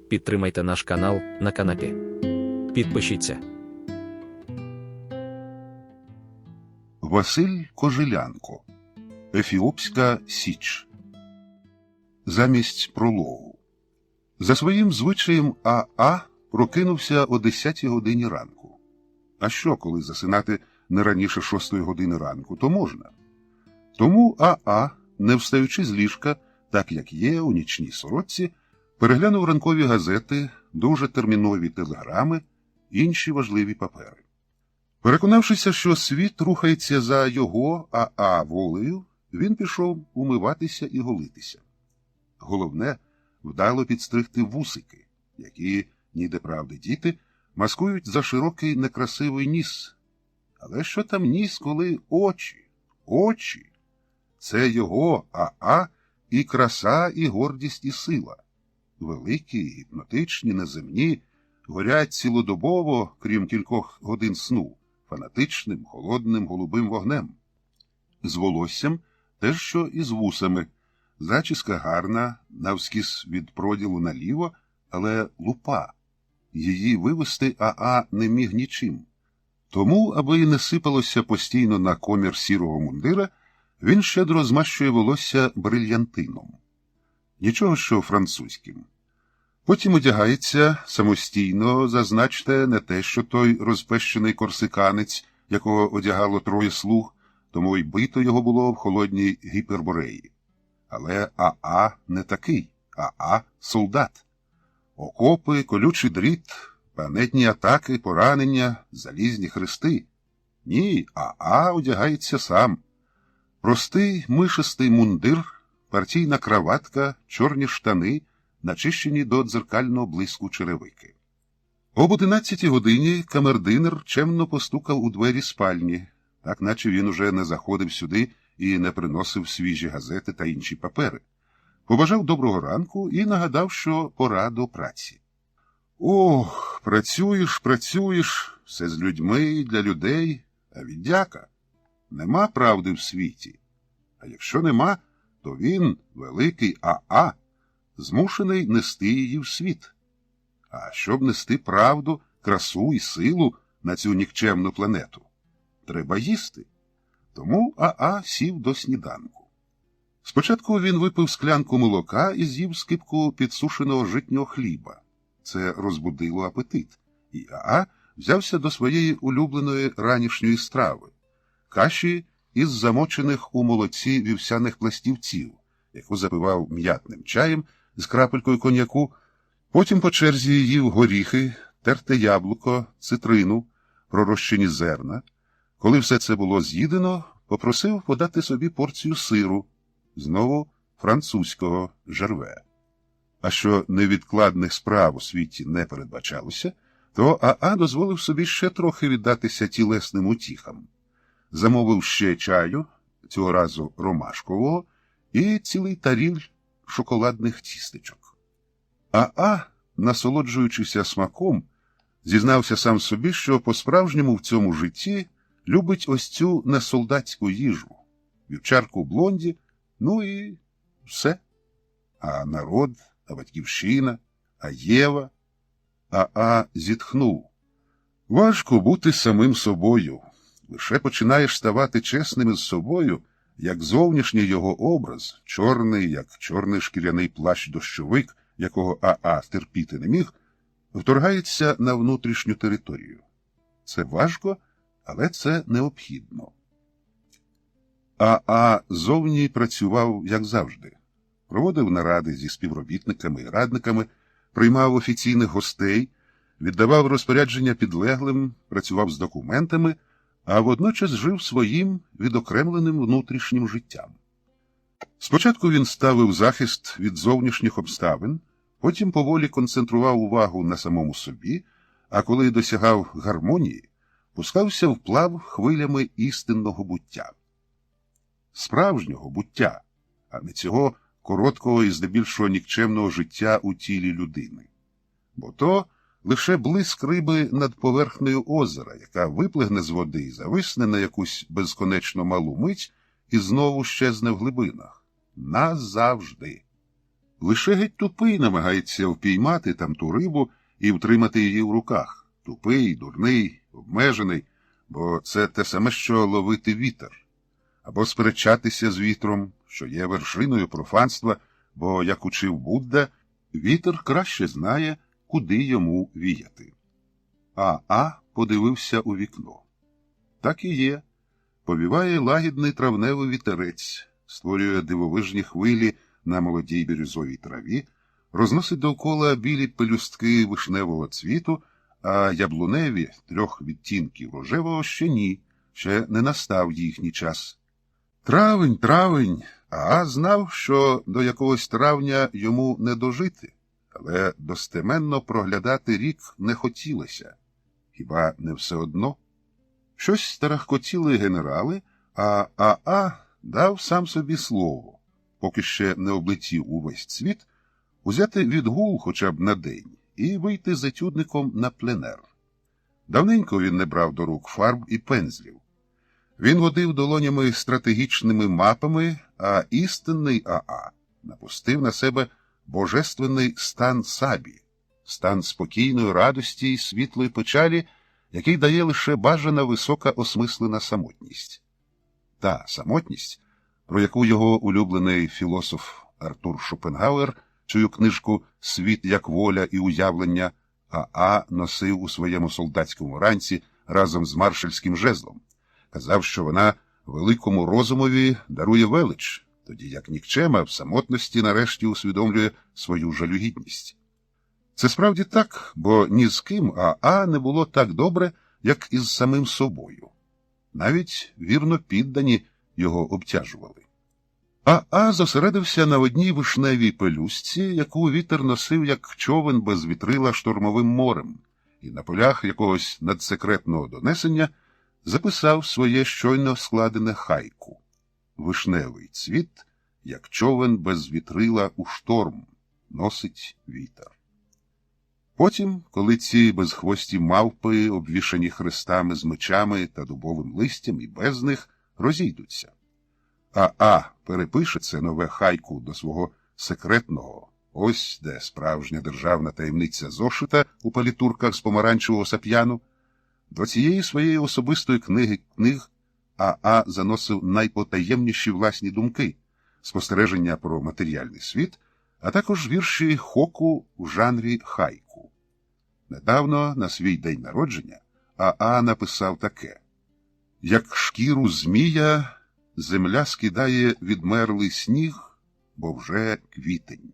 Підтримайте наш канал на канапі. Підпишіться. Василь Кожелянко. Ефіопська Січ. Замість прологу. За своїм звичаєм А.А. прокинувся о 10 годині ранку. А що, коли засинати не раніше 6 години ранку, то можна. Тому А.А., не встаючи з ліжка, так як є у нічній сорочці, переглянув ранкові газети, дуже термінові телеграми, інші важливі папери. Переконавшися, що світ рухається за його А.А. волею, він пішов умиватися і голитися. Головне – вдало підстригти вусики, які, ніде правди діти, маскують за широкий некрасивий ніс. Але що там ніс, коли очі? Очі! Це його А.А. і краса, і гордість, і сила. Великі, гіпнотичні, неземні, горять цілодобово, крім кількох годин сну, фанатичним, холодним, голубим вогнем. З волоссям теж що і з вусами. Зачіска гарна, навскіз від проділу наліво, але лупа. Її вивести А.А. не міг нічим. Тому, аби не сипалося постійно на комір сірого мундира, він щедро змащує волосся брильянтином. Нічого, що французьким. Потім одягається самостійно, зазначте, не те, що той розпещений корсиканець, якого одягало 3 слуг, тому й бито його було в холодній Гіпербореї. Але А.А. не такий, А.А. солдат. Окопи, колючий дріт, планетні атаки, поранення, залізні хрести. Ні, А.А. одягається сам. Простий мишистий мундир, партійна краватка, чорні штани, начищені до дзеркального блиску черевики. Об 11 годині камердинер чемно постукав у двері спальні, так наче він уже не заходив сюди і не приносив свіжі газети та інші папери. Побажав доброго ранку і нагадав, що пора до праці. Ох, працюєш, все з людьми, для людей, а віддяка. Нема правди в світі. А якщо нема, то він, великий А.А., змушений нести її в світ. А щоб нести правду, красу і силу на цю нікчемну планету, треба їсти. Тому А.А. сів до сніданку. Спочатку він випив склянку молока і з'їв скипку підсушеного житнього хліба. Це розбудило апетит. І А.А. взявся до своєї улюбленої ранішньої страви – каші із замочених у молоці вівсяних пластівців, яку запивав м'ятним чаєм з крапелькою коньяку, потім по черзі їв горіхи, терте яблуко, цитрину, пророщені зерна. Коли все це було з'їдено, попросив подати собі порцію сиру, знову французького жерве. А що невідкладних справ у світі не передбачалося, то А.А. дозволив собі ще трохи віддатися тілесним утіхам. Замовив ще чаю, цього разу ромашкового, і цілий таріль шоколадних тістечок. А.А., насолоджуючися смаком, зізнався сам собі, що по-справжньому в цьому житті любить ось цю несолдатську їжу, вівчарку блонді, ну і все. А народ, а батьківщина, а Єва. А.А. зітхнув. Важко бути самим собою. Лише починаєш ставати чесним із собою, як зовнішній його образ, чорний, як чорний шкіряний плащ-дощовик, якого А.А. терпіти не міг, вторгається на внутрішню територію. Це важко, але це необхідно. А.А. зовні працював, як завжди. Проводив наради зі співробітниками і радниками, приймав офіційних гостей, віддавав розпорядження підлеглим, працював з документами, а водночас жив своїм відокремленим внутрішнім життям. Спочатку він ставив захист від зовнішніх обставин, потім поволі концентрував увагу на самому собі, а коли досягав гармонії, пускався вплав хвилями істинного буття. Справжнього буття, а не цього короткого і здебільшого нікчемного життя у тілі людини. Бо то лише блиск риби над поверхнею озера, яка виплигне з води і зависне на якусь безконечно малу мить і знову щезне в глибинах. Назавжди. Лише геть тупий намагається впіймати там ту рибу і втримати її в руках. Тупий, дурний, обмежений, бо це те саме, що ловити вітер. Або сперечатися з вітром, що є вершиною профанства, бо, як учив Будда, вітер краще знає, куди йому віяти. А подивився у вікно. Так і є. Повіває лагідний травневий вітерець, створює дивовижні хвилі на молодій бірюзовій траві, розносить довкола білі пелюстки вишневого цвіту, а яблуневі 3 відтінків рожевого ще ні, ще не настав їхній час. Травень, а знав, що до якогось травня йому не дожити, але достеменно проглядати рік не хотілося. Хіба не все одно? Щось старахкотіли генерали, а дав сам собі слово, поки ще не облетів увесь цвіт, узяти відгул хоча б на день і вийти з етюдником на пленер. Давненько він не брав до рук фарб і пензлів. Він водив долонями стратегічними мапами, а істинний АА напустив на себе божественний стан сабі, стан спокійної радості й світлої печалі, який дає лише бажана висока осмислена самотність. Та самотність, про яку його улюблений філософ Артур Шопенгауер, чию книжку «Світ як воля і уявлення» АА носив у своєму солдатському ранці разом з маршальським жезлом. Казав, що вона великому розумові дарує велич, тоді як нікчема в самотності нарешті усвідомлює свою жалюгідність. Це справді так, бо ні з ким АА не було так добре, як із самим собою. Навіть вірно піддані його обтяжували. АА зосередився на одній вишневій пелюстці, яку вітер носив як човен без вітрила штормовим морем, і на полях якогось надсекретного донесення записав своє щойно складене хайку. Вишневий цвіт, як човен без вітрила у шторм, носить вітер. Потім, коли ці безхвості мавпи, обвішані хрестами з мечами та дубовим листям і без них, розійдуться. АА перепише це нове хайку до свого секретного, ось де справжня державна таємниця зошита у палітурках з помаранчевого сап'яну. До цієї своєї особистої книг АА заносив найпотаємніші власні думки, спостереження про матеріальний світ, а також вірші хоку в жанрі хайку. Недавно, на свій день народження, АА написав таке: «Як шкіру змія, земля скидає відмерлий сніг, бо вже квітень».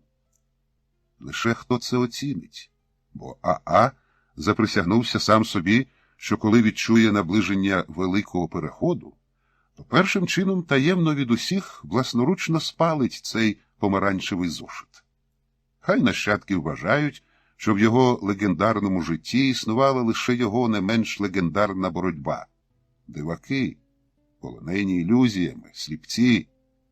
Лише хто це оцінить, бо АА заприсягнувся сам собі, що коли відчує наближення великого переходу, то першим чином таємно від усіх власноручно спалить цей помаранчевий зошит. Хай нащадки вважають, що в його легендарному житті існувала лише його не менш легендарна боротьба. Диваки, полонені ілюзіями, сліпці,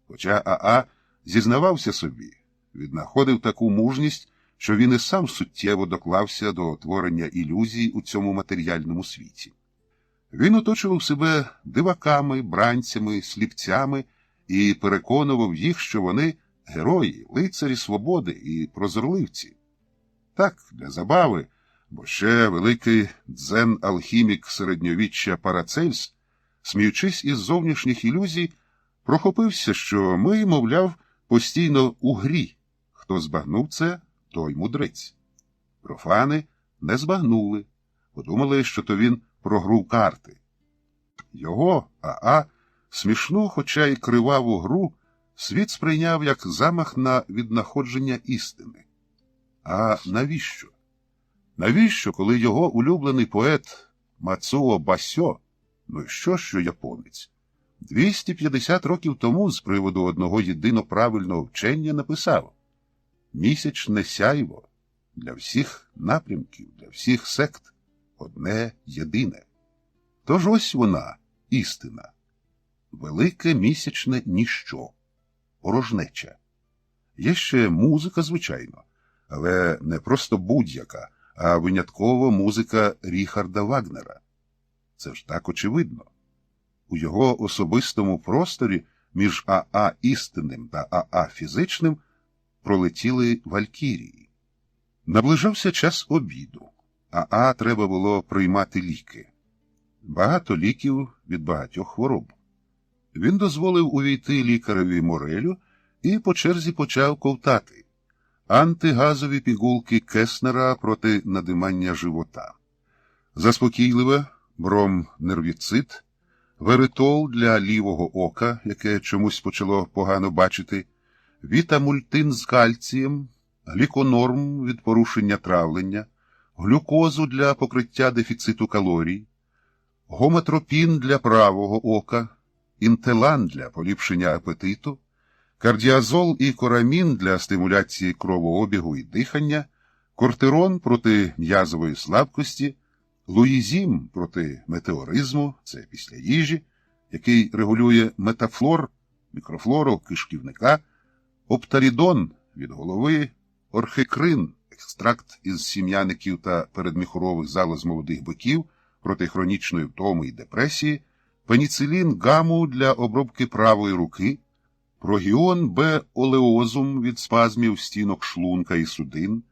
хоча АА зізнавався собі, віднаходив таку мужність, що він і сам суттєво доклався до творення ілюзій у цьому матеріальному світі. Він оточував себе диваками, бранцями, сліпцями і переконував їх, що вони герої, лицарі свободи і прозорливці. Так, для забави, бо ще великий дзен-алхімік середньовіччя Парацельс, сміючись із зовнішніх ілюзій, прохопився, що ми, мовляв, постійно у грі. Хто збагнув це, той мудрець. Профани не збагнули, подумали, що то він про гру карти. Його, АА, смішну, хоча й криваву гру, світ сприйняв як замах на віднаходження істини. А навіщо? Навіщо, коли його улюблений поет Мацуо Басьо, ну і що японець, 250 років тому з приводу одного єдино правильного вчення написав: «Місячне сяйво для всіх напрямків, для всіх сект одне єдине». Тож ось вона, істина. Велике місячне ніщо, порожнеча. Є ще музика, звичайно, але не просто будь-яка, а винятково музика Ріхарда Вагнера. Це ж так очевидно. У його особистому просторі між АА істинним та АА фізичним пролетіли валькірії. Наближався час обіду, а треба було приймати ліки. Багато ліків від багатьох хвороб. Він дозволив увійти лікареві Морелю і по черзі почав ковтати антигазові пігулки Кеснера проти надимання живота, заспокійливе бромнервіцид, веритол для лівого ока, яке чомусь почало погано бачити, вітамультин з кальцієм, гліконорм від порушення травлення, глюкозу для покриття дефіциту калорій, гометропін для правого ока, інтелан для поліпшення апетиту, кардіазол і корамін для стимуляції кровообігу і дихання, кортирон проти м'язової слабкості, луїзім проти метеоризму, це після їжі, який регулює метафлор, мікрофлору кишківника, опталідон від голови, орхекрин, екстракт із сім'яників та передміхурових залоз молодих биків проти хронічної втоми і депресії, пеніцилін гаму для обробки правої руки, прогіон Б-олеозум від спазмів стінок шлунка і судин,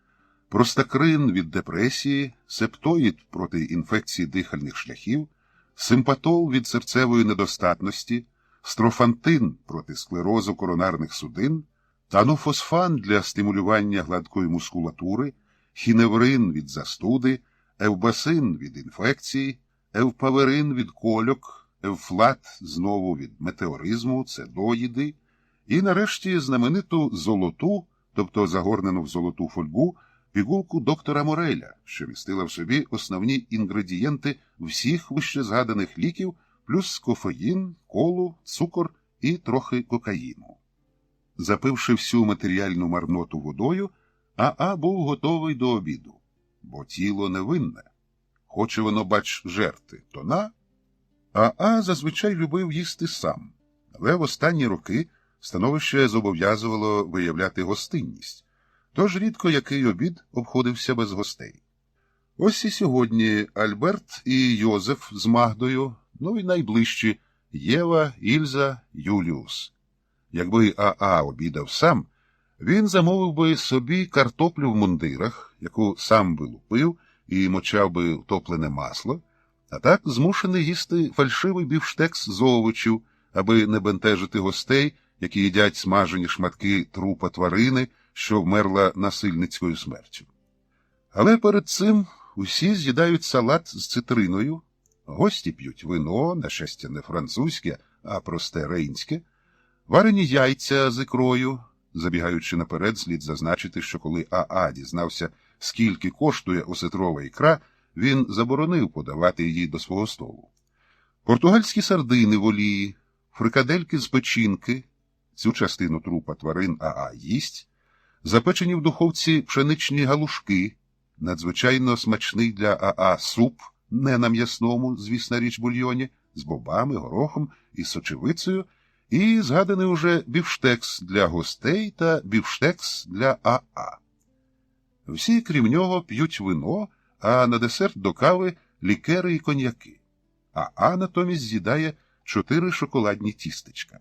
простакрин від депресії, септоїд проти інфекції дихальних шляхів, симпатол від серцевої недостатності, строфантин проти склерозу коронарних судин, танофосфан для стимулювання гладкої мускулатури, хіневрин від застуди, евбасин від інфекції, евпаверин від кольок, евфлат знову від метеоризму, це доїди, і нарешті знамениту золоту, тобто загорнену в золоту фольгу, пігулку доктора Мореля, що містила в собі основні інгредієнти всіх вищезгаданих ліків, плюс кофеїн, колу, цукор і трохи кокаїну. Запивши всю матеріальну марноту водою, А.А. був готовий до обіду, бо тіло невинне. Хоче воно, бач, жерти, то на. А.А. зазвичай любив їсти сам, але в останні роки становище зобов'язувало виявляти гостинність, тож рідко який обід обходився без гостей. Ось і сьогодні Альберт і Йозеф з Магдою, ну і найближчі Єва, Ільза, Юліус. Якби А.А. обідав сам, він замовив би собі картоплю в мундирах, яку сам би лупив і мочав би в топлене масло, а так змушений їсти фальшивий бівштекс з овочів, аби не бентежити гостей, які їдять смажені шматки трупа тварини, що вмерла насильницькою смертю. Але перед цим усі з'їдають салат з цитриною, гості п'ють вино, на щастя не французьке, а просте рейнське, варені яйця з ікрою. Забігаючи наперед, слід зазначити, що коли А.А. дізнався, скільки коштує осетрова ікра, він заборонив подавати її до свого столу. Португальські сардини в олії, фрикадельки з печінки, цю частину трупа тварин А.А. їсть, запечені в духовці пшеничні галушки, надзвичайно смачний для А.А. суп, не на м'ясному, звісна річ, бульйоні, з бобами, горохом і сочевицею, і згаданий уже бівштекс для гостей та бівштекс для А.А. Всі, крім нього, п'ють вино, а на десерт до кави лікери і коньяки. А.А. натомість з'їдає 4 шоколадні тістечка.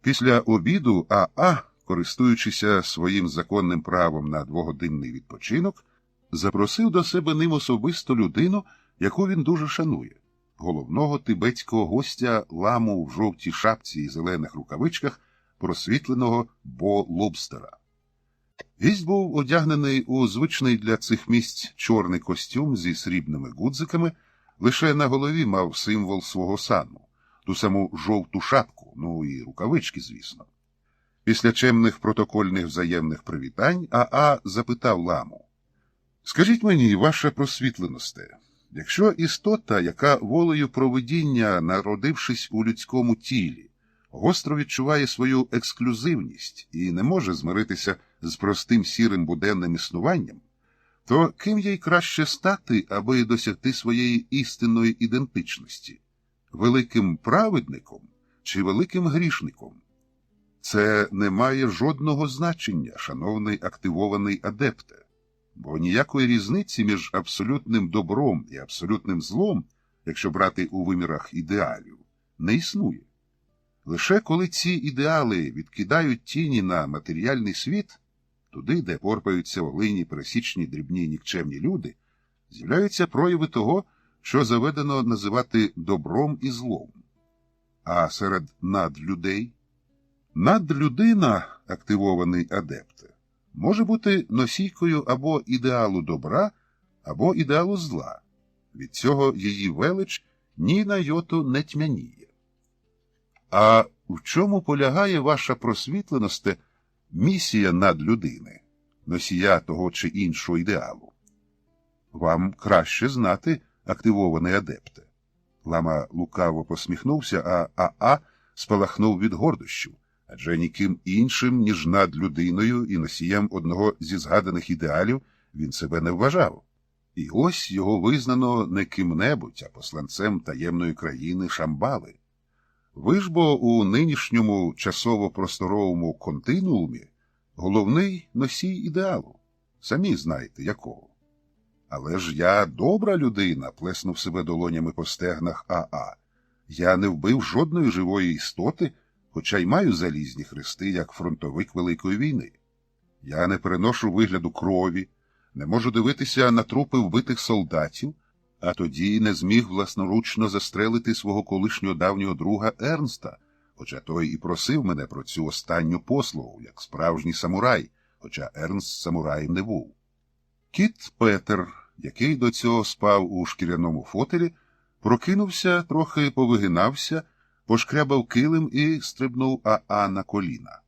Після обіду А.А., користуючися своїм законним правом на 2-годинний відпочинок, запросив до себе ним особисто людину, яку він дуже шанує. Головного тибетського гостя ламу в жовтій шапці і зелених рукавичках, просвітленого Бо-Лобстера. Гість був одягнений у звичний для цих місць чорний костюм зі срібними гудзиками, лише на голові мав символ свого сану, ту саму жовту шапку, ну і рукавички, звісно. Після чемних протокольних взаємних привітань А.А. запитав ламу: «Скажіть мені, ваше просвітленосте, якщо істота, яка волею провидіння, народившись у людському тілі, гостро відчуває свою ексклюзивність і не може змиритися з простим сірим буденним існуванням, то ким їй краще стати, аби досягти своєї істинної ідентичності? Великим праведником чи великим грішником? Це не має жодного значення, шановний активований адепте. Бо ніякої різниці між абсолютним добром і абсолютним злом, якщо брати у вимірах ідеалів, не існує. Лише коли ці ідеали відкидають тіні на матеріальний світ, туди, де порпаються в глині пересічні дрібні нікчемні люди, з'являються прояви того, що заведено називати добром і злом. А серед надлюдей? Надлюдина, активований адепте, може бути носійкою або ідеалу добра, або ідеалу зла. Від цього її велич ні на йоту не тьмяніє. А в чому полягає ваша просвітленосте місія надлюдини, носія того чи іншого ідеалу? Вам краще знати, активований адепте. Лама лукаво посміхнувся, а Аа спалахнув від гордощів, адже ніким іншим, ніж надлюдиною і носієм одного зі згаданих ідеалів він себе не вважав. І ось його визнано не ким-небудь, а посланцем таємної країни Шамбали. Ви ж бо у нинішньому часово-просторовому континуумі головний носій ідеалу. Самі знаєте, якого. Але ж я добра людина, плеснув себе долонями по стегнах Аа. Я не вбив жодної живої істоти, хоча й маю залізні хрести, як фронтовик Великої війни. Я не переношу вигляду крові, не можу дивитися на трупи вбитих солдатів, а тоді не зміг власноручно застрелити свого колишнього давнього друга Ернста, хоча той і просив мене про цю останню послугу, як справжній самурай, хоча Ернст самураєм не був. Кіт Петер, який до цього спав у шкіряному фотелі, прокинувся, трохи повигинався, пошкрябав килим і стрибнув Аа на коліна.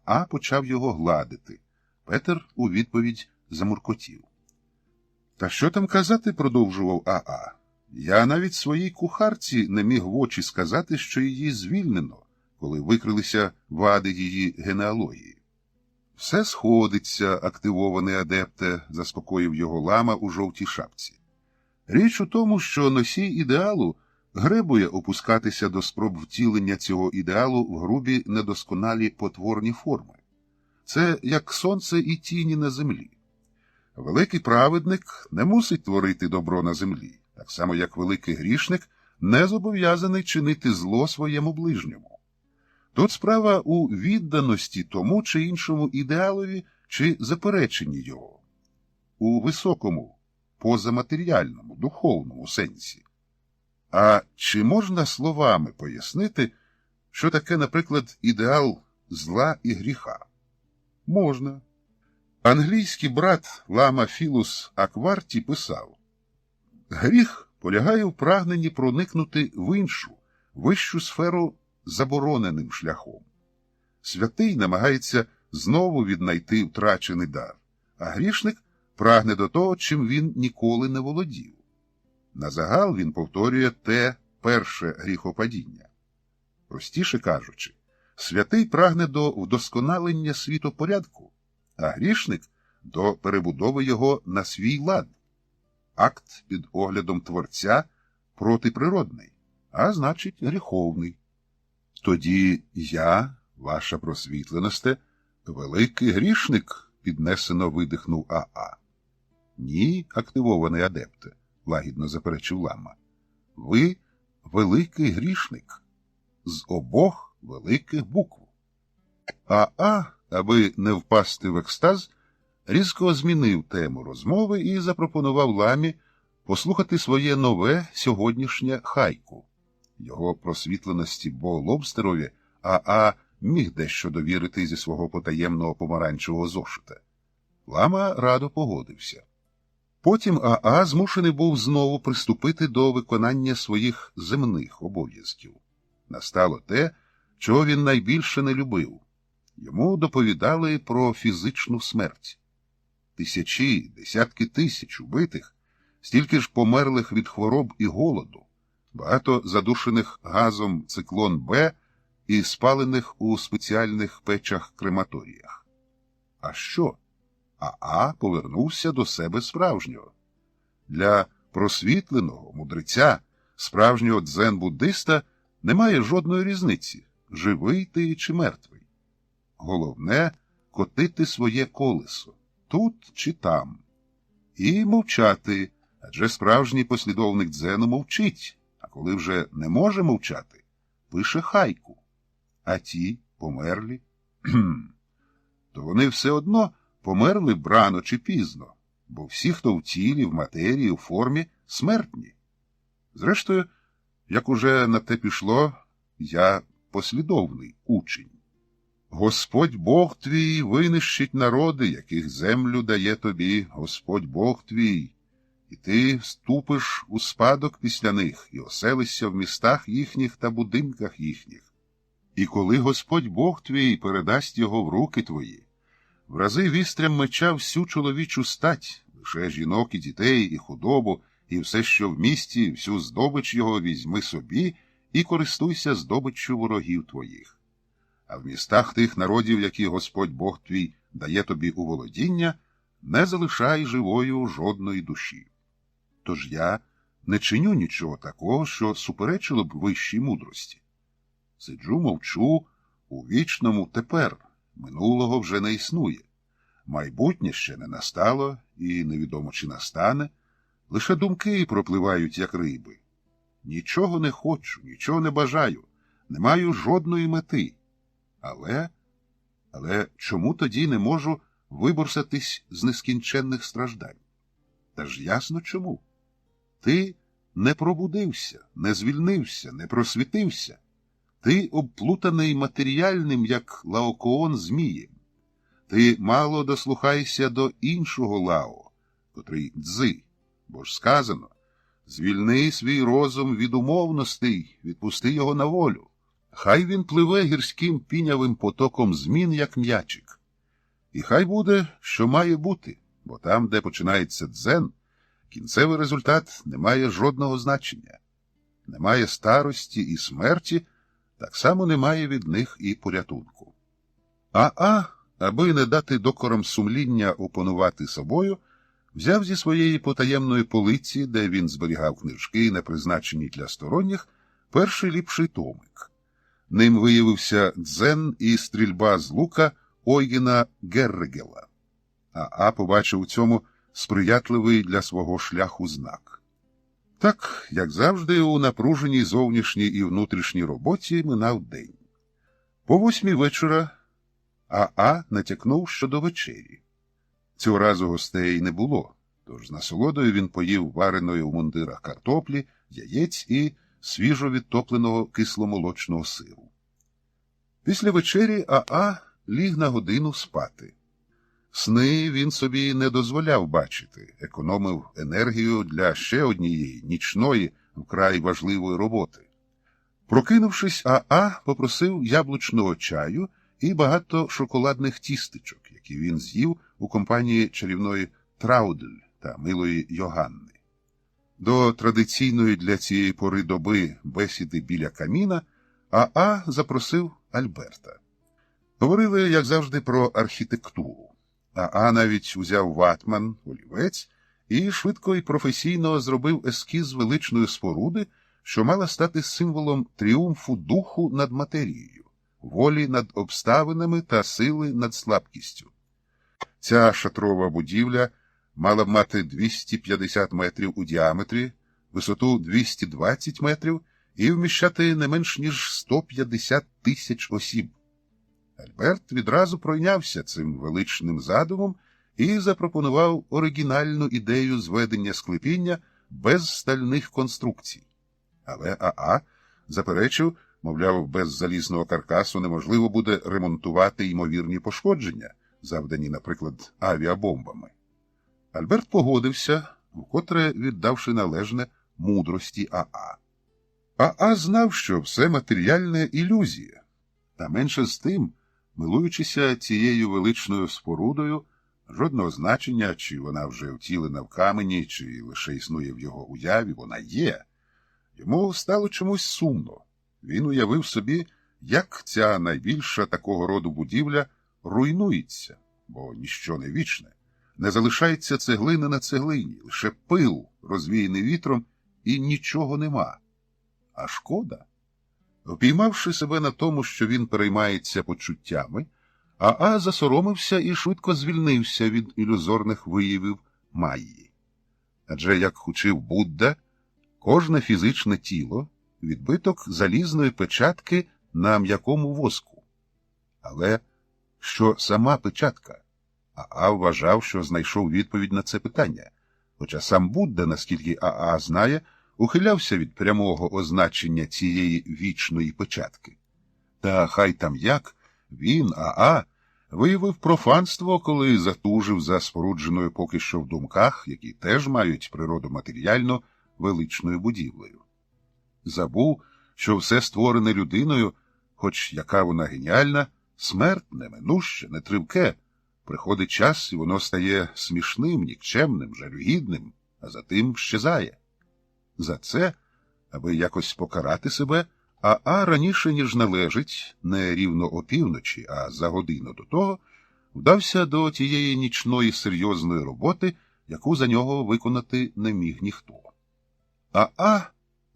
Аа почав його гладити. Петер у відповідь замуркотів. Та що там казати, продовжував Аа. Я навіть своїй кухарці не міг в очі сказати, що її звільнено, коли викрилися вади її генеалогії. Все сходиться, активований адепте, заспокоїв його лама у жовтій шапці. Річ у тому, що носій ідеалу гребує опускатися до спроб втілення цього ідеалу в грубі недосконалі потворні форми. Це як сонце і тіні на землі. Великий праведник не мусить творити добро на землі, так само як великий грішник не зобов'язаний чинити зло своєму ближньому. Тут справа у відданості тому чи іншому ідеалові чи запереченні його. У високому, позаматеріальному, духовному сенсі. А чи можна словами пояснити, що таке, наприклад, ідеал зла і гріха? Можна. Англійський брат лама Філус Акварті писав: «Гріх полягає в прагненні проникнути в іншу, вищу сферу забороненим шляхом. Святий намагається знову віднайти втрачений дар, а грішник прагне до того, чим він ніколи не володів. Назагал він повторює те перше гріхопадіння. Простіше кажучи, святий прагне до вдосконалення світопорядку, а грішник – до перебудови його на свій лад. Акт під оглядом Творця протиприродний, а значить гріховний. Тоді я, ваша просвітленосте, великий грішник, піднесено видихнув Аа. Ні, активований адепте, лагідно заперечив лама. Ви великий грішник. З обох великих букв. Аа, аби не впасти в екстаз, різко змінив тему розмови і запропонував ламі послухати своє нове сьогоднішнє хайку. Його просвітленості Бо Лобстерові Аа міг дещо довірити зі свого потаємного помаранчевого зошита. Лама радо погодився. Потім Аа змушений був знову приступити до виконання своїх земних обов'язків. Настало те, чого він найбільше не любив. Йому доповідали про фізичну смерть. Тисячі, десятки тисяч убитих, стільки ж померлих від хвороб і голоду, багато задушених газом циклон Б і спалених у спеціальних печах-крематоріях. А що? Аа повернувся до себе справжнього. Для просвітленого мудреця, справжнього дзен-буддиста, немає жодної різниці, живий ти чи мертвий. Головне – котити своє колесо, тут чи там. І мовчати, адже справжній послідовник дзену мовчить, а коли вже не може мовчати, пише хайку. А ті померлі, то вони все одно померли б рано чи пізно, бо всі, хто в тілі, в матерії, в формі, смертні. Зрештою, як уже на те пішло, я послідовний учень. Господь Бог твій винищить народи, яких землю дає тобі Господь Бог твій, і ти вступиш у спадок після них і оселишся в містах їхніх та будинках їхніх. І коли Господь Бог твій передасть його в руки твої, врази вістрям меча всю чоловічу стать, лише жінок і дітей, і худобу, і все, що в місті, всю здобич його візьми собі і користуйся здобиччю ворогів твоїх. А в містах тих народів, які Господь Бог твій дає тобі у володіння, не залишай живою жодної душі. Тож я не чиню нічого такого, що суперечило б вищій мудрості. Сиджу, мовчу у вічному тепер, минулого вже не існує. Майбутнє ще не настало, і невідомо чи настане, лише думки пропливають, як риби. Нічого не хочу, нічого не бажаю, не маю жодної мети. Але чому тоді не можу виборсатись з нескінченних страждань? Та ж ясно чому. Ти не пробудився, не звільнився, не просвітився. Ти обплутаний матеріальним, як Лаокоон Змієм. Ти мало дослухайся до іншого Лао, котрий Цзи, бо ж сказано, звільни свій розум від умовностей, відпусти його на волю. Хай він пливе гірським пінявим потоком змін, як м'ячик. І хай буде, що має бути, бо там, де починається дзен, кінцевий результат не має жодного значення. Немає старості і смерті, так само немає від них і порятунку. Аби не дати докорам сумління опанувати собою, взяв зі своєї потаємної полиці, де він зберігав книжки, не призначені для сторонніх, перший ліпший томик. Ним виявився дзен і стрільба з лука Ойгена Геррегела. Побачив у цьому сприятливий для свого шляху знак. Так, як завжди, у напруженій зовнішній і внутрішній роботі минав день. По 8 вечора натякнув щодо вечері. Цього разу гостей не було, тож з насолодою він поїв вареної у мундирах картоплі, яєць і свіжо відтопленого кисломолочного сиру. Після вечері ліг на годину спати. Сни він собі не дозволяв бачити, економив енергію для ще однієї, нічної, вкрай важливої роботи. Прокинувшись, попросив яблучного чаю і багато шоколадних тістечок, які він з'їв у компанії чарівної Траудель та милої Йоганни. До традиційної для цієї пори доби бесіди біля каміна запросив Альберта. Говорили, як завжди, про архітектуру. Навіть узяв ватман, олівець, і швидко і професійно зробив ескіз величної споруди, що мала стати символом тріумфу духу над матерією, волі над обставинами та сили над слабкістю. Ця шатрова будівля мала б мати 250 метрів у діаметрі, висоту 220 метрів і вміщати не менш ніж 150 тисяч осіб. Альберт відразу пройнявся цим величним задумом і запропонував оригінальну ідею зведення склепіння без стальних конструкцій. Але заперечив, мовляв, без залізного каркасу неможливо буде ремонтувати ймовірні пошкодження, завдані, наприклад, авіабомбами. Альберт погодився, вкотре віддавши належне мудрості знав, що все матеріальне – ілюзія. Та менше з тим, милуючися цією величною спорудою, жодного значення, чи вона вже втілена в камені, чи лише існує в його уяві, вона є. Йому стало чомусь сумно. Він уявив собі, як ця найбільша такого роду будівля руйнується, бо ніщо не вічне. Не залишається цеглини на цеглині, лише пил, розвіяний вітром, і нічого нема. А шкода. Впіймавши себе на тому, що він переймається почуттями, засоромився і швидко звільнився від ілюзорних виявів Майї. Адже, як учив Будда, кожне фізичне тіло – відбиток залізної печатки на м'якому воску. Але що сама печатка? АА вважав, що знайшов відповідь на це питання, хоча сам Будда, наскільки АА знає, ухилявся від прямого означення цієї вічної печатки. Та хай там як, він, АА, виявив профанство, коли затужив за спорудженою поки що в думках, які теж мають природу матеріально, величною будівлею. Забув, що все створене людиною, хоч яка вона геніальна, смерть неминуще, нетривке. Приходить час, і воно стає смішним, нікчемним, жалюгідним, а затим щезає. За це, аби якось покарати себе, АА раніше, ніж належить, не рівно опівночі, а за годину до того, вдався до тієї нічної серйозної роботи, яку за нього виконати не міг ніхто. АА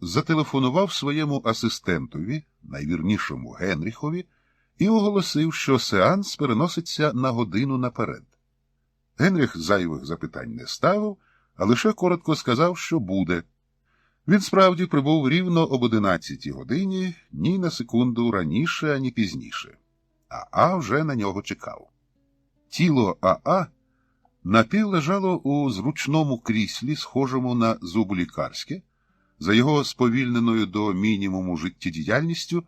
зателефонував своєму асистентові, найвірнішому Генріхові, і оголосив, що сеанс переноситься на годину наперед. Генріх зайвих запитань не ставив, а лише коротко сказав, що буде. Він справді прибув рівно об 11 годині, ні на секунду раніше, ані пізніше. АА вже на нього чекав. Тіло АА напівлежало у зручному кріслі, схожому на зуболікарське. За його сповільненою до мінімуму життєдіяльністю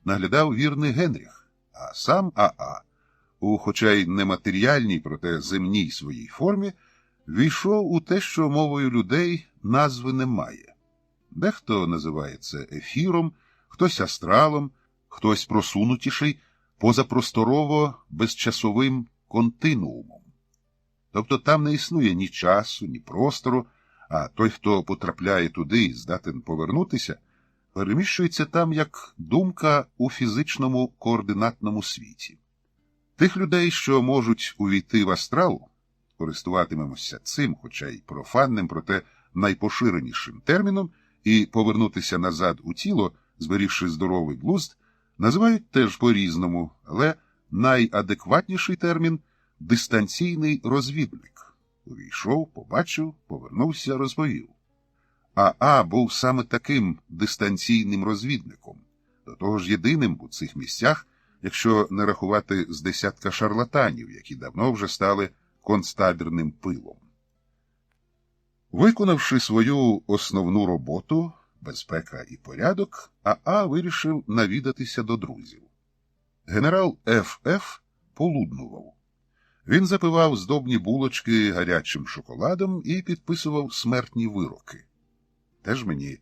наглядав вірний Генріх, а сам АА, у хоча й нематеріальній, проте земній своїй формі, війшов у те, що мовою людей назви немає. Дехто називає це ефіром, хтось астралом, хтось просунутіший, позапросторово-безчасовим континуумом. Тобто там не існує ні часу, ні простору, а той, хто потрапляє туди і здатен повернутися, переміщується там як думка у фізичному координатному світі. Тих людей, що можуть увійти в астрал, користуватимемося цим, хоча й профанним, проте найпоширенішим терміном, і повернутися назад у тіло, зберігши здоровий глузд, називають теж по-різному, але найадекватніший термін – дистанційний розвідник. Увійшов, побачив, повернувся, розповів. АА був саме таким дистанційним розвідником, до того ж єдиним у цих місцях, якщо не рахувати з десятка шарлатанів, які давно вже стали концтабірним пилом. Виконавши свою основну роботу, безпека і порядок, АА вирішив навідатися до друзів. Генерал Ф.Ф. полуднував. Він запивав здобні булочки гарячим шоколадом і підписував смертні вироки. Теж мені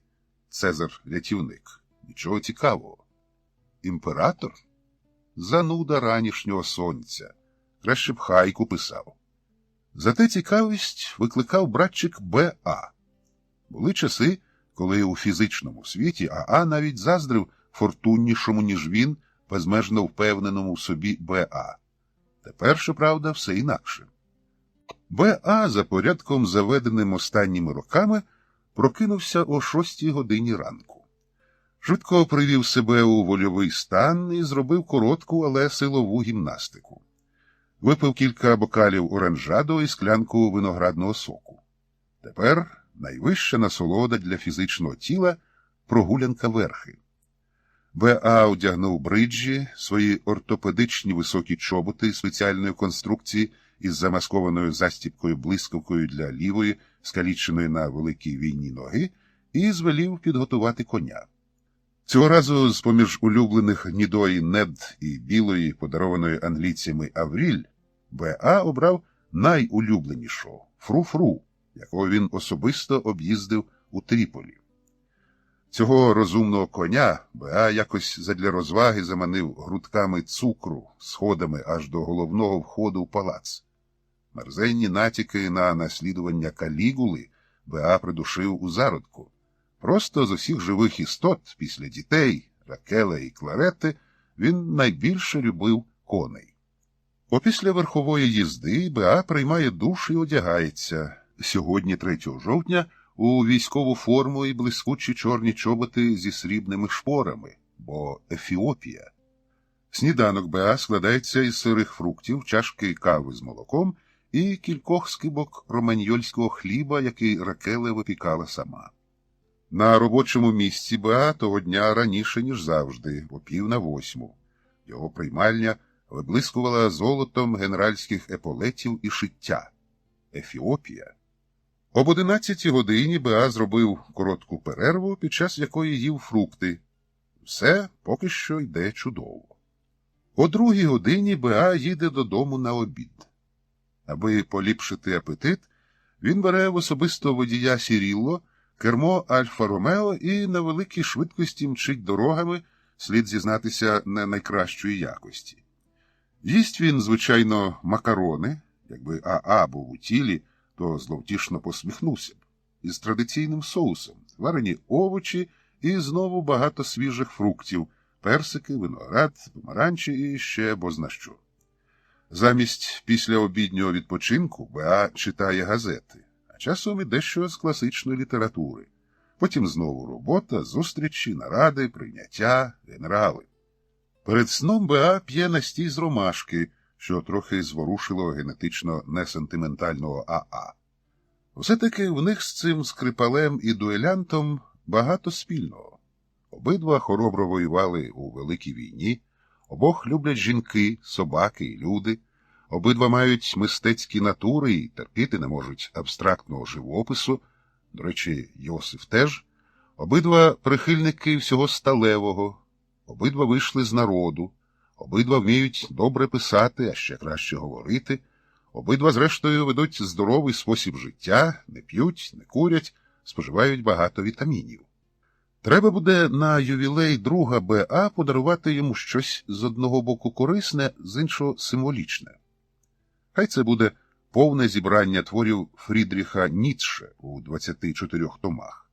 Цезар-рятівник. Нічого цікавого. Імператор? Зануда ранішнього сонця. Краще б хайку писав. Зате цікавість викликав братчик Б.А. Були часи, коли у фізичному світі АА навіть заздрив фортуннішому, ніж він, безмежно впевненому в собі Б.А. Тепер, щоправда, все інакше. Б.А. за порядком, заведеним останніми роками, прокинувся о 6 годині ранку. Швидко привів себе у вольовий стан і зробив коротку, але силову гімнастику. Випив кілька бокалів оранжадо і склянку виноградного соку. Тепер найвища насолода для фізичного тіла – прогулянка верхи. Б.А. одягнув бриджі, свої ортопедичні високі чоботи спеціальної конструкції із замаскованою застіпкою-блискавкою для лівої, скаліченої на великій війні ноги, і звелів підготувати коня. Цього разу з-поміж улюблених гнідої Нед і білої, подарованої англійцями Авріль, Б.А. обрав найулюбленішого – Фру-Фру, якого він особисто об'їздив у Тріполі. Цього розумного коня Б.А. якось задля розваги заманив грудками цукру сходами аж до головного входу в палац. Мерзенні натяки на наслідування Калігули Б.А. придушив у зародку. Просто з усіх живих істот, після дітей, Ракела і Кларети, він найбільше любив коней. Опісля верхової їзди Б.А. приймає душ і одягається. Сьогодні, 3 жовтня, у військову форму і блискучі чорні чоботи зі срібними шпорами, бо Ефіопія. Сніданок Б.А. складається із сирих фруктів, чашки кави з молоком і кількох скибок романьйольського хліба, який Ракеле випікала сама. На робочому місці Б.А. того дня раніше, ніж завжди, о 7:45. Його приймальня виблискувала золотом генеральських еполетів і шиття. Ефіопія. Об 11 годині Беа зробив коротку перерву, під час якої їв фрукти. Все поки що йде чудово. О 2 годині Беа їде додому на обід. Аби поліпшити апетит, він бере в особисто водія Сірілло кермо Альфа-Ромео і на великій швидкості мчить дорогами, слід зізнатися, не найкращої якості. Їсть він, звичайно, макарони, якби АА був у тілі, то зловтішно посміхнувся б, із традиційним соусом, варені овочі і знову багато свіжих фруктів, персики, виноград, помаранчі і ще бозна що. Замість післяобіднього відпочинку Беа читає газети, а часом і дещо з класичної літератури. Потім знову робота, зустрічі, наради, прийняття, генерали. Перед сном Беа п'є настій з ромашки, що трохи зворушило генетично несентиментального АА. Все-таки в них з цим скрипалем і дуелянтом багато спільного. Обидва хоробро воювали у Великій війні, обох люблять жінки, собаки і люди, обидва мають мистецькі натури і терпіти не можуть абстрактного живопису, до речі, Йосиф теж, обидва прихильники всього сталевого, обидва вийшли з народу, обидва вміють добре писати, а ще краще говорити, обидва, зрештою, ведуть здоровий спосіб життя, не п'ють, не курять, споживають багато вітамінів. Треба буде на ювілей друга Б.А. подарувати йому щось з одного боку корисне, з іншого символічне. Хай це буде повне зібрання творів Фрідріха Ніцше у 24 томах.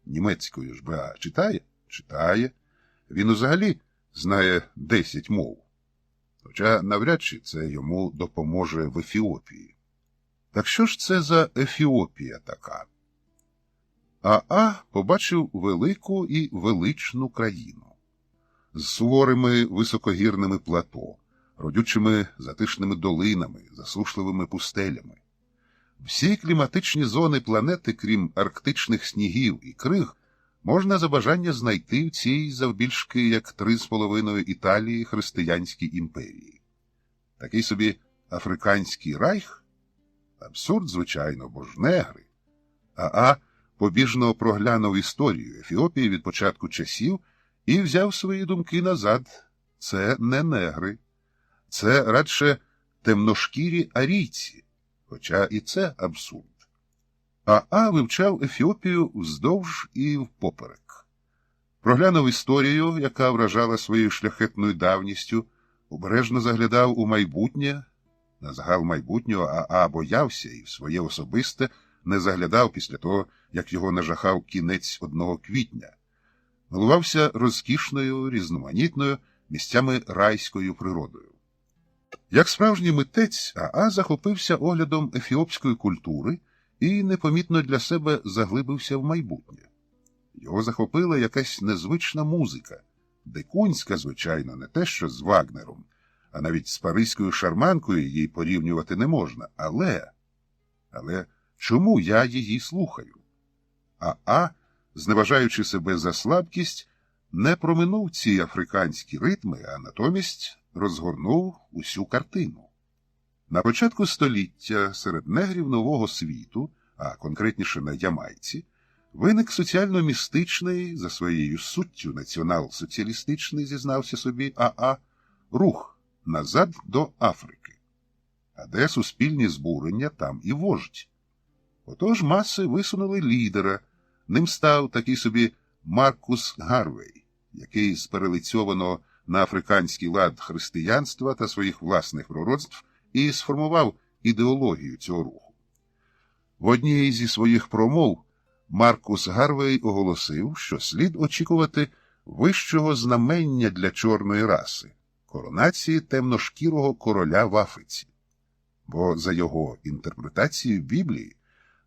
Німецькою ж Б.А. читає? Читає. Він взагалі знає 10 мов. Хоча навряд чи це йому допоможе в Ефіопії. Так що ж це за Ефіопія така? АА побачив велику і величну країну. З суворими високогірними плато, родючими затишними долинами, засушливими пустелями. Всі кліматичні зони планети, крім арктичних снігів і криг, можна за бажання знайти в цій завбільшки як 3,5 Італії християнській імперії. Такий собі африканський райх? Абсурд, звичайно, бо ж негри. АА побіжно проглянув історію Ефіопії від початку часів і взяв свої думки назад. Це не негри. Це радше темношкірі арійці, хоча і це абсурд. АА вивчав Ефіопію вздовж і впоперек. Проглянув історію, яка вражала своєю шляхетною давністю, обережно заглядав у майбутнє. На загал майбутнього АА боявся і в своє особисте не заглядав після того, як його нажахав кінець 1 квітня. Милувався розкішною, різноманітною, місцями райською природою. Як справжній митець, АА захопився оглядом ефіопської культури і непомітно для себе заглибився в майбутнє. Його захопила якась незвична музика, дикунська, звичайно, не те, що з Вагнером, а навіть з паризькою шарманкою її порівнювати не можна, але чому я її слухаю? АА, зневажаючи себе за слабкість, не проминув ці африканські ритми, а натомість розгорнув усю картину. На початку століття серед негрів Нового світу, а конкретніше на Ямайці, виник соціально-містичний, за своєю суттю націонал-соціалістичний, зізнався собі АА, рух назад до Африки. А де суспільні збурення, там і вождь. Отож маси висунули лідера. Ним став такий собі Маркус Гарвей, який з перелицьованого на африканський лад християнства та своїх власних пророцтв і сформував ідеологію цього руху. В одній зі своїх промов Маркус Гарвей оголосив, що слід очікувати вищого знамення для чорної раси – коронації темношкірого короля в Африці. Бо за його інтерпретацією Біблії,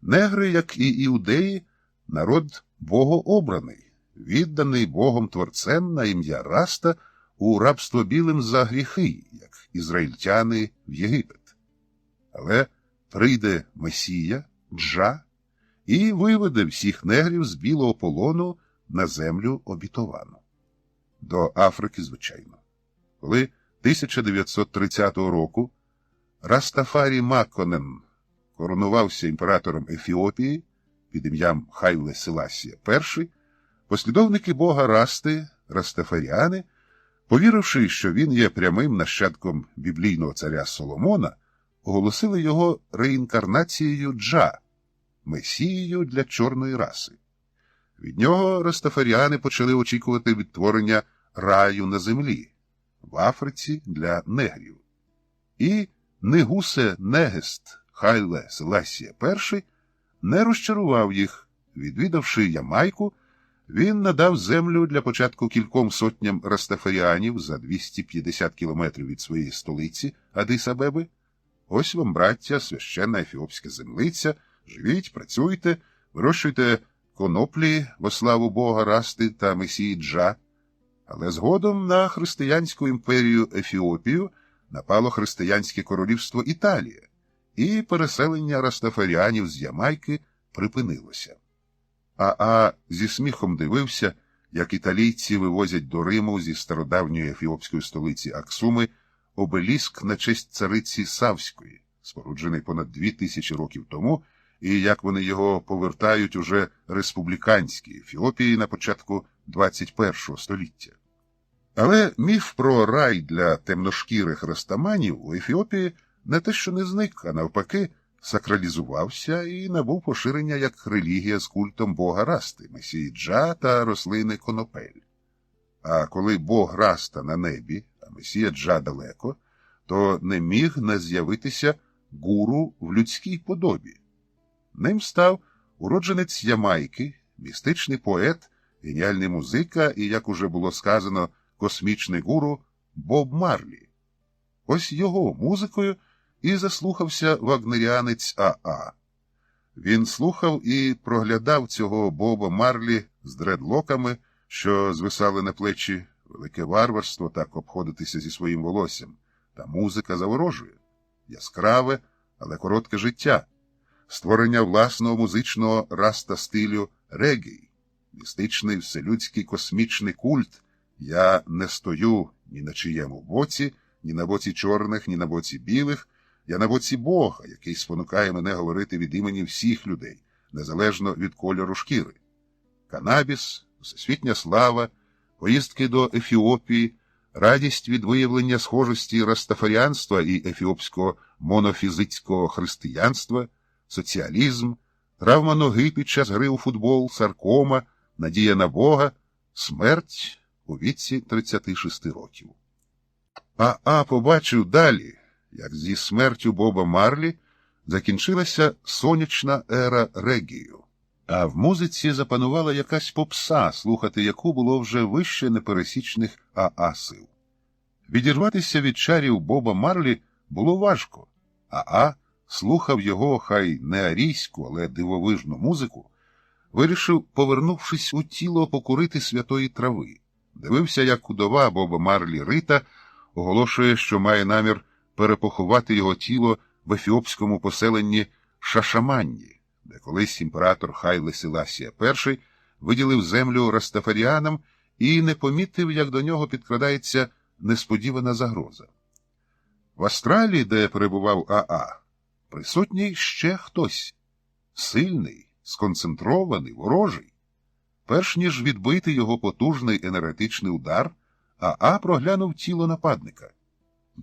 негри, як і іудеї, народ богообраний, відданий Богом-творцем на ім'я Раста у рабство білим за гріхи, як ізраїльтяни в Єгипет. Але прийде Месія, Джа, і виведе всіх негрів з білого полону на землю обітовану. До Африки, звичайно. Коли 1930 року Растафарі Маконен коронувався імператором Ефіопії під ім'ям Хайле Селасія І, послідовники бога Расти, растафаріани, повіривши, що він є прямим нащадком біблійного царя Соломона, оголосили його реінкарнацією Джа, месією для чорної раси. Від нього растафаріани почали очікувати відтворення раю на землі, в Африці для негрів. І Негусе Негест Хайле Селасія І не розчарував їх. Відвідавши Ямайку, він надав землю для початку кільком сотням растафаріанів за 250 кілометрів від своєї столиці Адис-Абеби. Ось вам, браття, священна ефіопська землиця, живіть, працюйте, вирощуйте коноплі во славу Бога Расти та Месії Джа. Але згодом на християнську імперію Ефіопію напало християнське королівство Італія, і переселення растафаріанів з Ямайки припинилося. Аа зі сміхом дивився, як італійці вивозять до Риму зі стародавньої ефіопської столиці Аксуми обеліск на честь цариці Савської, споруджений понад 2000 років тому, і як вони його повертають уже республіканській Ефіопії на початку 21 століття. Але міф про рай для темношкірих растаманів у Ефіопії не те що не зник, а навпаки сакралізувався і набув поширення як релігія з культом бога Расти, месії Джа та рослини конопель. А коли бог Раста на небі, а месія Джа далеко, то не міг не з'явитися гуру в людській подобі. Ним став уродженець Ямайки, містичний поет, геніальний музика і, як уже було сказано, космічний гуру Боб Марлі. Ось його музикою і заслухався вагнеріанець Аа. Він слухав і проглядав цього Боба Марлі з дредлоками, що звисали на плечі, велике варварство так обходитися зі своїм волоссям. Та музика заворожує. Яскраве, але коротке життя. Створення власного музичного раста-стилю регій. Містичний вселюдський космічний культ. Я не стою ні на чиєму боці, ні на боці чорних, ні на боці білих. Я на боці Бога, який спонукає мене говорити від імені всіх людей, незалежно від кольору шкіри. Канабіс, всесвітня слава, поїздки до Ефіопії, радість від виявлення схожості растафаріанства і ефіопського монофізицького християнства, соціалізм, травма ноги під час гри у футбол, саркома, надія на Бога, смерть у віці 36 років. Аа побачив далі, як зі смертю Боба Марлі закінчилася сонячна ера регію, а в музиці запанувала якась попса, слухати яку було вже вище непересічних Аа-сил. Відірватися від чарів Боба Марлі було важко. Аа слухав його, хай не арійську, але дивовижну музику, вирішив, повернувшись у тіло, покурити святої трави. Дивився, як удова Боба Марлі Рита оголошує, що має намір перепоховати його тіло в ефіопському поселенні Шашаманні, де колись імператор Хайле Селасія І виділив землю растафаріанам і не помітив, як до нього підкрадається несподівана загроза. В Австралії, де перебував Аа, присутній ще хтось. Сильний, сконцентрований, ворожий. Перш ніж відбити його потужний енергетичний удар, Аа проглянув тіло нападника.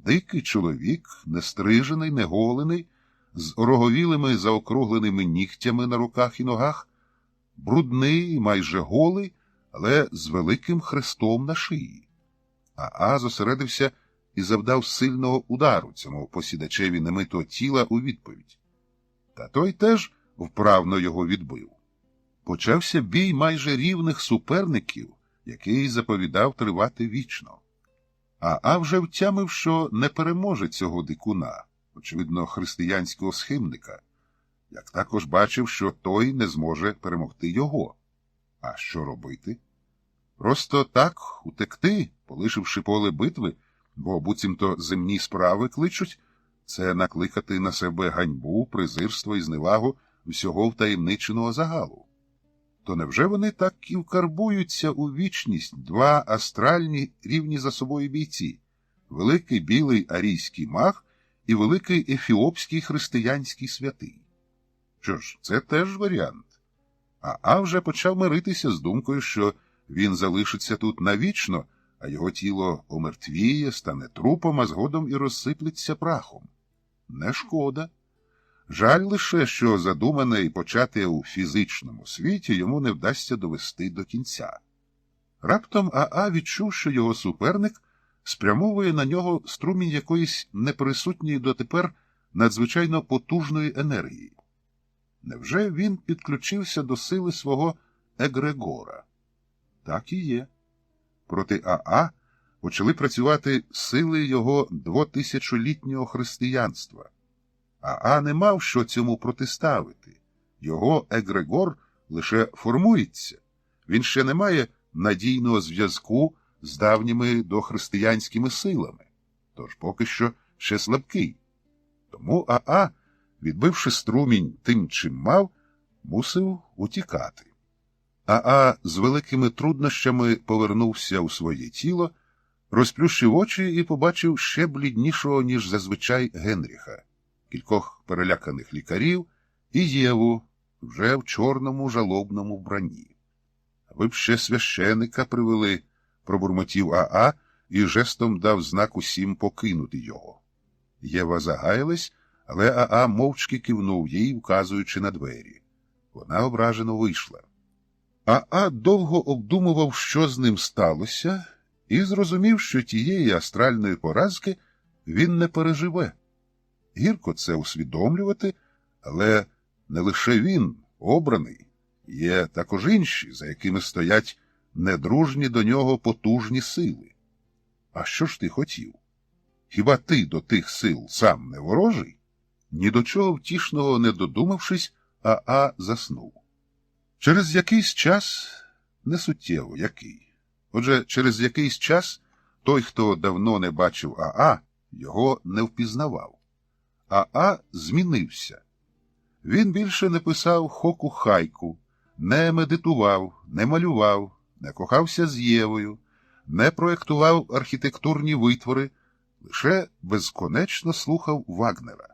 Дикий чоловік, нестрижений, неголений, з ороговілими заокругленими нігтями на руках і ногах, брудний, майже голий, але з великим хрестом на шиї. Аа зосередився і завдав сильного удару цьому посідачеві немитого тіла у відповідь. Та той теж вправно його відбив. Почався бій майже рівних суперників, який заповідав тривати вічно. Аа вже втямив, що не переможе цього дикуна, очевидно, християнського схимника, як також бачив, що той не зможе перемогти його. А що робити? Просто так утекти, полишивши поле битви, бо буцімто земні справи кличуть, це накликати на себе ганьбу, презирство і зневагу всього втаємниченого загалу. То невже вони так і вкарбуються у вічність, два астральні рівні за собою бійці? великий білий арійський маг і великий ефіопський християнський святий. Що ж, це теж варіант. А вже почав миритися з думкою, що він залишиться тут навічно, а його тіло омертвіє, стане трупом, а згодом і розсиплеться прахом. Не шкода. Жаль лише, що задумане і почате у фізичному світі йому не вдасться довести до кінця. Раптом Аа відчув, що його суперник спрямовує на нього струмінь якоїсь неприсутньої дотепер надзвичайно потужної енергії. Невже він підключився до сили свого егрегора? Так і є. Проти Аа почали працювати сили його 2000-літнього християнства. Аа не мав що цьому протиставити. Його егрегор лише формується. Він ще не має надійного зв'язку з давніми дохристиянськими силами, тож поки що ще слабкий. Тому Аа, відбивши струмінь тим, чим мав, мусив утікати. Аа з великими труднощами повернувся у своє тіло, розплющив очі і побачив ще бліднішого, ніж зазвичай Генріха, кількох переляканих лікарів і Єву вже в чорному жалобному вбранні. Ви б ще священика привели, пробурмотів Аа і жестом дав знак усім покинути його. Єва загаялась, але Аа мовчки кивнув їй, вказуючи на двері. Вона ображено вийшла. Аа довго обдумував, що з ним сталося, і зрозумів, що тієї астральної поразки він не переживе. Гірко це усвідомлювати, але не лише він, обраний. Є також інші, за якими стоять недружні до нього потужні сили. А що ж ти хотів? Хіба ти до тих сил сам не ворожий? Ні до чого втішного не додумавшись, Аа заснув. Через якийсь час, не суттєво який. Отже, через якийсь час той, хто давно не бачив Аа, його не впізнавав. Аа змінився. Він більше не писав хоку-хайку, не медитував, не малював, не кохався з Євою, не проєктував архітектурні витвори, лише безконечно слухав Вагнера.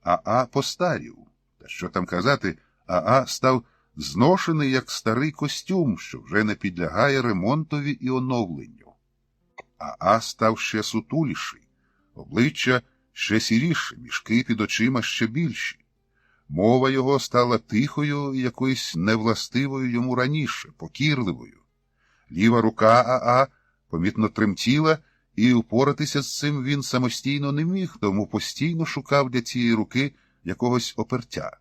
Аа постарів. Та що там казати, Аа став зношений, як старий костюм, що вже не підлягає ремонтові і оновленню. Аа став ще сутуліший, обличчя ще сіріше, мішки під очима ще більші. Мова його стала тихою і якоюсь невластивою йому раніше, покірливою. Ліва рука Аа помітно тремтіла, і впоратися з цим він самостійно не міг, тому постійно шукав для цієї руки якогось опертя.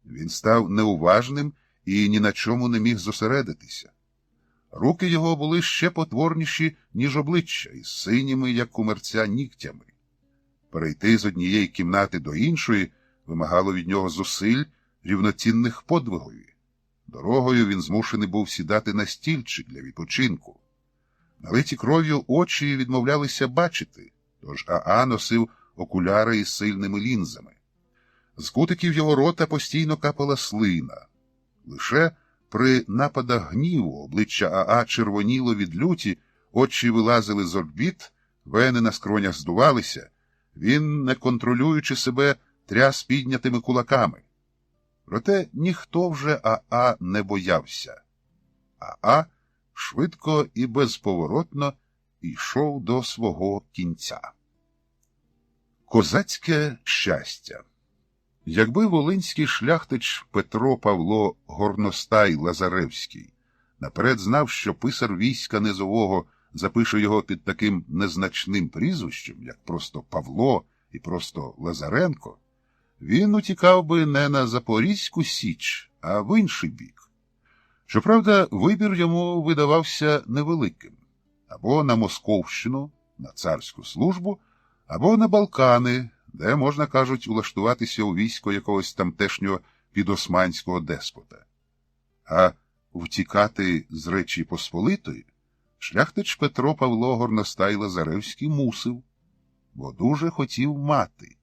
Він став неуважним і ні на чому не міг зосередитися. Руки його були ще потворніші, ніж обличчя, із синіми, як у мерця, нігтями. Перейти з однієї кімнати до іншої вимагало від нього зусиль, рівноцінних подвигові. Дорогою він змушений був сідати на стільчик для відпочинку. Налиті кров'ю очі відмовлялися бачити, тож Аа носив окуляри із сильними лінзами. З кутиків його рота постійно капала слина. Лише при нападах гніву обличчя Аа червоніло від люті, очі вилазили з орбіт, вени на скронях здувалися. Він, не контролюючи себе, тряс піднятими кулаками. Проте ніхто вже Аа не боявся. Аа швидко і безповоротно йшов до свого кінця. Козацьке щастя. Якби волинський шляхтич Петро Павло Горностай Лазаревський наперед знав, що писар війська низового запише його під таким незначним прізвищем, як просто Павло і просто Лазаренко, він утікав би не на Запорізьку Січ, а в інший бік. Щоправда, вибір йому видавався невеликим. Або на Московщину, на царську службу, або на Балкани, де, можна кажуть, улаштуватися у військо якогось тамтешнього підосманського деспота. А втікати з Речі Посполитої шляхтич Петро Павло Горностай Лазаревський мусив, бо дуже хотів мати.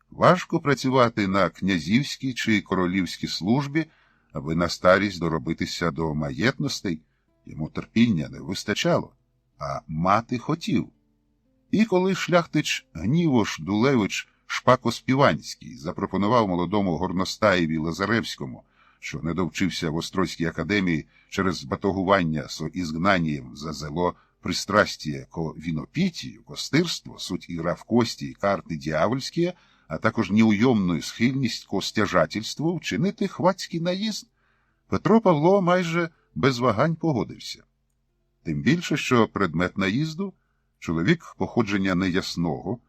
Важко працювати на князівській чи королівській службі, аби на старість доробитися до маєтностей, йому терпіння не вистачало, а мати хотів. І коли шляхтич Гнівош Дулевич Шпакоспіванський запропонував молодому Горностаєві Лазаревському, що не довчився в Острозькій академії через батогування со ізгнанням за зело пристрастіє ко вінопітію, костирство, суть ігра в кості і карти дьявольські, а також неуйомну схильність ко стяжательству вчинити хвацький наїзд, Петро Павло майже без вагань погодився. Тим більше, що предмет наїзду – чоловік походження неясного,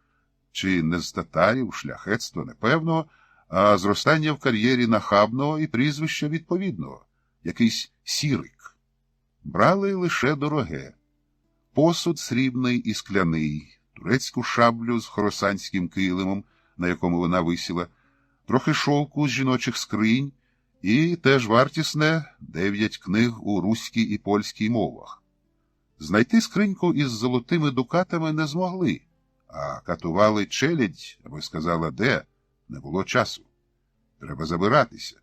чи не з татарів, шляхетства непевного, а зростання в кар'єрі нахабного і прізвища відповідного, якийсь сірик. Брали лише дороге. Посуд срібний і скляний, турецьку шаблю з хоросанським килимом, на якому вона висіла, трохи шовку з жіночих скринь і, теж вартісне, 9 книг у руській і польській мовах. Знайти скриньку із золотими дукатами не змогли, а катували челядь, аби сказала де, не було часу. Треба забиратися.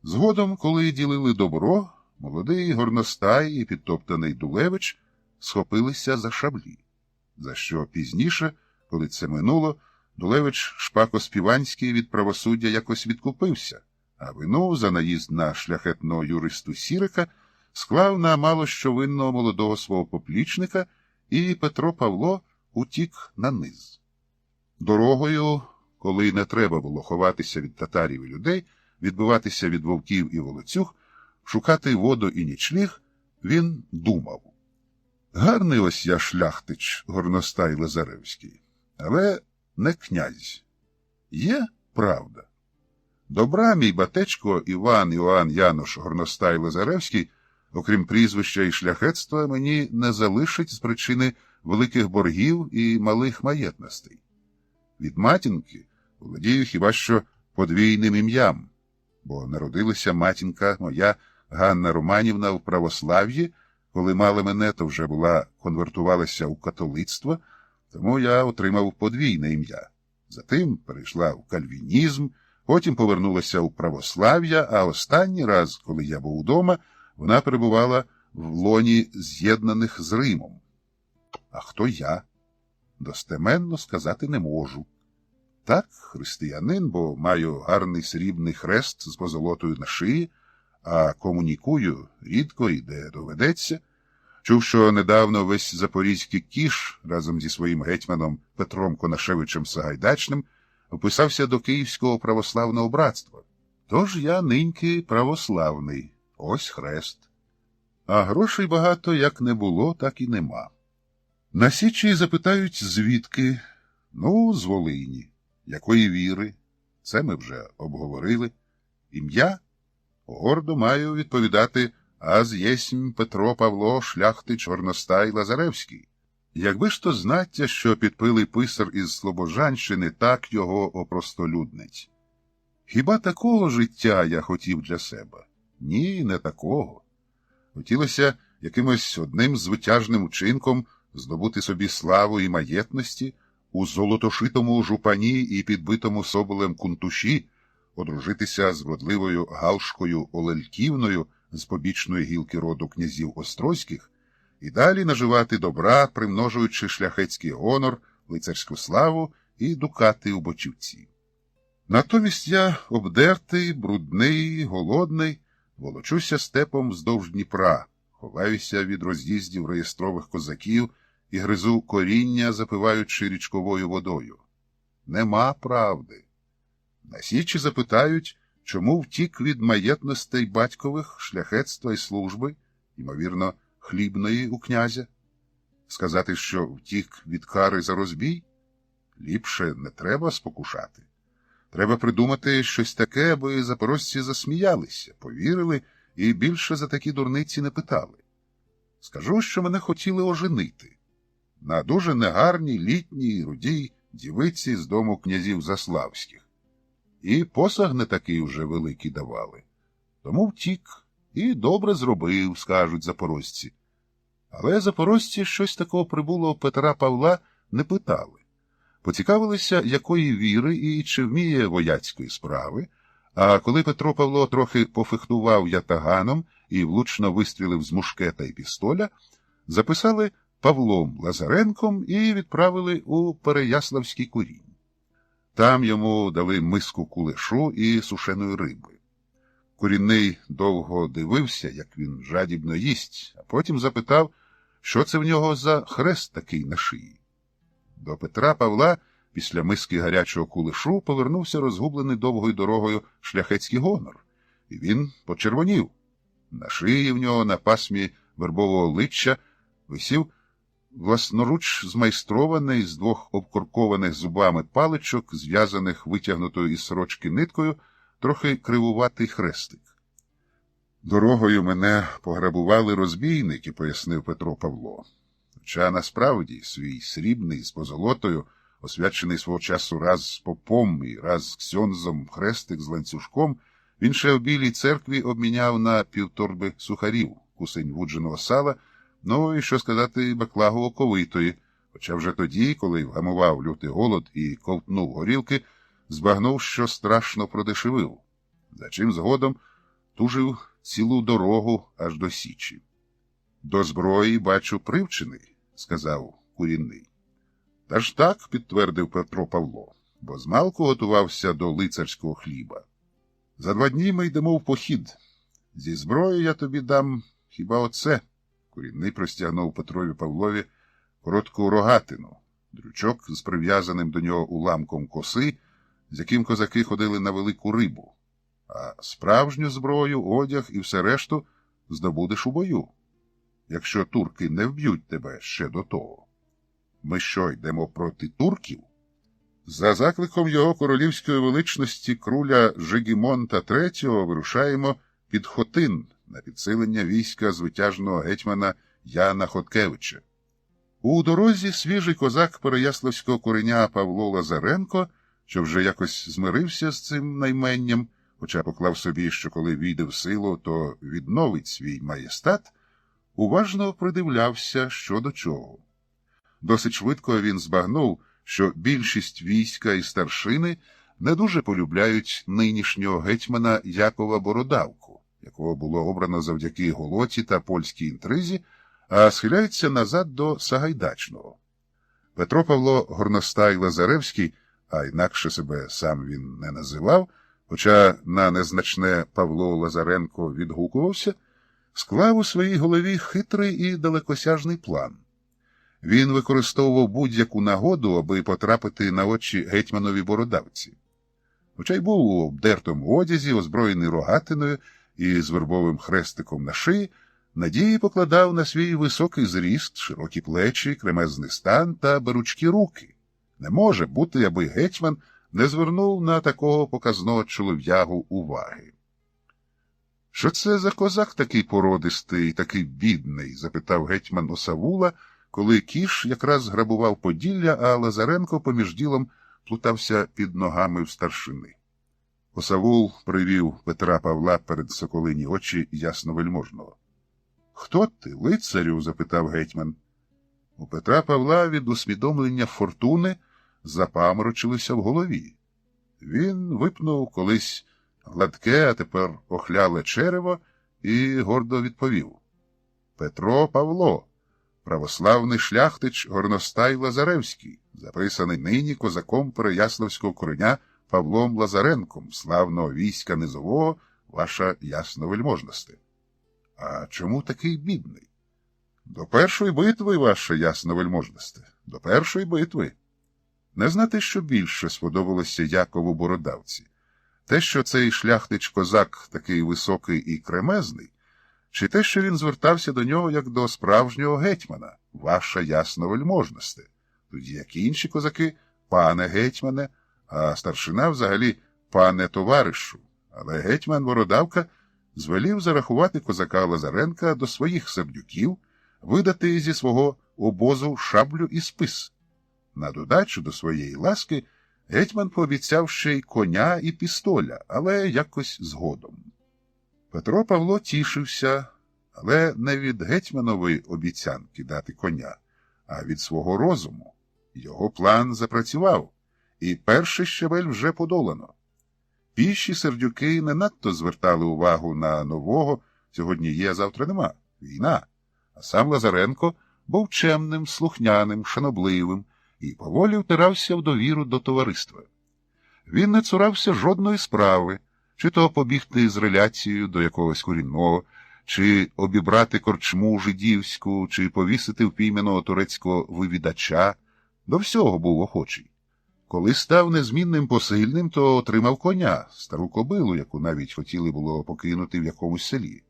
Згодом, коли ділили добро, молодий Горностай і підтоптаний Дулевич схопилися за шаблі. За що пізніше, коли це минуло, Дулевич Шпакоспіванський від правосуддя якось відкупився, а вину за наїзд на шляхетного юристу Сірика склав на мало що винного молодого свого поплічника, і Петро Павло утік на низ. Дорогою, коли не треба було ховатися від татарів і людей, відбиватися від вовків і волоцюг, шукати воду і нічліг, він думав. Гарний ось я шляхтич, Горностай Лазаревський, але не князь. Є правда. Добра мій батечко Іван Іоанн Янош Горностай Лазаревський, окрім прізвища і шляхетства, мені не залишить з причини великих боргів і малих маєтностей. Від матінки володію хіба що подвійним ім'ям, бо народилася матінка моя Ганна Романівна в православ'ї, коли мала мене, то вже конвертувалася у католицтво, тому я отримав подвійне ім'я. Затим перейшла в кальвінізм, потім повернулася у православ'я, а останній раз, коли я був удома, вона перебувала в лоні з'єднаних з Римом. А хто я? Достеменно сказати не можу. Так, християнин, бо маю гарний срібний хрест з позолотою на шиї, а комунікую рідко і де доведеться. Чув, що недавно весь запорізький кіш разом зі своїм гетьманом Петром Конашевичем Сагайдачним описався до Київського православного братства. Тож я ниньки православний, ось хрест. А грошей багато як не було, так і нема. На Січі запитають, звідки? Ну, з Волині. Якої віри? Це ми вже обговорили. Ім'я? Гордо маю відповідати: аз єсмь Петро Павло шляхтич Горностай Лазаревський. Якби ж то знаття, що підпилий писар із Слобожанщини так його опростолюднить. Хіба такого життя я хотів для себе? Ні, не такого. Хотілося якимось одним звитяжним учинком здобути собі славу і маєтності у золотошитому жупані і підбитому соболем кунтуші, одружитися з вродливою Галшкою Олельківною з побічної гілки роду князів Острозьких і далі наживати добра, примножуючи шляхетський гонор, лицарську славу і дукати у бочівці. Натомість я обдертий, брудний, голодний, волочуся степом вздовж Дніпра, ховаюся від роз'їздів реєстрових козаків і гризу коріння, запиваючи річковою водою. Нема правди. На Січі запитають, чому втік від маєтностей батькових, шляхетства і служби, ймовірно, хлібної у князя. Сказати, що втік від кари за розбій? Ліпше не треба спокушати. Треба придумати щось таке, аби запорожці засміялися, повірили і більше за такі дурниці не питали. Скажу, що мене хотіли оженити. На дуже негарній, літній, рудій дівиці з дому князів Заславських. І посаг не такий уже великий давали. Тому втік і добре зробив, скажуть запорожці. Але запорожці щось такого прибулого Петра Павла не питали. Поцікавилися, якої віри і чи вміє вояцької справи, а коли Петро Павло трохи пофехтував ятаганом і влучно вистрілив з мушкета і пістоля, записали Павлом Лазаренком і відправили у Переяславський Курінь. Там йому дали миску кулешу і сушеної риби. Курінний довго дивився, як він жадібно їсть, а потім запитав, що це в нього за хрест такий на шиї. До Петра Павла після миски гарячого кулешу повернувся розгублений довгою дорогою шляхетський гонор, і він почервонів. На шиї в нього на пасмі вербового личчя висів власноруч змайстрований з двох обкоркованих зубами паличок, зв'язаних витягнутою із сорочки ниткою, трохи кривуватий хрестик. «Дорогою мене пограбували розбійники», – пояснив Петро Павло. Хоча насправді свій срібний з позолотою, освячений свого часу раз з попом і раз з ксьондзом хрестик з ланцюжком, він ще в Білій церкві обміняв на півторби сухарів, кусень вудженого сала, ну і, що сказати, баклагу оковитої, хоча вже тоді, коли вгамував лютий голод і ковтнув горілки, збагнув, що страшно продешевив, за чим згодом тужив цілу дорогу аж до Січі. «До зброї, бачу, привчений», – сказав Курінний. «Та ж так», – підтвердив Петро Павло, бо змалку готувався до лицарського хліба. «За 2 дні ми йдемо в похід. Зі зброї я тобі дам хіба оце». Курінний простягнув Петрові Павлові коротку рогатину, дрючок з прив'язаним до нього уламком коси, з яким козаки ходили на велику рибу. А справжню зброю, одяг і все решту здобудеш у бою, якщо турки не вб'ють тебе ще до того. Ми що, йдемо проти турків? За закликом його королівської величності круля Жигімонта III вирушаємо під Хотин на підсилення війська звитяжного гетьмана Яна Хоткевича. У дорозі свіжий козак Переяславського куреня Павло Лазаренко, що вже якось змирився з цим найменням, хоча поклав собі, що коли війде в силу, то відновить свій маєстат, уважно придивлявся що до чого. Досить швидко він збагнув, що більшість війська і старшини не дуже полюбляють нинішнього гетьмана Якова Бородавку, якого було обрано завдяки Голоті та польській інтризі, а схиляються назад до Сагайдачного. Петро Павло Горностай Лазаревський, а інакше себе сам він не називав, хоча на незначне Павло Лазаренко відгукувався, склав у своїй голові хитрий і далекосяжний план. Він використовував будь-яку нагоду, аби потрапити на очі гетьманові Бородавці. Хоча й був у обдертому одязі, озброєний рогатиною і з вербовим хрестиком на шиї, надії покладав на свій високий зріст, широкі плечі, кремезний стан та беручкі руки. Не може бути, аби гетьман не звернув на такого показного чолов'ягу уваги. «Що це за козак такий породистий, такий бідний?» – запитав гетьман Осавула, коли кіш якраз грабував Поділля, а Лазаренко поміж ділом плутався під ногами в старшини. Осавул привів Петра Павла перед соколині очі ясновельможного. «Хто ти, лицарю?» – запитав гетьман. У Петра Павла від усвідомлення фортуни запаморочилося в голові. Він випнув колись гладке, а тепер охляле черево і гордо відповів. «Петро Павло, православний шляхтич Горностай Лазаревський, записаний нині козаком Переяславського кореня Павлом Лазаренком, славного війська низового, ваша ясновельможносте». «А чому такий бідний?» «До першої битви, ваша ясновельможносте, до першої битви». Не знати, що більше сподобалося Якову Бородавці. Те, що цей шляхтич-козак такий високий і кремезний, чи те, що він звертався до нього як до справжнього гетьмана, ваша ясновельможносте, тоді як інші козаки, пане гетьмане, а старшина взагалі пане товаришу. Але гетьман Бородавка звелів зарахувати козака Лазаренка до своїх сердюків, видати зі свого обозу шаблю і спис. На додачу до своєї ласки гетьман пообіцяв ще й коня і пістоля, але якось згодом. Петро Павло тішився, але не від гетьманової обіцянки дати коня, а від свого розуму. Його план запрацював, і перший щабель вже подолано. Піші сердюки не надто звертали увагу на нового, сьогодні є, а завтра нема, війна. А сам Лазаренко був чемним, слухняним, шанобливим і поволі втирався в довіру до товариства. Він не цурався жодної справи, чи то побігти з реляцією до якогось корінного, чи обібрати корчму жидівську, чи повісити впійманого турецького вивідача. До всього був охочий. Коли став незмінним посильним, то отримав коня, стару кобилу, яку навіть хотіли було покинути в якомусь селі.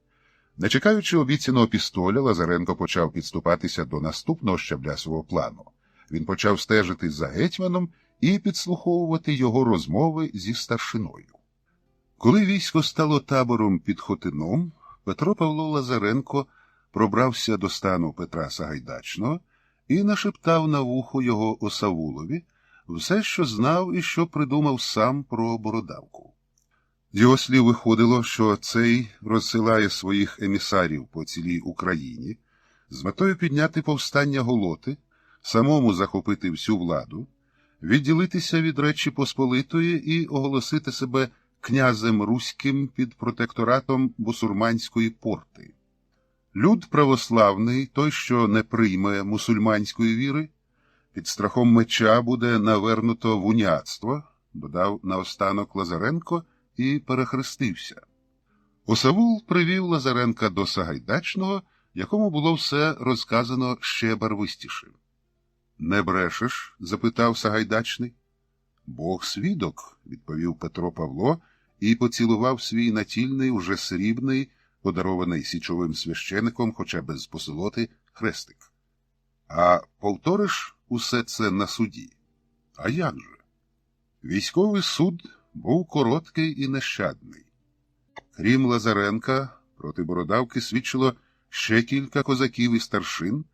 Не чекаючи обіцяного пістоля, Лазаренко почав підступатися до наступного щабля свого плану. Він почав стежити за гетьманом і підслуховувати його розмови зі старшиною. Коли військо стало табором під Хотином, Петро Павло Лазаренко пробрався до стану Петра Сагайдачного і нашептав на вухо його Осавулові все, що знав і що придумав сам про бородавку. З його слів виходило, що цей розсилає своїх емісарів по цілій Україні з метою підняти повстання Голоти, самому захопити всю владу, відділитися від Речі Посполитої і оголосити себе князем руським під протекторатом бусурманської порти. Люд православний, той, що не прийме мусульманської віри, під страхом меча буде навернуто в уніатство, додав наостанок Лазаренко і перехрестився. Осавул привів Лазаренка до Сагайдачного, якому було все розказано ще барвистіше. «Не брешеш?» – запитав Сагайдачний. «Бог свідок», – відповів Петро Павло і поцілував свій натільний, уже срібний, подарований січовим священиком, хоча без посолоти, хрестик. «А повториш усе це на суді?» «А як же?» Військовий суд був короткий і нещадний. Крім Лазаренка, проти бородавки свідчило ще кілька козаків і старшин,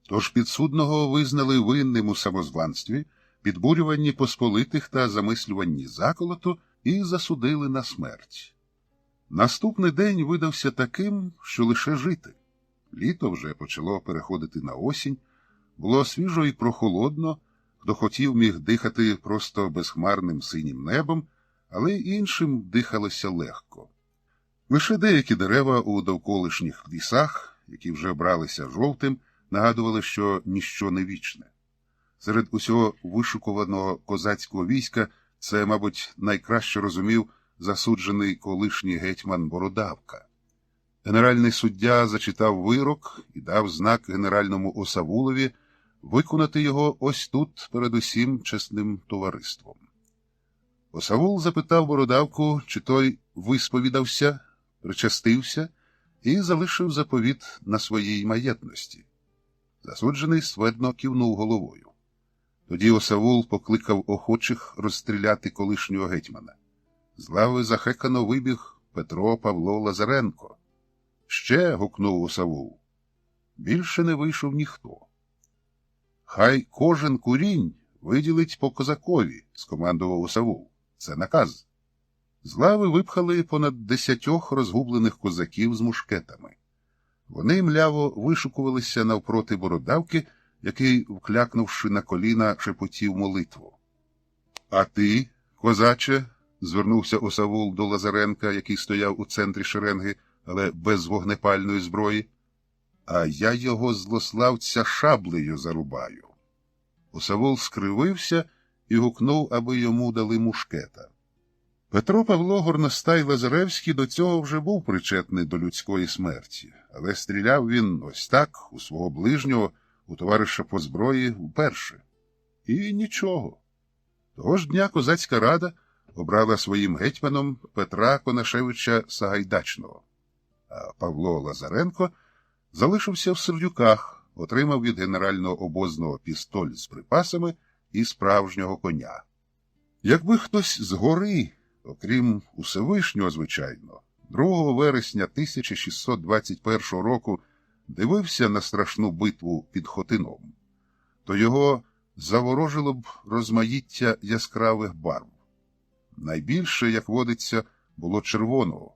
тож підсудного визнали винним у самозванстві, підбурюванні посполитих та замислюванні заколоту і засудили на смерть. Наступний день видався таким, що лише жити. Літо вже почало переходити на осінь, було свіжо і прохолодно, хто хотів міг дихати просто безхмарним синім небом, але й іншим дихалося легко. Лише деякі дерева у довколишніх лісах, які вже бралися жовтим, нагадували, що ніщо не вічне. Серед усього вишукуваного козацького війська це, мабуть, найкраще розумів засуджений колишній гетьман Бородавка. Генеральний суддя зачитав вирок і дав знак генеральному Осавулові виконати його ось тут перед усім чесним товариством. Осавул запитав Бородавку, чи той висповідався, причастився і залишив заповіт на своїй маєтності. Засуджений ствердно кивнув головою. Тоді Осавул покликав охочих розстріляти колишнього гетьмана. З лави захекано вибіг Петро Павло Лазаренко. «Ще!» – гукнув Осавул. Більше не вийшов ніхто. «Хай кожен курінь виділить по козакові», – скомандував Осавул. «Це наказ». З лави випхали понад 10 розгублених козаків з мушкетами. Вони мляво вишукувалися навпроти бородавки, який, вклякнувши на коліна, шепотів молитву. «А ти, козаче?» – звернувся Осавул до Лазаренка, який стояв у центрі шеренги, але без вогнепальної зброї. «А я його злославця шаблею зарубаю». Осавул скривився і гукнув, аби йому дали мушкета. Петро Павло Горностай Лазаревський до цього вже був причетний до людської смерті, але стріляв він ось так, у свого ближнього, у товариша по зброї, вперше. І нічого. Того ж дня козацька рада обрала своїм гетьманом Петра Конашевича Сагайдачного. А Павло Лазаренко залишився в Сердюках, отримав від генерального обозного пістоль з припасами і справжнього коня. Якби хтось згори, окрім Усевишнього, звичайно, 2 вересня 1621 року дивився на страшну битву під Хотином, то його заворожило б розмаїття яскравих барв. Найбільше, як водиться, було червоного.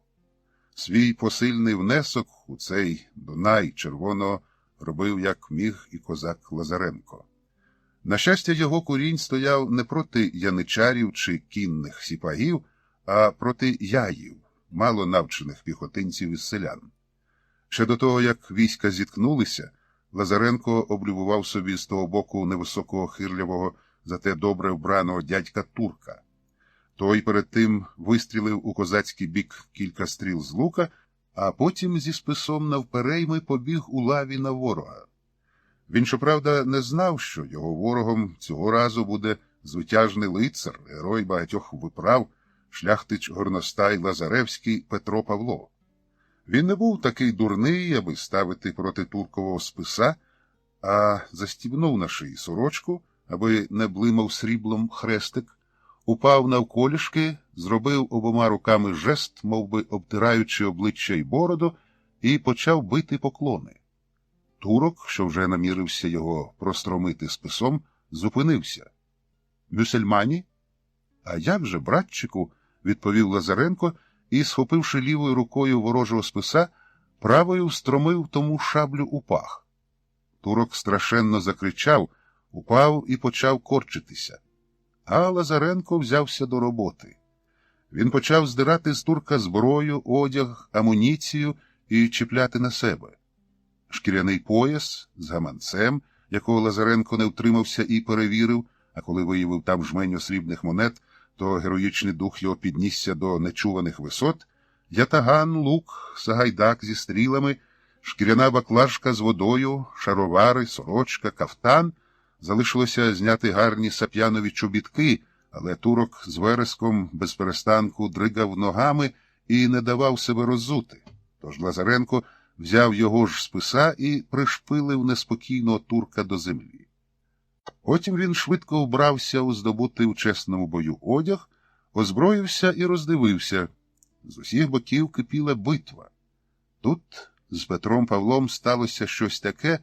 Свій посильний внесок у цей Дунай червоного робив як міг і козак Лазаренко. На щастя, його курінь стояв не проти яничарів чи кінних сіпагів, а проти яїв, мало навчених піхотинців із селян. Ще до того, як війська зіткнулися, Лазаренко облюбував собі з того боку невисокого хирлявого, зате добре вбраного дядька Турка. Той перед тим вистрілив у козацький бік кілька стріл з лука, а потім зі списом навперейми побіг у лаві на ворога. Він, щоправда, не знав, що його ворогом цього разу буде звитяжний лицар, герой багатьох виправ, шляхтич горностай Лазаревський Петро Павло. Він не був такий дурний, аби ставити проти туркового списа, а застібнув на шиї сорочку, аби не блимав сріблом хрестик, упав навколішки, зробив обома руками жест, мовби обтираючи обличчя й бороду, і почав бити поклони. Турок, що вже намірився його простромити списом, зупинився. «Мюсельмані?» «А як же, братчику?» – відповів Лазаренко і, схопивши лівою рукою ворожого списа, правою встромив тому шаблю у пах. Турок страшенно закричав, упав і почав корчитися. А Лазаренко взявся до роботи. Він почав здирати з турка зброю, одяг, амуніцію і чіпляти на себе. Шкіряний пояс з гаманцем, якого Лазаренко не втримався і перевірив, а коли виявив там жменю срібних монет, то героїчний дух його піднісся до нечуваних висот, ятаган, лук, сагайдак зі стрілами, шкіряна баклажка з водою, шаровари, сорочка, кафтан. Залишилося зняти гарні сап'янові чобітки, але турок з вереском без перестанку дригав ногами і не давав себе роззути. Тож Лазаренко взяв його ж списа і пришпилив неспокійного турка до землі. Потім він швидко вбрався у здобутий у чесному бою одяг, озброївся і роздивився. З усіх боків кипіла битва. Тут з Петром Павлом сталося щось таке,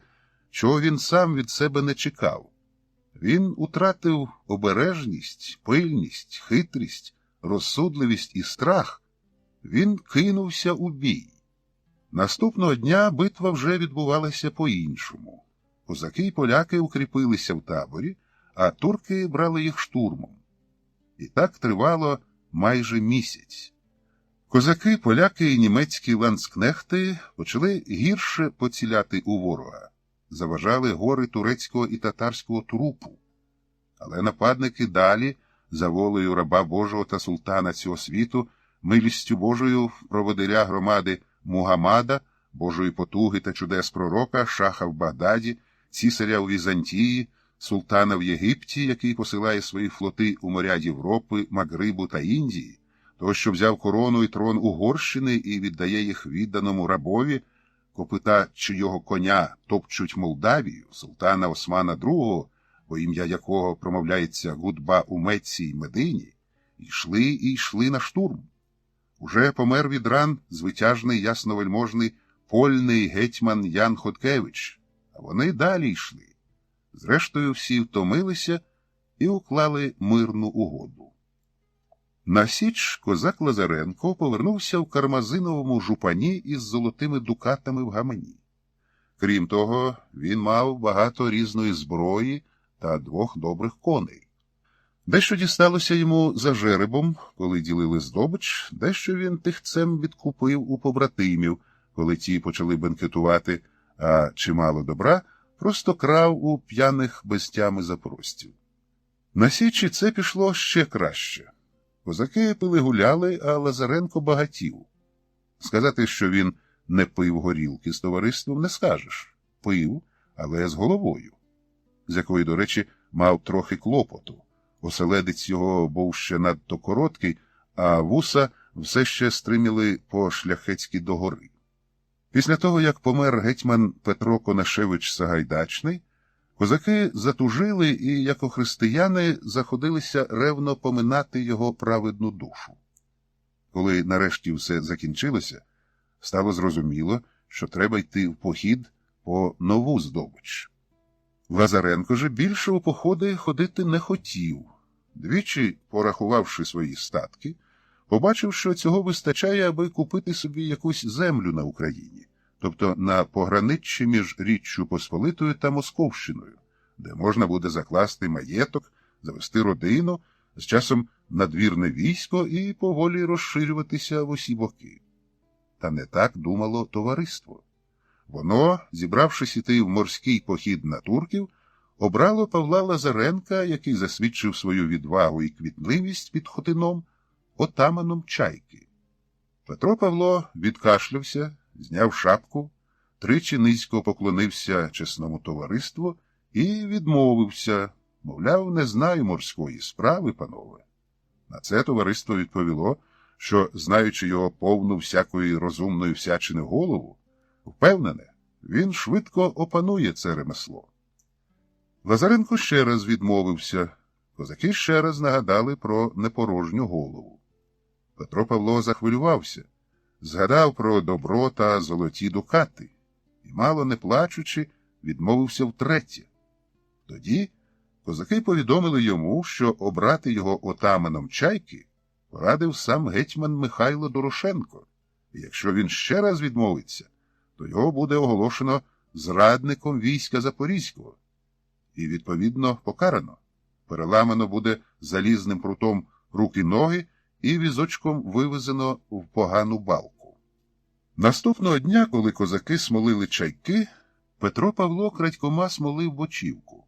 чого він сам від себе не чекав. Він утратив обережність, пильність, хитрість, розсудливість і страх. Він кинувся у бій. Наступного дня битва вже відбувалася по-іншому. Козаки й поляки укріпилися в таборі, а турки брали їх штурмом. І так тривало майже місяць. Козаки, поляки і німецькі ланцкнехти почали гірше поціляти у ворога. Заважали гори турецького і татарського трупу. Але нападники далі, за волею раба Божого та султана цього світу, милістю Божою проводиря громади Мугамада, Божої потуги та чудес пророка, шаха в Багдаді, цісаря у Візантії, султана в Єгипті, який посилає свої флоти у моря Європи, Магрибу та Індії, того, що взяв корону і трон Угорщини і віддає їх відданому рабові, копита чийого коня топчуть Молдавію, султана Османа II, во ім'я якого промовляється гудба у Мекці й Медині, йшли і йшли на штурм. Уже помер від ран звитяжний ясновельможний польний гетьман Ян Хоткевич, а вони далі йшли. Зрештою всі втомилися і уклали мирну угоду. На Січ козак Лазаренко повернувся в кармазиновому жупані із золотими дукатами в гамані. Крім того, він мав багато різної зброї та 2 добрих коней. Дещо дісталося йому за жеребом, коли ділили здобич, дещо він тихцем відкупив у побратимів, коли ті почали бенкетувати, а чимало добра просто крав у п'яних без тями запорожців. На Січі це пішло ще краще. Козаки пили-гуляли, а Лазаренко багатів. Сказати, що він не пив горілки з товариством, не скажеш. Пив, але з головою, з якої, до речі, мав трохи клопоту. Оселедець його був ще надто короткий, а вуса все ще стриміли по-шляхетськи догори. Після того, як помер гетьман Петро Конашевич Сагайдачний, козаки затужили і, як християни, заходилися ревно поминати його праведну душу. Коли нарешті все закінчилося, стало зрозуміло, що треба йти в похід по нову здобич. Лазаренко же більше у походи ходити не хотів. Двічі, порахувавши свої статки, побачив, що цього вистачає, аби купити собі якусь землю на Україні, тобто на пограниччі між Річчю Посполитою та Московщиною, де можна буде закласти маєток, завести родину, з часом надвірне військо і поволі розширюватися в усі боки. Та не так думало товариство. Воно, зібравшись іти в морський похід на турків, обрало Павла Лазаренка, який засвідчив свою відвагу і квітливість під Хотином, отаманом Чайки. Петро Павло відкашлявся, зняв шапку, тричі низько поклонився чесному товариству і відмовився, мовляв, не знаю морської справи, панове. На це товариство відповіло, що, знаючи його повну всякої розумної всячини голову, впевнене, він швидко опанує це ремесло. Лазаренко ще раз відмовився. Козаки ще раз нагадали про непорожню голову. Петро Павло захвилювався, згадав про добро та золоті дукати і, мало не плачучи, відмовився втретє. Тоді козаки повідомили йому, що обрати його отаманом Чайки порадив сам гетьман Михайло Дорошенко, і якщо він ще раз відмовиться, то його буде оголошено зрадником війська Запорізького і, відповідно, покарано. Переламано буде залізним прутом руки-ноги і візочком вивезено в погану балку. Наступного дня, коли козаки смолили чайки, Петро Павло крадькома смолив бочівку.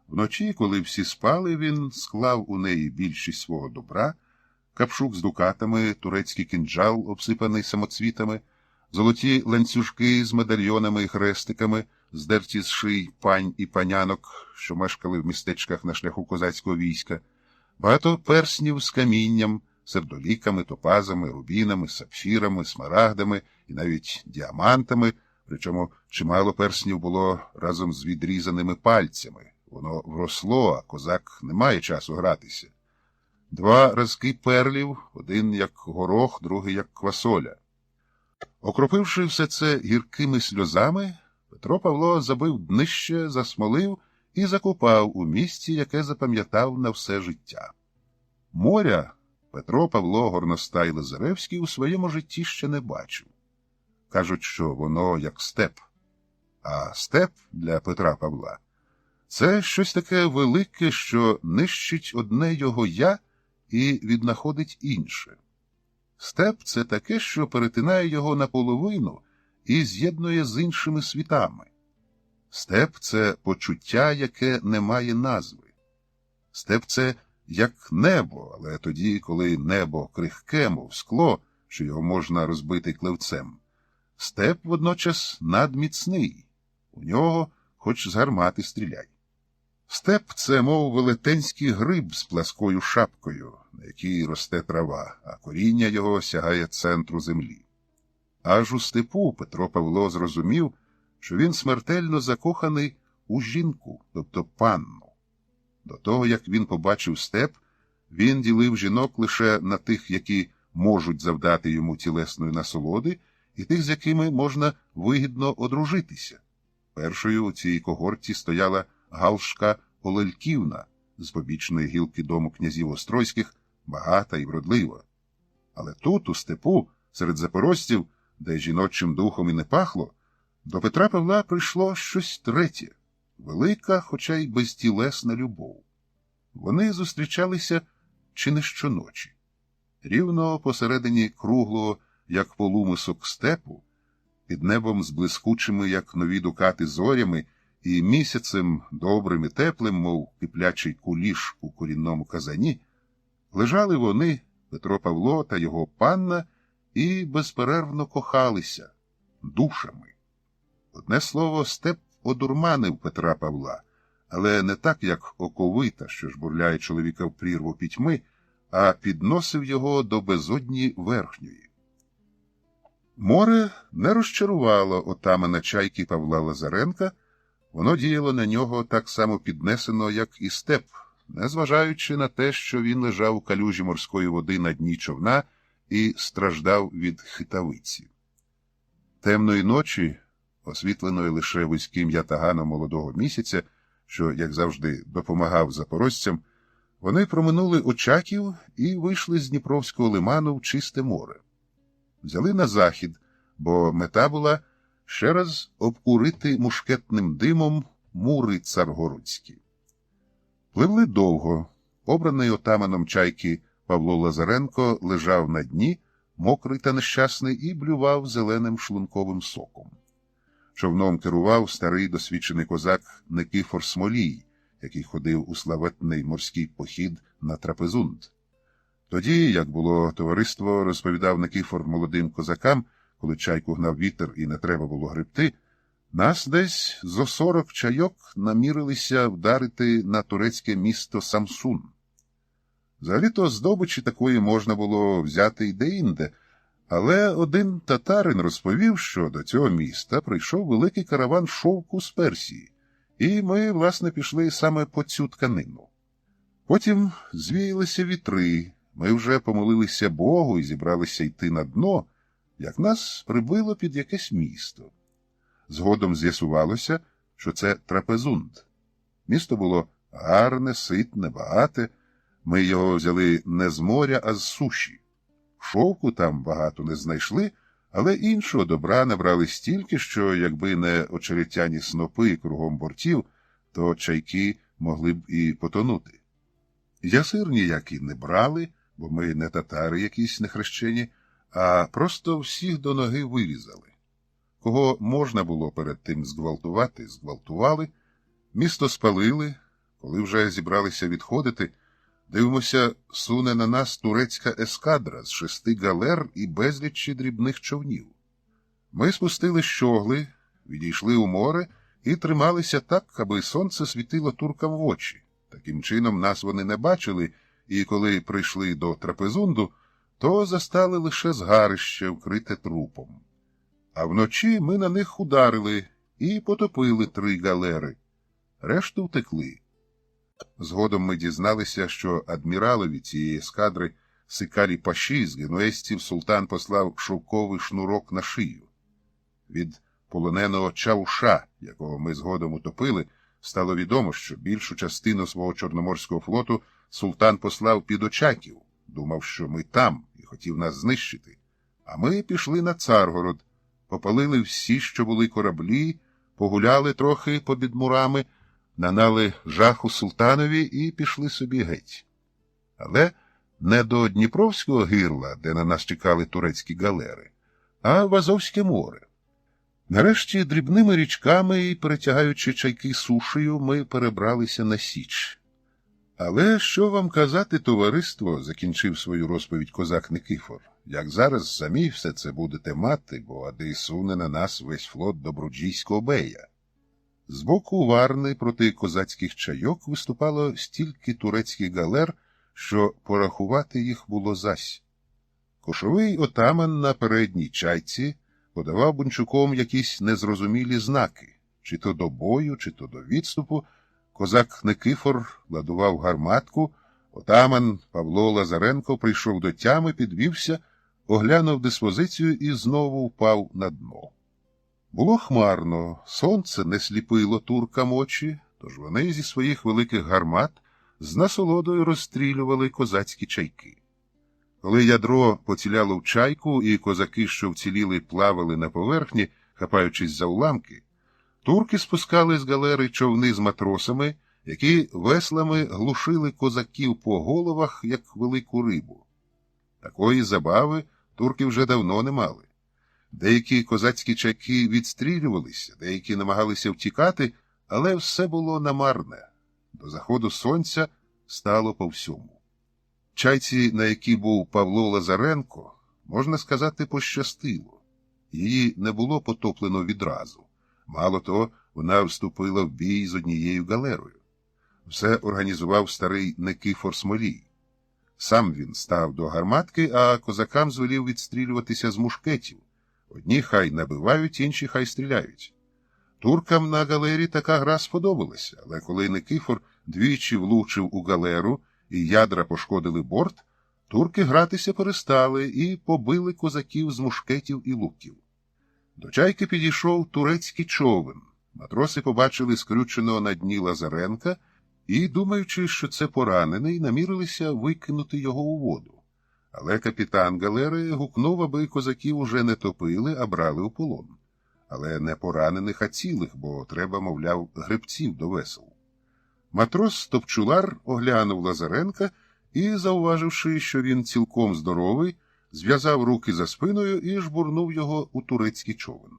Вночі, коли всі спали, він склав у неї більшість свого добра, капшук з дукатами, турецький кинджал, обсипаний самоцвітами, золоті ланцюжки з медальйонами і хрестиками, здерті з ший пань і панянок, що мешкали в містечках на шляху козацького війська, багато перснів з камінням, сердоліками, топазами, рубінами, сапфірами, смарагдами і навіть діамантами, причому чимало перснів було разом з відрізаними пальцями. Воно вросло, а козак не має часу гратися. 2 разки перлів, один як горох, другий як квасоля. Окропивши все це гіркими сльозами, Петро Павло забив днище, засмолив і закопав у місці, яке запам'ятав на все життя. Моря Петро Павло Горностай Лазаревський у своєму житті ще не бачив. Кажуть, що воно як степ. А степ для Петра Павла – це щось таке велике, що нищить одне його «я» і віднаходить інше. Степ – це таке, що перетинає його наполовину і з'єднує з іншими світами. Степ – це почуття, яке не має назви. Степ – це як небо, але тоді, коли небо крихке, мов скло, що його можна розбити клевцем. Степ водночас надміцний. У нього хоч з гармати стріляй. Степ – це, мов велетенський гриб з пласкою шапкою, на якій росте трава, а коріння його сягає центру землі. Аж у степу Петро Павло зрозумів, що він смертельно закоханий у жінку, тобто панну. До того, як він побачив степ, він ділив жінок лише на тих, які можуть завдати йому тілесної насолоди, і тих, з якими можна вигідно одружитися. Першою у цій когорті стояла Галшка Олельківна з побічної гілки дому князів Острозьких, багата і вродлива. Але тут, у степу, серед запорожців, де жіночим духом і не пахло, до Петра Павла прийшло щось третє – велика, хоча й безтілесна любов. Вони зустрічалися чи не щоночі. Рівно посередині круглого, як полумисок степу, під небом з блискучими, як нові дукати, зорями, і місяцем добрим і теплим, мов киплячий куліш у корінному казані, лежали вони, Петро Павло та його панна, і безперервно кохалися душами. Одне слово, степ одурманив Петра Павла, але не так, як оковита, що жбурляє чоловіка в прірву пітьми, а підносив його до безодні верхньої. Море не розчарувало отамана Чайки Павла Лазаренка, воно діяло на нього так само піднесено, як і степ, незважаючи на те, що він лежав у калюжі морської води на дні човна і страждав від хитавиці. Темної ночі, освітленої лише вузьким ятаганом молодого місяця, що, як завжди, допомагав запорожцям, вони проминули Очаків і вийшли з Дніпровського лиману в чисте море. Взяли на захід, бо мета була ще раз обкурити мушкетним димом мури царгородські. Пливли довго. Обраний отаманом Чайки Павло Лазаренко лежав на дні, мокрий та нещасний, і блював зеленим шлунковим соком. Човном керував старий досвідчений козак Никифор Смолій, який ходив у славетний морський похід на Трапезунд. Тоді, як було товариство, розповідав Никифор молодим козакам, коли чайку гнав вітер і не треба було гребти, нас десь зо 40 чайок намірилися вдарити на турецьке місто Самсун. Взагалі-то здобичі такої можна було взяти й де-інде, але один татарин розповів, що до цього міста прийшов великий караван шовку з Персії, і ми, власне, пішли саме по цю тканину. Потім звіялися вітри, ми вже помолилися Богу і зібралися йти на дно, як нас прибило під якесь місто. Згодом з'ясувалося, що це Трапезунд. Місто було гарне, ситне, багате. Ми його взяли не з моря, а з суші. Шовку там багато не знайшли, але іншого добра набрали стільки, що якби не очеретяні снопи кругом бортів, то чайки могли б і потонути. Ясир ніякий не брали, бо ми не татари якісь нехрещені, а просто всіх до ноги вирізали. Кого можна було перед тим зґвалтувати, зґвалтували, місто спалили, коли вже зібралися відходити, дивимося, суне на нас турецька ескадра з 6 галер і безлічі дрібних човнів. Ми спустили щогли, відійшли у море і трималися так, аби сонце світило туркам в очі. Таким чином нас вони не бачили, і коли прийшли до Трапезунду, то застали лише згарище, вкрите трупом. А вночі ми на них ударили і потопили 3 галери. Решту втекли. Згодом ми дізналися, що адміралові цієї ескадри Сикарі Паші з генуезців султан послав шовковий шнурок на шию. Від полоненого Чауша, якого ми згодом утопили, стало відомо, що більшу частину свого Чорноморського флоту султан послав під Очаків, думав, що ми там, і хотів нас знищити. А ми пішли на Царгород, попалили всі, що були кораблі, погуляли трохи побід мурами, нанали жаху султанові і пішли собі геть. Але не до Дніпровського гирла, де на нас чекали турецькі галери, а в Азовське море. Нарешті дрібними річками і перетягаючи чайки сушею, ми перебралися на Січ. Але що вам казати, товариство, закінчив свою розповідь козак Никифор, як зараз самі все це будете мати, бо ади суне на нас весь флот Добруджійського бея. З боку Варни проти козацьких чайок виступало стільки турецьких галер, що порахувати їх було зась. Кошовий отаман на передній чайці подавав бунчуком якісь незрозумілі знаки, чи то до бою, чи то до відступу. Козак Никифор ладував гарматку, отаман Павло Лазаренко прийшов до тями, підвівся, оглянув диспозицію і знову впав на дно. Було хмарно, сонце не сліпило туркам очі, тож вони зі своїх великих гармат з насолодою розстрілювали козацькі чайки. Коли ядро поціляло в чайку і козаки, що вціліли, плавали на поверхні, хапаючись за уламки, турки спускали з галери човни з матросами, які веслами глушили козаків по головах, як велику рибу. Такої забави турки вже давно не мали. Деякі козацькі чайки відстрілювалися, деякі намагалися втікати, але все було намарне. До заходу сонця стало по всьому. Чайці, на якій був Павло Лазаренко, можна сказати, пощастило. Її не було потоплено відразу. Мало того, вона вступила в бій з однією галерою. Все організував старий Никифор Смолій. Сам він став до гарматки, а козакам звелів відстрілюватися з мушкетів. Одні хай набивають, інші хай стріляють. Туркам на галері така гра сподобалася, але коли Никифор двічі влучив у галеру і ядра пошкодили борт, турки гратися перестали і побили козаків з мушкетів і луків. До чайки підійшов турецький човен. Матроси побачили скрюченого на дні Лазаренка і, думаючи, що це поранений, намірилися викинути його у воду. Але капітан галери гукнув, аби козаків уже не топили, а брали у полон. Але не поранених, а цілих, бо треба, мовляв, гребців до весел. Матрос Топчулар оглянув Лазаренка і, зауваживши, що він цілком здоровий, зв'язав руки за спиною і жбурнув його у турецький човен.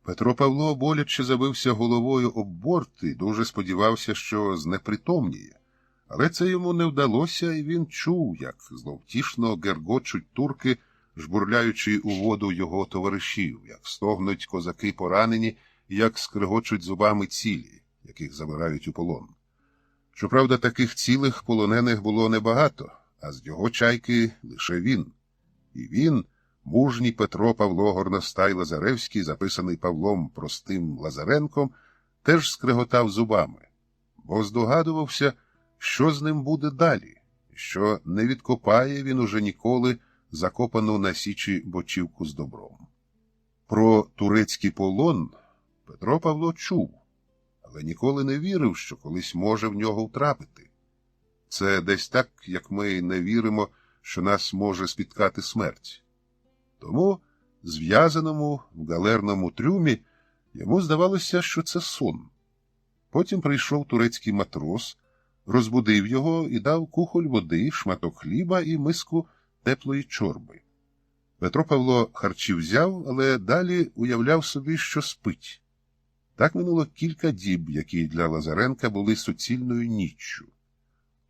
Петро Павло боляче забився головою об борт і дуже сподівався, що знепритомніє. Але це йому не вдалося, і він чув, як зловтішно гергочуть турки, жбурляючи у воду його товаришів, як стогнуть козаки поранені, і як скрегочуть зубами цілі, яких забирають у полон. Щоправда, таких цілих полонених було небагато, а з його чайки лише він. І він, мужній Петро Павло Горностай Лазаревський, записаний Павлом Простим Лазаренком, теж скреготав зубами, бо здогадувався, що з ним буде далі, що не відкопає він уже ніколи закопану на січі бочівку з добром. Про турецький полон Петро Павло чув, але ніколи не вірив, що колись може в нього втрапити. Це десь так, як ми не віримо, що нас може спіткати смерть. Тому, зв'язаному в галерному трюмі, йому здавалося, що це сон. Потім прийшов турецький матрос, розбудив його і дав кухоль води, шматок хліба і миску теплої чорби. Петро Павло харчі взяв, але далі уявляв собі, що спить. Так минуло кілька діб, які для Лазаренка були суцільною ніччю.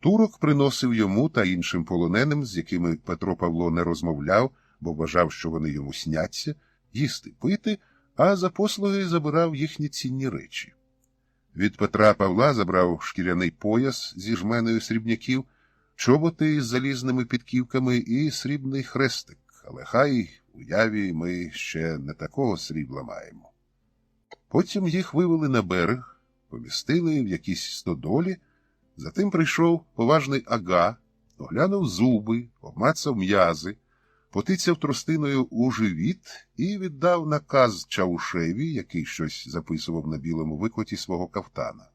Турок приносив йому та іншим полоненим, з якими Петро Павло не розмовляв, бо вважав, що вони йому сняться, їсти, пити, а за послуги забирав їхні цінні речі. Від Петра Павла забрав шкіряний пояс зі жменою срібняків, чоботи із залізними підківками і срібний хрестик, але хай у яві ми ще не такого срібла маємо. Потім їх вивели на берег, помістили в якійсь стодолі, затим прийшов поважний ага, оглянув зуби, обмацав м'язи, потицяв тростиною у живіт і віддав наказ Чаушеві, який щось записував на білому викоті свого кафтана.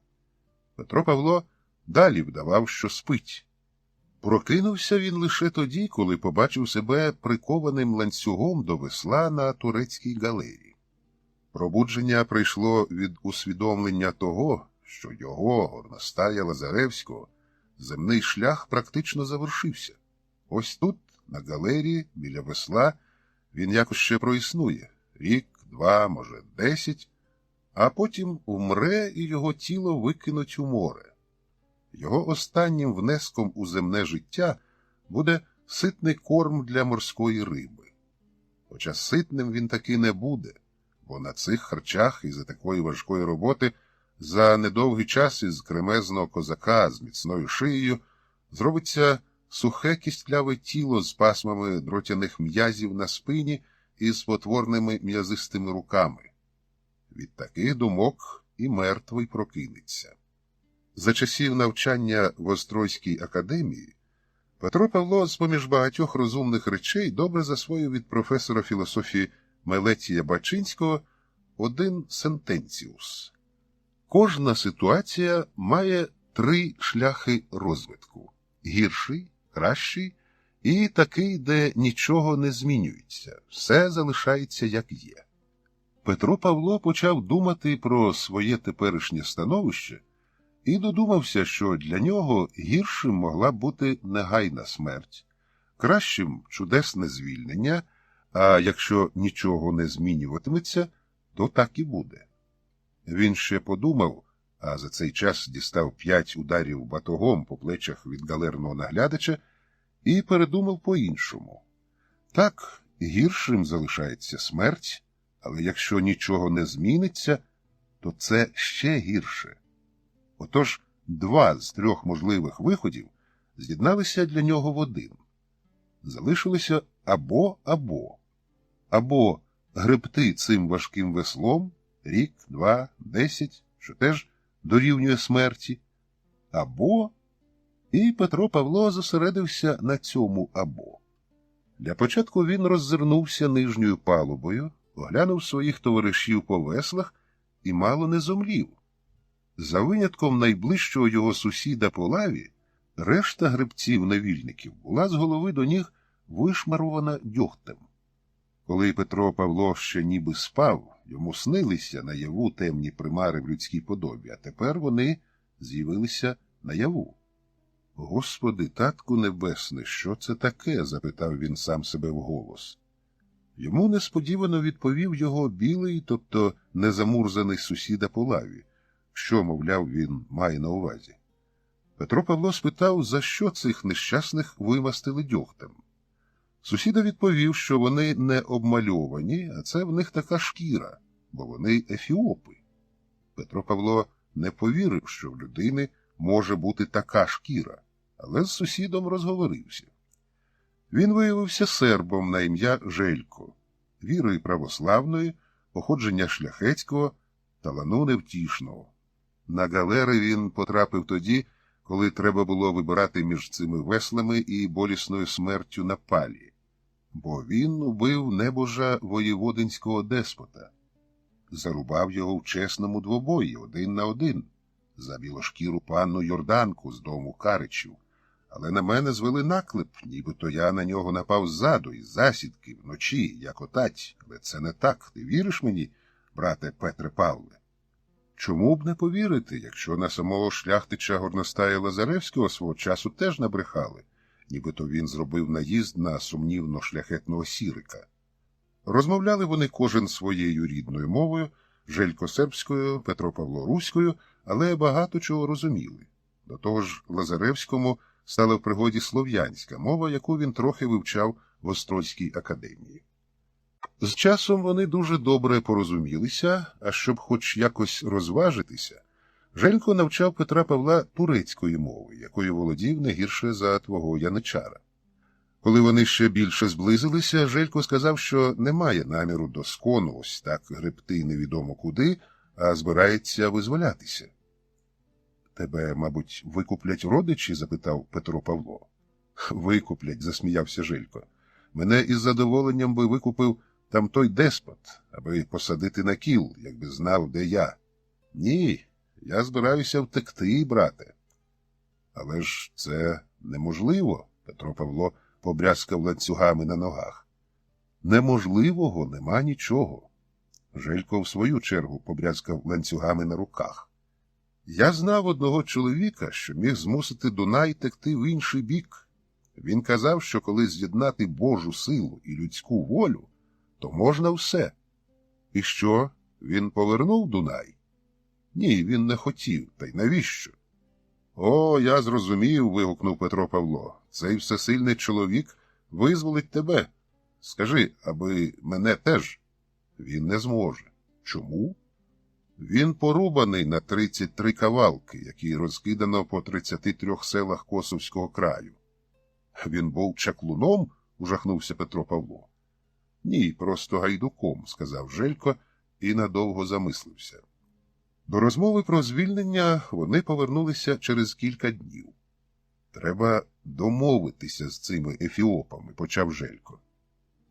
Петро Павло далі вдавав, що спить. Прокинувся він лише тоді, коли побачив себе прикованим ланцюгом до весла на турецькій галері. Пробудження прийшло від усвідомлення того, що його, Горностая Лазаревського, земний шлях практично завершився. Ось тут, на галері, біля весла, він якось ще проіснує. Рік, 2, може 10, а потім умре і його тіло викинуть у море. Його останнім внеском у земне життя буде ситний корм для морської риби. Хоча ситним він таки не буде, бо на цих харчах із-за такої важкої роботи за недовгий час із кремезного козака з міцною шиєю зробиться сухе кістляве тіло з пасмами дротяних м'язів на спині і з потворними м'язистими руками. Від таких думок і мертвий прокинеться. За часів навчання в Острозькій академії Петро Павло з-поміж багатьох розумних речей добре засвоїв від професора філософії Мелетія Бачинського один сентенціус. Кожна ситуація має 3 шляхи розвитку – гірший, кращий і такий, де нічого не змінюється, все залишається як є. Петро Павло почав думати про своє теперішнє становище і додумався, що для нього гіршим могла б бути негайна смерть, кращим – чудесне звільнення, а якщо нічого не змінюватиметься, то так і буде. Він ще подумав, а за цей час дістав 5 ударів батогом по плечах від галерного наглядача і передумав по-іншому. Так, гіршим залишається смерть, але якщо нічого не зміниться, то це ще гірше. Отож, 2 з 3 можливих виходів з'єдналися для нього в один. Залишилося або-або. Або гребти цим важким веслом, рік, 2, 10, що теж дорівнює смерті, або... І Петро Павло зосередився на цьому або. Для початку він роззирнувся нижньою палубою, оглянув своїх товаришів по веслах і мало не зомлів. За винятком найближчого його сусіда по лаві, решта гребців-невільників була з голови до ніг вишмарувана дьогтем. Коли Петро Павло ще ніби спав, йому снилися наяву темні примари в людській подобі, а тепер вони з'явилися наяву. «Господи, Татку Небесний, що це таке?» – запитав він сам себе вголос. Йому несподівано відповів його білий, тобто незамурзаний сусіда по лаві. Що, мовляв, він має на увазі? Петро Павло спитав, за що цих нещасних вимастили дьогтем. Сусіда відповів, що вони не обмальовані, а це в них така шкіра, бо вони ефіопи. Петро Павло не повірив, що в людини може бути така шкіра, але з сусідом розговорився. Він виявився сербом на ім'я Желько, вірою православної, походження шляхетського, талану невтішного. На галери він потрапив тоді, коли треба було вибирати між цими веслами і болісною смертю на палі, бо він убив небожа воєводинського деспота. Зарубав його в чесному двобої, 1 на 1, за білошкіру панну Йорданку з дому Каричів. Але на мене звели наклеп, нібито я на нього напав ззаду, із засідки, вночі, як отать. Але це не так. Ти віриш мені, брате Петре Павле? Чому б не повірити, якщо на самого шляхтича горностая Лазаревського свого часу теж набрехали, нібито він зробив наїзд на сумнівно шляхетного сірика? Розмовляли вони кожен своєю рідною мовою, Желько сербською, Петро Павло руською, але багато чого розуміли. До того ж, Лазаревському стала в пригоді слов'янська мова, яку він трохи вивчав в Острозькій академії. З часом вони дуже добре порозумілися, а щоб хоч якось розважитися, Желько навчав Петра Павла турецької мови, якою володів не гірше за твого яничара. Коли вони ще більше зблизилися, Желько сказав, що не має наміру до скону ось так гребти невідомо куди, а збирається визволятися. Тебе, мабуть, викуплять родичі? Запитав Петро Павло. Викуплять, засміявся Желько. Мене із задоволенням би викупив там той деспот, аби посадити на кіл, якби знав, де я. Ні, я збираюся втекти, брате. Але ж це неможливо, Петро Павло побрязкав ланцюгами на ногах. Неможливого нема нічого. Желько в свою чергу побрязкав ланцюгами на руках. Я знав одного чоловіка, що міг змусити Дунай текти в інший бік. Він казав, що коли з'єднати Божу силу і людську волю, то можна все. І що, він повернув Дунай? Ні, він не хотів, та й навіщо? О, я зрозумів, вигукнув Петро Павло. Цей всесильний чоловік визволить тебе. Скажи, аби мене теж. Він не зможе. Чому? Він порубаний на 33 кавалки, які розкидано по 33 селах Косовського краю. Він був чаклуном? Ужахнувся Петро Павло. Ні, просто гайдуком, сказав Желько і надовго замислився. До розмови про звільнення вони повернулися через кілька днів. Треба домовитися з цими ефіопами, почав Желько.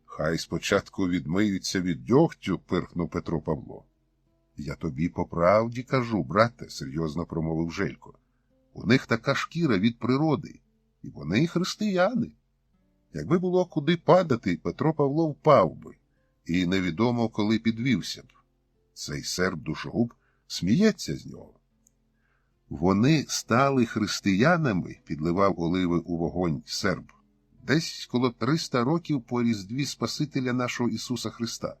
Хай спочатку відмиються від дьогтю, пирхнув Петро Павло. Я тобі по правді кажу, брате, серйозно промовив Желько. У них така шкіра від природи, і вони християни. Якби було куди падати, Петро Павло впав би, і невідомо, коли підвівся б. Цей серб-душогуб сміється з нього. Вони стали християнами, підливав оливи у вогонь серб, десь коло 300 років по різдві Спасителя нашого Ісуса Христа.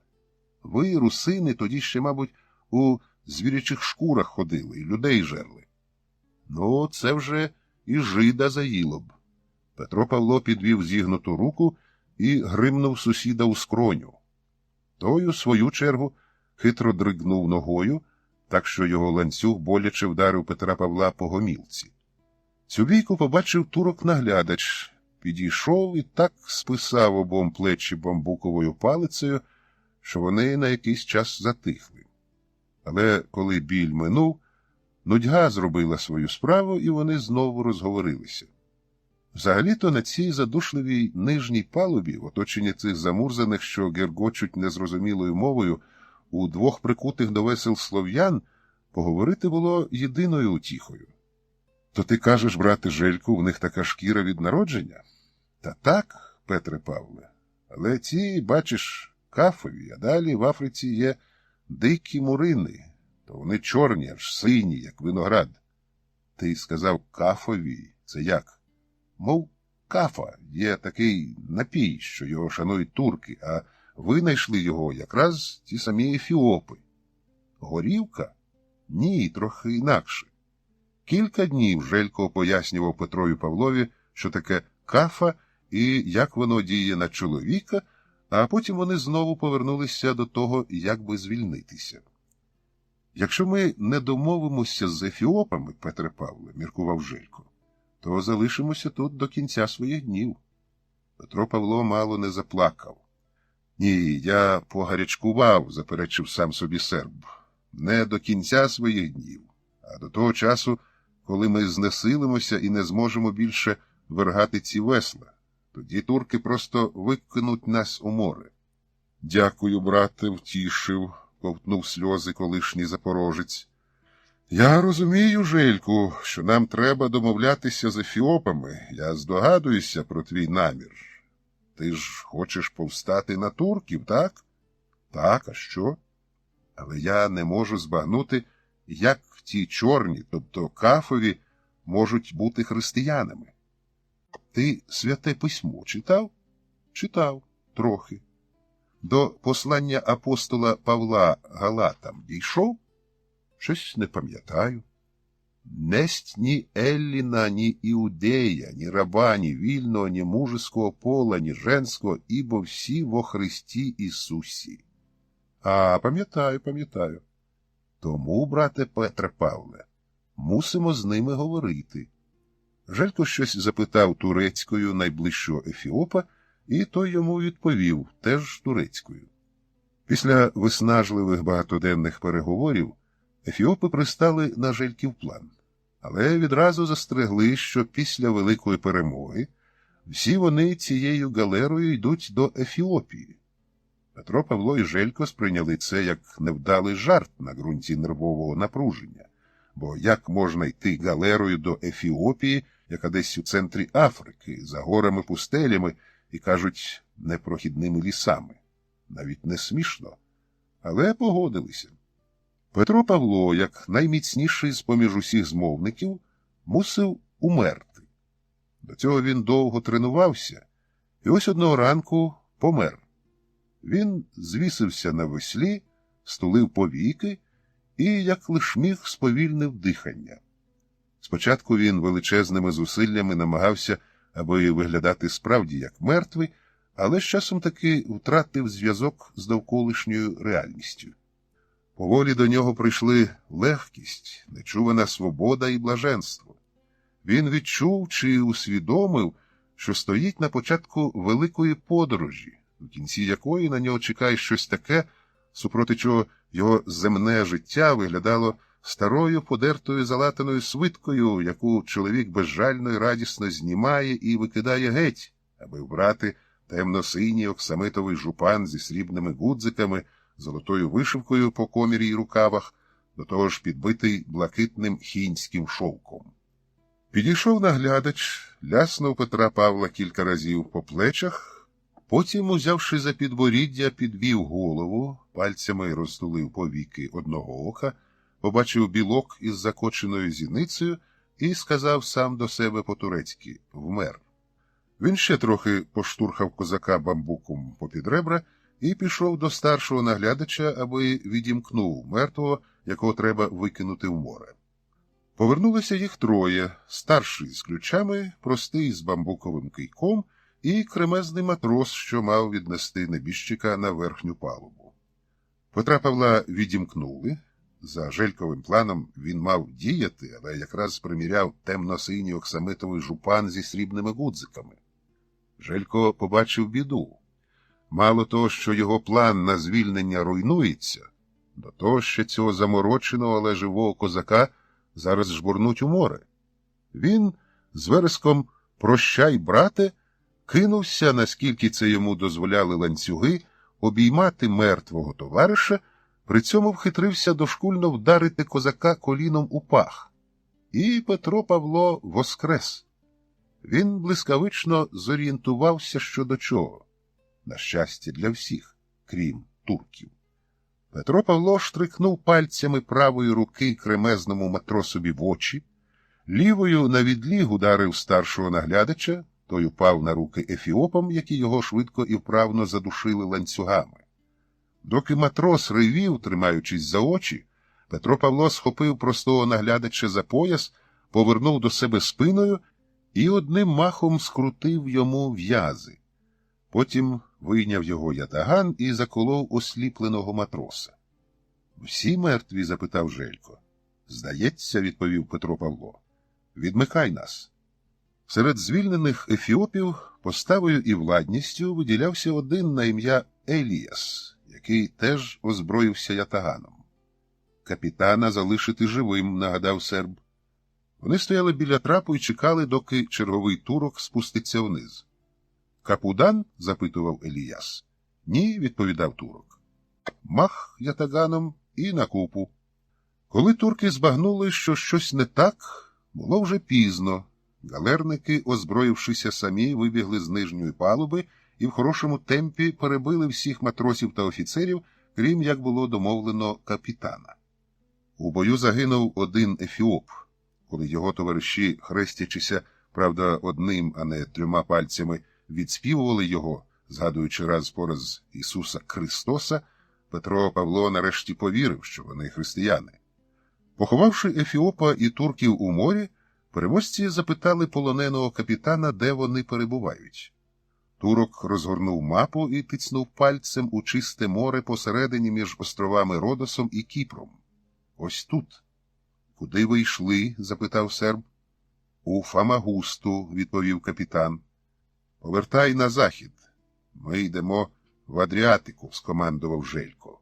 Ви, русини, тоді ще, мабуть, у звірячих шкурах ходили і людей жерли. Ну, це вже і жида заїло б. Петро Павло підвів зігнуту руку і гримнув сусіда у скроню. Той, у свою чергу, хитро дригнув ногою, так що його ланцюг боляче вдарив Петра Павла по гомілці. Цю бійку побачив турок-наглядач, підійшов і так списав обом плечі бамбуковою палицею, що вони на якийсь час затихли. Але коли біль минув, нудьга зробила свою справу, і вони знову розговорилися. Взагалі-то на цій задушливій нижній палубі, в оточенні цих замурзаних, що гергочуть незрозумілою мовою, у двох прикутих до весел слов'ян, поговорити було єдиною утіхою. То ти кажеш, брате Жельку, в них така шкіра від народження? Та так, Петре Павле, але ці, бачиш, кафові, а далі в Африці є дикі мурини, то вони чорні, аж сині, як виноград. Ти сказав кафові, це як? Мов кафа, є такий напій, що його шанують турки, а винайшли його якраз ті самі ефіопи. Горівка? Ні, трохи інакше. Кілька днів Желько пояснював Петрові Павлові, що таке кафа і як воно діє на чоловіка, а потім вони знову повернулися до того, як би звільнитися. «Якщо ми не домовимося з ефіопами, Петре Павле, – міркував Желько, – то залишимося тут до кінця своїх днів». Петро Павло мало не заплакав. «Ні, я погарячкував, – заперечив сам собі серб, – не до кінця своїх днів, а до того часу, коли ми знесилимося і не зможемо більше вергати ці весла. Тоді турки просто викинуть нас у море». «Дякую, брате, втішив», – ковтнув сльози колишній запорожець. «Я розумію, Жельку, що нам треба домовлятися з ефіопами. Я здогадуюся про твій намір. Ти ж хочеш повстати на турків, так?» «Так, а що? Але я не можу збагнути, як ті чорні, тобто кафові, можуть бути християнами». «Ти Святе Письмо читав?» «Читав. Трохи». «До послання апостола Павла Галатам дійшов?» «Щось не пам'ятаю». «Несть ні Елліна, ні Іудея, ні раба, ні вільного, ні мужеского пола, ні женського, ібо всі во Христі Ісусі». «А, пам'ятаю. Тому, брате Петре Павле, мусимо з ними говорити». Желько щось запитав турецькою найближчого ефіопа, і той йому відповів теж турецькою. Після виснажливих багатоденних переговорів ефіопи пристали на Жельків план, але відразу застерегли, що після великої перемоги всі вони цією галерою йдуть до Ефіопії. Петро Павло і Желько сприйняли це як невдалий жарт на ґрунті нервового напруження, бо як можна йти галерою до Ефіопії, яка десь у центрі Африки, за горами-пустелями і, кажуть, непрохідними лісами. Навіть не смішно, але погодилися. Петро Павло, як найміцніший з-поміж усіх змовників, мусив умерти. До цього він довго тренувався, і ось одного ранку помер. Він звісився на веслі, стулив повіки і, як лиш міг, сповільнив дихання. Спочатку він величезними зусиллями намагався, аби виглядати справді як мертвий, але з часом таки втратив зв'язок з довколишньою реальністю. Поволі до нього прийшли легкість, нечувана свобода і блаженство. Він відчув чи усвідомив, що стоїть на початку великої подорожі, в кінці якої на нього чекає щось таке, супроти чого його земне життя виглядало старою подертою залатаною свиткою, яку чоловік безжально і радісно знімає і викидає геть, аби вбрати темно-синій оксамитовий жупан зі срібними гудзиками, золотою вишивкою по комірі й рукавах, до того ж підбитий блакитним хінським шовком. Підійшов наглядач, ляснув Петра Павла кілька разів по плечах, потім, узявши за підборіддя, підвів голову, пальцями розтулив повіки одного ока, побачив білок із закоченою зіницею і сказав сам до себе по-турецьки «вмер». Він ще трохи поштурхав козака бамбуком попід ребра і пішов до старшого наглядача, аби відімкнув мертвого, якого треба викинути в море. Повернулися їх троє, старший з ключами, простий з бамбуковим кийком і кремезний матрос, що мав віднести небіжчика на верхню палубу. Петра Павла відімкнули. За Жельковим планом він мав діяти, але якраз приміряв темно-синій оксамитовий жупан зі срібними гудзиками. Желько побачив біду. Мало того, що його план на звільнення руйнується, до того ще цього замороченого, але живого козака зараз жбурнуть у море. Він з вереском «Прощай, брате!» кинувся, наскільки це йому дозволяли ланцюги, обіймати мертвого товариша, при цьому вхитрився дошкульно вдарити козака коліном у пах. І Петро Павло воскрес. Він блискавично зорієнтувався щодо чого. На щастя для всіх, крім турків. Петро Павло штрикнув пальцями правої руки кремезному матросові в очі, лівою на відліг ударив старшого наглядача, Той упав на руки ефіопам, які його швидко і вправно задушили ланцюгами. Доки матрос ревів, тримаючись за очі, Петро Павло схопив простого наглядача за пояс, повернув до себе спиною і одним махом скрутив йому в'язи. Потім вийняв його ятаган і заколов осліпленого матроса. — Всі мертві? — запитав Желько. — Здається, — відповів Петро Павло. — Відмикай нас. Серед звільнених ефіопів поставою і владністю виділявся один на ім'я Еліас, який теж озброївся ятаганом. Капітана залишити живим, нагадав серб. Вони стояли біля трапу і чекали, доки черговий турок спуститься вниз. Капудан? Запитував Еліас. Ні, відповідав турок. Мах ятаганом і на купу. Коли турки збагнули, що щось не так, було вже пізно. Галерники, озброївшися самі, вибігли з нижньої палуби і в хорошому темпі перебили всіх матросів та офіцерів, крім, як було домовлено, капітана. У бою загинув один ефіоп. Коли його товариші, хрестячися, правда, одним, а не 3 пальцями, відспівували його, згадуючи раз по раз Ісуса Христоса, Петро Павло нарешті повірив, що вони християни. Поховавши ефіопа і турків у морі, переможці запитали полоненого капітана, де вони перебувають. Турок розгорнув мапу і тицнув пальцем у чисте море посередині між островами Родосом і Кіпром. Ось тут. Куди ви йшли? Запитав серб. У Фамагусту, відповів капітан. Повертай на захід. Ми йдемо в Адріатику, скомандував Желько.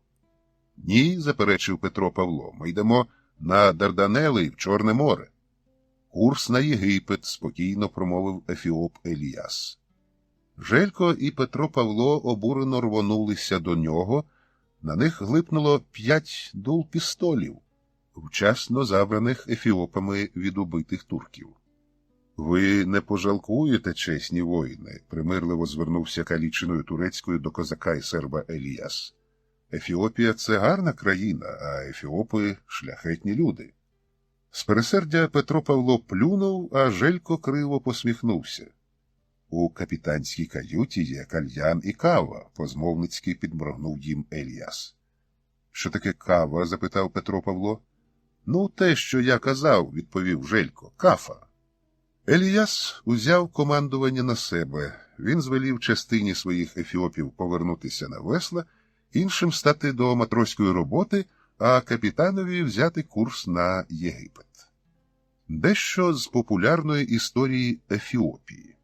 Ні, заперечив Петро Павло, ми йдемо на Дарданели в Чорне море. Курс на Єгипет, спокійно промовив ефіоп Еліас. Желько і Петро Павло обурено рвонулися до нього. На них глипнуло 5 дул пістолів, вчасно забраних ефіопами від убитих турків. Ви не пожалкуєте, чесні воїни, примирливо звернувся каліченою турецькою до козака і серба Еліас. Ефіопія – це гарна країна, а ефіопи – шляхетні люди. З пересердя Петро Павло плюнув, а Желько криво посміхнувся. У капітанській каюті є кальян і кава, позмовницьки підморгнув їм Еліас. Що таке кава? Запитав Петро Павло. Ну, те, що я казав, відповів Желько, кафа. Еліас узяв командування на себе. Він звелів частині своїх ефіопів повернутися на весла, іншим стати до матроської роботи, а капітанові взяти курс на Єгипет. Дещо з популярної історії Ефіопії.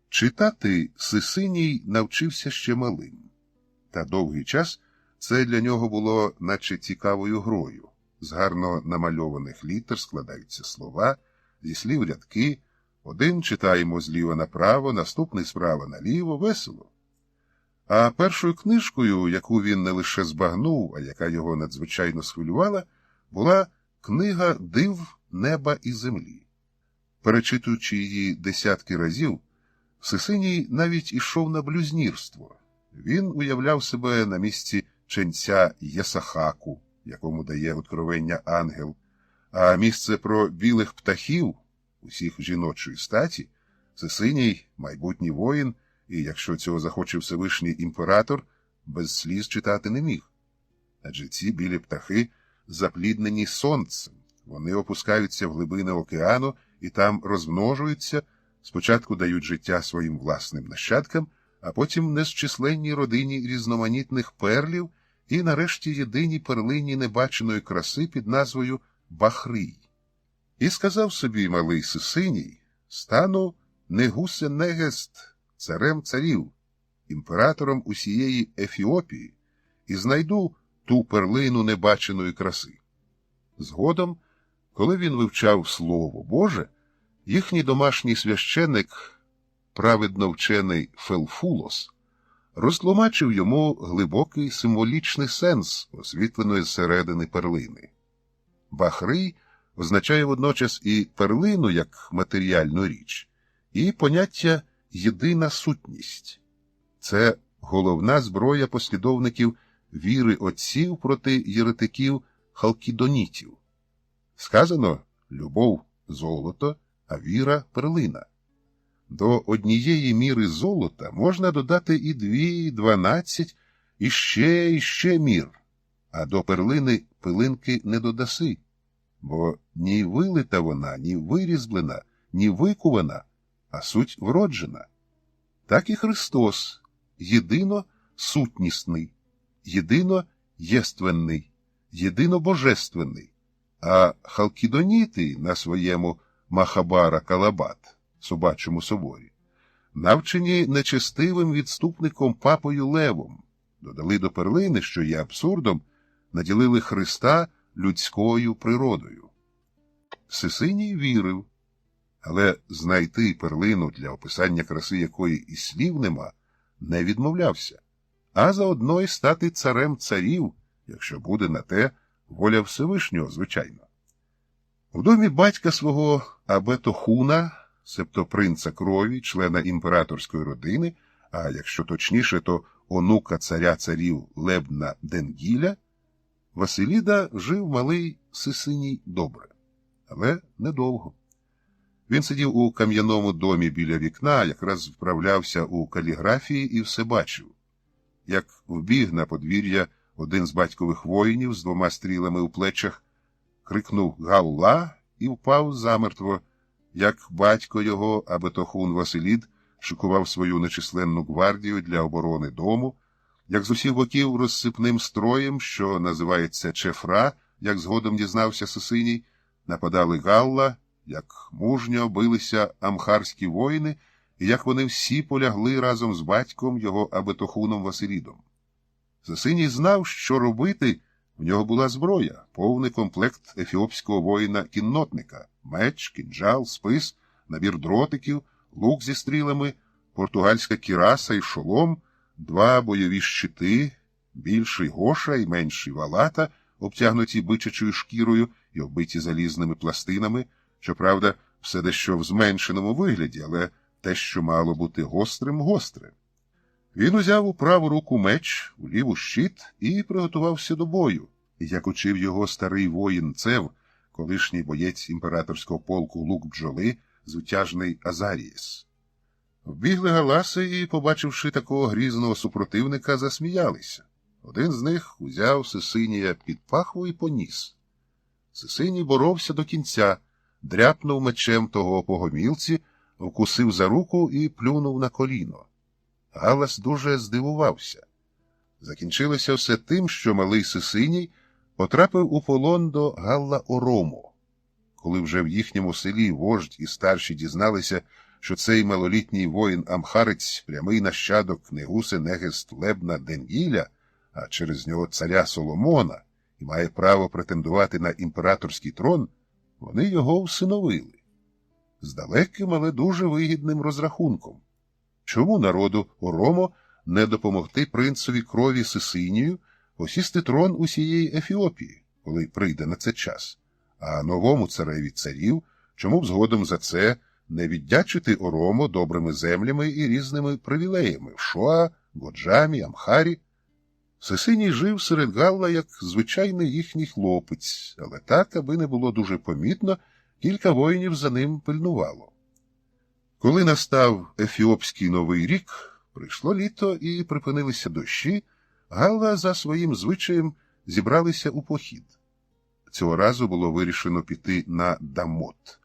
Читати Сисиній навчився ще малим. Та довгий час це для нього було наче цікавою грою. З гарно намальованих літер складаються слова, зі слів рядки, один читаємо зліва направо, наступний справа наліво, весело. А першою книжкою, яку він не лише збагнув, а яка його надзвичайно схвилювала, була книга «Див неба і землі». Перечитуючи її десятки разів, Сисиній навіть ішов на блюзнірство. Він уявляв себе на місці ченця Єсахаку, якому дає откровення ангел, а місце про білих птахів, усіх жіночої статі, Сисиній, майбутній воїн, і, якщо цього захоче Всевишній імператор, без сліз читати не міг. Адже ці білі птахи запліднені сонцем, вони опускаються в глибини океану і там розмножуються, спочатку дають життя своїм власним нащадкам, а потім незчисленній родині різноманітних перлів і, нарешті, єдиній перлині небаченої краси під назвою Бахрий. І сказав собі малий Сисиній, стану Негусе-Негест, царем царів, імператором усієї Ефіопії, і знайду ту перлину небаченої краси. Згодом, коли він вивчав Слово Боже, їхній домашній священик, праведно вчений Фелфулос, розтлумачив йому глибокий символічний сенс освітленої зсередини перлини. Бахрий означає водночас і перлину як матеріальну річ, і поняття «єдина сутність». Це головна зброя послідовників віри отців проти єретиків халкідонітів. Сказано «любов – золото, а віра – перлина». до однієї міри золота можна додати і 2, і 12, і ще мір, а до перлини пилинки не додаси, бо ні вилита вона, ні вирізблена, ні викувана, а суть вроджена. Так і Христос єдино сутнісний, єдино єственний, єдино божественний, а халкідоніти на своєму Махабара Калабат, собачому соборі, навчені нечестивим відступником папою Левом, додали до перлини, що є абсурдом, наділили Христа людською природою. Сисиній вірив, але знайти перлину, для описання краси якої і слів нема, не відмовлявся, а заодно й стати царем царів, якщо буде на те воля Всевишнього, звичайно. В домі батька свого Абетохуна, себто принца крові, члена імператорської родини, а якщо точніше, то онука царя царів Лебна Денгіля, Василіда жив малий Сисиній добре, але недовго. Він сидів у кам'яному домі біля вікна, якраз вправлявся у каліграфії і все бачив. Як вбіг на подвір'я один з батькових воїнів з 2 стрілами у плечах, крикнув «Галла!» і впав замертво, як батько його, Абетохун Василід, шикував свою нечисленну гвардію для оборони дому, як з усіх боків розсипним строєм, що називається Чефра, як згодом дізнався Сисиній, нападали Галла, як мужньо билися амхарські воїни, і як вони всі полягли разом з батьком його Абетохуном Василідом. Сисиній знав, що робити. В нього була зброя, повний комплект ефіопського воїна-кіннотника, меч, кінджал, спис, набір дротиків, лук зі стрілами, португальська кіраса і шолом, 2 бойові щити, більший гоша і менший валата, обтягнуті бичачою шкірою і оббиті залізними пластинами, щоправда, все дещо в зменшеному вигляді, але те, що мало бути гострим, гостре. Він узяв у праву руку меч, у ліву щит і приготувався до бою, як учив його старий воїн Цев, колишній боєць імператорського полку Лук-бджоли, звитяжний Азарієс. Вбігли галаси і, побачивши такого грізного супротивника, засміялися. Один з них узяв Сисинія під пахву і поніс. Сисиній боровся до кінця, дряпнув мечем того по гомілці, вкусив за руку і плюнув на коліно. Галас дуже здивувався. Закінчилося все тим, що малий Сисиній потрапив у полон до Галла-Орому. Коли вже в їхньому селі вождь і старші дізналися, що цей малолітній воїн-амхарець, прямий нащадок Негуси-Негест Лебна Денгіля, а через нього царя Соломона, і має право претендувати на імператорський трон, вони його всиновили. З далеким, але дуже вигідним розрахунком. Чому народу Оромо не допомогти принцові крові Сисинію посісти трон усієї Ефіопії, коли прийде на це час? А новому цареві царів, чому б згодом за це не віддячити Оромо добрими землями і різними привілеями в Шоа, Годжамі, Амхарі? Сисиній жив серед Галла як звичайний їхній хлопець, але так, аби не було дуже помітно, кілька воїнів за ним пильнувало. Коли настав Ефіопський Новий рік, прийшло літо і припинилися дощі, Галла за своїм звичаєм зібралися у похід. Цього разу було вирішено піти на Дамот.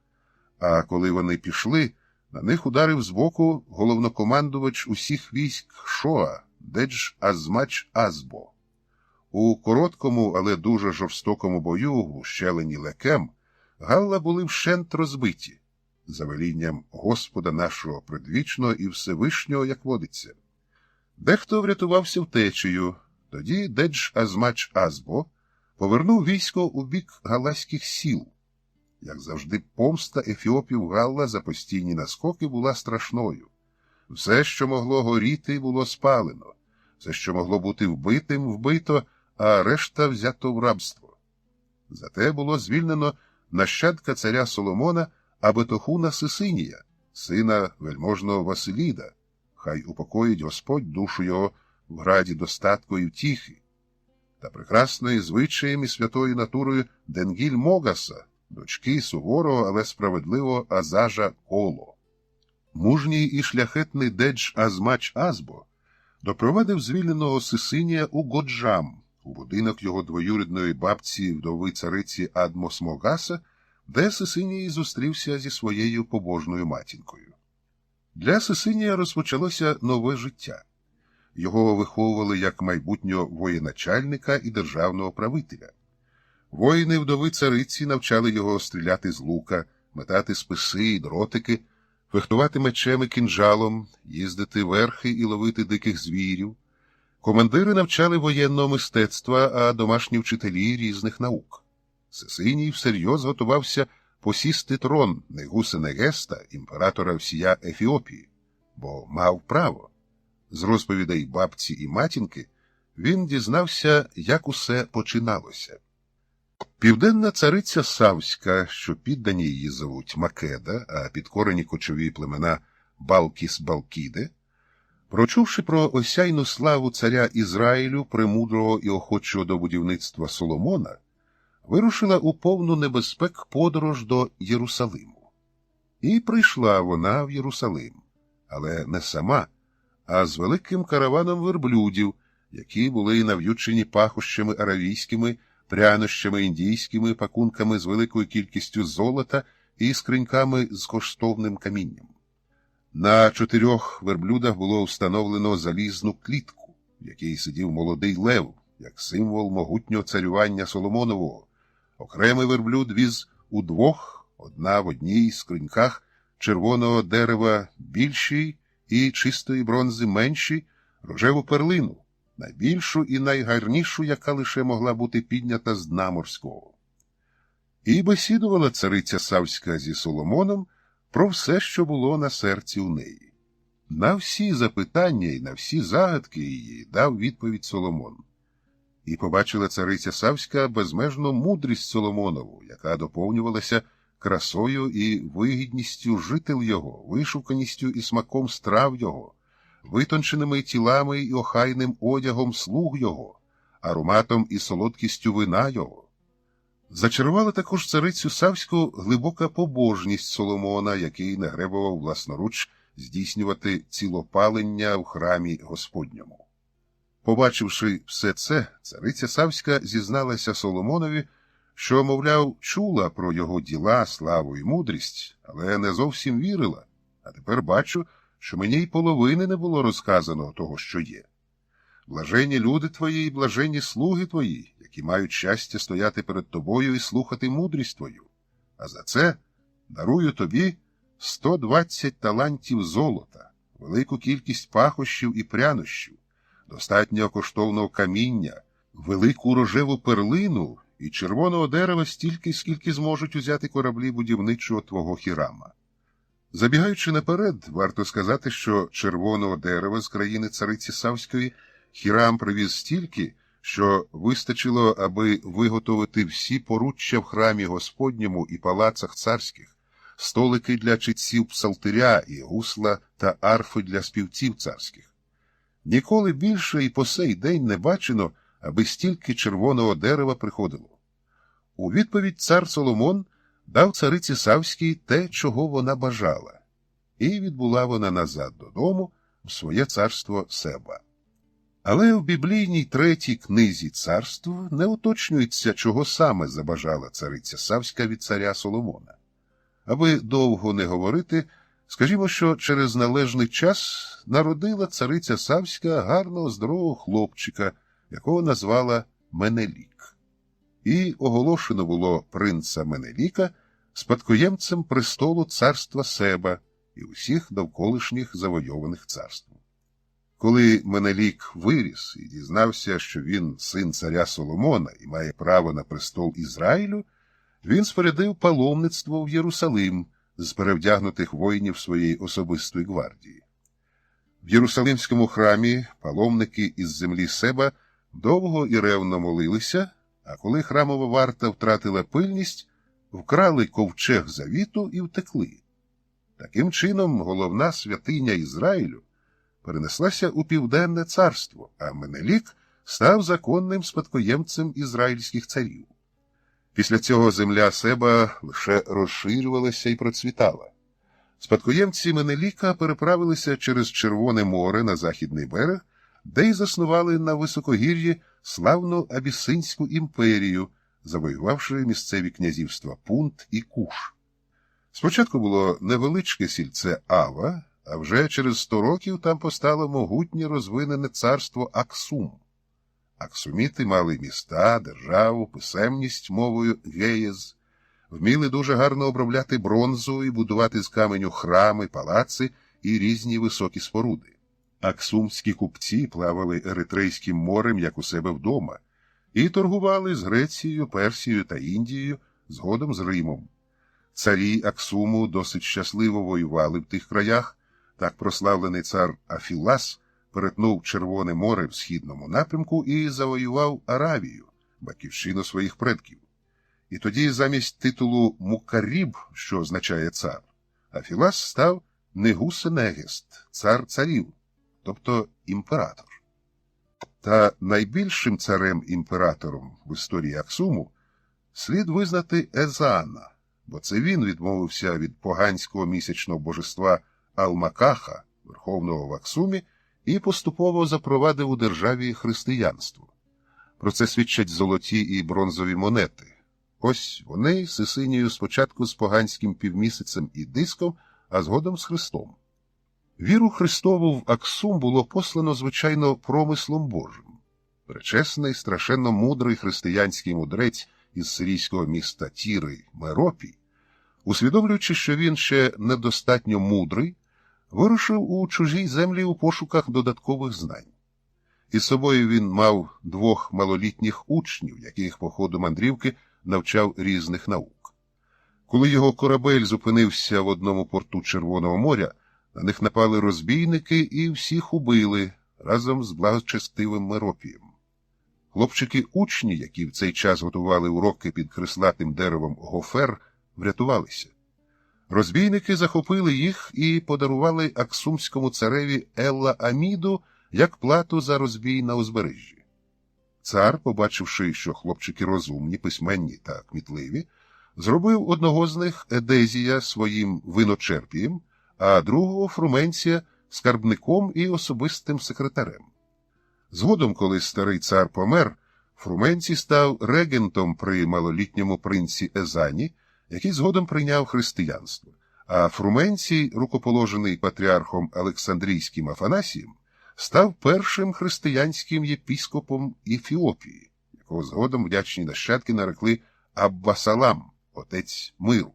А коли вони пішли, на них ударив збоку головнокомандувач усіх військ Шоа, Дедж Азмач Азбо. У короткому, але дуже жорстокому бою в ущелині Лекем Галла були вщент розбиті, за велінням Господа нашого предвічного і Всевишнього, як водиться. Дехто врятувався втечею, тоді Дедж Азмач Азбо повернув військо у бік галаських сіл. Як завжди, помста ефіопів Галла за постійні наскоки була страшною. Все, що могло горіти, було спалено, все, що могло бути вбитим, вбито, а решта взято в рабство. Зате було звільнено нащадка царя Соломона Абетохуна Сисинія, сина вельможного Василіда, хай упокоїть Господь душу його в граді достатку і втіхи, та прекрасної звичаєм і святою натурою Денгіль Могаса, дочки суворого, але справедливого Азажа Коло. мужній і шляхетний Дедж Азмач Азбо допровадив звільненого Сисинія у Годжам, у будинок його двоюрідної бабці вдови цариці Адмосмогаса, де Сисиній зустрівся зі своєю побожною матінкою. Для Сисинія розпочалося нове життя. Його виховували як майбутнього воєначальника і державного правителя. Воїни вдови цариці навчали його стріляти з лука, метати списи і дротики, фехтувати мечем і кінжалом, їздити верхи і ловити диких звірів. Командири навчали воєнного мистецтва, а домашні вчителі різних наук. Сисиній всерйоз готувався посісти трон Негуса-Негеста, імператора всія Ефіопії, бо мав право. З розповідей бабці і матінки він дізнався, як усе починалося. Південна цариця Савська, що піддані її зовуть Македа, а підкорені кочові племена Балкіс-Балкіди, прочувши про осяйну славу царя Ізраїлю, премудрого і охочого до будівництва Соломона, вирушила у повну небезпек подорож до Єрусалиму. І прийшла вона в Єрусалим, але не сама, а з великим караваном верблюдів, які були нав'ючені пахощами аравійськими, прянощами індійськими, пакунками з великою кількістю золота і скриньками з коштовним камінням. На 4 верблюдах було встановлено залізну клітку, в якій сидів молодий лев, як символ могутнього царювання Соломонового. Окремий верблюд віз у 2, одна в одній скриньках червоного дерева більшій і чистої бронзи меншій, рожеву перлину, найбільшу і найгарнішу, яка лише могла бути піднята з дна морського. І бесідувала цариця Савська зі Соломоном про все, що було на серці у неї. На всі запитання і на всі загадки її дав відповідь Соломон. І побачила цариця Савська безмежну мудрість Соломонову, яка доповнювалася красою і вигідністю жител його, вишуканістю і смаком страв його, витонченими тілами і охайним одягом слуг його, ароматом і солодкістю вина його. Зачарувала також царицю Савську глибока побожність Соломона, який не гребував власноруч здійснювати цілопалення в храмі Господньому. Побачивши все це, цариця Савська зізналася Соломонові, що, мовляв, чула про його діла, славу і мудрість, але не зовсім вірила, а тепер бачу, що мені й половини не було розказано того, що є. Блаженні люди твої і блаженні слуги твої, які мають щастя стояти перед тобою і слухати мудрість твою. А за це дарую тобі 120 талантів золота, велику кількість пахощів і прянощів, достатньо коштовного каміння, велику рожеву перлину і червоного дерева стільки, скільки зможуть узяти кораблі будівничого твого Хірама. Забігаючи наперед, варто сказати, що червоного дерева з країни цариці Савської Хірам привіз стільки, що вистачило, аби виготовити всі поруччя в храмі Господньому і палацах царських, столики для читців псалтиря і гусла та арфи для співців царських. Ніколи більше і по сей день не бачено, аби стільки червоного дерева приходило. У відповідь цар Соломон дав цариці Савській те, чого вона бажала, і відбула вона назад додому в своє царство Себа. Але в біблійній 3-й книзі царств не уточнюється, чого саме забажала цариця Савська від царя Соломона. Аби довго не говорити, скажімо, що через належний час народила цариця Савська гарного здорового хлопчика, якого назвала Менелік. І оголошено було принца Менеліка спадкоємцем престолу царства Себа і усіх довколишніх завойованих царств. Коли Менелік виріс і дізнався, що він син царя Соломона і має право на престол Ізраїлю, він спорядив паломництво в Єрусалим з перевдягнутих воїнів своєї особистої гвардії. В Єрусалимському храмі паломники із землі Себа довго і ревно молилися, а коли храмова варта втратила пильність, вкрали ковчег завіту і втекли. Таким чином, головна святиня Ізраїлю перенеслася у Південне царство, а Менелік став законним спадкоємцем ізраїльських царів. Після цього земля Себа лише розширювалася і процвітала. Спадкоємці Менеліка переправилися через Червоне море на західний берег, де й заснували на високогір'ї славну Абісинську імперію, завоювавши місцеві князівства Пунт і Куш. Спочатку було невеличке сільце Ава, а вже через 100 років там постало могутнє розвинене царство Аксум. Аксуміти мали міста, державу, писемність мовою геєз, вміли дуже гарно обробляти бронзу і будувати з каменю храми, палаци і різні високі споруди. Аксумські купці плавали Еритрейським морем, як у себе вдома, і торгували з Грецією, Персією та Індією, згодом з Римом. Царі Аксуму досить щасливо воювали в тих краях. Так прославлений цар Афілас перетнув Червоне море в східному напрямку і завоював Аравію, батьківщину своїх предків. І тоді замість титулу Мукаріб, що означає цар, Афілас став Негусенегест, цар царів, тобто імператор. Та найбільшим царем-імператором в історії Аксуму слід визнати Езана, бо це він відмовився від поганського місячного божества Алмакаха, верховного в Аксумі, і поступово запровадив у державі християнство. Про це свідчать золоті і бронзові монети. Ось вони Сисинію спочатку з поганським півмісяцем і диском, а згодом з Христом. Віру Христову в Аксум було послано, звичайно, промислом Божим. Пречесний, страшенно мудрий християнський мудрець із сирійського міста Тіри Меропій, усвідомлюючи, що він ще недостатньо мудрий, вирушив у чужій землі у пошуках додаткових знань. Із собою він мав 2 малолітніх учнів, яких по ходу мандрівки навчав різних наук. Коли його корабель зупинився в одному порту Червоного моря, на них напали розбійники і всіх убили разом з благочестивим Меропієм. Хлопчики-учні, які в цей час готували уроки під крислатим деревом Гофер, врятувалися. Розбійники захопили їх і подарували аксумському цареві Елла Аміду як плату за розбій на узбережжі. Цар, побачивши, що хлопчики розумні, письменні та кмітливі, зробив одного з них, Едезія, своїм виночерпієм, а другого Фруменція скарбником і особистим секретарем. Згодом, коли старий цар помер, Фруменцій став регентом при малолітньому принці Езані, який згодом прийняв християнство, а Фруменцій, рукоположений патріархом Олександрійським Афанасієм, став першим християнським єпіскопом Ефіопії, якого згодом вдячні нащадки нарекли Аббасалам, отець миру.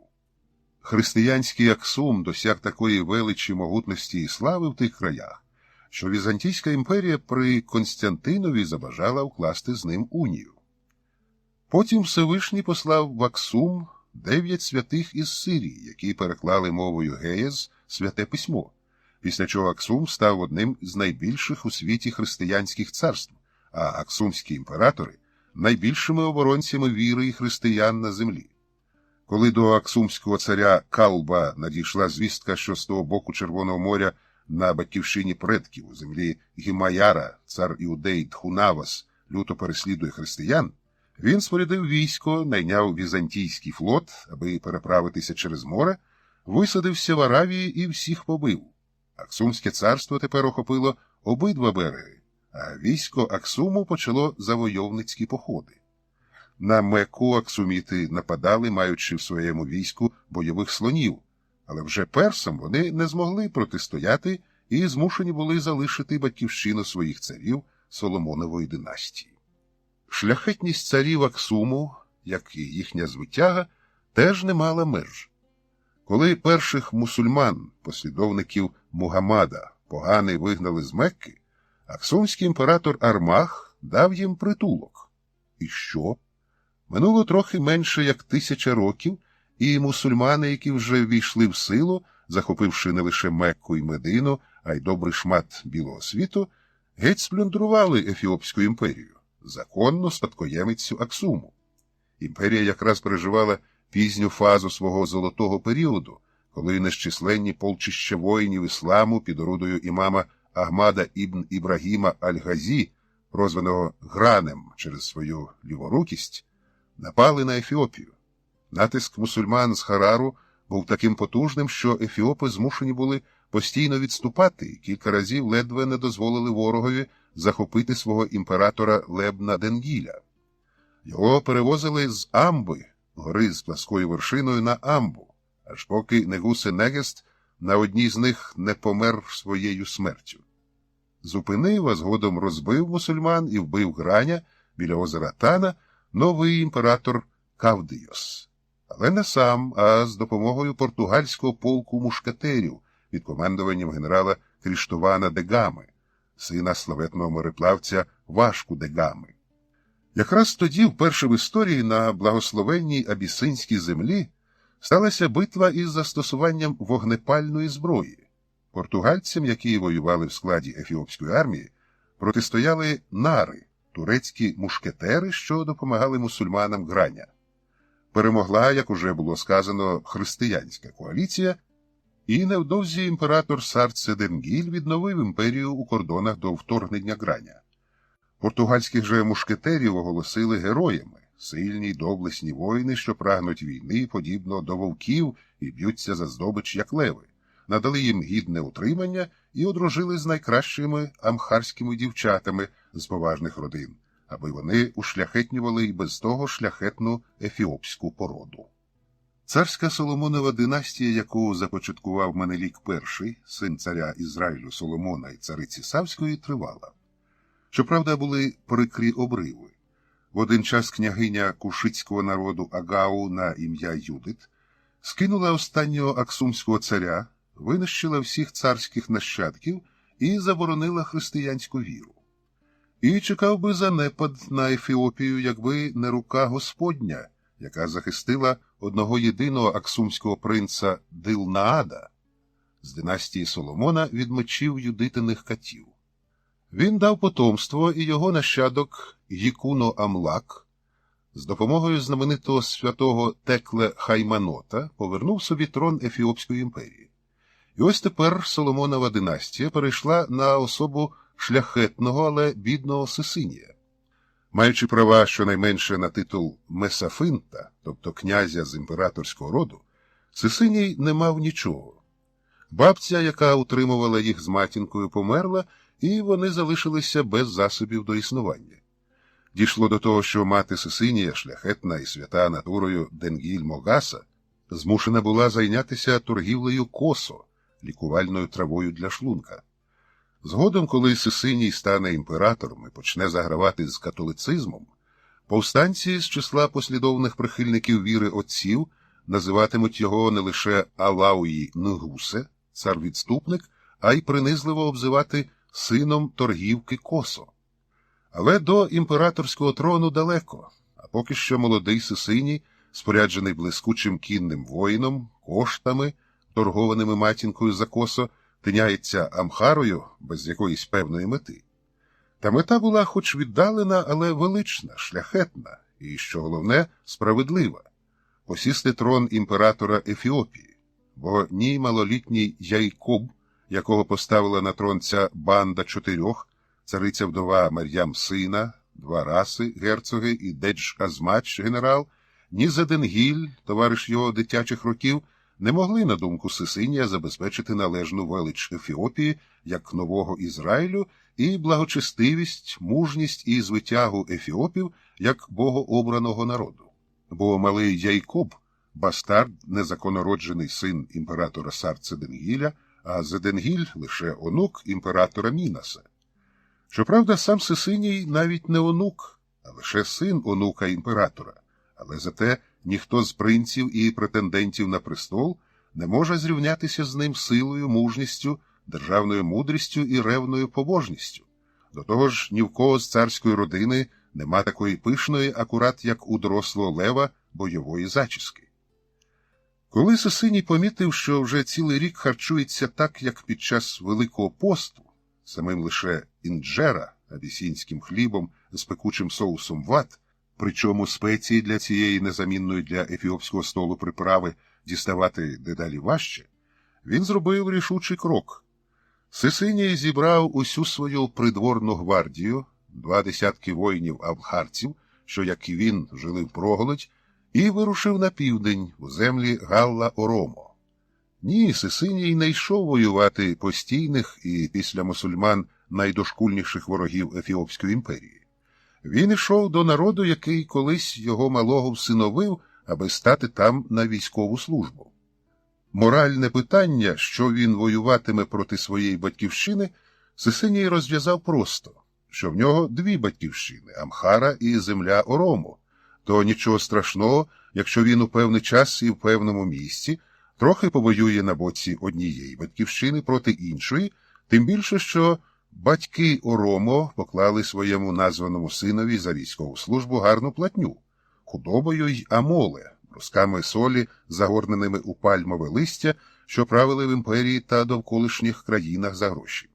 Християнський Аксум досяг такої величі, могутності і слави в тих краях, що Візантійська імперія при Константинові забажала укласти з ним унію. Потім Всевишній послав в Аксум 9 святих із Сирії, які переклали мовою геєз святе письмо, після чого Аксум став одним з найбільших у світі християнських царств, а аксумські імператори – найбільшими оборонцями віри і християн на землі. Коли до аксумського царя Калба надійшла звістка, що з того боку Червоного моря на батьківщині предків у землі Гімаяра цар Іудей Тхунавас люто переслідує християн, він спорядив військо, найняв візантійський флот, аби переправитися через море, висадився в Аравії і всіх побив. Аксумське царство тепер охопило обидва береги, а військо Аксуму почало завойовницькі походи. На Мекку аксуміти нападали, маючи в своєму війську бойових слонів, але вже персам вони не змогли протистояти і змушені були залишити батьківщину своїх царів Соломонової династії. Шляхетність царів Аксуму, як і їхня звитяга, теж не мала меж. Коли перших мусульман, послідовників Мухаммада, погани вигнали з Мекки, аксумський імператор Армах дав їм притулок. І що? Минуло трохи менше як 1000 років, і мусульмани, які вже війшли в силу, захопивши не лише Мекку і Медину, а й добрий шмат білого світу, геть сплюндрували Ефіопську імперію, законну спадкоємицю Аксуму. Імперія якраз переживала пізню фазу свого золотого періоду, коли незчисленні полчища воїнів ісламу під орудою імама Ахмада ібн Ібрагіма Аль-Газі, прозваного Гранем через свою ліворукість, напали на Ефіопію. Натиск мусульман з Харару був таким потужним, що ефіопи змушені були постійно відступати і кілька разів ледве не дозволили ворогові захопити свого імператора Лебна Денгіля. Його перевозили з Амби, гори з пласкою вершиною, на Амбу, аж поки Негусе-Негест на одній з них не помер своєю смертю. Зупинив, а згодом розбив мусульман і вбив Граня біля озера Тана новий імператор Кавдийос. Але не сам, а з допомогою португальського полку мушкетерів під командуванням генерала Кріштована де Гами, сина славетного мореплавця Вашку де Гами. Якраз тоді, вперше в історії, на благословенній абісинській землі сталася битва із застосуванням вогнепальної зброї. Португальцям, які воювали в складі ефіопської армії, протистояли нари, турецькі мушкетери, що допомагали мусульманам Граня. Перемогла, як уже було сказано, християнська коаліція, і невдовзі імператор Сарце Денгіль відновив імперію у кордонах до вторгнення Граня. Португальських же мушкетерів оголосили героями, сильні й доблесні воїни, що прагнуть війни, подібно до вовків і б'ються за здобич, як леви, надали їм гідне утримання і одружили з найкращими амхарськими дівчатами з поважних родин, аби вони ушляхетнювали і без того шляхетну ефіопську породу. Царська Соломонова династія, яку започаткував Менелік І, син царя Ізраїлю Соломона і цариці Савської, тривала. Щоправда, були прикрі обриви. В один час княгиня кушицького народу Агау на ім'я Юдит скинула останнього аксумського царя, винищила всіх царських нащадків і заборонила християнську віру. І чекав би занепад на Ефіопію, якби не рука Господня, яка захистила одного єдиного аксумського принца Дилнаада з династії Соломона від мечів юдитиних катів. Він дав потомство, і його нащадок Їкуно Амлак з допомогою знаменитого святого Текле Хайманота повернув собі трон Ефіопської імперії. І ось тепер Соломонова династія перейшла на особу шляхетного, але бідного Сисинія. Маючи права щонайменше на титул Месафинта, тобто князя з імператорського роду, Сисиній не мав нічого. Бабця, яка утримувала їх з матінкою, померла, і вони залишилися без засобів до існування. Дійшло до того, що мати Сисинія, шляхетна і свята натурою Денгіль Могаса, змушена була зайнятися торгівлею косо, лікувальною травою для шлунка. Згодом, коли Сисиній стане імператором і почне загравати з католицизмом, повстанці з числа послідовних прихильників віри отців називатимуть його не лише Алауї Нгусе, цар-відступник, а й принизливо обзивати сином торгівки косо. Але до імператорського трону далеко, а поки що молодий Сисиній, споряджений блискучим кінним воїном, коштами, торгованими матінкою за косо, тиняється Амхарою без якоїсь певної мети. Та мета була хоч віддалена, але велична, шляхетна і, що головне, справедлива – посісти трон імператора Ефіопії, бо ні малолітній Яйкоб, якого поставила на трон ця банда 4, цариця-вдова Мар'ям сина, 2 раси, герцоги і Дедж-Азмач, генерал, ні Зеденгіль, товариш його дитячих років, не могли, на думку Сисинія, забезпечити належну велич Ефіопії як нового Ізраїлю і благочестивість, мужність і звитягу ефіопів як богообраного народу. Бо малий Яйкоб – бастард, незаконороджений син імператора Сарце Денгіля, а Зеденгіль – лише онук імператора Мінаса. Щоправда, сам Сисиній навіть не онук, а лише син онука імператора, але зате ніхто з принців і претендентів на престол не може зрівнятися з ним силою, мужністю, державною мудрістю і ревною побожністю. До того ж, ні в кого з царської родини нема такої пишної, акурат як у дорослого лева, бойової зачіски. Коли Сисиній помітив, що вже цілий рік харчується так, як під час Великого посту, самим лише інджера, абісінським хлібом з пекучим соусом ват, причому спеції для цієї незамінної для ефіопського столу приправи діставати дедалі важче, він зробив рішучий крок. Сисиній зібрав усю свою придворну гвардію, 20 воїнів-авхарців, що, як і він, жили впроголодь, і вирушив на південь, у землі Галла-Оромо. Ні, Сисиній не йшов воювати постійних і після мусульман найдошкульніших ворогів Ефіопської імперії. Він ішов до народу, який колись його малого всиновив, аби стати там на військову службу. Моральне питання, що він воюватиме проти своєї батьківщини, Сисиній розв'язав просто, що в нього дві батьківщини – Амхара і земля Орому. То нічого страшного, якщо він у певний час і в певному місці трохи повоює на боці однієї батьківщини проти іншої, тим більше, що батьки Оромо поклали своєму названому синові за військову службу гарну платню – худобою й амоле, брусками солі, загорненими у пальмове листя, що правили в імперії та довколишніх країнах за гроші.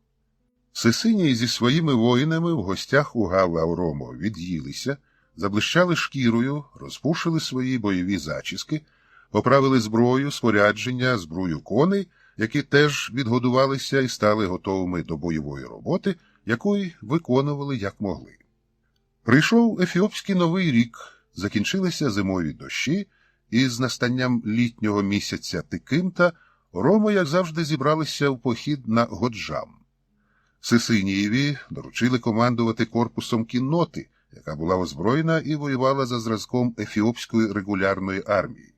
Сисиній зі своїми воїнами в гостях у Галла-Оромо від'їлися, заблищали шкірою, розпушили свої бойові зачіски, поправили зброю, спорядження, збрую коней, які теж відгодувалися і стали готовими до бойової роботи, яку й виконували як могли. Прийшов Ефіопський Новий рік, закінчилися зимові дощі, і з настанням літнього місяця Тикимта Оромо, як завжди, зібралися в похід на Годжам. Сисинієві доручили командувати корпусом кінноти, яка була озброєна і воювала за зразком Ефіопської регулярної армії.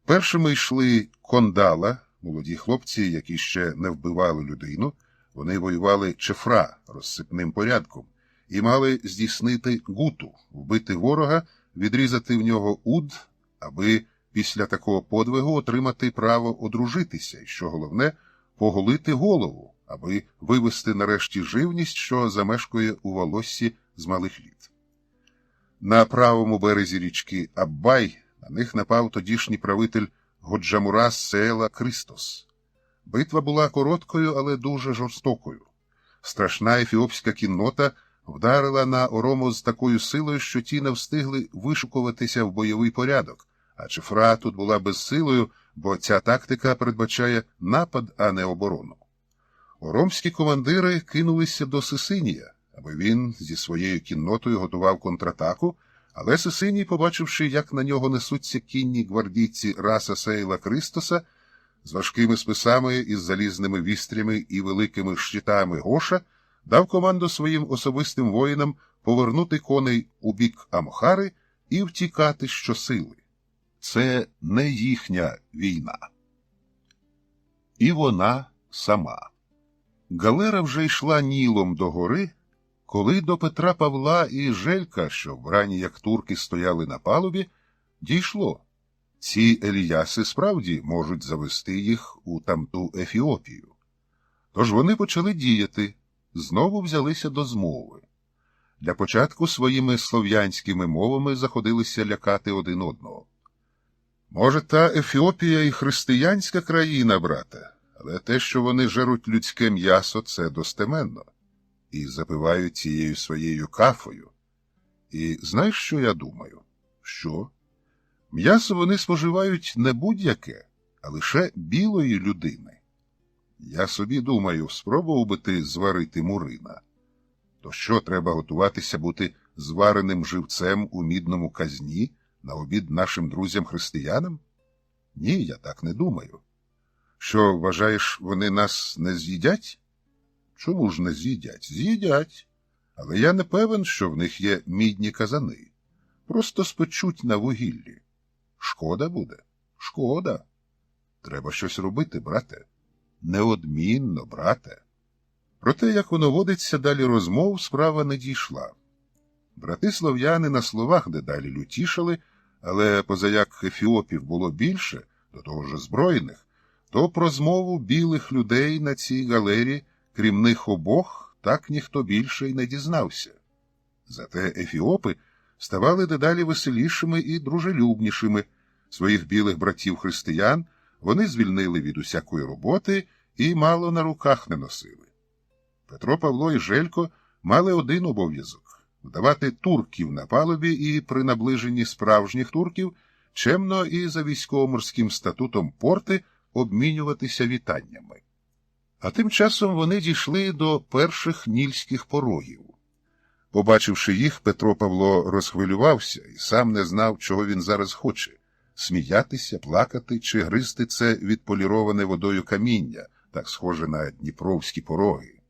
Першими йшли Кондала, молоді хлопці, які ще не вбивали людину. Вони воювали чефра розсипним порядком і мали здійснити гуту, вбити ворога, відрізати в нього уд, аби після такого подвигу отримати право одружитися і, що головне, поголити голову, аби вивести нарешті живність, що замешкує у волоссі з малих літ. На правому березі річки Аббай на них напав тодішній правитель Годжамура Сеела Кристос. Битва була короткою, але дуже жорстокою. Страшна ефіопська кіннота вдарила на Оромо з такою силою, що ті не встигли вишукуватися в бойовий порядок, а чефра тут була безсилою, бо ця тактика передбачає напад, а не оборону. Оромські командири кинулися до Сисинія, аби він зі своєю кіннотою готував контратаку, але Сисиній, побачивши, як на нього несуться кінні гвардійці Раса Сейла Кристоса, з важкими списами із залізними вістрями і великими щитами Гоша, дав команду своїм особистим воїнам повернути коней у бік Амхари і втікати щосили. Це не їхня війна. І вона сама. Галера вже йшла Нілом до гори, коли до Петра Павла і Желька, що вбрані як турки стояли на палубі, дійшло. Ці Еліяси справді можуть завести їх у тамту Ефіопію. Тож вони почали діяти, знову взялися до змови. Для початку своїми слов'янськими мовами заходилися лякати один одного. Може, та Ефіопія і християнська країна, брате, але те, що вони жеруть людське м'ясо, це достеменно. І запивають цією своєю кафою. І знаєш, що я думаю? Що? М'ясо вони споживають не будь-яке, а лише білої людини. Я собі думаю, спробував би ти зварити мурина. То що, треба готуватися бути звареним живцем у мідному казні на обід нашим друзям-християнам? Ні, я так не думаю. Що, вважаєш, вони нас не з'їдять? Чому ж не з'їдять? З'їдять. Але я не певен, що в них є мідні казани. Просто спечуть на вугіллі. Шкода буде? Шкода. Треба щось робити, брате. Неодмінно, брате. Про те, як воно водиться далі розмов, справа не дійшла. Брати слов'яни на словах дедалі лютішали, але позаяк ефіопів було більше, до того ж озброєних, то про змову білих людей на цій галері, крім них обох, так ніхто більше й не дізнався. Зате ефіопи ставали дедалі веселішими і дружелюбнішими. Своїх білих братів-християн вони звільнили від усякої роботи і мало на руках не носили. Петро Павло і Желько мали один обов'язок – вдавати турків на палубі і при наближенні справжніх турків чемно і за військово-морським статутом порти обмінюватися вітаннями. А тим часом вони дійшли до перших нільських порогів. Побачивши їх, Петро Павло розхвилювався і сам не знав, чого він зараз хоче – сміятися, плакати чи гризти це відполіроване водою каміння, так схоже на дніпровські пороги.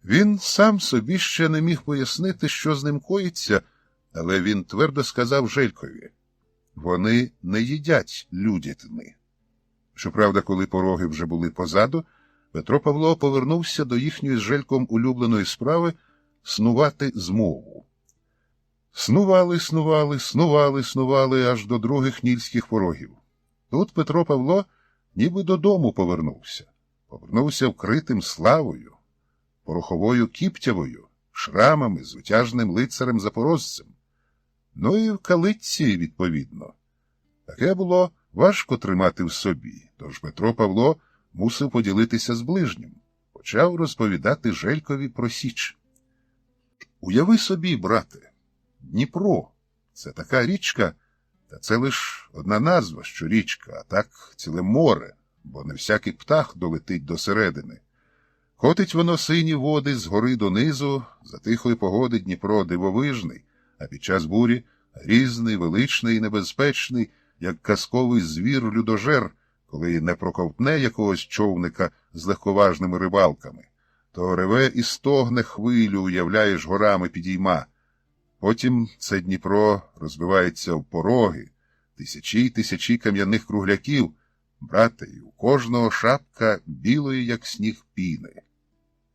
Він сам собі ще не міг пояснити, що з ним коїться, але він твердо сказав Желькові – вони не їдять людятини. Щоправда, коли пороги вже були позаду, Петро Павло повернувся до їхньої з Жельком улюбленої справи снувати змову. Снували аж до других нільських порогів. Тут Петро Павло ніби додому повернувся. Повернувся вкритим славою, пороховою кіптявою, шрамами, звитяжним лицарем-запорожцем. Ну і в калитці, відповідно. Таке було важко тримати в собі, тож Петро Павло мусив поділитися з ближнім. Почав розповідати Желькові про Січ. Уяви собі, брате, Дніпро – це така річка, та це лиш одна назва, що річка, а так ціле море, бо не всякий птах долетить до середини. Котить воно сині води згори донизу, за тихої погоди Дніпро дивовижний, а під час бурі грізний, величний і небезпечний, як казковий звір-людожер, коли не проковтне якогось човника з легковажними рибалками, то реве і стогне хвилю, уявляєш, горами підійма. Потім це Дніпро розбивається в пороги, тисячі й тисячі кам'яних кругляків, брате, і у кожного шапка білої, як сніг, піни.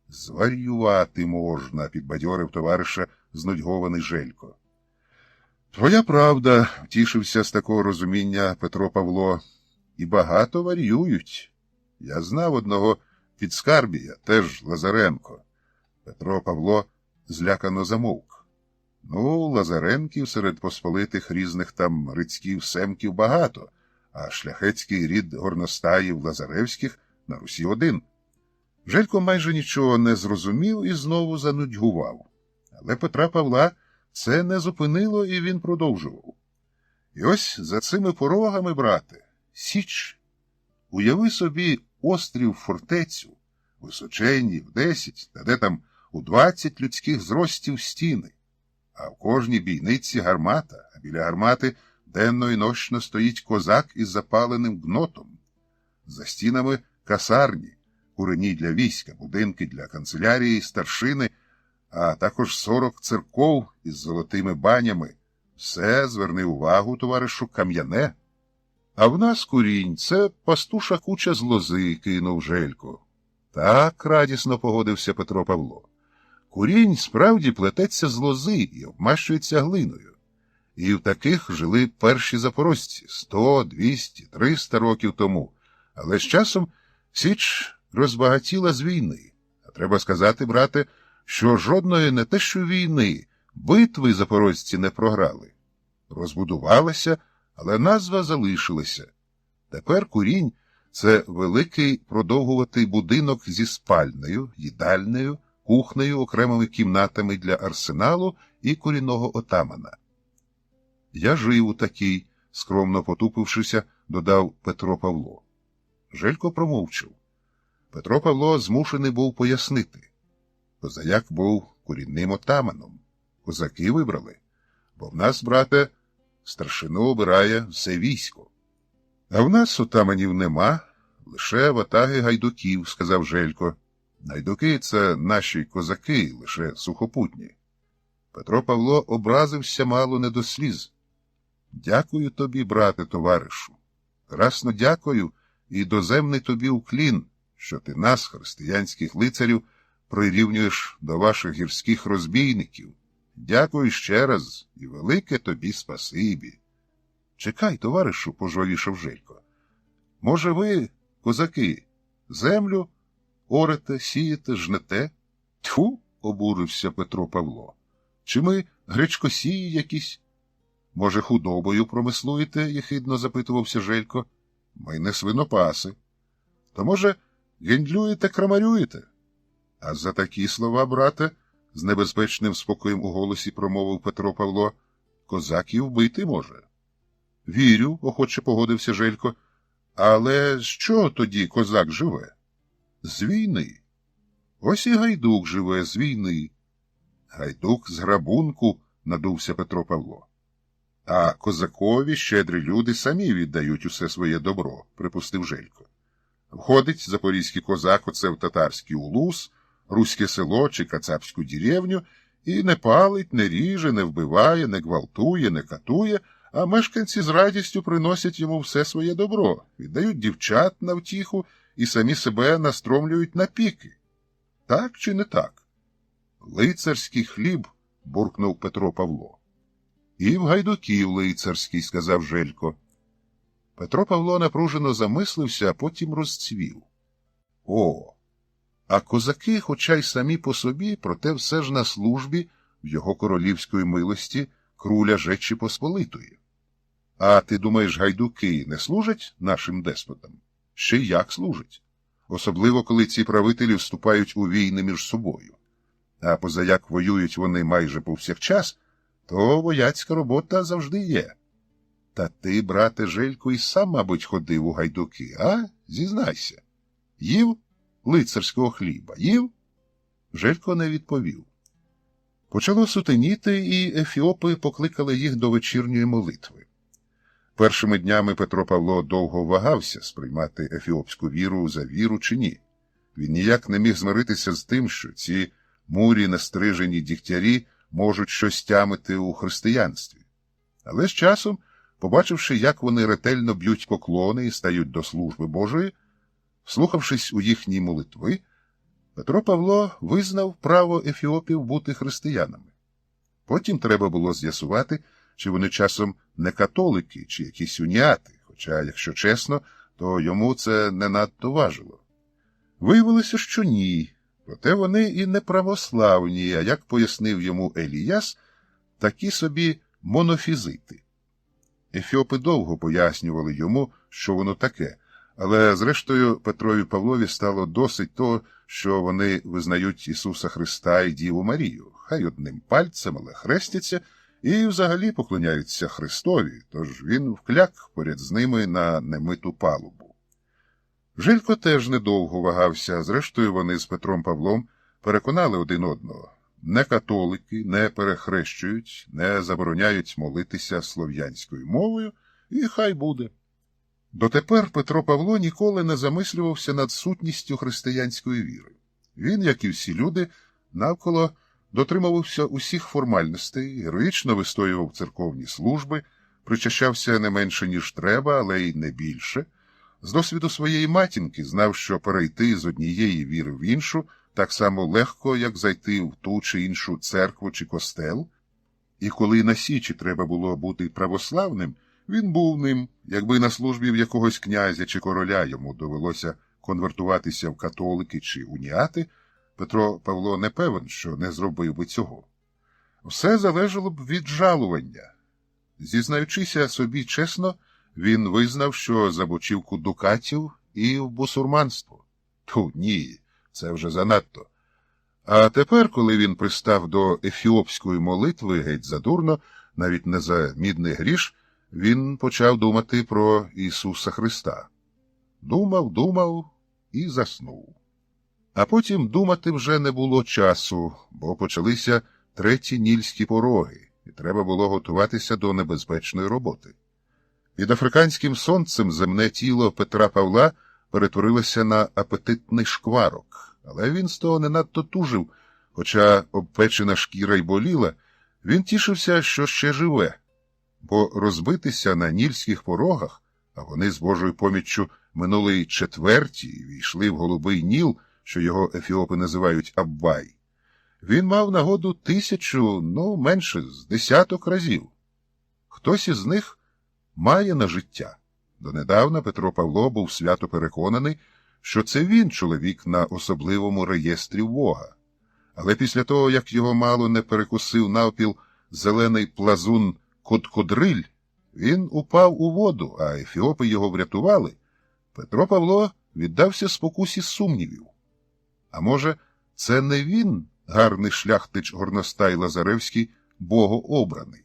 Зварювати можна, підбадьорив товариша знудьгований Желько. Твоя правда, втішився з такого розуміння Петро Павло, і багато варюють. Я знав одного підскарбія, теж Лазаренко. Петро Павло злякано замовк. Ну, Лазаренків серед посполитих різних там рицьків, семків багато, а шляхетський рід горностаїв Лазаревських на Русі один. Желько майже нічого не зрозумів і знову занудьгував. Але Петра Павла це не зупинило, і він продовжував. І ось за цими порогами, брате, Січ. Уяви собі острів-фортецю, височенні в 10, та де там у 20 людських зростів стіни. А в кожній бійниці гармата, а біля гармати денно і нощно стоїть козак із запаленим гнотом. За стінами касарні, курені для війська, будинки для канцелярії, старшини, а також 40 церков із золотими банями. Все, зверни увагу, товаришу, кам'яне. А в нас курінь – це пастуша куча з лози, кинув Желько. Так, радісно погодився Петро Павло. Курінь справді плететься з лози і обмащується глиною. І в таких жили перші запорожці 100, 200, 300 років тому. Але з часом Січ розбагатіла з війни. А треба сказати, брате, що жодної не те що війни, битви запорожці не програли. Розбудувалася, але назва залишилася. Тепер курінь – це великий продовгуватий будинок зі спальнею, їдальнею, кухнею, окремими кімнатами для арсеналу і курінного отамана. Я жив у такій, скромно потупившися, додав Петро Павло. Желько промовчав. Петро Павло змушений був пояснити. Козаяк був курінним отаманом. Козаки вибрали. Бо в нас, брате, старшину обирає все військо. А в нас отаманів нема, лише ватаги гайдуків, сказав Желько. Гайдуки – це наші козаки, лише сухопутні. Петро Павло образився мало не до сліз. Дякую тобі, брате, товаришу. Красно дякую і доземний тобі уклін, що ти нас, християнських лицарів, прирівнюєш до ваших гірських розбійників. Дякую ще раз і велике тобі спасибі. Чекай, товаришу, пожвавішав Желько. Може ви, козаки, землю орете, сієте, жнете? Тьфу, обурився Петро Павло. Чи ми гречкосії якісь? Може, худобою промислуєте? Єхидно запитувався Желько. Ми не свинопаси. То, може, гендлюєте, крамарюєте? А за такі слова, брате, з небезпечним спокоєм у голосі промовив Петро Павло, козак і вбити може. Вірю, охоче погодився Желько. Але з чого тоді козак живе? З війни. Ось і гайдук живе з війни. Гайдук з грабунку, надувся Петро Павло. А козакові щедрі люди самі віддають усе своє добро, припустив Желько. Входить запорізький козак оце в татарський улус, руське село чи кацапську деревню і не палить, не ріже, не вбиває, не гвалтує, не катує, а мешканці з радістю приносять йому все своє добро, віддають дівчат на втіху і самі себе настромлюють на піки. Так чи не так? Лицарський хліб, буркнув Петро Павло. І в гайдуків лицарський, сказав Желько. Петро Павло напружено замислився, а потім розцвів. О, а козаки, хоча й самі по собі, проте все ж на службі в його королівської милості круля Жечі Посполитої. А ти думаєш, гайдуки не служать нашим деспотам? Ще й як служать. Особливо, коли ці правителі вступають у війни між собою. А позаяк воюють вони майже повсякчас, то вояцька робота завжди є. Та ти, брате Желько, і сам, мабуть, ходив у гайдуки, а? Зізнайся. Їв лицарського хліба? Їв? Желько не відповів. Почало сутеніти, і ефіопи покликали їх до вечірньої молитви. Першими днями Петро Павло довго вагався сприймати ефіопську віру за віру чи ні. Він ніяк не міг змиритися з тим, що ці мурі настрижені дігтярі можуть щось тямити у християнстві. Але з часом, побачивши, як вони ретельно б'ють поклони і стають до служби Божої, вслухавшись у їхні молитви, Петро Павло визнав право ефіопів бути християнами. Потім треба було з'ясувати, чи вони часом не католики, чи якісь уніати, хоча, якщо чесно, то йому це не надто важило. Виявилося, що ні, проте вони і не православні, а, як пояснив йому Еліяс, такі собі монофізити. Ефіопи довго пояснювали йому, що воно таке, але, зрештою, Петрові Павлові стало досить того, що вони визнають Ісуса Христа і Діву Марію, хай одним пальцем, але хрестяться, і взагалі поклоняються Христові, тож він вкляк поряд з ними на немиту палубу. Желько теж недовго вагався, зрештою вони з Петром Павлом переконали один одного. Не католики не перехрещують, не забороняють молитися слов'янською мовою, і хай буде. Дотепер Петро Павло ніколи не замислювався над сутністю християнської віри. Він, як і всі люди, навколо дотримувався усіх формальностей, героїчно вистоював церковні служби, причащався не менше, ніж треба, але й не більше. З досвіду своєї матінки знав, що перейти з однієї віри в іншу так само легко, як зайти в ту чи іншу церкву чи костел. І коли на січі треба було бути православним, він був ним. Якби на службі в якогось князя чи короля йому довелося конвертуватися в католики чи уніати, Петро Павло не певен, що не зробив би цього. Все залежало б від жалування. Зізнаючися собі чесно, він визнав, що забочив дукатів і в бусурманство. Ту, ні, це вже занадто. А тепер, коли він пристав до ефіопської молитви геть задурно, навіть не за мідний гріш, він почав думати про Ісуса Христа. Думав і заснув. А потім думати вже не було часу, бо почалися треті нільські пороги, і треба було готуватися до небезпечної роботи. Під африканським сонцем земне тіло Петра Павла перетворилося на апетитний шкварок, але він з того не надто тужив, хоча обпечена шкіра й боліла, він тішився, що ще живе, бо розбитися на нільських порогах, а вони з Божою поміччю минули четверті і війшли в голубий Ніл, що його ефіопи називають Аббай, він мав нагоду 1000, менше, з 10 разів. Хтось із них має на життя. Донедавна Петро Павло був свято переконаний, що це він чоловік на особливому реєстрі Бога. Але після того, як його мало не перекусив навпіл зелений плазун Кодкодриль, він упав у воду, а ефіопи його врятували. Петро Павло віддався спокусі сумнівів. А може, це не він, гарний шляхтич Горностай Лазаревський, богообраний?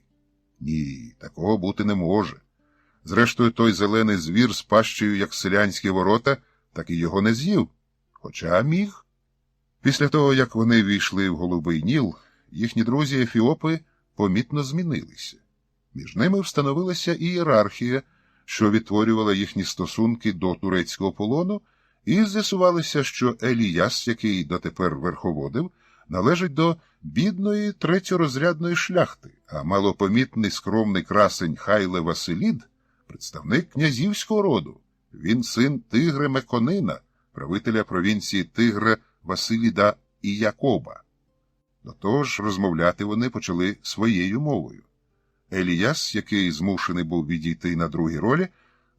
Ні, такого бути не може. Зрештою, той зелений звір з пащею, як селянські ворота, так і його не з'їв, хоча міг. Після того, як вони війшли в Голубий Ніл їхні друзі Ефіопи помітно змінилися. Між ними встановилася ієрархія, що відтворювала їхні стосунки до турецького полону, і з'ясувалося, що Еліяс, який дотепер верховодив, належить до бідної третьорозрядної шляхти, а малопомітний скромний красень Хайле Василід – представник князівського роду. Він син Тигре Меконина, правителя провінції Тигре Василіда і Якоба. До того ж, розмовляти вони почали своєю мовою. Еліяс, який змушений був відійти на другій ролі,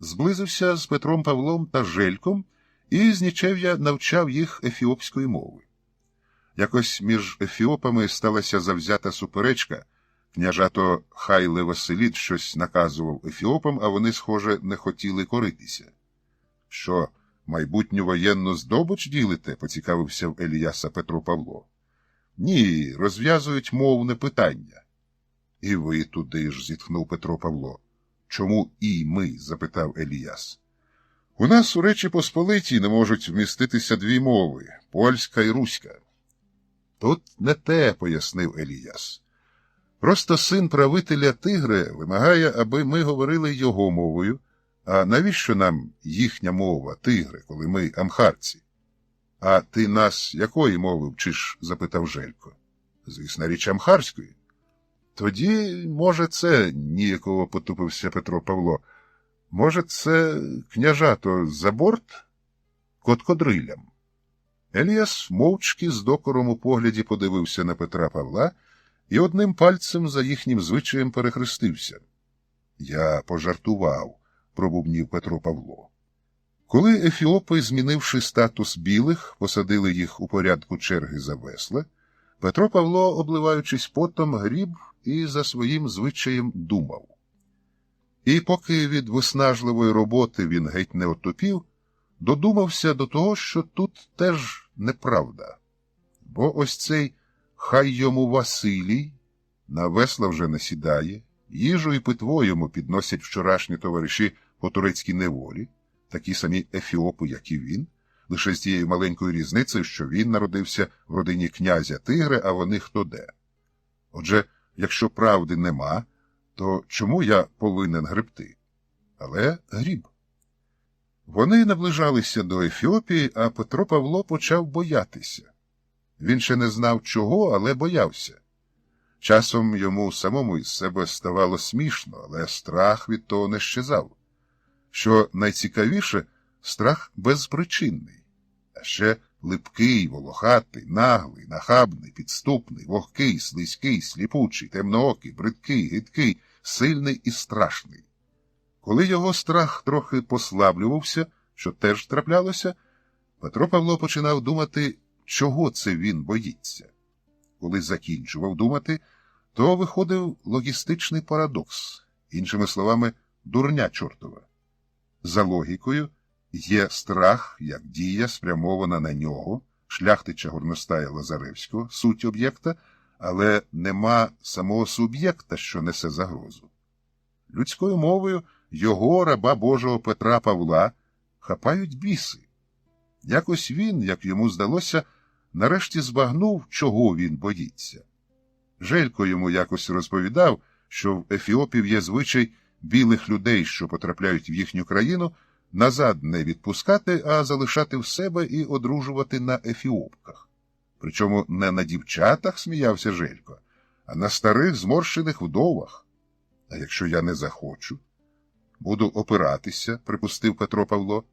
зблизився з Петром Павлом та Жельком і з нічев'я навчав їх ефіопської мови. Якось між ефіопами сталася завзята суперечка. Княжато Хайле Василід щось наказував ефіопам, а вони, схоже, не хотіли коритися. — Що, майбутню воєнну здобич ділите? — поцікавився в Еліяса Петро Павло. — Ні, розв'язують мовне питання. — І ви туди ж, — зітхнув Петро Павло. — Чому і ми? — запитав Еліяс. — У нас у Речі Посполитій не можуть вміститися дві мови – польська і руська. — Тут не те, — пояснив Еліяс. Просто син правителя Тигре вимагає, аби ми говорили його мовою. А навіщо нам їхня мова, Тигре, коли ми амхарці? — А ти нас якої мови вчиш? — запитав Желько. — Звісно, річ амхарської. — Тоді, може, це, — ніяково потупився Петро Павло, — може, це княжато за борт? Коткодрилям. Еліас мовчки з докором у погляді подивився на Петра Павла і одним пальцем за їхнім звичаєм перехрестився. — Я пожартував, — пробубнів Петро Павло. Коли ефіопи, змінивши статус білих, посадили їх у порядку черги за весла, Петро Павло, обливаючись потом, гріб і за своїм звичаєм думав. І поки від виснажливої роботи він геть не отупів, додумався до того, що тут теж неправда. Бо ось цей хай йому Василій на весла вже не сідає, їжу і питво йому підносять вчорашні товариші по турецькій неволі, такі самі ефіопи, як і він, лише з тією маленькою різницею, що він народився в родині князя Тигре, а вони хто де. Отже, якщо правди нема, то чому я повинен гребти? Але гріб. Вони наближалися до Ефіопії, а Петро Павло почав боятися. Він ще не знав чого, але боявся. Часом йому самому із себе ставало смішно, але страх від того не щезав. Що найцікавіше, страх безпричинний, а ще липкий, волохатий, наглий, нахабний, підступний, вогкий, слизький, сліпучий, темноокий, бридкий, гидкий, сильний і страшний. Коли його страх трохи послаблювався, що теж траплялося, Петро Павло починав думати, чого це він боїться. Коли закінчував думати, то виходив логістичний парадокс, іншими словами, дурня чортова. За логікою, є страх, як дія, спрямована на нього, шляхтича горностая Лазаревського, суть об'єкта, але нема самого суб'єкта, що несе загрозу. Людською мовою його, раба Божого Петра Павла, хапають біси. Якось він, як йому здалося, нарешті збагнув, чого він боїться. Желько йому якось розповідав, що в Ефіопів є звичай білих людей, що потрапляють в їхню країну, назад не відпускати, а залишати в себе і одружувати на ефіопках. Причому не на дівчатах, сміявся Желько, а на старих зморщених вдовах. А якщо я не захочу? Буду опиратися, припустив Петро Павло.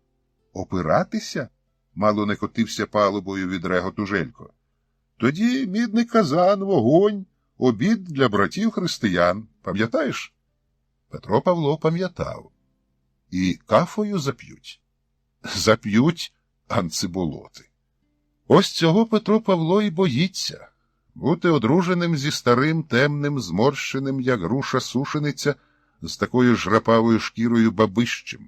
Опиратися? Мало не котився палубою від реготу Желько. Тоді мідний казан, вогонь, обід для братів-християн. Пам'ятаєш? Петро Павло пам'ятав. І кафою зап'ють. Зап'ють анциболоти. Ось цього Петро Павло і боїться. Бути одруженим зі старим, темним, зморщеним, як груша сушениця, з такою жрапавою шкірою бабищем.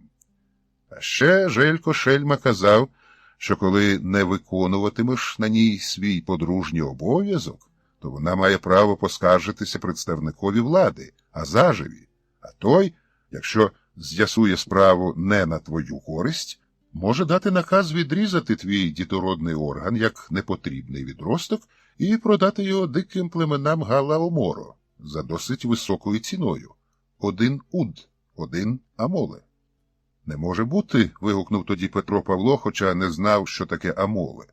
А ще Желько Шельма казав, що коли не виконуватимеш на ній свій подружній обов'язок, то вона має право поскаржитися представникові влади, а заживі. А той, якщо з'ясує справу не на твою користь, може дати наказ відрізати твій дітородний орган як непотрібний відросток і продати його диким племенам Галла-Оморо за досить високою ціною. 1 уд, 1 амоле. Не може бути, вигукнув тоді Петро Павло, хоча не знав, що таке амоле.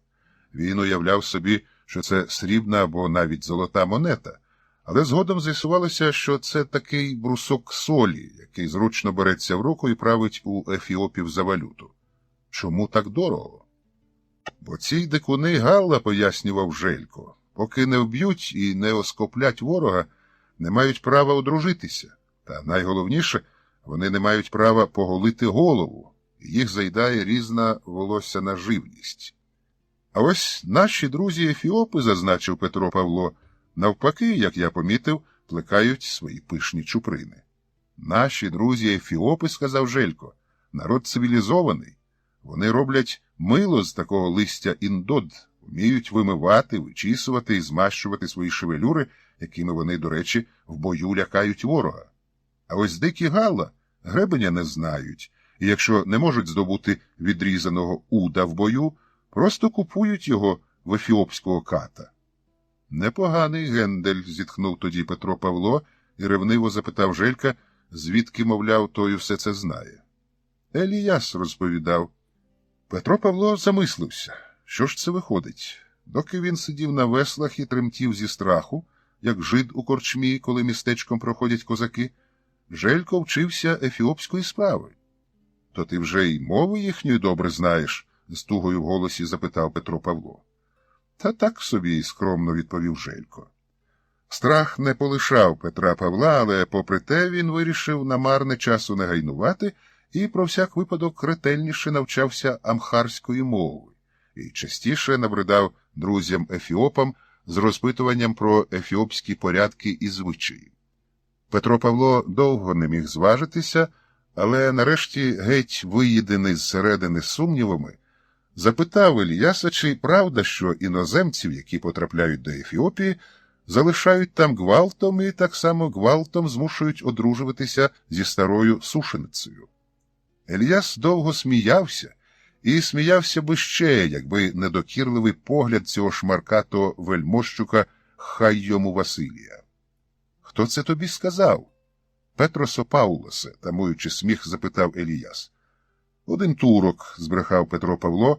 Він уявляв собі, що це срібна або навіть золота монета, але згодом з'ясувалося, що це такий брусок солі, який зручно береться в руку і править у ефіопів за валюту. Чому так дорого? Бо ці дикуни Галла, пояснював Желько, поки не вб'ють і не оскоплять ворога, не мають права одружитися. Та найголовніше, вони не мають права поголити голову, і їх заїдає різна волосяна живність. А ось наші друзі-ефіопи, зазначив Петро Павло, навпаки, як я помітив, плекають свої пишні чуприни. Наші друзі-ефіопи, сказав Желько, народ цивілізований. Вони роблять мило з такого листя індод, вміють вимивати, вичісувати і змащувати свої шевелюри, якими вони, до речі, в бою лякають ворога. А ось дикі Галла гребеня не знають, і якщо не можуть здобути відрізаного уда в бою, просто купують його в ефіопського ката. Непоганий гендель, зітхнув тоді Петро Павло і ревниво запитав Желька, звідки, мовляв, той все це знає. Еліяс розповідав. Петро Павло замислився, що ж це виходить. Доки він сидів на веслах і тремтів зі страху, як жид у корчмі, коли містечком проходять козаки, Желько вчився ефіопської справи. — То ти вже й мови їхньої добре знаєш? — з тугою в голосі запитав Петро Павло. — Та так собі, — скромно відповів Желько. Страх не полишав Петра Павла, але попри те він вирішив намарне часу не гайнувати і про всяк випадок ретельніше навчався амхарської мови і частіше набридав друзям-ефіопам з розпитуванням про ефіопські порядки і звичаї. Петро Павло довго не міг зважитися, але нарешті, геть виїдений зсередини сумнівами, запитав Еліяса, чи правда, що іноземців, які потрапляють до Ефіопії, залишають там гвалтом і так само гвалтом змушують одружуватися зі старою сушеницею. Еліяс довго сміявся, і сміявся би ще, якби недокірливий погляд цього шмаркатого вельмощука хай йому Василія. — Хто це тобі сказав? — Петросо Паулосе, тамуючи сміх, запитав Еліяс. — Один турок, — збрехав Петро Павло,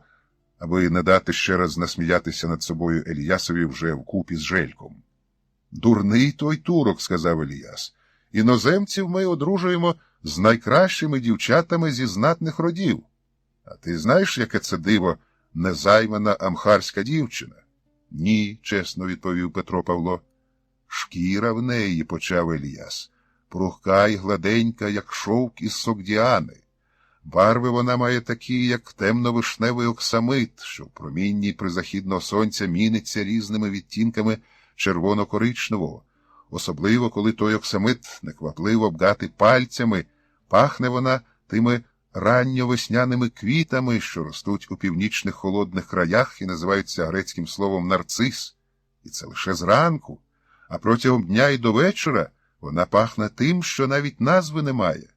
аби не дати ще раз насміятися над собою Еліясові вже вкупі з Жельком. — Дурний той турок, — сказав Еліяс. — Іноземців ми одружуємо з найкращими дівчатами зі знатних родів. А ти знаєш, яке це диво, незаймана амхарська дівчина? — Ні, — чесно відповів Петро Павло. — Шкіра в неї, — почав Еліяс, — прухка й гладенька, як шовк із Согдіани. Барви вона має такі, як темно-вишневий оксамит, що в промінні призахідного сонця міниться різними відтінками червоно-коричневого. Особливо, коли той оксамит неквапливо обдати пальцями, пахне вона тими ранньовесняними квітами, що ростуть у північних холодних краях і називаються грецьким словом нарцис. І це лише зранку, а протягом дня і до вечора вона пахне тим, що навіть назви немає.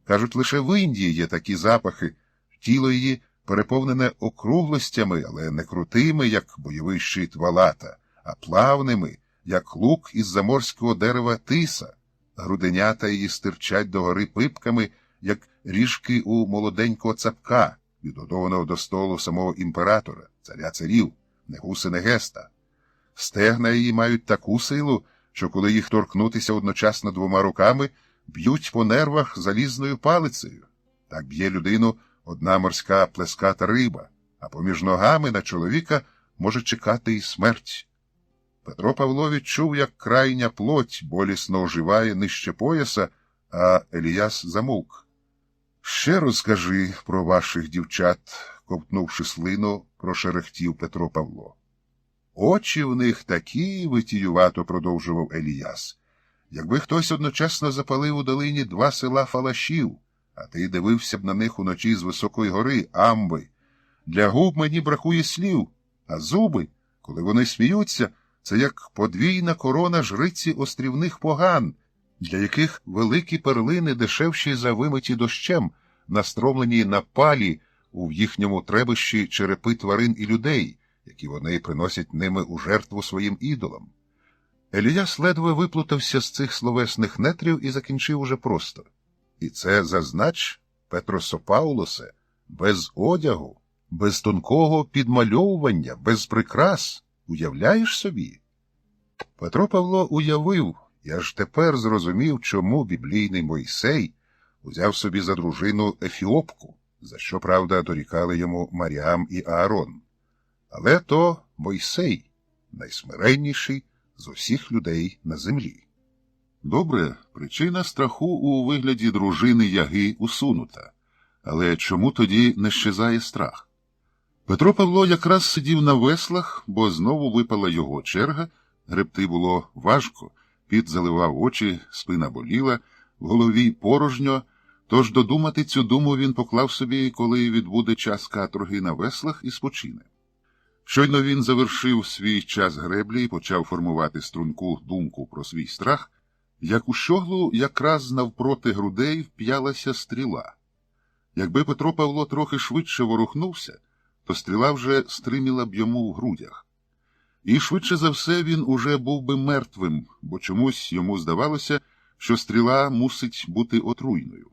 Кажуть, лише в Індії є такі запахи, тіло її переповнене округлостями, але не крутими, як бойовий щит валата, а плавними, як лук із заморського дерева тиса. Груденята її стирчать догори пипками, як ріжки у молоденького цапка, відгодованого до столу самого імператора, царя царів, не гуси, не геста. Стегна її мають таку силу, що коли їх торкнутися одночасно двома руками, б'ють по нервах залізною палицею. Так б'є людину одна морська плеската риба, а поміж ногами на чоловіка може чекати і смерть. Петро Павло відчув, як крайня плоть болісно оживає нижче пояса, а Еліяс замовк. — Ще розкажи про ваших дівчат, — ковтнувши слину, прошерехтів Петро Павло. — Очі в них такі, — витіювато продовжував Еліяс. Якби хтось одночасно запалив у долині 2 села фалашів, а ти дивився б на них уночі з високої гори, Амби. Для губ мені бракує слів, а зуби, коли вони сміються, це як подвійна корона жриці острівних поган, для яких великі перлини дешевші за вимиті дощем, настромлені на палі у їхньому требищі черепи тварин і людей, які вони приносять ними у жертву своїм ідолам. Еліяс ледве виплутався з цих словесних нетрів і закінчив уже просто. І це, зазнач, Петросопаулосе, без одягу, без тонкого підмальовування, без прикрас. Уявляєш собі? Петро Павло уявив, і аж тепер зрозумів, чому біблійний Мойсей узяв собі за дружину Ефіопку, за що, правда, дорікали йому Маріам і Аарон. Але то Мойсей, найсмиренніший з усіх людей на землі. Добре, причина страху у вигляді дружини Яги усунута. Але чому тоді не щезає страх? Петро Павло якраз сидів на веслах, бо знову випала його черга, гребти було важко, піт заливав очі, спина боліла, в голові порожньо, тож додумати цю думу він поклав собі, коли відбуде час каторги на веслах і спочине. Щойно він завершив свій час греблі і почав формувати струнку думку про свій страх, як у щоглу якраз навпроти грудей вп'ялася стріла. Якби Петро Павло трохи швидше ворухнувся, то стріла вже стриміла б йому в грудях. І швидше за все він уже був би мертвим, бо чомусь йому здавалося, що стріла мусить бути отруйною.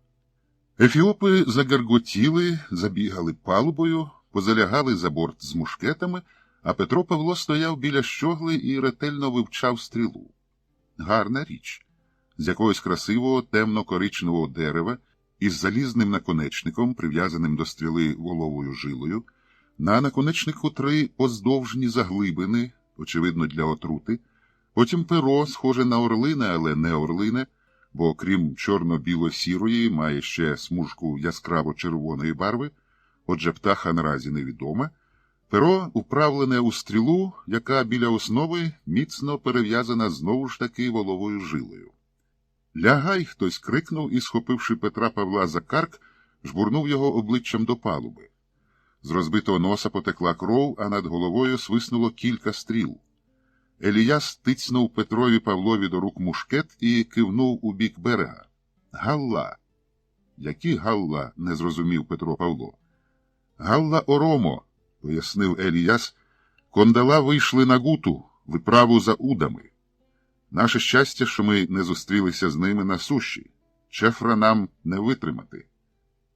Ефіопи загарготіли, забігали палубою, позалягали за борт з мушкетами, а Петро Павло стояв біля щогли і ретельно вивчав стрілу. Гарна річ. З якогось красивого темно-коричневого дерева, із залізним наконечником, прив'язаним до стріли воловою жилою, на наконечнику 3 поздовжні заглибини, очевидно для отрути, потім перо, схоже на орлине, але не орлине, бо крім чорно-біло-сірої має ще смужку яскраво-червоної барви, отже птаха наразі невідома, перо управлене у стрілу, яка біля основи міцно перев'язана знову ж таки воловою жилою. «Лягай!» – хтось крикнув і, схопивши Петра Павла за карк, жбурнув його обличчям до палуби. З розбитого носа потекла кров, а над головою свиснуло кілька стріл. Еліяс тицнув Петрові Павлові до рук мушкет і кивнув у бік берега. «Галла!» «Які Галла?» – не зрозумів Петро Павло. «Галла Оромо!» – пояснив Еліяс. «Кондала вийшли на Гуту, виправу за удами. Наше щастя, що ми не зустрілися з ними на суші. Чефра нам не витримати».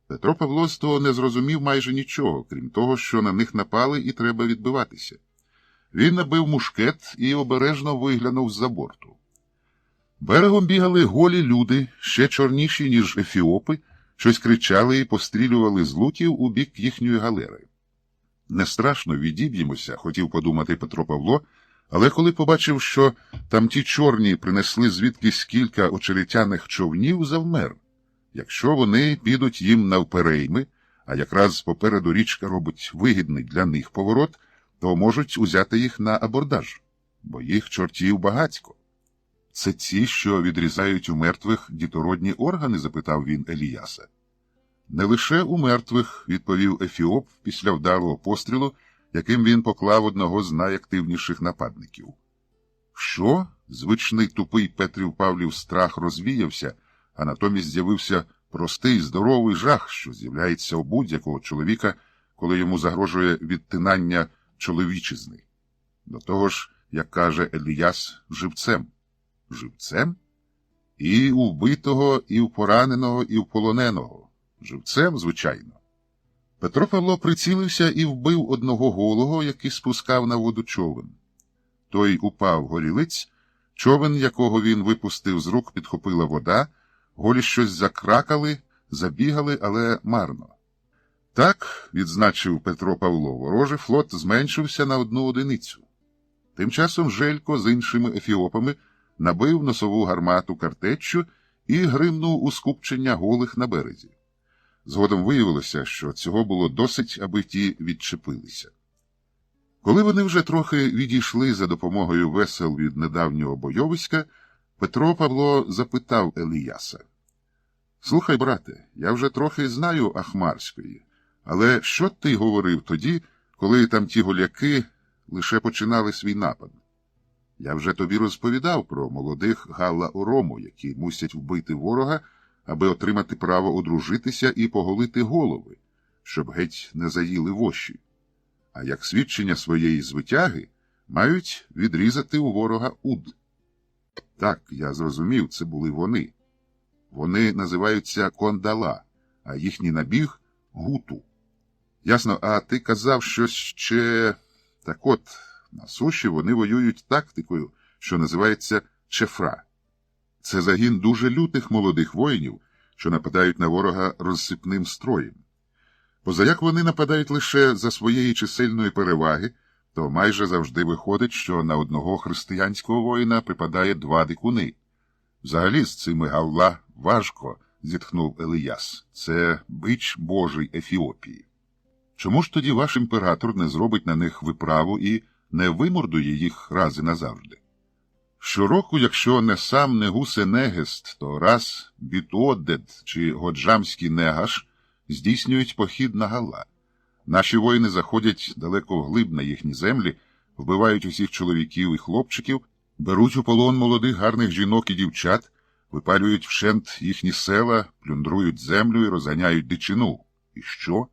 Петро Павло з того не зрозумів майже нічого, крім того, що на них напали і треба відбиватися. Він набив мушкет і обережно виглянув з-за борту. Берегом бігали голі люди, ще чорніші, ніж ефіопи, щось кричали і пострілювали з луків у бік їхньої галери. «Не страшно, відіб'ємося», – хотів подумати Петро Павло, але коли побачив, що там ті чорні принесли звідкись кілька очеретяних човнів, завмер. Якщо вони підуть їм навперейми, а якраз попереду річка робить вигідний для них поворот, то можуть узяти їх на абордаж, бо їх чортів багатько. «Це ті, що відрізають у мертвих дітородні органи?» – запитав він Еліяса. «Не лише у мертвих», – відповів Ефіоп після вдалого пострілу, яким він поклав одного з найактивніших нападників. «Що?» – звичний тупий Петрів Павлів страх розвіявся, а натомість з'явився простий, здоровий жах, що з'являється у будь-якого чоловіка, коли йому загрожує відтинання чоловічизни. До того ж, як каже Еліяс, живцем. Живцем? І у вбитого, і у пораненого, і у полоненого. Живцем, звичайно. Петро Павло прицілився і вбив одного голого, який спускав на воду човен. Той упав горілиць, човен, якого він випустив з рук, підхопила вода, голі щось закракали, забігали, але марно. Так, відзначив Петро Павло, ворожий флот зменшився на 1 одиницю. Тим часом Желько з іншими ефіопами набив носову гармату картеччю і гримнув у скупчення голих на березі. Згодом виявилося, що цього було досить, аби ті відчепилися. Коли вони вже трохи відійшли за допомогою весел від недавнього бойовиська, Петро Павло запитав Еліяса. «Слухай, брате, я вже трохи знаю Ахмарської, але що ти говорив тоді, коли там ті голяки лише починали свій напад? Я вже тобі розповідав про молодих Галла Орому, які мусять вбити ворога, аби отримати право одружитися і поголити голови, щоб геть не заїли воші. а як свідчення своєї звитяги мають відрізати у ворога уд. Так, я зрозумів, це були вони. Вони називаються кондала, а їхній набіг – гуту. Ясно, а ти казав, що ще... Так от, на суші вони воюють тактикою, що називається чефра. Це загін дуже лютих молодих воїнів, що нападають на ворога розсипним строєм. Позаяк вони нападають лише за своєї чисельної переваги, то майже завжди виходить, що на одного християнського воїна припадає 2 дикуни. Взагалі з цими гавла важко, зітхнув Елияс. Це бич Божий Ефіопії. Чому ж тоді ваш імператор не зробить на них виправу і не вимордує їх раз і назавжди? Щороку, якщо не сам Негусе Негест, то раз Бітуоддед чи Годжамський Негаш здійснюють похід на Гала. Наші воїни заходять далеко вглиб на їхні землі, вбивають усіх чоловіків і хлопчиків, беруть у полон молодих гарних жінок і дівчат, випалюють вщент їхні села, плюндрують землю і розганяють дичину. І що?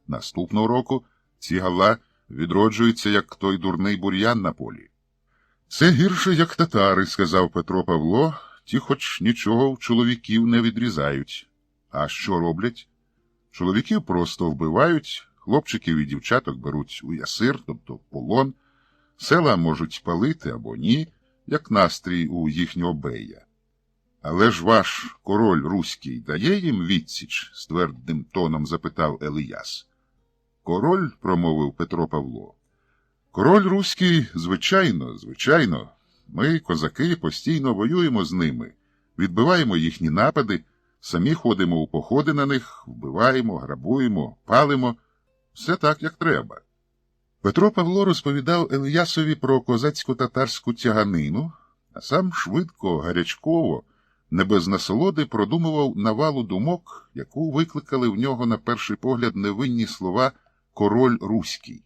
Наступного року ці Гала відроджуються, як той дурний бур'ян на полі. Це гірше, як татари, сказав Петро Павло, ті хоч нічого в чоловіків не відрізають. А що роблять? Чоловіків просто вбивають, хлопчиків і дівчаток беруть у ясир, тобто в полон, села можуть палити або ні, як настрій у їхнього бея. Але ж ваш король руський дає їм відсіч? З твердим тоном запитав Елияс. Король, промовив Петро Павло. Король руський, звичайно. Ми, козаки, постійно воюємо з ними, відбиваємо їхні напади, самі ходимо у походи на них, вбиваємо, грабуємо, палимо. Все так, як треба. Петро Павло розповідав Елиясові про козацько-татарську тяганину, а сам швидко, гарячково, не без насолоди продумував навалу думок, яку викликали в нього на перший погляд невинні слова «король руський».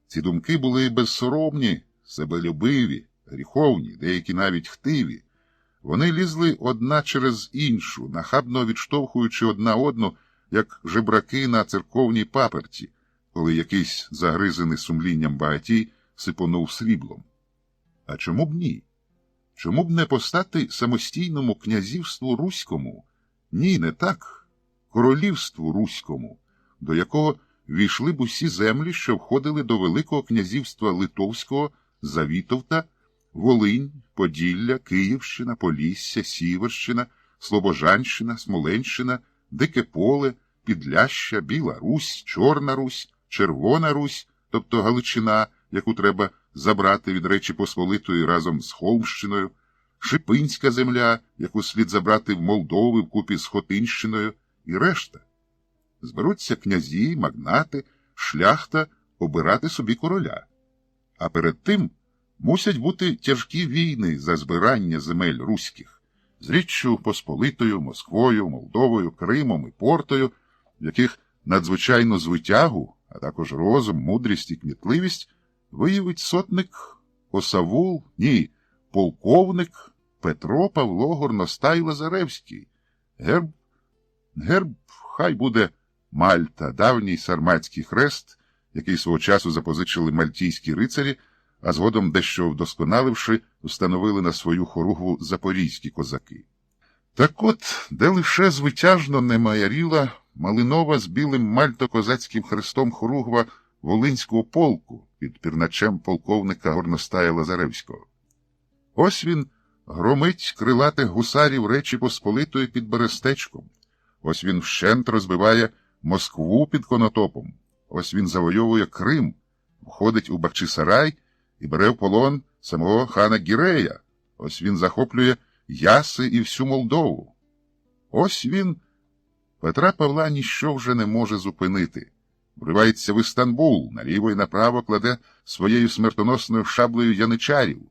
Ці думки були безсоромні, себелюбиві, гріховні, деякі навіть хтиві. Вони лізли одна через іншу, нахабно відштовхуючи одна одну, як жебраки на церковній паперті, коли якийсь загризений сумлінням багатій сипонув сріблом. А чому б ні? Чому б не постати самостійному князівству руському? Ні, не так. Королівству руському, до якого війшли б усі землі, що входили до Великого князівства Литовського, Завітовта, Волинь, Поділля, Київщина, Полісся, Сіверщина, Слобожанщина, Смоленщина, Дике Поле, Підляща, Біла Русь, Чорна Русь, Червона Русь, тобто Галичина, яку треба забрати від Речі Посполитої разом з Холмщиною, Шипинська земля, яку слід забрати в Молдови вкупі з Хотинщиною, і решта. Зберуться князі, магнати, шляхта обирати собі короля. А перед тим мусять бути тяжкі війни за збирання земель руських з Річчю Посполитою, Москвою, Молдовою, Кримом і Портою, в яких надзвичайну звитягу, а також розум, мудрість і кмітливість виявить сотник полковник Петро Павло Горностай Лазаревський. Герб хай буде Мальта, давній сарматський хрест, який свого часу запозичили мальтійські рицарі, а згодом, дещо вдосконаливши, встановили на свою хоругву запорізькі козаки. Так от, де лише звитяжно не маяріла малинова з білим мальто-козацьким хрестом хоругва Волинського полку під пірначем полковника Горностая Лазаревського. Ось він громить крилатих гусарів Речі Посполитої під Берестечком. Ось він вщент розбиває Москву під Конотопом. Ось він завойовує Крим, входить у Бахчисарай і бере в полон самого хана Гірея. Ось він захоплює Яси і всю Молдову. Ось він... Петра Павла ніщо вже не може зупинити. Вривається в Істанбул, наліво і направо кладе своєю смертоносною шаблею яничарів.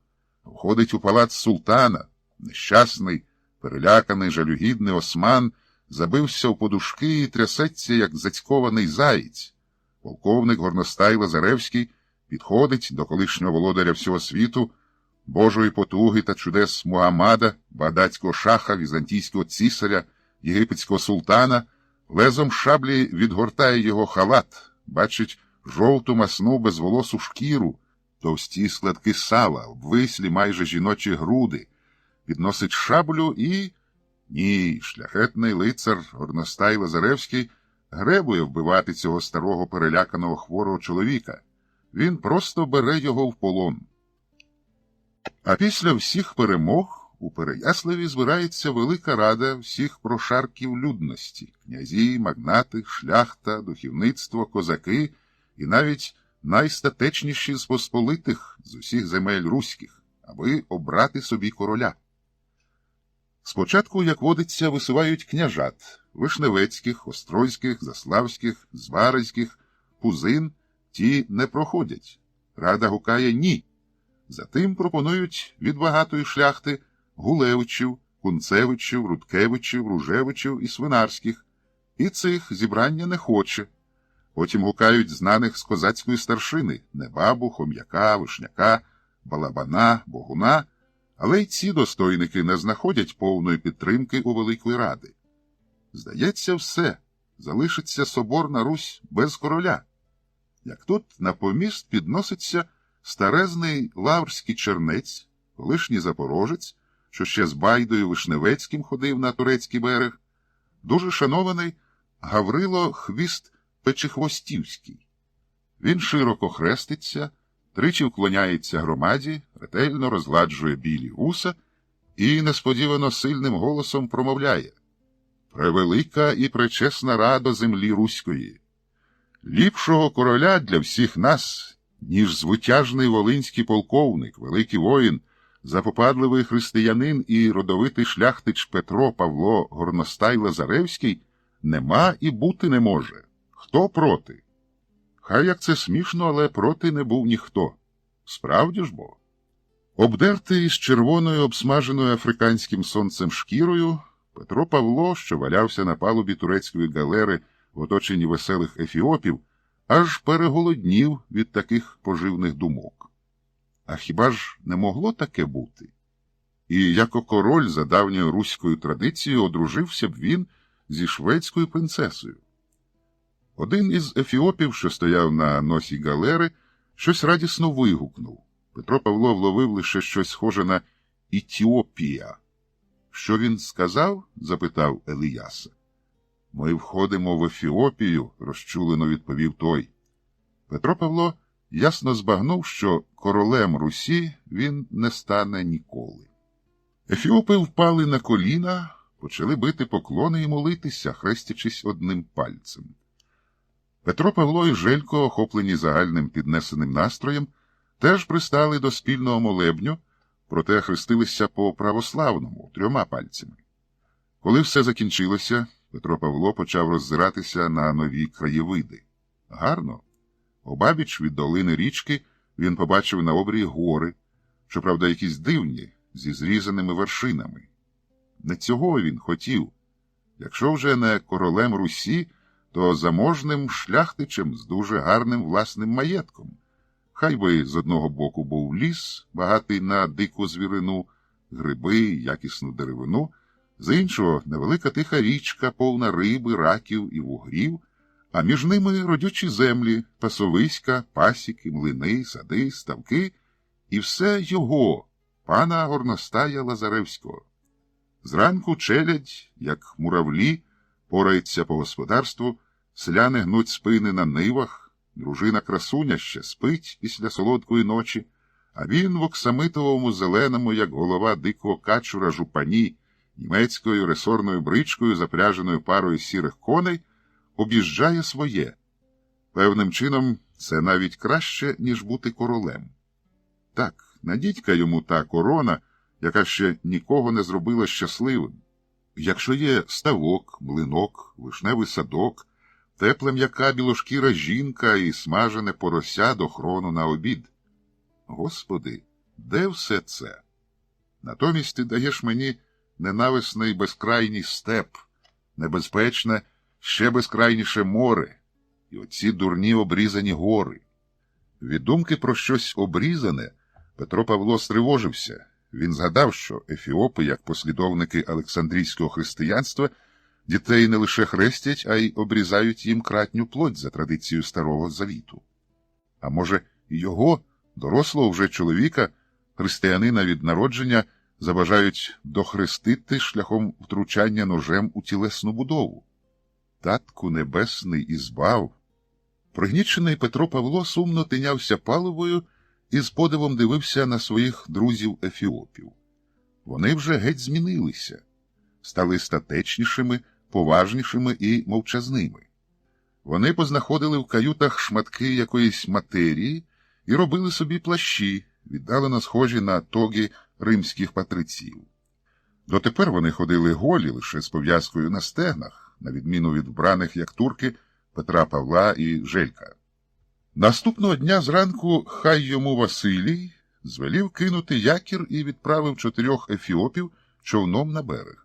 Входить у палац султана. Нещасний, переляканий, жалюгідний осман забився в подушки і трясеться, як зацькований заєць. Полковник Горностай Лазаревський підходить до колишнього володаря всього світу, Божої потуги та чудес Мугаммада, багдадського шаха, візантійського цісаря, єгипетського султана, лезом шаблі відгортає його халат, бачить жовту масну безволосу шкіру, товсті складки сала, обвислі майже жіночі груди, підносить шаблю і... Ні, шляхетний лицар Горностай Лазаревський гребує вбивати цього старого переляканого хворого чоловіка. Він просто бере його в полон. А після всіх перемог у Переяславі збирається велика рада всіх прошарків людності – князі, магнати, шляхта, духовництво, козаки і навіть найстатечніші з посполитих з усіх земель руських, аби обрати собі короля. Спочатку, як водиться, висувають княжат – вишневецьких, острозьких, заславських, зваризьких, пузин – ті не проходять. Рада гукає «ні». Затим пропонують від багатої шляхти Гулевичів, Кунцевичів, Рудкевичів, Ружевичів і Свинарських. І цих зібрання не хоче. Потім гукають знаних з козацької старшини – Небабу, Хом'яка, Вишняка, Балабана, Богуна. Але й ці достойники не знаходять повної підтримки у Великої Ради. Здається, все. Залишиться Соборна Русь без короля. Як тут на поміст підноситься старезний лаврський чернець, колишній запорожець, що ще з Байдою Вишневецьким ходив на турецький берег, дуже шанований Гаврило Хвіст Печехвостівський. Він широко хреститься, тричі вклоняється громаді, ретельно розгладжує білі вуса і несподівано сильним голосом промовляє: «Превелика і пречесна рада землі руської! Ліпшого короля для всіх нас, ніж звитяжний волинський полковник, великий воїн, запопадливий християнин і родовитий шляхтич Петро Павло Горностай Лазаревський, нема і бути не може. Хто проти?» Хай як це смішно, але проти не був ніхто. Справді ж бо. Обдертий з червоною обсмаженою африканським сонцем шкірою, Петро Павло, що валявся на палубі турецької галери в оточенні веселих ефіопів, аж переголоднів від таких поживних думок. А хіба ж не могло таке бути? І яко король за давньою руською традицією одружився б він зі шведською принцесою. Один із ефіопів, що стояв на носі галери, щось радісно вигукнув. Петро Павло вловив лише щось схоже на «Ітіопія». «Що він сказав?» – запитав Еліяса. «Ми входимо в Ефіопію», – розчулено відповів той. Петро Павло ясно збагнув, що королем Русі він не стане ніколи. Ефіопи впали на коліна, почали бити поклони і молитися, хрестячись одним пальцем. Петро Павло і Желько, охоплені загальним піднесеним настроєм, теж пристали до спільного молебню, проте хрестилися по-православному, 3 пальцями. Коли все закінчилося, Петро Павло почав роззиратися на нові краєвиди. Гарно. Обабіч від долини річки він побачив на обрії гори, щоправда, якісь дивні, зі зрізаними вершинами. Не цього він хотів. Якщо вже не королем Русі, то заможним шляхтичем з дуже гарним власним маєтком. Хай би з одного боку був ліс, багатий на дику звірину, гриби, якісну деревину, з іншого – невелика тиха річка, повна риби, раків і вугрів, а між ними родючі землі, пасовиська, пасіки, млини, сади, ставки і все його, пана Горностая Лазаревського. Зранку челядь, як муравлі, порається по господарству, селяни гнуть спини на нивах, дружина-красуня ще спить після солодкої ночі, а він в оксамитовому зеленому, як голова дикого качура жупані, німецькою ресорною бричкою, запряженою парою сірих коней, об'їжджає своє. Певним чином, це навіть краще, ніж бути королем. Так, на дідька йому та корона, яка ще нікого не зробила щасливим. Якщо є ставок, млинок, вишневий садок, тепла м'яка білошкіра жінка і смажене порося до хрону на обід. Господи, де все це? Натомість ти даєш мені ненависний безкрайній степ, небезпечне, ще безкрайніше море, і оці дурні обрізані гори. Від думки про щось обрізане Петро Павло стривожився. Він згадав, що ефіопи, як послідовники Олександрійського християнства, дітей не лише хрестять, а й обрізають їм кратню плоть за традицією Старого Завіту. А може, і його, дорослого вже чоловіка, християнина від народження, забажають дохрестити шляхом втручання ножем у тілесну будову. Татку небесний і збав. Пригнічений Петро Павло сумно тинявся паливою і з подивом дивився на своїх друзів-ефіопів. Вони вже геть змінилися, стали статечнішими, поважнішими і мовчазними. Вони познаходили в каютах шматки якоїсь матерії і робили собі плащі, віддалено схожі на тоги римських патриців. Дотепер вони ходили голі лише з пов'язкою на стегнах, на відміну від вбраних, як турки, Петра Павла і Желька. Наступного дня зранку хай йому Василій звелів кинути якір і відправив 4 ефіопів човном на берег.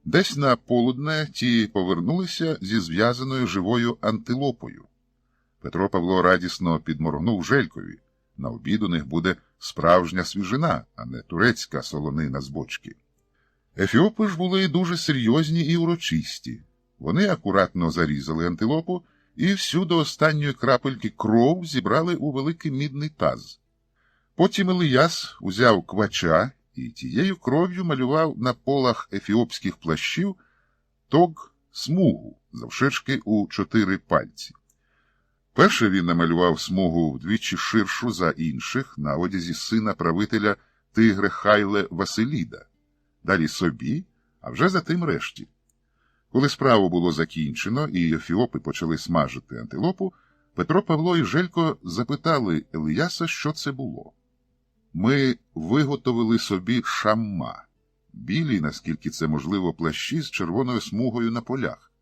Десь на полудне ті повернулися зі зв'язаною живою антилопою. Петро Павло радісно підморгнув Желькові. На обід у них буде справжня свіжина, а не турецька солонина з бочки. Ефіопи ж були дуже серйозні і урочисті. Вони акуратно зарізали антилопу і всю до останньої крапельки кров зібрали у великий мідний таз. Потім Ілияс узяв квача і тією кров'ю малював на полах ефіопських плащів тог-смугу завширшки у 4 пальці. Перше він намалював смугу вдвічі ширшу за інших на одязі сина правителя Тигре Хайле Василіда, далі собі, а вже за тим решті. Коли справу було закінчено і ефіопи почали смажити антилопу, Петро Павло і Желько запитали Ілияса, що це було. Ми виготовили собі шамма, білі, наскільки це можливо, плащі з червоною смугою на полях,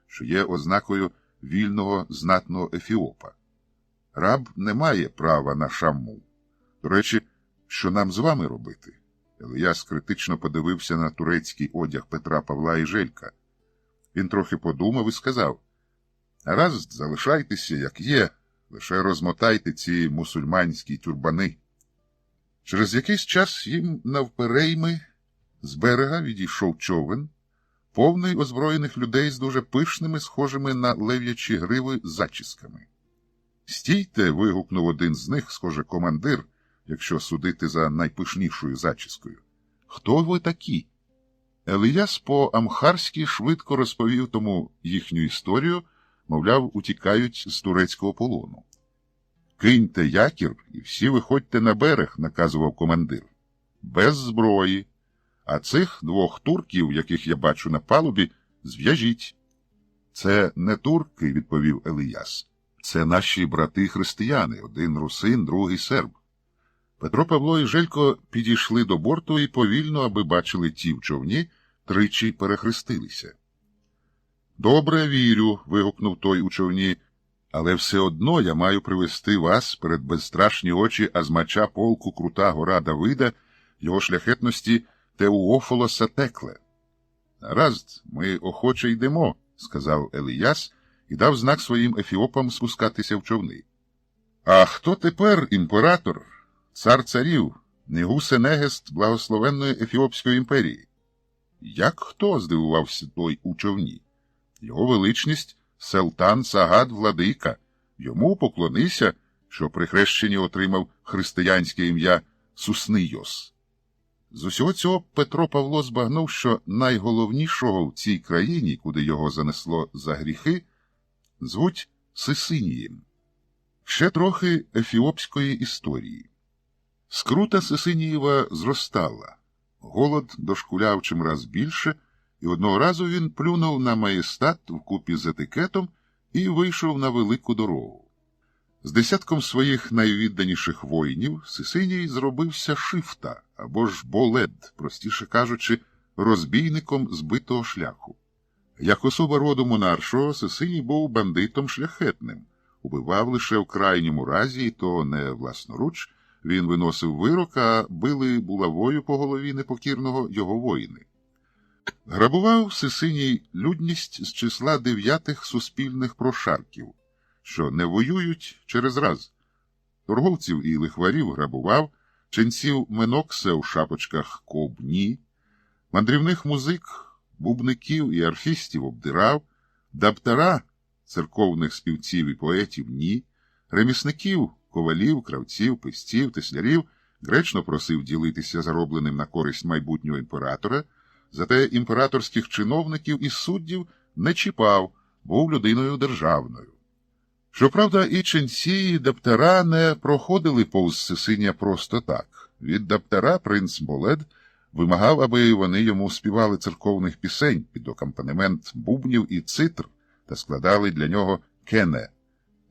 що є ознакою вільного знатного ефіопа. Раб не має права на шамму. До речі, що нам з вами робити? Ілияс критично подивився на турецький одяг Петра Павла і Желька. Він трохи подумав і сказав: «Гаразд, залишайтеся, як є, лише розмотайте ці мусульманські тюрбани». Через якийсь час їм навперейми з берега відійшов човен, повний озброєних людей з дуже пишними, схожими на лев'ячі гриви, зачісками. «Стійте!» – вигукнув один з них, схоже, командир, якщо судити за найпишнішою зачіскою. «Хто ви такі?» Ілияс по-амхарськи швидко розповів тому їхню історію, мовляв, утікають з турецького полону. «Киньте якір і всі виходьте на берег», – наказував командир. «Без зброї. А цих 2 турків, яких я бачу на палубі, зв'яжіть». «Це не турки», – відповів Ілияс. «Це наші брати-християни, один русин, другий серб». Петро Павло і Желько підійшли до борту і повільно, аби бачили ті в човні, тричі перехрестилися. «Добре, вірю», – вигукнув той у човні, «але все одно я маю привести вас перед безстрашні очі азмача полку Крута гора Давида, його шляхетності Теуофолоса Текле». «Гаразд, ми охоче йдемо», – сказав Ілияс і дав знак своїм ефіопам спускатися в човни. «А хто тепер імператор, цар царів, Негу-Сенегест благословенної Ефіопської імперії?» «Як хто?» – здивувався той у човні. «Його величність Селтан Сагад Владика. Йому поклонися, що при хрещенні отримав християнське ім'я Суснийос». З усього цього Петро Павло збагнув, що найголовнішого в цій країні, куди його занесло за гріхи, звуть Сисинієм. Ще трохи ефіопської історії. Скрута Сисинієва зростала. Голод дошкуляв чимраз більше, і одного разу він плюнув на маєстат вкупі з етикетом і вийшов на велику дорогу. З десятком своїх найвідданіших воїнів Сисиній зробився шифта, або ж болед, простіше кажучи, розбійником збитого шляху. Як особа роду монаршого, Сисиній був бандитом шляхетним, убивав лише в крайньому разі, і то не власноруч. Він виносив вирок, а били булавою по голові непокірного його воїни. Грабував Сисиній людність з числа 9 суспільних прошарків, що не воюють через раз. Торговців і лихварів грабував, ченців Меноксе у шапочках Кобні, мандрівних музик, бубників і арфістів обдирав, даптара, церковних співців і поетів ні, Ремісників, ковалів, кравців, писців, теслярів гречно просив ділитися заробленим на користь майбутнього імператора, зате імператорських чиновників і суддів не чіпав, був людиною державною. Щоправда, і ченці, і Даптара не проходили повз Сисинія просто так. Від Даптара принц Болед вимагав, аби вони йому співали церковних пісень під акомпанемент бубнів і цитр та складали для нього кене –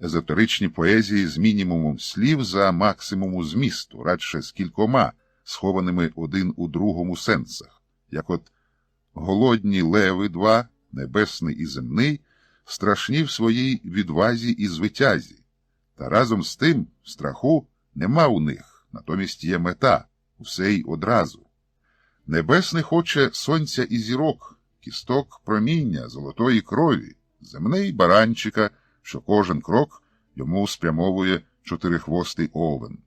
езотеричні поезії з мінімумом слів за максимуму змісту, радше з кількома, схованими один у другому сенсах, як от «Голодні леви два, небесний і земний, страшні в своїй відвазі і звитязі, та разом з тим страху нема у них, натомість є мета, усе й одразу. Небесний хоче сонця і зірок, кісток проміння, золотої крові, земний баранчика, що кожен крок йому спрямовує чотирихвостий овен.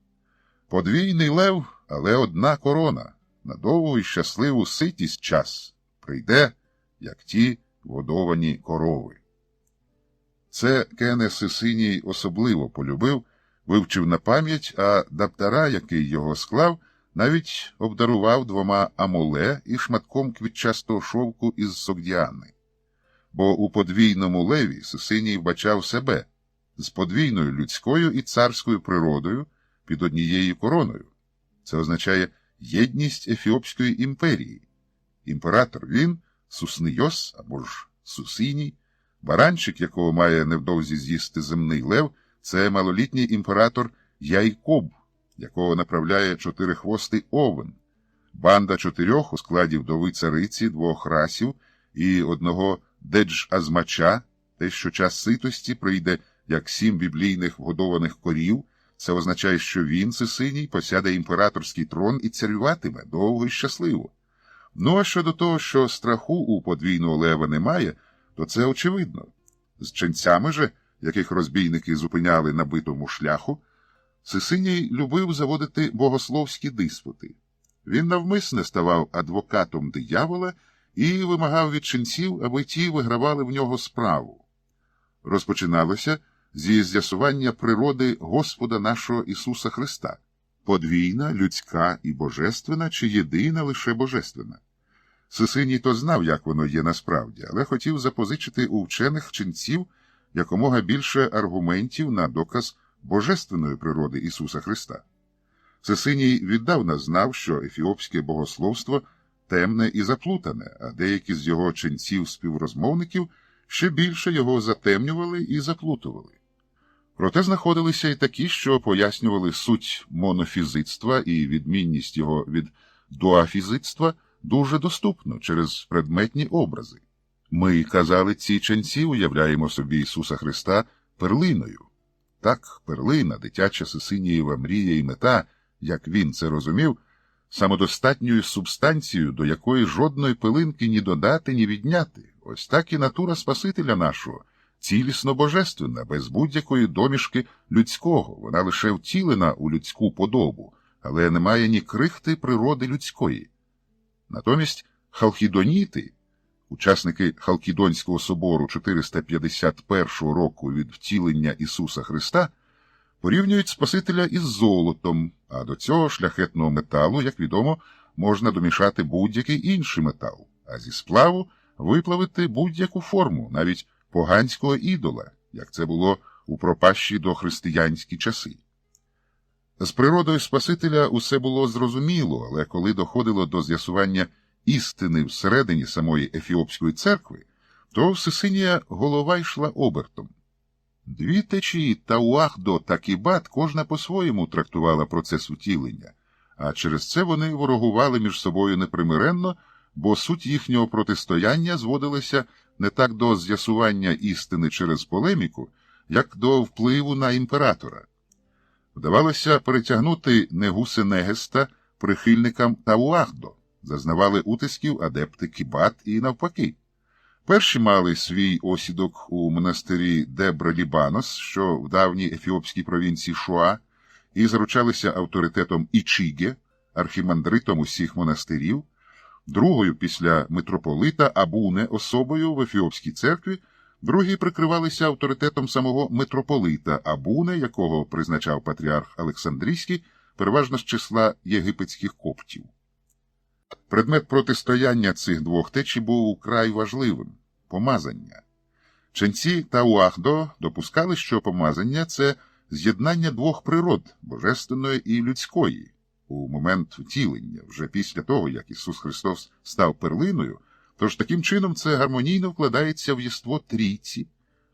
Подвійний лев, але одна корона, на довгу і щасливу ситість час прийде, як ті водовані корови. Це Кене Сисиній особливо полюбив, вивчив на пам'ять, а Даптара, який його склав, навіть обдарував 2 амуле і шматком квітчастого шовку із Согдіани. Бо у подвійному леві Сисиній вбачав себе з подвійною людською і царською природою під однією короною. Це означає єдність Ефіопської імперії. Імператор він, Суснийос або ж Сусиній, баранчик, якого має невдовзі з'їсти земний лев, це малолітній імператор Яйкоб, якого направляє чотирихвостий овен, банда 4 у складі вдови цариці, 2 расів і 1 Дедж-Азмача, те, що час ситості прийде як 7 біблійних вгодованих корів, це означає, що він, Сисиній, посяде імператорський трон і царюватиме довго і щасливо. Ну, а щодо того, що страху у подвійного лева немає, то це очевидно. З ченцями же, яких розбійники зупиняли на битому шляху, Сисиній любив заводити богословські диспути. Він навмисне ставав адвокатом диявола і вимагав від ченців, аби ті вигравали в нього справу. Розпочиналося зі з'ясування природи Господа нашого Ісуса Христа, подвійна, людська і божественна, чи єдина лише божественна. Сисиній то знав, як воно є насправді, але хотів запозичити у вчених ченців якомога більше аргументів на доказ божественної природи Ісуса Христа. Сисиній віддавна знав, що ефіопське богословство темне і заплутане, а деякі з його ченців-співрозмовників ще більше його затемнювали і заплутували. Проте знаходилися і такі, що пояснювали суть монофізицтва і відмінність його від дуафізицтва дуже доступно через предметні образи. Ми, казали ці ченці, уявляємо собі Ісуса Христа перлиною. Так, перлина, дитяча Сисинієва мрія і мета, як він це розумів, самодостатньою субстанцією, до якої жодної пилинки ні додати, ні відняти. Ось так і натура Спасителя нашого, цілісно божественна, без будь-якої домішки людського. Вона лише втілена у людську подобу, але не має ні крихти природи людської. Натомість халкідоніти, учасники Халкідонського собору 451 року від втілення Ісуса Христа, порівнюють Спасителя із золотом, а до цього шляхетного металу, як відомо, можна домішати будь-який інший метал, а зі сплаву виплавити будь-яку форму, навіть поганського ідола, як це було у пропащі дохристиянські часи. З природою Спасителя усе було зрозуміло, але коли доходило до з'ясування істини всередині самої Ефіопської церкви, то в Сисинія голова йшла обертом. 2 течії Тауахдо та Кібат кожна по-своєму трактувала процес утілення, а через це вони ворогували між собою непримиренно, бо суть їхнього протистояння зводилася не так до з'ясування істини через полеміку, як до впливу на імператора. Вдавалося перетягнути Негусе Негеста прихильникам Тауахдо, зазнавали утисків адепти Кібат і навпаки. Перші мали свій осідок у монастирі Дебра-Лібанос, що в давній ефіопській провінції Шуа, і заручалися авторитетом Ічіге, архімандритом усіх монастирів. Другою після митрополита Абуне особою в Ефіопській церкві Другі прикривалися авторитетом самого митрополита Абуне, якого призначав патріарх Олександрійський, переважно з числа єгипетських коптів. Предмет протистояння цих двох течій був вкрай важливим – помазання. Ченці та Уахдо допускали, що помазання – це з'єднання двох природ – божественної і людської. У момент втілення, вже після того, як Ісус Христос став перлиною, тож таким чином це гармонійно вкладається в єство трійці.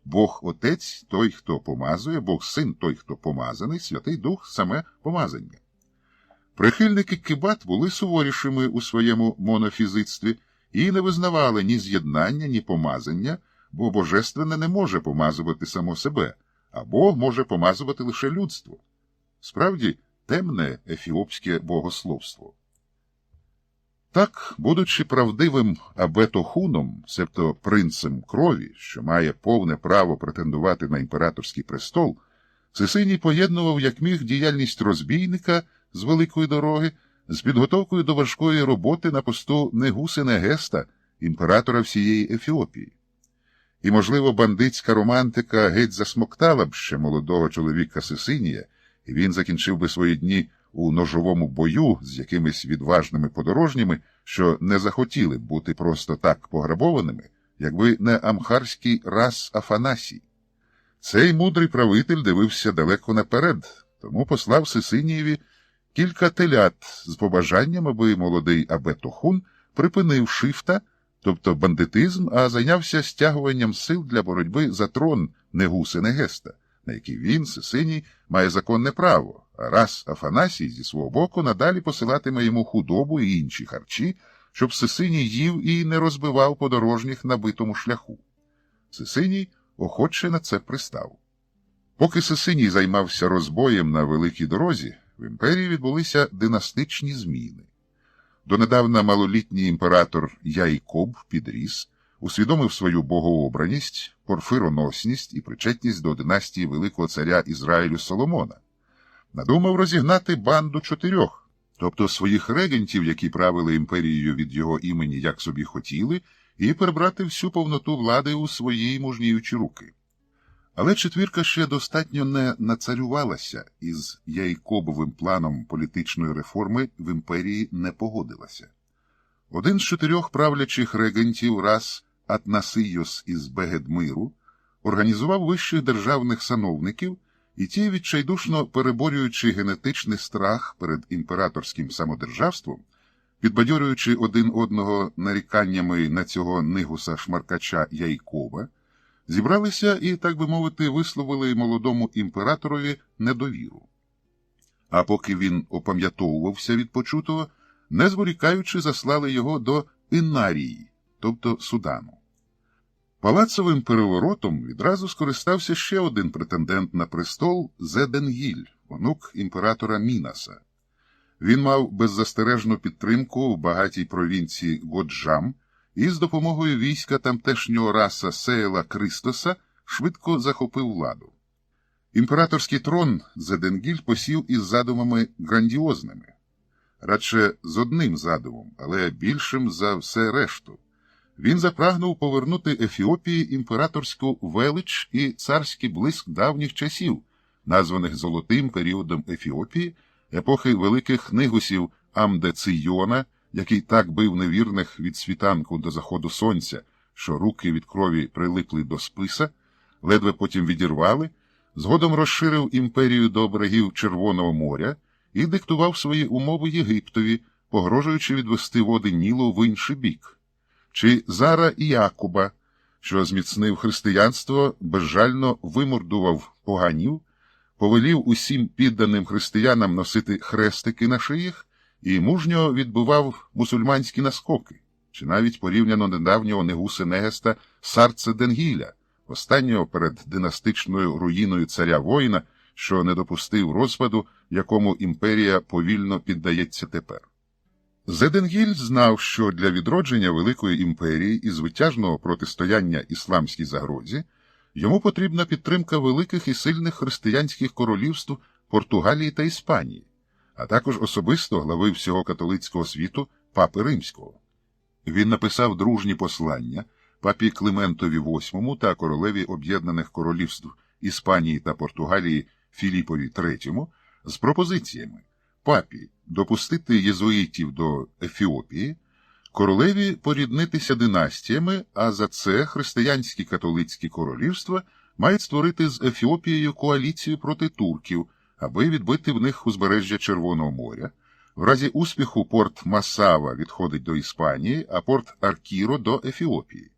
Бог Отець – той, хто помазує, Бог Син – той, хто помазаний, Святий Дух – саме помазання. Прихильники кибат були суворішими у своєму монофізитстві і не визнавали ні з'єднання, ні помазання, бо божественне не може помазувати само себе, а Бог може помазувати лише людство. Справді, темне ефіопське богословство. Так, будучи правдивим Абетохуном, себто принцем крові, що має повне право претендувати на імператорський престол, Сисиній поєднував як міг діяльність розбійника з великої дороги з підготовкою до важкої роботи на посту Негуси-Негеста, імператора всієї Ефіопії. І, можливо, бандитська романтика геть засмоктала б ще молодого чоловіка Сисинія, і він закінчив би свої дні у ножовому бою з якимись відважними подорожніми, що не захотіли б бути просто так пограбованими, якби не амхарський Рас Афанасій. Цей мудрий правитель дивився далеко наперед, тому послав Сисинієві кілька телят з побажанням, аби молодий Абетохун припинив шифта, тобто бандитизм, а зайнявся стягуванням сил для боротьби за трон Негуси-Негеста, на який він, Сисиній, має законне право, а Рас Афанасій зі свого боку надалі посилатиме йому худобу і інші харчі, щоб Сисиній їв і не розбивав подорожніх на битому шляху. Сисиній охоче на це пристав. Поки Сисиній займався розбоєм на великій дорозі, в імперії відбулися династичні зміни. Донедавна малолітній імператор Яйкоб підріс, усвідомив свою богообраність, порфироносність і причетність до династії великого царя Ізраїлю Соломона. Надумав розігнати банду 4, тобто своїх регентів, які правили імперією від його імені як собі хотіли, і перебрати всю повноту влади у свої мужніючі руки. Але 4 ще достатньо не нацарювалася і з Яйкобовим планом політичної реформи в імперії не погодилася. Один з 4 правлячих регентів Рас Атнасийос із Бегедмиру організував вищих державних сановників, і ті, відчайдушно переборюючи генетичний страх перед імператорським самодержавством, підбадьорюючи один одного наріканнями на цього нигуса-шмаркача Яйкова, зібралися і, так би мовити, висловили молодому імператорові недовіру. А поки він опам'ятовувався від почутого, не зволікаючи заслали його до Інарії, тобто Судану. Палацовим переворотом відразу скористався ще один претендент на престол – Зеденгіль, онук імператора Мінаса. Він мав беззастережну підтримку в багатій провінції Годжам і з допомогою війська тамтешнього Раса Сеела Кристоса швидко захопив владу. Імператорський трон Зеденгіль посів із задумами грандіозними. Радше з одним задумом, але більшим за все решту. Він запрагнув повернути Ефіопії імператорську велич і царський блиск давніх часів, названих золотим періодом Ефіопії, епохи великих нигусів Амде-Цийона, який так бив невірних від світанку до заходу сонця, що руки від крові прилипли до списа, ледве потім відірвали, згодом розширив імперію до берегів Червоного моря і диктував свої умови Єгиптові, погрожуючи відвести води Нілу в інший бік. Чи Зара Іакуба, що зміцнив християнство, безжально вимордував поганів, повелів усім підданим християнам носити хрестики на шиях і мужньо відбивав мусульманські наскоки, чи навіть порівняно недавнього Негуси-Негеста Сарце-Денгіля, останнього перед династичною руїною царя-воїна, що не допустив розпаду, якому імперія повільно піддається тепер. Зеденгіль знав, що для відродження Великої імперії і звитяжного протистояння ісламській загрозі йому потрібна підтримка великих і сильних християнських королівств Португалії та Іспанії, а також особисто глави всього католицького світу Папи Римського. Він написав дружні послання, папі Климентові VIII та королеві Об'єднаних Королівств Іспанії та Португалії Філіпові III з пропозиціями папі допустити єзуїтів до Ефіопії, королеві поріднитися династіями, а за це християнські католицькі королівства мають створити з Ефіопією коаліцію проти турків, аби відбити в них узбережжя Червоного моря. В разі успіху порт Масава відходить до Іспанії, а порт Аркіро до Ефіопії.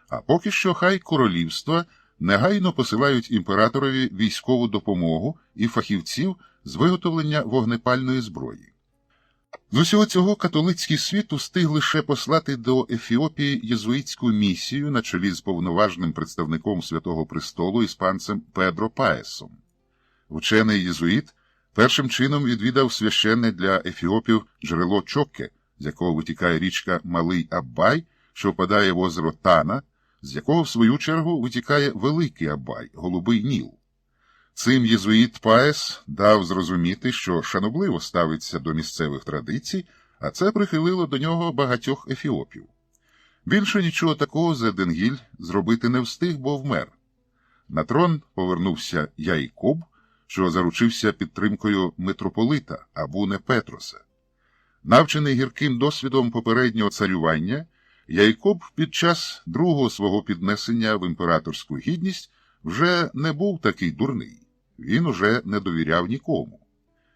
А поки що хай королівства негайно посилають імператорові військову допомогу і фахівців з виготовлення вогнепальної зброї. З усього цього католицький світ устиг лише послати до Ефіопії єзуїтську місію на чолі з повноважним представником Святого Престолу іспанцем Педро Паесом. Вчений єзуїт першим чином відвідав священне для ефіопів джерело Чокке, з якого витікає річка Малий Аббай, що впадає в озеро Тана, з якого, в свою чергу, витікає Великий Аббай, Голубий Ніл. Цим єзуїт Паес дав зрозуміти, що шанобливо ставиться до місцевих традицій, а це прихилило до нього багатьох ефіопів. Більше нічого такого Зеденгіль зробити не встиг, бо вмер. На трон повернувся Яйкоб, що заручився підтримкою митрополита Абуне Петроса. Навчений гірким досвідом попереднього царювання, Яйкоб під час другого свого піднесення в імператорську гідність вже не був такий дурний. Він уже не довіряв нікому.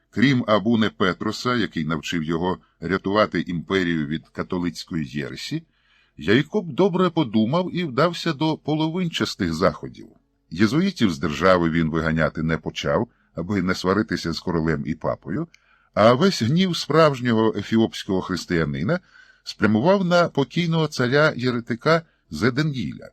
Крім Абуне Петроса, який навчив його рятувати імперію від католицької єресі, Яйкоб добре подумав і вдався до половинчастих заходів. Єзуїтів з держави він виганяти не почав, аби не сваритися з королем і папою, а весь гнів справжнього ефіопського християнина спрямував на покійного царя-єретика Зеденгіля.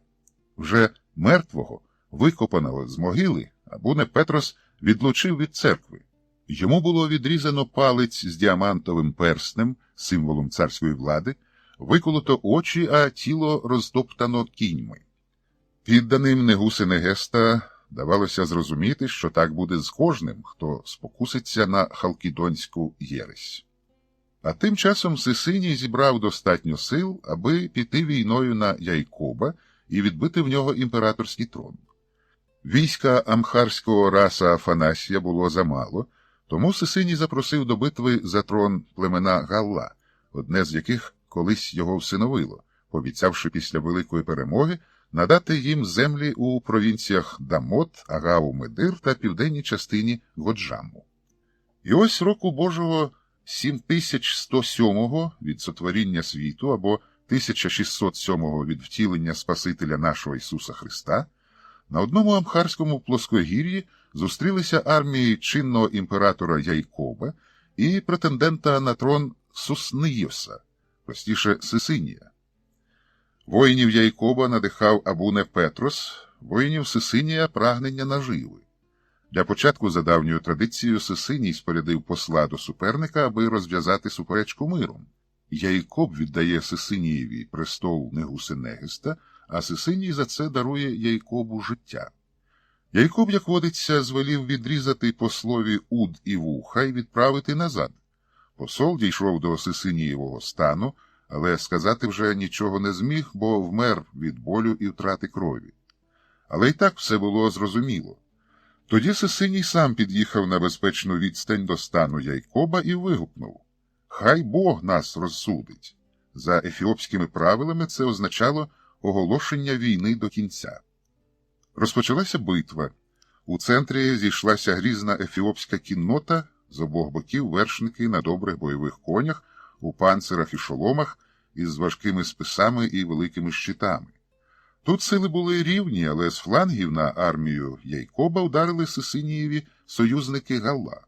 Вже мертвого, викопаного з могили, Абуне Петрос відлучив від церкви. Йому було відрізано палець з діамантовим перснем, символом царської влади, виколото очі, а тіло розтоптано кіньми. Підданим Негуси Негеста давалося зрозуміти, що так буде з кожним, хто спокуситься на халкідонську єресь. А тим часом Сисиній зібрав достатньо сил, аби піти війною на Яйкоба і відбити в нього імператорський трон. Війська амхарського раса Афанасія було замало, тому Сисиній запросив до битви за трон племена Галла, одне з яких колись його всиновило, пообіцявши після великої перемоги надати їм землі у провінціях Дамот, Агау-Медир та південній частині Годжаму. І ось року Божого 7107 від сотворіння світу або 1607 від втілення Спасителя нашого Ісуса Христа на одному амхарському плоскогір'ї зустрілися армії чинного імператора Яйкоба і претендента на трон Суснийоса, простіше Сисинія. Воїнів Яйкоба надихав Абуне Петрос, воїнів Сисинія прагнення наживи. Для початку за давньою традицією Сисиній спорядив посла до суперника, аби розв'язати суперечку миром. Яйкоб віддає Сисинієві престол Негуси Негеста, а Сисиній за це дарує Яйкобу життя. Яйкоб, як водиться, звелів відрізати послові уд і вуха й відправити назад. Посол дійшов до Сисинієвого стану, але сказати вже нічого не зміг, бо вмер від болю і втрати крові. Але й так все було зрозуміло. Тоді Сисиній сам під'їхав на безпечну відстань до стану Яйкоба і вигукнув: «Хай Бог нас розсудить». За ефіопськими правилами це означало оголошення війни до кінця. Розпочалася битва. У центрі зійшлася грізна ефіопська кіннота, з обох боків вершники на добрих бойових конях, у панцирах і шоломах, із важкими списами і великими щитами. Тут сили були рівні, але з флангів на армію Яйкоба ударили Сисинієві союзники Галла.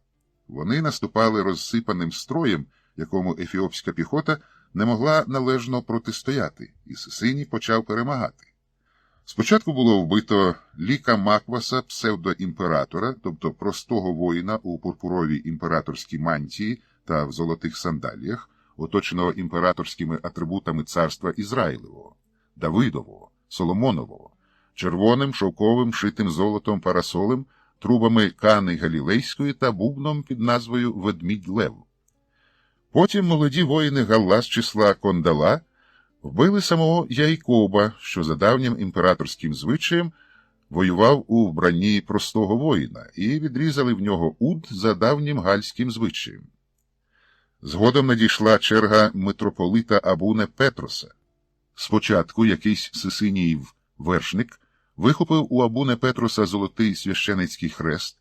Вони наступали розсипаним строєм, якому ефіопська піхота не могла належно протистояти, і Сисиній почав перемагати. Спочатку було вбито Ліка Макваса, псевдоімператора, тобто простого воїна у пурпуровій імператорській мантії та в золотих сандаліях, оточеного імператорськими атрибутами царства Ізраїлевого, Давидового, Соломонового, червоним шовковим шитим золотом парасолем, трубами Кани Галілейської та бубном під назвою «Ведмідь Лев». Потім молоді воїни Галла з числа Кондала Вбили самого Яйкоба, що за давнім імператорським звичаєм воював у вбранні простого воїна, і відрізали в нього уд за давнім гальським звичаєм. Згодом надійшла черга митрополита Абуне Петроса. Спочатку якийсь Сисиніїв вершник вихопив у Абуне Петроса золотий священицький хрест,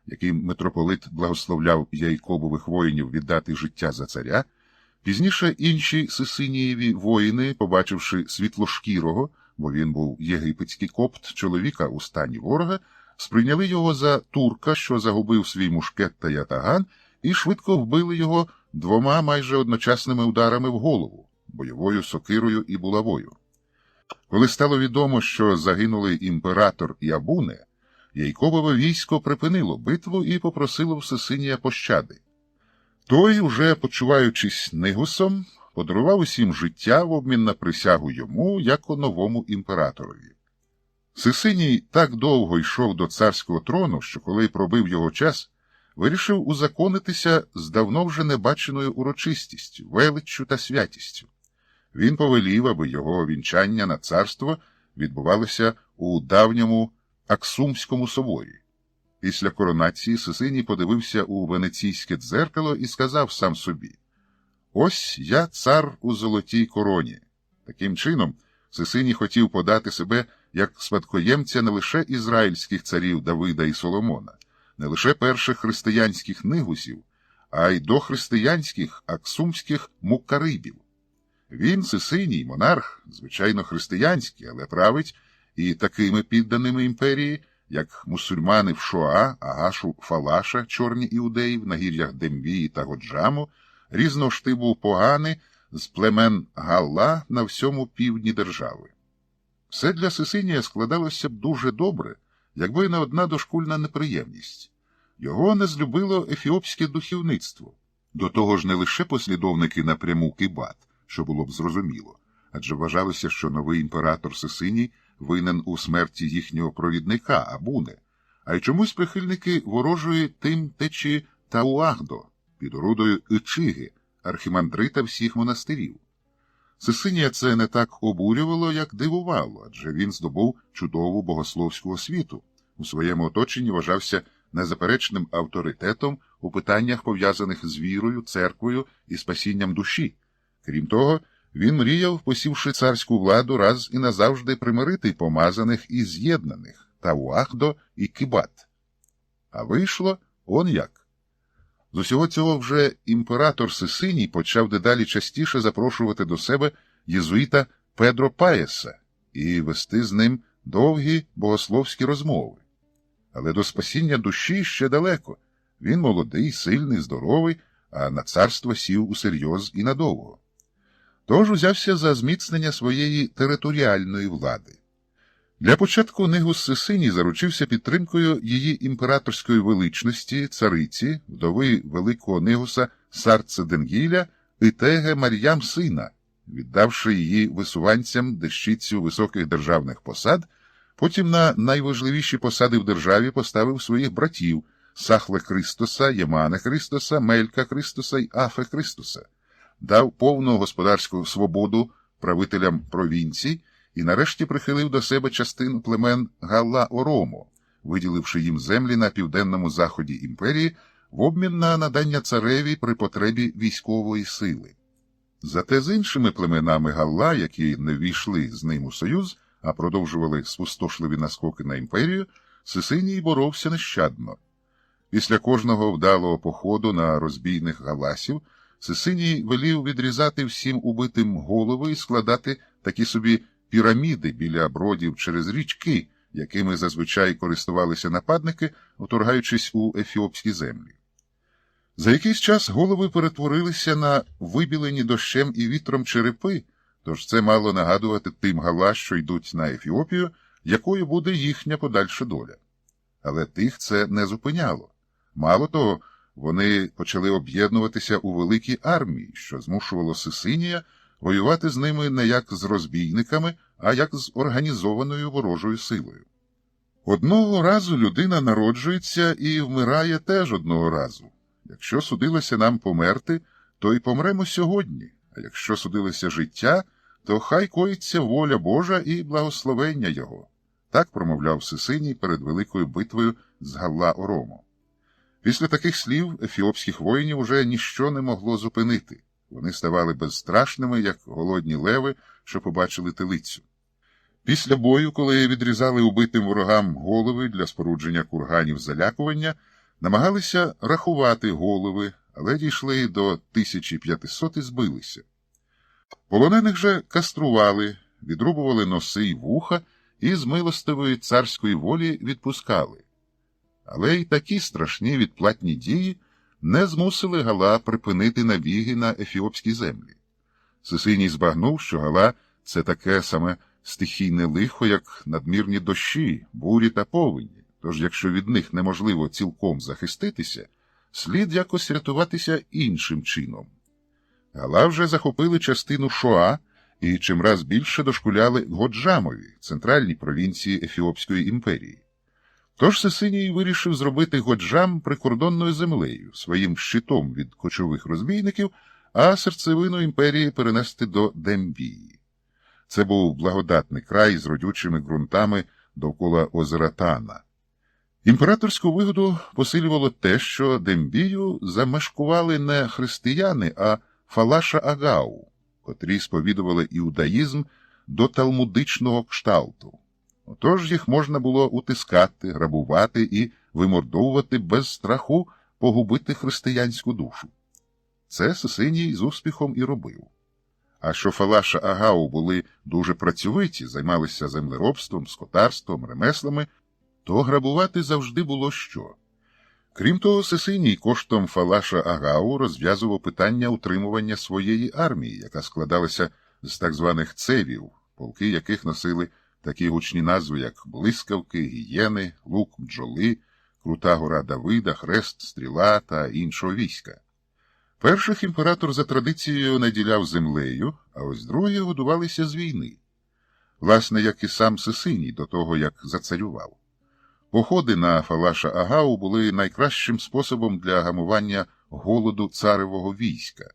яким митрополит благословляв Яйкобових воїнів віддати життя за царя. Пізніше інші Сисинієві воїни, побачивши світлошкірого, бо він був єгипетський копт, чоловіка у стані ворога, сприйняли його за турка, що загубив свій мушкет та ятаган, і швидко вбили його двома майже одночасними ударами в голову – бойовою сокирою і булавою. Коли стало відомо, що загинули імператор і Абуне, Яйкобове військо припинило битву і попросило в Сисинія пощади. Той, уже почуваючись Нигусом, подарував усім життя в обмін на присягу йому, як новому імператорові. Сисиній так довго йшов до царського трону, що коли пробив його час, вирішив узаконитися з давно вже небаченою урочистістю, величчю та святістю. Він повелів, аби його вінчання на царство відбувалося у давньому Аксумському соборі. Після коронації Сисиній подивився у венеційське дзеркало і сказав сам собі: «Ось я цар у золотій короні». Таким чином, Сисиній хотів подати себе як спадкоємця не лише ізраїльських царів Давида і Соломона, не лише перших християнських нигусів, а й дохристиянських аксумських муккарибів. Він, Сисиній, монарх, звичайно християнський, але править і такими підданими імперії, як мусульмани в Шоа, Агашу, Фалаша, чорні іудеї в нагір'ях Дембії та Годжаму, різного штибу погани з племен Галла на всьому півдні держави. Все для Сисинія складалося б дуже добре, якби не одна дошкульна неприємність. Його не злюбило ефіопське духовництво. До того ж не лише послідовники напряму Кибат, що було б зрозуміло, адже вважалося, що новий імператор Сисиній винен у смерті їхнього провідника Абуне, а й чомусь прихильники ворожої Тим-Течі Тауагдо під орудою Ічиги, архімандрита всіх монастирів. Сисинія це не так обурювало, як дивувало, адже він здобув чудову богословську освіту. У своєму оточенні вважався незаперечним авторитетом у питаннях, пов'язаних з вірою, церквою і спасінням душі. Крім того, він мріяв, посівши царську владу, раз і назавжди примирити помазаних і з'єднаних Тауагдо і Кибат. А вийшло он як. З усього цього вже імператор Сисиній почав дедалі частіше запрошувати до себе єзуїта Педро Паєса і вести з ним довгі богословські розмови. Але до спасіння душі ще далеко. Він молодий, сильний, здоровий, а на царство сів усерйоз і надовго. Тож узявся за зміцнення своєї територіальної влади. Для початку Нигус Сисиній заручився підтримкою її імператорської величності, цариці, вдови великого Нигуса Сарцеденгіля Ітеге Мар'ям сина, віддавши її висуванцям дещицю високих державних посад, потім на найважливіші посади в державі поставив своїх братів Сахле Христоса, Ємане Христоса, Мелька Христоса й Афе Христоса, дав повну господарську свободу правителям провінцій і нарешті прихилив до себе частину племен Галла-Оромо, виділивши їм землі на південному заході імперії в обмін на надання цареві при потребі військової сили. Зате з іншими племенами Галла, які не ввійшли з ним у союз, а продовжували спустошливі наскоки на імперію, Сисиній боровся нещадно. Після кожного вдалого походу на розбійних галасів Сисиній велів відрізати всім убитим голови і складати такі собі піраміди біля бродів через річки, якими зазвичай користувалися нападники, вторгаючись у ефіопські землі. За якийсь час голови перетворилися на вибілені дощем і вітром черепи, тож це мало нагадувати тим галас, що йдуть на Ефіопію, якою буде їхня подальша доля. Але тих це не зупиняло. Мало того, вони почали об'єднуватися у великі армії, що змушувало Сисинія воювати з ними не як з розбійниками, а як з організованою ворожою силою. Одного разу людина народжується і вмирає теж одного разу. Якщо судилося нам померти, то й помремо сьогодні, а якщо судилося життя, то хай коїться воля Божа і благословення Його. Так промовляв Сисиній перед великою битвою з Галла-Оромом. Після таких слів ефіопських воїнів уже ніщо не могло зупинити. Вони ставали безстрашними, як голодні леви, що побачили телицю. Після бою, коли відрізали убитим ворогам голови для спорудження курганів залякування, намагалися рахувати голови, але дійшли до 1500 і збилися. Полонених же кастрували, відрубували носи й вуха і з милостивої царської волі відпускали. Але й такі страшні відплатні дії не змусили Гала припинити набіги на ефіопські землі. Сисиній збагнув, що Гала – це таке саме стихійне лихо, як надмірні дощі, бурі та повені, тож якщо від них неможливо цілком захиститися, слід якось рятуватися іншим чином. Гала вже захопили частину Шоа і чимраз більше дошкуляли Годжамові, центральній провінції Ефіопської імперії. Тож Сисиній вирішив зробити Годжам прикордонною землею, своїм щитом від кочових розбійників, а серцевину імперії перенести до Дембії. Це був благодатний край з родючими ґрунтами довкола озера Тана. Імператорську вигоду посилювало те, що Дембію замешкували не християни, а Фалаша-Агау, котрі сповідували іудаїзм до талмудичного кшталту. Отож їх можна було утискати, грабувати і вимордовувати без страху погубити християнську душу. Це Сисиній з успіхом і робив. А що Фалаша-Агау були дуже працьовиті, займалися землеробством, скотарством, ремеслами, то грабувати завжди було що. Крім того, Сисиній коштом Фалаша-Агау розв'язував питання утримування своєї армії, яка складалася з так званих цевів, полки яких носили такі гучні назви, як Блискавки, Гієни, Лук бджоли, Крута гора Давида, Хрест, Стріла та іншого війська. Перших імператор за традицією наділяв землею, а ось другі годувалися з війни. Власне, як і сам Сисиній до того, як зацарював. Походи на Фалаша-Агау були найкращим способом для гамування голоду царевого війська.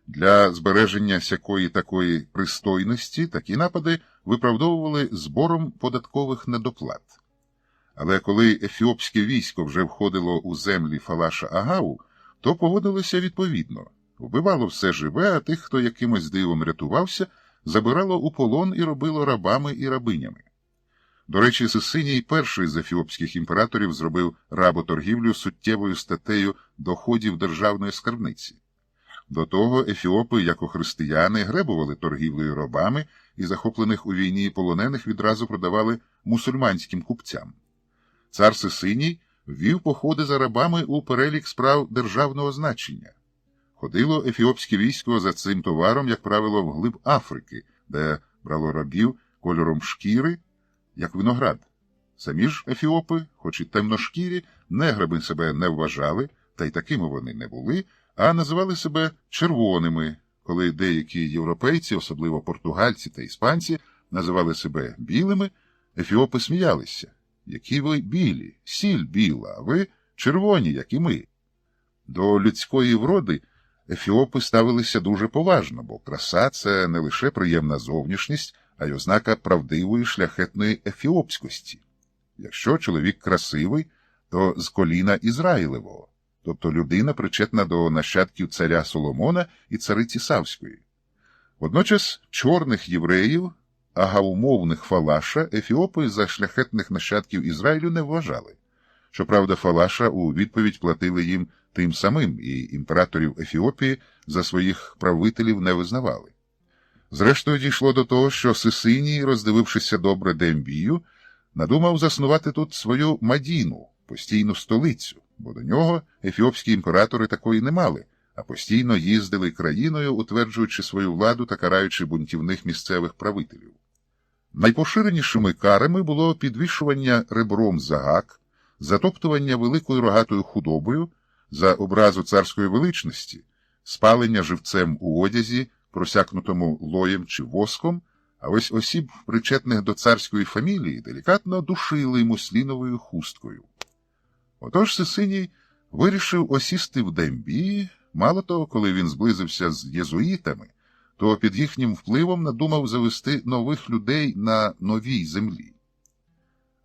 Для збереження сякої такої пристойності такі напади виправдовували збором податкових недоплат. Але коли ефіопське військо вже входило у землі Фалаша-Агау, то поводилося відповідно. Вбивало все живе, а тих, хто якимось дивом рятувався, забирало у полон і робило рабами і рабинями. До речі, Сисиній перший з ефіопських імператорів зробив работоргівлю суттєвою статтею доходів державної скарбниці. До того ефіопи, як християни, гребували торгівлею рабами і захоплених у війні полонених відразу продавали мусульманським купцям. Цар Сисиній ввів походи за рабами у перелік справ державного значення. Ходило ефіопське військо за цим товаром, як правило, вглиб Африки, де брало рабів кольором шкіри, як виноград. Самі ж ефіопи, хоч і темношкірі, неграми себе не вважали, та й такими вони не були, а називали себе червоними, коли деякі європейці, особливо португальці та іспанці, називали себе білими, ефіопи сміялися. Які ви білі, сіль біла, а ви червоні, як і ми. До людської вроди ефіопи ставилися дуже поважно, бо краса – це не лише приємна зовнішність, а й ознака правдивої шляхетної ефіопськості. Якщо чоловік красивий, то з коліна Ізраїлевого, тобто людина причетна до нащадків царя Соломона і цариці Савської. Водночас чорних євреїв, агаумовних Фалаша, ефіопи за шляхетних нащадків Ізраїлю не вважали. Щоправда, Фалаша у відповідь платили їм тим самим, і імператорів Ефіопії за своїх правителів не визнавали. Зрештою, дійшло до того, що Сисиній, роздивившися добре Дембію, надумав заснувати тут свою Мадіну, постійну столицю, бо до нього ефіопські імператори такої не мали, а постійно їздили країною, утверджуючи свою владу та караючи бунтівних місцевих правителів. Найпоширенішими карами було підвішування ребром за гак, затоптування великою рогатою худобою, за образу царської величності, спалення живцем у одязі, просякнутому лоєм чи воском, а ось осіб, причетних до царської фамілії, делікатно душили мусліновою хусткою. Отож Сисиній вирішив осісти в Дембії, мало того, коли він зблизився з єзуїтами, то під їхнім впливом надумав завести нових людей на новій землі.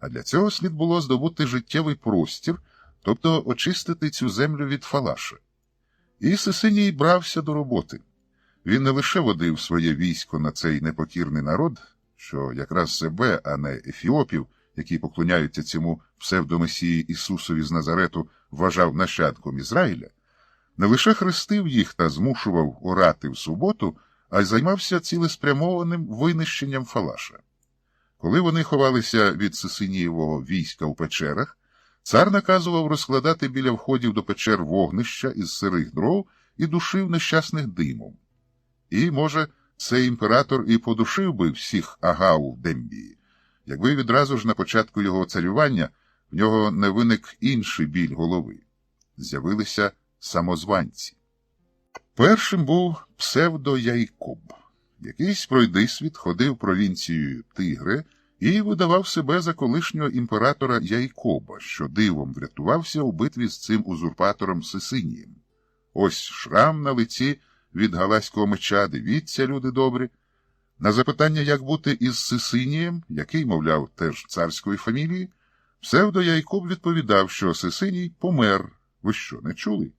А для цього слід було здобути життєвий простір, тобто очистити цю землю від Фалаша. І Сисиній брався до роботи. Він не лише водив своє військо на цей непокірний народ, що якраз себе, а не ефіопів, які поклоняються цьому псевдомесії Ісусові з Назарету, вважав нащадком Ізраїля, не лише хрестив їх та змушував орати в суботу, а й займався цілеспрямованим винищенням Фалаша. Коли вони ховалися від Сисинієвого війська у печерах, цар наказував розкладати біля входів до печер вогнища із сирих дров і душив нещасних димом. І, може, цей імператор і подушив би всіх агау в Дембії, якби відразу ж на початку його царювання в нього не виник інший біль голови. З'явилися самозванці. Першим був псевдо-Яйкоб. Якийсь пройдисвіт ходив провінцією Тигре і видавав себе за колишнього імператора Яйкоба, що дивом врятувався у битві з цим узурпатором Сисинієм. Ось шрам на лиці від галаського меча, дивіться, люди добрі. На запитання, як бути із Сисинієм, який, мовляв, теж царської фамілії, псевдо-Яйкоб відповідав, що Сисиній помер. Ви що, не чули?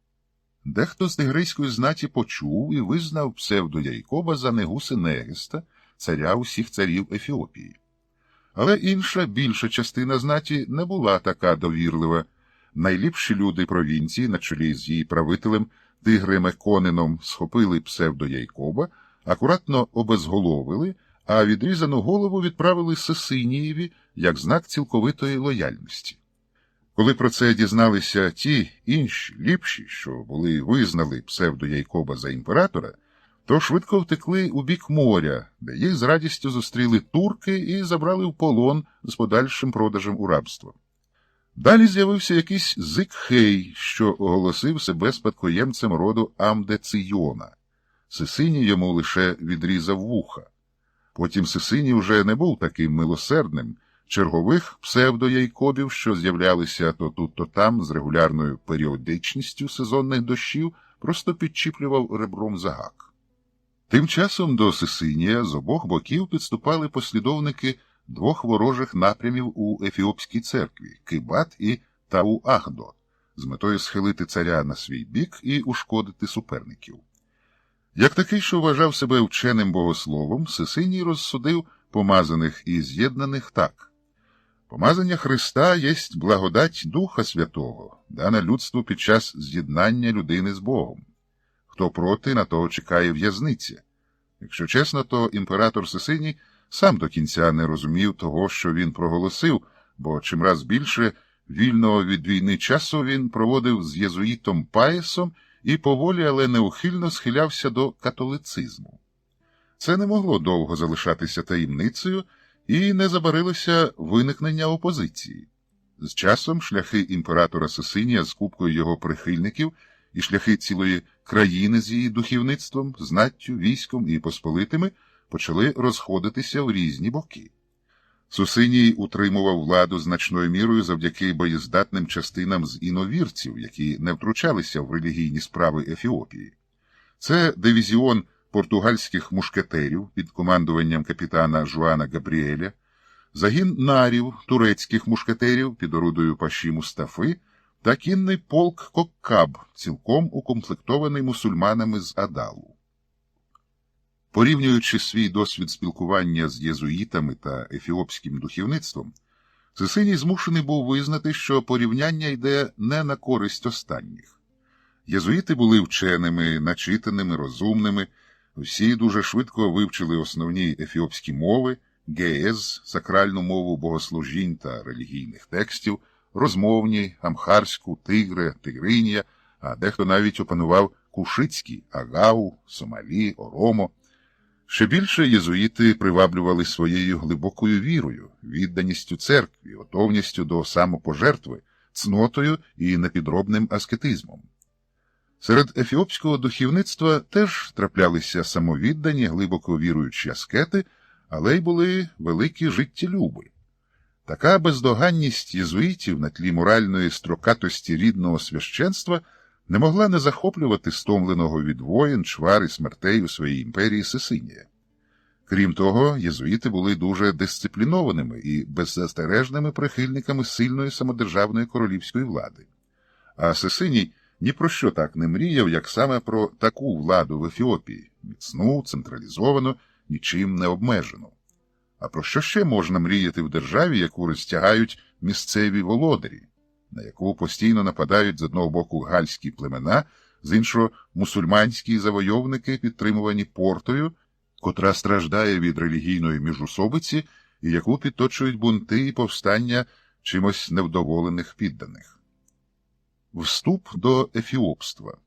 Дехто з тигрейської знаті почув і визнав псевдо-Яйкоба за Негуси-Негеста, царя усіх царів Ефіопії. Але інша, більша частина знаті не була така довірлива. Найліпші люди провінції, на чолі з її правителем Тигрем Еконеном, схопили псевдо-Яйкоба, акуратно обезголовили, а відрізану голову відправили Сисинієві як знак цілковитої лояльності. Коли про це дізналися ті інші, ліпші, що визнали псевдо-Яйкоба за імператора, то швидко втекли у бік моря, де їх з радістю зустріли турки і забрали в полон з подальшим продажем у рабство. Далі з'явився якийсь Зикхей, що оголосив себе спадкоємцем роду Амдецийона. Сисиній йому лише відрізав вуха. Потім Сисиній вже не був таким милосердним. Чергових псевдо-Яйкобів, що з'являлися то тут, то там з регулярною періодичністю сезонних дощів, просто підчіплював ребром за гак. Тим часом до Сисинія з обох боків підступали послідовники двох ворожих напрямів у Ефіопській церкві – Кибат і Тау-Ахдо, з метою схилити царя на свій бік і ушкодити суперників. Як такий, що вважав себе вченим богословом, Сисиній розсудив помазаних і з'єднаних так. Помазання Христа єсть благодать Духа Святого, дана людству під час з'єднання людини з Богом. Хто проти, на того чекає в'язниця. Якщо чесно, то імператор Сисиній сам до кінця не розумів того, що він проголосив, бо чимраз більше вільного від війни часу він проводив з єзуїтом Паєсом і поволі, але неухильно схилявся до католицизму. Це не могло довго залишатися таємницею, і не забарилося виникнення опозиції. З часом шляхи імператора Сисинія з купкою його прихильників і шляхи цілої країни з її духовництвом, знаттю, військом і посполитими почали розходитися в різні боки. Сисиній утримував владу значною мірою завдяки боєздатним частинам з іновірців, які не втручалися в релігійні справи Ефіопії. Це дивізіон португальських мушкетерів під командуванням капітана Жуана Габріеля, загін нарів турецьких мушкетерів під орудою паші Мустафи та кінний полк Коккаб, цілком укомплектований мусульманами з Адалу. Порівнюючи свій досвід спілкування з єзуїтами та ефіопським духовництвом, Сисиній змушений був визнати, що порівняння йде не на користь останніх. Єзуїти були вченими, начитаними, розумними, всі дуже швидко вивчили основні ефіопські мови, геез, сакральну мову богослужінь та релігійних текстів, розмовні, амхарську, тигре, тигринія, а дехто навіть опанував кушицькі, агау, сомалі, оромо. Ще більше єзуїти приваблювали своєю глибокою вірою, відданістю церкві, готовністю до самопожертви, цнотою і непідробним аскетизмом. Серед ефіопського духовництва теж траплялися самовіддані, глибоко віруючі аскети, але й були великі життєлюби. Така бездоганність єзуїтів на тлі моральної строкатості рідного священства не могла не захоплювати стомленого від воєн, чвар і смертей у своїй імперії Сесинія. Крім того, єзуїти були дуже дисциплінованими і беззастережними прихильниками сильної самодержавної королівської влади. А Сесиній ні про що так не мріяв, як саме про таку владу в Ефіопії, міцну, централізовану, нічим не обмежену. А про що ще можна мріяти в державі, яку розтягають місцеві володарі, на яку постійно нападають з одного боку гальські племена, з іншого мусульманські завойовники, підтримувані Портою, котра страждає від релігійної міжусобиці і яку підточують бунти і повстання чимось невдоволених підданих. Вступ до ефіопства.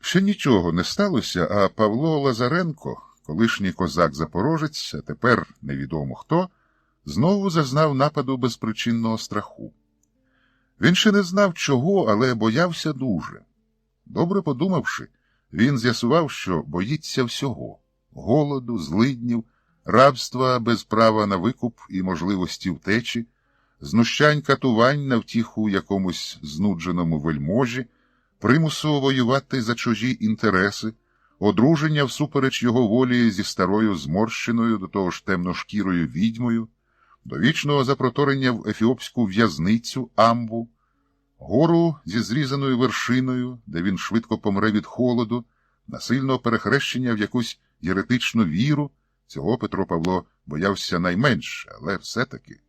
Ще нічого не сталося, а Павло Лазаренко, колишній козак-запорожець, а тепер невідомо хто, знову зазнав нападу безпричинного страху. Він ще не знав чого, але боявся дуже. Добре подумавши, він з'ясував, що боїться всього – голоду, злиднів, рабства без права на викуп і можливості втечі, знущань катувань на втіху якомусь знудженому вельможі, примусу воювати за чужі інтереси, одруження всупереч його волі зі старою зморщеною, до того ж темношкірою відьмою, довічного запроторення в ефіопську в'язницю Амбу, гору зі зрізаною вершиною, де він швидко помре від холоду, насильного перехрещення в якусь єретичну віру. Цього Петро Павло боявся найменше, але все-таки.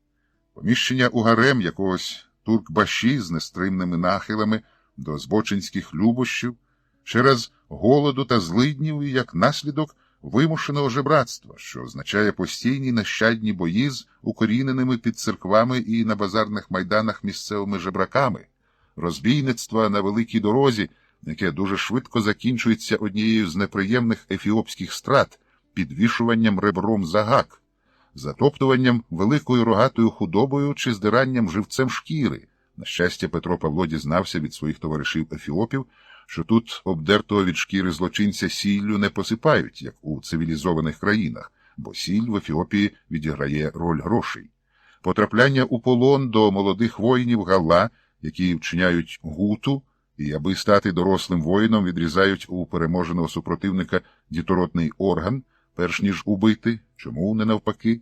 Поміщення у гарем якогось туркбаші з нестримними нахилами до збочинських любощів, через голоду та злиднів і, як наслідок, вимушеного жебратства, що означає постійні нещадні бої з укоріненими під церквами і на базарних майданах місцевими жебраками, розбійництва на великій дорозі, яке дуже швидко закінчується однією з неприємних ефіопських страт – підвішуванням ребром за гак, затоптуванням великою рогатою худобою чи здиранням живцем шкіри. На щастя, Петро Павло дізнався від своїх товаришів-ефіопів, що тут обдертого від шкіри злочинця сіллю не посипають, як у цивілізованих країнах, бо сіль в Ефіопії відіграє роль грошей. Потрапляння у полон до молодих воїнів Галла, які вчиняють гуту, і, аби стати дорослим воїном, відрізають у переможеного супротивника дітородний орган, перш ніж убити, чому не навпаки,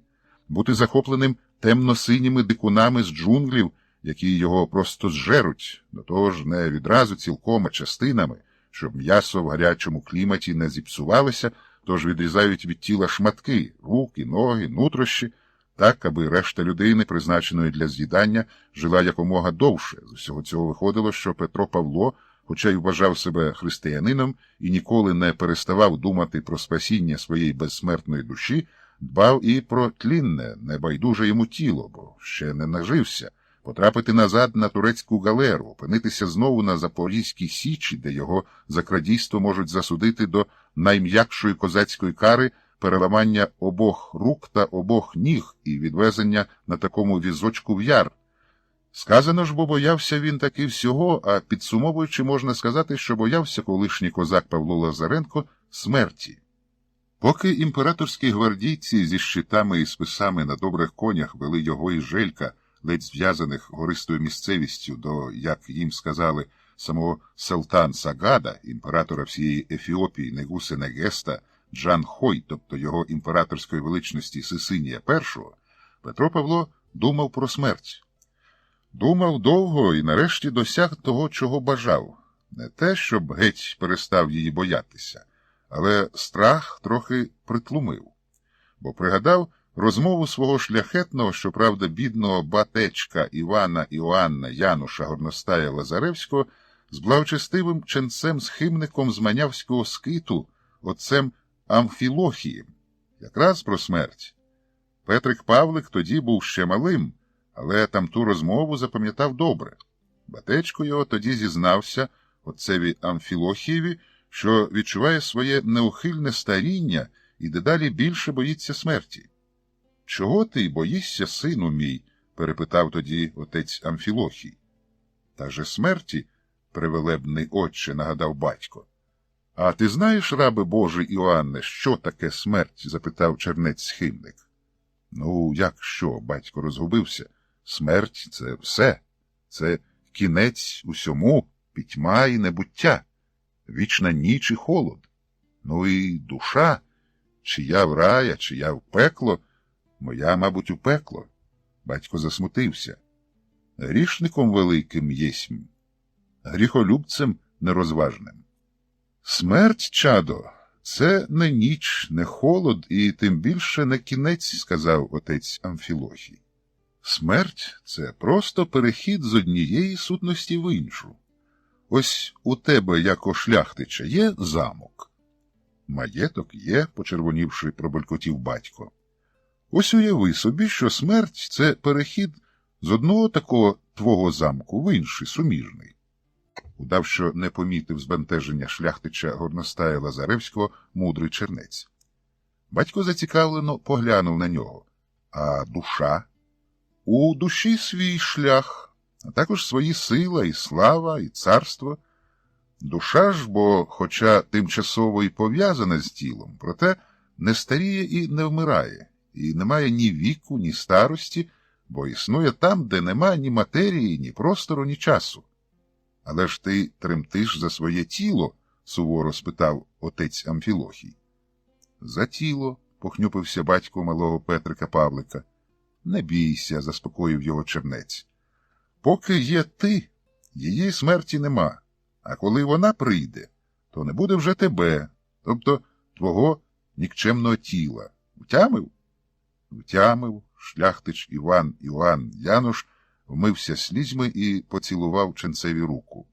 бути захопленим темно-синіми дикунами з джунглів, які його просто зжеруть, до того ж не відразу цілком, а частинами, щоб м'ясо в гарячому кліматі не зіпсувалося, тож відрізають від тіла шматки, руки, ноги, нутрощі, так, аби решта людини, призначеної для з'їдання, жила якомога довше. З усього цього виходило, що Петро Павло, хоча й вважав себе християнином і ніколи не переставав думати про спасіння своєї безсмертної душі, дбав і про тлінне, небайдуже йому тіло, бо ще не нажився, потрапити назад на турецьку галеру, опинитися знову на Запорізькій Січі, де його за крадійство можуть засудити до найм'якшої козацької кари переламання обох рук та обох ніг і відвезення на такому візочку в яр. Сказано ж, бо боявся він таки всього, а підсумовуючи, можна сказати, що боявся колишній козак Павло Лазаренко смерті. Поки імператорські гвардійці зі щитами і списами на добрих конях вели його і Желька, ледь зв'язаних гористою місцевістю до, як їм сказали, самого Салтан Сагада, імператора всієї Ефіопії Негусе Негеста, Джан Хой, тобто його імператорської величності Сесинія І, Петро Павло думав про смерть. Думав довго і нарешті досяг того, чого бажав. Не те, щоб геть перестав її боятися, але страх трохи притлумив. Бо пригадав розмову свого шляхетного, щоправда, бідного батечка Івана Іоанна Януша Горностая Лазаревського з благочестивим ченцем-схимником з Манявського скиту, отцем Амфілохієм, якраз про смерть. Петрик Павлик тоді був ще малим, але там ту розмову запам'ятав добре. Батечко його тоді зізнався отцеві Амфілохієві, що відчуває своє неухильне старіння і дедалі більше боїться смерті. — Чого ти боїшся, сину мій? — перепитав тоді отець Амфілохій. — Та же смерті, превелебний отче, — нагадав батько. — А ти знаєш, рабе Божий Іоанне, що таке смерть? — запитав чернець-схимник. — Ну, як що? — батько розгубився. — Смерть — це все. Це кінець усьому. пітьма і небуття, вічна ніч і холод. Ну і душа, чи я в рай, чи я в пекло, моя, мабуть, у пекло. Батько засмутився. Грішником великим єсмь, гріхолюбцем нерозважним. Смерть, чадо, це не ніч, не холод і тим більше не кінець, сказав отець Амфілохій. Смерть – це просто перехід з однієї сутності в іншу. Ось у тебе, як у шляхтича, є замок. Маєток є, почервонівши, пробелькотів батько. Ось уяви собі, що смерть – це перехід з одного такого твого замку в інший, суміжний. Удав, що не помітив збентеження шляхтича горностая Лазаревського мудрий чернець. Батько зацікавлено поглянув на нього. А душа? У душі свій шлях, а також свої сила, і слава, і царство. Душа ж, бо хоча тимчасово і пов'язана з тілом, проте не старіє і не вмирає, і не має ні віку, ні старості, бо існує там, де нема ні матерії, ні простору, ні часу. Але ж ти тремтиш за своє тіло? Суворо спитав отець Амфілохій. За тіло, похнюпився батько малого Петрика Павлика. Не бійся, заспокоїв його чернець. Поки є ти, її смерті нема, а коли вона прийде, то не буде вже тебе, тобто твого нікчемного тіла. Втямив? Втямив. Шляхтич Іван Іоанн Януш вмився слізьми і поцілував ченцеві руку.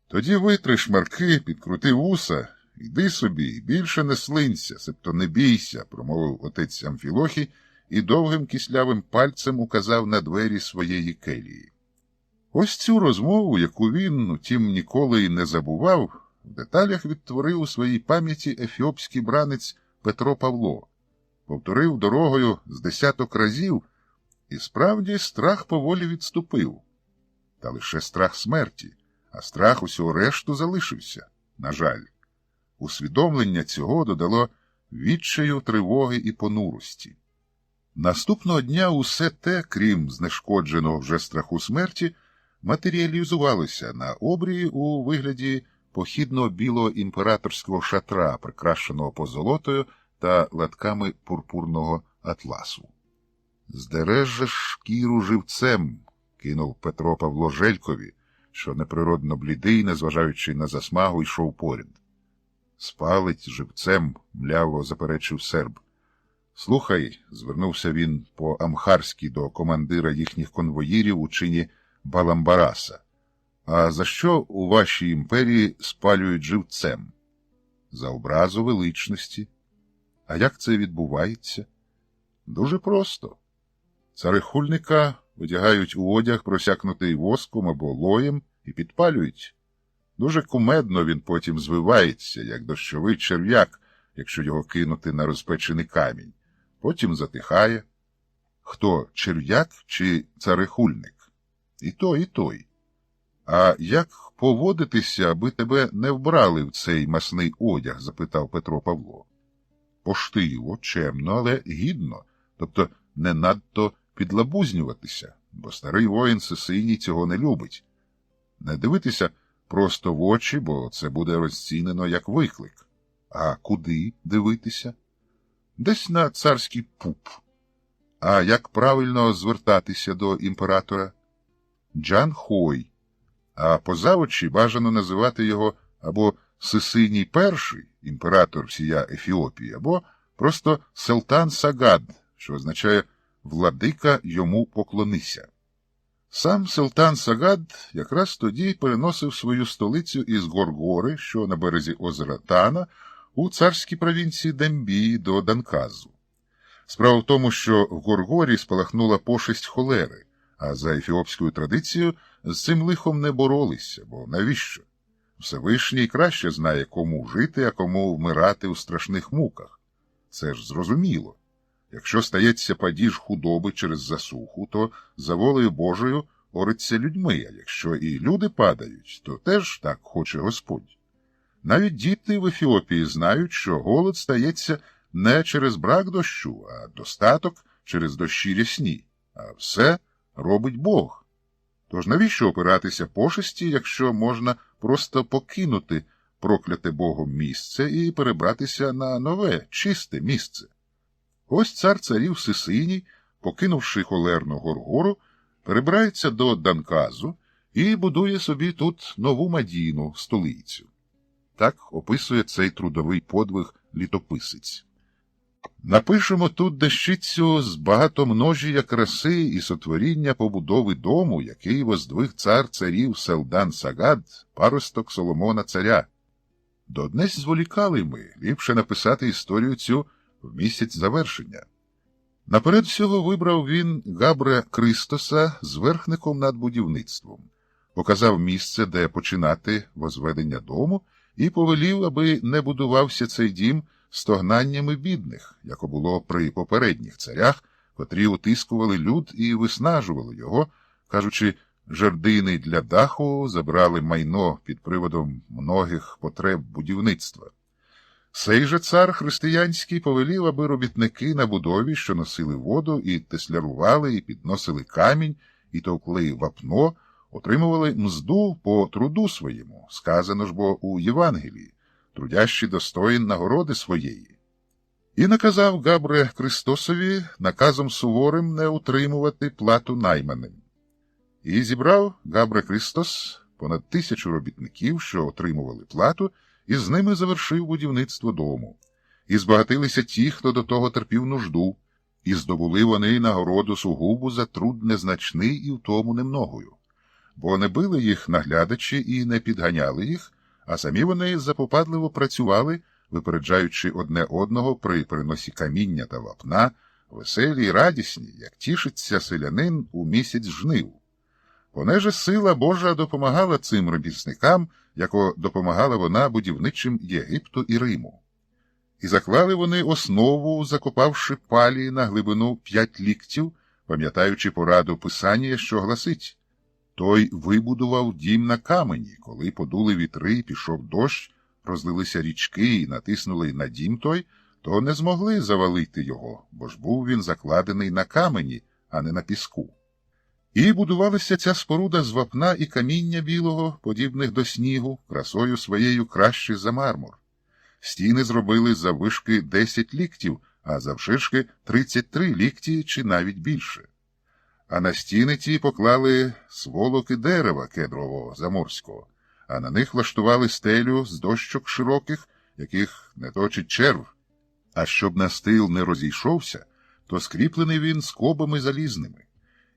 Тоді витри шмарки, підкрути вуса, йди собі, і більше не слинься, себто не бійся, промовив отець Амфілохій і довгим кислявим пальцем указав на двері своєї келії. Ось цю розмову, яку він, утім, ніколи й не забував, в деталях відтворив у своїй пам'яті ефіопський бранець Петро Павло. Повторив дорогою з 10 разів, і справді страх поволі відступив. Та лише страх смерті, а страх усього решту залишився, на жаль. Усвідомлення цього додало відчаю, тривоги і понурості. Наступного дня усе те, крім знешкодженого вже страху смерті, матеріалізувалося на обрії у вигляді похідного білого імператорського шатра, прикрашеного позолотою та латками пурпурного атласу. «Здереш же шкіру живцем», – кинув Петро Павло Желькові, що неприродно блідий, незважаючи на засмагу, йшов поряд. «Спалить живцем», – мляво заперечив серб. «Слухай», – звернувся він по-амхарськи до командира їхніх конвоїрів у чині Баламбараса, «а за що у вашій імперії спалюють живцем?» «За образу величності». «А як це відбувається?» «Дуже просто. Царихульника одягають у одяг, просякнутий воском або лоєм, і підпалюють. Дуже кумедно він потім звивається, як дощовий черв'як, якщо його кинути на розпечений камінь. Потім затихає. Хто, черв'як чи царихульник? І той, і той. А як поводитися, аби тебе не вбрали в цей масний одяг? Запитав Петро Павло. Поштиво, чемно, але гідно, тобто не надто підлабузнюватися, бо старий воїн Сесиній цього не любить. Не дивитися просто в очі, бо це буде розцінено як виклик. А куди дивитися? Десь на царський пуп. А як правильно звертатися до імператора? Джан-Хой. А позавочі бажано називати його або Сесиній перший, імператор всія Ефіопії, або просто Селтан Сагад, що означає «владика йому поклонися». Сам Селтан Сагад якраз тоді переносив свою столицю із Горгори, що на березі озера Тана, у царській провінції Дембії до Данказу. Справа в тому, що в Горгорі спалахнула пошесть холери, а за ефіопською традицією з цим лихом не боролися, бо навіщо? Всевишній краще знає, кому жити, а кому вмирати у страшних муках. Це ж зрозуміло. Якщо стається падіж худоби через засуху, то за волею Божою ориться людьми, а якщо і люди падають, то теж так хоче Господь. Навіть діти в Ефіопії знають, що голод стається не через брак дощу, а достаток через дощі рясні, а все робить Бог. Тож навіщо опиратися пошесті, якщо можна просто покинути прокляте Богом місце і перебратися на нове, чисте місце? Ось цар царів Сисиній, покинувши холерну Горгору, перебирається до Данказу і будує собі тут нову Мадіну, столицю. Так описує цей трудовий подвиг літописець. Напишемо тут дещицю з багатомножія краси і сотворіння побудови дому, який воздвиг цар царів Селдан Сагад, паросток Соломона царя. Доднесь зволікали ми, ліпше написати історію цю в місяць завершення. Наперед всього вибрав він Габре Кристоса з верхником над будівництвом, показав місце, де починати возведення дому, і повелів, аби не будувався цей дім стогнаннями бідних, як було при попередніх царях, котрі утискували люд і виснажували його, кажучи, жердини для даху забрали майно під приводом многих потреб будівництва. Сей же цар християнський повелів, аби робітники на будові, що носили воду, і теслярували, і підносили камінь, і товкли вапно, отримували мзду по труду своєму, сказано ж бо у Євангелії, трудящий достоїн нагороди своєї. І наказав Габре Кристосові наказом суворим не утримувати плату найманим. І зібрав Габре Кристос понад 1000 робітників, що отримували плату, і з ними завершив будівництво дому. І збагатилися ті, хто до того терпів нужду, і здобули вони нагороду сугубу за труд незначний і в тому немногою. Бо не били їх наглядачі і не підганяли їх, а самі вони запопадливо працювали, випереджаючи одне одного при переносі каміння та вапна, веселі й радісні, як тішиться селянин у місяць жнив. Понеже сила Божа допомагала цим робітникам, яко допомагала вона будівничим Єгипту і Риму. І заклали вони основу, закопавши палі на глибину 5 ліктів, пам'ятаючи пораду Писання, що гласить: «Той вибудував дім на камені, коли подули вітри і пішов дощ, розлилися річки і натиснули на дім той, то не змогли завалити його, бо ж був він закладений на камені, а не на піску». І будувалася ця споруда з вапна і каміння білого, подібних до снігу, красою своєю краще за мармур. Стіни зробили заввишки 10 ліктів, а завширшки 33 лікті чи навіть більше. А на стіни ті поклали сволоки дерева кедрового заморського, а на них влаштували стелю з дощок широких, яких не точить черв. А щоб настил не розійшовся, то скріплений він скобами залізними.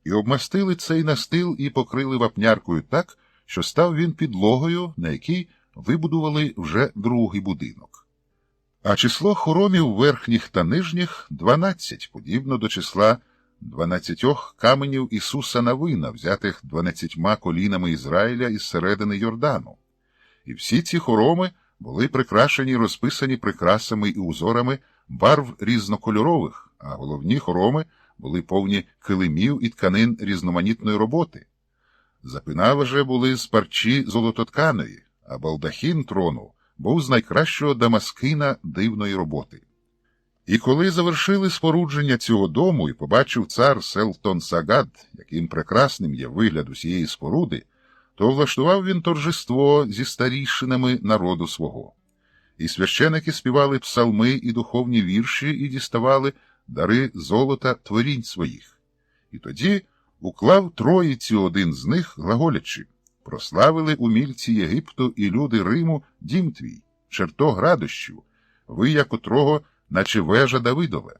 І обмастили цей настил і покрили вапняркою так, що став він підлогою, на якій вибудували вже другий будинок. А число хоромів верхніх та нижніх 12, подібно до числа 12 каменів Ісуса Навина, взятих 12 колінами Ізраїля із середини Йордану. І всі ці хороми були прикрашені й розписані прикрасами і узорами барв різнокольорових, а головні хороми були повні килимів і тканин різноманітної роботи. Запинали же були з парчі золототканої, а балдахін трону був з найкращого дамаскина дивної роботи. І коли завершили спорудження цього дому і побачив цар Селтон Сагад, яким прекрасним є вигляд усієї споруди, то влаштував він торжество зі старійшинами народу свого. І священики співали псалми і духовні вірші і діставали дари золота творінь своїх. І тоді уклав Троїцю один з них, глаголячи: «Прославили умільці Єгипту і люди Риму дім твій, чертог радощів, вия котрого, наче вежа Давидове.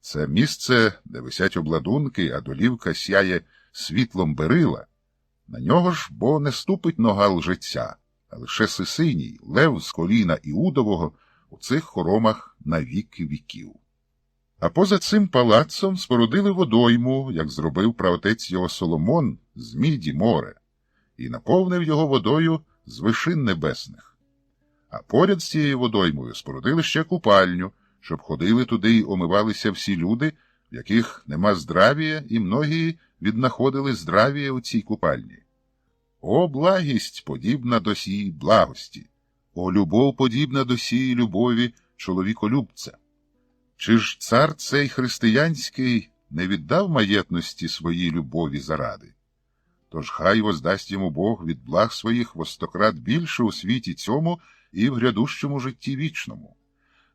Це місце, де висять обладунки, а долівка сяє світлом берила. На нього ж бо не ступить нога лжеця, а лише Сисиній, лев з коліна Іудового у цих хоромах на віки віків». А поза цим палацом спорудили водойму, як зробив праотець його Соломон, з міді море, і наповнив його водою з вишин небесних. А поряд з цією водоймою спорудили ще купальню, щоб ходили туди й омивалися всі люди, в яких нема здравія, і многії віднаходили здравія у цій купальні. О, благість, подібна до сії благості! О, любов, подібна до сії любові чоловіколюбця! Чи ж цар цей християнський не віддав маєтності своїй любові заради? Тож хай воздасть йому Бог від благ своїх во 100-крат більше у світі цьому і в грядущому житті вічному.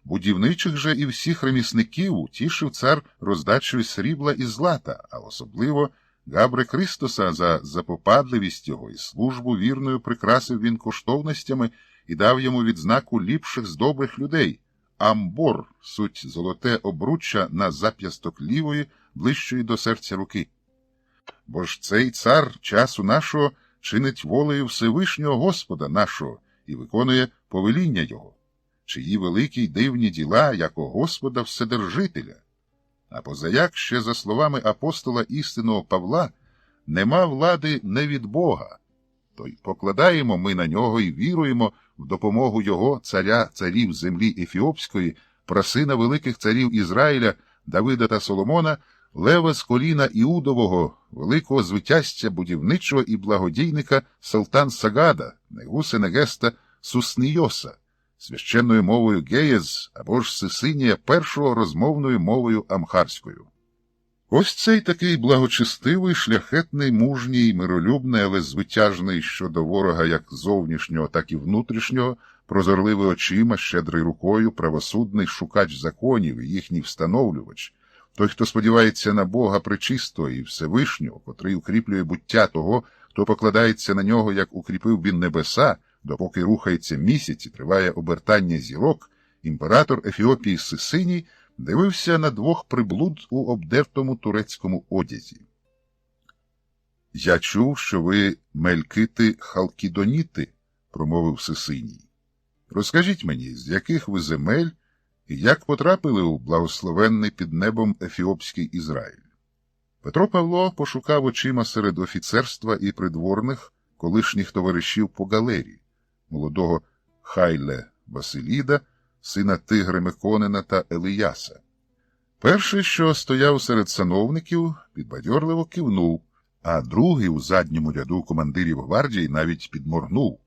Будівничих же і всіх ремісників утішив цар роздачею срібла і злата, а особливо Габре Христоса за запопадливість його і службу вірною прикрасив він коштовностями і дав йому відзнаку ліпших з добрих людей – амбор, суть золоте обруччя на зап'ясток лівої, ближчої до серця руки. Бо ж цей цар часу нашого чинить волею Всевишнього Господа нашого і виконує повеління його, чиї великі й дивні діла, як у Господа Вседержителя. А позаяк ще, за словами апостола істинного Павла, нема влади не від Бога, то й покладаємо ми на нього і віруємо в допомогу його, царя царів землі Ефіопської, прасина великих царів Ізраїля, Давида та Соломона, лева з коліна Іудового, великого звитязця будівничого і благодійника Салтан Сагада, Негуси Негеста Суснийоса, священною мовою Геєз або ж Сисинія першого розмовною мовою амхарською. Ось цей такий благочестивий, шляхетний, мужній, миролюбний, але звитяжний щодо ворога як зовнішнього, так і внутрішнього, прозорливий очима, щедрий рукою, правосудний шукач законів і їхній встановлювач, той, хто сподівається на Бога пречистого і Всевишнього, котрий укріплює буття того, хто покладається на нього, як укріпив він небеса, допоки рухається місяць і триває обертання зірок, імператор Ефіопії Сисиній дивився на двох приблуд у обдертому турецькому одязі. «Я чув, що ви мелькити халкідоніти», – промовив Сисиній. «Розкажіть мені, з яких ви земель і як потрапили у благословенний під небом ефіопський Ізраїль?» Петро Павло пошукав очима серед офіцерства і придворних колишніх товаришів по галері, молодого Хайле Василіда, сина Тигри Меконена та Елияса. Перший, що стояв серед сановників, підбадьорливо кивнув, а другий у задньому ряду командирів гвардії навіть підморгнув.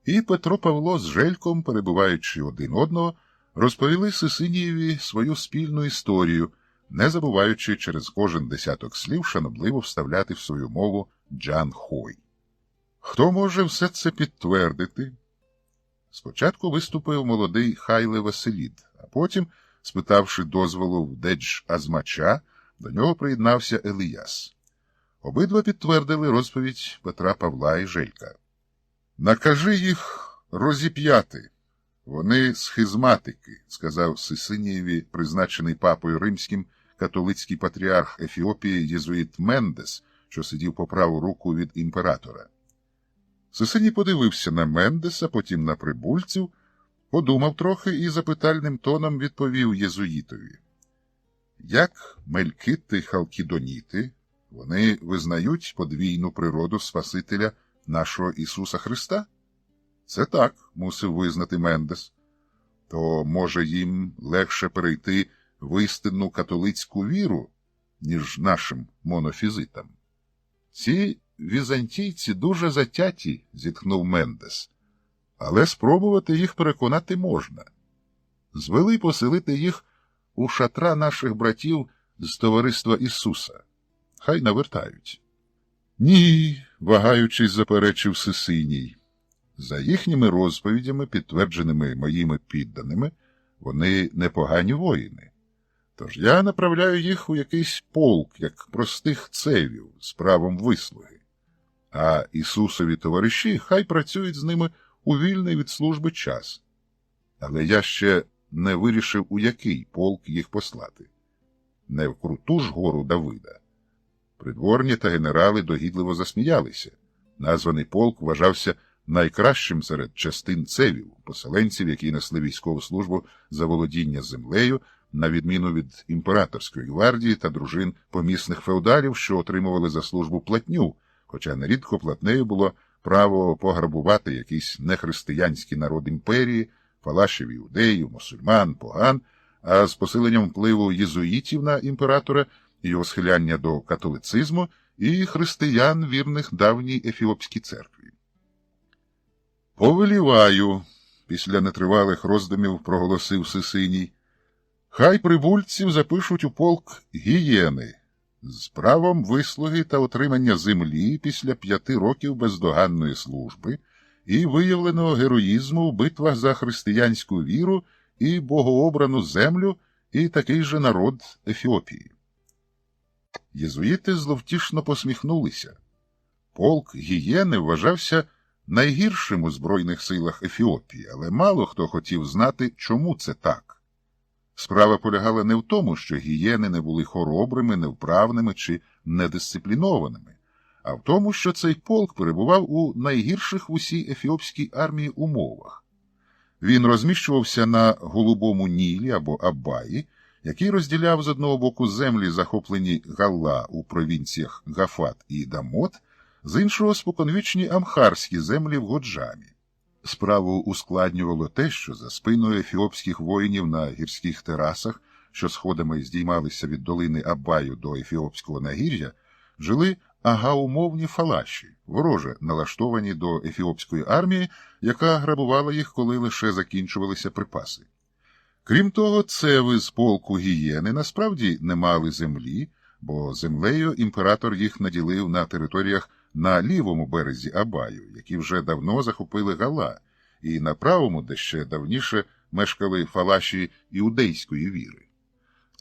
І Петро Павло з Жельком, перебуваючи один одного, розповіли Сисинієві свою спільну історію, не забуваючи через кожен десяток слів шанобливо вставляти в свою мову Джан Хой. Хто може все це підтвердити? Спочатку виступив молодий Хайле Василід, а потім, спитавши дозволу в Недж-Азмача, до нього приєднався Елияс. Обидва підтвердили розповідь Петра Павла і Желька. «Накажи їх розіп'яти. Вони схизматики», – сказав Сисинієві призначений папою римським католицький патріарх Ефіопії єзуїт Мендес, що сидів по праву руку від імператора. Сисиній подивився на Мендеса, потім на прибульців, подумав трохи і запитальним тоном відповів єзуїтові. «Як мелькити халкідоніти, вони визнають подвійну природу Спасителя нашого Ісуса Христа?» «Це так», – мусив визнати Мендес. «То, може, їм легше перейти в істинну католицьку віру, ніж нашим монофізитам?» «Ці візантійці дуже затяті», – зітхнув Мендес. «Але спробувати їх переконати можна. Звели поселити їх у шатра наших братів з Товариства Ісуса. Хай навертають». «Ні», – вагаючись, заперечив Сисиній. «За їхніми розповідями, підтвердженими моїми підданими, вони непогані воїни. Тож я направляю їх у якийсь полк, як простих цевів, з правом вислуги. А Ісусові товариші хай працюють з ними у вільний від служби час. Але я ще не вирішив, у який полк їх послати. Не в круту ж гору Давида». Придворні та генерали догідливо засміялися. Названий полк вважався найкращим серед частин цевів, поселенців, які несли військову службу за володіння землею, на відміну від імператорської гвардії та дружин помісних феодалів, що отримували за службу платню, хоча нерідко платнею було право пограбувати якийсь нехристиянський народ імперії, фалашів іудеїв, мусульман, поган, а з посиленням впливу єзуїтів на імператора, його схиляння до католицизму і християн, вірних давній ефіопській церкві. «Повеліваю», – після нетривалих роздумів проголосив Сисиній, – «хай прибульців запишуть у полк гієни, з правом вислуги та отримання землі після 5 років бездоганної служби і виявленого героїзму в битвах за християнську віру і богообрану землю і такий же народ Ефіопії. Єзуїти зловтішно посміхнулися. Полк Гієни вважався найгіршим у Збройних силах Ефіопії, але мало хто хотів знати, чому це так. Справа полягала не в тому, що гієни не були хоробрими, невправними чи недисциплінованими, а в тому, що цей полк перебував у найгірших в усій ефіопській армії умовах. Він розміщувався на Голубому Нілі або Абаї, який розділяв з одного боку землі, захоплені Галла у провінціях Гафат і Дамот, з іншого споконвічні амхарські землі в Годжамі. Справу ускладнювало те, що за спиною ефіопських воїнів на гірських терасах, що сходами здіймалися від долини Абаю до ефіопського нагір'я, жили агаумовні фалаші, вороже налаштовані до ефіопської армії, яка грабувала їх, коли лише закінчувалися припаси. Крім того, цеви з полку Гієни насправді не мали землі, бо землею імператор їх наділив на територіях на лівому березі Абаю, які вже давно захопили Гала, і на правому, де ще давніше мешкали фалаші іудейської віри.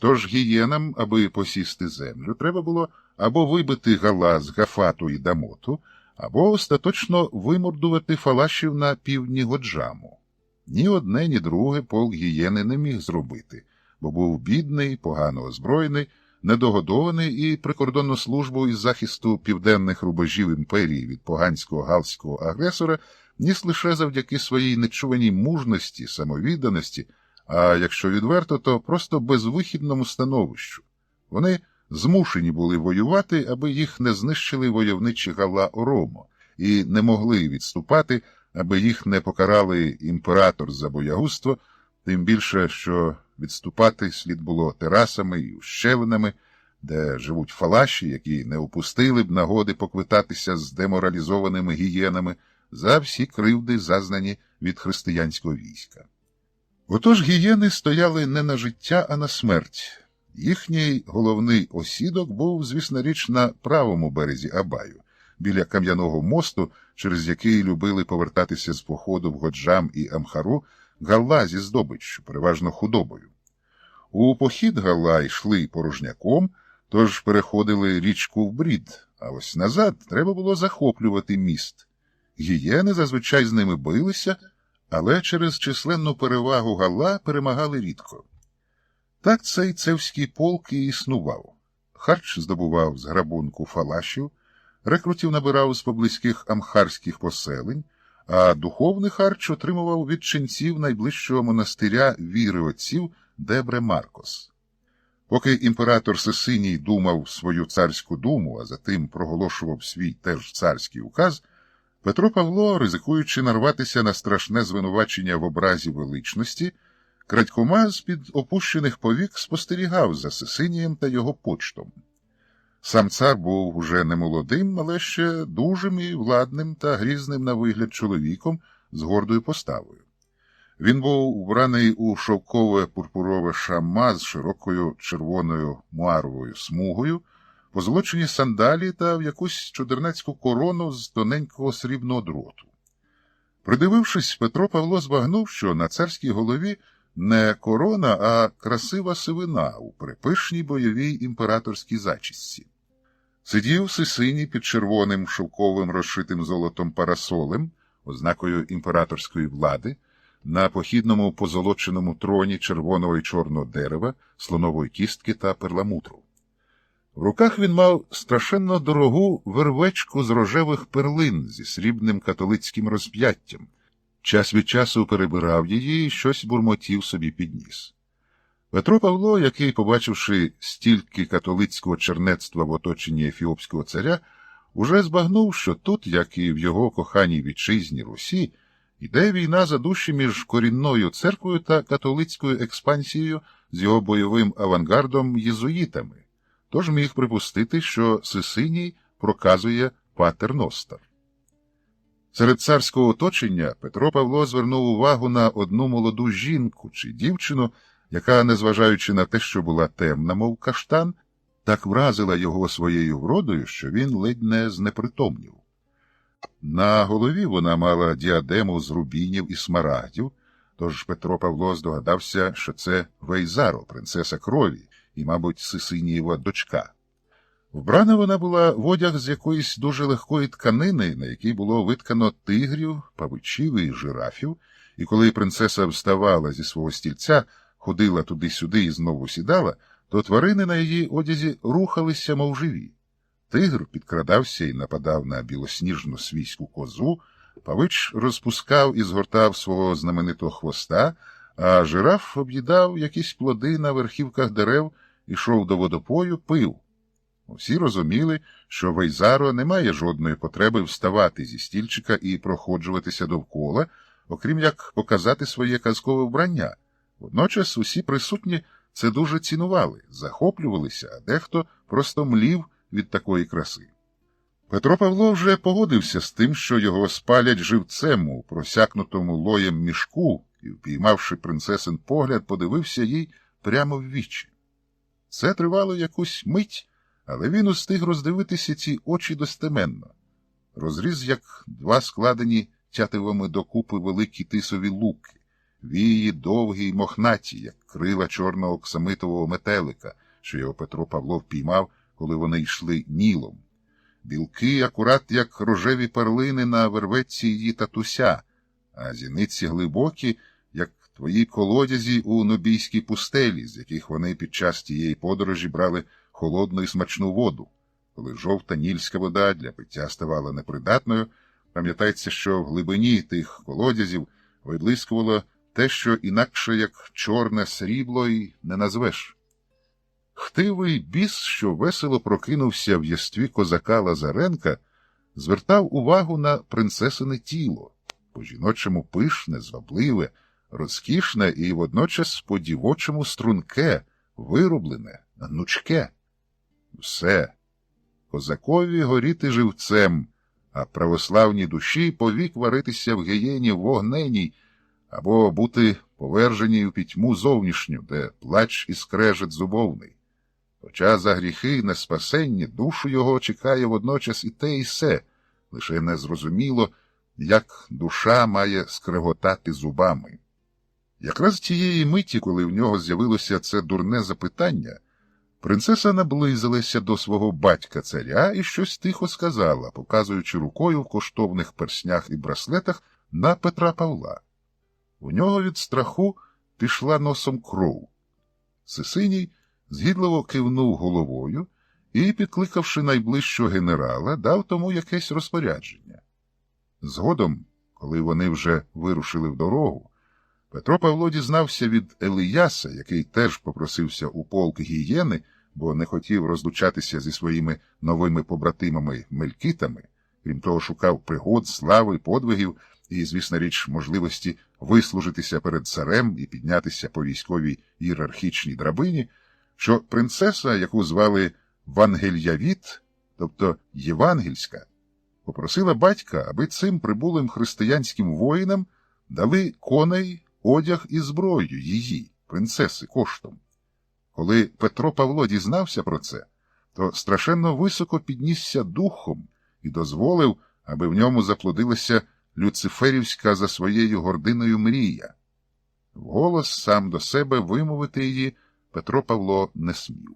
Тож гієнам, аби посісти землю, треба було або вибити Гала з Гафату і Дамоту, або остаточно вимордувати фалашів на півдні Годжаму. Ні одне, ні друге полк Гієни не міг зробити, бо був бідний, погано озброєний, недогодований і прикордонну службу із захисту південних рубежів імперії від поганського галського агресора ніс лише завдяки своїй нечуваній мужності, самовідданості, а якщо відверто, то просто безвихідному становищу. Вони змушені були воювати, аби їх не знищили войовничі Гала Оромо, і не могли відступати, аби їх не покарали імператор за боягузтво, тим більше, що відступати слід було терасами і ущелинами, де живуть фалаші, які не упустили б нагоди поквитатися з деморалізованими гієнами за всі кривди, зазнані від християнського війська. Отож гієни стояли не на життя, а на смерть. Їхній головний осідок був, звісна річ, на правому березі Абаю, біля кам'яного мосту, через який любили повертатися з походу в Годжам і Амхару Галла зі здобиччю, переважно худобою. У похід Галла йшли порожняком, тож переходили річку в брід, а ось назад треба було захоплювати міст. Гієни зазвичай з ними билися, але через численну перевагу Галла перемагали рідко. Так цей цевський полк і існував. Харч здобував з грабунку фалашів, рекрутів набирав з поблизьких амхарських поселень, а духовний харч отримував від ченців найближчого монастиря віри отців Дебре Маркос. Поки імператор Сесиній думав свою царську думу, а затим проголошував свій теж царський указ, Петро Павло, ризикуючи нарватися на страшне звинувачення в образі величності, крадькома з-під опущених повік спостерігав за Сесинієм та його почтом. Сам цар був уже не молодим, але ще дужим і владним та грізним на вигляд чоловіком з гордою поставою. Він був вбраний у шовкове пурпурове шамма з широкою червоною муаровою смугою, позолочені сандалі та в якусь чудернацьку корону з тоненького срібного дроту. Придивившись, Петро Павло збагнув, що на царській голові не корона, а красива сивина у припишній бойовій імператорській зачісці. Сидів Сесиній під червоним шовковим розшитим золотом парасолем, ознакою імператорської влади, на похідному позолоченому троні червоного і чорного дерева, слонової кістки та перламутру. В руках він мав страшенно дорогу вервечку з рожевих перлин зі срібним католицьким розп'яттям. Час від часу перебирав її і щось бурмотів собі під ніс. Петро Павло, який, побачивши стільки католицького чернецтва в оточенні ефіопського царя, уже збагнув, що тут, як і в його коханій вітчизні Русі, йде війна за душі між корінною церквою та католицькою експансією з його бойовим авангардом єзуїтами, тож міг припустити, що Сесиній проказує патер ностер. Серед царського оточення Петро Павло звернув увагу на одну молоду жінку чи дівчину, яка, незважаючи на те, що була темна, мов каштан, так вразила його своєю вродою, що він ледь не знепритомнів. На голові вона мала діадему з рубінів і смарагдів, тож Петро Павло здогадався, що це Вейзаро, принцеса крові, і, мабуть, Сисинієва дочка. Вбрана вона була в одяг з якоїсь дуже легкої тканини, на якій було виткано тигрів, павичів і жирафів, і коли принцеса вставала зі свого стільця, ходила туди-сюди і знову сідала, то тварини на її одязі рухалися, мов живі. Тигр підкрадався і нападав на білосніжну свійську козу, павич розпускав і згортав свого знаменитого хвоста, а жираф об'їдав якісь плоди на верхівках дерев, ішов до водопою, пив. Всі розуміли, що Вейзаро не має жодної потреби вставати зі стільчика і проходжуватися довкола, окрім як показати своє казкове вбрання. Водночас усі присутні це дуже цінували, захоплювалися, а дехто просто млів від такої краси. Петро Павло вже погодився з тим, що його спалять живцем у просякнутому лоєм мішку, і, впіймавши принцесин погляд, подивився їй прямо в вічі. Це тривало якусь мить, але він устиг роздивитися ці очі достеменно. Розріз, як два складені тятивами докупи великі тисові луки, вії довгі й мохнаті, як крила чорного оксамитового метелика, що його Петро Павло впіймав, коли вони йшли Нілом. Білки акурат, як рожеві перлини на верветці її татуся, а зіниці глибокі, як твої колодязі у Нубійській пустелі, з яких вони під час тієї подорожі брали холодну і смачну воду. Коли жовта нільська вода для пиття ставала непридатною, пам'ятається, що в глибині тих колодязів виблискувало те, що інакше як чорне срібло й не назвеш. Хтивий біс, що весело прокинувся в єстві козака Лазаренка, звертав увагу на принцесине тіло, по-жіночому пишне, звабливе, розкішне і водночас по-дівочому струнке, вироблене, гнучке. Все. Козакові горіти живцем, а православній душі повік варитися в гієні вогненій, або бути поверженій у пітьму зовнішню, де плач і скрежет зубовний. Хоча за гріхи на спасення душу його чекає водночас і те, і се, лише незрозуміло, як душа має скреготати зубами. Якраз тієї миті, коли в нього з'явилося це дурне запитання, принцеса наблизилася до свого батька-царя і щось тихо сказала, показуючи рукою в коштовних перснях і браслетах на Петра Павла. У нього від страху пішла носом кров. Сисиній згідливо кивнув головою і, підкликавши найближчого генерала, дав тому якесь розпорядження. Згодом, коли вони вже вирушили в дорогу, Петро Павло дізнався від Елияса, який теж попросився у полк гієни, бо не хотів розлучатися зі своїми новими побратимами-мелькитами, крім того шукав пригод, слави, подвигів і, звісна річ, можливості вислужитися перед царем і піднятися по військовій ієрархічній драбині, що принцеса, яку звали Вангельявіт, тобто Євангельська, попросила батька, аби цим прибулим християнським воїнам дали коней, одяг і зброю її, принцеси, коштом. Коли Петро Павло дізнався про це, то страшенно високо піднісся духом і дозволив, аби в ньому заплодилася люциферівська за своєю гординою мрія. Вголос сам до себе вимовити її Петро Павло не смів.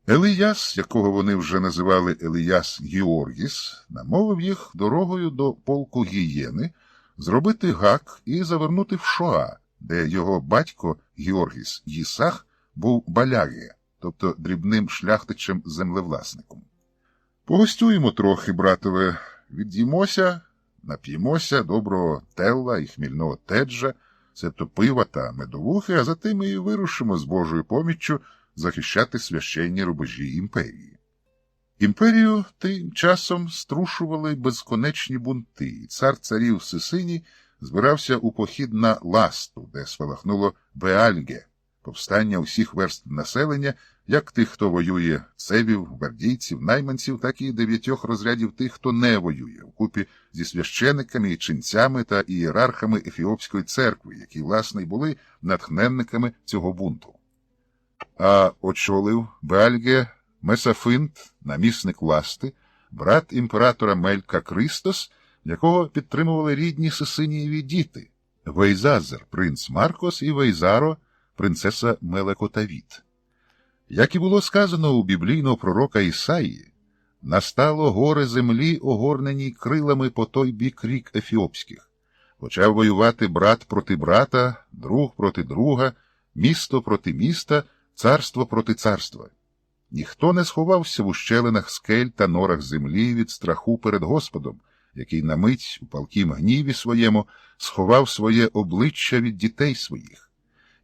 Елияс, якого вони вже називали Елияс Георгіс, намовив їх дорогою до полку гієни зробити гак і завернути в Шоа, де його батько Георгіс Їсах був баляге, тобто дрібним шляхтичем-землевласником. Погостюємо трохи, братове, від'їмося, нап'ємося доброго телла і хмільного теджа, себто пива та медовухи, а затим і вирушимо з Божою поміччю захищати священні рубежі імперії. Імперію тим часом струшували безконечні бунти, і цар царів Сисиній збирався у похід на Ласту, де спалахнуло Беальге, повстання усіх верств населення, як тих, хто воює цевів, гвардійців, найманців, так і 9 розрядів тих, хто не воює, вкупі зі священиками, ченцями та ієрархами Ефіопської церкви, які, власне, й були натхненниками цього бунту. А очолив Беальге Месафинт, намісник Ласти, брат імператора Мелька Кристос, якого підтримували рідні Сисинієві діти – Вейзазер, принц Маркос, і Вейзаро, принцеса Мелекотавіт. Як і було сказано у біблійного пророка Ісаї, настало горе землі, огорненій крилами по той бік рік Ефіопських. Почав воювати брат проти брата, друг проти друга, місто проти міста, царство проти царства. Ніхто не сховався в ущелинах скель та норах землі від страху перед Господом, який на мить у палкім гніві своєму сховав своє обличчя від дітей своїх.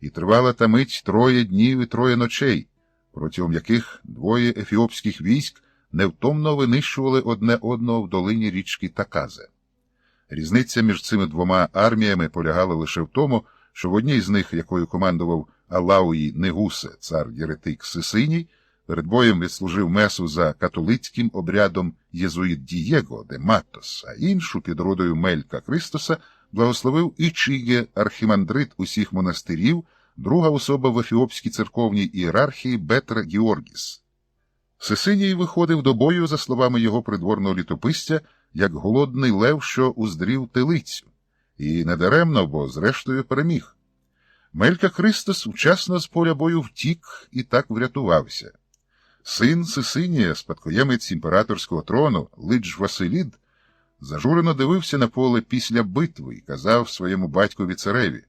І тривала та мить 3 днів і 3 ночей, протягом яких 2 ефіопських військ невтомно винищували одне одного в долині річки Таказе. Різниця між цими 2 арміями полягала лише в тому, що в одній з них, якою командував Алауї Негусе, цар-єретик Сисиній, перед боєм відслужив месу за католицьким обрядом єзуїт Дієго де Маттос, а іншу під родою Мелька Кристоса благословив Ічіге, архімандрит усіх монастирів, друга особа в ефіопській церковній ієрархії Бетра Георгіс. Сисиній виходив до бою, за словами його придворного літописця, як голодний лев, що уздрів телицю. І недаремно, бо зрештою переміг. Мелька Кристос вчасно з поля бою втік і так врятувався. Син Сисинія, спадкоємець імператорського трону, Лидж Василід, зажурено дивився на поле після битви і казав своєму батькові цареві: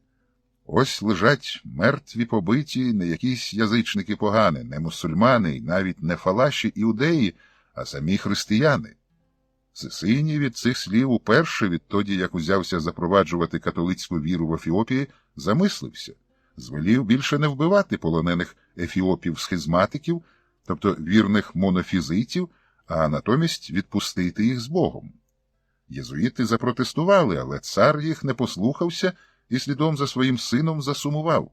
«Ось лежать мертві побиті не якісь язичники погані, не мусульмани, і навіть не фалаші іудеї, а самі християни». Сисиній від цих слів уперше відтоді, як узявся запроваджувати католицьку віру в Ефіопії, замислився, звелів більше не вбивати полонених ефіопів-схизматиків, тобто вірних монофізитів, а натомість відпустити їх з Богом. Єзуїти запротестували, але цар їх не послухався і слідом за своїм сином засумував.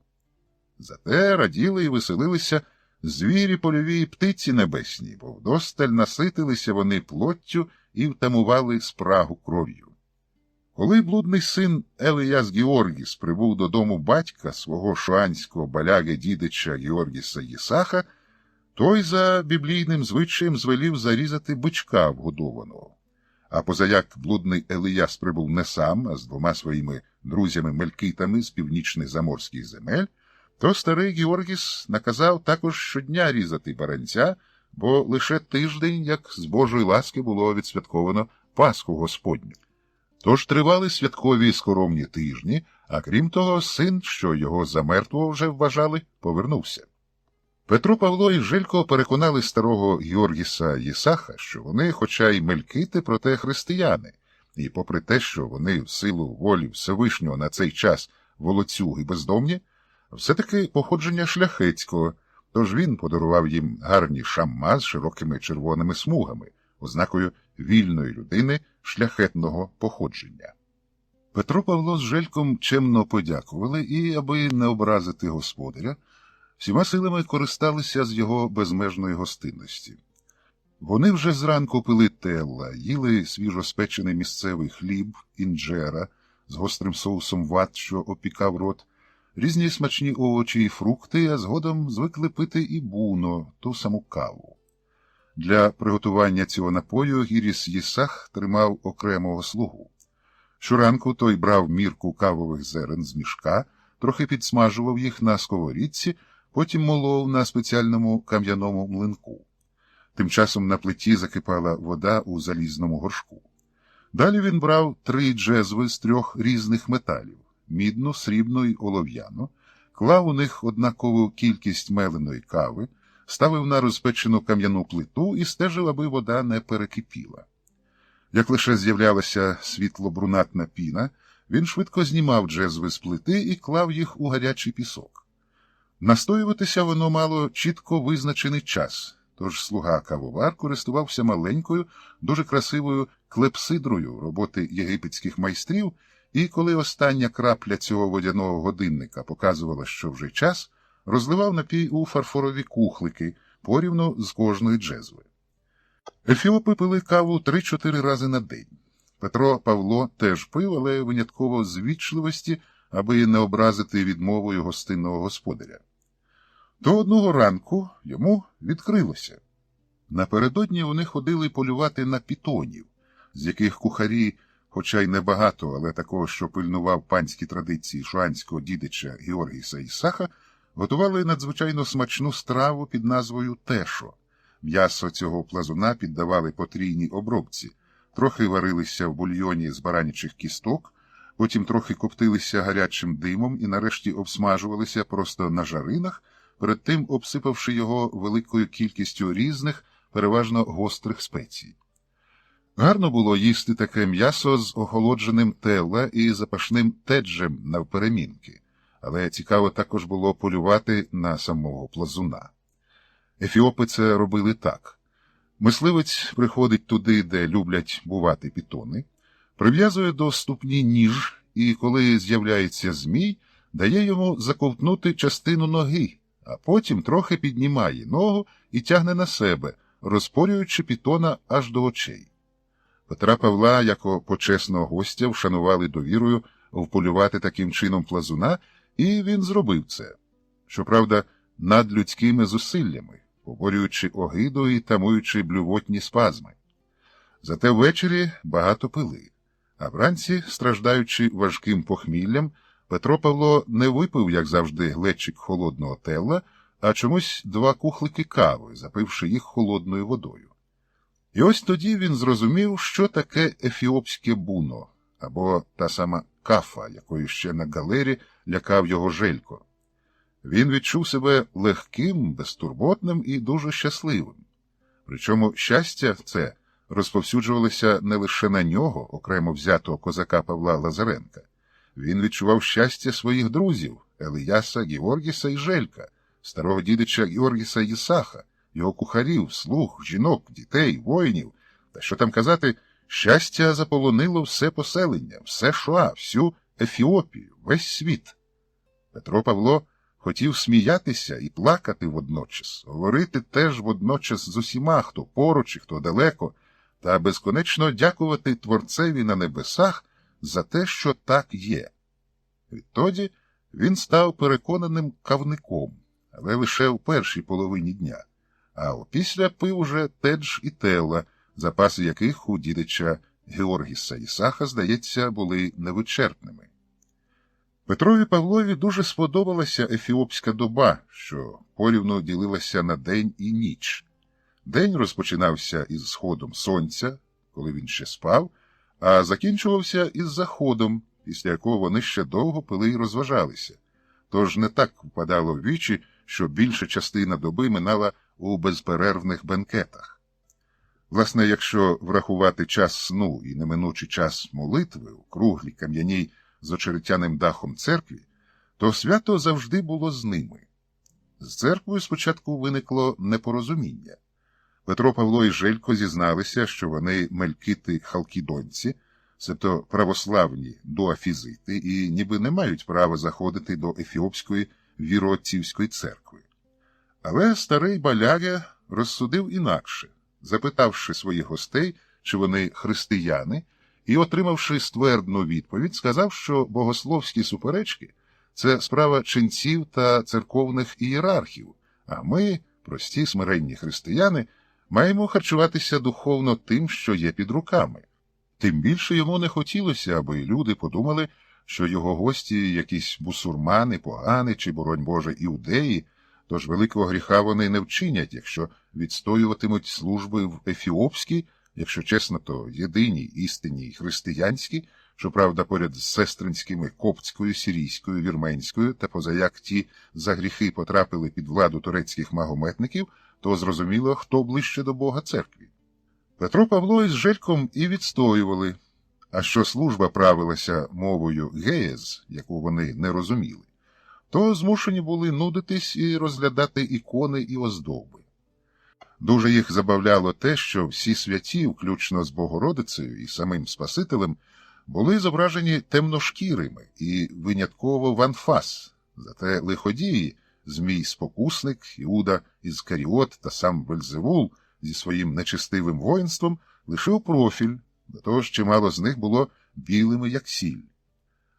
Зате раділи і веселилися звірі польові і птиці небесні, бо вдосталь наситилися вони плоттю і втамували спрагу кров'ю. Коли блудний син Еліяс Георгіс прибув додому батька свого шуанського баляги-дідича Георгіса Єсаха, той за біблійним звичаєм звелів зарізати бичка вгодованого. А позаяк блудний Еліяс прибув не сам, а з 2 своїми друзями-мелькитами з північних заморських земель, то старий Георгіс наказав також щодня різати баранця, бо лише тиждень, як з Божої ласки було відсвятковано Пасху Господню. Тож тривали святкові скоромні тижні, а крім того, син, що його за мертвого вже вважали, повернувся. Петро, Павло і Жилько переконали старого Георгіса Єсаха, що вони, хоча й мелькити, проте християни, і попри те, що вони в силу волі Всевишнього на цей час волоцюги бездомні, все-таки походження шляхетського, тож він подарував їм гарні шамма з широкими червоними смугами, ознакою вільної людини шляхетного походження. Петро, Павло з Жельком чемно подякували і, аби не образити господаря, всіма силами користалися з його безмежної гостинності. Вони вже зранку пили телла, їли свіжоспечений місцевий хліб, інджера з гострим соусом ват, що опікав рот, різні смачні овочі і фрукти, а згодом звикли пити і буно, ту саму каву. Для приготування цього напою Гіріс Єсах тримав окремого слугу. Щоранку той брав мірку кавових зерен з мішка, трохи підсмажував їх на сковорідці, потім молов на спеціальному кам'яному млинку. Тим часом на плиті закипала вода у залізному горшку. Далі він брав 3 джезви з 3 різних металів – мідну, срібну й олов'яну, клав у них однакову кількість меленої кави, ставив на розпечену кам'яну плиту і стежив, аби вода не перекипіла. Як лише з'являлася світло-брунатна піна, він швидко знімав джезви з плити і клав їх у гарячий пісок. Настоюватися воно мало чітко визначений час, тож слуга-кавовар користувався маленькою, дуже красивою клепсидрою роботи єгипетських майстрів, і коли остання крапля цього водяного годинника показувала, що вже час, розливав напій у фарфорові кухлики, порівну з кожної джезви. Ефіопи пили каву 3-4 рази на день. Петро Павло теж пив, але винятково з ввічливості, аби не образити відмовою гостинного господаря. То одного ранку йому відкрилося. Напередодні вони ходили полювати на пітонів, з яких кухарі, хоча й небагато, але такого, що пильнував панські традиції шуанського дідича Георгіса Ісаха, готували надзвичайно смачну страву під назвою тешо. М'ясо цього плазуна піддавали потрійній обробці, трохи варилися в бульйоні з баранячих кісток, потім трохи коптилися гарячим димом і нарешті обсмажувалися просто на жаринах, перед тим обсипавши його великою кількістю різних, переважно гострих спецій. Гарно було їсти таке м'ясо з охолодженим телла і запашним теджем навперемінки, але цікаво також було полювати на самого плазуна. Ефіопи це робили так. Мисливець приходить туди, де люблять бувати пітони, прив'язує до ступні ніж і, коли з'являється змій, дає йому заковтнути частину ноги, а потім трохи піднімає ногу і тягне на себе, розпорюючи пітона аж до очей. Петра Павла, як почесного гостя, вшанували довірою вполювати таким чином плазуна, і він зробив це. Щоправда, надлюдськими зусиллями, поборюючи огиду і тамуючи блювотні спазми. Зате ввечері багато пили, а вранці, страждаючи важким похміллям, Петро Павло не випив, як завжди, глечик холодного телла, а чомусь 2 кухлики кави, запивши їх холодною водою. І ось тоді він зрозумів, що таке ефіопське буно, або та сама кафа, якою ще на галері лякав його Желько. Він відчув себе легким, безтурботним і дуже щасливим. Причому щастя це розповсюджувалося не лише на нього, окремо взятого козака Павла Лазаренка. Він відчував щастя своїх друзів – Елияса, Георгіса і Желька, старого дідича Георгіса Ісаха, його кухарів, слуг, жінок, дітей, воїнів. Та що там казати, щастя заполонило все поселення, все Шоа, всю Ефіопію, весь світ. Петро Павло хотів сміятися і плакати водночас, говорити теж водночас з усіма, хто поруч і хто далеко, та безконечно дякувати Творцеві на небесах за те, що так є. Відтоді він став переконаним кавником, але лише в першій половині дня, а опісля пив уже тедж і телла, запаси яких у дідича Георгіса Ісаха, здається, були невичерпними. Петрові Павлові дуже сподобалася ефіопська доба, що порівну ділилася на день і ніч. День розпочинався із сходом сонця, коли він ще спав, а закінчувався із заходом, після якого вони ще довго пили й розважалися. Тож не так впадало в вічі, що більша частина доби минала у безперервних бенкетах. Власне, якщо врахувати час сну і неминучий час молитви у круглій кам'яній з очеретяним дахом церкві, то свято завжди було з ними. З церквою спочатку виникло непорозуміння. Петро Павло і Желько зізналися, що вони мелькити-халкідонці, себто православні дуафізити, і ніби не мають права заходити до ефіопської віроотцівської церкви. Але старий Баляга розсудив інакше, запитавши своїх гостей, чи вони християни, і, отримавши ствердну відповідь, сказав, що богословські суперечки – це справа ченців та церковних ієрархів, а ми, прості смиренні християни, маємо харчуватися духовно тим, що є під руками. Тим більше йому не хотілося, аби люди подумали, що його гості якісь бусурмани, погани чи, боронь Боже, іудеї, тож великого гріха вони не вчинять, якщо відстоюватимуть служби в ефіопській, якщо чесно, то єдиній, істинній, християнській, щоправда, поряд з сестринськими коптською, сирійською, вірменською, та позаяк ті за гріхи потрапили під владу турецьких магометників, то зрозуміло, хто ближче до Бога церкві. Петро Павло із Жельком і відстоювали, а що служба правилася мовою геєз, яку вони не розуміли, то змушені були нудитись і розглядати ікони і оздоби. Дуже їх забавляло те, що всі святі, включно з Богородицею і самим Спасителем, були зображені темношкірими і винятково в анфас, зате лиходії, Змій-спокусник, Іуда Іскаріот та сам Вельзевул зі своїм нечестивим воїнством лишив профіль, до того ж чимало з них було білими, як сіль.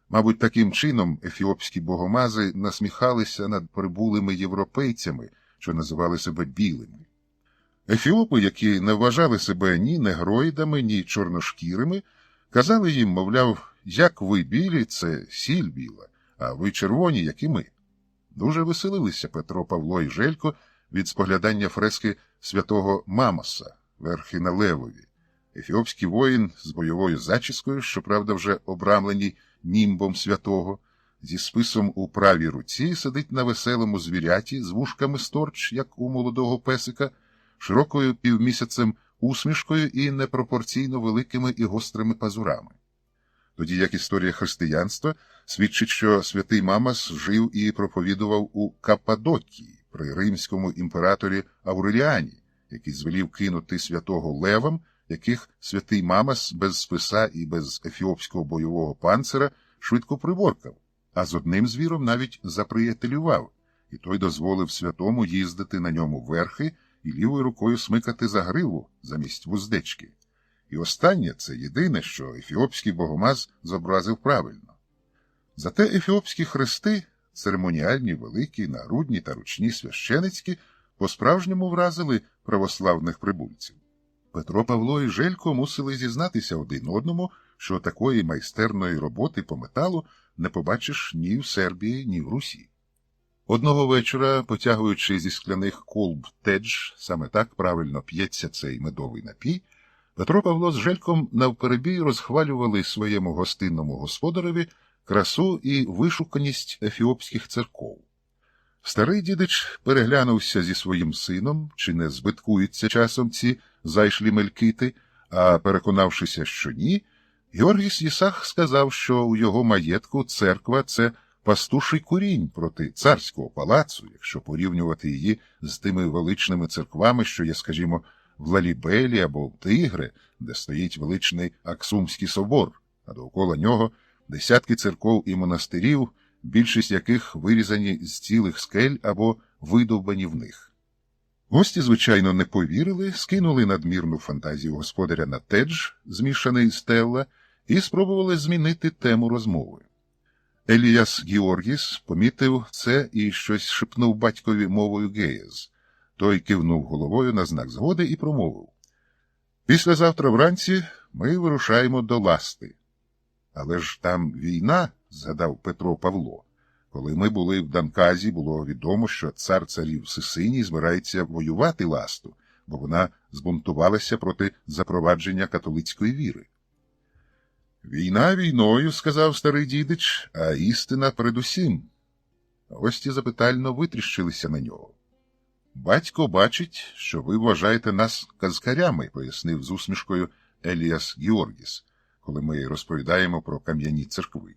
Мабуть, таким чином ефіопські богомази насміхалися над прибулими європейцями, що називали себе білими. Ефіопи, які не вважали себе ні негроїдами, ні чорношкірими, казали їм, мовляв, як ви білі, це сіль біла, а ви червоні, як і ми. Дуже веселилися Петро, Павло і Желько від споглядання фрески святого Мамоса, верхи на левові. Ефіопський воїн з бойовою зачіскою, щоправда вже обрамлений німбом святого, зі списом у правій руці сидить на веселому звіряті з вушками сторч, як у молодого песика, широкою півмісяцем усмішкою і непропорційно великими і гострими пазурами. Тоді як історія християнства свідчить, що святий Мамас жив і проповідував у Каппадокії при римському імператорі Авреліані, який звелів кинути святого левам, яких святий Мамас без списа і без ефіопського бойового панцира швидко приборкав, а з одним звіром навіть заприятелював, і той дозволив святому їздити на ньому верхи і лівою рукою смикати за гриву замість вуздечки. І останнє – це єдине, що ефіопський богомаз зобразив правильно. Зате ефіопські хрести, церемоніальні, великі, нагрудні та ручні священицькі, по-справжньому вразили православних прибульців. Петро, Павло і Желько мусили зізнатися один одному, що такої майстерної роботи по металу не побачиш ні в Сербії, ні в Русі. Одного вечора, потягуючи зі скляних колб тедж, саме так правильно п'ється цей медовий напій, Петро, Павло з Жельком навперебій розхвалювали своєму гостинному господареві красу і вишуканість ефіопських церков. Старий дідич переглянувся зі своїм сином, чи не збиткуються часом ці зайшлі мелькити, а переконавшися, що ні, Георгіс Єсах сказав, що у його маєтку церква – це пастуший курінь проти царського палацу, якщо порівнювати її з тими величними церквами, що є, скажімо, в Лалібелі або в Тигре, де стоїть величний Аксумський собор, а довкола нього десятки церков і монастирів, більшість яких вирізані з цілих скель або видовбані в них. Гості, звичайно, не повірили, скинули надмірну фантазію господаря на тедж, змішаний з Телла, і спробували змінити тему розмови. Еліяс Георгіс помітив це і щось шепнув батькові мовою геєз. Той кивнув головою на знак згоди і промовив: «Післязавтра вранці ми вирушаємо до Ласти». «Але ж там війна», – згадав Петро Павло. «Коли ми були в Данказі, було відомо, що цар царів Сисиній збирається воювати Ласту, бо вона збунтувалася проти запровадження католицької віри». «Війна війною», – сказав старий дідич, – «а істина передусім». Гості запитально витріщилися на нього. «Батько бачить, що ви вважаєте нас казкарями», – пояснив з усмішкою Еліас Георгіс, коли ми розповідаємо про кам'яні церкви.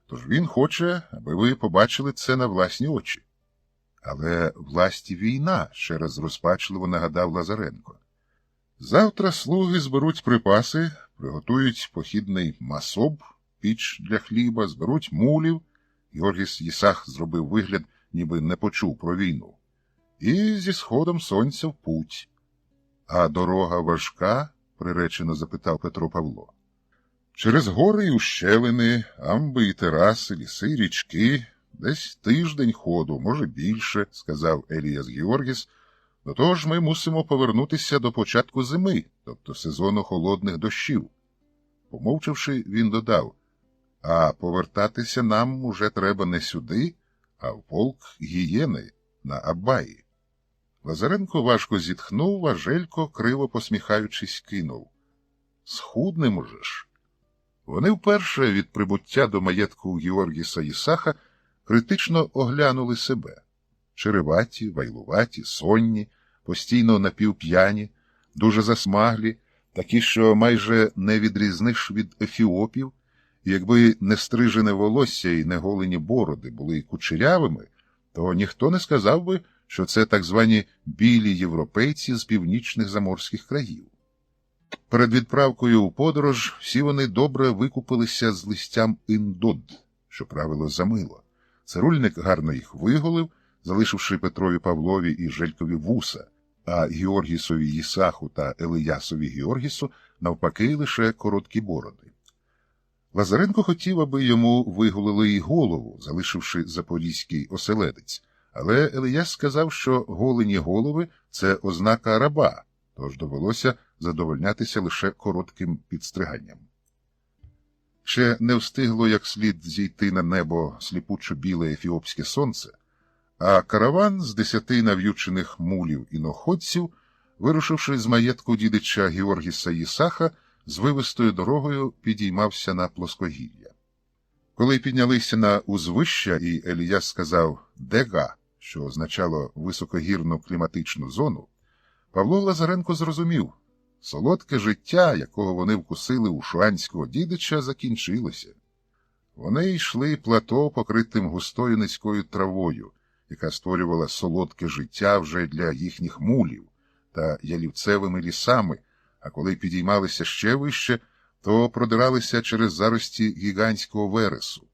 «Тож він хоче, аби ви побачили це на власні очі». «Але власті війна», – ще раз розпачливо нагадав Лазаренко. «Завтра слуги зберуть припаси, приготують похідний масоб, піч для хліба, зберуть мулів». Георгіс Єсах зробив вигляд, ніби не почув про війну. «І зі сходом сонця в путь». «А дорога важка?» – приречено запитав Петро Павло. «Через гори й ущелини, амби і тераси, ліси, річки, десь тиждень ходу, може більше», – сказав Еліяс Георгіс. «До того ж ми мусимо повернутися до початку зими, тобто сезону холодних дощів». Помовчавши, він додав: «А повертатися нам уже треба не сюди, а в полк Гієни на Абаї». Лазаренко важко зітхнув, а Желько, криво посміхаючись, кинув: «Схуднемо же ж». Вони вперше від прибуття до маєтку Георгіса Єсаха критично оглянули себе. Череваті, вайлуваті, сонні, постійно напівп'яні, дуже засмаглі, такі, що майже не відрізниш від ефіопів, і якби не стрижене волосся і не голені бороди були кучерявими, то ніхто не сказав би, що це так звані білі європейці з північних заморських країв. Перед відправкою у подорож всі вони добре викупилися з листям індод, що правило за мило. Цирульник гарно їх виголив, залишивши Петрові Павлові і Желькові вуса, а Георгісові Єсаху та Елиясові Георгісу навпаки лише короткі бороди. Лазаренко хотів, аби йому виголили й голову, залишивши запорізький оселедець, Але Елияс сказав, що голені голови – це ознака раба, тож довелося задовольнятися лише коротким підстриганням. Ще не встигло як слід зійти на небо сліпучо-біле ефіопське сонце, а караван з 10 нав'ючених мулів і іноходців, вирушивши з маєтку дідича Георгіса Їсаха, з вивистою дорогою підіймався на плоскогір'я. Коли піднялися на узвища, і Еліяс сказав «Дега», що означало високогірну кліматичну зону, Павло Лазаренко зрозумів – солодке життя, якого вони вкусили у шуанського дідича, закінчилося. Вони йшли плато, покритим густою низькою травою, яка створювала солодке життя вже для їхніх мулів, та ялівцевими лісами, а коли підіймалися ще вище, то продиралися через зарості гігантського вересу.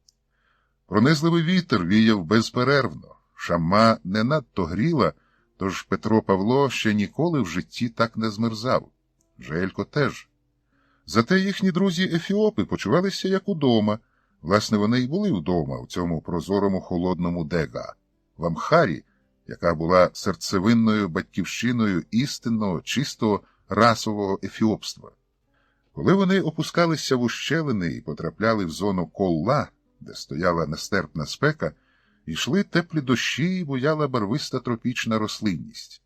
Пронизливий вітер віяв безперервно, шамма не надто гріла, тож Петро Павло ще ніколи в житті так не змерзав. Желько теж. Зате їхні друзі-ефіопи почувалися як удома. Власне, вони й були вдома у цьому прозорому холодному Дега, в Амхарі, яка була серцевинною батьківщиною істинного, чистого расового ефіопства. Коли вони опускалися в ущелини і потрапляли в зону Колла, де стояла нестерпна спека, йшли теплі дощі і буяла барвиста тропічна рослинність.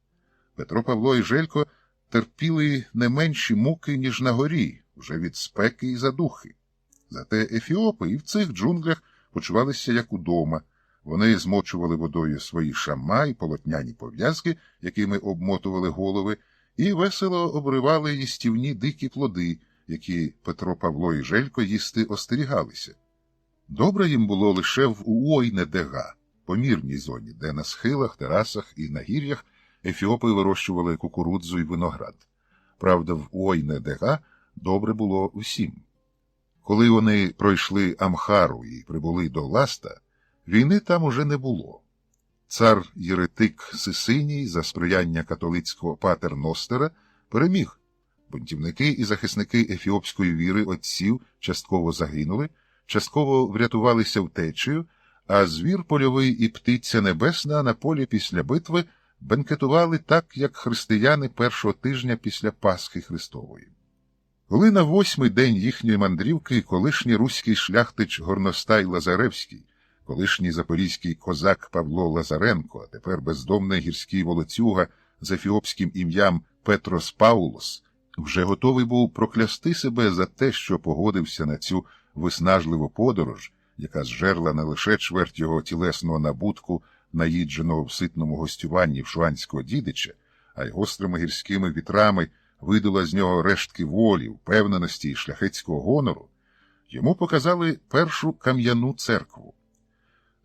Петро Павло і Желько терпіли не менші муки, ніж на горі, вже від спеки і задухи. Зате ефіопи і в цих джунглях почувалися як удома. Вони змочували водою свої шамма і полотняні пов'язки, якими обмотували голови, і весело обривали їстівні дикі плоди, які Петро Павло і Желько їсти остерігалися. Добре їм було лише в Уойне-Дега, помірній зоні, де на схилах, терасах і нагір'ях ефіопи вирощували кукурудзу і виноград. Правда, в Уойне-Дега добре було усім. Коли вони пройшли Амхару і прибули до Ласта, війни там уже не було. Цар Єретик Сисиній за сприяння католицького патерностера переміг. Бунтівники і захисники ефіопської віри отців частково загинули, частково врятувалися втечею, а звір польовий і птиця небесна на полі після битви бенкетували так, як християни першого тижня після Пасхи Христової. Коли на 8-й день їхньої мандрівки колишній руський шляхтич Горностай Лазаревський, колишній запорізький козак Павло Лазаренко, а тепер бездомний гірський волоцюга з ефіопським ім'ям Петрос Паулос, вже готовий був проклясти себе за те, що погодився на цю виснажливу подорож, яка зжерла не лише чверть його тілесного набутку, наїдженого в ситному гостюванні в шуанського дідича, а й гострими гірськими вітрами видула з нього рештки волі, впевненості і шляхетського гонору, йому показали першу кам'яну церкву.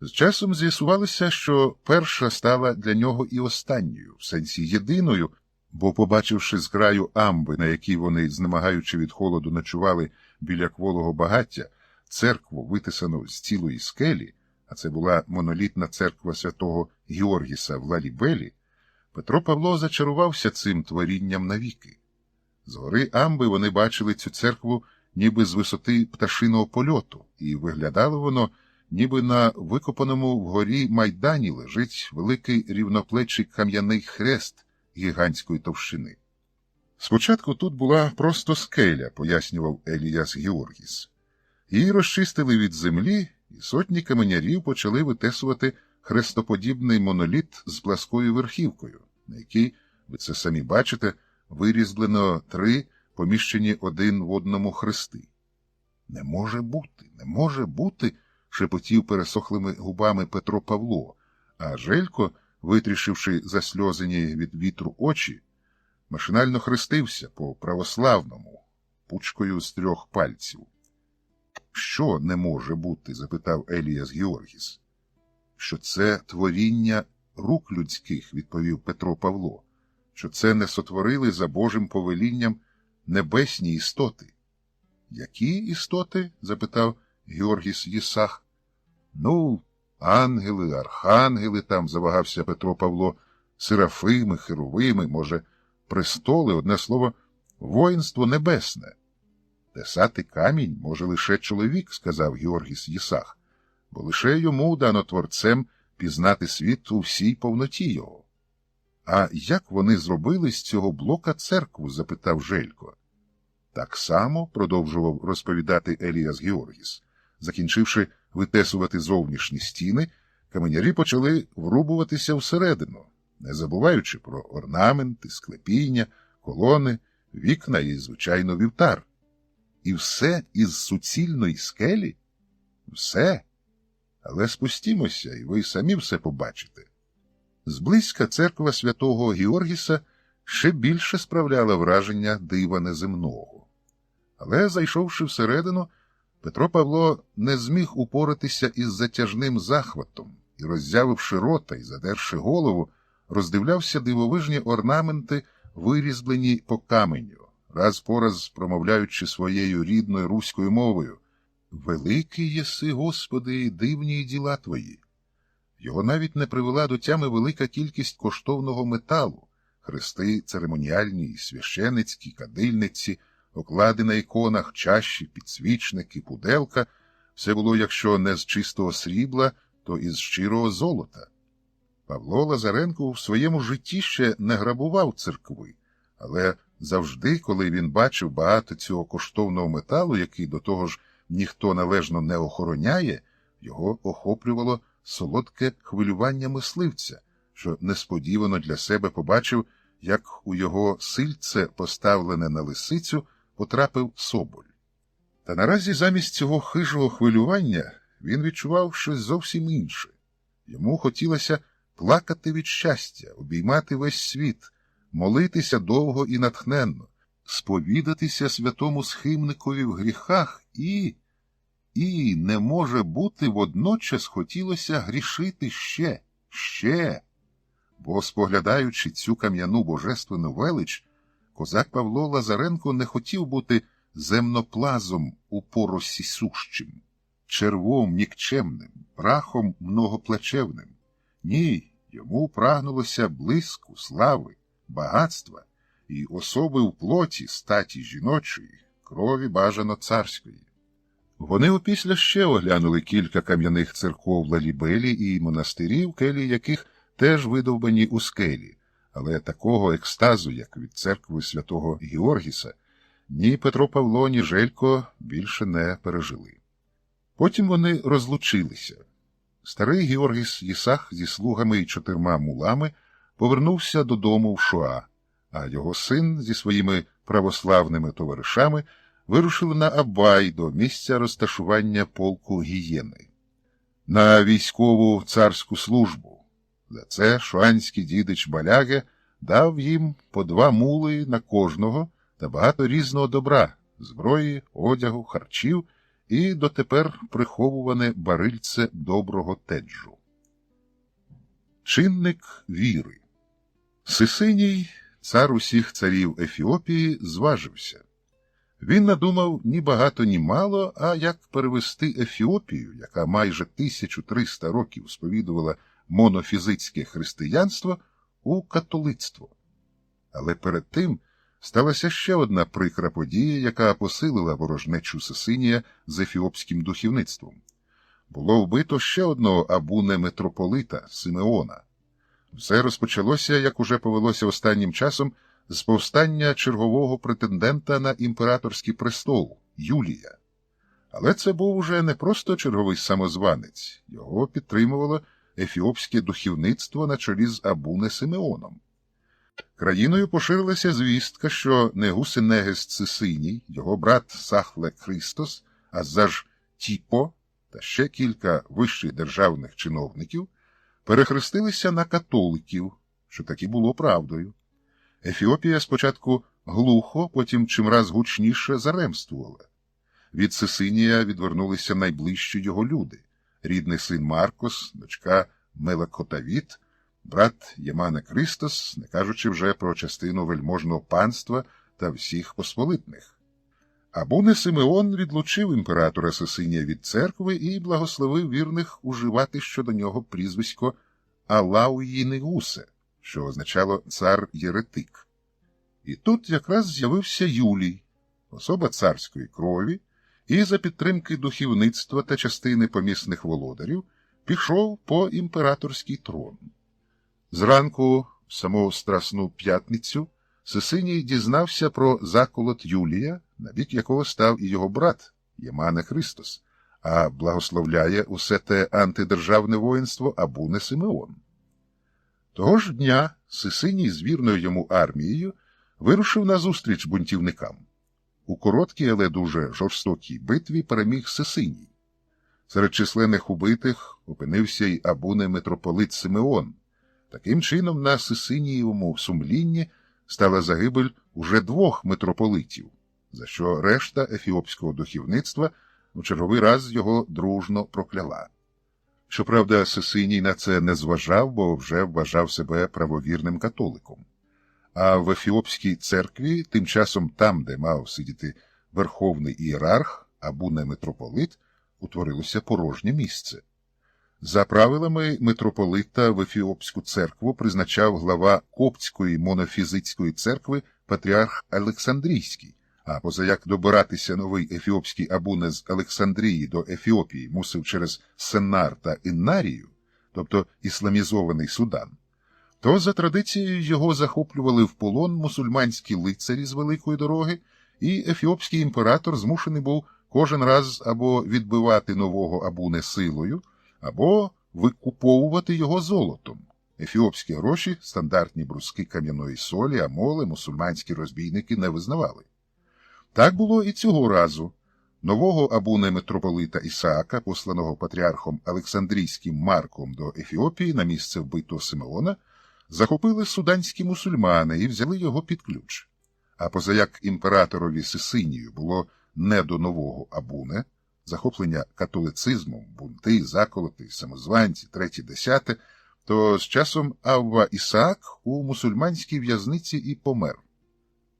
З часом з'ясувалося, що перша стала для нього і останньою, в сенсі єдиною, бо, побачивши зграю амби, на якій вони, знемагаючи від холоду, ночували біля кволого багаття, церкву, витисану з цілої скелі, а це була монолітна церква святого Георгіса в Лалібелі, Петро Павло зачарувався цим творінням навіки. Згори амби вони бачили цю церкву ніби з висоти пташиного польоту, і виглядало воно, ніби на викопаному вгорі майдані лежить великий рівноплечий кам'яний хрест гігантської товщини. Спочатку тут була просто скеля, пояснював Еліяс Георгіс. Її розчистили від землі, і сотні каменярів почали витесувати хрестоподібний моноліт з пласкою верхівкою, на якій, ви це самі бачите, вирізблено 3 поміщені один в одному хрести. «Не може бути», – шепотів пересохлими губами Петро Павло, а Желько, витріщивши засльозені від вітру очі, машинально хрестився по православному, пучкою з 3 пальців. «Що не може бути?» – запитав Еліяс Георгіс. «Що це творіння рук людських», – відповів Петро Павло, «що це не сотворили за Божим повелінням небесні істоти». «Які істоти?» – запитав Георгіс Їсах. «Ну, ангели, архангели там», – завагався Петро Павло, «серафими, херовими, може, престоли, одне слово, воїнство небесне». «Тесати камінь може лише чоловік», – сказав Георгіс Їсах, «бо лише йому дано Творцем пізнати світ у всій повноті його. А як вони зробили з цього блока церкву? Запитав Желько. Так само, продовжував розповідати Еліас Георгіс. Закінчивши витесувати зовнішні стіни, каменярі почали врубуватися всередину, не забуваючи про орнаменти, склепіння, колони, вікна і, звичайно, вівтар. І все із суцільної скелі? Все. Але спустімося, і ви самі все побачите. Зблизька церква святого Георгіса ще більше справляла враження дива неземного. Але, зайшовши всередину, Петро Павло не зміг упоратися із затяжним захватом і, роззявивши рота і задерши голову, роздивлявся дивовижні орнаменти, вирізблені по каменю, раз по раз промовляючи своєю рідною руською мовою: «Великий єси, Господи, і дивні діла Твої». Його навіть не привела до тями велика кількість коштовного металу, хрести церемоніальні і священицькі, кадильниці, оклади на іконах, чаші, підсвічники, пуделка – все було, якщо не з чистого срібла, то із щирого золота. Павло Лазаренко в своєму житті ще не грабував церкви, але завжди, коли він бачив багато цього коштовного металу, який до того ж ніхто належно не охороняє, його охоплювало солодке хвилювання мисливця, що несподівано для себе побачив, як у його сильце, поставлене на лисицю, потрапив соболь. Та наразі замість цього хижого хвилювання він відчував щось зовсім інше. Йому хотілося плакати від щастя, обіймати весь світ, молитися довго і натхненно, сповідатися святому схимникові в гріхах і не може бути, водночас хотілося грішити ще. Бо, споглядаючи цю кам'яну божественну велич, козак Павло Лазаренко не хотів бути земноплазом у поросі сущим, червом нікчемним, прахом многоплачевним. Ні, йому прагнулося блиску, слави, багатства і особи в плоті, статі жіночої, крові бажано царської. Вони опісля ще оглянули кілька кам'яних церков Лалібелі і монастирів, келії яких теж видовбані у скелі, але такого екстазу, як від церкви святого Георгіса, ні Петро Павло, ні Желько більше не пережили. Потім вони розлучилися. Старий Георгіс Єсах зі слугами і 4 мулами повернувся додому в Шуа, а його син зі своїми православними товаришами вирушив на Абай до місця розташування полку Гієни. На військову царську службу. За це шуанський дідич Баляге дав їм по 2 мули на кожного та багато різного добра, зброї, одягу, харчів і дотепер приховуване барильце доброго теджу. Чинник віри. Сисиній, цар усіх царів Ефіопії, зважився. Він надумав ні багато, ні мало, а як перевести Ефіопію, яка майже 1300 років сповідувала монофізитське християнство, у католицтво. Але перед тим сталася ще одна прикра подія, яка посилила ворожнечу Сисинія з ефіопським духовництвом. Було вбито ще одного абуне-митрополита Симеона. Все розпочалося, як уже повелося останнім часом, з повстання чергового претендента на імператорський престол – Юлія. Але це був уже не просто черговий самозванець, його підтримувало ефіопське духовництво на чолі з Абуне Симеоном. Країною поширилася звістка, що Негусенегес Сисиній, його брат Сахле Христос, Азаж Тіпо та ще кілька вищих державних чиновників перехрестилися на католиків, що таки було правдою. Ефіопія спочатку глухо, потім чимраз гучніше заремствувала. Від Сисинія відвернулися найближчі його люди – рідний син Маркос, дочка Мелекотавіт, брат Ємане Христос, не кажучи вже про частину вельможного панства та всіх посполитних. Абуне Симеон відлучив імператора Сисинія від церкви і благословив вірних уживати щодо нього прізвисько Алауї-Негусе, що означало «цар-єретик». І тут якраз з'явився Юлій, особа царської крові, і за підтримки духовництва та частини помісних володарів пішов по імператорський трон. Зранку, в саму Страсну п'ятницю, Сисиній дізнався про заколот Юлія, на бік якого став і його брат Ємане Христос, а благословляє усе те антидержавне воїнство Абуне Симеон. Того ж дня Сисиній з вірною йому армією вирушив назустріч бунтівникам. У короткій, але дуже жорстокій битві переміг Сисиній. Серед численних убитих опинився й Абуне митрополит Симеон. Таким чином, на Сисинієвому сумлінні стала загибель уже 2 митрополитів, за що решта ефіопського духовництва у черговий раз його дружно прокляла. Щоправда, Сисиній на це не зважав, бо вже вважав себе правовірним католиком. А в ефіопській церкві, тим часом там, де мав сидіти верховний ієрарх, Абуне митрополит, утворилося порожнє місце. За правилами митрополита в Ефіопську церкву призначав глава Коптської монофізитської церкви патріарх Олександрійський, а позаяк добиратися новий ефіопський абуне з Олександрії до Ефіопії мусив через Сеннар та Іннарію, тобто ісламізований Судан, то за традицією його захоплювали в полон мусульманські лицарі з Великої дороги, і ефіопський імператор змушений був кожен раз або відбивати нового абуне силою, або викуповувати його золотом. Ефіопські гроші, стандартні бруски кам'яної солі, амоли мусульманські розбійники не визнавали. Так було і цього разу. Нового абуне митрополита Ісаака, посланого патріархом Олександрійським Марком до Ефіопії на місце вбитого Симеона, захопили суданські мусульмани і взяли його під ключ. А позаяк імператорові Сисинію було не до нового абуне, захоплення католицизмом, бунти, заколоти, самозванці, 3-10, то з часом Авва Ісаак у мусульманській в'язниці і помер.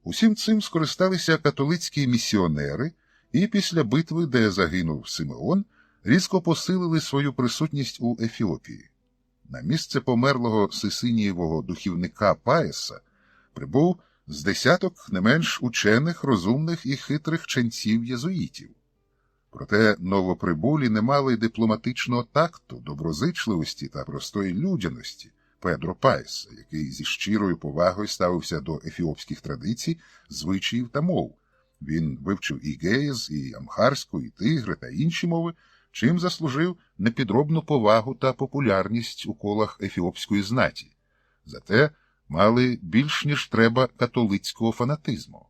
Усім цим скористалися католицькі місіонери, і після битви, де загинув Симеон, різко посилили свою присутність у Ефіопії. На місце померлого Сисинієвого духівника Паеса прибув з десяток не менш учених, розумних і хитрих ченців-єзуїтів. Проте новоприбулі не мали дипломатичного такту, доброзичливості та простої людяності Педро Паеса, який зі щирою повагою ставився до ефіопських традицій, звичаїв та мов. Він вивчив і геєз, і амхарську, і тигри та інші мови, чим заслужив непідробну повагу та популярність у колах ефіопської знаті. Зате мали більш ніж треба католицького фанатизму.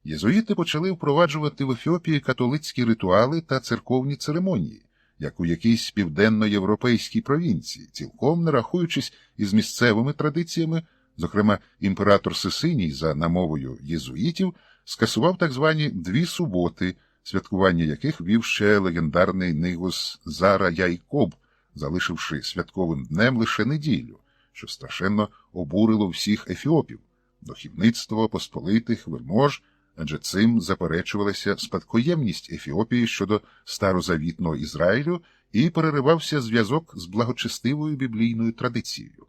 Єзуїти почали впроваджувати в Ефіопії католицькі ритуали та церковні церемонії, як у якійсь південноєвропейській провінції, цілком не рахуючись із місцевими традиціями. Зокрема, імператор Сисиній за намовою єзуїтів скасував так звані 2 суботи, святкування яких вів ще легендарний Нигос Зара Яйкоб, залишивши святковим днем лише неділю, що страшенно обурило всіх ефіопів, духовництво, посполитих, вельмож, адже цим заперечувалася спадкоємність Ефіопії щодо старозавітного Ізраїлю і переривався зв'язок з благочестивою біблійною традицією.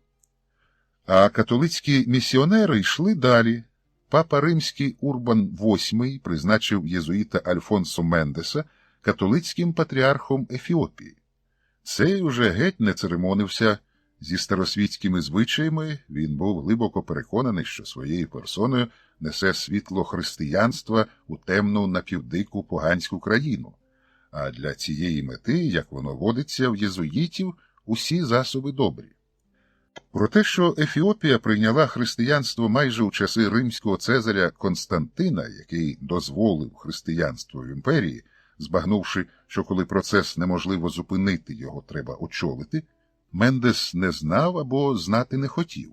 А католицькі місіонери йшли далі. Папа Римський Урбан VIII призначив єзуїта Альфонсо Мендеса католицьким патріархом Ефіопії. Цей уже геть не церемонився зі старосвітськими звичаями, він був глибоко переконаний, що своєю персоною несе світло християнства у темну напівдику поганську країну. А для цієї мети, як воно водиться в єзуїтів, усі засоби добрі. Про те, що Ефіопія прийняла християнство майже у часи римського цезаря Константина, який дозволив християнство в імперії, збагнувши, що коли процес неможливо зупинити, його треба очолити, Мендес не знав або знати не хотів.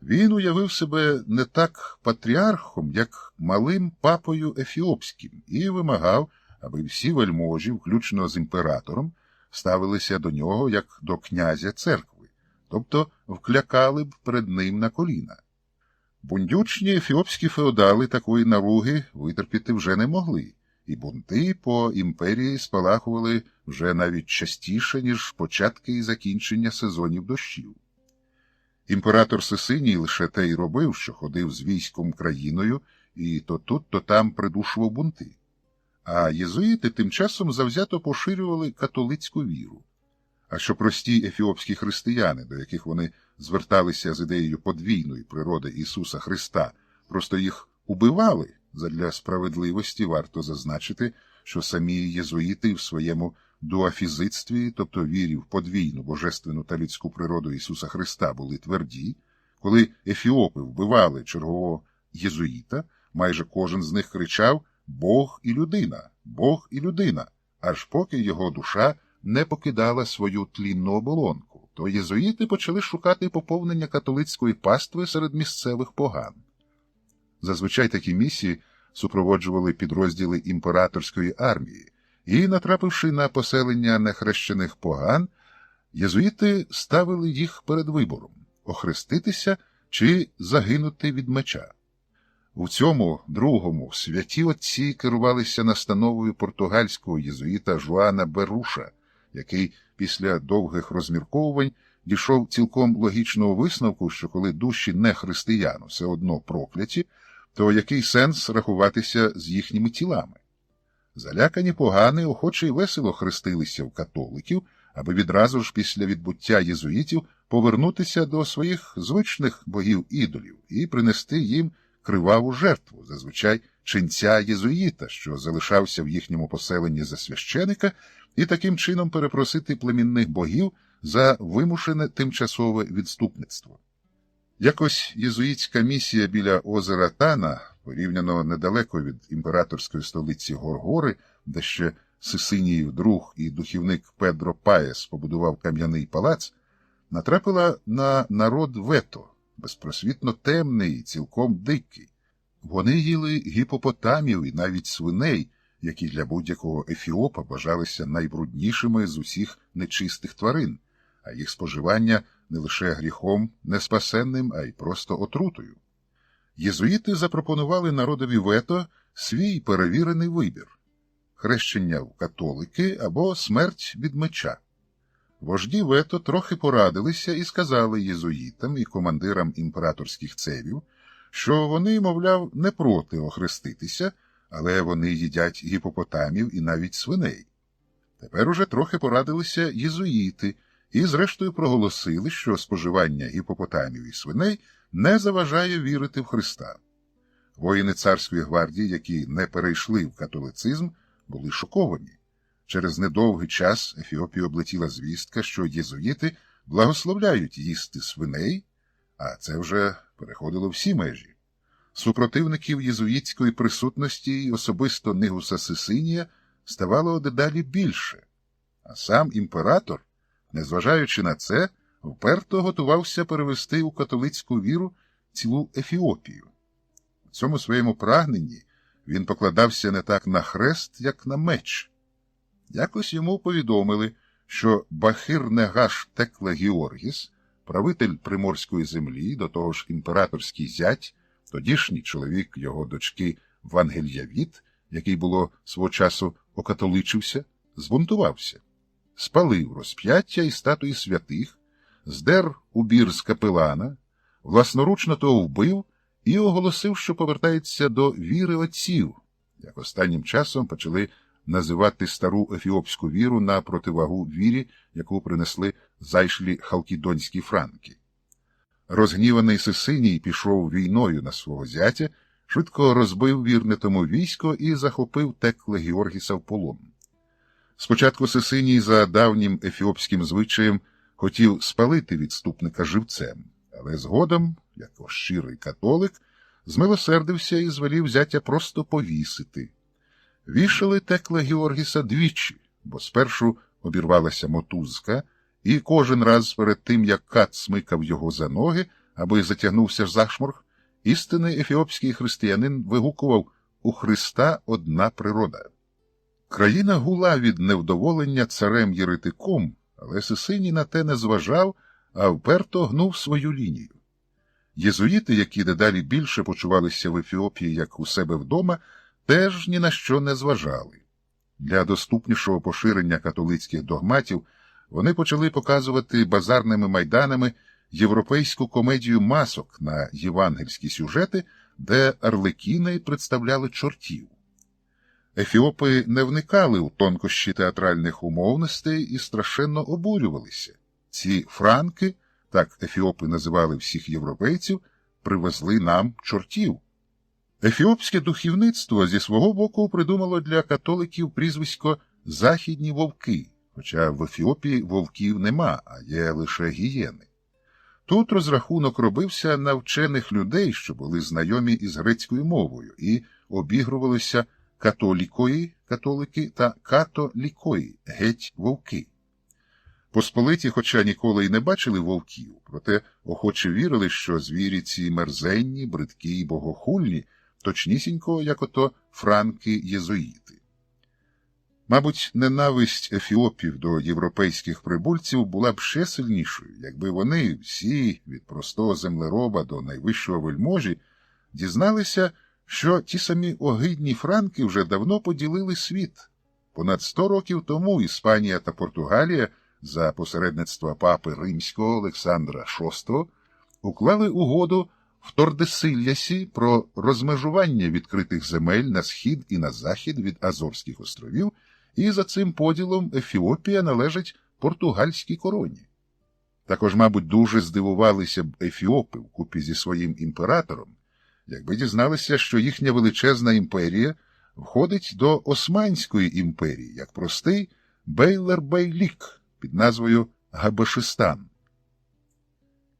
Він уявив себе не так патріархом, як малим папою ефіопським, і вимагав, аби всі вельможі, включно з імператором, ставилися до нього як до князя церкви, тобто вклякали б перед ним на коліна. Бундючні ефіопські феодали такої наруги витерпіти вже не могли, і бунти по імперії спалахували вже навіть частіше, ніж початки і закінчення сезонів дощів. Імператор Сисиній лише те й робив, що ходив з військом країною і то тут, то там придушував бунти. А єзуїти тим часом завзято поширювали католицьку віру. а що прості ефіопські християни, до яких вони зверталися з ідеєю подвійної природи Ісуса Христа, просто їх убивали. Задля справедливості варто зазначити, що самі єзуїти в своєму дуафізитстві, тобто вірі в подвійну божественну та людську природу Ісуса Христа, були тверді. Коли ефіопи вбивали чергового єзуїта, майже кожен з них кричав «Бог і людина! Бог і людина!», аж поки його душа не покидала свою тлінну оболонку, то єзуїти почали шукати поповнення католицької пастви серед місцевих поган. Зазвичай такі місії супроводжували підрозділи імператорської армії, і, натрапивши на поселення нехрещених поган, єзуїти ставили їх перед вибором – охреститися чи загинути від меча. У цьому другому святі отці керувалися настановою португальського єзуїта Жуана Беруша, який після довгих розмірковувань дійшов цілком логічного висновку, що коли душі нехристиян все одно прокляті, то який сенс рахуватися з їхніми тілами? Залякані погани охоче й весело хрестилися в католиків, аби відразу ж після відбуття єзуїтів повернутися до своїх звичних богів-ідолів і принести їм криваву жертву, зазвичай ченця єзуїта, що залишався в їхньому поселенні за священика, і таким чином перепросити племінних богів за вимушене тимчасове відступництво. Якось єзуїтська місія біля озера Тана, порівняно недалеко від імператорської столиці Горгори, де ще Сисиніїв друг і духівник Педро Паєс побудував кам'яний палац, натрапила на народ Вето, безпросвітно темний і цілком дикий. Вони їли гіпопотамів і навіть свиней, які для будь-якого ефіопа вважалися найбруднішими з усіх нечистих тварин, а їх споживання не лише гріхом неспасенним, а й просто отрутою. Єзуїти запропонували народові Вето свій перевірений вибір – хрещення в католики або смерть від меча. Вожді Вето трохи порадилися і сказали єзуїтам і командирам імператорських цевів, що вони, мовляв, не проти охреститися, але вони їдять гіпопотамів і навіть свиней. Тепер уже трохи порадилися єзуїти і зрештою проголосили, що споживання гіпопотамів і свиней не заважає вірити в Христа. Воїни царської гвардії, які не перейшли в католицизм, були шоковані. Через недовгий час Ефіопію облетіла звістка, що єзуїти благословляють їсти свиней, а це вже переходило всі межі. Супротивників єзуїтської присутності і особисто Нигуса Сисинія ставало дедалі більше, а сам імператор, незважаючи на це, вперто готувався перевести у католицьку віру цілу Ефіопію. У цьому своєму прагненні він покладався не так на хрест, як на меч. Якось йому повідомили, що Бахир-Негаш Текла Георгіс, правитель приморської землі, до того ж імператорський зять, тодішній чоловік його дочки Вангельявіт, який було свого часу окатоличився, збунтувався. Спалив розп'яття і статуї святих, здер убір з капелана, власноручно того вбив і оголосив, що повертається до віри отців, як останнім часом почали називати стару ефіопську віру на противагу вірі, яку принесли зайшлі халкідонські франки. Розгніваний Сисиній пішов війною на свого зятя, швидко розбив вірне тому військо і захопив Текла Георгіса в полон. Спочатку Сисиній за давнім ефіопським звичаєм хотів спалити відступника живцем, але згодом, як щирий католик, змилосердився і звелів зятя просто повісити. Вішали Текла Георгіса двічі, бо спершу обірвалася мотузка, і кожен раз перед тим, як кат смикав його за ноги, аби затягнувся в зашморг, істинний ефіопський християнин вигукував «У Христа одна природа». Країна гула від невдоволення царем-єретиком, але Сисиній на те не зважав, а вперто гнув свою лінію. Єзуїти, які дедалі більше почувалися в Ефіопії як у себе вдома, теж ні на що не зважали. Для доступнішого поширення католицьких догматів вони почали показувати базарними майданами європейську комедію масок на євангельські сюжети, де арлекіни представляли чортів. Ефіопи не вникали у тонкощі театральних умовностей і страшенно обурювалися. Ці франки, так ефіопи називали всіх європейців, привезли нам чортів. Ефіопське духовництво зі свого боку придумало для католиків прізвисько «західні вовки», хоча в Ефіопії вовків нема, а є лише гієни. Тут розрахунок робився на вчених людей, що були знайомі із грецькою мовою, і обігрувалися католікої, католики, та католікої, геть вовки. Посполиті, хоча ніколи й не бачили вовків, проте охоче вірили, що звірі ці мерзенні, бридкі й богохульні, точнісінько, як ото франки-єзуїти. Мабуть, ненависть ефіопів до європейських прибульців була б ще сильнішою, якби вони всі, від простого землероба до найвищого вельможі, дізналися, що ті самі огидні франки вже давно поділили світ. Понад 100 років тому Іспанія та Португалія за посередництва папи римського Олександра VI уклали угоду в Тордесильясі про розмежування відкритих земель на схід і на захід від Азорських островів, і за цим поділом Ефіопія належить португальській короні. Також, мабуть, дуже здивувалися б ефіопи вкупі зі своїм імператором, якби дізналися, що їхня величезна імперія входить до Османської імперії, як простий Бейлер-Бейлік під назвою Габешистан.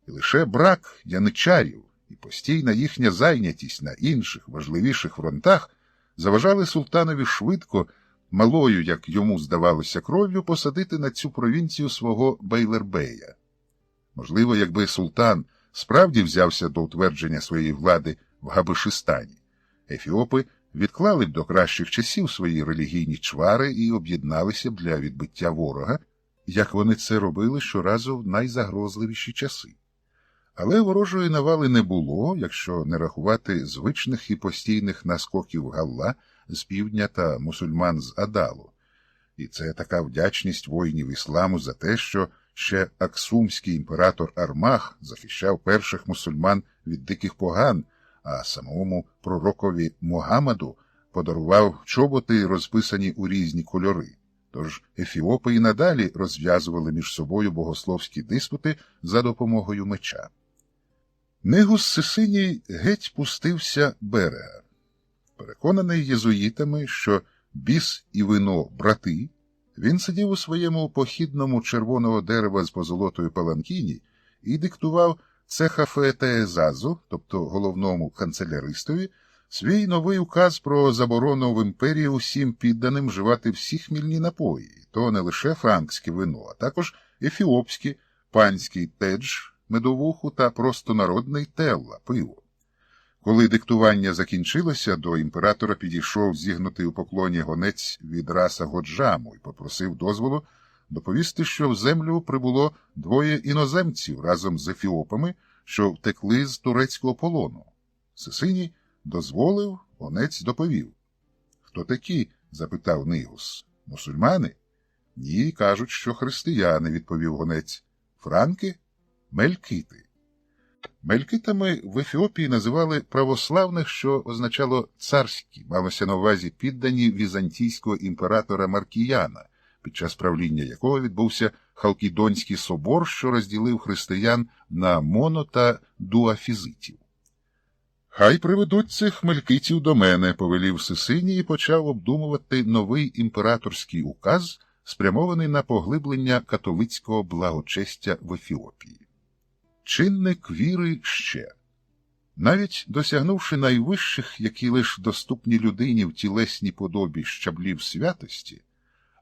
І лише брак яничарів і постійна їхня зайнятість на інших важливіших фронтах заважали султанові швидко, малою, як йому здавалося, кров'ю, посадити на цю провінцію свого Бейлербея. Можливо, якби султан справді взявся до утвердження своєї влади в Габешистані, ефіопи відклали б до кращих часів свої релігійні чвари і об'єдналися б для відбиття ворога, як вони це робили щоразу в найзагрозливіші часи. Але ворожої навали не було, якщо не рахувати звичних і постійних наскоків Галла з півдня та мусульман з Адалу. І це така вдячність воїнів ісламу за те, що ще аксумський імператор Армах захищав перших мусульман від диких поган, а самому пророкові Мухаммаду подарував чоботи, розписані у різні кольори. Тож ефіопи і надалі розв'язували між собою богословські диспути за допомогою меча. Негус Сисиній геть пустився берега. Переконаний єзуїтами, що біс і вино – брати, він сидів у своєму похідному червоного дерева з позолотою паланкіні і диктував Цехафе Теезазу, тобто головному канцеляристові, свій новий указ про заборону в імперії усім підданим вживати всі хмільні напої, то не лише франкське вино, а також ефіопське, панський тедж, медовуху та простонародний телла, пиво. Коли диктування закінчилося, до імператора підійшов зігнутий у поклоні гонець від Раса Годжаму і попросив дозволу доповісти, що в землю прибуло 2 іноземців разом з ефіопами, що втекли з турецького полону. Сисиній дозволив, гонець доповів. «Хто такі?» – запитав Нигус. «Мусульмани?» «Ні, кажуть, що християни», – відповів гонець. «Франки?» «Мелькити». Мелькитами в Ефіопії називали православних, що означало «царські», малося на увазі піддані візантійського імператора Маркіяна, під час правління якого відбувся Халкідонський собор, що розділив християн на моно- та дуафізитів. «Хай приведуть цих мелькитів до мене», – повелів Сисиній і почав обдумувати новий імператорський указ, спрямований на поглиблення католицького благочестя в Ефіопії. Чинник віри ще. Навіть досягнувши найвищих, які лиш доступні людині в тілесній подобі щаблів святості,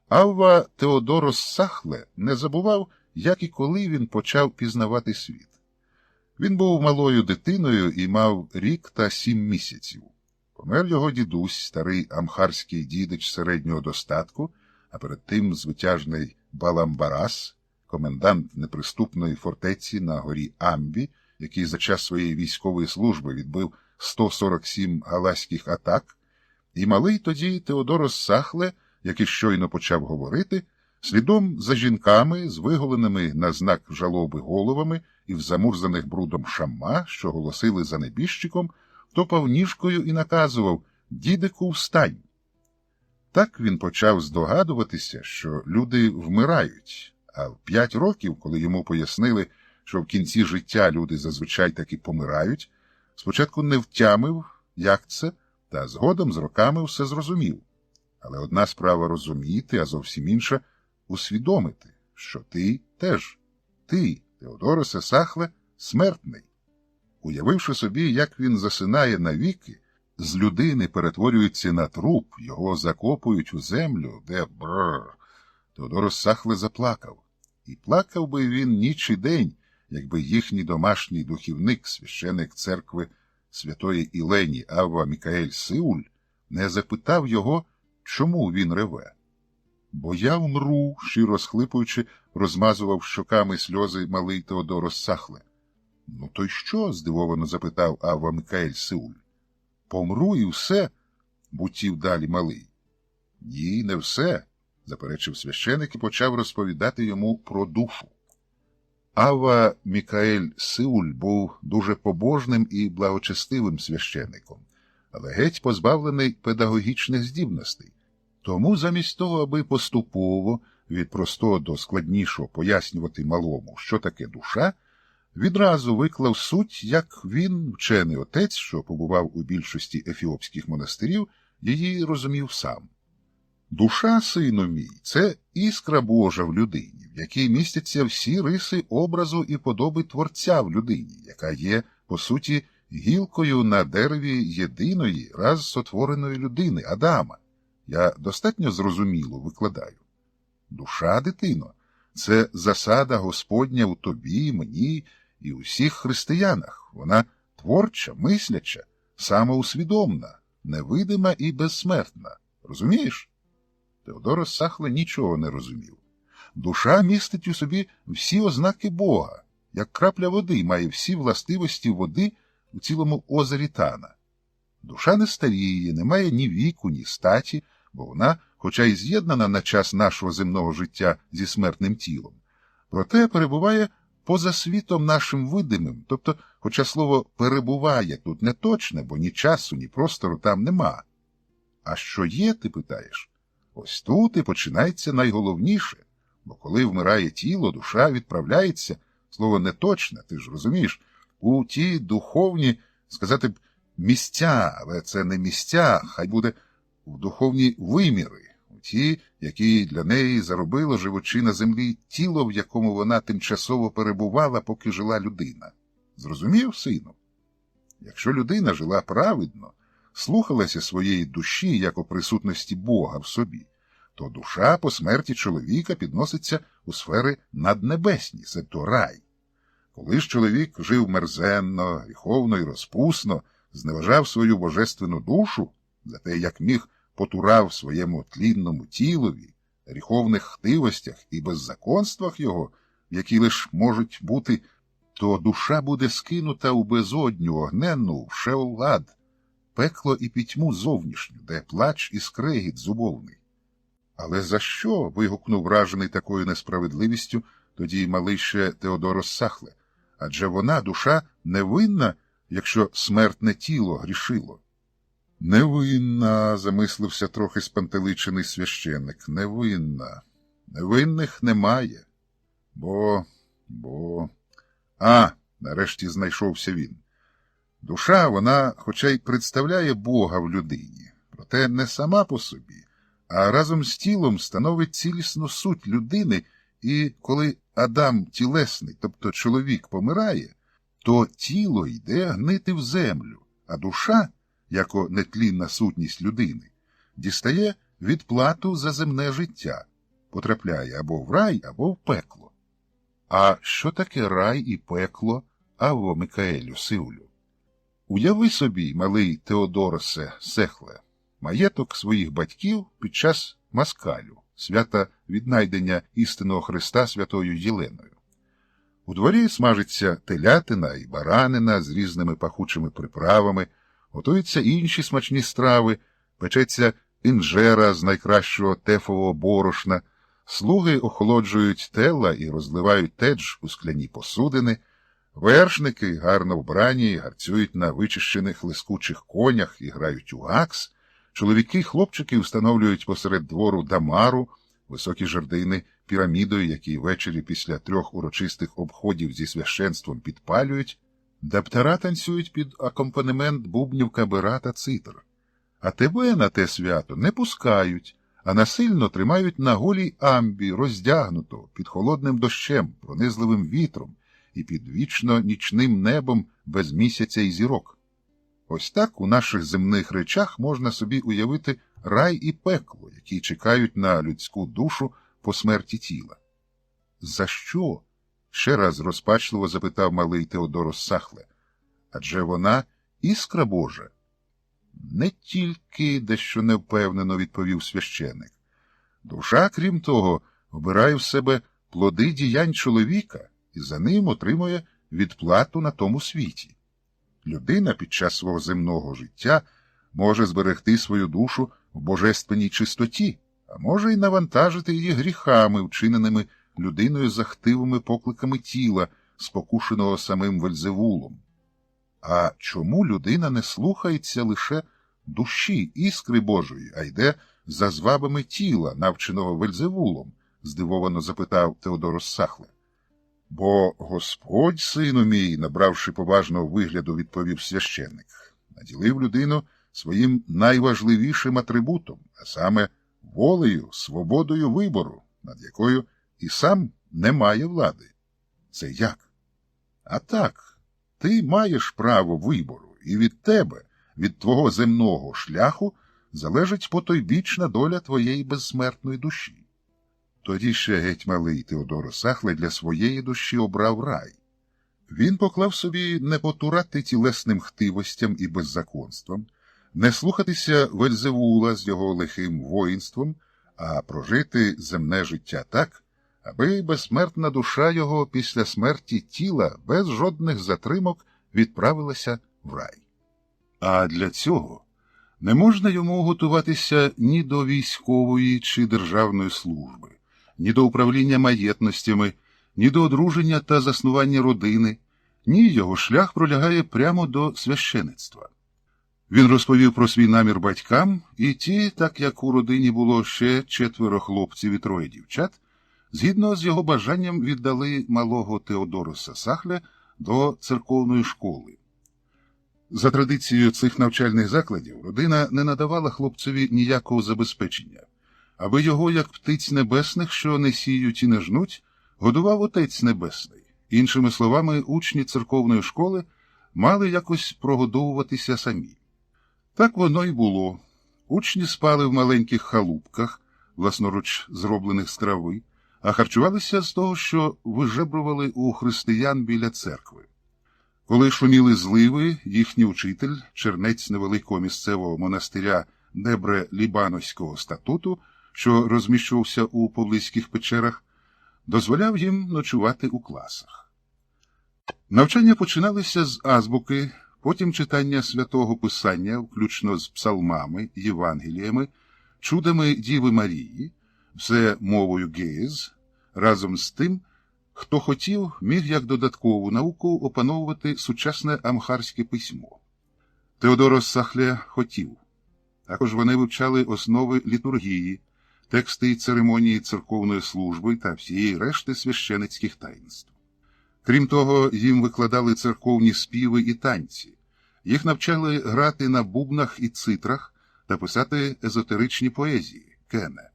Авва Теодорос Сахле не забував, як і коли він почав пізнавати світ. Він був малою дитиною і мав рік та 7 місяців. Помер його дідусь, старий амхарський дідич середнього достатку, а перед тим звитяжний Баламбарас, комендант неприступної фортеці на горі Амбі, який за час своєї військової служби відбив 147 галаських атак, і малий тоді Теодорос Сахле, який щойно почав говорити, слідом за жінками з виголеними на знак жалоби головами і в замурзаних брудом шамма, що голосили за небіжчиком, топав ніжкою і наказував: «Дідику, встань!». Так він почав здогадуватися, що люди вмирають, а в 5 років, коли йому пояснили, що в кінці життя люди зазвичай таки помирають, спочатку не втямив, як це, та згодом з роками все зрозумів. Але одна справа розуміти, а зовсім інша – усвідомити, що ти теж, ти, Теодоросе Сахле, смертний. Уявивши собі, як він засинає навіки, з людини перетворюється на труп, його закопують у землю, де бррр, Теодорос Сахле заплакав. І плакав би він ніч і день, якби їхній домашній духівник, священик церкви святої Ілені Авва Мікаель Сеуль, не запитав його, чому він реве. «Бо я вмру», – щиро схлипуючи, розмазував щоками сльози малий Теодорос Сахле. «Ну то й що?» – здивовано запитав Авва Мікаель Сеуль. «Помру і все?» – бутів далі малий. «Ні, не все», – заперечив священик і почав розповідати йому про душу. Авва Мікаель Сеуль був дуже побожним і благочестивим священиком, але геть позбавлений педагогічних здібностей. Тому замість того, аби поступово від простого до складнішого пояснювати малому, що таке душа, відразу виклав суть, як він, вчений отець, що побував у більшості ефіопських монастирів, її розумів сам. Душа, сину мій, це іскра Божа в людині, в якій містяться всі риси образу і подоби Творця в людині, яка є, по суті, гілкою на дереві єдиної, раз сотвореної людини, Адама. Я достатньо зрозуміло викладаю. Душа, дитино, це засада Господня у тобі, мені і усіх християнах. Вона творча, мисляча, самоусвідомна, невидима і безсмертна. Розумієш? Теодорос Сахле нічого не розумів. Душа містить у собі всі ознаки Бога, як крапля води має всі властивості води у цілому озері Тана. Душа не старіє, не має ні віку, ні статі, бо вона, хоча й з'єднана на час нашого земного життя зі смертним тілом, проте перебуває поза світом нашим видимим, тобто, хоча слово «перебуває» тут не точне, бо ні часу, ні простору там нема. А що є, ти питаєш? Ось тут і починається найголовніше, бо коли вмирає тіло, душа відправляється, слово не точне, ти ж розумієш, у ті духовні, сказати б, місця, але це не місця, хай буде в духовні виміри, у ті, які для неї заробило, живучи на землі, тіло, в якому вона тимчасово перебувала, поки жила людина. Зрозумів, сину? Якщо людина жила праведно, слухалася своєї душі, як у присутності Бога в собі, то душа по смерті чоловіка підноситься у сфери наднебесні, себто рай. Коли ж чоловік жив мерзенно, гріховно і розпусно, зневажав свою божественну душу, за те, як міг потурав своєму тлінному тілові, гріховних хтивостях і беззаконствах його, які лиш можуть бути, то душа буде скинута у безодню огненну, в Шеолад, пекло і пітьму зовнішню, де плач і скрегіт зубовний. Але за що? Вигукнув вражений такою несправедливістю тоді малий ще Теодорос Сахле. Адже вона, душа, невинна, якщо смертне тіло грішило. Невинна, замислився трохи спантеличений священик, невинна. Невинних немає. Нарешті знайшовся він. Душа, вона, хоча й представляє Бога в людині, проте не сама по собі, а разом з тілом становить цілісну суть людини, і коли Адам тілесний, тобто чоловік, помирає, то тіло йде гнити в землю, а душа, яко нетлінна сутність людини, дістає відплату за земне життя, потрапляє або в рай, або в пекло. А що таке рай і пекло, Авво Мікаелю Сеулю? Уяви собі, малий Теодоросе Сахле, маєток своїх батьків під час Маскалю, свята віднайдення істинного Христа святою Єленою. У дворі смажиться телятина і баранина з різними пахучими приправами, готуються інші смачні страви, печеться інжера з найкращого тефового борошна, слуги охолоджують тела і розливають тедж у скляні посудини, вершники, гарно вбрані, гарцюють на вичищених лискучих конях і грають у гакс, Чоловіки й хлопчики встановлюють посеред двору дамару, високі жердини пірамідою, які ввечері після 3 урочистих обходів зі священством підпалюють, даптара танцюють під акомпанемент бубнів кабера та цитр. А тебе на те свято не пускають, а насильно тримають на голій амбі, роздягнуто, під холодним дощем, пронизливим вітром і під вічно нічним небом без місяця і зірок. Ось так у наших земних речах можна собі уявити рай і пекло, які чекають на людську душу по смерті тіла. За що? Ще раз розпачливо запитав малий Теодорос Сахле. Адже вона іскра Божа. Не тільки, дещо невпевнено відповів священик. Душа, крім того, вбирає в себе плоди діянь чоловіка і за ним отримує відплату на тому світі. Людина під час свого земного життя може зберегти свою душу в божественній чистоті, а може й навантажити її гріхами, вчиненими людиною захтивими покликами тіла, спокушеного самим Вельзевулом. А чому людина не слухається лише душі, іскри Божої, а йде за звабами тіла, навченого Вельзевулом? Здивовано запитав Теодорос Сахле. Бо Господь, сину мій, набравши поважного вигляду, відповів священник, наділив людину своїм найважливішим атрибутом, а саме волею, свободою вибору, над якою і сам не має влади. Це як? А так, ти маєш право вибору, і від тебе, від твого земного шляху, залежить потойбічна доля твоєї безсмертної душі. Тоді ще геть малий Теодорос Сахле для своєї душі обрав рай. Він поклав собі не потурати тілесним хтивостям і беззаконством, не слухатися Вельзевула з його лихим воїнством, а прожити земне життя так, аби безсмертна душа його після смерті тіла без жодних затримок відправилася в рай. А для цього не можна йому готуватися ні до військової чи державної служби, ні до управління маєтностями, ні до одруження та заснування родини, ні його шлях пролягає прямо до священицтва. Він розповів про свій намір батькам, і ті, так як у родині було ще 4 хлопців і 3 дівчат, згідно з його бажанням віддали малого Теодороса Сахля до церковної школи. За традицією цих навчальних закладів, родина не надавала хлопцеві ніякого забезпечення, аби його, як птиць небесних, що не сіють і не жнуть, годував Отець Небесний. Іншими словами, учні церковної школи мали якось прогодовуватися самі. Так воно й було. Учні спали в маленьких халупках, власноруч зроблених з трави, а харчувалися з того, що вижебрували у християн біля церкви. Коли шуміли зливи, їхній учитель, чернець невеликого місцевого монастиря Дебре Лібаноського статуту, що розміщувався у поблизьких печерах, дозволяв їм ночувати у класах. Навчання починалися з азбуки, потім читання Святого Писання, включно з псалмами, Євангеліями, чудами Діви Марії, все мовою геєз. Разом з тим, хто хотів, міг як додаткову науку опановувати сучасне амхарське письмо. Теодорос Сахле хотів. Також вони вивчали основи літургії, тексти і церемонії церковної служби та всієї решти священицьких таїнств. Крім того, їм викладали церковні співи і танці. Їх навчали грати на бубнах і цитрах та писати езотеричні поезії, кене.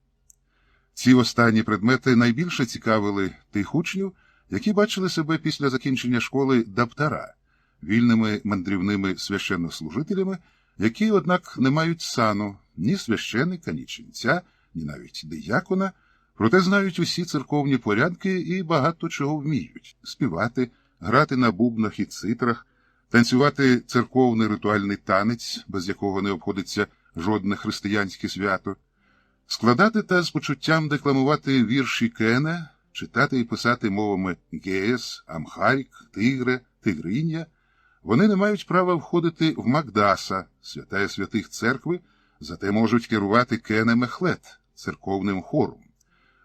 Ці останні предмети найбільше цікавили тих учнів, які бачили себе після закінчення школи даптара, вільними мандрівними священнослужителями, які, однак, не мають сану ні священика, ні ченця, ні навіть диякона, проте знають усі церковні порядки і багато чого вміють – співати, грати на бубнах і цитрах, танцювати церковний ритуальний танець, без якого не обходиться жодне християнське свято, складати та з почуттям декламувати вірші кене, читати і писати мовами геєс, амхарік, тигре, тигриня. Вони не мають права входити в Макдаса, святая святих церкви, зате можуть керувати кене Мехлет, церковним хором.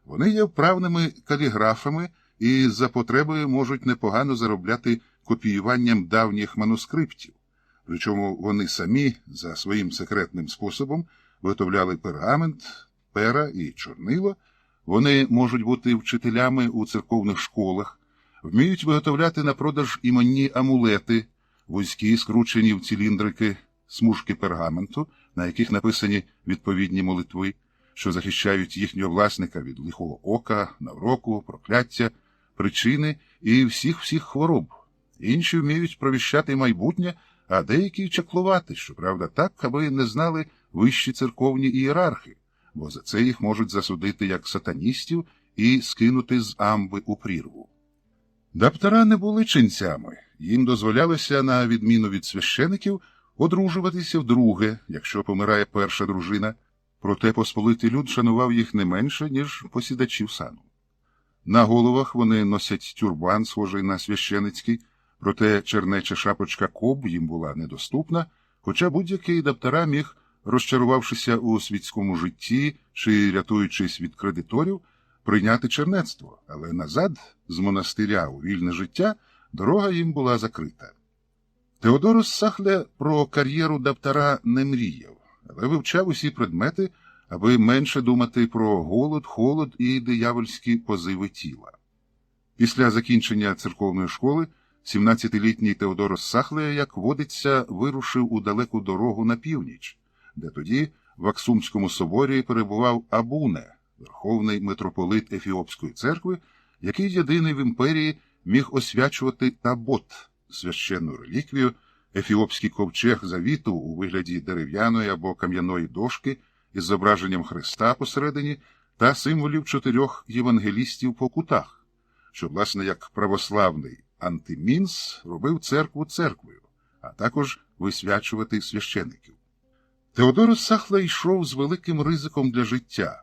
Вони є вправними каліграфами і за потреби можуть непогано заробляти копіюванням давніх манускриптів. Причому вони самі, за своїм секретним способом, виготовляли пергамент, пера і чорнило. Вони можуть бути вчителями у церковних школах, вміють виготовляти на продаж іменні амулети, вузькі, скручені в циліндрики, смужки пергаменту, на яких написані відповідні молитви, що захищають їхнього власника від лихого ока, навроку, прокляття, причини і всіх хвороб. Інші вміють провіщати майбутнє, а деякі чаклувати, щоправда так, аби не знали вищі церковні ієрархи, бо за це їх можуть засудити як сатаністів і скинути з амби у прірву. Даптара не були ченцями, їм дозволялося, на відміну від священиків, одружуватися вдруге, якщо помирає перша дружина, проте посполитий люд шанував їх не менше, ніж посідачів сану. На головах вони носять тюрбан, схожий на священицький, проте чернеча шапочка коб їм була недоступна, хоча будь-який даптара міг, розчарувавшися у світському житті чи рятуючись від кредиторів, прийняти чернецтво, але назад, з монастиря у вільне життя, дорога їм була закрита. Теодорос Сахле про кар'єру даптара не мріяв, але вивчав усі предмети, аби менше думати про голод, холод і диявольські позиви тіла. Після закінчення церковної школи 17-літній Теодорос Сахле, як водиться, вирушив у далеку дорогу на північ, де тоді в Аксумському соборі перебував Абуне, верховний митрополит Ефіопської церкви, який єдиний в імперії міг освячувати табот, священну реліквію, ефіопський ковчег завіту у вигляді дерев'яної або кам'яної дошки із зображенням Христа посередині та символів 4 євангелістів по кутах, що, власне, як православний Антимінс робив церкву церквою, а також висвячувати священиків. Теодорос Сахле йшов з великим ризиком для життя,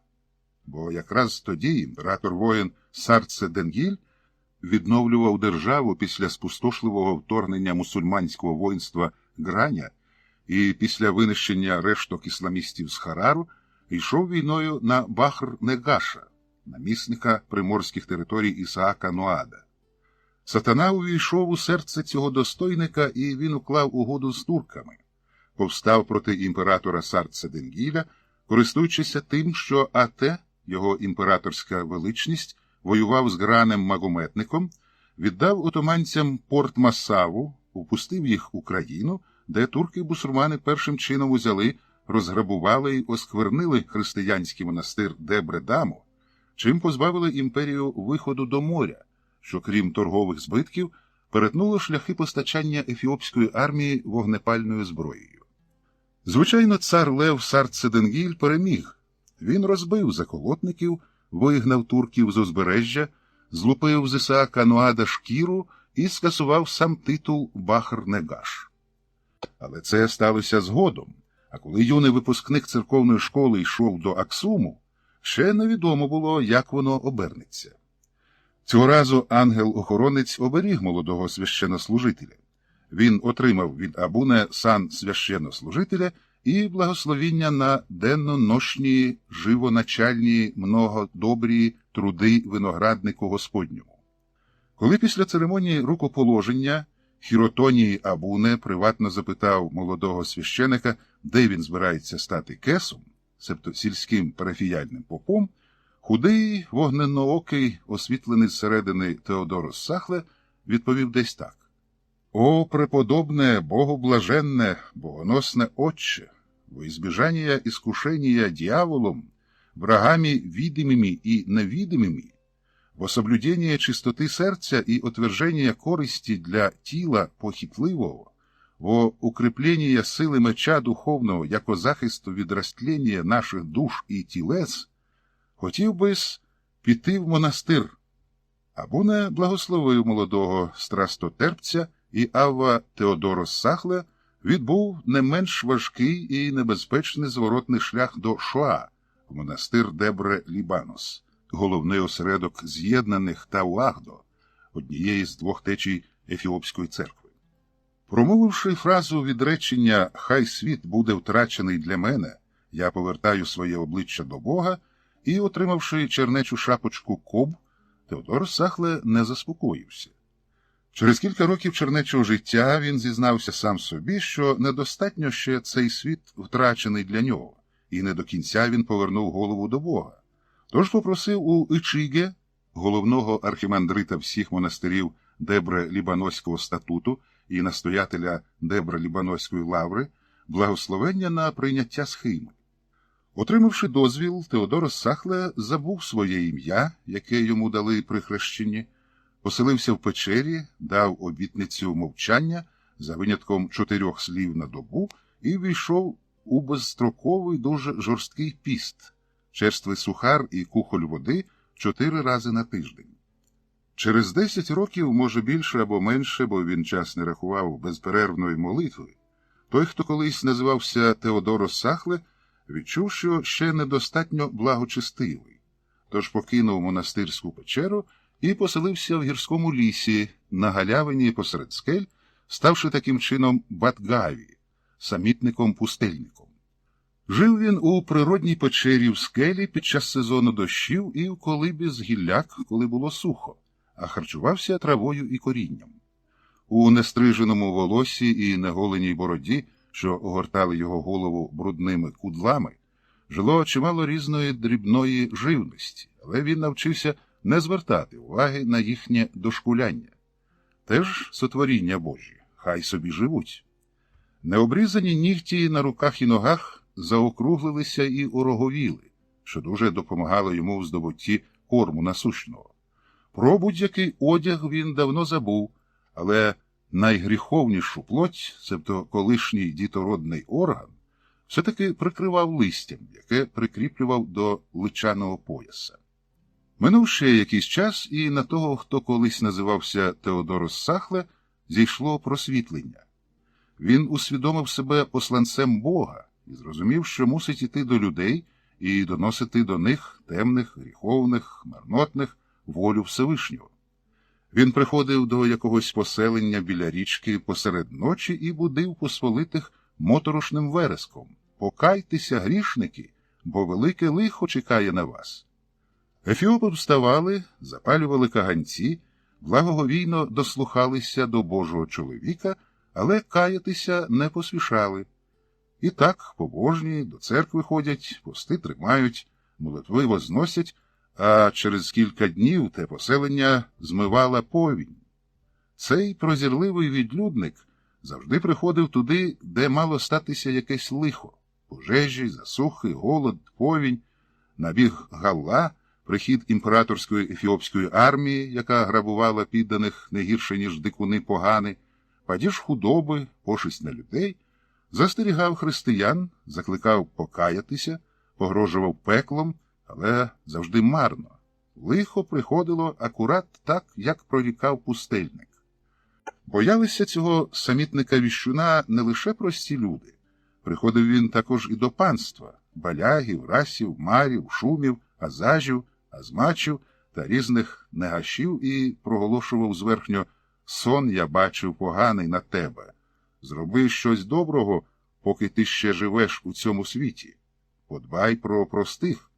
бо якраз тоді імператор-воїн Сарце Денгіль відновлював державу після спустошливого вторгнення мусульманського воїнства Граня і після винищення решток ісламістів з Харару йшов війною на Бахр-Негаша, намісника приморських територій Ісаака Ноада. Сатана увійшов у серце цього достойника, і він уклав угоду з турками. Повстав проти імператора Сарце Денгіля, користуючися тим, що Ате, його імператорська величність, воював з Гранем-магометником, віддав отоманцям порт Масаву, упустив їх у країну, де турки-бусурмани першим чином узяли, розграбували й осквернили християнський монастир Дебре-Даму, чим позбавили імперію виходу до моря, що, крім торгових збитків, перетнуло шляхи постачання ефіопської армії вогнепальною зброєю. Звичайно, цар Лев Сарце-Денгіль переміг. Він розбив заколотників, вигнав турків з узбережжя, злупив з Ісаака Ноада шкіру і скасував сам титул Бахр-Негаш. Але це сталося згодом, а коли юний випускник церковної школи йшов до Аксуму, ще невідомо було, як воно обернеться. Цього разу ангел-охоронець оберіг молодого священнослужителя. Він отримав від Абуне сан священнослужителя і благословіння на денно-ношні, живоначальні, многодобрі труди винограднику Господньому. Коли після церемонії рукоположення Хіротонії Абуне приватно запитав молодого священика, де він збирається стати кесом, себто сільським парафіяльним попом, худий, вогненноокий, освітлений зсередини Теодорос Сахле відповів десь так. «О, преподобне, богоблаженне, богоносне отче, во избежание искушения дьяволом, врагами видимыми и невидимыми, во соблюдение чистоты сердца и отвержение користи для тіла похитливого, во укрепление сили меча духовного, яко захисту від розтлення наших душ і тілес, хотів би-с піти в монастир». Абуне благословив молодого страстотерпця, і Авва Теодорос Сахле відбув не менш важкий і небезпечний зворотний шлях до Шоа, в монастир Дебре-Лібанос, головний осередок з'єднаних Тауагдо, однієї з 2 течій Ефіопської церкви. Промовивши фразу відречення «Хай світ буде втрачений для мене, я повертаю своє обличчя до Бога» і, отримавши чернечу шапочку коб, Теодорос Сахле не заспокоївся. Через кілька років чернечого життя він зізнався сам собі, що недостатньо ще цей світ втрачений для нього, і не до кінця він повернув голову до Бога. Тож попросив у Ічіге, головного архімандрита всіх монастирів Дебре-Лібаноського статуту і настоятеля Дебре-Лібаноської лаври, благословення на прийняття схими. Отримавши дозвіл, Теодорос Сахле забув своє ім'я, яке йому дали при хрещенні, поселився в печері, дав обітницю мовчання за винятком 4 слів на добу і війшов у безстроковий дуже жорсткий піст, черствий сухар і кухоль води 4 рази на тиждень. Через 10 років, може більше або менше, бо він час не рахував безперервної молитви, той, хто колись називався Теодорос Сахле, відчув, що ще недостатньо благочестивий, тож покинув монастирську печеру і поселився в гірському лісі на галявині посеред скель, ставши таким чином Батгаві, самітником-пустельником. Жив він у природній печері в скелі під час сезону дощів і в колибі з гілляк, коли було сухо, а харчувався травою і корінням. У нестриженому волосі і неголеній бороді, що огортали його голову брудними кудлами, жило чимало різної дрібної живності, але він навчився не звертати уваги на їхнє дошкуляння. Теж сотворіння Божі, хай собі живуть. Необрізані нігті на руках і ногах заокруглилися і ороговіли, що дуже допомагало йому в здобутті корму насущного. Про будь-який одяг він давно забув, але найгріховнішу плоть, себто колишній дітородний орган, все-таки прикривав листям, яке прикріплював до личаного пояса. Минув ще якийсь час, і на того, хто колись називався Теодорос Сахле, зійшло просвітлення. Він усвідомив себе посланцем Бога і зрозумів, що мусить іти до людей і доносити до них темних, гріховних, марнотних волю Всевишнього. Він приходив до якогось поселення біля річки посеред ночі і будив посполитих моторошним вереском: «Покайтеся, грішники, бо велике лихо чекає на вас». Ефіопи вставали, запалювали каганці, благоговійно дослухалися до Божого чоловіка, але каятися не поспішали. І так, побожні, до церкви ходять, пости тримають, молитви возносять, а через кілька днів те поселення змивала повінь. Цей прозірливий відлюдник завжди приходив туди, де мало статися якесь лихо – пожежі, засухи, голод, повінь, набіг Галла, прихід імператорської ефіопської армії, яка грабувала підданих не гірше, ніж дикуни погани, падіж худоби, пошесть на людей, застерігав християн, закликав покаятися, погрожував пеклом, але завжди марно. Лихо приходило акурат так, як прорікав пустельник. Боялися цього самітника-віщуна не лише прості люди. Приходив він також і до панства – балягів, расів, марів, шумів, азажів, азмачів та різних негашів і проголошував зверхньо: «Сон я бачив поганий на тебе. Зроби щось доброго, поки ти ще живеш у цьому світі. Подбай про простих,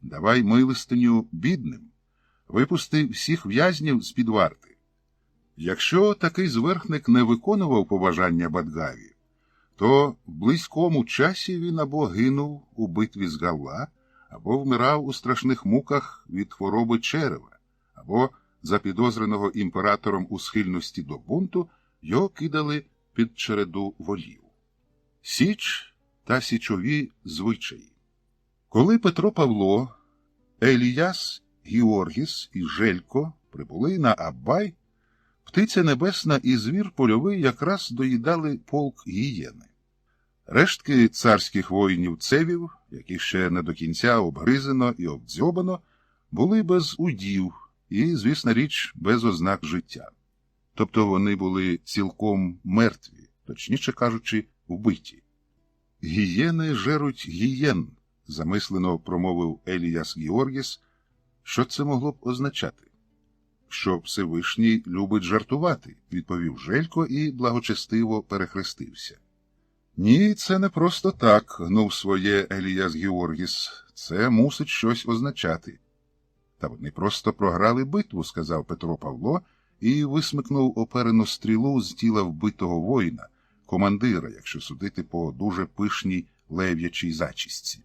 давай милостиню бідним, випусти всіх в'язнів з-під варти». Якщо такий зверхник не виконував побажання Батгаві, то в близькому часі він або гинув у битві з Галла, або вмирав у страшних муках від хвороби черева, або, запідозреного імператором у схильності до бунту, його кидали під череду волів. Січ та січові звичаї. Коли Петро Павло, Еліяс, Георгіс і Желько прибули на Аббай, птиця небесна і звір польовий якраз доїдали полк гієни. Рештки царських воїнів-цевів, які ще не до кінця обгризено і обдзьобано, були без удів і, звісна річ, без ознак життя. Тобто вони були цілком мертві, точніше кажучи, вбиті. «Гієни жеруть гієн», – замислено промовив Еліяс Георгіс. Що це могло б означати? «Що Всевишній любить жартувати», – відповів Желько і благочестиво перехрестився. «Ні, це не просто так», – гнув своє Еліяс Георгіс. «Це мусить щось означати». «Та вони просто програли битву», – сказав Петро Павло і висмикнув оперену стрілу з тіла вбитого воїна, командира, якщо судити по дуже пишній лев'ячій зачісці.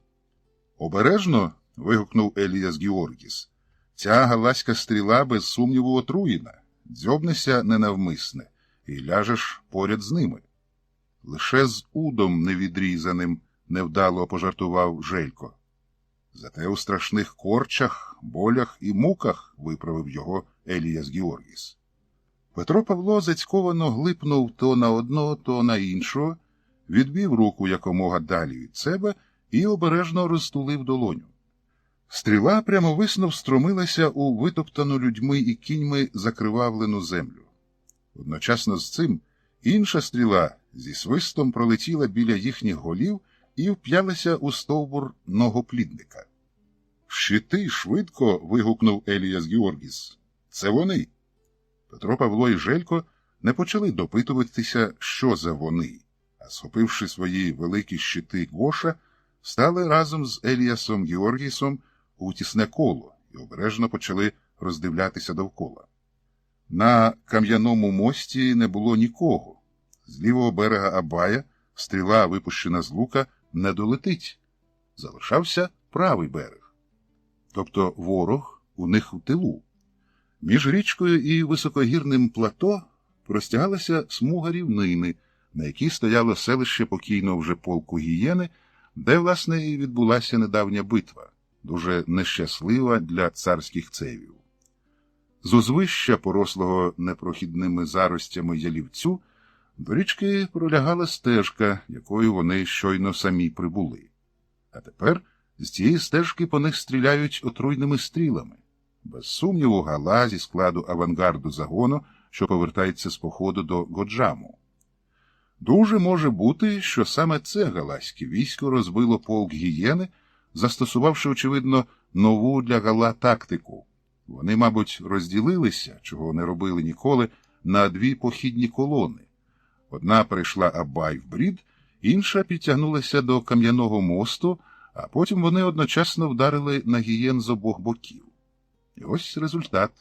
«Обережно!» – вигукнув Еліас Георгіс. «Ця галаська стріла без сумніву отруєна. Дзьобнешся ненавмисне і ляжеш поряд з ними». «Лише з удом невідрізаним», – невдало пожартував Желько. «Зате у страшних корчах, болях і муках», – виправив його Еліас Георгіс. Петро Павло зацьковано глипнув то на одного, то на іншого, відбив руку якомога далі від себе і обережно розтулив долоню. Стріла прямовисно встромилася у витоптану людьми і кіньми закривавлену землю. Одночасно з цим інша стріла зі свистом пролетіла біля їхніх голів і вп'ялася у стовбур ногоплідника. «Щити, швидко!» – вигукнув Еліас Георгіс. «Це вони!» Петро Павло і Желько не почали допитуватися, що за вони, а схопивши свої великі щити Гоша, стали разом з Еліасом Георгісом у тісне коло і обережно почали роздивлятися довкола. На кам'яному мості не було нікого. З лівого берега Абая стріла, випущена з лука, не долетить. Залишався правий берег. Тобто ворог у них в тилу. Між річкою і високогірним плато простягалася смуга рівнини, на якій стояло селище покійного вже полку Гієни, де, власне, і відбулася недавня битва, дуже нещаслива для царських цевів. З узвища, порослого непрохідними заростями ялівцю, до річки пролягала стежка, якою вони щойно самі прибули. А тепер з цієї стежки по них стріляють отруйними стрілами. Без сумніву, Гала зі складу авангарду загону, що повертається з походу до Годжаму. Дуже може бути, що саме це галаське військо розбило полк Гієни, застосувавши, очевидно, нову для Гала тактику. Вони, мабуть, розділилися, чого не робили ніколи, на дві похідні колони. Одна перейшла Абай в брід, інша підтягнулася до кам'яного мосту, а потім вони одночасно вдарили на Гієн з обох боків. І ось результат.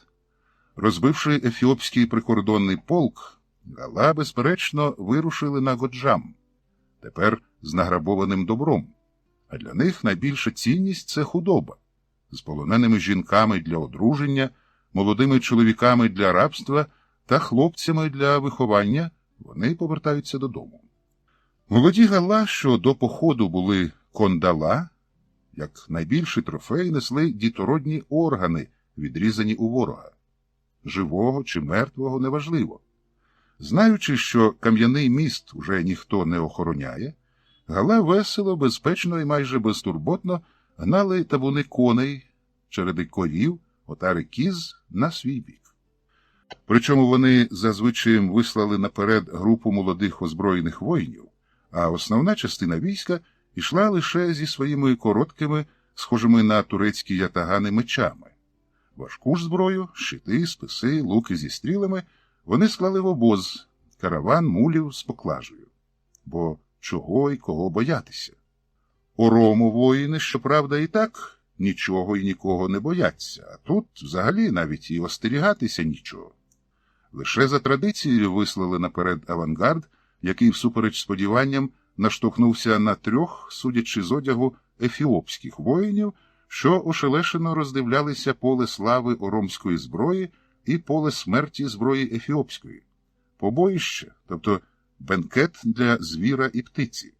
Розбивши ефіопський прикордонний полк, Гала, безперечно, вирушили на Годжам, тепер з награбованим добром. А для них найбільша цінність – це худоба. З полоненими жінками для одруження, молодими чоловіками для рабства та хлопцями для виховання вони повертаються додому. Молоді Гала, що до походу були кондала, як найбільший трофей несли дітородні органи, відрізані у ворога. Живого чи мертвого – неважливо. Знаючи, що кам'яний міст уже ніхто не охороняє, Гала весело, безпечно і майже безтурботно гнали табуни коней, череди корів, отари кіз на свій бік. Причому вони зазвичай вислали наперед групу молодих озброєних воїнів, а основна частина війська йшла лише зі своїми короткими, схожими на турецькі ятагани мечами. Важку ж зброю, щити, списи, луки зі стрілами вони склали в обоз, караван мулів з поклажею. Бо чого і кого боятися? Орому воїни, щоправда, і так нічого і нікого не бояться, а тут взагалі навіть і остерігатися нічого. Лише за традицією вислали наперед авангард, який, всупереч сподіванням, наштовхнувся на трьох, судячи з одягу, ефіопських воїнів, що ошелешено роздивлялися поле слави оромської зброї і поле смерті зброї ефіопської. Побоїще, тобто бенкет для звіра і птиці.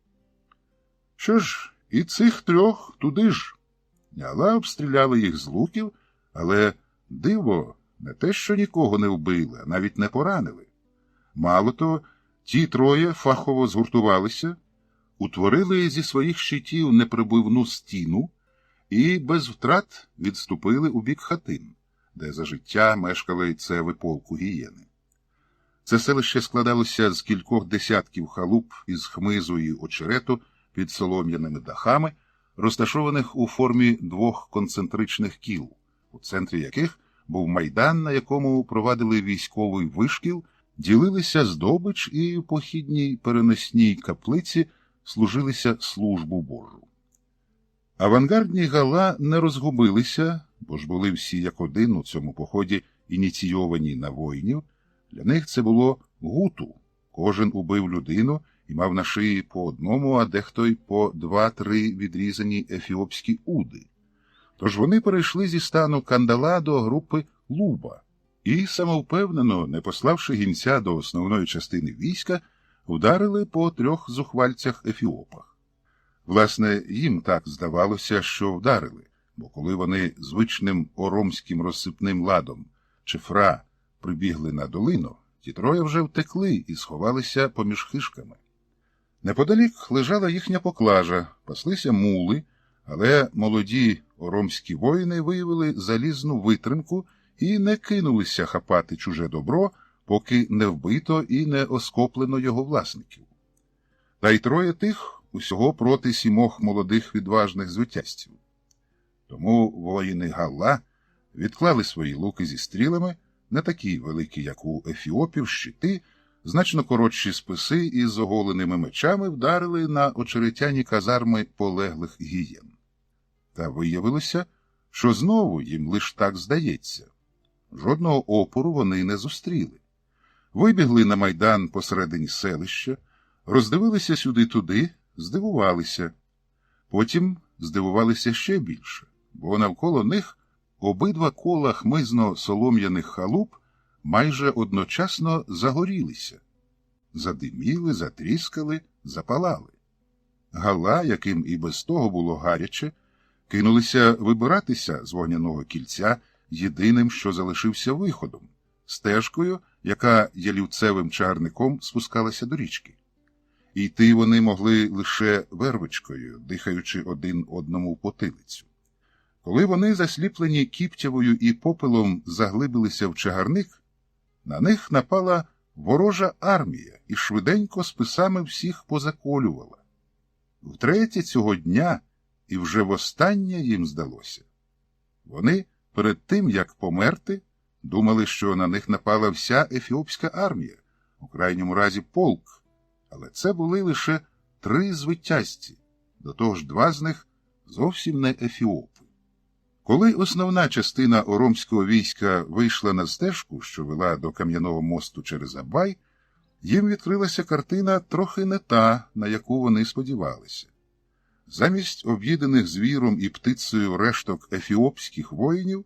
Що ж, і цих трьох туди ж. Гала обстріляли їх з луків, але, диво, не те, що нікого не вбили, а навіть не поранили. Мало того, ті троє фахово згуртувалися, утворили зі своїх щитів непробивну стіну і без втрат відступили у бік хатин, де за життя мешкали цеви полку Гієни. Це селище складалося з кількох десятків халуп із хмизу і очерету під солом'яними дахами, розташованих у формі двох концентричних кіл, у центрі яких був майдан, на якому провадили військовий вишкіл, ділилися здобич і в похідній переносній каплиці служилися службу Божу. Авангардні Гала не розгубилися, бо ж були всі як один у цьому поході ініційовані на воїнів. Для них це було гуту. Кожен убив людину і мав на шиї по одному, а дехто й по 2-3 відрізані ефіопські уди. Тож вони перейшли зі стану кандала до групи Луба і, самовпевнено, не пославши гінця до основної частини війська, вдарили по 3 зухвальцях ефіопах. Власне, їм так здавалося, що вдарили, бо коли вони звичним оромським розсипним ладом чифра прибігли на долину, ті троє вже втекли і сховалися поміж хишками. Неподалік лежала їхня поклажа, паслися мули, але молоді оромські воїни виявили залізну витримку і не кинулися хапати чуже добро, поки не вбито і не оскоплено його власників. Та й троє тих усього проти 7 молодих відважних звитязців. Тому воїни Галла відклали свої луки зі стрілами, не такі великі, як у ефіопів, щити, значно коротші списи і з оголеними мечами вдарили на очеретяні казарми полеглих гієн. Та виявилося, що знову їм лиш так здається. Жодного опору вони не зустріли. Вибігли на майдан посередині селища, роздивилися сюди-туди, здивувалися. Потім здивувалися ще більше, бо навколо них обидва кола хмизно-солом'яних халуп майже одночасно загорілися. Задиміли, затріскали, запалали. Галла, яким і без того було гаряче, кинулися вибиратися з вогняного кільця єдиним, що залишився виходом, стежкою, яка ялівцевим чагарником спускалася до річки. І йти вони могли лише вервичкою, дихаючи один одному в потилицю. Коли вони, засліплені кіптявою і попелом, заглибилися в чагарник, на них напала ворожа армія і швиденько списами всіх позаколювала. Втретє цього дня і вже востаннє їм здалося. Вони перед тим, як померти, думали, що на них напала вся ефіопська армія, у крайньому разі полк, але це були лише 3 звитязці, до того ж 2 з них зовсім не ефіопи. Коли основна частина оромського війська вийшла на стежку, що вела до Кам'яного мосту через Абай, їм відкрилася картина трохи не та, на яку вони сподівалися. Замість об'їдених звіром і птицею решток ефіопських воїнів,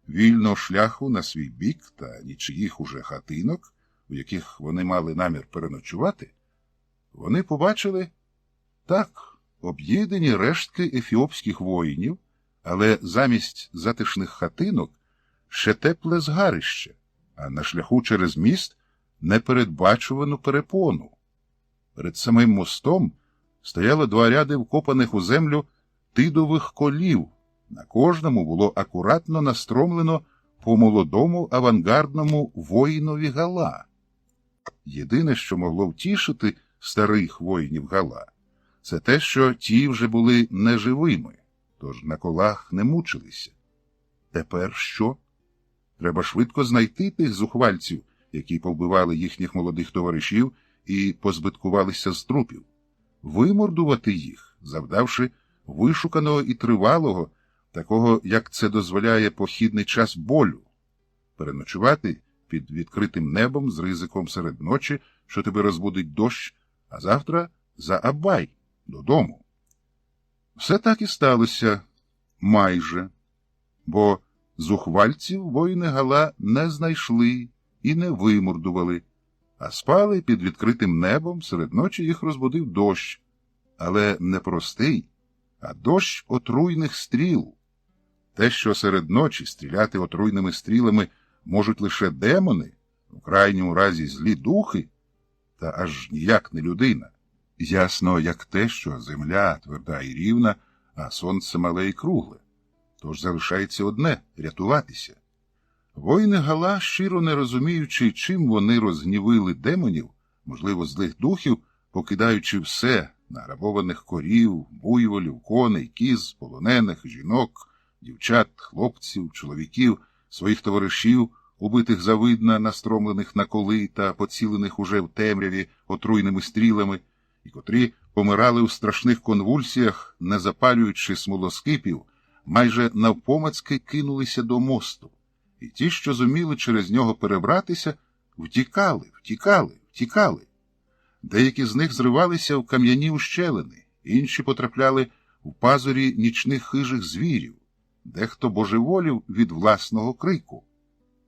вільного шляху на свій бік та нічиїх уже хатинок, у яких вони мали намір переночувати, вони побачили, так, об'їдені рештки ефіопських воїнів, але замість затишних хатинок ще тепле згарище, а на шляху через міст непередбачувану перепону. Перед самим мостом стояло 2 ряди вкопаних у землю тидових колів, на кожному було акуратно настромлено по молодому авангардному воїнові Галла. Єдине, що могло втішити старих воїнів Галла, це те, що ті вже були неживими, тож на колах не мучилися. Тепер що? Треба швидко знайти тих зухвальців, які повбивали їхніх молодих товаришів і позбиткувалися з трупів, вимордувати їх, завдавши вишуканого і тривалого, такого, як це дозволяє похідний час, болю, переночувати під відкритим небом з ризиком серед ночі, що тебе розбудить дощ, а завтра за Абай, додому. Все так і сталося майже, бо зухвальців воїни Галла не знайшли і не вимордували, а спали під відкритим небом, серед ночі їх розбудив дощ, але не простий, а дощ отруйних стріл. Те, що серед ночі стріляти отруйними стрілами можуть лише демони, у крайньому разі злі духи, та аж ніяк не людина. Ясно, як те, що земля тверда і рівна, а сонце мале і кругле. Тож залишається одне – рятуватися. Воїни Галла, щиро не розуміючи, чим вони розгнівили демонів, можливо, злих духів, покидаючи все – награбованих корів, буйволів, коней, кіз, полонених, жінок, дівчат, хлопців, чоловіків, своїх товаришів, убитих завидна, настромлених на коли та поцілених уже в темряві отруйними стрілами, і котрі помирали у страшних конвульсіях, не запалюючи смолоскипів, майже навпомацьки кинулися до мосту. І ті, що зуміли через нього перебратися, втікали. Деякі з них зривалися в кам'яні ущелини, інші потрапляли в пазурі нічних хижих звірів, дехто божеволів від власного крику.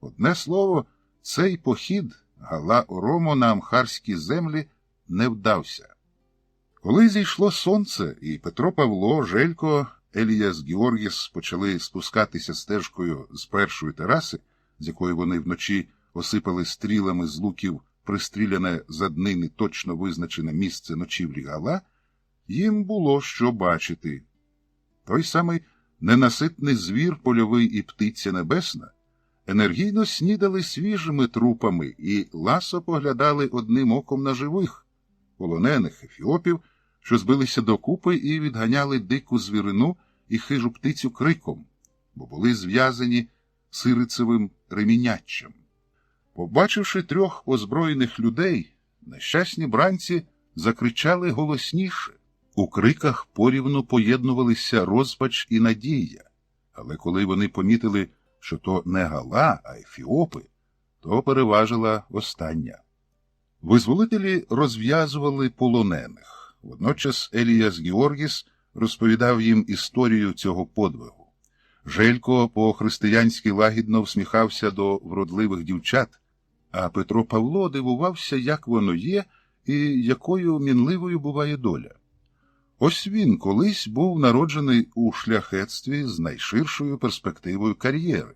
Одне слово, цей похід Гала-Оромо на амхарські землі не вдався. Коли зійшло сонце, і Петро Павло, Желько, Еліяс Георгіс почали спускатися стежкою з першої тераси, з якої вони вночі осипали стрілами з луків пристріляне за днини точно визначене місце ночівлі Гала, їм було що бачити. Той самий ненаситний звір польовий і птиця небесна енергійно снідали свіжими трупами і ласо поглядали одним оком на живих, полонених ефіопів, що збилися докупи і відганяли дику звірину і хижу птицю криком, бо були зв'язані сирицевим реміняччям. Побачивши трьох озброєних людей, нещасні бранці закричали голосніше. У криках порівну поєднувалися розпач і надія, але коли вони помітили, що то не Гала, а ефіопи, то переважила остання. Визволителі розв'язували полонених. Водночас Еліяс Георгіс розповідав їм історію цього подвигу. Желько по-християнськи лагідно всміхався до вродливих дівчат, а Петро Павло дивувався, як воно є і якою мінливою буває доля. Ось він колись був народжений у шляхетстві з найширшою перспективою кар'єри,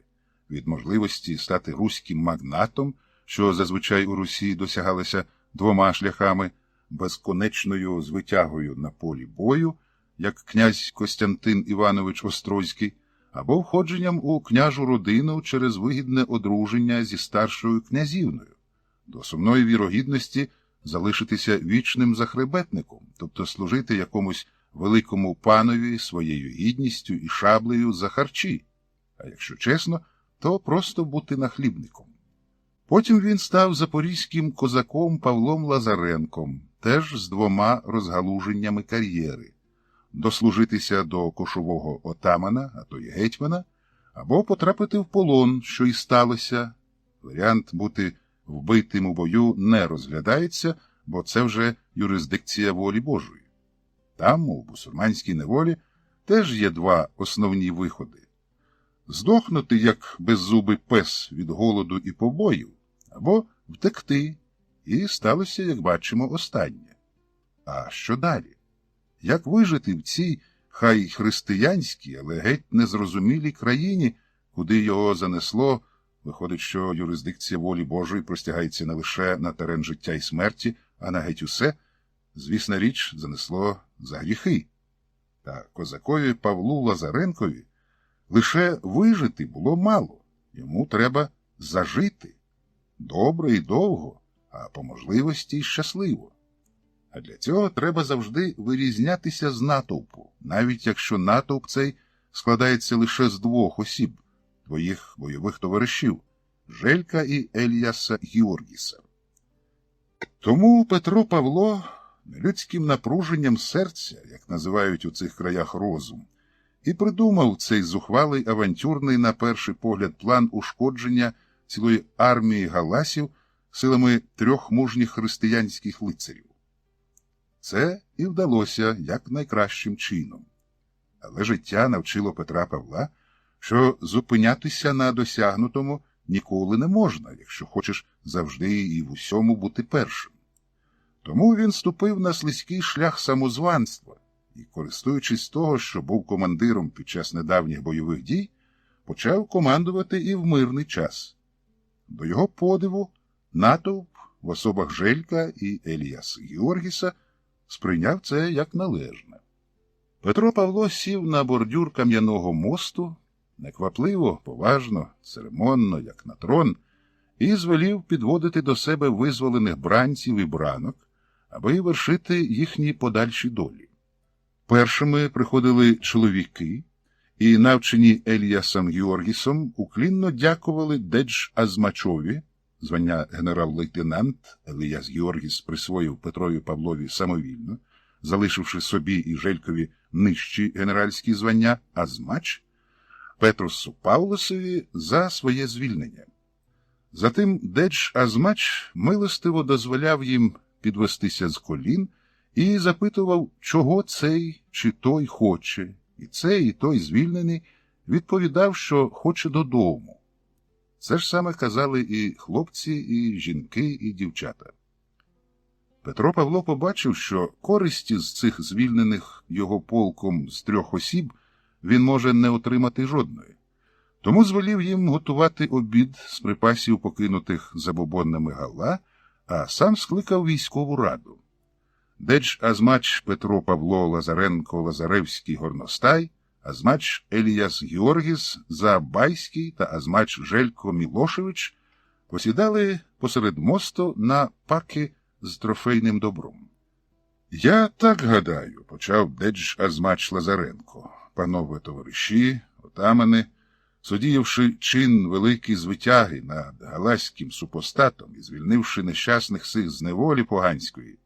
від можливості стати руським магнатом, що зазвичай у Русі досягалося двома шляхами, безконечною звитягою на полі бою, як князь Костянтин Іванович Острозький, або входженням у княжу родину через вигідне одруження зі старшою князівною, до сумної вірогідності залишитися вічним захребетником, тобто служити якомусь великому панові своєю гідністю і шаблею за харчі, а якщо чесно, то просто бути нахлібником. Потім він став запорізьким козаком Павлом Лазаренком, теж з двома розгалуженнями кар'єри – дослужитися до кошового отамана, а то й гетьмана, або потрапити в полон, що і сталося. Варіант бути вбитим у бою не розглядається, бо це вже юрисдикція волі Божої. Там, у бусурманській неволі, теж є два основні виходи. Здохнути, як беззубий пес від голоду і побоїв, або втекти, і сталося, як бачимо, останнє. А що далі? Як вижити в цій, хай християнській, але геть незрозумілій країні, куди його занесло? Виходить, що юрисдикція волі Божої простягається не лише на терен життя і смерті, а на геть усе, звісна річ, занесло за гріхи. Та козакові Павлу Лазаренкові лише вижити було мало, йому треба зажити. Добре і довго, а по можливості й щасливо. А для цього треба завжди вирізнятися з натовпу, навіть якщо натовп цей складається лише з двох осіб, твоїх бойових товаришів – Желька і Еліяса Георгіса. Тому Петро Павло нелюдським напруженням серця, як називають у цих краях розум, і придумав цей зухвалий авантюрний на перший погляд план ушкодження цілої армії галасів силами трьох мужніх християнських лицарів. Це і вдалося якнайкращим чином. Але життя навчило Петра Павла, що зупинятися на досягнутому ніколи не можна, якщо хочеш завжди і в усьому бути першим. Тому він ступив на слизький шлях самозванства і, користуючись того, що був командиром під час недавніх бойових дій, почав командувати і в мирний час. До його подиву, натовп в особах Желька і Еліяса Георгіса сприйняв це як належне. Петро Павло сів на бордюр кам'яного мосту, неквапливо, поважно, церемонно, як на трон, і звелів підводити до себе визволених бранців і бранок, аби вершити їхні подальші долі. Першими приходили чоловіки, і, навчені Еліясом Георгісом, уклінно дякували Дедж-Азмачові, звання генерал-лейтенант Еліяс Георгіс присвоїв Петрові Павлові самовільно, залишивши собі і Желькові нижчі генеральські звання Азмач, Петрусу Павлосові за своє звільнення. Затим Дедж-Азмач милостиво дозволяв їм підвестися з колін і запитував, чого цей чи той хоче, і цей, і той звільнений відповідав, що хоче додому. Це ж саме казали і хлопці, і жінки, і дівчата. Петро Павло побачив, що користі з цих звільнених його полком з 3 осіб він може не отримати жодної. Тому звелів їм готувати обід з припасів, покинутих забобонними Галла, а сам скликав військову раду. Деч азмач Петро Павло Лазаренко Лазаревський Горностай, азмач Еліяс Георгіс Заабайський та азмач Желько Мілошевич посідали посеред мосту на паки з трофейним добром. «Я так гадаю», – почав Дедж азмач Лазаренко, «панове товариші, отамани, судіявши чин великий звитяги над галаським супостатом і звільнивши нещасних сих з неволі поганської,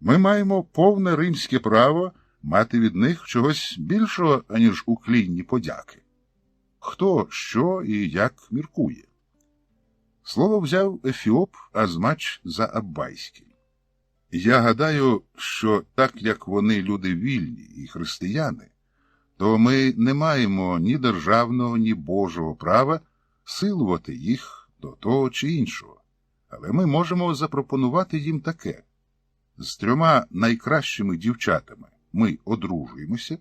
ми маємо повне римське право мати від них чогось більшого, аніж уклінні подяки. Хто, що і як міркує?» Слово взяв Ефіоп азмач Заабайський. «Я гадаю, що так як вони люди вільні і християни, то ми не маємо ні державного, ні Божого права силувати їх до того чи іншого. Але ми можемо запропонувати їм таке. З 3 найкращими дівчатами ми одружуємося,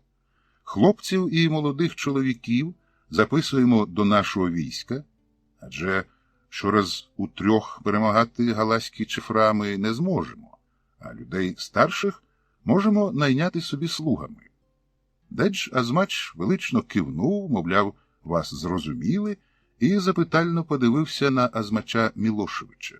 хлопців і молодих чоловіків записуємо до нашого війська, адже щораз у 3 перемагати галаські чифра ми не зможемо, а людей старших можемо найняти собі слугами. Дедж азмач велично кивнув, мовляв, вас зрозуміли, і запитально подивився на азмача Мілошевича.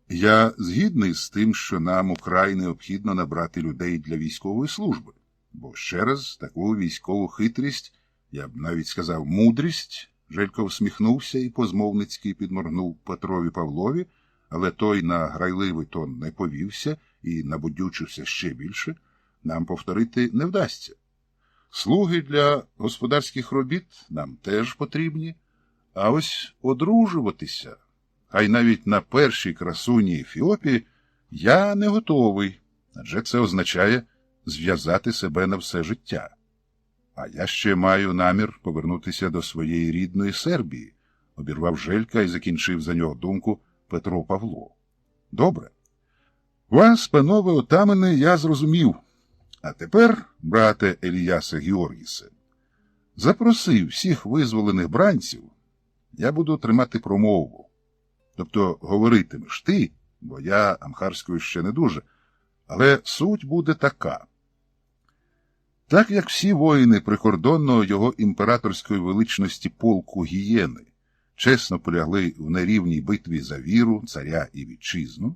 «Я згідний з тим, що нам украй необхідно набрати людей для військової служби, бо ще раз таку військову хитрість, я б навіть сказав мудрість», Желько всміхнувся і позмовницьки підморгнув Петрові Павлові, але той на грайливий тон не повівся і набудючився ще більше, нам повторити не вдасться. Слуги для господарських робіт нам теж потрібні, а ось одружуватися, хай навіть на першій красуні Ефіопії, я не готовий, адже це означає зв'язати себе на все життя. А я ще маю намір повернутися до своєї рідної Сербії, обірвав Желька і закінчив за нього думку Петро Павло. Добре. Вас, панове отамани, я зрозумів. А тепер, брате Еліясе Георгісе, запроси всіх визволених бранців, я буду тримати промову. Тобто говоритимеш ти, бо я амхарською ще не дуже, але суть буде така. Так як всі воїни прикордонного його імператорської величності полку Гієни чесно полягли в нерівній битві за віру, царя і вітчизну,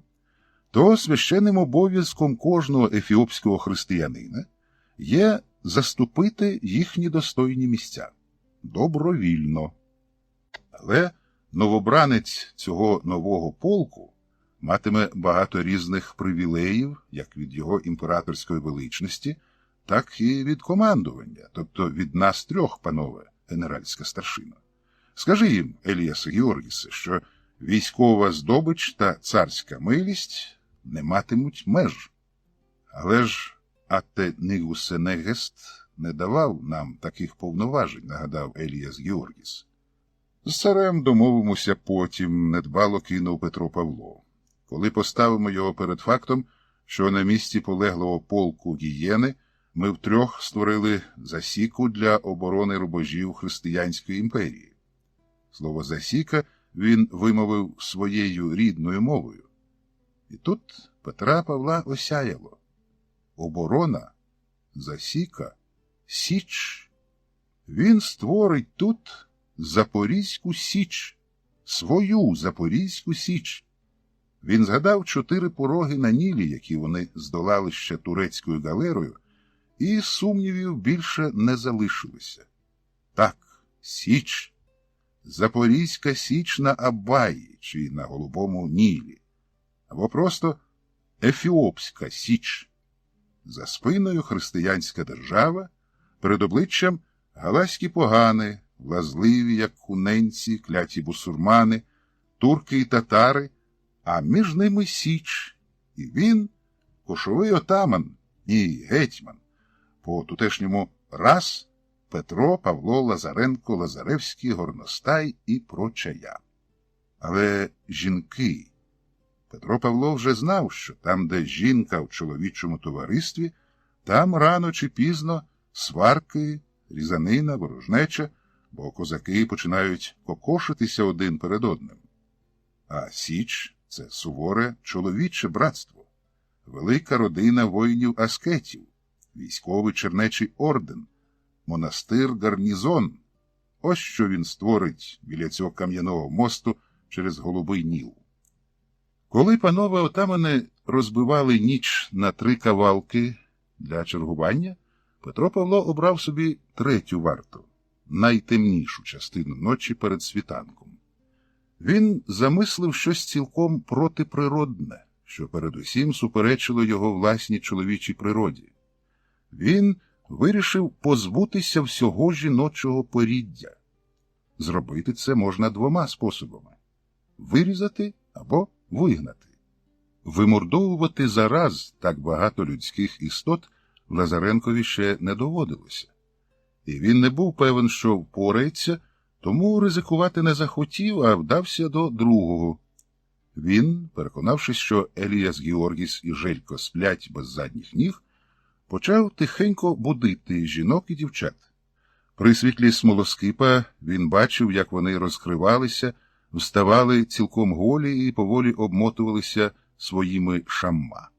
то священним обов'язком кожного ефіопського християнина є заступити їхні достойні місця. Добровільно. Але новобранець цього нового полку матиме багато різних привілеїв, як від його імператорської величності, так і від командування, тобто від нас 3, панове генеральська старшина. Скажи їм, Еліясе Георгісе, що військова здобич та царська милість не матимуть меж. Але ж Аттенігусенегест не давав нам таких повноважень, нагадав Еліяс Георгіс. З царем домовимося потім, недбало кинув Петро Павло. Коли поставимо його перед фактом, що на місці полеглого полку Гієни ми втрьох створили засіку для оборони рубежів Християнської імперії. Слово «засіка» він вимовив своєю рідною мовою. І тут Петра Павла осяяло. Оборона, засіка, січ. Він створить тут Запорізьку січ, свою Запорізьку січ. Він згадав 4 пороги на Нілі, які вони здолали ще турецькою галерою, і сумнівів більше не залишилося. Так, січ. Запорізька січ на Абаї чи на Голубому Нілі. Або просто Ефіопська січ. За спиною християнська держава, перед обличчям галаські погани, влазливі, як куненці, кляті бусурмани, турки і татари, а між ними січ, І він кошовий отаман і гетьман. По тутешньому раз Петро, Павло, Лазаренко, Лазаревський, Горностай і прочая. Але жінки. Петро Павло вже знав, що там, де жінка в чоловічому товаристві, там рано чи пізно сварки, різанина, ворожнеча, бо козаки починають кокошитися один перед одним. А Січ – це суворе чоловіче братство, велика родина воїнів-аскетів, військовий чернечий орден, монастир-гарнізон. Ось що він створить біля цього кам'яного мосту через Голубий Ніл. Коли панове отамани розбивали ніч на 3 кавалки для чергування, Петро Павло обрав собі 3-ю варту, найтемнішу частину ночі перед світанком. Він замислив щось цілком протиприродне, що передусім суперечило його власній чоловічій природі. Він вирішив позбутися всього жіночого поріддя. Зробити це можна 2 способами – вирізати або вигнати. Вимордовувати зараз так багато людських істот Лазаренкові ще не доводилося. І він не був певен, що впорається, тому ризикувати не захотів, а вдався до другого. Він, переконавшись, що Еліас Георгіс і Желько сплять без задніх ніг, почав тихенько будити жінок і дівчат. При світлі смолоскипа він бачив, як вони розкривалися, вставали цілком голі і поволі обмотувалися своїми шамма.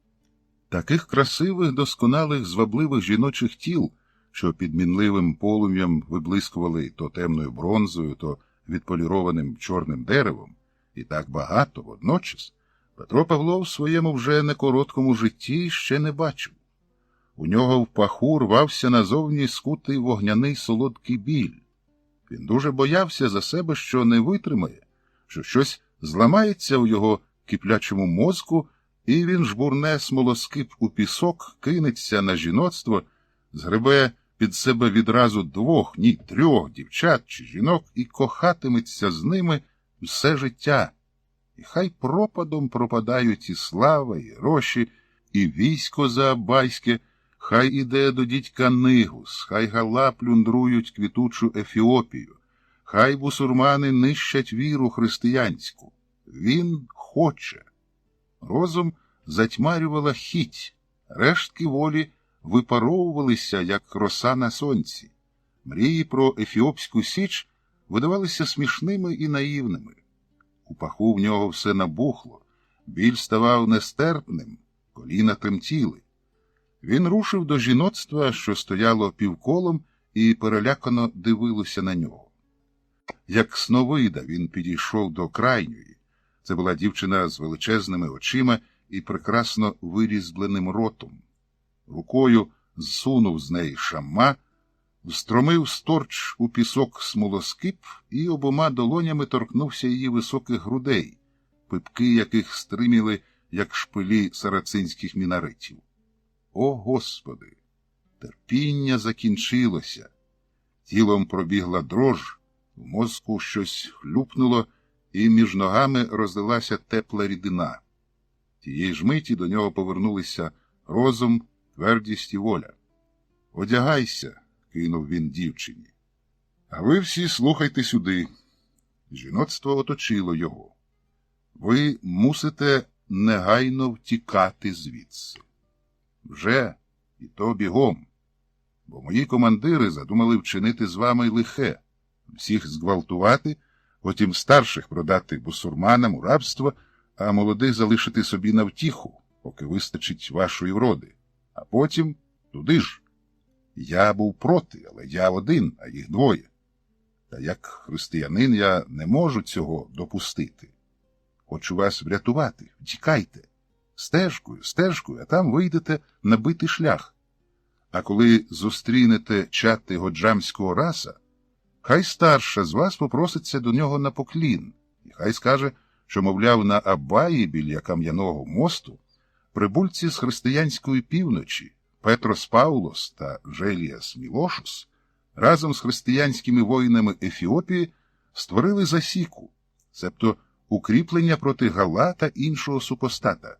Таких красивих, досконалих, звабливих жіночих тіл, що під мінливим полум'ям виблискували то темною бронзою, то відполірованим чорним деревом, і так багато водночас, Петро Павло в своєму вже некороткому житті ще не бачив. У нього в паху рвався назовні скутий вогняний солодкий біль. Він дуже боявся за себе, що не витримає, що щось зламається у його киплячому мозку, і він жбурне смолоскип у пісок, кинеться на жіноцтво, згребе під себе відразу 2, ні 3 дівчат чи жінок і кохатиметься з ними все життя. І хай пропадом пропадають і слава, і гроші, і військо заабайське, хай іде до дідька Нигус, хай гала плюндрують квітучу Ефіопію, хай бусурмани нищать віру християнську. Він хоче. Розум затьмарювала хіть, рештки волі випаровувалися, як роса на сонці. Мрії про Ефіопську Січ видавалися смішними і наївними. У паху в нього все набухло, біль ставав нестерпним, коліна тремтіли. Він рушив до жіноцтва, що стояло півколом, і перелякано дивилося на нього. Як сновида він підійшов до крайньої. Це була дівчина з величезними очима і прекрасно вирізбленим ротом. Рукою зсунув з неї шамма, встромив сторч у пісок смолоскип і обома долонями торкнувся її високих грудей, пипки яких стриміли, як шпилі сарацинських мінаретів. О, Господи! Терпіння закінчилося. Тілом пробігла дрож, в мозку щось хлюпнуло, і між ногами розлилася тепла рідина. Тієї ж миті до нього повернулися розум, твердість і воля. «Одягайся», – кинув він дівчині. «А ви всі слухайте сюди». Жіноцтво оточило його. «Ви мусите негайно втікати звідси. Вже, і то бігом. Бо мої командири задумали вчинити з вами лихе, всіх зґвалтувати, потім старших продати бусурманам у рабство, а молодих залишити собі на втіху, поки вистачить вашої вроди. А потім туди ж. Я був проти, але я один, а їх 2. Та як християнин я не можу цього допустити. Хочу вас врятувати, втікайте. Стежкою, а там вийдете на битий шлях. А коли зустрінете чати годжамського раса, хай старша з вас попроситься до нього на поклін, і хай скаже, що, мовляв, на Абаї біля кам'яного мосту прибульці з християнської півночі Петрос Паулос та Желіас Мілошус разом з християнськими воїнами Ефіопії створили засіку, себто укріплення проти Гала та іншого супостата.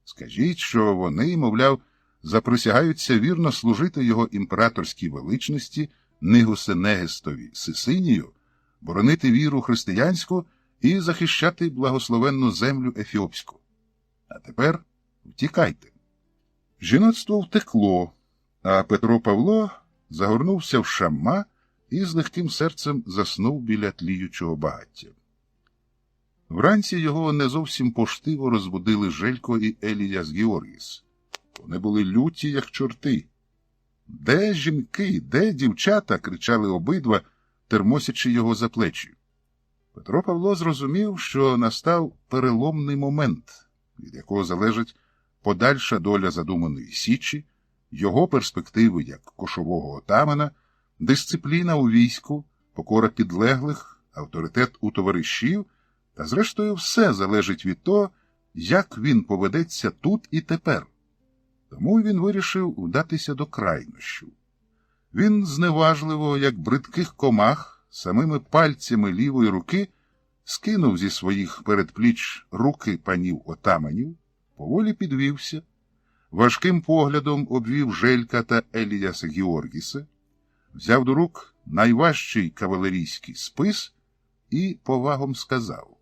Скажіть, що вони, мовляв, заприсягаються вірно служити його імператорській величності Нигусе Негестові Сисинію, боронити віру християнську і захищати благословенну землю ефіопську. А тепер втікайте. Жіноцтво втекло, а Петро Павло загорнувся в шамма і з легким серцем заснув біля тліючого багаття. Вранці його не зовсім поштиво розбудили Желько і Еліяс Георгіс. Вони були люті, як чорти. «Де жінки? Де дівчата?» – кричали обидва, термосячи його за плечі. Петро Павло зрозумів, що настав переломний момент, від якого залежить подальша доля задуманої Січі, його перспективи як кошового отамана, дисципліна у війську, покора підлеглих, авторитет у товаришів, та зрештою все залежить від того, як він поведеться тут і тепер. Тому він вирішив вдатися до крайнощів. Він зневажливо, як бридких комах, самими пальцями лівої руки скинув зі своїх передпліч руки панів отаманів, поволі підвівся, важким поглядом обвів Желька та Еліяса Георгіса, взяв до рук найважчий кавалерійський спис і повагом сказав: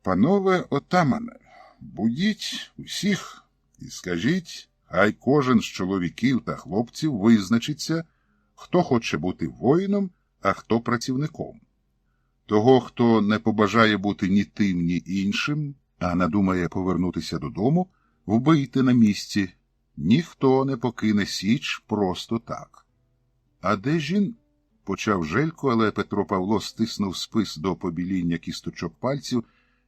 «Панове отамане, будіть усіх і скажіть, хай кожен з чоловіків та хлопців визначиться, хто хоче бути воїном, а хто працівником. Того, хто не побажає бути ні тим, ні іншим, а надумає повернутися додому, вбийте на місці. Ніхто не покине Січ просто так». «А де жін?» – почав Желько, але Петро Павло стиснув спис до побіління кісточок пальців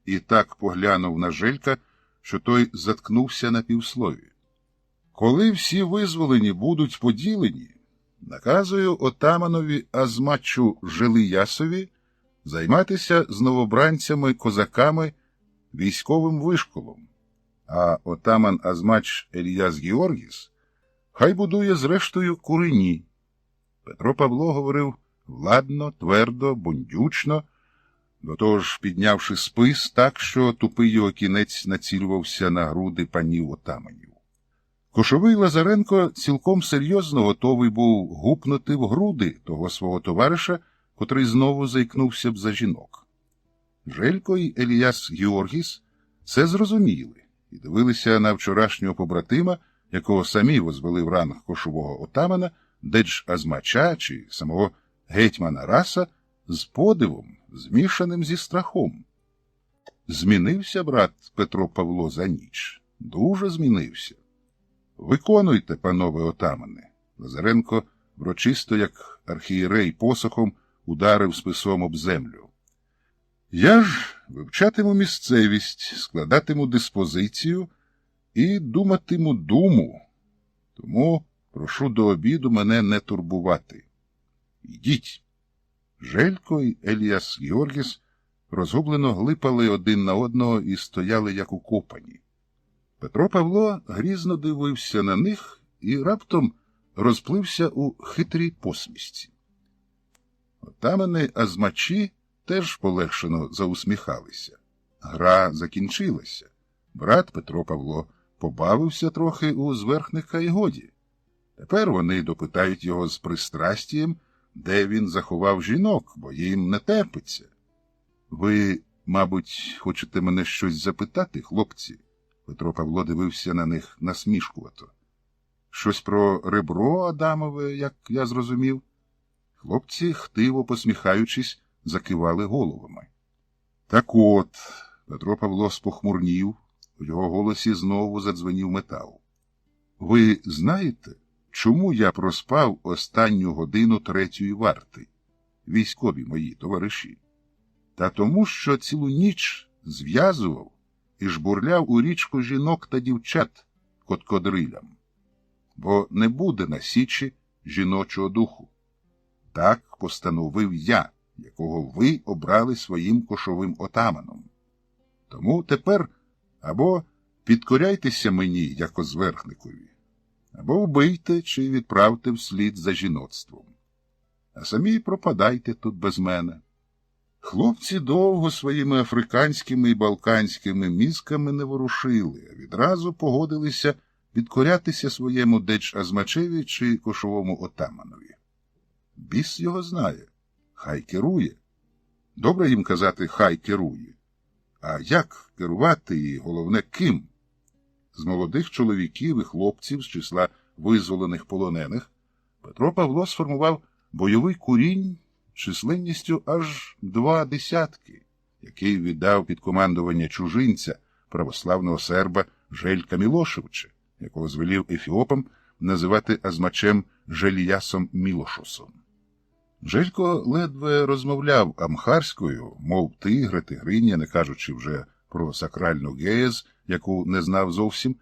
і так поглянув на Желька, що той заткнувся на півслові. «Коли всі визволені будуть поділені, наказую отаманові Азмачу Желиясові займатися з новобранцями-козаками військовим вишколом, а отаман Азмач Еліяс Георгіс хай будує зрештою курені». Петро Павло говорив владно, твердо, бундючно, до того ж піднявши спис так, що тупий його кінець націлювався на груди панів отаманів. Кошовий Лазаренко цілком серйозно готовий був гупнути в груди того свого товариша, котрий знову заікнувся б за жінок. Желько і Еліяс Георгіс це зрозуміли і дивилися на вчорашнього побратима, якого самі возвели в ранг кошового отамана, Дедж Азмача чи самого гетьмана Раса, з подивом, змішаним зі страхом. Змінився брат Петро Павло за ніч. Дуже змінився. «Виконуйте, панове отамане!» Лазаренко врочисто, як архієрей посохом, ударив списом об землю. «Я ж вивчатиму місцевість, складатиму диспозицію і думатиму думу. Тому прошу до обіду мене не турбувати. Йдіть!» Желько і Еліяс Георгіс розгублено глипали один на одного і стояли як укопані. Петро Павло грізно дивився на них і раптом розплився у хитрій посмішці. Отамани Азмачі теж полегшено заусміхалися. Гра закінчилася. Брат Петро Павло побавився трохи у зверхних Кайгоді. Тепер вони допитають його з пристрастієм, де він заховав жінок, бо їм не терпиться. «Ви, мабуть, хочете мене щось запитати, хлопці?» Петро Павло дивився на них насмішкувато. «Щось про ребро Адамове, як я зрозумів?» Хлопці, хтиво посміхаючись, закивали головами. «Так от», Петро Павло спохмурнів, у його голосі знову задзвенів метал. «Ви знаєте, чому я проспав останню годину третьої варти, військові мої товариші? Та тому, що цілу ніч зв'язував і жбурляв у річку жінок та дівчат коткодрилям. Бо не буде на Січі жіночого духу. Так постановив я, якого ви обрали своїм кошовим отаманом. Тому тепер або підкоряйтеся мені, як озверхникові, або вбийте чи відправте вслід за жіноцтвом. А самі пропадайте тут без мене. Хлопці довго своїми африканськими і балканськими мізками не ворушили, а відразу погодилися підкорятися своєму Деч-Азмачеві чи кошовому отаманові. Біс його знає. Хай керує. Добре їм казати «хай керує». А як керувати і, головне, ким? З молодих чоловіків і хлопців з числа визволених полонених Петро Павло сформував бойовий курінь численністю аж 2 десятки, який віддав під командування чужинця, православного серба Желька Мілошевича, якого звелів ефіопам називати азмачем Желіясом Мілошосом. Желько ледве розмовляв амхарською, мов тигри, тигриня, не кажучи вже про сакральну геєз, яку не знав зовсім,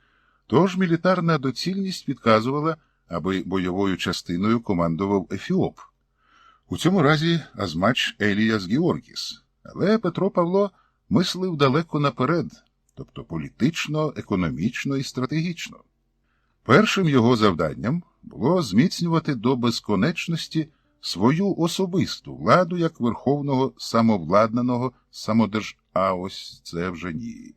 тож мілітарна доцільність підказувала, аби бойовою частиною командував ефіоп. У цьому разі азмач Еліас Георгіс, але Петро Павло мислив далеко наперед, тобто політично, економічно і стратегічно. Першим його завданням було зміцнювати до безконечності свою особисту владу як верховного самовладнаного А ось це вже ні.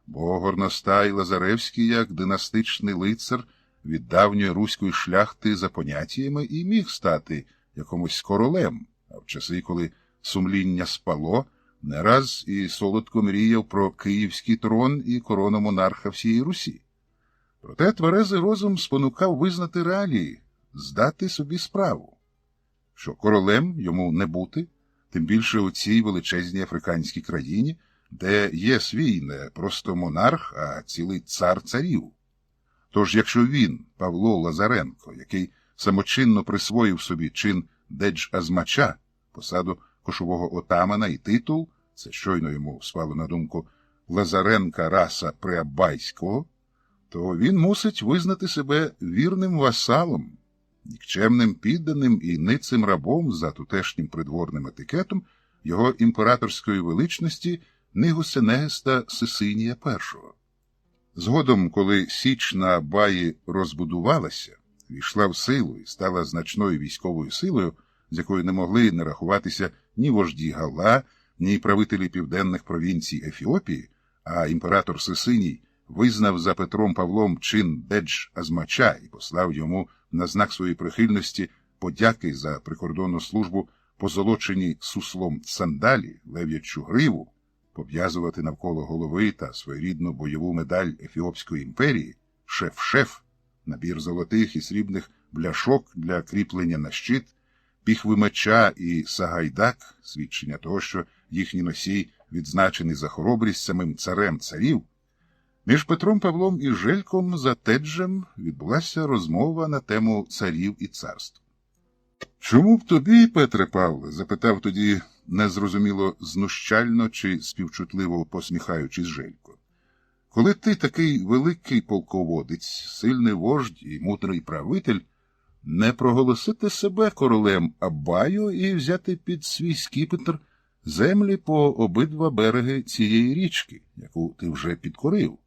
Бо Горностай Лазаревський, як династичний лицар від давньої руської шляхти за поняттями, і міг стати якомусь королем, а в часи, коли сумління спало, не раз і солодко мріяв про київський трон і корону монарха всієї Русі. Проте тверезий розум спонукав визнати реалії, здати собі справу, що королем йому не бути, тим більше у цій величезній африканській країні, де є свій не просто монарх, а цілий цар царів. Тож якщо він, Павло Лазаренко, який самочинно присвоїв собі чин Деч-Азмача, посаду кошового отамана і титул, це щойно йому спало на думку, Лазаренка раса Преаббайського, то він мусить визнати себе вірним васалом, нікчемним підданим і ницим рабом за тутешнім придворним етикетом його імператорської величності Нігусенегеста Сисинія І. Згодом, коли Січ на Абаї розбудувалася, війшла в силу і стала значною військовою силою, з якою не могли не рахуватися ні вожді Гала, ні правителі південних провінцій Ефіопії, а імператор Сисиній визнав за Петром Павлом чин Деч-Азмача і послав йому на знак своєї прихильності подяки за прикордонну службу позолочені суслом сандалі, лев'ячу гриву, пов'язувати навколо голови та своєрідну бойову медаль Ефіопської імперії, шеф-шеф, набір золотих і срібних бляшок для кріплення на щит, піхви меча і сагайдак, свідчення того, що їхній носій відзначений за хоробрість самим царем царів, між Петром Павлом і Жельком за Теджем відбулася розмова на тему царів і царств. «Чому б тобі, Петре Павле?» – запитав тоді незрозуміло знущально чи співчутливо посміхаючись Желько. «Коли ти такий великий полководець, сильний вождь і мудрий правитель, не проголосити себе королем Абаю і взяти під свій скіпетр землі по обидва береги цієї річки, яку ти вже підкорив?»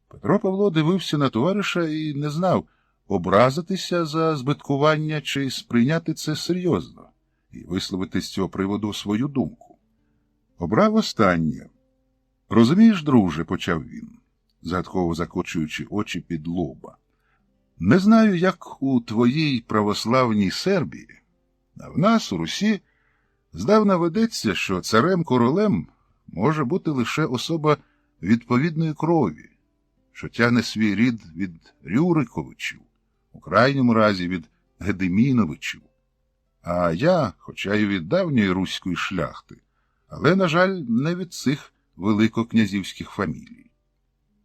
Петро Павло дивився на товариша і не знав, образитися за збиткування чи сприйняти це серйозно і висловити з цього приводу свою думку. Обрав останнє. «Розумієш, друже», – почав він, загадково закочуючи очі під лоба, «не знаю, як у твоїй православній Сербії, а в нас, у Русі, здавна ведеться, що царем-королем може бути лише особа відповідної крові, що тягне свій рід від Рюриковичів, у крайньому разі від Гедеміновичів. А я, хоча й від давньої руської шляхти, але, на жаль, не від цих великокнязівських фамілій».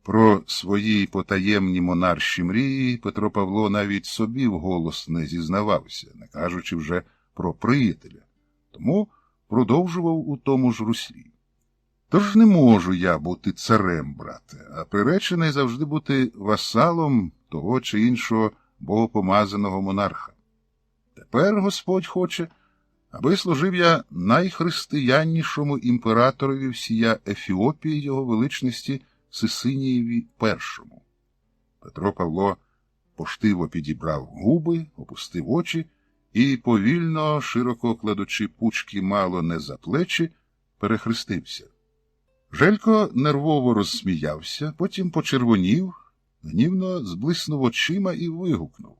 Про свої потаємні монарші мрії Петро Павло навіть собі вголос не зізнавався, не кажучи вже про приятеля, тому продовжував у тому ж руслі. «Тож не можу я бути царем, брате, а приречений завжди бути васалом того чи іншого богопомазаного монарха. Тепер Господь хоче, аби служив я найхристияннішому імператорові всія Ефіопії його величності Сисинієві І». Петро Павло поштиво підібрав губи, опустив очі і, повільно, широко кладучи пучки мало не за плечі, перехрестився. Желько нервово розсміявся, потім почервонів, гнівно зблиснув очима і вигукнув: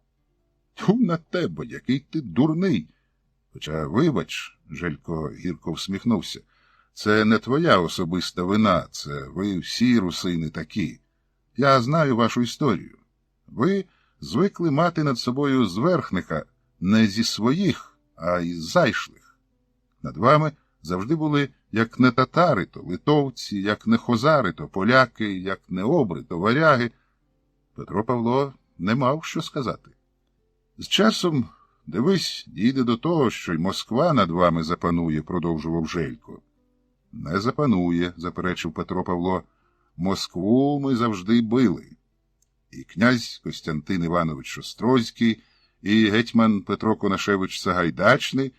«Тьфу на тебе, який ти дурний!» Хоча, вибач, Желько гірко всміхнувся, це не твоя особиста вина, це ви всі русини такі. Я знаю вашу історію. Ви звикли мати над собою зверхника не зі своїх, а із зайшлих. Над вами завжди були як не татари, то литовці, як не хозари, то поляки, як не обри, то варяги. Петро Павло не мав що сказати. З часом, дивись, дійде до того, що й Москва над вами запанує, продовжував Желько. Не запанує, заперечив Петро Павло. Москву ми завжди били. І князь Костянтин Іванович Острозький, і гетьман Петро Конашевич Сагайдачний,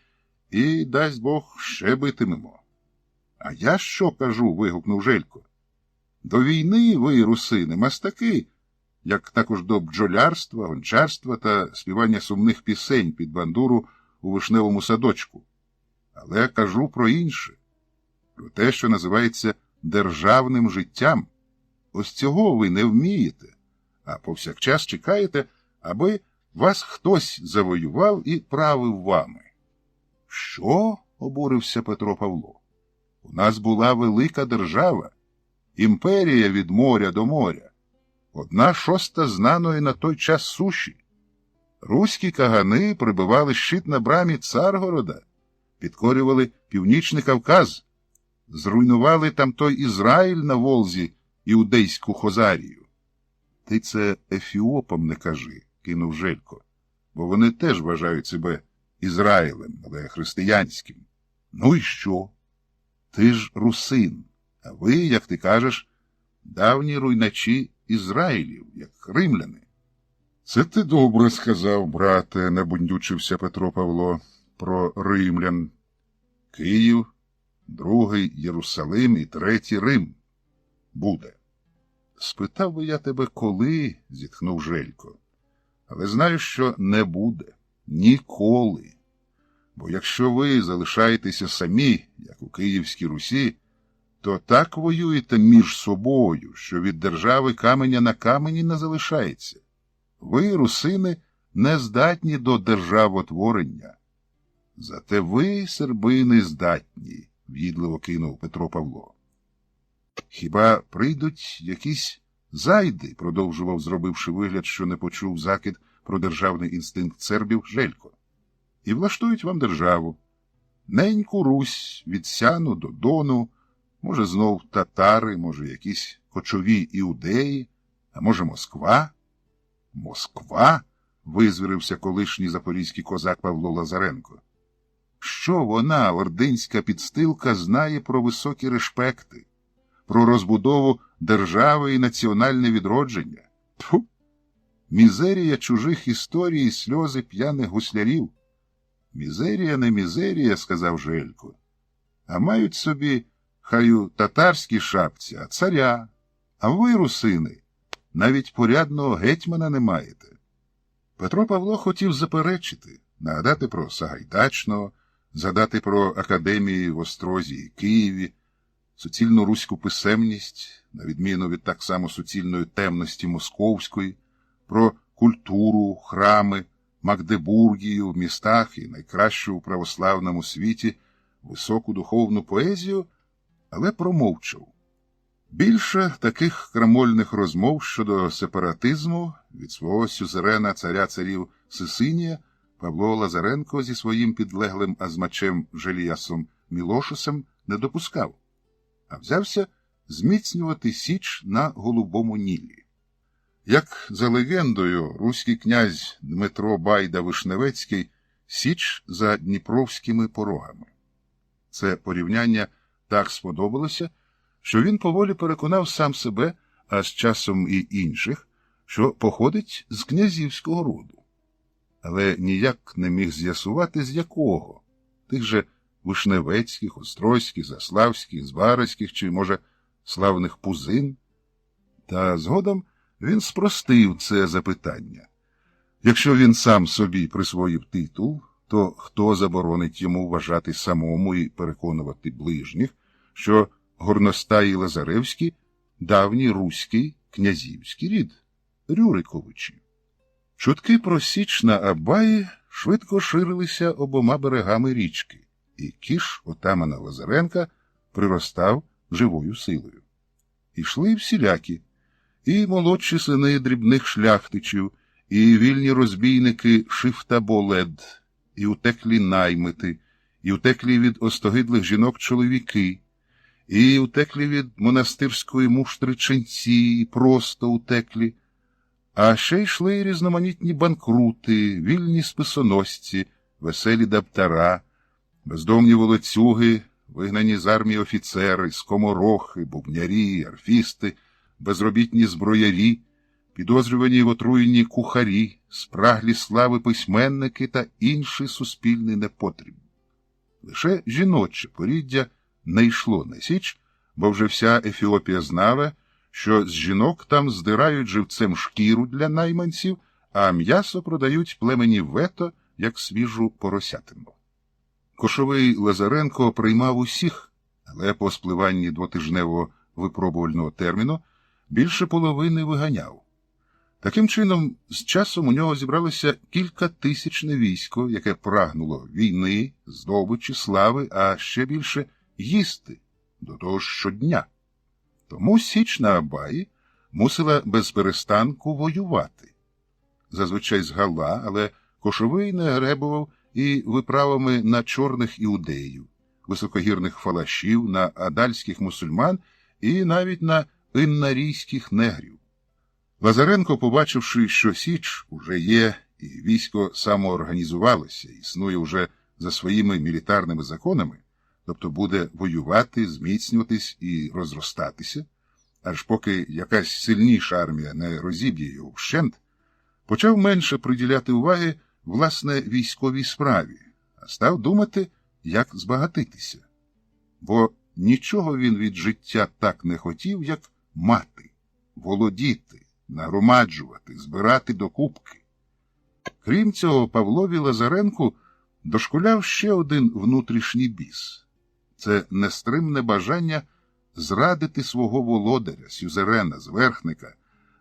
і, дасть Бог, ще битимемо. А я що кажу? Вигукнув Желько. До війни ви, русини, мастаки, як також до бджолярства, гончарства та співання сумних пісень під бандуру у вишневому садочку. Але я кажу про інше, про те, що називається державним життям. Ось цього ви не вмієте, а повсякчас чекаєте, аби вас хтось завоював і правив вами. Що? Обурився Петро Павло. У нас була велика держава, імперія від моря до моря, 1/6 знаної на той час суші. Руські кагани прибивали щит на брамі Царгорода, підкорювали Північний Кавказ, зруйнували там той Ізраїль на Волзі, іудейську Хозарію. Ти це ефіопам не кажи, кинув Желько, бо вони теж вважають себе Ізраїлем, але християнським. Ну і що? Ти ж русин, а ви, як ти кажеш, давні руйначі Ізраїлів, як римляни. Це ти добре сказав, брате, набундючився Петро Павло, про римлян. Київ, другий Єрусалим і третій Рим. Буде. Спитав би я тебе коли, зітхнув Желько. Але знаю, що не буде. Ніколи. Бо якщо ви залишаєтеся самі, як у Київській Русі, то так воюєте між собою, що від держави каменя на камені не залишається. Ви, русини, не здатні до державотворення. Зате ви, сербини, здатні, в'їдливо кинув Петро Павло. Хіба прийдуть якісь зайди, продовжував, зробивши вигляд, що не почув закид про державний інстинкт сербів, Желько, і влаштують вам державу. Неньку Русь від Сяну до Дону, може знов татари, може якісь кочові іудеї, а може Москва? Москва? Визвірився колишній запорізький козак Павло Лазаренко. Що вона, ординська підстилка, знає про високі решпекти, про розбудову держави і національне відродження? Тьфу! Мізерія чужих історій і сльози п'яних гуслярів. Мізерія не мізерія, сказав Желько, а мають собі, хаю татарські шапці, а царя. А ви, русини, навіть порядного гетьмана не маєте. Петро Павло хотів заперечити, нагадати про Сагайдачного, згадати про академії в Острозі і Києві, суцільну руську писемність, на відміну від так само суцільної темності московської, про культуру, храми, Магдебургію в містах і найкращу у православному світі високу духовну поезію, але промовчав. Більше таких крамольних розмов щодо сепаратизму від свого сюзерена царя-царів Сисинія Павло Лазаренко зі своїм підлеглим азмачем Желіасом Мілошусем не допускав, а взявся зміцнювати січ на Голубому Нілі. Як за легендою, руський князь Дмитро Байда-Вишневецький січ за дніпровськими порогами. Це порівняння так сподобалося, що він поволі переконав сам себе, а з часом і інших, що походить з князівського роду. Але ніяк не міг з'ясувати, з якого. Тих же Вишневецьких, Острозьких, Заславських, Збаразьких чи, може, славних Пузин. Та згодом він спростив це запитання. Якщо він сам собі присвоїв титул, то хто заборонить йому вважати самому і переконувати ближніх, що горностаї Лазаревські – давній руський князівський рід – Рюриковичі. Чутки про січ на Абаї швидко ширилися обома берегами річки, і кіш отамана Лазаренка приростав живою силою. Ішли всілякі, і молодші сини дрібних шляхтичів, і вільні розбійники Шифтаболед, і утеклі наймити, і утеклі від остогидлих жінок чоловіки, і утеклі від монастирської муштри ченці, і просто утеклі. А ще йшли різноманітні банкрути, вільні списоносці, веселі даптара, бездомні волоцюги, вигнані з армії офіцери, скоморохи, бубнярі, арфісти, безробітні зброярі, підозрювані в отруєнні кухарі, спраглі слави письменники та інший суспільний непотріб. Лише жіноче поріддя не йшло на січ, бо вже вся Ефіопія знала, що з жінок там здирають живцем шкіру для найманців, а м'ясо продають племені Вето, як свіжу поросятину. Кошовий Лазаренко приймав усіх, але по спливанні двотижневого випробувального терміну більше половини виганяв. Таким чином, з часом у нього зібралося кількатисячне військо, яке прагнуло війни, здобичі, слави, а ще більше їсти, до того ж щодня. Тому січ на Абаї мусила без перестанку воювати. Зазвичай з гала, але Кошовий не гребував і виправами на чорних іудеїв, високогірних фалашів, на адальських мусульман і навіть на іннарійських негрів. Лазаренко, побачивши, що січ уже є, і військо самоорганізувалося, існує вже за своїми мілітарними законами, тобто буде воювати, зміцнюватись і розростатися, аж поки якась сильніша армія не розіб'є його вщент, почав менше приділяти уваги власне військовій справі, а став думати, як збагатитися. Бо нічого він від життя так не хотів, як мати, володіти, нагромаджувати, збирати докупки. Крім цього, Павлові Лазаренку дошкуляв ще один внутрішній біс. Це нестримне бажання зрадити свого володаря, сюзерена, зверхника.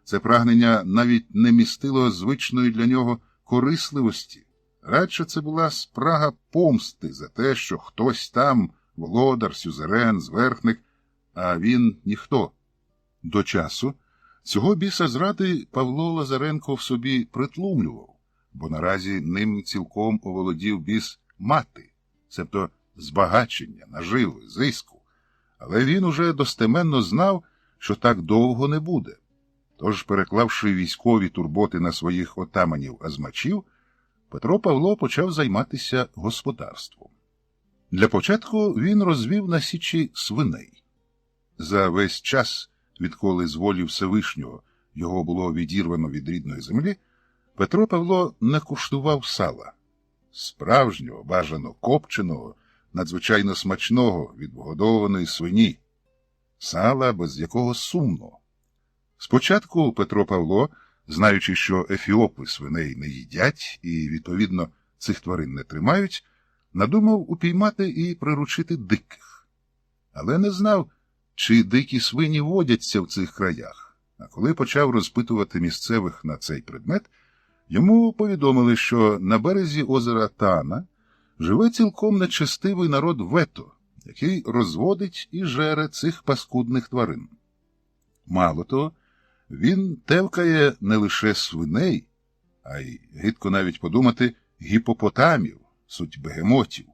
Це прагнення навіть не містило звичної для нього корисливості. Радше це була спрага помсти за те, що хтось там, володар, сюзерен, зверхник, а він ніхто. До часу цього біса зради Павло Лазаренко в собі притлумлював, бо наразі ним цілком оволодів біс мати, себто збагачення, наживи, зиску. Але він уже достеменно знав, що так довго не буде. Тож, переклавши військові турботи на своїх отаманів-азмачів, Петро Павло почав займатися господарством. Для початку він розвів на січі свиней. За весь час, відколи з волі Всевишнього його було відірвано від рідної землі, Петро Павло не куштував сала. Справжнього, бажано копченого, надзвичайно смачного від вгодованої свині. Сала, без якого сумно. Спочатку Петро Павло, знаючи, що ефіопи свиней не їдять і, відповідно, цих тварин не тримають, надумав упіймати і приручити диких. Але не знав, чи дикі свині водяться в цих краях. А коли почав розпитувати місцевих на цей предмет, йому повідомили, що на березі озера Тана живе цілком нечестивий народ Вето, який розводить і жере цих паскудних тварин. Мало того, він тевкає не лише свиней, а й, гидко навіть подумати, гіпопотамів, суть бегемотів.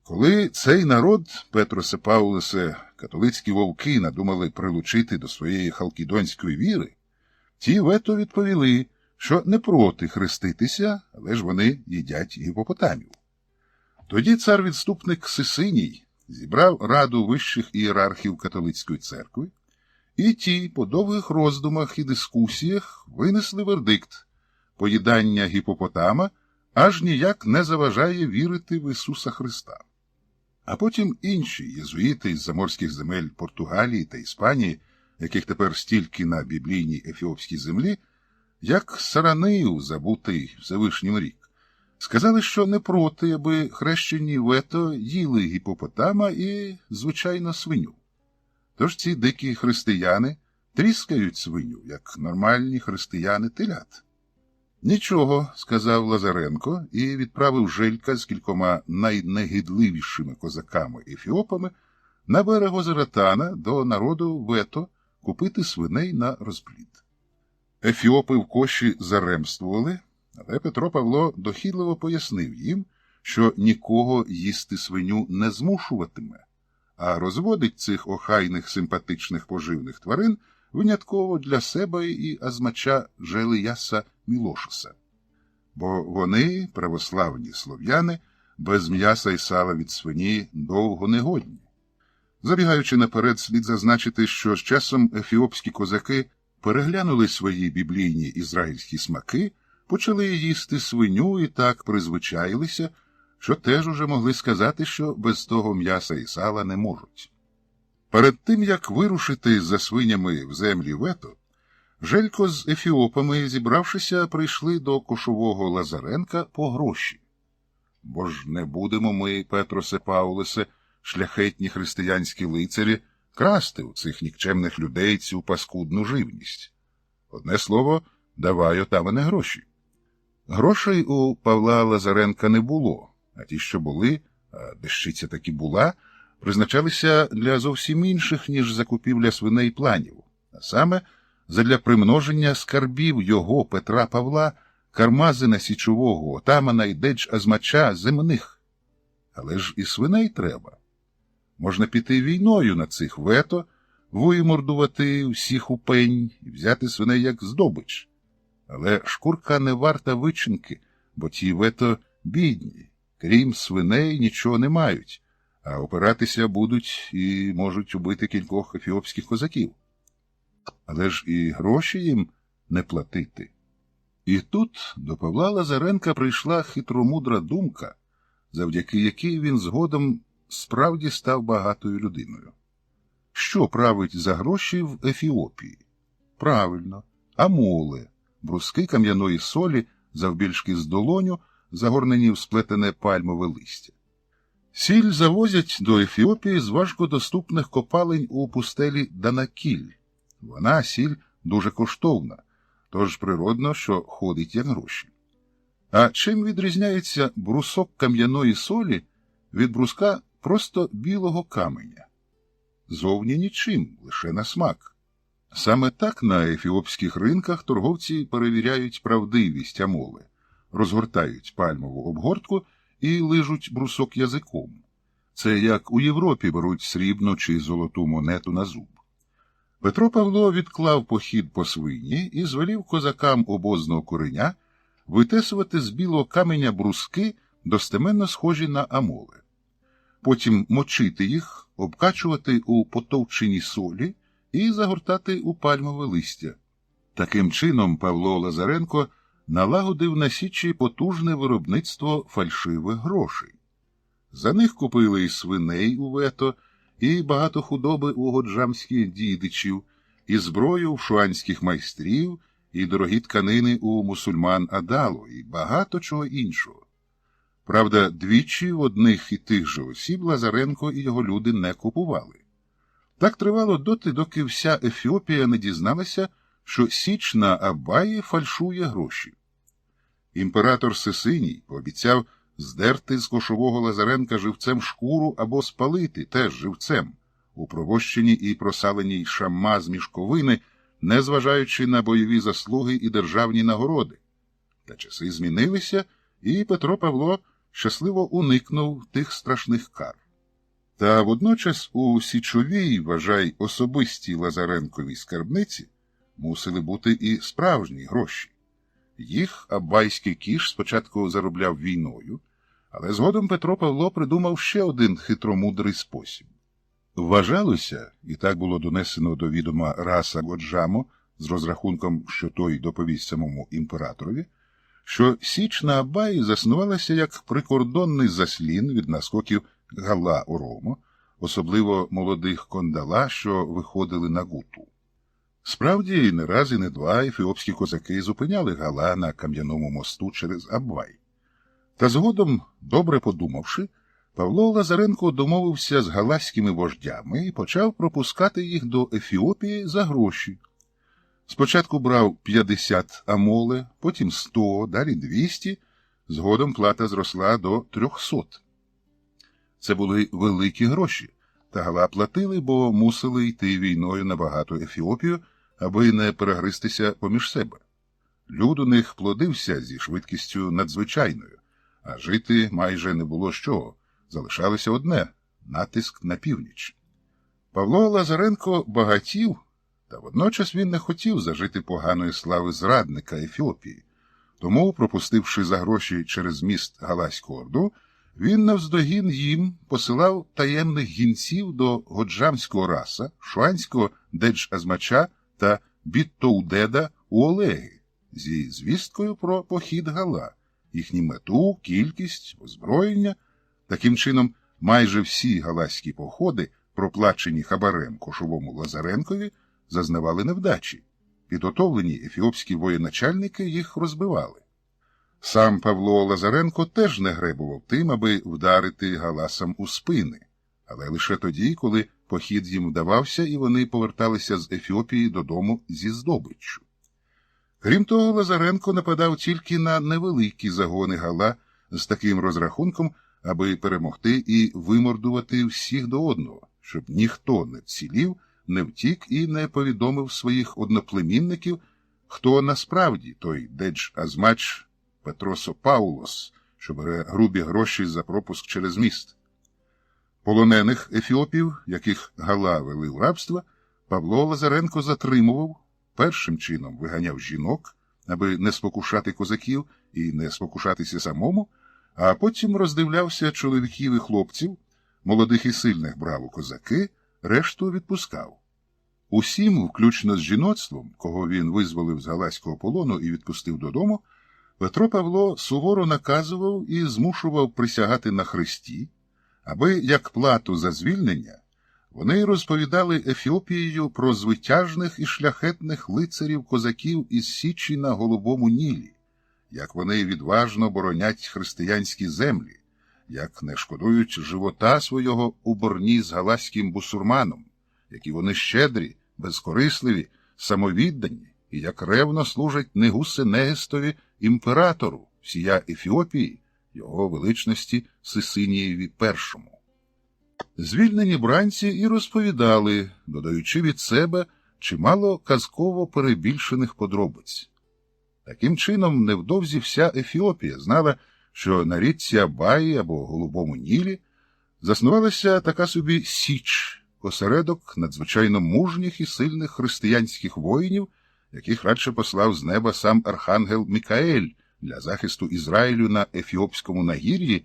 Коли цей народ, Петросе Павлесе, католицькі вовки надумали прилучити до своєї халкідонської віри, ті Вето відповіли, що не проти хреститися, але ж вони їдять гіпопотамів. Тоді цар-відступник Сисиній зібрав раду вищих ієрархів католицької церкви, і ті по довгих роздумах і дискусіях винесли вердикт: поїдання гіпопотама аж ніяк не заважає вірити в Ісуса Христа. А потім інші єзуїти із заморських земель Португалії та Іспанії, яких тепер стільки на біблійній ефіопській землі, як Саранию, забутий Всевишнім рік, Сказали, що не проти, аби хрещені вето їли гіпопотама і, звичайно, свиню. Тож ці дикі християни тріскають свиню, як нормальні християни телят. «Нічого», – сказав Лазаренко і відправив Желька з кількома найнегідливішими козаками-ефіопами на берег озера Тана до народу вето купити свиней на розплід. Ефіопи в коші заремствували, але Петро Павло дохідливо пояснив їм, що нікого їсти свиню не змушуватиме, а розводить цих охайних симпатичних поживних тварин винятково для себе і азмача Желияса Мілошуса. Бо вони, православні слов'яни, без м'яса і сала від свині довго не годні. Забігаючи наперед, слід зазначити, що з часом ефіопські козаки переглянули свої біблійні ізраїльські смаки, почали їсти свиню і так призвичаїлися, що теж уже могли сказати, що без того м'яса і сала не можуть. Перед тим, як вирушити за свинями в землі вето, Желько з ефіопами, зібравшися, прийшли до кошового Лазаренка по гроші. Бо ж не будемо ми, Петросе Паулесе, шляхетні християнські лицарі, красти у цих нікчемних людей цю паскудну живність. Одне слово, давай отамане гроші. Грошей у Павла Лазаренка не було, а ті, що були, а дещиця таки була, призначалися для зовсім інших, ніж закупівля свиней планів, а саме задля примноження скарбів його, Петра Павла, Кармазина Січового, отамана й Деч-Азмача земних. Але ж і свиней треба. Можна піти війною на цих вето, вимордувати всіх у пень і взяти свиней як здобич. Але шкурка не варта вичинки, бо ті вето бідні, крім свиней нічого не мають, а опиратися будуть і можуть убити кількох ефіопських козаків. Але ж і гроші їм не платити. І тут до Павла Лазаренка прийшла хитромудра думка, завдяки якій він згодом справді став багатою людиною. Що править за гроші в Ефіопії? Правильно, амоли, бруски кам'яної солі, завбільшки з долоню, загорнені в сплетене пальмове листя. Сіль завозять до Ефіопії з важкодоступних копалень у пустелі Данакіль. Вона, сіль, дуже коштовна, тож природно, що ходить як гроші. А чим відрізняється брусок кам'яної солі від бруска просто білого каменя? Зовні нічим, лише на смак. Саме так на ефіопських ринках торговці перевіряють правдивість амоли, розгортають пальмову обгортку і лижуть брусок язиком. Це як у Європі беруть срібну чи золоту монету на зуб. Петро Павло відклав похід по свині і звелів козакам обозного кореня витесувати з білого каменя бруски, достеменно схожі на амоли. Потім мочити їх, обкачувати у потовченій солі і загортати у пальмове листя. Таким чином Павло Лазаренко налагодив на Січі потужне виробництво фальшивих грошей. За них купили і свиней у вето, і багато худоби у годжамських дідичів, і зброю в шуанських майстрів, і дорогі тканини у мусульман Адалу, і багато чого іншого. Правда, двічі в одних і тих же осіб Лазаренко і його люди не купували. Так тривало доти, доки вся Ефіопія не дізналася, що Січ на Абаї фальшує гроші. Імператор Сесиній пообіцяв здерти з кошового Лазаренка живцем шкуру або спалити теж живцем, у провощеній і просаленій шамма з мішковини, незважаючи на бойові заслуги і державні нагороди. Та часи змінилися, і Петро Павло щасливо уникнув тих страшних кар. Та водночас у січовій, вважай, особистій Лазаренковій скарбниці мусили бути і справжні гроші. Їх абайський кіш спочатку заробляв війною, але згодом Петро Павло придумав ще один хитромудрий спосіб. Вважалося, і так було донесено до відома Раса Годжаму з розрахунком, що той доповість самому імператорові, що Січ на Абаї заснувалася як прикордонний заслін від наскоків Гала Орому, особливо молодих кондала, що виходили на Гуту. Справді, не раз і не два ефіопські козаки зупиняли Гала на кам'яному мосту через Абай. Та згодом, добре подумавши, Павло Лазаренко домовився з галаськими вождями і почав пропускати їх до Ефіопії за гроші. Спочатку брав 50 амоле, потім 100, далі 200, згодом плата зросла до 300. Це були великі гроші, та гала платили, бо мусили йти війною на багату Ефіопію, аби не перегристися поміж себе. Люд у них плодився зі швидкістю надзвичайною, а жити майже не було з чого. Залишалося одне – натиск на північ. Павло Лазаренко багатів, та водночас він не хотів зажити поганої слави зрадника Ефіопії. Тому, пропустивши за гроші через міст Галаську Орду, він навздогін їм посилав таємних гінців до Годжамського Раса, Шуанського Dedж-Азмача та Біттоудеда у Олеги зі звісткою про похід Гала, їхню мету, кількість, озброєння. Таким чином, майже всі галаські походи, проплачені хабарем кошовому Лазаренкові, зазнавали невдачі. Підготовлені ефіопські воєначальники їх розбивали. Сам Павло Лазаренко теж не гребував тим, аби вдарити галасам у спини, але лише тоді, коли похід їм вдавався і вони поверталися з Ефіопії додому зі здобиччю. Крім того, Лазаренко нападав тільки на невеликі загони гала з таким розрахунком, аби перемогти і вимордувати всіх до одного, щоб ніхто не вцілів, не втік і не повідомив своїх одноплемінників, хто насправді той Dedж-Азмач Петросо Паулос, що бере грубі гроші за пропуск через міст. Полонених ефіопів, яких гала вели в рабство, Павло Лазаренко затримував, першим чином виганяв жінок, аби не спокушати козаків і не спокушатися самому, а потім роздивлявся чоловіків і хлопців, молодих і сильних брав у козаки, решту відпускав. Усім, включно з жіноцтвом, кого він визволив з галаського полону і відпустив додому, Петро Павло суворо наказував і змушував присягати на хресті, аби, як плату за звільнення, вони розповідали Ефіопією про звитяжних і шляхетних лицарів-козаків із Січі на Голубому Нілі, як вони відважно боронять християнські землі, як не шкодують живота свого у борні з галаським бусурманом, які вони щедрі, безкорисливі, самовіддані, і як ревно служать Негусе Негестові імператору всія Ефіопії, його величності Сисинієві І. Звільнені бранці і розповідали, додаючи від себе чимало казково перебільшених подробиць. Таким чином, невдовзі вся Ефіопія знала, що на річці Абаї або Голубому Нілі заснувалася така собі Січ, осередок надзвичайно мужніх і сильних християнських воїнів, яких радше послав з неба сам архангел Мікаель для захисту Ізраїлю на Ефіопському нагір'ї,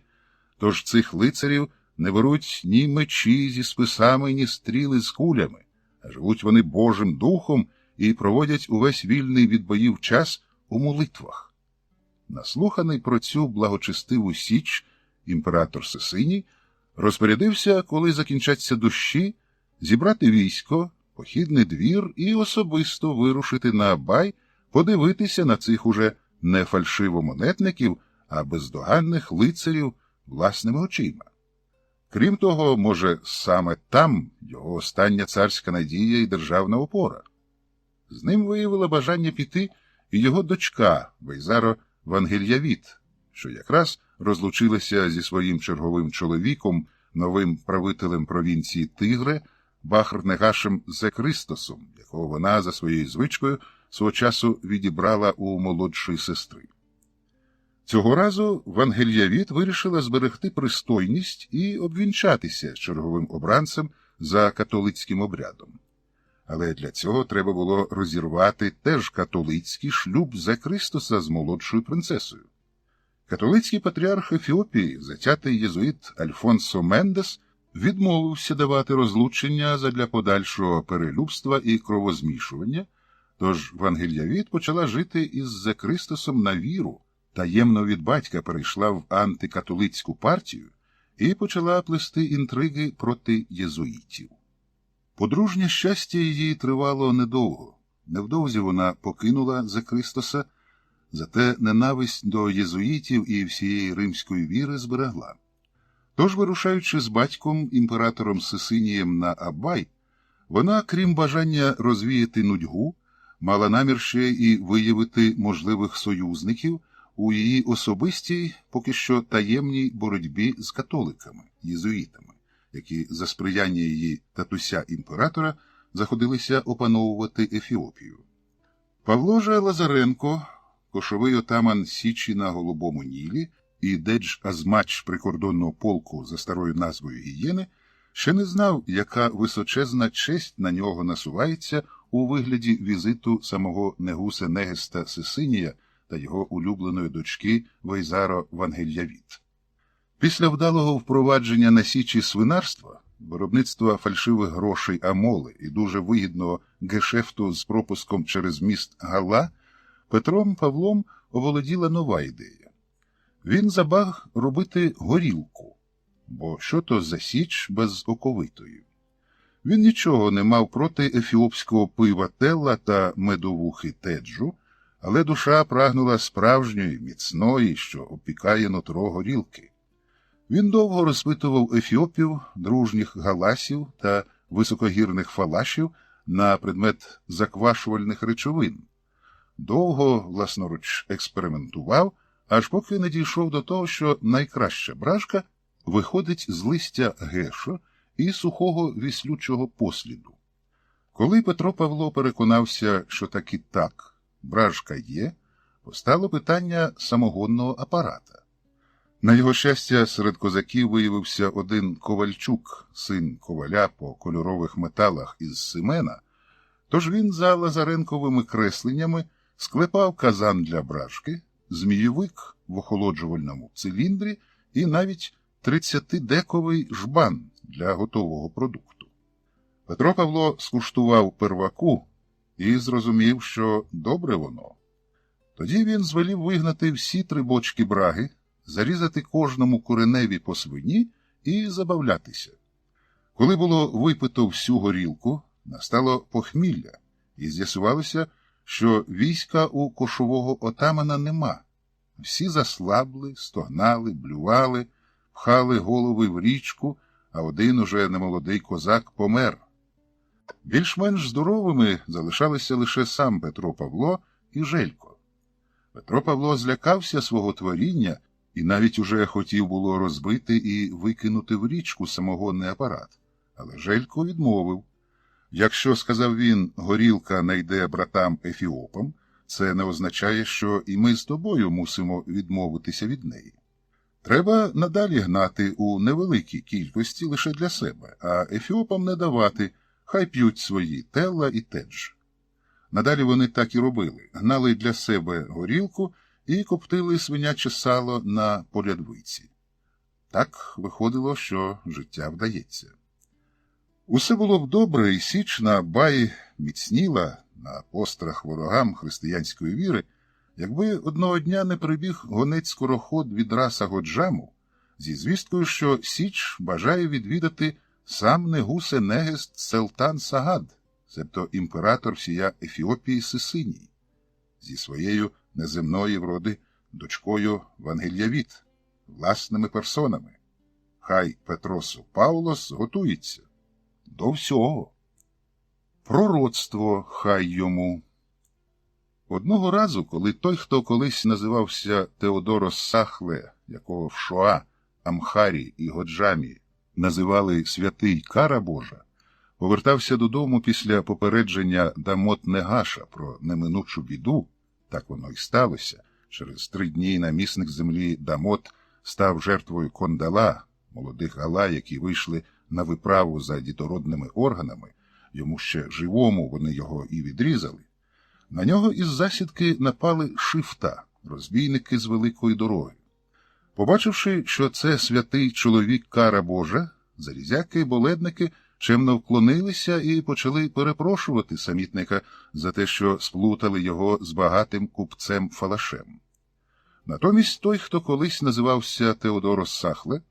тож цих лицарів не беруть ні мечі зі списами, ні стріли з кулями, а живуть вони Божим духом і проводять увесь вільний від боїв час у молитвах. Наслуханий про цю благочестиву Січ, імператор Сисиній розпорядився, коли закінчаться дощі, зібрати військо, похідний двір і особисто вирушити на Абай, подивитися на цих уже не фальшивомонетників, а бездоганних лицарів власними очима. Крім того, може, саме там його остання царська надія і державна опора. З ним виявила бажання піти і його дочка Вейзаро Вангельявіт, що якраз розлучилася зі своїм черговим чоловіком, новим правителем провінції Тигре, Бахр-Негашем Зекристосом, якого вона за своєю звичкою свого часу відібрала у молодшої сестри. Цього разу Вангельявіт вирішила зберегти пристойність і обвінчатися з черговим обранцем за католицьким обрядом. Але для цього треба було розірвати теж католицький шлюб Зекристоса з молодшою принцесою. Католицький патріарх Ефіопії, затятий єзуїт Альфонсо Мендес, відмовився давати розлучення задля подальшого перелюбства і кровозмішування, тож Вангельявіт почала жити із Зекристосом на віру, таємно від батька перейшла в антикатолицьку партію і почала плести інтриги проти єзуїтів. Подружнє щастя її тривало недовго. Невдовзі вона покинула Зекристоса, зате ненависть до єзуїтів і всієї римської віри зберегла. Тож, вирушаючи з батьком, імператором Сисинієм на Абай, вона, крім бажання розвіяти нудьгу, мала намір ще і виявити можливих союзників у її особистій, поки що таємній боротьбі з католиками, єзуїтами, які за сприяння її татуся імператора заходилися опановувати Ефіопію. Павло же Лазаренко, кошовий отаман Січі на Голубому Нілі і Дейдж-Азмач прикордонного полку за старою назвою Гієни, ще не знав, яка височезна честь на нього насувається у вигляді візиту самого Негусе Негеста Сисинія та його улюбленої дочки Вейзаро Вангельявіт. Після вдалого впровадження на Січі свинарства, виробництва фальшивих грошей Амоли і дуже вигідного гешефту з пропуском через міст Гала, Петром Павлом оволоділа нова ідея. Він забаг робити горілку, бо що то за Січ без оковитої. Він нічого не мав проти ефіопського пива Телла та медовухи Теджу, але душа прагнула справжньої, міцної, що опікає нутро горілки. Він довго розпитував ефіопів, дружніх галасів та високогірних фалашів на предмет заквашувальних речовин. Довго, власноруч, експериментував, аж поки не дійшов до того, що найкраща брашка виходить з листя гешо і сухого віслючого посліду. Коли Петро Павло переконався, що таки так, брашка є, постало питання самогонного апарата. На його щастя, серед козаків виявився один Ковальчук, син коваля по кольорових металах із Семена, тож він за Лазаренковими кресленнями склепав казан для брашки, змієвик в охолоджувальному циліндрі і навіть 30-дековий жбан для готового продукту. Петро Павло скуштував перваку і зрозумів, що добре воно. Тоді він звелів вигнати всі 3 бочки браги, зарізати кожному куреневі по свині і забавлятися. Коли було випито всю горілку, настало похмілля, і з'ясувалося, що війська у кошового отамана нема. Всі заслабли, стогнали, блювали, пхали голови в річку, а один уже немолодий козак помер. Більш-менш здоровими залишалися лише сам Петро Павло і Желько. Петро Павло злякався свого творіння і навіть уже хотів було розбити і викинути в річку самогонний апарат. Але Желько відмовив. Якщо, сказав він, горілка найде братам Ефіопам, це не означає, що і ми з тобою мусимо відмовитися від неї. Треба надалі гнати у невеликій кількості лише для себе, а Ефіопам не давати, хай п'ють свої Телла і Тедж. Надалі вони так і робили, гнали для себе горілку і коптили свиняче сало на полядвиці. Так виходило, що життя вдається. Усе було б добре, і Січ на Абаї міцніла на пострах ворогам християнської віри, якби одного дня не прибіг гонець-скороход від Раса Годжаму зі звісткою, що Січ бажає відвідати сам Негусе Негест Селтан Сагад, себто імператор всія Ефіопії Сисиній, зі своєю неземної вроди дочкою Вангельявіт, власними персонами. Хай Петросу Паулос готується до всього. Пророцтво хай йому. Одного разу, коли той, хто колись називався Теодорос Сахле, якого в Шоа, Амхарі і Годжамі називали святий Кара Божа, повертався додому після попередження Дамот Негаша про неминучу біду, так воно й сталося. Через 3 дні намісник землі Дамот став жертвою Кондала, молодих Гала, які вийшли на виправу за дітородними органами, йому ще живому вони його і відрізали. На нього із засідки напали шифта, розбійники з великої дороги. Побачивши, що це святий чоловік Кара Божа, залізяки й боледники чемно вклонилися і почали перепрошувати самітника за те, що сплутали його з багатим купцем-фалашем. Натомість той, хто колись називався Теодорос Сахле,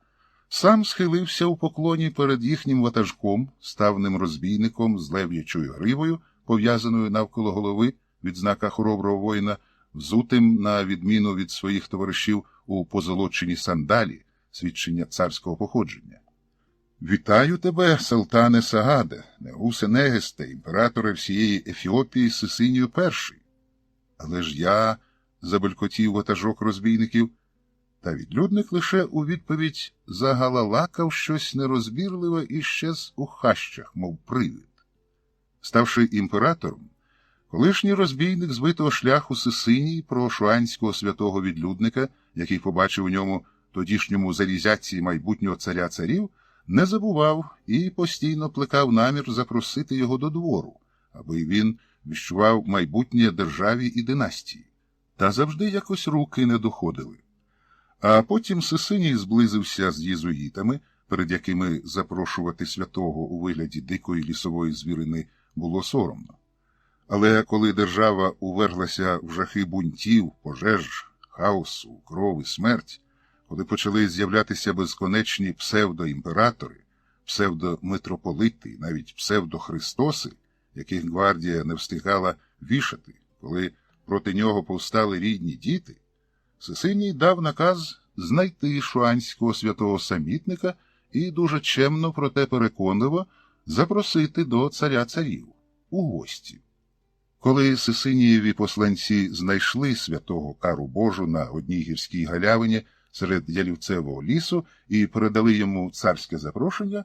сам схилився у поклоні перед їхнім ватажком, ставним розбійником з лев'ячою гривою, пов'язаною навколо голови від знака хороброго воїна, взутим, на відміну від своїх товаришів, у позолочені сандалі, свідчення царського походження. «Вітаю тебе, Салтане Сагаде, Негусе Негесте, імператоре всієї Ефіопії Сисинію перший». «Але ж я», – забелькотів ватажок розбійників, та відлюдник лише у відповідь загалалакав щось нерозбірливе і щез у хащах, мов привид. Ставши імператором, колишній розбійник збитого шляху Сисиній про шуанського святого відлюдника, який побачив у ньому тодішньому залізяці майбутнього царя царів, не забував і постійно плекав намір запросити його до двору, аби він віщував майбутнє державі і династії. Та завжди якось руки не доходили. А потім Сисиній зблизився з єзуїтами, перед якими запрошувати святого у вигляді дикої лісової звірини було соромно. Але коли держава уверглася в жахи бунтів, пожеж, хаосу, кров і смерть, коли почали з'являтися безконечні псевдоімператори, псевдомитрополити, навіть псевдохристоси, яких гвардія не встигала вішати, коли проти нього повстали рідні діти, Сисиній дав наказ знайти шуанського святого самітника і дуже чемно, проте переконливо, запросити до царя царів у гості. Коли Сисинієві посланці знайшли святого Кару Божу на одній гірській галявині серед ялівцевого лісу і передали йому царське запрошення,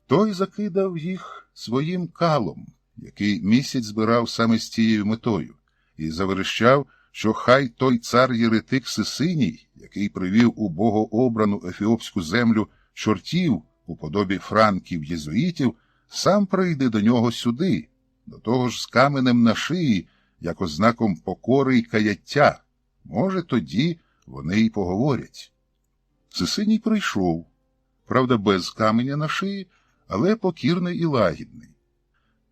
той закидав їх своїм калом, який місяць збирав саме з цією метою, і заверещав, що хай той цар-єретик Сисиній, який привів у богообрану ефіопську землю чортів у подобі франків-єзуїтів, сам прийде до нього сюди, до того ж з каменем на шиї, як ознаком покори й каяття. Може, тоді вони й поговорять. Сисиній прийшов, правда, без каменя на шиї, але покірний і лагідний.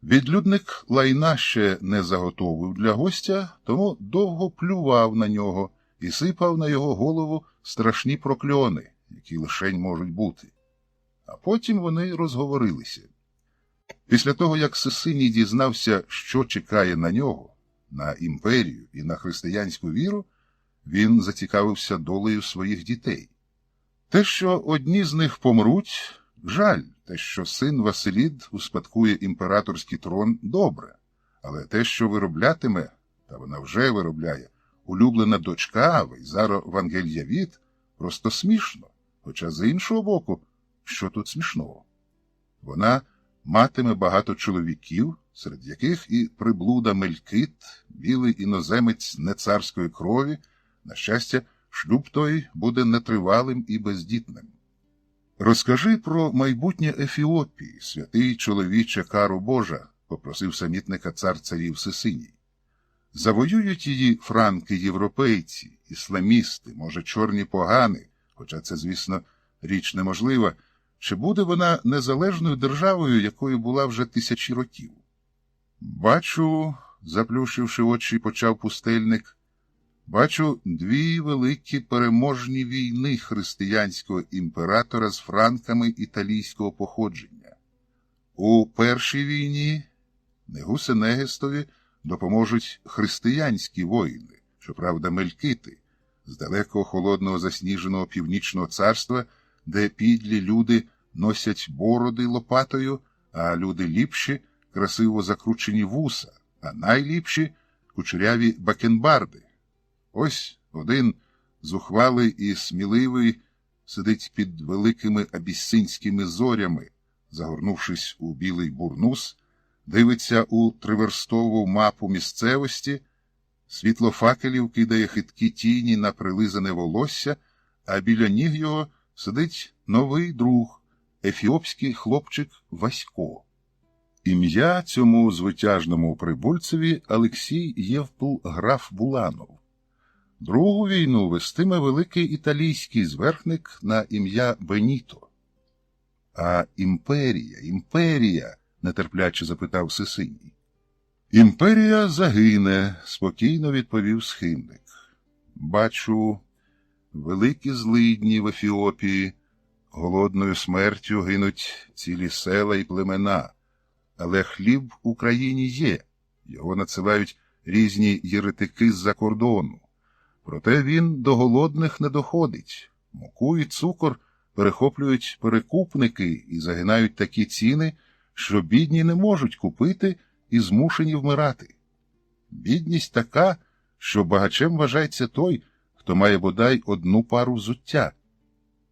Відлюдник лайна ще не заготовив для гостя, тому довго плював на нього і сипав на його голову страшні прокльони, які лишень можуть бути. А потім вони розговорилися. Після того, як Сисиній дізнався, що чекає на нього, на імперію і на християнську віру, він зацікавився долею своїх дітей. Те, що одні з них помруть, жаль, те, що син Василід успадкує імператорський трон, добре, але те, що вироблятиме, та вона вже виробляє, улюблена дочка Вейзаро Вангельявіт, просто смішно, хоча з іншого боку, що тут смішного? Вона матиме багато чоловіків, серед яких і приблуда Мелькит, білий іноземець нецарської крові, на щастя, шлюб той буде нетривалим і бездітним. «Розкажи про майбутнє Ефіопії, святий чоловіче Кару Божа», – попросив самітника цар царів Сисиній. «Завоюють її франки-європейці, ісламісти, може, чорні погани, хоча це, звісно, річ неможлива. Чи буде вона незалежною державою, якою була вже тисячі років?» «Бачу», – заплющивши очі, почав пустельник, «бачу дві великі переможні війни християнського імператора з франками італійського походження. У першій війні Негусе Негестові допоможуть християнські воїни, щоправда, мелькити, з далекого холодного засніженого північного царства, де підлі люди носять бороди лопатою, а люди ліпші – красиво закручені вуса, а найліпші – кучеряві бакенбарди. Ось один зухвалий і сміливий сидить під великими абісинськими зорями, загорнувшись у білий бурнус, дивиться у триверстову мапу місцевості, світло факелів кидає хиткі тіні на прилизане волосся, а біля ніг його сидить новий друг, ефіопський хлопчик Васько. Ім'я цьому звитяжному прибульцеві Олексій Євпл граф Буланов. Другу війну вестиме великий італійський зверхник на ім'я Беніто. «А імперія?» – нетерпляче запитав Сисиній. «Імперія загине», – спокійно відповів схимник. «Бачу, великі злидні в Ефіопії, голодною смертю гинуть цілі села і племена, але хліб в Україні є, його надсилають різні єретики з-за кордону. Проте він до голодних не доходить. Муку і цукор перехоплюють перекупники і загинають такі ціни, що бідні не можуть купити і змушені вмирати. Бідність така, що багачем вважається той, хто має бодай одну пару взуття.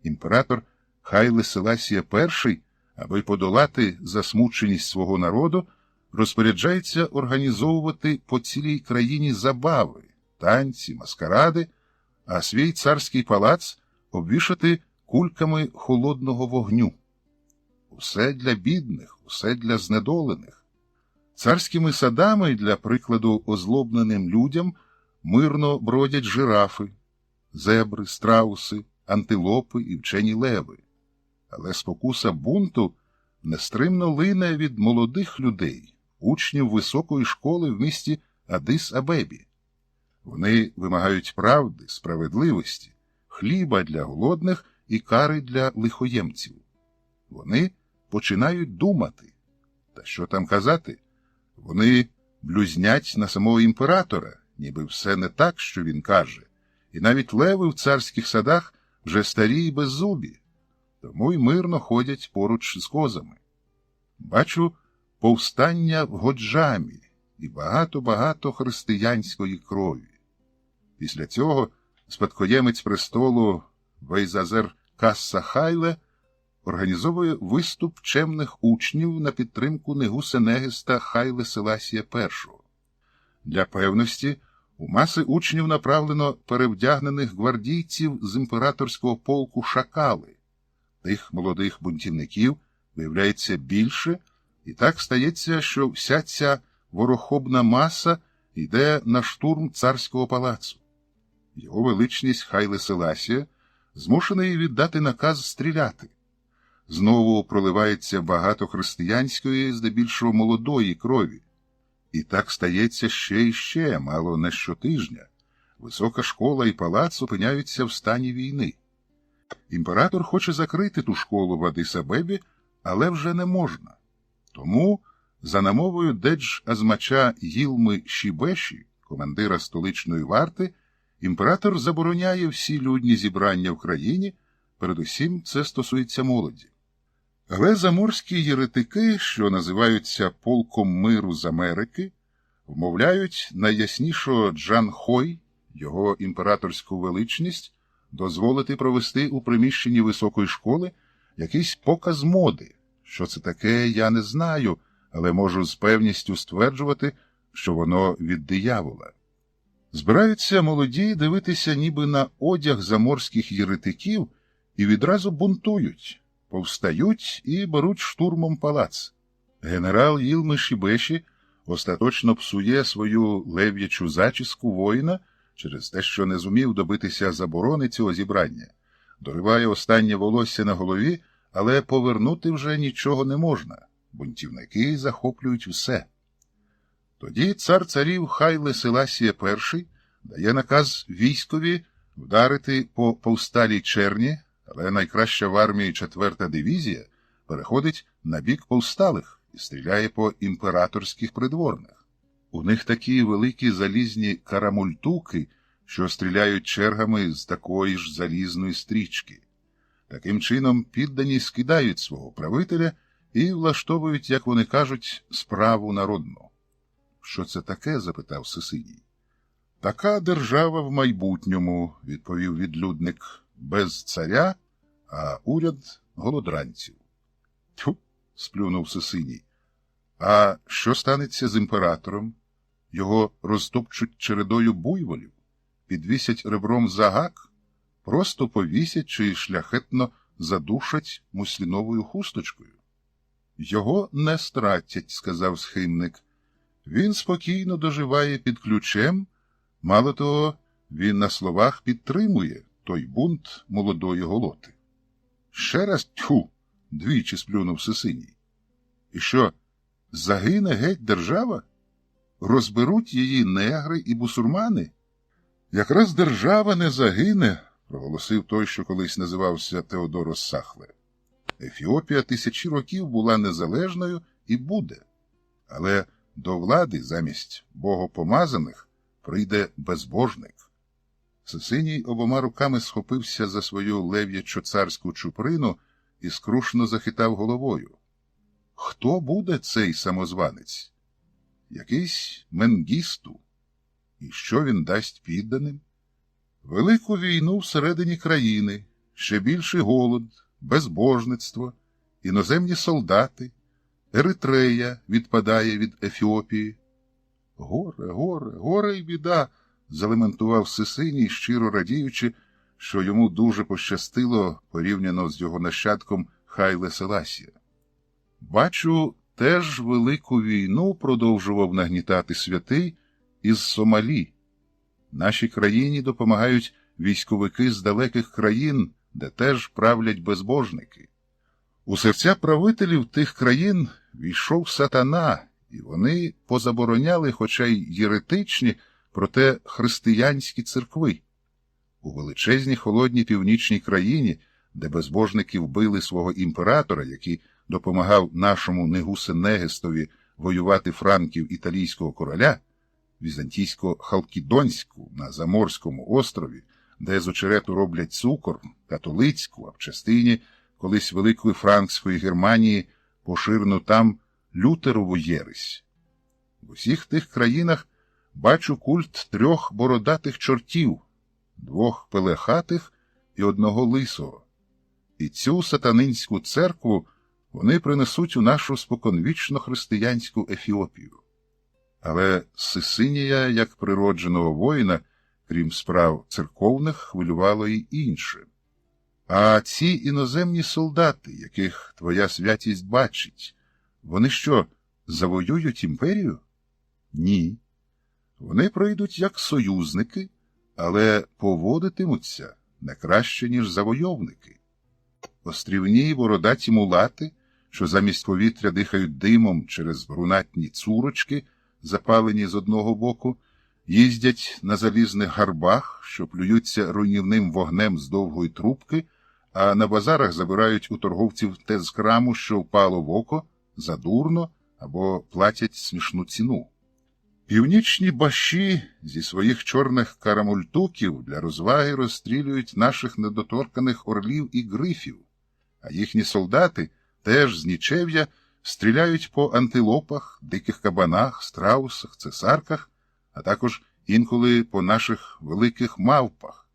Імператор Хайле Селасія І, аби подолати засмученість свого народу, розпоряджається організовувати по цілій країні забави, танці, маскаради, а свій царський палац обвішати кульками холодного вогню. Усе для бідних, усе для знедолених. Царськими садами, для прикладу озлобленим людям, мирно бродять жирафи, зебри, страуси, антилопи і вчені леви. Але спокуса бунту нестримно лине від молодих людей, учнів високої школи в місті Адис-Абебі. Вони вимагають правди, справедливості, хліба для голодних і кари для лихоємців. Вони починають думати. Та що там казати? Вони блюзнять на самого імператора, ніби все не так, що він каже. І навіть леви в царських садах вже старі й беззубі, тому й мирно ходять поруч з козами. Бачу повстання в Годжамі і багато-багато християнської крові. Після цього спадкоємець престолу Вейзазер Касса Хайле організовує виступ чемних учнів на підтримку Негуса-Негеста Хайле Селасія І. Для певності у маси учнів направлено перевдягнених гвардійців з імператорського полку Шакали. Тих молодих бунтівників виявляється більше, і так стається, що вся ця ворохобна маса йде на штурм царського палацу. Його величність Хайле Селасія змушений віддати наказ стріляти. Знову проливається багато християнської, здебільшого молодої крові. І так стається ще і ще, мало не щотижня. Висока школа і палац опиняються в стані війни. Імператор хоче закрити ту школу в Адис-Абебі, але вже не можна. Тому, за намовою Дедж-Азмача Їлми Шібеші, командира столичної варти, імператор забороняє всі людні зібрання в країні, передусім це стосується молоді. Але заморські єретики, що називаються полком миру з Америки, вмовляють найяснішого Джан-Хой, його імператорську величність, дозволити провести у приміщенні високої школи якийсь показ моди. Що це таке, я не знаю, але можу з певністю стверджувати, що воно від диявола. Збираються молоді дивитися ніби на одяг заморських єретиків і відразу бунтують, повстають і беруть штурмом палац. Генерал Їлми Шібеші остаточно псує свою лев'ячу зачіску воїна через те, що не зумів добитися заборони цього зібрання. Дориває останнє волосся на голові, але повернути вже нічого не можна. Бунтівники захоплюють все. Тоді цар царів Хайле Селасія І дає наказ військові вдарити по повсталій черні, але найкраща в армії 4-та дивізія переходить на бік повсталих і стріляє по імператорських придворних. У них такі великі залізні карамультуки, що стріляють чергами з такої ж залізної стрічки. Таким чином піддані скидають свого правителя і влаштовують, як вони кажуть, справу народну. «Що це таке?» – запитав Сисиній. «Така держава в майбутньому», – відповів відлюдник, – «без царя, а уряд голодранців». «Тьфу!» – сплюнув Сисиній. «А що станеться з імператором? Його розтопчуть чередою буйволів, підвісять ребром за гак, просто повісять чи шляхетно задушать мусліновою хусточкою». «Його не стратять», – сказав схимник. «Він спокійно доживає під ключем, мало того, він на словах підтримує той бунт молодої голоти». «Ще раз тьфу!» – двічі сплюнув Сисиній. «І що, загине геть держава? Розберуть її негри і бусурмани?» «Якраз держава не загине», – проголосив той, що колись називався Теодорос Сахле. «Ефіопія 1000 років була незалежною і буде. Але до влади замість богопомазаних прийде безбожник. Сисиній обома руками схопився за свою лев'ячо-царську чуприну і скрушно захитав головою. Хто буде цей самозванець? Якийсь Менгісту. І що він дасть підданим? Велику війну всередині країни, ще більший голод, безбожництво, іноземні солдати, Еритрея відпадає від Ефіопії. Горе, горе, горе й біда, залементував Сисиній, щиро радіючи, що йому дуже пощастило порівняно з його нащадком Хайле Селасія. Бачу, теж велику війну продовжував нагнітати святий із Сомалі. Нашій країні допомагають військовики з далеких країн, де теж правлять безбожники. У серця правителів тих країн війшов сатана, і вони позабороняли, хоча й єретичні, проте християнські церкви. У величезній холодній північній країні, де безбожники вбили свого імператора, який допомагав нашому Негусенегестові воювати франків італійського короля, Візантійсько-Халкідонську на Заморському острові, де з очерету роблять цукор, католицьку, а в частині колись Великої Франкської Германії поширену там лютерову єресь. В усіх тих країнах бачу культ 3 бородатих чортів, 2 пелехатих і 1 лисого. І цю сатанинську церкву вони принесуть у нашу споконвічно християнську Ефіопію. Але Сисинія, як природженого воїна, крім справ церковних, хвилювало й інше. А ці іноземні солдати, яких твоя святість бачить, вони що, завоюють імперію? Ні. Вони прийдуть як союзники, але поводитимуться не краще, ніж завойовники. Острівні бородаті мулати, що замість повітря дихають димом через брунатні цурочки, запалені з одного боку, їздять на залізних гарбах, що плюються руйнівним вогнем з довгої трубки, а на базарах забирають у торговців те з краму, що впало в око, задурно або платять смішну ціну. Північні баші зі своїх чорних карамультуків для розваги розстрілюють наших недоторканих орлів і грифів, а їхні солдати теж з нічев'я стріляють по антилопах, диких кабанах, страусах, цесарках, а також інколи по наших великих мавпах.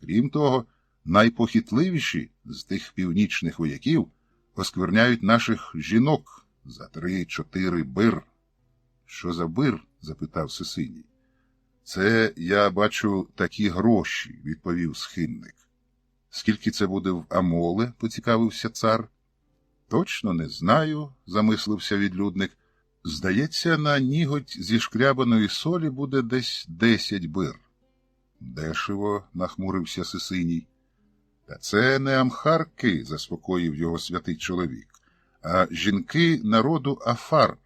Крім того, найпохитливіші з тих північних вояків оскверняють наших жінок за 3-4 бир. Що за бир? Запитав Сисиній. Це, я бачу, такі гроші, відповів схимник. Скільки це буде в амоле? Поцікавився цар. Точно не знаю, замислився відлюдник. Здається, на ніготь зі шкрябаної солі буде десь 10 бир. Дешево, нахмурився Сисиній. Та це не амхарки, заспокоїв його святий чоловік, а жінки народу Афар.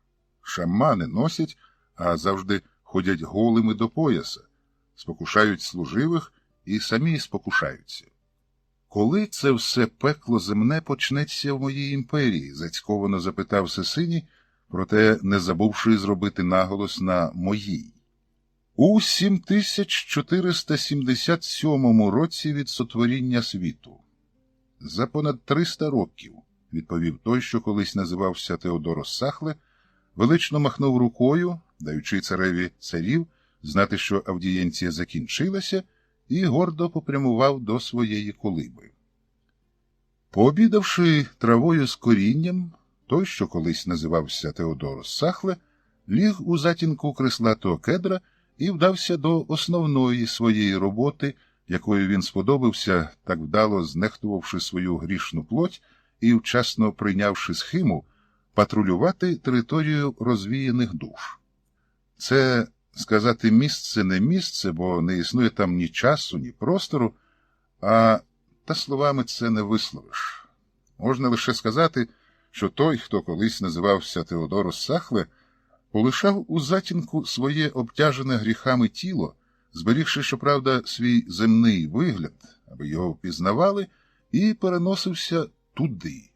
Шамани носять, а завжди ходять голими до пояса, спокушають служивих і самі спокушаються. Коли це все пекло земне почнеться в моїй імперії? Зацьковано запитав Сисиній, проте не забувши зробити наголос на моїй. У 7477 році від сотворіння світу. За понад 300 років, відповів той, що колись називався Теодорос Сахле, велично махнув рукою, даючи цареві царів знати, що авдієнція закінчилася, і гордо попрямував до своєї колиби. Пообідавши травою з корінням, той, що колись називався Теодорос Сахле, ліг у затінку креслатого кедра і вдався до основної своєї роботи, якою він сподобався, так вдало знехтувавши свою грішну плоть і вчасно прийнявши схиму, патрулювати територію розвіяних душ. Це, сказати, місце не місце, бо не існує там ні часу, ні простору, та словами це не висловиш. Можна лише сказати, що той, хто колись називався Теодорос Сахле, полишав у затінку своє обтяжене гріхами тіло, зберігши, щоправда, свій земний вигляд, аби його впізнавали, і переносився туди.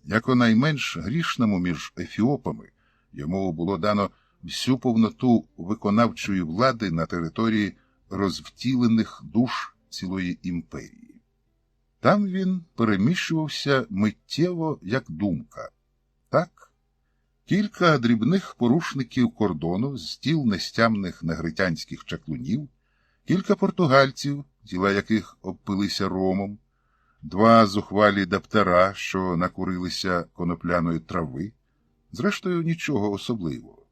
Як найменш грішному між ефіопами, йому було дано всю повноту виконавчої влади на території розвтілених душ цілої імперії. Там він переміщувався миттєво, як думка. Так, кілька дрібних порушників кордону з тіл нестямних негритянських чаклунів, кілька португальців, тіла яких обпилися ромом, два зухвалі даптара, що накурилися конопляної трави, зрештою нічого особливого.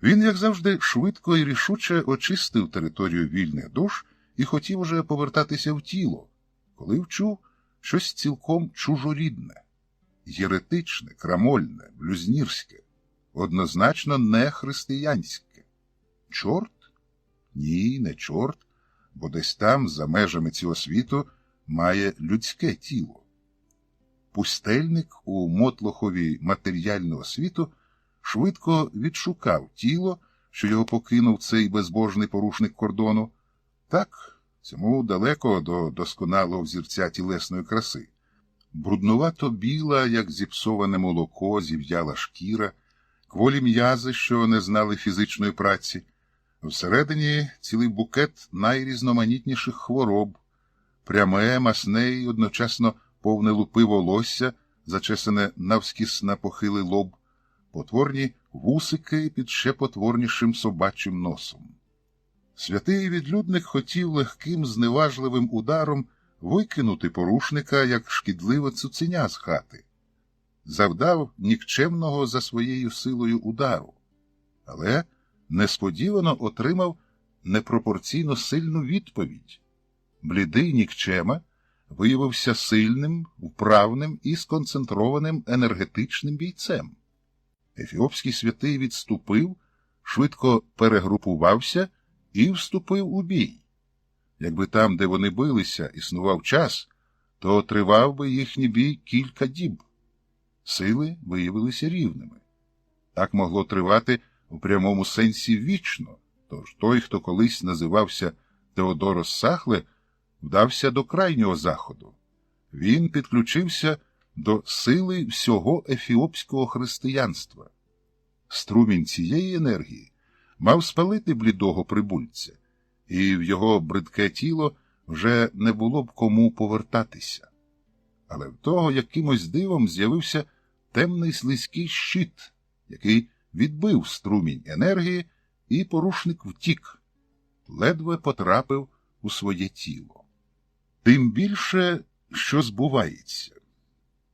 Він, як завжди, швидко і рішуче очистив територію вільних душ і хотів уже повертатися в тіло, коли вчув щось цілком чужорідне, єретичне, крамольне, блюзнірське, однозначно не християнське. Чорт? Ні, не чорт, бо десь там, за межами цього світу, має людське тіло. Пустельник у мотлохові матеріального світу швидко відшукав тіло, що його покинув цей безбожний порушник кордону. Так, цьому далеко до досконалого взірця тілесної краси. Бруднувато біла, як зіпсоване молоко, зів'яла шкіра, кволі м'язи, що не знали фізичної праці. Всередині цілий букет найрізноманітніших хвороб, пряме, масне й одночасно повне лупи волосся, зачесане навскіс на похилий лоб, потворні вусики під ще потворнішим собачим носом. Святий відлюдник хотів легким, зневажливим ударом викинути порушника, як шкідливе цуценя з хати. Завдав нікчемного за своєю силою удару, але несподівано отримав непропорційно сильну відповідь. Блідий нікчема виявився сильним, вправним і сконцентрованим енергетичним бійцем. Ефіопський святий відступив, швидко перегрупувався і вступив у бій. Якби там, де вони билися, існував час, то тривав би їхній бій кілька діб. Сили виявилися рівними. Так могло тривати в прямому сенсі вічно, тож той, хто колись називався Теодорос Сахле, вдався до крайнього заходу. Він підключився до сили всього ефіопського християнства. Струмінь цієї енергії мав спалити блідого прибульця, і в його бридке тіло вже не було б кому повертатися. Але в того якимось дивом з'явився темний слизький щит, який відбив струмінь енергії, і порушник втік, ледве потрапив у своє тіло. Тим більше, що збувається.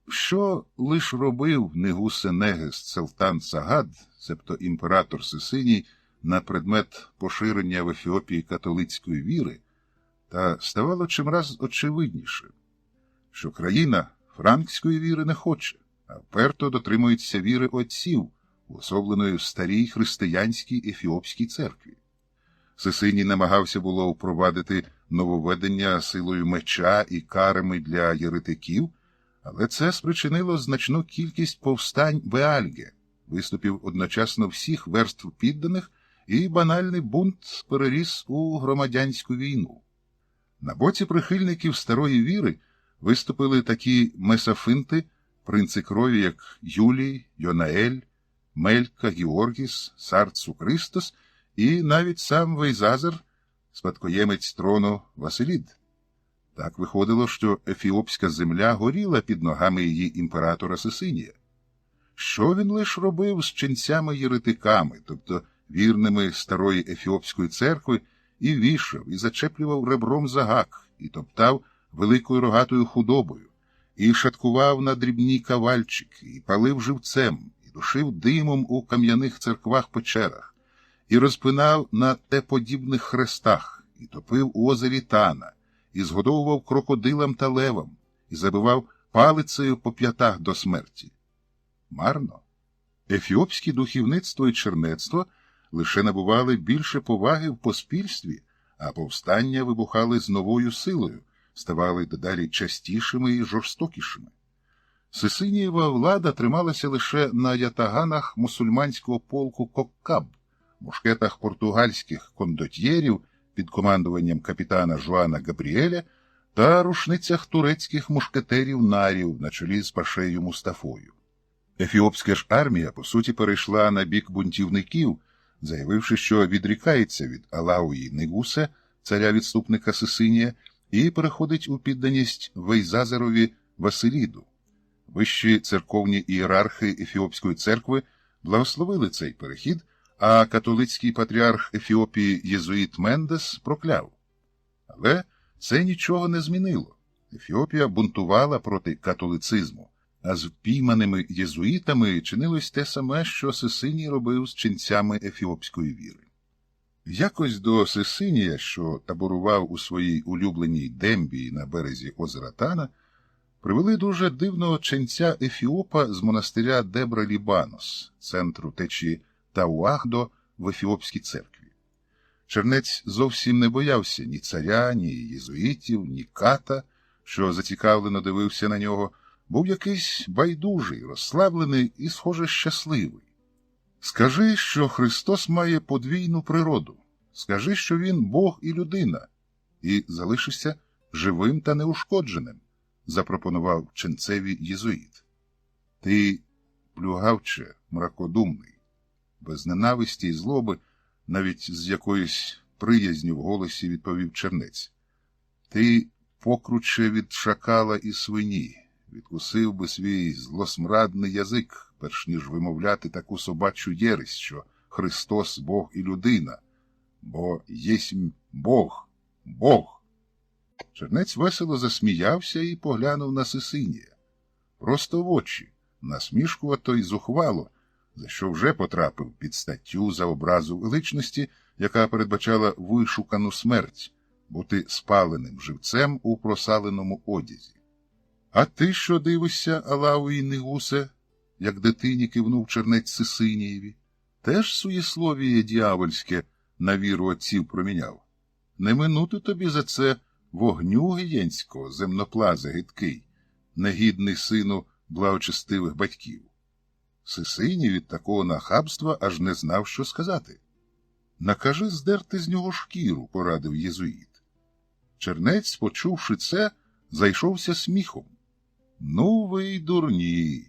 Що лиш робив Негус-Сенегес Целтан Сагад, себто імператор Сисиній, на предмет поширення в Ефіопії католицької віри, та ставало чимраз очевидніше, що країна франкської віри не хоче, а вперто дотримується віри отців, уособленої в старій християнській ефіопській церкві. Сисиній намагався було впровадити нововведення силою меча і карами для єретиків, але це спричинило значну кількість повстань Беальге, виступів одночасно всіх верств підданих, і банальний бунт переріс у громадянську війну. На боці прихильників старої віри виступили такі месафинти, принци крові, як Юлій, Йонаель, Мелька, Георгіс, Сарцу Христос і навіть сам Вейзазер, спадкоємець трону Василід. Так виходило, що ефіопська земля горіла під ногами її імператора Сисинія. Що він лиш робив з ченцями-єретиками, тобто вірними старої ефіопської церкви, і вішав, і зачеплював ребром за гак, і топтав великою рогатою худобою, і шаткував на дрібні кавальчики, і палив живцем, і душив димом у кам'яних церквах-печерах, і розпинав на теподібних хрестах, і топив у озері Тана, і згодовував крокодилам та левам, і забивав палицею по п'ятах до смерті. Марно. Ефіопське духовництво і чернецтво лише набували більше поваги в поспільстві, а повстання вибухали з новою силою, ставали дедалі частішими і жорстокішими. Сисинієва влада трималася лише на ятаганах мусульманського полку Коккаб, мушкетах португальських кондотьєрів під командуванням капітана Жуана Габріеля та рушницях турецьких мушкетерів-нарів на чолі з пашею Мустафою. Ефіопська ж армія, по суті, перейшла на бік бунтівників, заявивши, що відрікається від Алауї Негусе, царя-відступника Сисинія, і переходить у підданість Вейзазерові Василіду. Вищі церковні ієрархи Ефіопської церкви благословили цей перехід, а католицький патріарх Ефіопії єзуїт Мендес прокляв. Але це нічого не змінило. Ефіопія бунтувала проти католицизму, а з впійманими єзуїтами чинилось те саме, що Сисиній робив з ченцями ефіопської віри. Якось до Сисинія, що таборував у своїй улюбленій Дембії на березі озера Тана, привели дуже дивного ченця Ефіопа з монастиря Дебра-Лібанос, центру течії Тауахдо в Ефіопській церкві. Чернець зовсім не боявся ні царя, ні єзуїтів, ні ката, що зацікавлено дивився на нього, був якийсь байдужий, розслаблений і, схоже, щасливий. «Скажи, що Христос має подвійну природу. Скажи, що Він Бог і людина, і залишишся живим та неушкодженим», – запропонував ченцеві єзуїт. «Ти, плюгавче, мракодумний», без ненависті й злоби, навіть з якоюсь приязню в голосі відповів чернець. «Ти, покруче від шакала і свині, відкусив би свій злосмрадний язик, перш ніж вимовляти таку собачу єресь, що Христос – Бог і людина, бо єсмь Бог, Бог». Чернець весело засміявся і поглянув на Сисинія. Просто в очі, насмішкувато й зухвало, за що вже потрапив під статтю за образу величності, яка передбачала вишукану смерть, бути спаленим живцем у просаленому одязі. «А ти що дивишся, Алауї Негусе?» – як дитині кивнув чернець Сисинієві. «Теж суєсловіє діявольське на віру отців проміняв. Не минути тобі за це вогню гієнського, земноплаза гидкий, негідний сину благочестивих батьків». Сисиній від такого нахабства аж не знав, що сказати. «Накажи здерти з нього шкіру», – порадив єзуїт. Чернець, почувши це, зайшовся сміхом. «Ну ви й дурні!»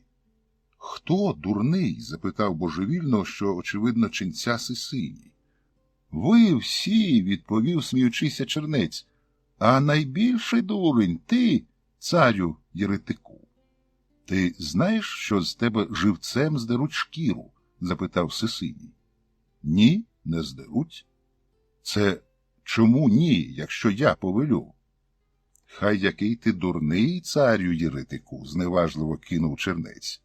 «Хто дурний?» – запитав божевільно, що, очевидно, ченця Сисиній. «Ви всі!» – відповів, сміючися чернець. «А найбільший дурень ти, царю єретику!» «Ти знаєш, що з тебе живцем здеруть шкіру?» – запитав Сисиній. «Ні, не здеруть». «Це чому ні, якщо я повелю?» «Хай який ти дурний, царю єретику!» – зневажливо кинув чернець.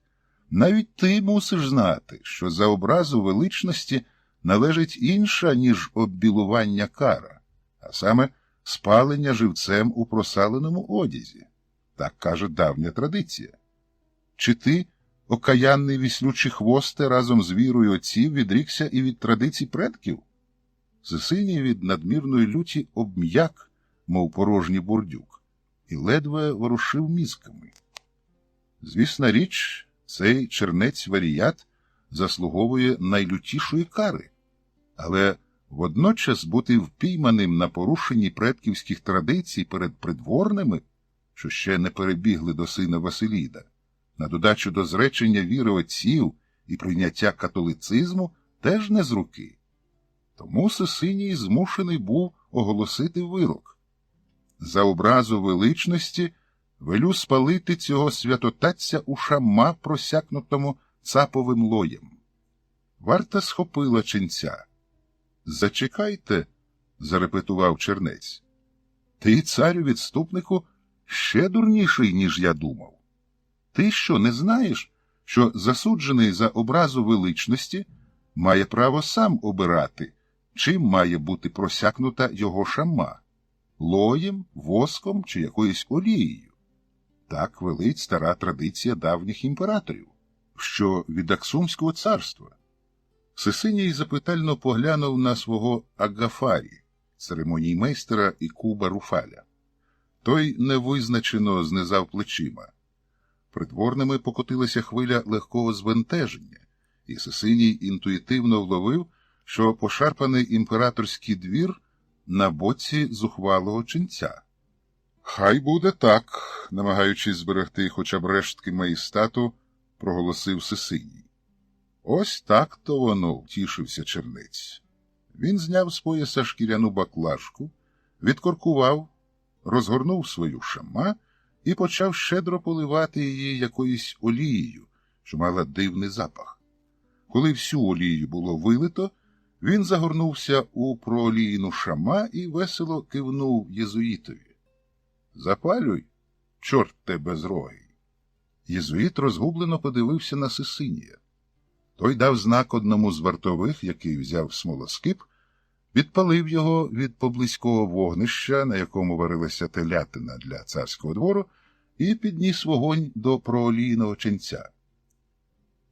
«Навіть ти мусиш знати, що за образу величності належить інша, ніж оббілування кара, а саме спалення живцем у просаленому одязі. Так каже давня традиція. Чи ти, окаянний віслючий хвосте, разом з вірою отців відрікся і від традицій предків?» Сисиній від надмірної люті обм'як, мов порожній бурдюк, і ледве ворушив мізками. Звісна річ, цей чернець-варіят заслуговує найлютішої кари, але водночас бути впійманим на порушенні предківських традицій перед придворними, що ще не перебігли до сина Василіда, на додачу до зречення віри отців і прийняття католицизму, теж не з руки. Тому Сисиній змушений був оголосити вирок. За образу величності велю спалити цього святотатця у шамма, просякнутому цаповим лоєм. Варта схопила ченця. «Зачекайте», – зарепетував чернець. «Ти, царю-відступнику, ще дурніший, ніж я думав. Ти що, не знаєш, що засуджений за образу величності має право сам обирати, чим має бути просякнута його шамма – лоєм, воском чи якоюсь олією? Так велить стара традиція давніх імператорів, що від Аксумського царства». Сисиній запитально поглянув на свого Агафарі, церемоніймейстера і куба Руфаля. Той невизначено знизав плечима. Придворними покотилася хвиля легкого збентеження, і Сисиній інтуїтивно вловив, що пошарпаний імператорський двір на боці зухвалого ченця. «Хай буде так», – намагаючись зберегти хоча б рештки маєстату, проголосив Сисиній. Ось так то воно, втішився чернець. Він зняв з пояса шкіряну баклажку, відкоркував, розгорнув свою шама і почав щедро поливати її якоюсь олією, що мала дивний запах. Коли всю олію було вилито, він загорнувся у прооліїну шама і весело кивнув єзуїтові. «Запалюй, чорт тебе з роги!» Єзуїт розгублено подивився на Сисинія. Той дав знак одному з вартових, який взяв смолоскип, підпалив його від поблизького вогнища, на якому варилася телятина для царського двору, і підніс вогонь до проолійного ченця.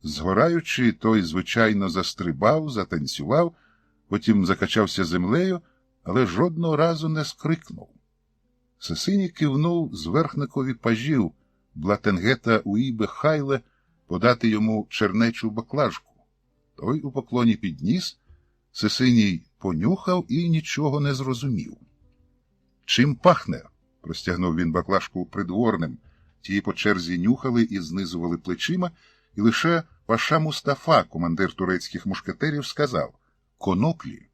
Згораючи, той, звичайно, застрибав, затанцював, потім закачався землею, але жодного разу не скрикнув. Сисиній кивнув зверхникові пажів Блатенгета Уїбе Хайле подати йому чернечу баклажку. Той у поклоні підніс, Сисиній понюхав і нічого не зрозумів. «Чим пахне?» – простягнув він баклажку придворним. Ті по черзі нюхали і знизували плечима, і лише паша Мустафа, командир турецьких мушкетерів, сказав «Коноплі».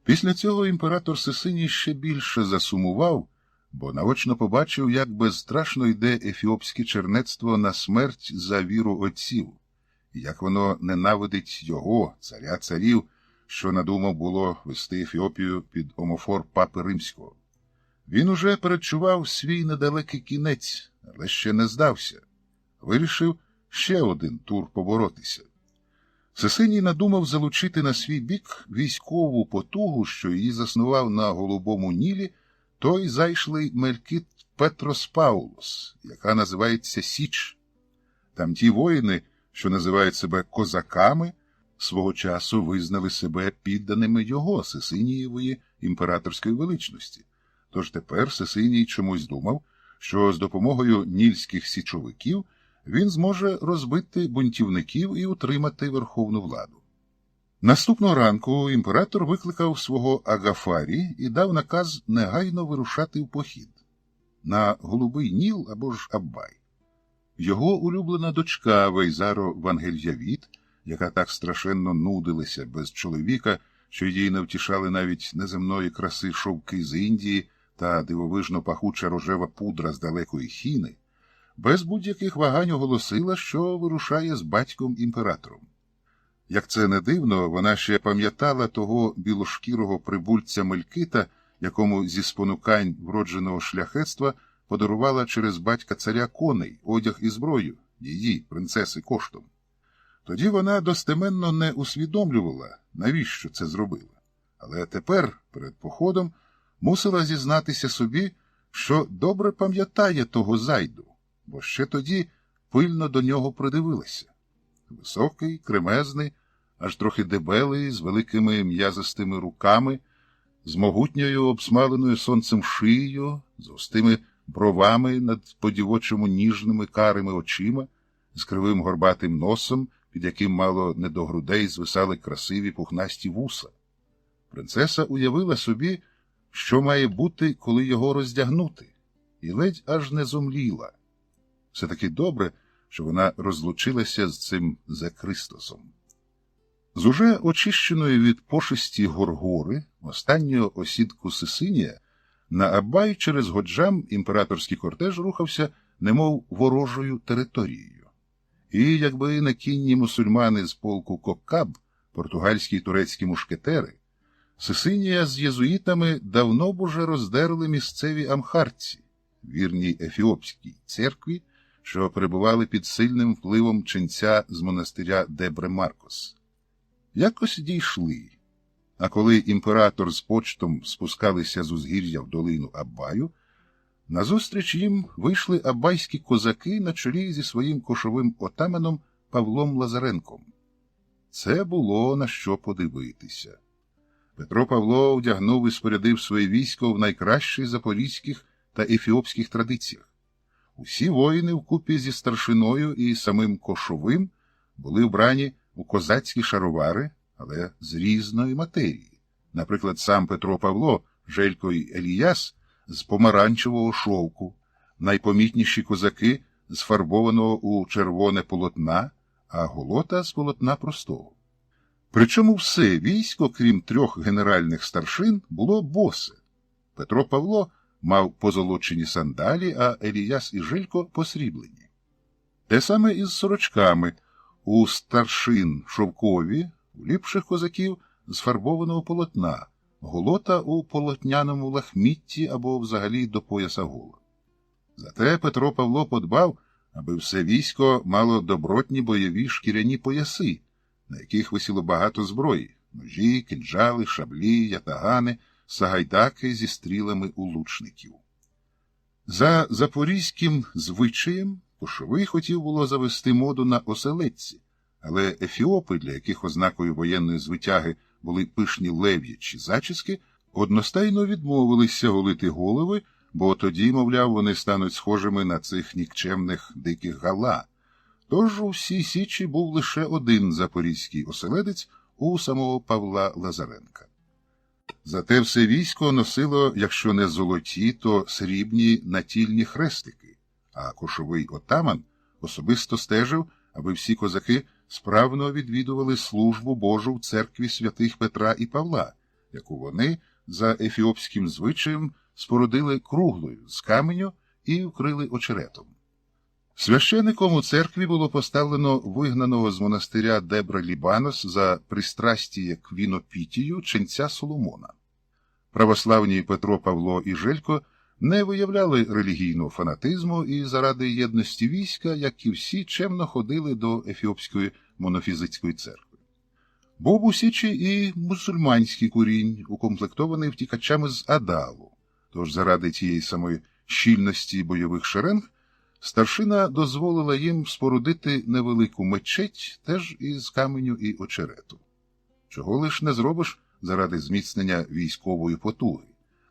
Після цього імператор Сисиній ще більше засумував, бо наочно побачив, як безстрашно йде ефіопське чернецтво на смерть за віру отців, і як воно ненавидить його, царя царів, що надумав було вести Ефіопію під омофор папи римського. Він уже передчував свій недалекий кінець, але ще не здався. Вирішив ще один тур поборотися. Сисиній надумав залучити на свій бік військову потугу, що її заснував на Голубому Нілі той зайшлий мелькіт Петрос Паулос, яка називається Січ. Там ті воїни, що називають себе козаками, свого часу визнали себе підданими його, Сисинієвої імператорської величності. Тож тепер Сисиній чомусь думав, що з допомогою нільських січовиків він зможе розбити бунтівників і утримати верховну владу. Наступного ранку імператор викликав свого Агафарі і дав наказ негайно вирушати в похід на Голубий Ніл або ж Аббай. Його улюблена дочка Вейзаро Вангельявіт, яка так страшенно нудилася без чоловіка, що її не втішали навіть неземної краси шовки з Індії та дивовижно пахуча рожева пудра з далекої Хіни, без будь-яких вагань оголосила, що вирушає з батьком-імператором. Як це не дивно, вона ще пам'ятала того білошкірого прибульця Мелькита, якому зі спонукань вродженого шляхетства подарувала через батька царя коней, одяг і зброю, її, принцеси, коштом. Тоді вона достеменно не усвідомлювала, навіщо це зробила. Але тепер, перед походом, мусила зізнатися собі, що добре пам'ятає того зайду, бо ще тоді пильно до нього придивилася. Високий, кремезний, аж трохи дебелий, з великими м'язистими руками, з могутньою обсмаленою сонцем шиєю, з густими бровами над по-дівочому ніжними карими очима, з кривим горбатим носом, під яким мало не до грудей звисали красиві пухнасті вуса. Принцеса уявила собі, що має бути, коли його роздягнути, і ледь аж не зомліла. Все-таки добре, що вона розлучилася з цим Зекристосом. З уже очищеної від пошесті Горгори, останнього осідку Сисинія, на Аббай через Годжам імператорський кортеж рухався немов ворожою територією. І якби не кінні мусульмани з полку Коккаб, португальські й турецькі мушкетери, Сисинія з єзуїтами давно б уже роздерли місцеві амхарці, вірній ефіопській церкві, що перебували під сильним впливом ченця з монастиря Дебре Маркос. Якось дійшли, а коли імператор з почтом спускалися з узгір'я в долину Аббаю, назустріч їм вийшли аббайські козаки на чолі зі своїм кошовим отаманом Павлом Лазаренком. Це було на що подивитися. Петро Павло одягнув і спорядив своє військо в найкращих запорізьких та ефіопських традиціях. Усі воїни вкупі зі старшиною і самим кошовим були вбрані у козацькі шаровари, але з різної матерії. Наприклад, сам Петро Павло, Желько й Еліяс з помаранчевого шовку, найпомітніші козаки з фарбованого у червоне полотна, а Голота з полотна простого. Причому все військо, крім 3 генеральних старшин, було босе. Петро Павло мав позолочені сандалі, а Еліяс і Жилько – посріблені. Те саме із сорочками. У старшин шовкові, у ліпших козаків – з фарбованого полотна, Голота у полотняному лахмітті або взагалі до пояса гола. Зате Петро Павло подбав, аби все військо мало добротні бойові шкіряні пояси, на яких висіло багато зброї – ножі, кинджали, шаблі, ятагани, сагайдаки зі стрілами у лучників. За запорізьким звичаєм Кошовий хотів було завести моду на оселедці, але ефіопи, для яких ознакою воєнної звитяги були пишні лев'ячі зачіски, одностайно відмовилися голити голови, бо тоді, мовляв, вони стануть схожими на цих нікчемних диких гала. Тож у всій Січі був лише один запорізький оселедець у самого Павла Лазаренка. Зате все військо носило, якщо не золоті, то срібні натільні хрестики, а кошовий отаман особисто стежив, аби всі козаки справно відвідували службу Божу в церкві святих Петра і Павла, яку вони, за ефіопським звичаєм, спорудили круглою з каменю і вкрили очеретом. Священиком у церкві було поставлено вигнаного з монастиря Дебра Лібанос за пристрастіє к вінопітію ченця Соломона. Православні Петро, Павло і Желько не виявляли релігійного фанатизму і заради єдності війська, як і всі, чемно ходили до ефіопської монофізитської церкви. Був у Січі і мусульманський курінь, укомплектований втікачами з Адалу. Тож заради тієї самої щільності бойових шеренг старшина дозволила їм спорудити невелику мечеть теж із каменю і очерету. Чого лиш не зробиш заради зміцнення військової потуги,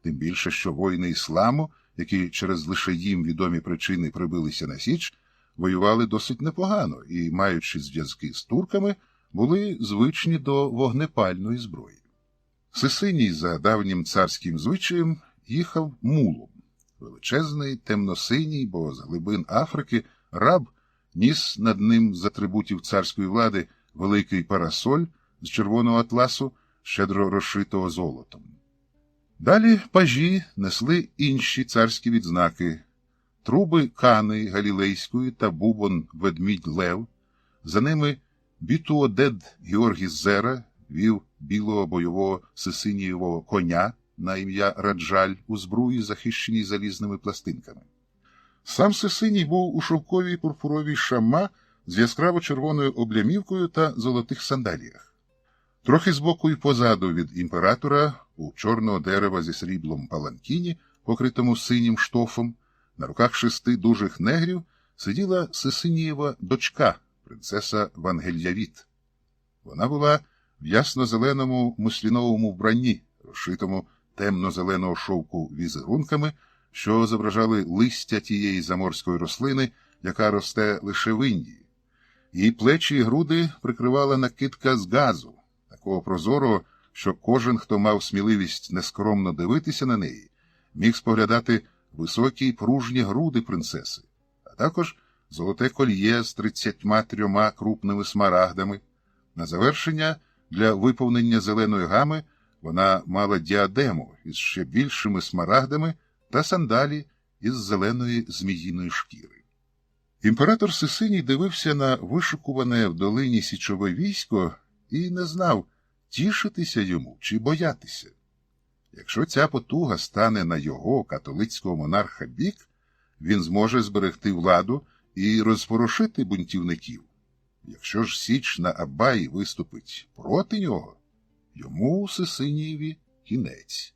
тим більше, що воїни ісламу, які через лише їм відомі причини прибилися на Січ, воювали досить непогано і, маючи зв'язки з турками, були звичні до вогнепальної зброї. Сисиній, за давнім царським звичаєм, їхав мулом. Величезний, темносиній, бо з глибин Африки, раб ніс над ним з атрибутів царської влади великий парасоль з червоного атласу, щедро розшитого золотом. Далі пажі несли інші царські відзнаки – труби Кани Галілейської та бубон Ведмідь-Лев. За ними Бітуодед Георгій Зера вів білого бойового сисинієвого коня на ім'я Раджаль у збруї, захищеній залізними пластинками. Сам Сисиній був у шовковій пурпуровій шамма з яскраво-червоною облямівкою та золотих сандаліях. Трохи збоку і позаду від імператора, у чорного дерева зі сріблом паланкіні, покритому синім штофом, на руках 6 дужих негрів сиділа Сисинієва дочка, принцеса Вангельявіт. Вона була в ясно-зеленому мусліновому вбранні, розшитому темно-зеленого шовку візерунками, що зображали листя тієї заморської рослини, яка росте лише в Індії. Її плечі і груди прикривала накидка з газу, такого прозорого, що кожен, хто мав сміливість нескромно дивитися на неї, міг споглядати високі й пружні груди принцеси, а також золоте кольє з 33 крупними смарагдами. На завершення, для виповнення зеленої гами, вона мала діадему із ще більшими смарагдами та сандалі із зеленої зміїної шкіри. Імператор Сисиній дивився на вишикуване в долині січове військо і не знав, тішитися йому чи боятися. Якщо ця потуга стане на його, католицького монарха, бік, він зможе зберегти владу і розпорошити бунтівників. Якщо ж Січ на Абаї виступить проти нього, йому, Сисинієві, кінець.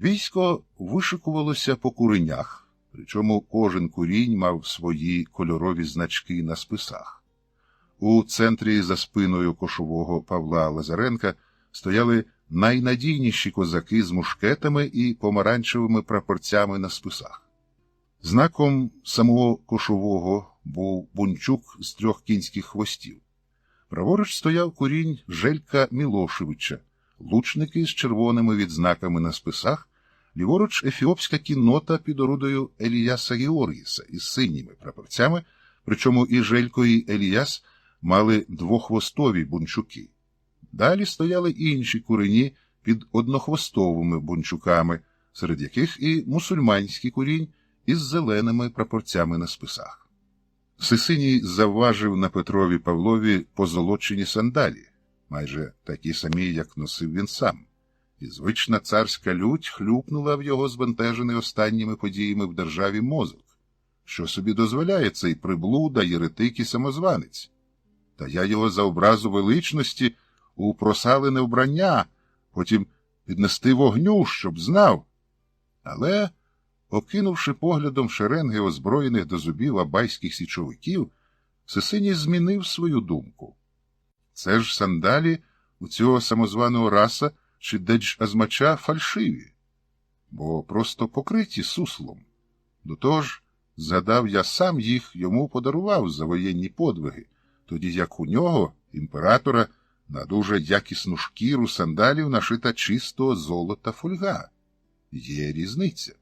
Військо вишикувалося по куренях, причому кожен курінь мав свої кольорові значки на списах. У центрі за спиною кошового Павла Лазаренка стояли найнадійніші козаки з мушкетами і помаранчевими прапорцями на списах. Знаком самого кошового був бунчук з 3 кінських хвостів. Праворуч стояв курінь Желька Мілошевича, лучники з червоними відзнаками на списах, ліворуч ефіопська кіннота під орудою Еліяса Георгіса із синіми прапорцями, причому і Желько, і Еліяс мали двоххвостові бунчуки. Далі стояли інші курені під однохвостовими бунчуками, серед яких і мусульманський курінь із зеленими прапорцями на списах. Сисиній завважив на Петрові Павлові позолочені сандалі, майже такі самі, як носив він сам, і звична царська лють хлюпнула в його збентежений останніми подіями в державі мозок. Що собі дозволяє цей приблуда, єретик і самозванець? Та я його за образу величності у просалене вбрання, потім піднести вогню, щоб знав. Але, окинувши поглядом шеренги озброєних до зубів абайських січовиків, Сисиній змінив свою думку. Це ж сандалі у цього самозваного раса чи Деч-Азмача фальшиві, бо просто покриті суслом. До того ж, згадав, я сам їх йому подарував за воєнні подвиги, тоді як у нього, імператора, на дуже якісну шкіру сандалів нашита чистого золота фольга. Є різниця.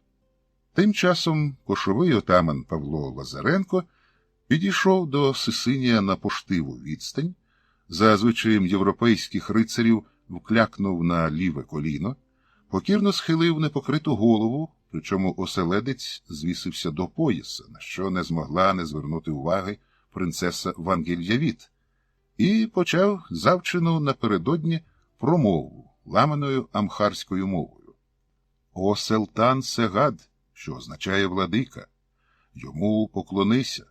Тим часом кошовий отаман Павло Лазаренко підійшов до Сисинія на поштиву відстань, за звичаєм європейських рицарів вклякнув на ліве коліно, покірно схилив непокриту голову, причому оселедець звісився до пояса, на що не змогла не звернути уваги принцеса Вангельявіт, і почав завчену напередодні промову ламаною амхарською мовою. «О Селтан Сегад», що означає «владика», «йому поклонися,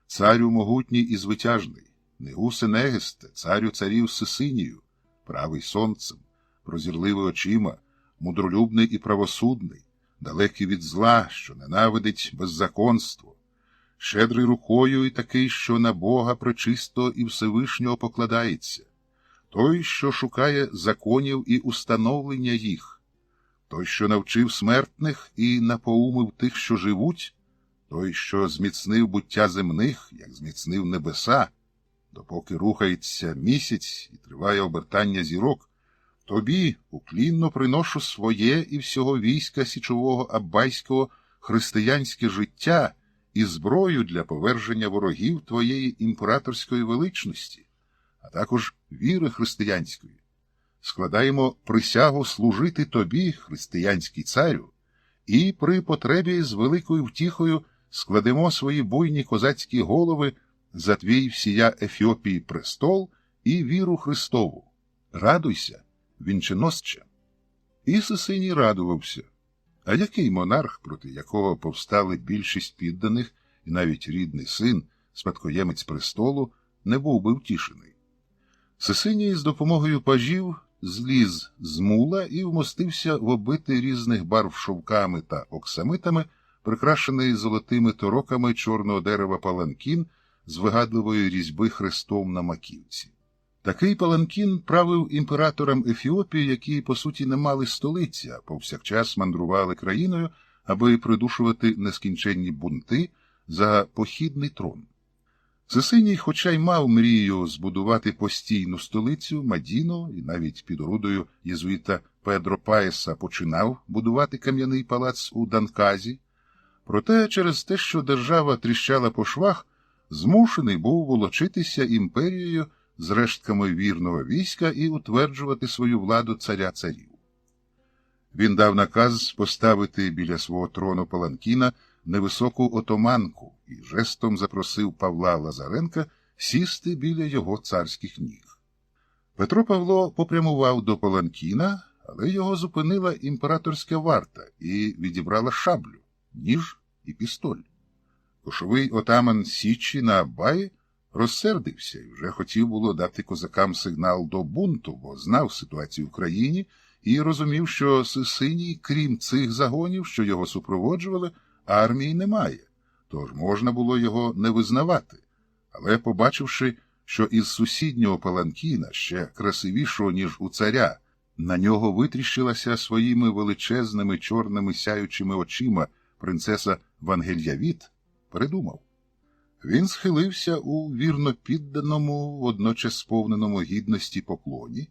царю могутній і звитяжний, Негусе Негесте, царю царів Сисинію, правий сонцем, прозірливий очима, мудролюбний і правосудний, далекий від зла, що ненавидить беззаконство, щедрий рукою і такий, що на Бога пречисто і Всевишнього покладається, той, що шукає законів і установлення їх, той, що навчив смертних і напоумив тих, що живуть, той, що зміцнив буття земних, як зміцнив небеса, допоки рухається місяць і триває обертання зірок, тобі уклінно приношу своє і всього війська січового аббайського християнське життя і зброю для поверження ворогів твоєї імператорської величності, а також віри християнської. Складаємо присягу служити тобі, християнський царю, і при потребі з великою втіхою складемо свої буйні козацькі голови за твій всія Ефіопії престол і віру Христову. Радуйся, вінченосче. І Сисиній радувався. А який монарх, проти якого повстали більшість підданих, і навіть рідний син, спадкоємець престолу, не був би втішений? Сисиній з допомогою пажів зліз з мула і вмостився в оббитий різних барв шовками та оксамитами, прикрашений золотими тороками чорного дерева паланкін з вигадливої різьби хрестом на маківці. Такий паланкін правив імператорам Ефіопії, які, по суті, не мали столиці, а повсякчас мандрували країною, аби придушувати нескінченні бунти за похідний трон. Сисиній, хоча й мав мрію збудувати постійну столицю Мадіно, і навіть під орудою єзуїта Педро Паєса починав будувати кам'яний палац у Данказі, проте через те, що держава тріщала по швах, змушений був волочитися імперією з рештками вірного війська і утверджувати свою владу царя-царів. Він дав наказ поставити біля свого трону паланкіна невисоку отоманку і жестом запросив Павла Лазаренка сісти біля його царських ніг. Петро Павло попрямував до паланкіна, але його зупинила імператорська варта і відібрала шаблю, ніж і пістоль. Кошовий отаман Січі на Абаї розсердився і вже хотів було дати козакам сигнал до бунту, бо знав ситуацію в країні і розумів, що Сисиній, крім цих загонів, що його супроводжували, армії немає, тож можна було його не визнавати. Але, побачивши, що із сусіднього паланкіна, ще красивішого, ніж у царя, на нього витріщилася своїми величезними чорними сяючими очима принцеса Вангельявіт, передумав. Він схилився у вірно підданому, водночас сповненому гідності поклоні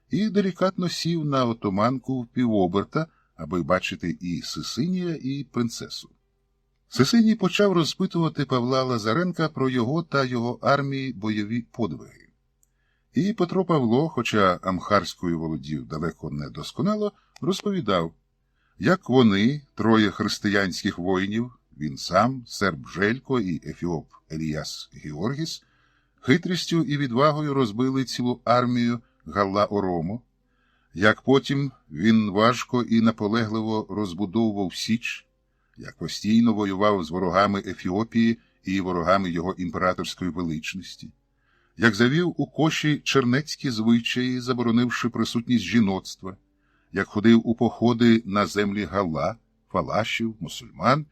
і делікатно сів на отоманку в півоберта, аби бачити і Сисинія, і принцесу. Сисиній почав розпитувати Павла Лазаренка про його та його армії бойові подвиги. І Петро Павло, хоча амхарською володів далеко не досконало, розповідав, як вони, троє християнських воїнів, він сам, серб Желько і ефіоп Еліяс Георгіс, хитрістю і відвагою розбили цілу армію Галла-Оромо, як потім він важко і наполегливо розбудовував Січ, як постійно воював з ворогами Ефіопії і ворогами його імператорської величності, як завів у Коші чернецькі звичаї, заборонивши присутність жіноцтва, як ходив у походи на землі Галла, фалашів, мусульман,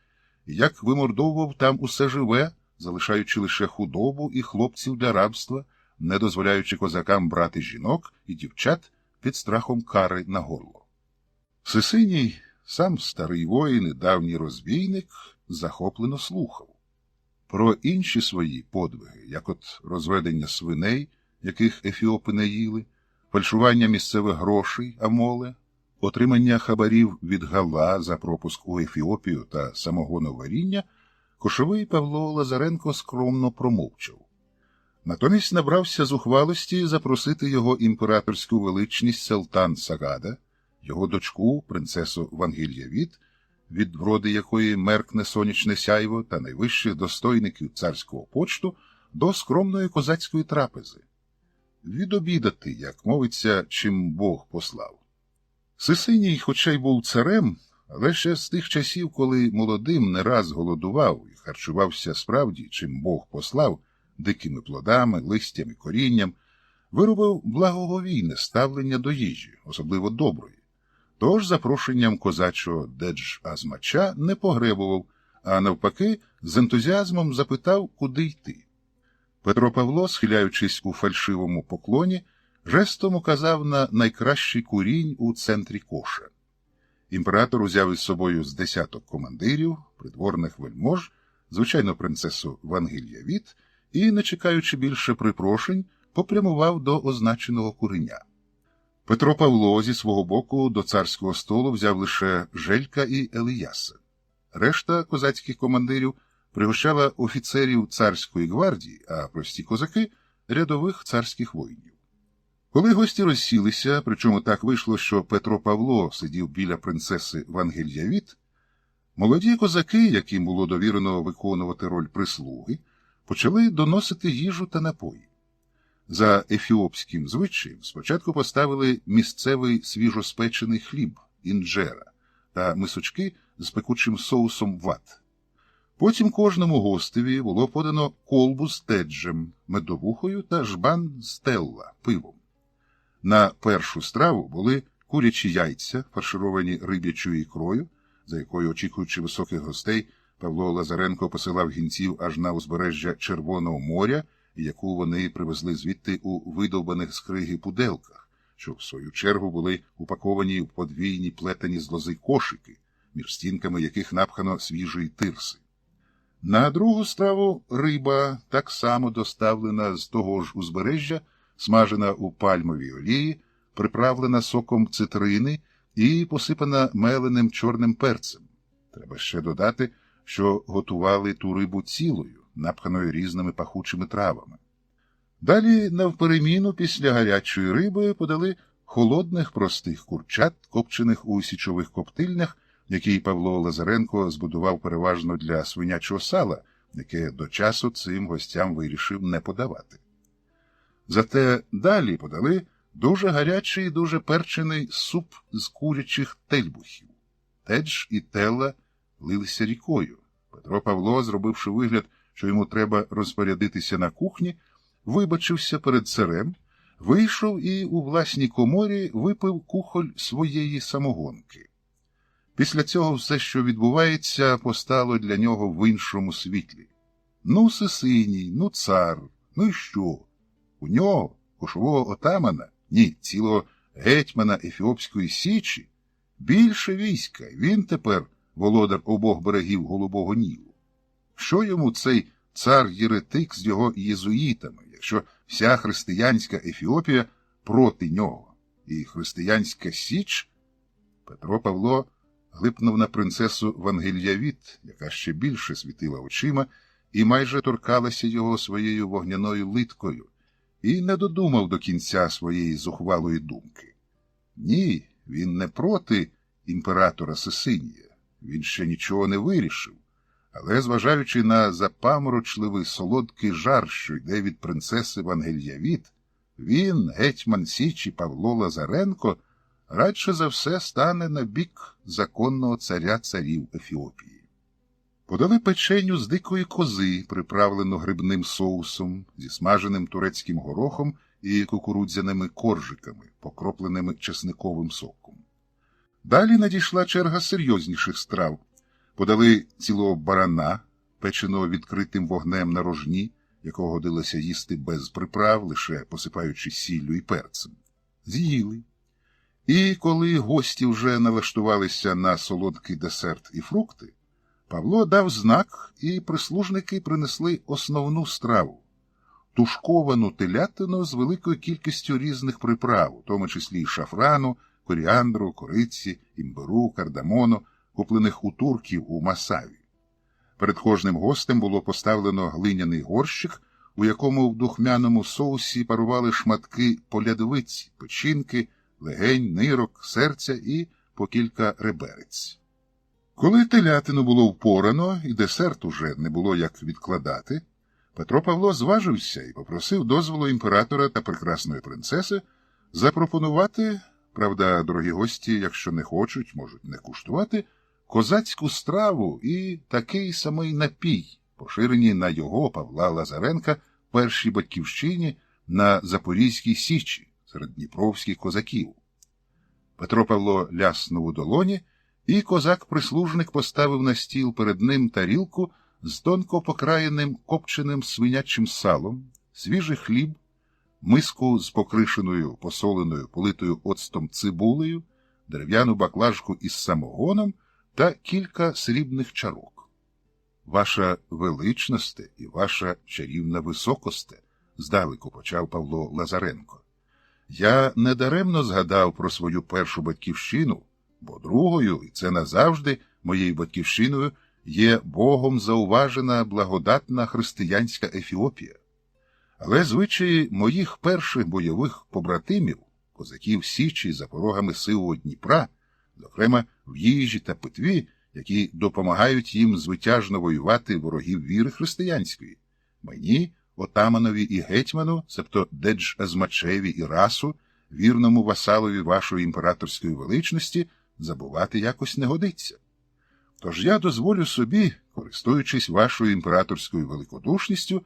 і як вимордовував там усе живе, залишаючи лише худобу і хлопців для рабства, не дозволяючи козакам брати жінок і дівчат під страхом кари на горло. Сисиній, сам старий воїн і давній розбійник, захоплено слухав. Про інші свої подвиги, як от розведення свиней, яких ефіопи не їли, фальшування місцевих грошей, амоле, отримання хабарів від Галла за пропуск у Ефіопію та самогоноваріння, кошовий Павло Лазаренко скромно промовчав. Натомість набрався зухвалості запросити його імператорську величність Селтан Сагада, його дочку, принцесу Вангільявіт, від вроди якої меркне сонячне сяйво, та найвищих достойників царського почту, до скромної козацької трапези. Відобідати, як мовиться, чим Бог послав. Сисиній, хоча й був царем, але ще з тих часів, коли молодим не раз голодував і харчувався справді, чим Бог послав, дикими плодами, листям і корінням, виробив благоговійне ставлення до їжі, особливо доброї. Тож запрошенням козачого Дедж-Азмача не погребував, а навпаки, з ентузіазмом запитав, куди йти. Петро Павло, схиляючись у фальшивому поклоні, жестом указав на найкращий курінь у центрі Коша. Імператор узяв із собою з десяток командирів, придворних вельмож, звичайно принцесу Вангільявіт, і, не чекаючи більше припрошень, попрямував до означеного куреня. Петро Павло зі свого боку до царського столу взяв лише Желька і Еліяса. Решта козацьких командирів пригощала офіцерів царської гвардії, а прості козаки – рядових царських воїнів. Коли гості розсілися, причому так вийшло, що Петро Павло сидів біля принцеси Вангільявіт, молоді козаки, яким було довірено виконувати роль прислуги, почали доносити їжу та напої. За ефіопським звичаєм спочатку поставили місцевий свіжоспечений хліб, інджера, та мисочки з пекучим соусом ват. Потім кожному гостеві було подано колбу з теджем, медовухою та жбан з телла, пивом. На першу страву були курячі яйця, фаршировані риб'ячою ікрою, за якою, очікуючи високих гостей, Павло Лазаренко посилав гінців аж на узбережжя Червоного моря, яку вони привезли звідти у видовбаних з криги пуделках, що в свою чергу були упаковані в подвійні плетені з лози кошики, між стінками яких напхано свіжої тирси. На другу страву риба, так само доставлена з того ж узбережжя, смажена у пальмовій олії, приправлена соком цитрини і посипана меленим чорним перцем. Треба ще додати, що готували ту рибу цілою, напханою різними пахучими травами. Далі, навпереміну, після гарячої риби подали холодних простих курчат, копчених у січових коптильнях, які Павло Лазаренко збудував переважно для свинячого сала, яке до часу цим гостям вирішив не подавати. Зате далі подали дуже гарячий і дуже перчений суп з курячих тельбухів. Тедж і телла лилися рікою. Петро Павло, зробивши вигляд, що йому треба розпорядитися на кухні, вибачився перед царем, вийшов і у власній коморі випив кухоль своєї самогонки. Після цього все, що відбувається, постало для нього в іншому світлі. Ну, Сисиній, ну, цар, ну і що? У нього, кошового отамана, ні, цілого гетьмана Ефіопської Січі, більше війська, він тепер володар обох берегів Голубого Нілу. Що йому цей цар-єретик з його єзуїтами, якщо вся християнська Ефіопія проти нього, і християнська Січ? Петро Павло глипнув на принцесу Вангельявіт, яка ще більше світила очима і майже торкалася його своєю вогняною литкою, і не додумав до кінця своєї зухвалої думки. Ні, він не проти імператора Сесинія, він ще нічого не вирішив, але, зважаючи на запаморочливий солодкий жар, що йде від принцеси Вангельявіт, він, гетьман Січі Павло Лазаренко, радше за все стане на бік законного царя царів Ефіопії. Подали печеню з дикої кози, приправлену грибним соусом, зі смаженим турецьким горохом і кукурудзяними коржиками, покропленими чесниковим соком. Далі надійшла черга серйозніших страв. Подали цілого барана, печеного відкритим вогнем на рожні, якого годилося їсти без приправ, лише посипаючи сіллю і перцем. З'їли. І коли гості вже налаштувалися на солодкий десерт і фрукти, Павло дав знак, і прислужники принесли основну страву – тушковану телятину з великою кількістю різних приправ, у тому числі й шафрану, коріандру, кориці, імбиру, кардамону, куплених у турків у Масаві. Перед кожним гостем було поставлено глиняний горщик, у якому в духмяному соусі парували шматки полядвиці, печінки, легень, нирок, серця і по кілька реберець. Коли телятину було впорано і десерт уже не було як відкладати, Петро Павло зважився і попросив дозволу імператора та прекрасної принцеси запропонувати, правда, дорогі гості, якщо не хочуть, можуть не куштувати, козацьку страву і такий самий напій, поширені на його, Павла Лазаренка, першій батьківщині на Запорізькій Січі серед дніпровських козаків. Петро Павло ляснув у долоні, і козак-прислужник поставив на стіл перед ним тарілку з тонко покраєним копченим свинячим салом, свіжий хліб, миску з покришеною, посоленою, политою оцтом цибулею, дерев'яну баклажку із самогоном та кілька срібних чарок. «Ваша величносте і ваша чарівна високосте», – здалеку почав Павло Лазаренко. «Я недаремно згадав про свою першу батьківщину, бо другою, і це назавжди, моєю батьківщиною, є Богом зауважена благодатна християнська Ефіопія. Але звичаї моїх перших бойових побратимів, козаків Січі за порогами сивого Дніпра, зокрема в їжі та питві, які допомагають їм звитяжно воювати ворогів віри християнської, мені, отаманові і гетьману, себто Дедж-Азмачеві і Расу, вірному васалові вашої імператорської величності, забувати якось не годиться. Тож я дозволю собі, користуючись вашою імператорською великодушністю,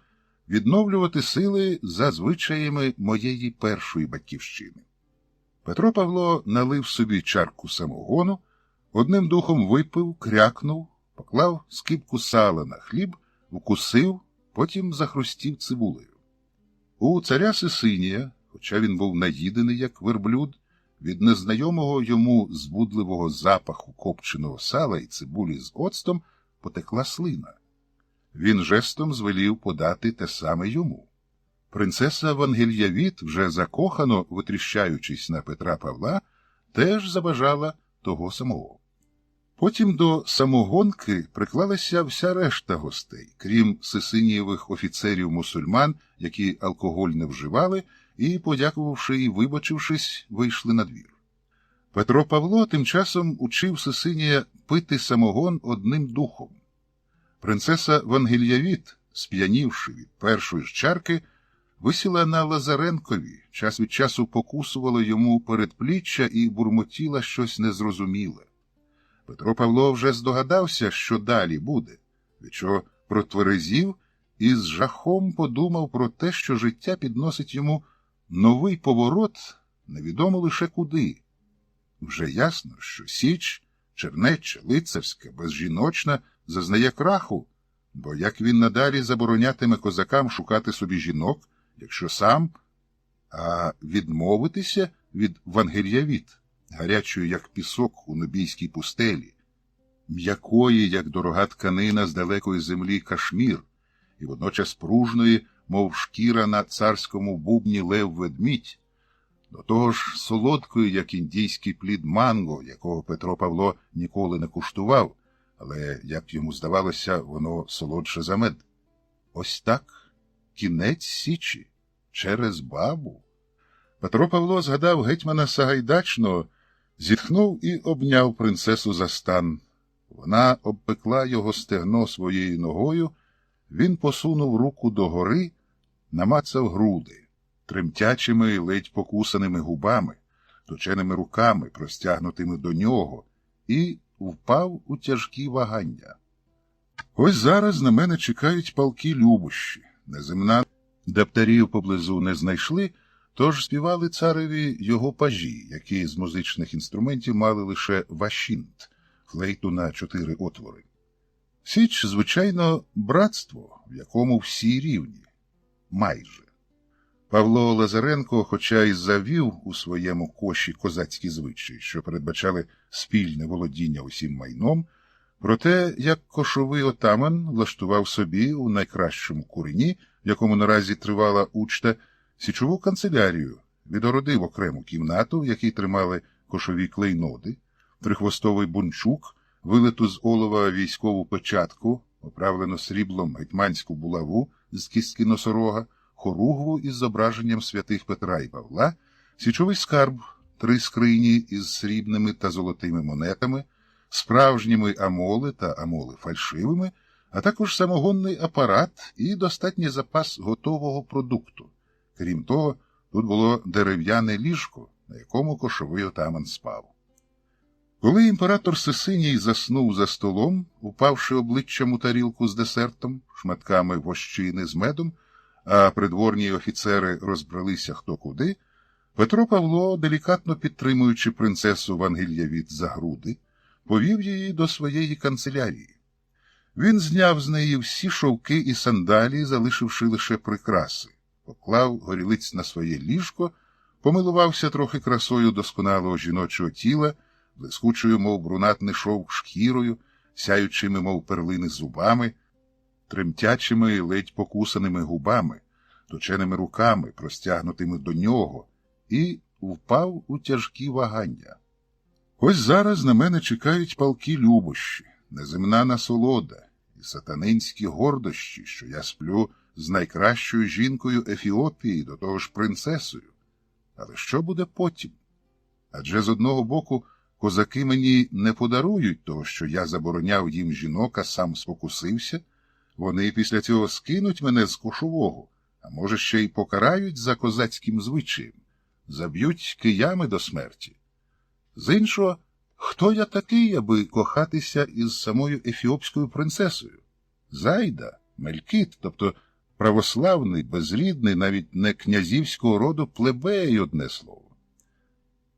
відновлювати сили за звичаями моєї першої батьківщини». Петро Павло налив собі чарку самогону, одним духом випив, крякнув, поклав скибку сала на хліб, вкусив, потім захрустів цибулею. У царя Сесинія, хоча він був наїдений, як верблюд, від незнайомого йому збудливого запаху копченого сала і цибулі з оцтом потекла слина. Він жестом звелів подати те саме йому. Принцеса Вангельявіт, вже закохано витріщаючись на Петра Павла, теж забажала того самого. Потім до самогонки приклалася вся решта гостей, крім Сесинієвих офіцерів-мусульман, які алкоголь не вживали, і, подякувавши і вибачившись, вийшли на двір. Петро Павло тим часом учив Сесинія пити самогон одним духом. Принцеса Вангельявіт, сп'янівши від першої ж чарки, висіла на Лазаренкові, час від часу покусувала йому передпліччя і бурмотіла щось незрозуміле. Петро Павло вже здогадався, що далі буде, від чого протверезів і з жахом подумав про те, що життя підносить йому новий поворот, невідомо лише куди. Вже ясно, що Січ, чернеча, лицарська, безжіночна, зазнає краху, бо як він надалі заборонятиме козакам шукати собі жінок, якщо сам, а відмовитися від Вангельявіт, гарячої, як пісок у нубійській пустелі, м'якої, як дорога тканина з далекої землі Кашмір, і водночас пружної, мов шкіра на царському бубні лев-ведмідь, до того ж солодкою, як індійський плід манго, якого Петро Павло ніколи не куштував, але, як йому здавалося, воно солодше за мед. Ось так, кінець Січі, через бабу. Петро Павло згадав гетьмана Сагайдачного, зітхнув і обняв принцесу за стан. Вона обпекла його стегно своєю ногою, він посунув руку догори, намацав груди, тремтячими, ледь покусаними губами, точеними руками, простягнутими до нього, і впав у тяжкі вагання. Ось зараз на мене чекають палкі любощі. Неземна даптарів поблизу не знайшли, тож співали цареві його пажі, які з музичних інструментів мали лише вашінт, флейту на 4 отвори. Січ, звичайно, братство, в якому всі рівні. Майже. Павло Лазаренко, хоча й завів у своєму коші козацькі звичаї, що передбачали спільне володіння усім майном, проте, як кошовий отаман влаштував собі у найкращому курені, в якому наразі тривала учта, січову канцелярію, відгородив окрему кімнату, в якій тримали кошові клейноди, трихвостовий бунчук, вилиту з олова військову печатку, оправлену сріблом гетьманську булаву з кістки носорога, хоругву із зображенням святих Петра і Павла, січовий скарб, 3 скрині із срібними та золотими монетами, справжніми амоли та амоли фальшивими, а також самогонний апарат і достатній запас готового продукту. Крім того, тут було дерев'яне ліжко, на якому кошовий отаман спав. Коли імператор Сисиній заснув за столом, упавши обличчям у тарілку з десертом, шматками вощини з медом, а придворні офіцери розбралися хто куди, Петро Павло, делікатно підтримуючи принцесу Вангельявіт за груди, повів її до своєї канцелярії. Він зняв з неї всі шовки і сандалії, залишивши лише прикраси, поклав горілиць на своє ліжко, помилувався трохи красою досконалого жіночого тіла, блискучою, мов брунатний шовк, шкірою, сяючими, мов перлини, зубами, тремтячими, ледь покусаними губами, точеними руками, простягнутими до нього, і впав у тяжкі вагання. Ось зараз на мене чекають палкі любощі, неземна насолода і сатанинські гордощі, що я сплю з найкращою жінкою Ефіопії, до того ж принцесою. Але що буде потім? Адже з одного боку козаки мені не подарують того, що я забороняв їм жінок, а сам спокусився. Вони після цього скинуть мене з кошового, а може ще й покарають за козацьким звичаєм, заб'ють киями до смерті. З іншого, хто я такий, аби кохатися із самою ефіопською принцесою? Зайда, Мелькіт, тобто православний, безрідний, навіть не князівського роду плебей, одне слово.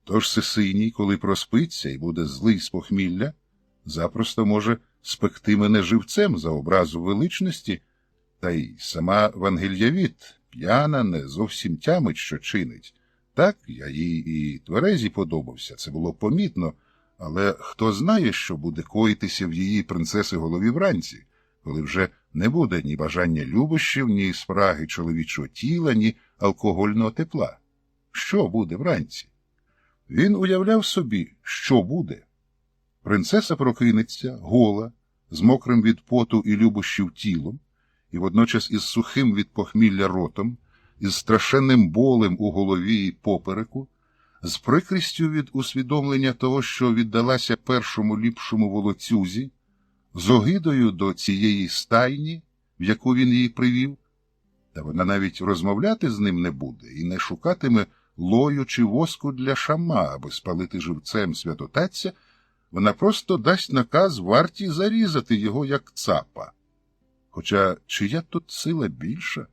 Тож Сисиній, коли проспиться і буде злий з похмілля, запросто може спекти мене живцем за образу величності, та й сама Вангельявіт, п'яна, не зовсім тямить, що чинить. Так, я їй і тверезі подобався, це було помітно, але хто знає, що буде коїтися в її принцеси голові вранці, коли вже не буде ні бажання любощів, ні спраги чоловічого тіла, ні алкогольного тепла. Що буде вранці? Він уявляв собі, що буде. Принцеса прокинеться, гола, з мокрим від поту і любощів тілом, і водночас із сухим від похмілля ротом, із страшенним болем у голові і попереку, з прикрістю від усвідомлення того, що віддалася першому ліпшому волоцюзі, з огидою до цієї стайні, в яку він її привів, та вона навіть розмовляти з ним не буде і не шукатиме лою чи воску для шама, аби спалити живцем святотатця, вона просто дасть наказ варті зарізати його, як цапа. Хоча чия тут сила більша?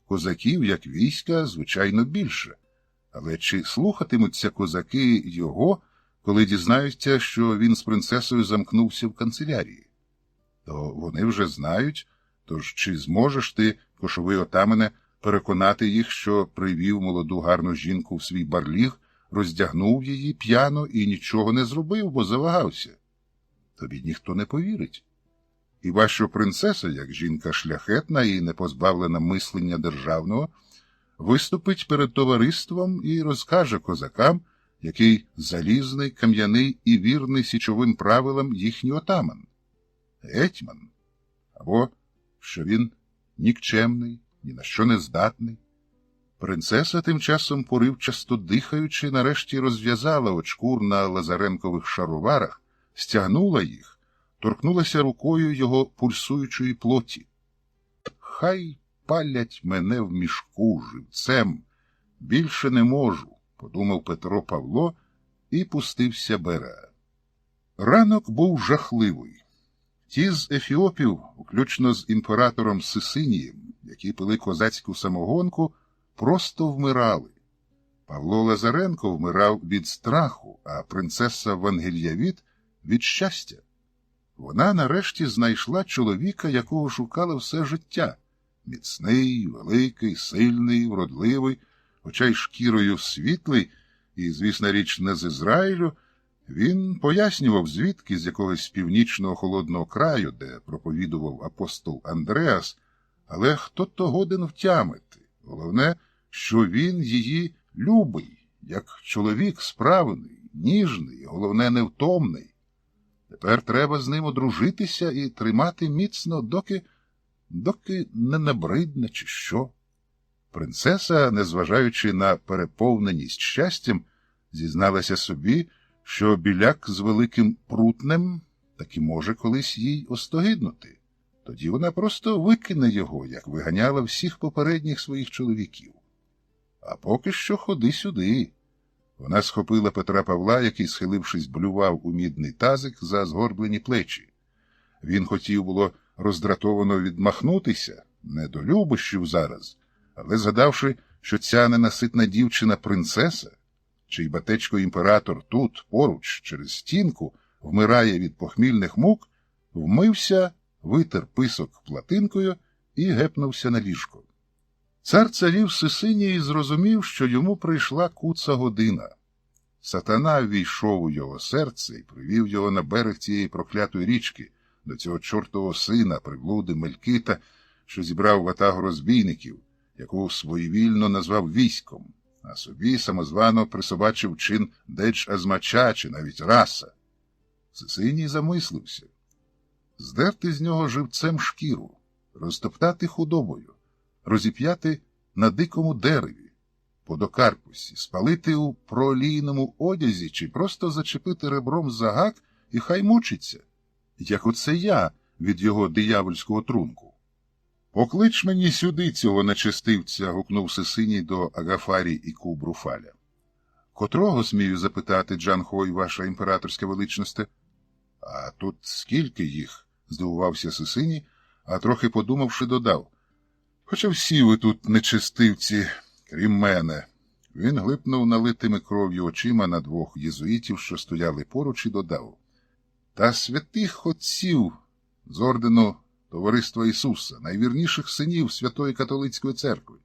Козаків, як війська, звичайно, більше. Але чи слухатимуться козаки його, коли дізнаються, що він з принцесою замкнувся в канцелярії? То вони вже знають, тож чи зможеш ти, кошовий отамане, переконати їх, що привів молоду гарну жінку в свій барліг, роздягнув її п'яно і нічого не зробив, бо завагався? Тобі ніхто не повірить. Хіба що принцеса, як жінка шляхетна і не позбавлена мислення державного, виступить перед товариством і розкаже козакам, який залізний, кам'яний і вірний січовим правилам їхній отаман. Гетьман. Або що він нікчемний, ні на що не здатний. Принцеса тим часом, поривчасто дихаючи, нарешті розв'язала очкур на Лазаренкових шароварах, стягнула їх, торкнулася рукою його пульсуючої плоті. «Хай палять мене в мішку живцем, більше не можу», – подумав Петро Павло і пустився берега. Ранок був жахливий. Ті з ефіопів, включно з імператором Сисинієм, які пили козацьку самогонку, просто вмирали. Павло Лазаренко вмирав від страху, а принцеса Вангельявіт – від щастя. Вона нарешті знайшла чоловіка, якого шукала все життя. Міцний, великий, сильний, вродливий, хоча й шкірою світлий, і, звісна річ, не з Ізраїлю. Він пояснював, звідки з якогось північного холодного краю, де проповідував апостол Андреас, але хто то годен втямити. Головне, що він її любий, як чоловік справний, ніжний, головне, невтомний. Тепер треба з ним одружитися і тримати міцно, доки не набридне чи що. Принцеса, незважаючи на переповненість щастям, зізналася собі, що біляк з великим прутнем таки може колись їй остогиднути. Тоді вона просто викине його, як виганяла всіх попередніх своїх чоловіків. А поки що ходи сюди. Вона схопила Петра Павла, який, схилившись, блював у мідний тазик за згорблені плечі. Він хотів було роздратовано відмахнутися, не до любощів зараз, але згадавши, що ця ненаситна дівчина принцеса, чий батечко імператор тут, поруч, через стінку, вмирає від похмільних мук, вмився, витер писок платинкою і гепнувся на ліжко. Цар царів Сисинії зрозумів, що йому прийшла куца година. Сатана ввійшов у його серце і привів його на берег цієї проклятої річки, до цього чортового сина, приблуди Мелькита, що зібрав ватагу розбійників, яку своєвільно назвав військом, а собі самозвано присобачив чин Деч-Азмача чи навіть Раса. Сисиній замислився. Здерти з нього живцем шкіру, розтоптати худобою, розіп'яти на дикому дереві, по докарпусі, спалити у проолійному одязі чи просто зачепити ребром за гак і хай мучиться, як оце я від його диявольського трунку. «Поклич мені сюди цього нечестивця», – гукнув Сисиній до Агафарі і Кубруфаля. «Котрого, смію запитати, Джанхой, ваша імператорська величносте?» «А тут скільки їх?» – здивувався Сисиній, а трохи подумавши додав. «Хоча всі ви тут нечестивці, крім мене». Він глипнув налитими кров'ю очима на двох єзуїтів, що стояли поруч, і додав. «Та святих отців з ордену Товариства Ісуса, найвірніших синів Святої Католицької церкви».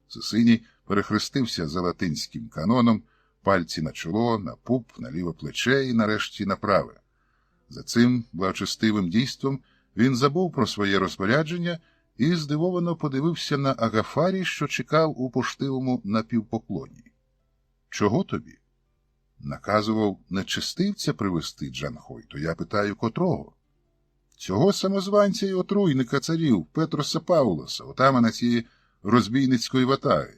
Сисиній перехрестився за латинським каноном, пальці на чоло, на пуп, на ліве плече і нарешті на праве. За цим благочестивим дійством він забув про своє розпорядження і здивовано подивився на Агафарі, що чекав у поштивому напівпоклоні. «Чого тобі?» «Наказував нечестивця привезти, Джанхой, то я питаю, котрого?» «Цього самозванця й отруйника царів Петроса Паулоса, отамана цієї розбійницької ватаги.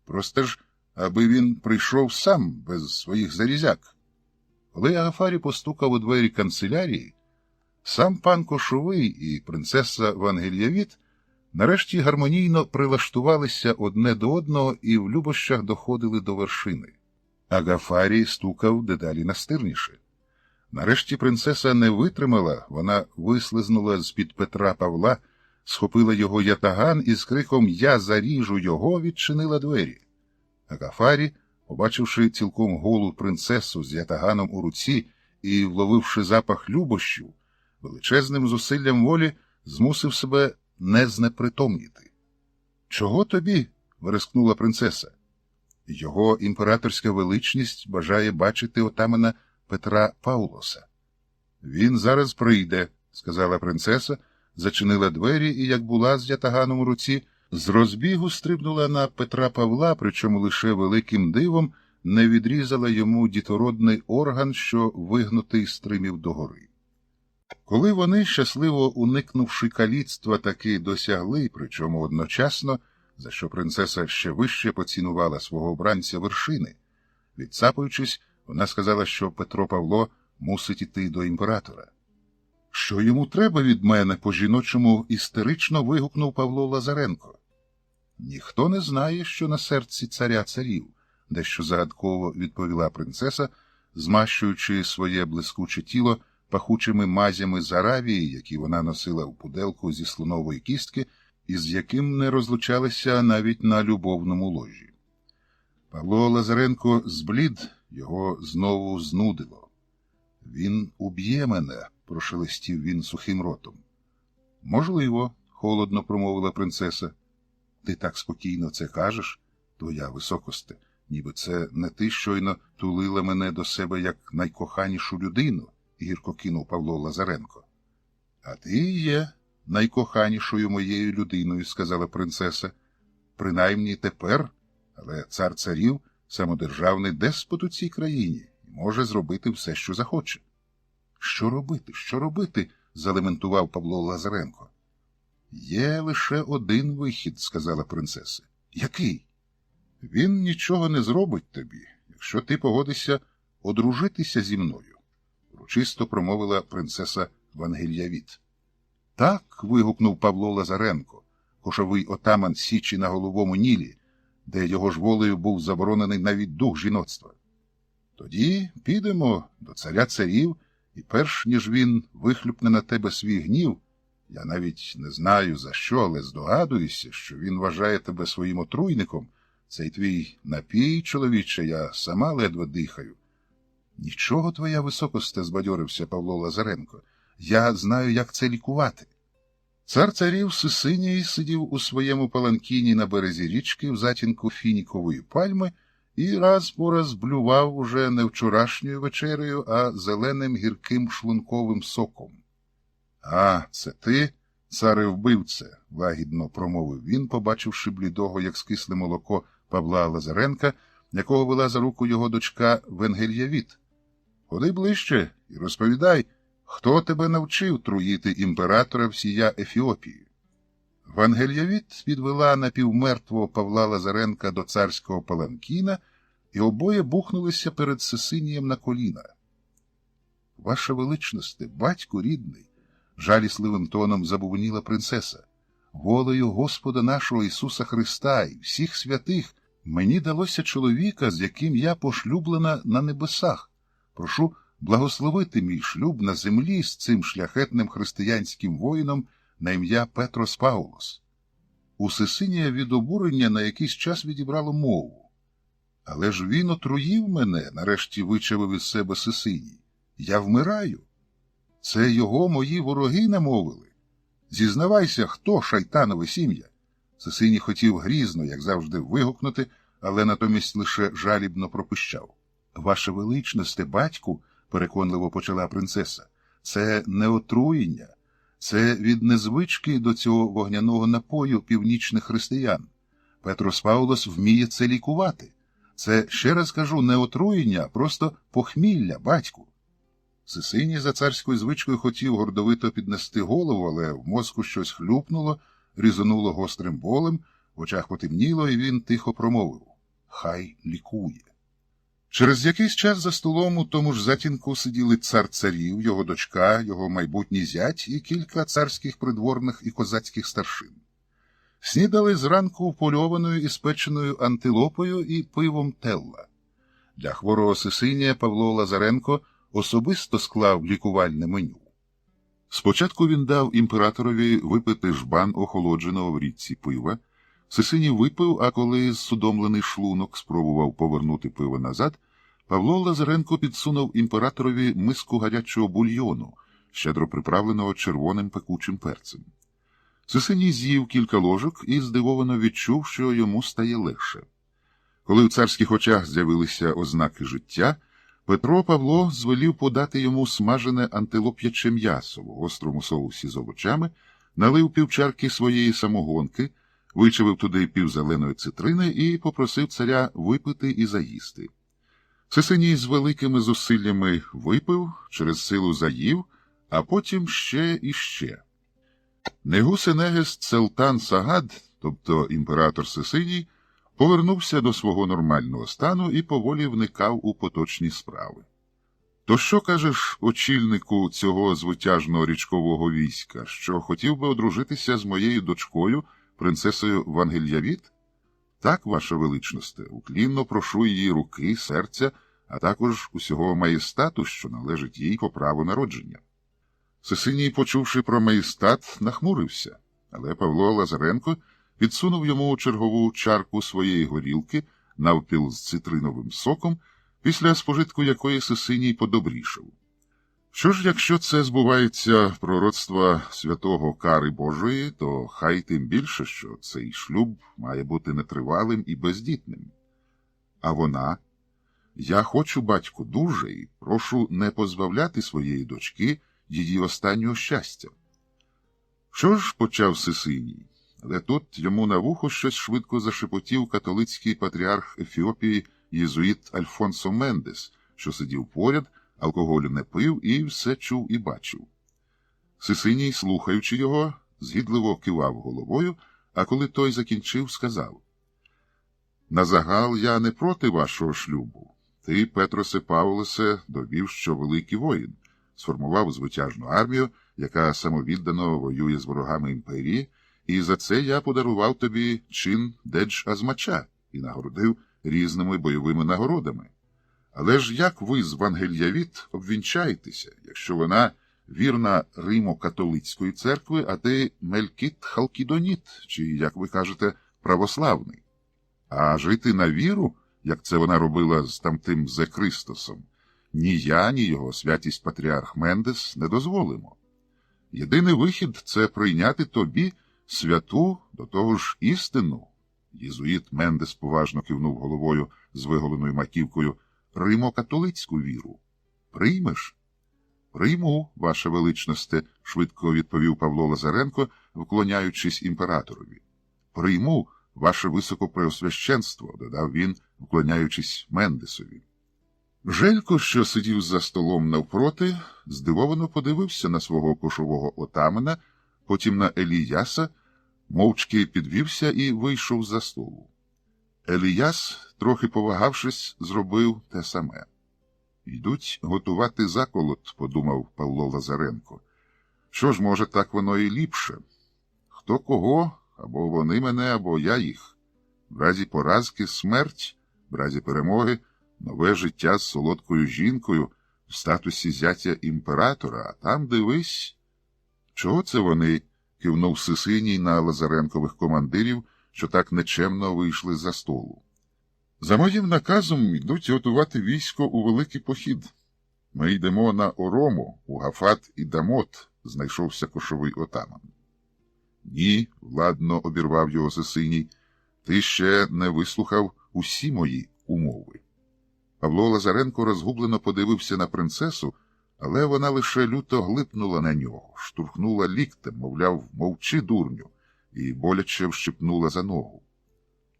Просто ж, аби він прийшов сам, без своїх зарізяк». Коли Агафарі постукав у двері канцелярії, сам пан Кошовий і принцеса Вангельявіт нарешті гармонійно прилаштувалися одне до одного і в любощах доходили до вершини. Агафарі стукав дедалі настирніше. Нарешті принцеса не витримала, вона вислизнула з-під Петра Павла, схопила його ятаган і з криком «Я заріжу його!» відчинила двері. Агафарі, побачивши цілком голу принцесу з ятаганом у руці і вловивши запах любощів, величезним зусиллям волі змусив себе не знепритомніти. «Чого тобі?» – верескнула принцеса. «Його імператорська величність бажає бачити отамана Петра Паулоса». «Він зараз прийде», – сказала принцеса, зачинила двері і, як була з ятаганом у руці, з розбігу стрибнула на Петра Павла, причому лише великим дивом не відрізала йому дітородний орган, що вигнутий стримів догори. Коли вони, щасливо уникнувши каліцтва, таки досягли, причому одночасно, за що принцеса ще вище поцінувала свого обранця вершини, відцапуючись, вона сказала, що Петро Павло мусить іти до імператора. «Що йому треба від мене?» – по-жіночому істерично вигукнув Павло Лазаренко. «Ніхто не знає, що на серці царя царів», – дещо загадково відповіла принцеса, змащуючи своє блискуче тіло пахучими мазями з Аравії, які вона носила в пуделку зі слонової кістки, із яким не розлучалися навіть на любовному ложі. Павло Лазаренко зблід, його знову знудило. «Він уб'є мене», – прошелестів він сухим ротом. «Можливо», – холодно промовила принцеса. «Ти так спокійно це кажеш, твоя високосте, ніби це не ти щойно тулила мене до себе як найкоханішу людину», – гірко кинув Павло Лазаренко. «А ти і є найкоханішою моєю людиною», – сказала принцеса. «Принаймні тепер, але цар царів – самодержавний деспот у цій країні і може зробити все, що захоче». «Що робити? Що робити?» – залементував Павло Лазаренко. «Є лише один вихід», – сказала принцеса. «Який?» «Він нічого не зробить тобі, якщо ти погодишся одружитися зі мною», – урочисто промовила принцеса Вангельявіт. «Так», – вигукнув Павло Лазаренко, кошовий отаман Січі на Головому Нілі, де його ж волею був заборонений навіть дух жіноцтва. «Тоді підемо до царя царів, і перш ніж він вихлюпне на тебе свій гнів, я навіть не знаю за що, але здогадуюся, що він вважає тебе своїм отруйником. Цей твій напій, чоловіче, я сама ледве дихаю». «Нічого, твоя високосте», – збадьорився Павло Лазаренко. «Я знаю, як це лікувати». Цар царів Сисиній сидів у своєму паланкіні на березі річки в затінку фінікової пальми і раз по раз блював уже не вчорашньою вечерею, а зеленим гірким шлунковим соком. «А, це ти, царе-вбивце», – лагідно промовив він, побачивши блідого, як скисле молоко, Павла Лазаренка, якого вела за руку його дочка Венгельявіт. «Ходи ближче і розповідай, хто тебе навчив труїти імператора всія Ефіопії?» Вангельявіт підвела напівмертвого Павла Лазаренка до царського паланкіна, і обоє бухнулися перед Сисинієм на коліна. «Ваша величносте, батьку рідний», – жалісливим тоном забубоніла принцеса, «волею Господа нашого Ісуса Христа і всіх святих мені далося чоловіка, з яким я пошлюблена на небесах. Прошу благословити мій шлюб на землі з цим шляхетним християнським воїном на ім'я Петрос Паулос». У Сисинія від обурення на якийсь час відібрало мову. «Але ж він отруїв мене», – нарешті вичавив із себе Сисиній. «Я вмираю. Це його мої вороги намовили. Зізнавайся, хто шайтанове сім'я?» Сисиній хотів грізно, як завжди, вигукнути, але натомість лише жалібно пропищав. «Ваше величносте, батьку», – переконливо почала принцеса, – «це не отруєння. Це від незвички до цього вогняного напою північних християн. Петрос Паулос вміє це лікувати. Це, ще раз кажу, не отруєння, а просто похмілля, батьку». Сисиній за царською звичкою хотів гордовито піднести голову, але в мозку щось хлюпнуло, різонуло гострим болем, в очах потемніло, і він тихо промовив: «Хай лікує». Через якийсь час за столом у тому ж затінку сиділи цар царів, його дочка, його майбутній зять і кілька царських придворних і козацьких старшин. Снідали зранку впольованою і спеченою антилопою і пивом Телла. Для хворого Сисинія Павло Лазаренко особисто склав лікувальне меню. Спочатку він дав імператорові випити жбан охолодженого в річці пива. Сисиній випив, а коли зсудомлений шлунок спробував повернути пиво назад, Павло Лазаренко підсунув імператорові миску гарячого бульйону, щедро приправленого червоним пекучим перцем. Сисиній з'їв кілька ложок і здивовано відчув, що йому стає легше. Коли в царських очах з'явилися ознаки життя, Петро Павло звелів подати йому смажене антилоп'яче м'ясо в гострому соусі з овочами, налив півчарки своєї самогонки, вичавив туди півзеленої цитрини і попросив царя випити і заїсти. Сисиній з великими зусиллями випив, через силу заїв, а потім ще і ще. Негус-Енегес Целтан Сагад, тобто імператор Сисиній, повернувся до свого нормального стану і поволі вникав у поточні справи. То що кажеш очільнику цього звитяжного річкового війська, що хотів би одружитися з моєю дочкою, принцесою Вангельявіт? Так, ваша величносте, уклінно прошу її руки, серця, а також усього маєстату, що належить їй по праву народження. Сисиній, почувши про маєстат, нахмурився, але Павло Лазаренко підсунув йому чергову чарку своєї горілки, навпіл з цитриновим соком, після спожитку якої Сисиній подобрішав. Що ж, якщо це збувається пророцтва святого Кари Божої, то хай тим більше, що цей шлюб має бути нетривалим і бездітним. А вона? Я хочу, батьку, дуже, і прошу не позбавляти своєї дочки її останнього щастя. Що ж, почав Сисиній, але тут йому на вухо щось швидко зашепотів католицький патріарх Ефіопії єзуїт Альфонсо Мендес, що сидів поряд, алкоголю не пив і все чув і бачив. Сисиній, слухаючи його, згідливо кивав головою, а коли той закінчив, сказав: «Назагал я не проти вашого шлюбу. Ти, Петросе Павлосе, довів, що великий воїн, сформував звитяжну армію, яка самовіддано воює з ворогами імперії, і за це я подарував тобі чин Недж-Азмача і нагородив різними бойовими нагородами. Але ж як ви з Вангельявіт обвінчаєтеся, якщо вона вірна Римо-католицької церкви, а ти Мелькіт-Халкідоніт, чи, як ви кажете, православний? А жити на віру, як це вона робила з тамтим Зекристосом, ні я, ні його святість патріарх Мендес не дозволимо. Єдиний вихід – це прийняти тобі святу, до того ж істину». Єзуїт Мендес поважно кивнув головою з виголеною маківкою: «Римо-католицьку віру. Приймеш?» «Прийму, ваша величносте», – швидко відповів Павло Лазаренко, вклоняючись імператорові. «Прийму, ваше високопреосвященство», – додав він, вклоняючись Мендесові. Желько, що сидів за столом навпроти, здивовано подивився на свого кошового отамана, потім на Еліяса, мовчки підвівся і вийшов за столу. Еліяс, трохи повагавшись, зробив те саме. «Йдуть готувати заколот», – подумав Павло Лазаренко. «Що ж, може, так воно і ліпше. Хто кого, або вони мене, або я їх. В разі поразки – смерть, в разі перемоги – нове життя з солодкою жінкою в статусі зятя імператора, а там, дивись». «Чого це вони?» – кивнув Сисиній на Лазаренкових командирів, що так нечемно вийшли за столу. «За моїм наказом йдуть готувати військо у великий похід. Ми йдемо на Орому, у Гафат і Дамот», – знайшовся кошовий отаман. «Ні», – владно обірвав його Сисиній, – «ти ще не вислухав усі мої умови». Павло Лазаренко розгублено подивився на принцесу, але вона лише люто глипнула на нього, штурхнула ліктем, мовляв, «мовчи, дурню», і боляче вщипнула за ногу.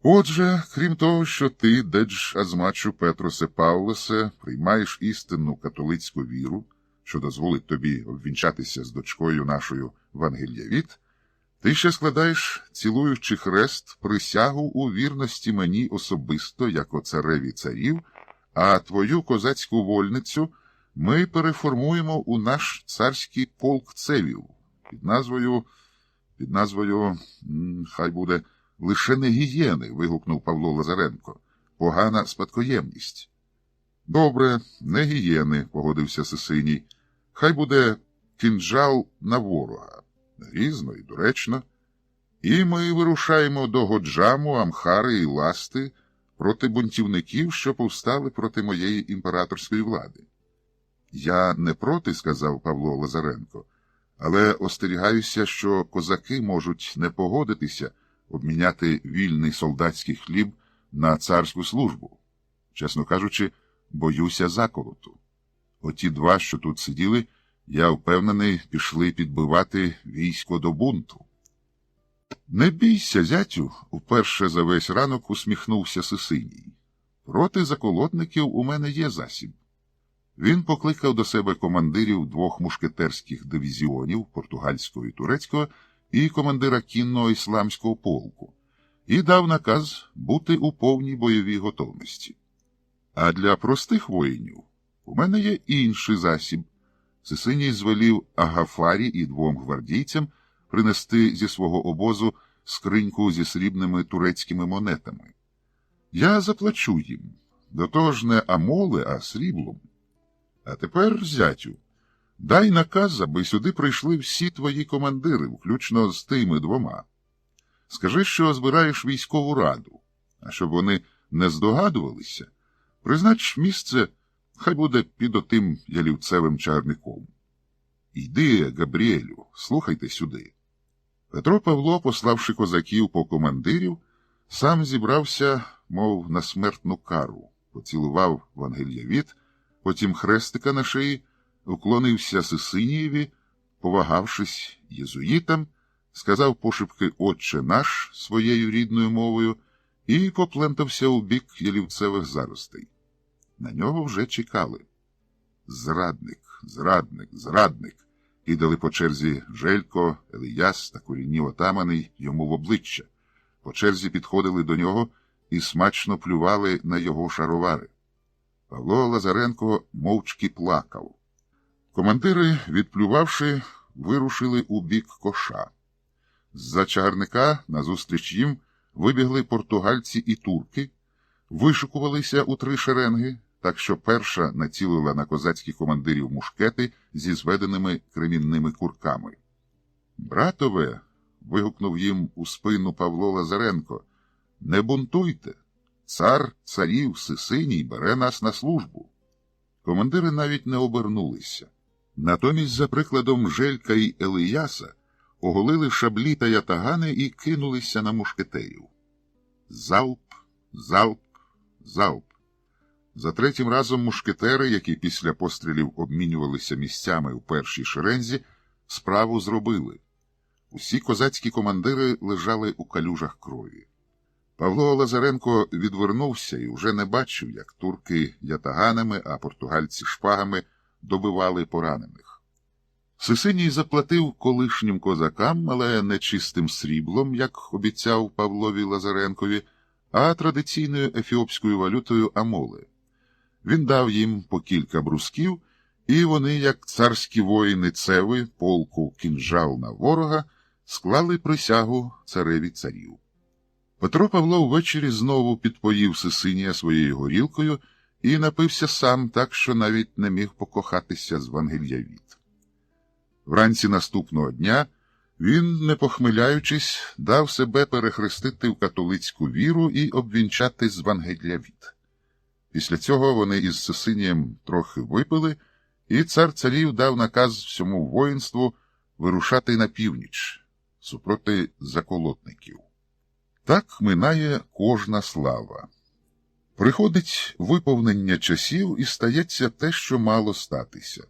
«Отже, крім того, що ти, Недж-Азмачу Петросе Павлосе, приймаєш істинну католицьку віру, що дозволить тобі обвінчатися з дочкою нашою Вангельявіт, ти ще складаєш, цілуючи хрест, присягу у вірності мені особисто, як цареві царів, а твою козацьку вольницю ми переформуємо у наш царський полк цевів під назвою, хай буде, лише не гієни», – вигукнув Павло Лазаренко. «Погана спадкоємність». «Добре, не гієни», – погодився Сисиній. «Хай буде кінджал на ворога. Грізно і доречно. І ми вирушаємо до Годжаму, Амхари і Ласти проти бунтівників, що повстали проти моєї імператорської влади». «Я не проти», – сказав Павло Лазаренко, «але остерігаюся, що козаки можуть не погодитися обміняти вільний солдатський хліб на царську службу. Чесно кажучи, боюся заколоту. Оті два, що тут сиділи, я впевнений, пішли підбивати військо до бунту». Не бійся, зятю, уперше за весь ранок усміхнувся Сисиній. Проти заколотників у мене є засіб. Він покликав до себе командирів двох мушкетерських дивізіонів, португальського і турецького, і командира кінного ісламського полку, і дав наказ бути у повній бойовій готовності. А для простих воїнів у мене є інший засіб. Сисиній звелів Агафарі і двом гвардійцям принести зі свого обозу скриньку зі срібними турецькими монетами. Я заплачу їм, до того ж не амоли, а сріблом. А тепер, зятю, дай наказ, аби сюди прийшли всі твої командири, включно з тими двома. Скажи, що збираєш військову раду, а щоб вони не здогадувалися, признач місце, хай буде під отим ялівцевим чарником. Йди, Габріелю, слухайте сюди. Петро Павло, пославши козаків по командирів, сам зібрався, мов на смертну кару, поцілував Вангельявіт, потім хрестика на шиї, уклонився Сисинієві, повагавшись єзуїтам, сказав пошепки «Отче наш» своєю рідною мовою і поплентався у бік ялівцевих заростей. На нього вже чекали. Зрадник, зрадник, зрадник. Кидали по черзі Желько, Елияс та корінні отамани йому в обличчя. По черзі підходили до нього і смачно плювали на його шаровари. Павло Лазаренко мовчки плакав. Командири, відплювавши, вирушили у бік коша. З-за чагарника назустріч їм вибігли португальці і турки, вишикувалися у три шеренги, так що перша націлила на козацьких командирів мушкети зі зведеними кремінними курками. «Братове!» – вигукнув їм у спину Павло Лазаренко. «Не бунтуйте! Цар царів Сисиній бере нас на службу!» Командири навіть не обернулися. Натомість, за прикладом Желька й Елияса, оголили шаблі та ятагани і кинулися на мушкетерів. Залп, залп, залп. За третім разом мушкетери, які після пострілів обмінювалися місцями у першій шерензі, справу зробили. Усі козацькі командири лежали у калюжах крові. Павло Лазаренко відвернувся і вже не бачив, як турки ятаганами, а португальці шпагами добивали поранених. Сисиній заплатив колишнім козакам, але не чистим сріблом, як обіцяв Павлові Лазаренкові, а традиційною ефіопською валютою амоли. Він дав їм по кілька брусків, і вони, як царські воїни Цеви, полку кінжал на ворога, склали присягу цареві царів. Петро Павло ввечері знову підпоїв Сисинія своєю горілкою і напився сам так, що навіть не міг покохатися з Вангельявіт. Вранці наступного дня він, не похмиляючись, дав себе перехрестити в католицьку віру і обвінчати з Вангельявіт. Після цього вони із Сисинієм трохи випили, і цар царів дав наказ всьому воїнству вирушати на північ, супроти заколотників. Так минає кожна слава. Приходить виповнення часів і стається те, що мало статися.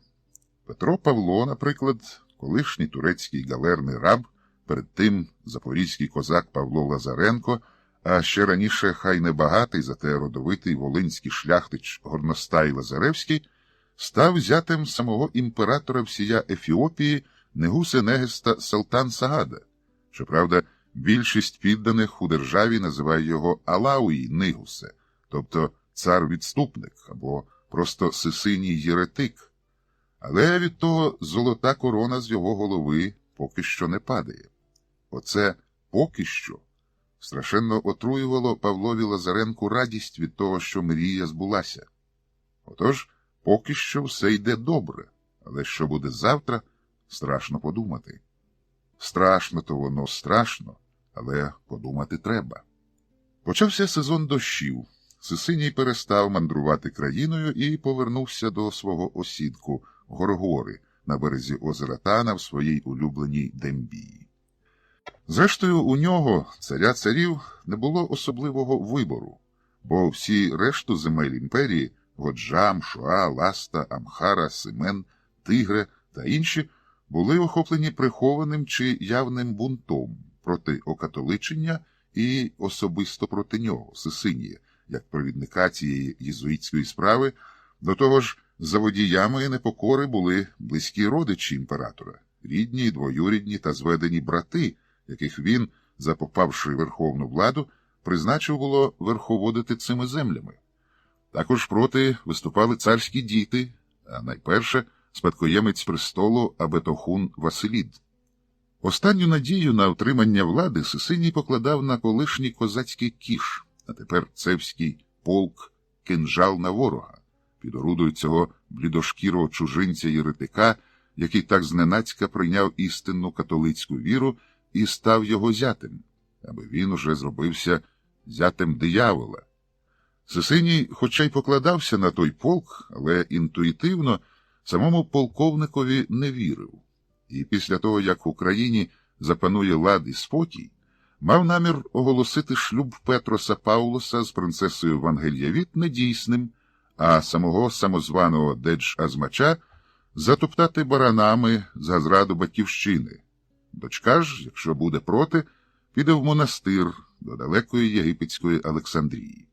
Петро Павло, наприклад, колишній турецький галерний раб, перед тим запорізький козак Павло Лазаренко, а ще раніше хай небагатий, зате родовитий волинський шляхтич Горностай Лазаревський, став зятем самого імператора всія Ефіопії Негусе-Негеста Салтан-Сагада. Щоправда, більшість підданих у державі називає його Алауї-Нигусе, тобто цар-відступник або просто Сисиній єретик. Але від того золота корона з його голови поки що не падає. Оце «поки що» страшенно отруювало Павлові Лазаренку радість від того, що мрія збулася. Отож, поки що все йде добре, але що буде завтра, страшно подумати. Страшно то воно страшно, але подумати треба. Почався сезон дощів. Сисиній перестав мандрувати країною і повернувся до свого осідку Горгори на березі озера Тана в своїй улюбленій Дембії. Зрештою, у нього, царя царів, не було особливого вибору, бо всі решту земель імперії – Годжам, Шуа, Ласта, Амхара, Семен, Тигре та інші – були охоплені прихованим чи явним бунтом. проти окатоличення і особисто проти нього, Сисинія, як провідника цієї єзуїтської справи. До того ж, за водіями непокори були близькі родичі імператора, рідні, двоюрідні та зведені брати, яких він, запопавши верховну владу, призначив було верховодити цими землями. Також проти виступали царські діти, а найперше спадкоємець престолу Абетохун Василід. Останню надію на отримання влади Сисиній покладав на колишній козацький кіш, а тепер цевський полк кинжал на ворога, під орудою цього блідошкірого чужинця-єретика, який так зненацька прийняв істинну католицьку віру і став його зятем, аби він уже зробився зятем диявола. Сисиній, хоча й покладався на той полк, але інтуїтивно самому полковникові не вірив. І після того, як в Україні запанує лад і спокій, мав намір оголосити шлюб Петроса Паулоса з принцесою Вангельявіт недійсним, а самого самозваного Дедж-Азмача затоптати баранами за зраду батьківщини. Дочка ж, якщо буде проти, піде в монастир до далекої єгипетської Олександрії.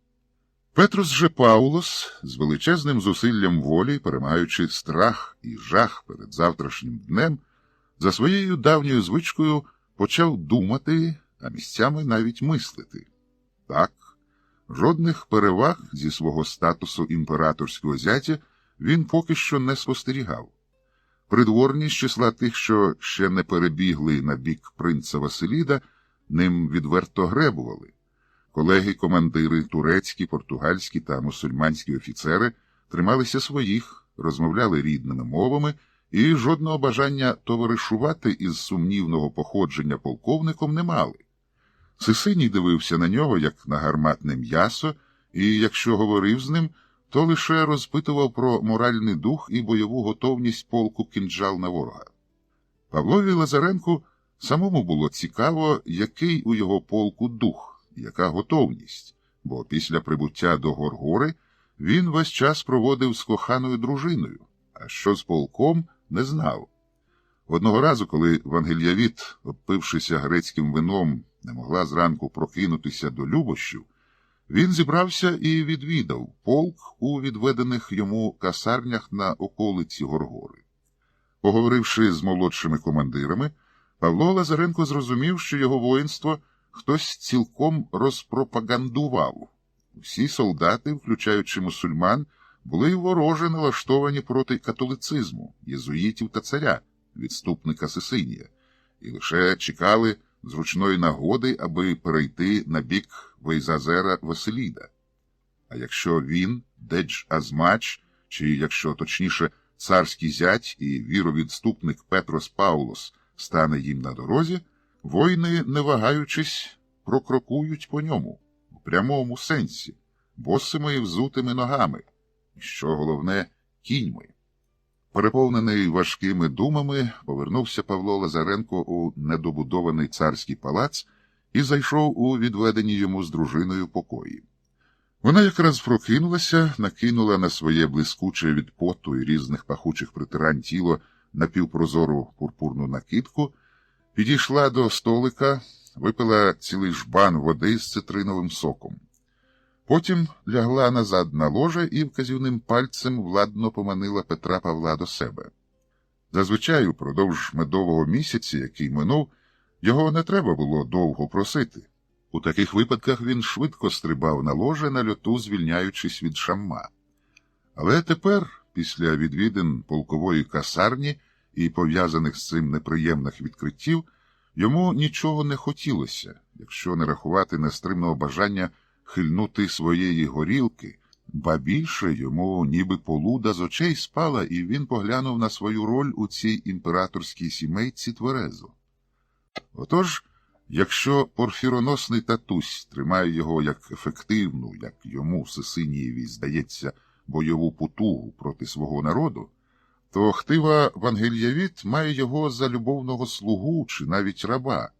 Петрос же Паулос, з величезним зусиллям волі, перемагаючи страх і жах перед завтрашнім днем, за своєю давньою звичкою почав думати, а місцями навіть мислити. Так, жодних переваг зі свого статусу імператорського зятя він поки що не спостерігав. Придворні з числа тих, що ще не перебігли на бік принца Василіда, ним відверто гребували. Колеги-командири турецькі, португальські та мусульманські офіцери трималися своїх, розмовляли рідними мовами і жодного бажання товаришувати із сумнівного походження полковником не мали. Сисиній дивився на нього, як на гарматне м'ясо, і якщо говорив з ним, то лише розпитував про моральний дух і бойову готовність полку кинджал на ворога. Павлові Лазаренку самому було цікаво, який у його полку дух, яка готовність, бо після прибуття до Горгори він весь час проводив з коханою дружиною, а що з полком – не знав. Одного разу, коли Вангельявіт, обпившися грецьким вином, не могла зранку прокинутися до любощів, він зібрався і відвідав полк у відведених йому касарнях на околиці Горгори. Поговоривши з молодшими командирами, Павло Лазаренко зрозумів, що його воїнство хтось цілком розпропагандував. Всі солдати, включаючи мусульман, були вороже налаштовані проти католицизму, єзуїтів та царя, відступника Сисинія, і лише чекали зручної нагоди, аби перейти на бік Вейзазера Василіда. А якщо він, Дедж-Азмач, чи, якщо точніше, царський зять і віровідступник Петрос Паулос стане їм на дорозі, воїни, не вагаючись, прокрокують по ньому, у прямому сенсі, босими і взутими ногами, і, що головне, кіньми. Переповнений важкими думами, повернувся Павло Лазаренко у недобудований царський палац і зайшов у відведені йому з дружиною покої. Вона якраз прокинулася, накинула на своє блискуче від поту і різних пахучих притирань тіло напівпрозору пурпурну накидку, підійшла до столика, випила цілий жбан води з цитриновим соком. Потім лягла назад на ложе і вказівним пальцем владно поманила Петра Павла до себе. Зазвичай, упродовж медового місяця, який минув, його не треба було довго просити. У таких випадках він швидко стрибав на ложе, на льоту звільняючись від шамма. Але тепер, після відвідин полкової касарні і пов'язаних з цим неприємних відкриттів, йому нічого не хотілося, якщо не рахувати нестримного бажання хильнути своєї горілки, ба більше йому ніби полуда з очей спала, і він поглянув на свою роль у цій імператорській сімейці тверезо. Отож, якщо порфіроносний татусь тримає його як ефективну, як йому, Сисинієві, здається, бойову потугу проти свого народу, то хтива Вангельявіт має його за любовного слугу чи навіть раба.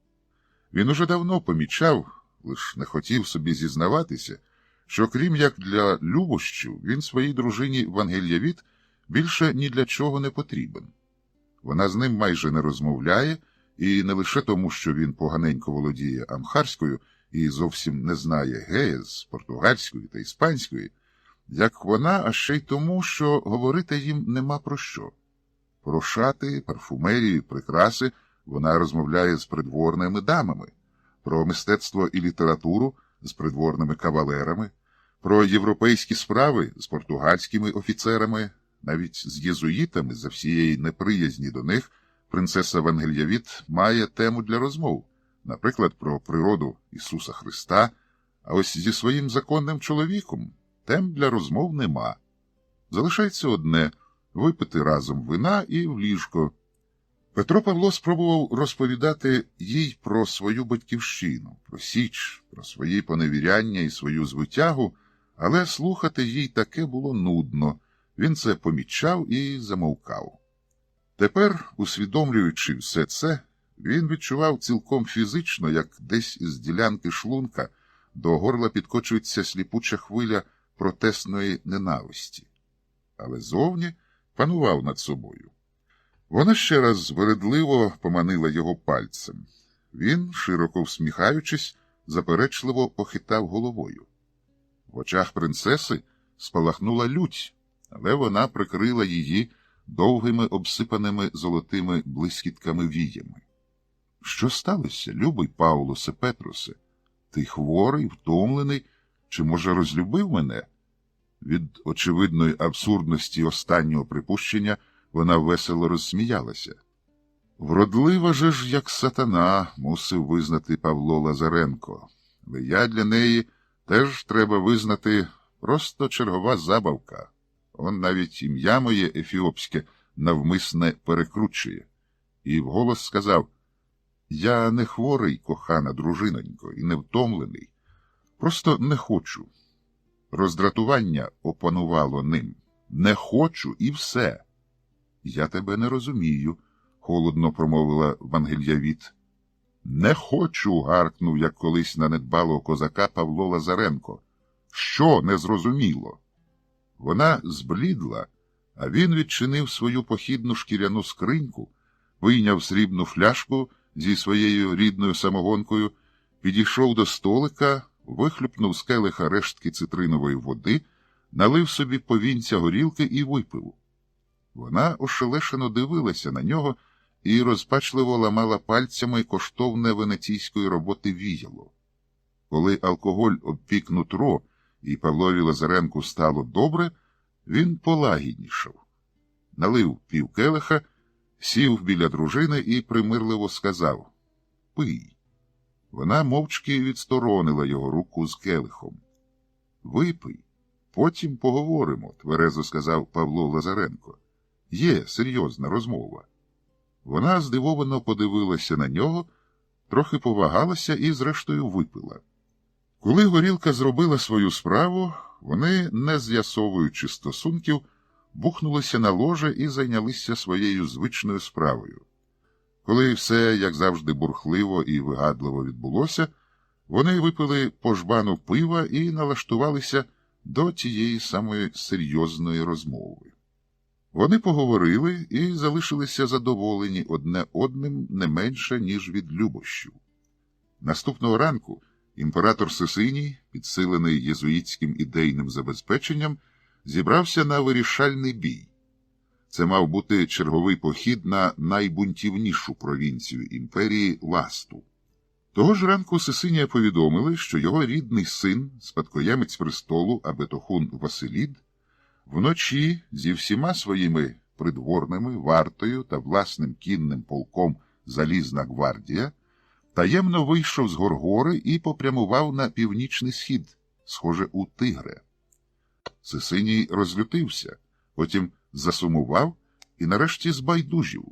Він уже давно помічав, лиш не хотів собі зізнаватися, що крім як для любощів, він своїй дружині Вангельявіт більше ні для чого не потрібен. Вона з ним майже не розмовляє і не лише тому, що він поганенько володіє амхарською і зовсім не знає геєз, португальської та іспанської, як вона, а ще й тому, що говорити їм нема про що. Про шати, парфумерію, прикраси вона розмовляє з придворними дамами, про мистецтво і літературу з придворними кавалерами, про європейські справи з португальськими офіцерами, навіть з єзуїтами за всієї неприязні до них принцеса Вангельявіт має тему для розмов, наприклад, про природу Ісуса Христа, а ось зі своїм законним чоловіком тем для розмов нема. Залишається одне – випити разом вина і в ліжко. Петро Павло спробував розповідати їй про свою батьківщину, про Січ, про свої поневіряння і свою звитягу, але слухати їй таке було нудно. Він це помічав і замовкав. Тепер, усвідомлюючи все це, він відчував цілком фізично, як десь із ділянки шлунка до горла підкочується сліпуча хвиля протесної ненависті. Але зовні панував над собою. Вона ще раз вередливо поманила його пальцем. Він, широко всміхаючись, заперечливо похитав головою. В очах принцеси спалахнула лють, але вона прикрила її довгими обсипаними золотими блискітками віями. — Що сталося, любий Паулосе Петросе? Ти хворий, втомлений, чи, може, розлюбив мене? Від очевидної абсурдності останнього припущення вона весело розсміялася. Вродлива же ж, як сатана, мусив визнати Павло Лазаренко. Але я для неї теж треба визнати просто чергова забавка. Он навіть ім'я моє ефіопське навмисне перекручує. І вголос сказав: «Я не хворий, кохана дружинонько, і не втомлений. Просто не хочу». Роздратування опанувало ним. «Не хочу і все». «Я тебе не розумію», – холодно промовила Вангельявіт. «Не хочу», – гаркнув, як колись на недбалого козака Павло Лазаренко. «Що незрозуміло?» Вона зблідла, а він відчинив свою похідну шкіряну скриньку, вийняв срібну фляжку зі своєю рідною самогонкою, підійшов до столика, вихлюпнув з келиха рештки цитринової води, налив собі повінця горілки і випив. Вона ошелешено дивилася на нього і розпачливо ламала пальцями коштовне венеційської роботи віяло. Коли алкоголь обпік нутро і Павлові Лазаренку стало добре, він полагіднішав. Налив півкелиха, сів біля дружини і примирливо сказав: «Пий». Вона мовчки відсторонила його руку з келихом. «Випий, потім поговоримо», – тверезо сказав Павло Лазаренко. «Є серйозна розмова». Вона здивовано подивилася на нього, трохи повагалася і, зрештою, випила. Коли горілка зробила свою справу, вони, не з'ясовуючи стосунків, бухнулися на ложе і зайнялися своєю звичною справою. Коли все, як завжди, бурхливо і вигадливо відбулося, вони випили по жбану пива і налаштувалися до тієї самої серйозної розмови. Вони поговорили і залишилися задоволені одне одним не менше, ніж від любощів. Наступного ранку імператор Сисиній, підсилений єзуїтським ідейним забезпеченням, зібрався на вирішальний бій. Це мав бути черговий похід на найбунтівнішу провінцію імперії – Ласту. Того ж ранку Сисинія повідомили, що його рідний син, спадкоємець престолу Абетохун Василід, вночі зі всіма своїми придворними, вартою та власним кінним полком «Залізна гвардія» таємно вийшов з Горгори і попрямував на північний схід, схоже, у Тигре. Сисиній розлютився, потім засумував і нарешті збайдужів.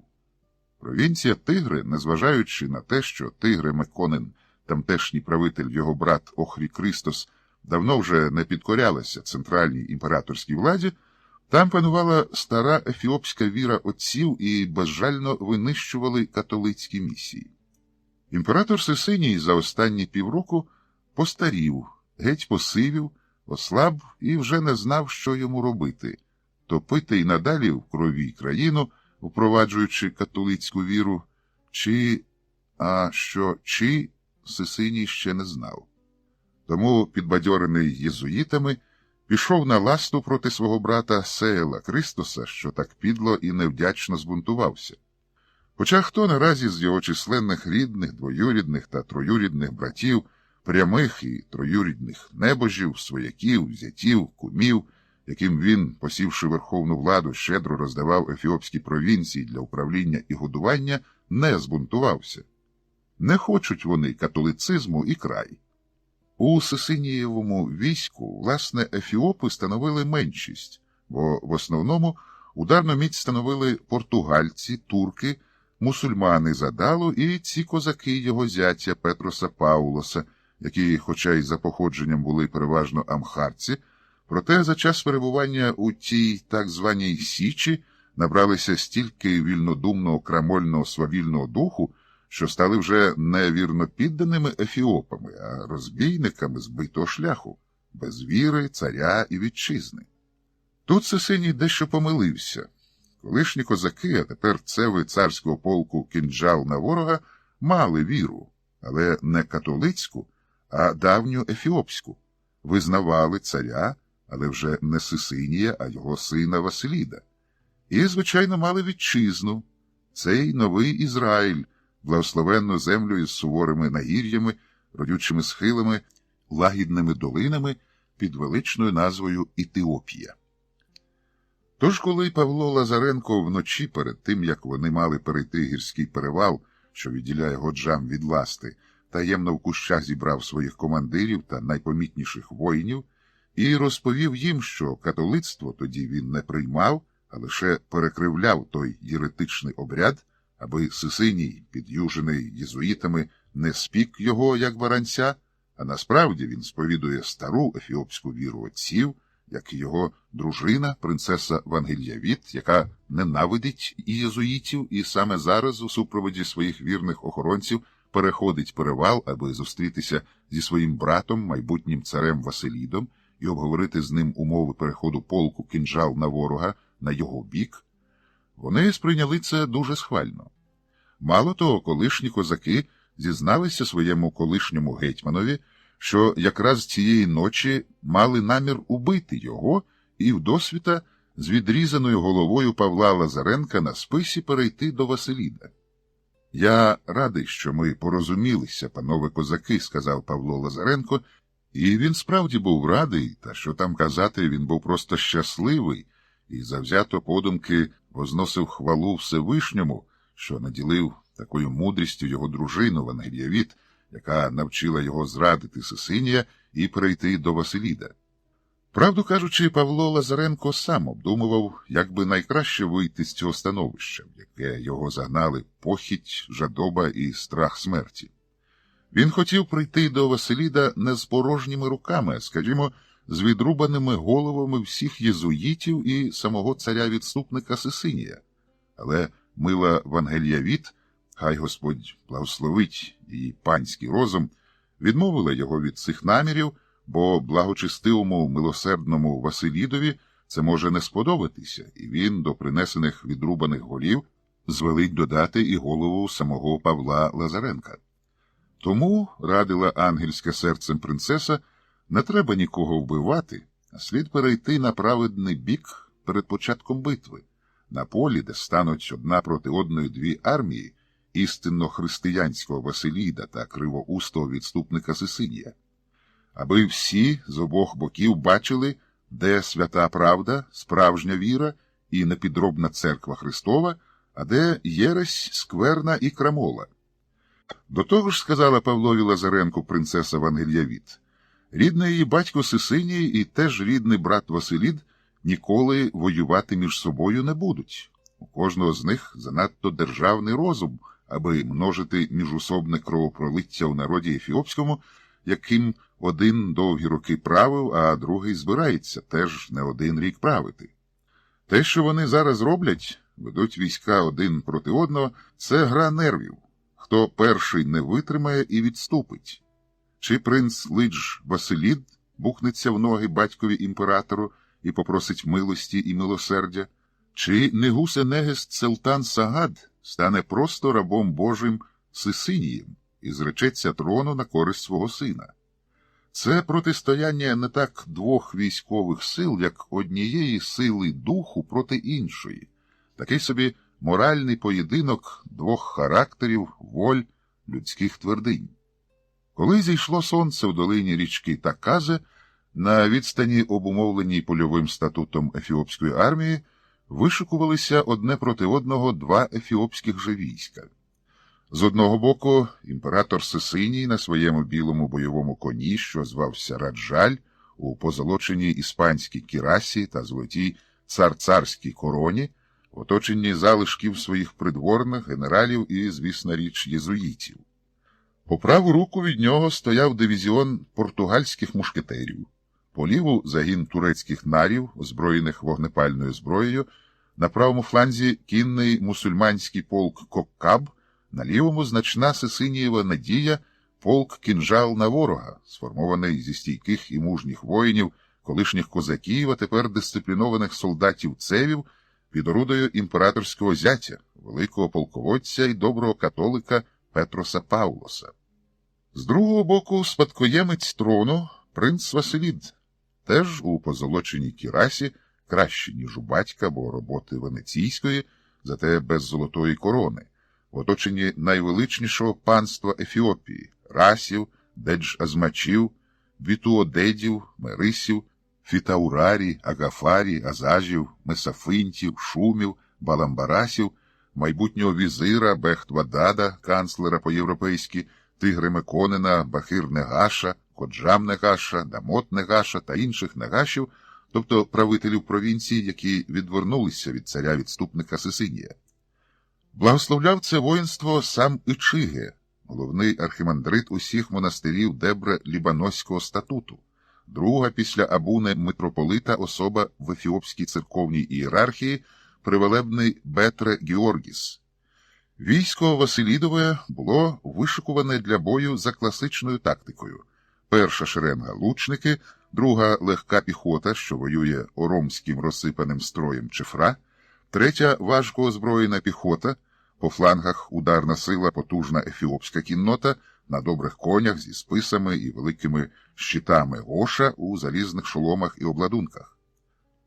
Провінція Тигре, незважаючи на те, що Тигре Меконен, тамтешній правитель його брат Охрі Кристос, давно вже не підкорялася центральній імператорській владі, там панувала стара ефіопська віра отців і безжально винищували католицькі місії. Імператор Сисиній за останні півроку постарів, геть посивів, ослаб і вже не знав, що йому робити – топити й надалі в крові країну, впроваджуючи католицьку віру, чи а що чи Сисиній ще не знав. Тому, підбадьорений єзуїтами, пішов на ласту проти свого брата Сеела Кристоса, що так підло і невдячно збунтувався. Хоча хто наразі з його численних рідних, двоюрідних та троюрідних братів, прямих і троюрідних небожів, свояків, зятів, кумів, яким він, посівши верховну владу, щедро роздавав ефіопські провінції для управління і годування, не збунтувався. Не хочуть вони католицизму і край. У Сисинієвому війську, власне, ефіопи становили меншість, бо в основному ударну міць становили португальці, турки, мусульмани Задалу і ці козаки його зятя Петроса Паулоса, які, хоча й за походженням були переважно амхарці, проте за час перебування у тій так званій Січі набралися стільки вільнодумного крамольного свавільного духу, що стали вже не вірнопідданими ефіопами, а розбійниками збитого шляху, без віри, царя і вітчизни. Тут Сисиній дещо помилився. Колишні козаки, а тепер цеви царського полку кинджал на ворога, мали віру, але не католицьку, а давню ефіопську. Визнавали царя, але вже не Сисинія, а його сина Василіда. І, звичайно, мали вітчизну, цей новий Ізраїль, благословенну землю із суворими нагір'ями, родючими схилами, лагідними долинами під величною назвою Етіопія. Тож, коли Павло Лазаренко вночі, перед тим, як вони мали перейти гірський перевал, що відділяє Годжам від Ласти, таємно в кущах зібрав своїх командирів та найпомітніших воїнів і розповів їм, що католицтво тоді він не приймав, а лише перекривляв той єретичний обряд, аби Сисиній, підюжений єзуїтами, не спік його, як баранця, а насправді він сповідує стару ефіопську віру отців, як і його дружина, принцеса Вангельявіт, яка ненавидить і єзуїтів, і саме зараз у супроводі своїх вірних охоронців переходить перевал, аби зустрітися зі своїм братом, майбутнім царем Василідом, і обговорити з ним умови переходу полку кинджал на ворога на його бік. Вони сприйняли це дуже схвально. Мало того, колишні козаки зізналися своєму колишньому гетьманові, що якраз цієї ночі мали намір убити його і вдосвіта з відрізаною головою Павла Лазаренка на списі перейти до Василіда. «Я радий, що ми порозумілися, панове козаки», – сказав Павло Лазаренко, і він справді був радий, та що там казати, він був просто щасливий і завзято подумки возносив хвалу Всевишньому, що наділив такою мудрістю його дружину Вангельявіт, яка навчила його зрадити Сисинія і перейти до Василіда. Правду кажучи, Павло Лазаренко сам обдумував, як би найкраще вийти з цього становища, в яке його загнали похідь, жадоба і страх смерті. Він хотів прийти до Василіда не з порожніми руками, а, скажімо, з відрубаними головами всіх єзуїтів і самого царя-відступника Сисинія. Але мила Вангельявіт, хай Господь благословить її панський розум, відмовила його від цих намірів, бо благочестивому милосердному Василідові це може не сподобатися, і він до принесених відрубаних голів звелить додати і голову самого Павла Лазаренка. Тому, радила ангельське серцем принцеса, не треба нікого вбивати, а слід перейти на праведний бік перед початком битви, на полі, де стануть одна проти одної дві армії, істинно християнського Василіда та кривоустого відступника Сисинія, аби всі з обох боків бачили, де свята правда, справжня віра і непідробна церква Христова, а де єресь, скверна і крамола. До того ж, сказала Павлові Лазаренку принцеса Вангельявіт, рідний її батько Сисиній і теж рідний брат Василід ніколи воювати між собою не будуть. У кожного з них занадто державний розум, аби множити міжусобне кровопролиття у народі ефіопському, яким один довгі роки правив, а другий збирається теж не один рік правити. Те, що вони зараз роблять, ведуть війська один проти одного, це гра нервів. Хто перший не витримає і відступить. Чи принц Лидж Василід бухнеться в ноги батькові імператору і попросить милості і милосердя, чи Негусе-Негест Селтан Сагад стане просто рабом Божим Сисинієм і зречеться трону на користь свого сина. Це протистояння не так двох військових сил, як однієї сили духу проти іншої. Такий собі моральний поєдинок двох характерів, воль, людських твердинь. Коли зійшло сонце в долині річки Таказе, на відстані, обумовленій польовим статутом ефіопської армії, вишикувалися одне проти одного два ефіопських же війська. З одного боку, імператор Сисиній на своєму білому бойовому коні, що звався Раджаль, у позолоченій іспанській кірасі та золотій цар-царській короні, в оточенні залишків своїх придворних, генералів і, звісна річ, єзуїтів. По праву руку від нього стояв дивізіон португальських мушкетерів, по ліву загін турецьких нарів, озброєних вогнепальною зброєю, на правому фланзі кінний мусульманський полк Коккаб, на лівому значна Сисинієва надія полк кінжал на ворога, сформований зі стійких і мужніх воїнів, колишніх козаків, а тепер дисциплінованих солдатів-цевів під орудою імператорського зятя, великого полководця і доброго католика Петроса Паулоса. З другого боку спадкоємець трону принц Василід, теж у позолоченій кірасі, краще, ніж у батька, бо роботи венеційської, зате без золотої корони, в оточенні найвеличнішого панства Ефіопії – расів, Дедж-Азмачів, Вітуодедів, Мерисів, Фітаурарі, Агафарі, Азажів, Месафинтів, Шумів, Баламбарасів, майбутнього візира Бехт-Вадада, канцлера по-європейськи, Тигри-Меконена, Бахир-Негаша, Коджам-Негаша, Дамот-Негаша та інших негашів, тобто правителів провінцій, які відвернулися від царя-відступника Сисинія. Благословляв це воїнство сам Ічиге, головний архімандрит усіх монастирів Дебре Лібаноського статуту, друга після Абуне митрополита особа в ефіопській церковній ієрархії, привелебний Бетре Георгіс. Військо Василідове було вишикуване для бою за класичною тактикою. Перша шеренга – лучники, друга – легка піхота, що воює оромським розсипаним строєм чифра, третя – важко озброєна піхота, по флангах ударна сила потужна ефіопська кіннота, на добрих конях зі списами і великими щитами гоша у залізних шоломах і обладунках.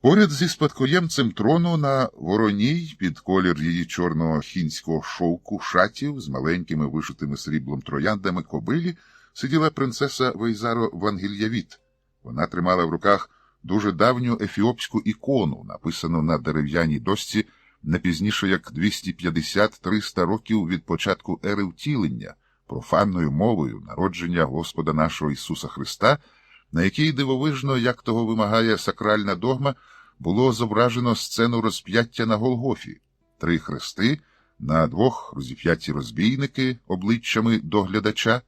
Поряд зі спадкоємцем трону на вороній, під колір її чорного хінського шовку шатів з маленькими вишитими сріблом трояндами кобилі, сиділа принцеса Вейзаро Вангільявіт. Вона тримала в руках дуже давню ефіопську ікону, написану на дерев'яній дошці не пізніше як 250-300 років від початку ери втілення, профанною мовою народження Господа нашого Ісуса Христа, на якій дивовижно, як того вимагає сакральна догма, було зображено сцену розп'яття на Голгофі, 3 хрести, на 2 розіп'яті розбійники обличчями до глядача,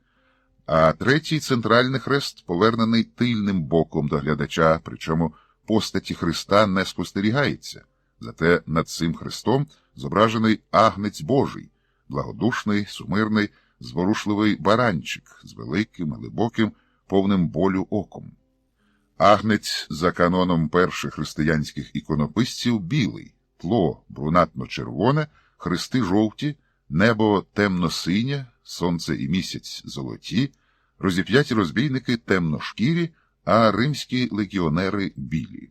а третій центральний хрест повернений тильним боком до глядача, причому постаті Христа не спостерігається. Зате над цим хрестом зображений Агнець Божий, благодушний, сумирний, зворушливий баранчик з великим, глибоким, повним болю оком. Агнець за каноном перших християнських іконописців білий, тло брунатно-червоне, хрести жовті, небо темно-синє, сонце і місяць золоті, розіп'яті розбійники темно-шкірі, а римські легіонери білі.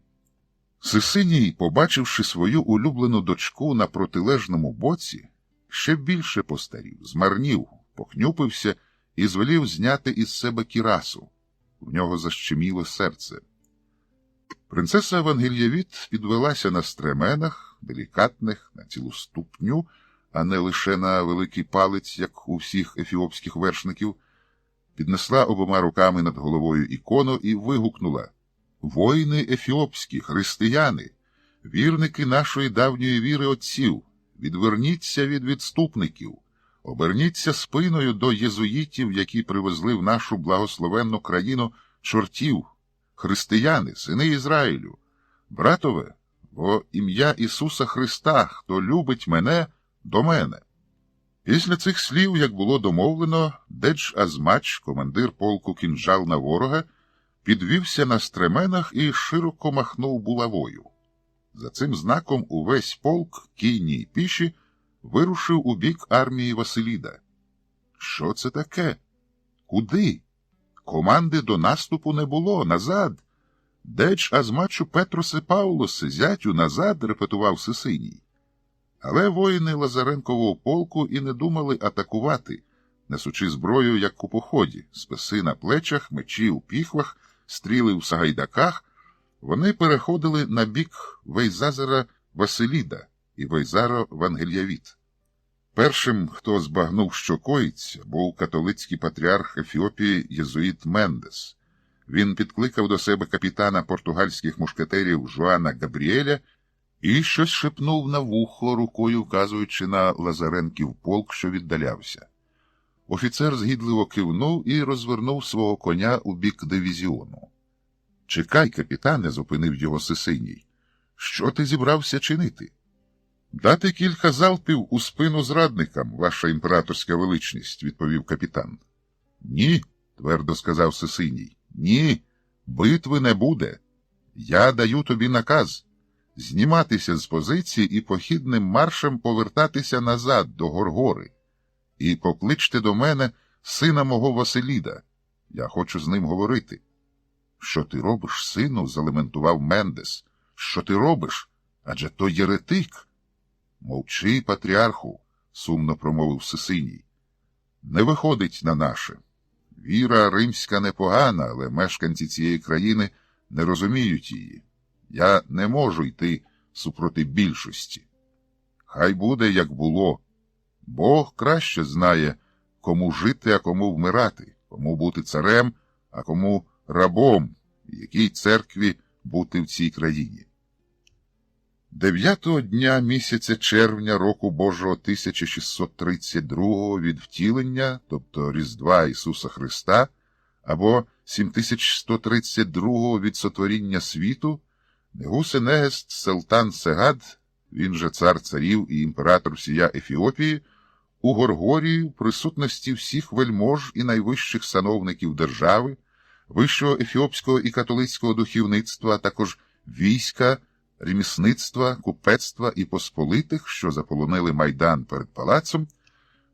Сисиній, побачивши свою улюблену дочку на протилежному боці, ще більше постарів, змарнів, похнюпився і звелів зняти із себе кірасу. В нього защеміло серце. Принцеса Евангелієвіт підвелася на стременах, делікатних, на цілу ступню, а не лише на великий палець, як у всіх ефіопських вершників, піднесла обома руками над головою ікону і вигукнула: «Воїни ефіопські, християни, вірники нашої давньої віри отців, відверніться від відступників, оберніться спиною до єзуїтів, які привезли в нашу благословенну країну чортів, християни, сини Ізраїлю. Братове, во ім'я Ісуса Христа, хто любить мене, до мене». Після цих слів, як було домовлено, Дедж-Азмач, командир полку кінжал на ворога, підвівся на стременах і широко махнув булавою. За цим знаком увесь полк, кінні й піші, вирушив у бік армії Василіда. Що це таке? Куди? Команди до наступу не було. Назад. Деч азмачу Петросе Паулосе, зятю, назад, репетував Сисиній. Але воїни Лазаренкового полку і не думали атакувати, несучи зброю, як у поході, списи на плечах, мечі у піхвах, стріли в сагайдаках, вони переходили на бік Вейзазера Василіда і Вейзаро Вангельявіт. Першим, хто збагнув, що коїться, був католицький патріарх Ефіопії єзуїт Мендес. Він підкликав до себе капітана португальських мушкетерів Жуана Габріеля і щось шепнув на вухо, рукою вказуючи на Лазаренків полк, що віддалявся. Офіцер згідливо кивнув і розвернув свого коня у бік дивізіону. «Чекай, капітане», – зупинив його Сисиній. «Що ти зібрався чинити?» «Дати кілька залпів у спину зрадникам, ваша імператорська величність», – відповів капітан. «Ні», – твердо сказав Сисиній. «Ні, битви не буде. Я даю тобі наказ зніматися з позиції і похідним маршем повертатися назад до Горгори. І покличте до мене сина мого Василіда. Я хочу з ним говорити». «Що ти робиш, сину?» – залементував Мендес. «Що ти робиш? Адже то єретик». «Мовчи, патріарху», – сумно промовив Сисиній. «Не виходить на наше. Віра римська непогана, але мешканці цієї країни не розуміють її. Я не можу йти супроти більшості. Хай буде, як було. Бог краще знає, кому жити, а кому вмирати, кому бути царем, а кому рабом, і якій церкві бути в цій країні». 9-го дня місяця червня року Божого 1632 від втілення, тобто Різдва Ісуса Христа, або 7132 від сотворіння світу, Негус-Енегест Селтан Сегад, він же цар царів і імператор всія Ефіопії, у Горгорії в присутності всіх вельмож і найвищих сановників держави, вищого ефіопського і католицького духовництва, а також війська, ремісництва, купецтва і посполитих, що заполонили майдан перед палацом,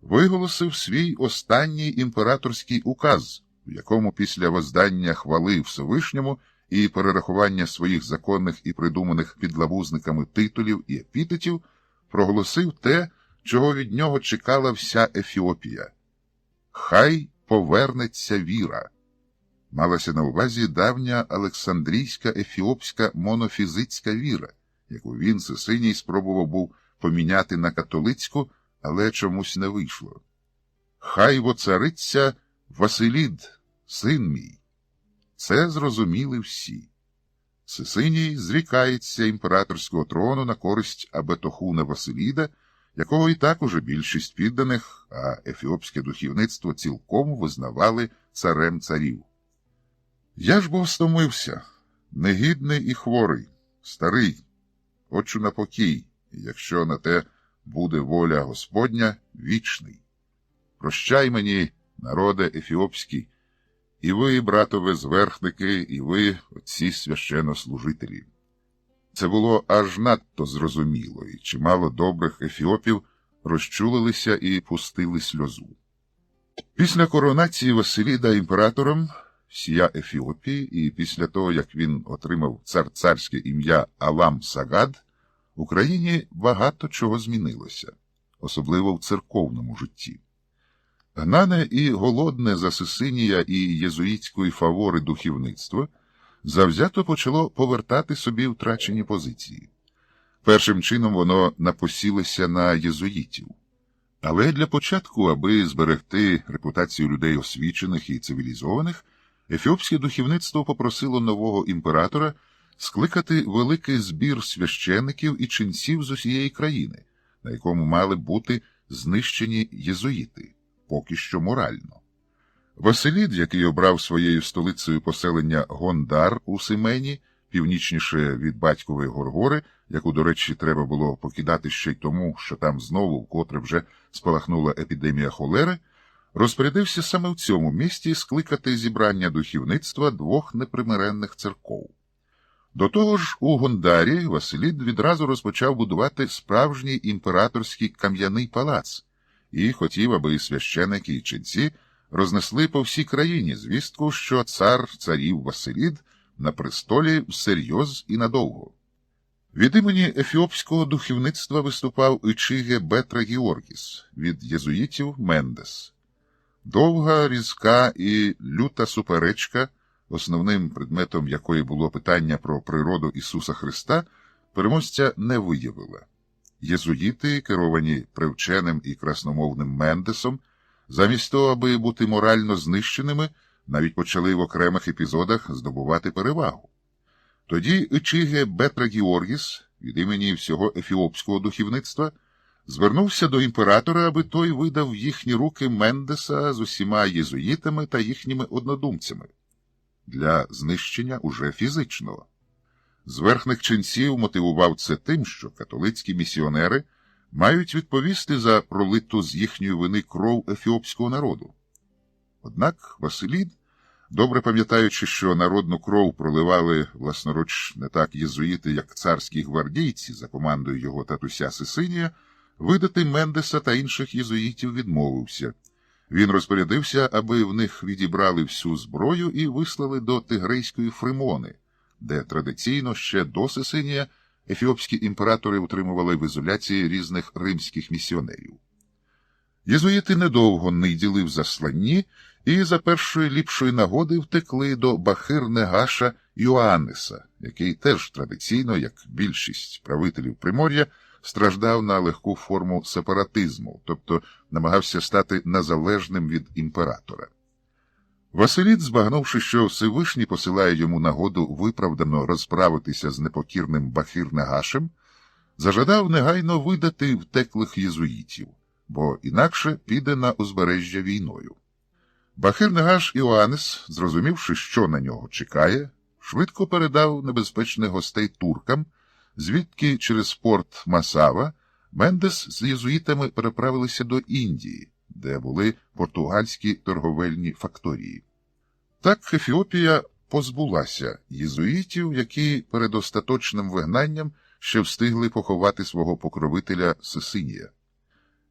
виголосив свій останній імператорський указ, в якому після воздання хвали Всевишньому і перерахування своїх законних і придуманих підлабузниками титулів і епітетів проголосив те, чого від нього чекала вся Ефіопія. «Хай повернеться віра». Малася на увазі давня Олександрійська ефіопська монофізитська віра, яку він, Сисиній, спробував був поміняти на католицьку, але чомусь не вийшло. «Хай воцариться Василід, син мій». Це зрозуміли всі. Сисиній зрікається імператорського трону на користь Абетохуна Василіда, якого і так уже більшість підданих, а ефіопське духовництво цілком визнавали царем царів. Я ж бо стомився, негідний і хворий, старий, хочу на покій, і якщо на те буде воля Господня, вічний. Прощай мені, народе ефіопський, і ви, братове зверхники, і ви, отці священнослужителі. Це було аж надто зрозуміло, і чимало добрих ефіопів розчулилися і пустили сльозу. Після коронації Василіда імператором всія Ефіопії, і після того, як він отримав царське ім'я Алам Сагад, в Україні багато чого змінилося, особливо в церковному житті. Гнане і голодне за Сисинія і єзуїтської фавори духовництво завзято почало повертати собі втрачені позиції. Першим чином воно напосілося на єзуїтів. Але для початку, аби зберегти репутацію людей освічених і цивілізованих, ефіопське духовництво попросило нового імператора скликати великий збір священиків і ченців з усієї країни, на якому мали б бути знищені єзуїти, поки що морально. Василід, який обрав своєю столицею поселення Гондар у Семені, північніше від батькової Горгори, яку, до речі, треба було покидати ще й тому, що там знову вкотре вже спалахнула епідемія холери, розпорядився саме в цьому місті скликати зібрання духовництва двох непримиренних церков. До того ж, у Гондарі Василід відразу розпочав будувати справжній імператорський кам'яний палац і хотів, аби священики і ченці рознесли по всій країні звістку, що цар царів Василід на престолі всерйоз і надовго. Від імені ефіопського духовництва виступав Ічиге Бетра Георгіс, від єзуїтів Мендес. Довга, різка і люта суперечка, основним предметом якої було питання про природу Ісуса Христа, переможця не виявила. Єзуїти, керовані привченим і красномовним Мендесом, замість того, аби бути морально знищеними, навіть почали в окремих епізодах здобувати перевагу. Тоді Ічиге Бетра Георгіс від імені всього ефіопського духовництва звернувся до імператора, аби той видав в їхні руки Мендеса з усіма єзуїтами та їхніми однодумцями для знищення уже фізичного. Зверхних ченців мотивував це тим, що католицькі місіонери мають відповісти за пролиту з їхньої вини кров ефіопського народу. Однак Василід, добре пам'ятаючи, що народну кров проливали власноруч не так єзуїти, як царські гвардійці за командою його татуся Сисинія, видати Мендеса та інших єзуїтів відмовився. Він розпорядився, аби в них відібрали всю зброю і вислали до Тигрейської Фримони, де традиційно ще до Сисинія ефіопські імператори утримували в ізоляції різних римських місіонерів. Єзуїти недовго ниділи в засланні і за першої ліпшої нагоди втекли до Бахир-Негаша Йоанниса, який теж традиційно, як більшість правителів Примор'я, страждав на легку форму сепаратизму, тобто намагався стати незалежним від імператора. Василід, збагнувши, що Всевишній посилає йому нагоду виправдано розправитися з непокірним Бахир-Негашем, зажадав негайно видати втеклих єзуїтів, бо інакше піде на узбережжя війною. Бахир-Негаш Іоаннес, зрозумівши, що на нього чекає, швидко передав небезпечних гостей туркам, звідки через порт Масава Мендес з єзуїтами переправилися до Індії, де були португальські торговельні факторії. Так Ефіопія позбулася єзуїтів, які перед остаточним вигнанням ще встигли поховати свого покровителя Сисинія.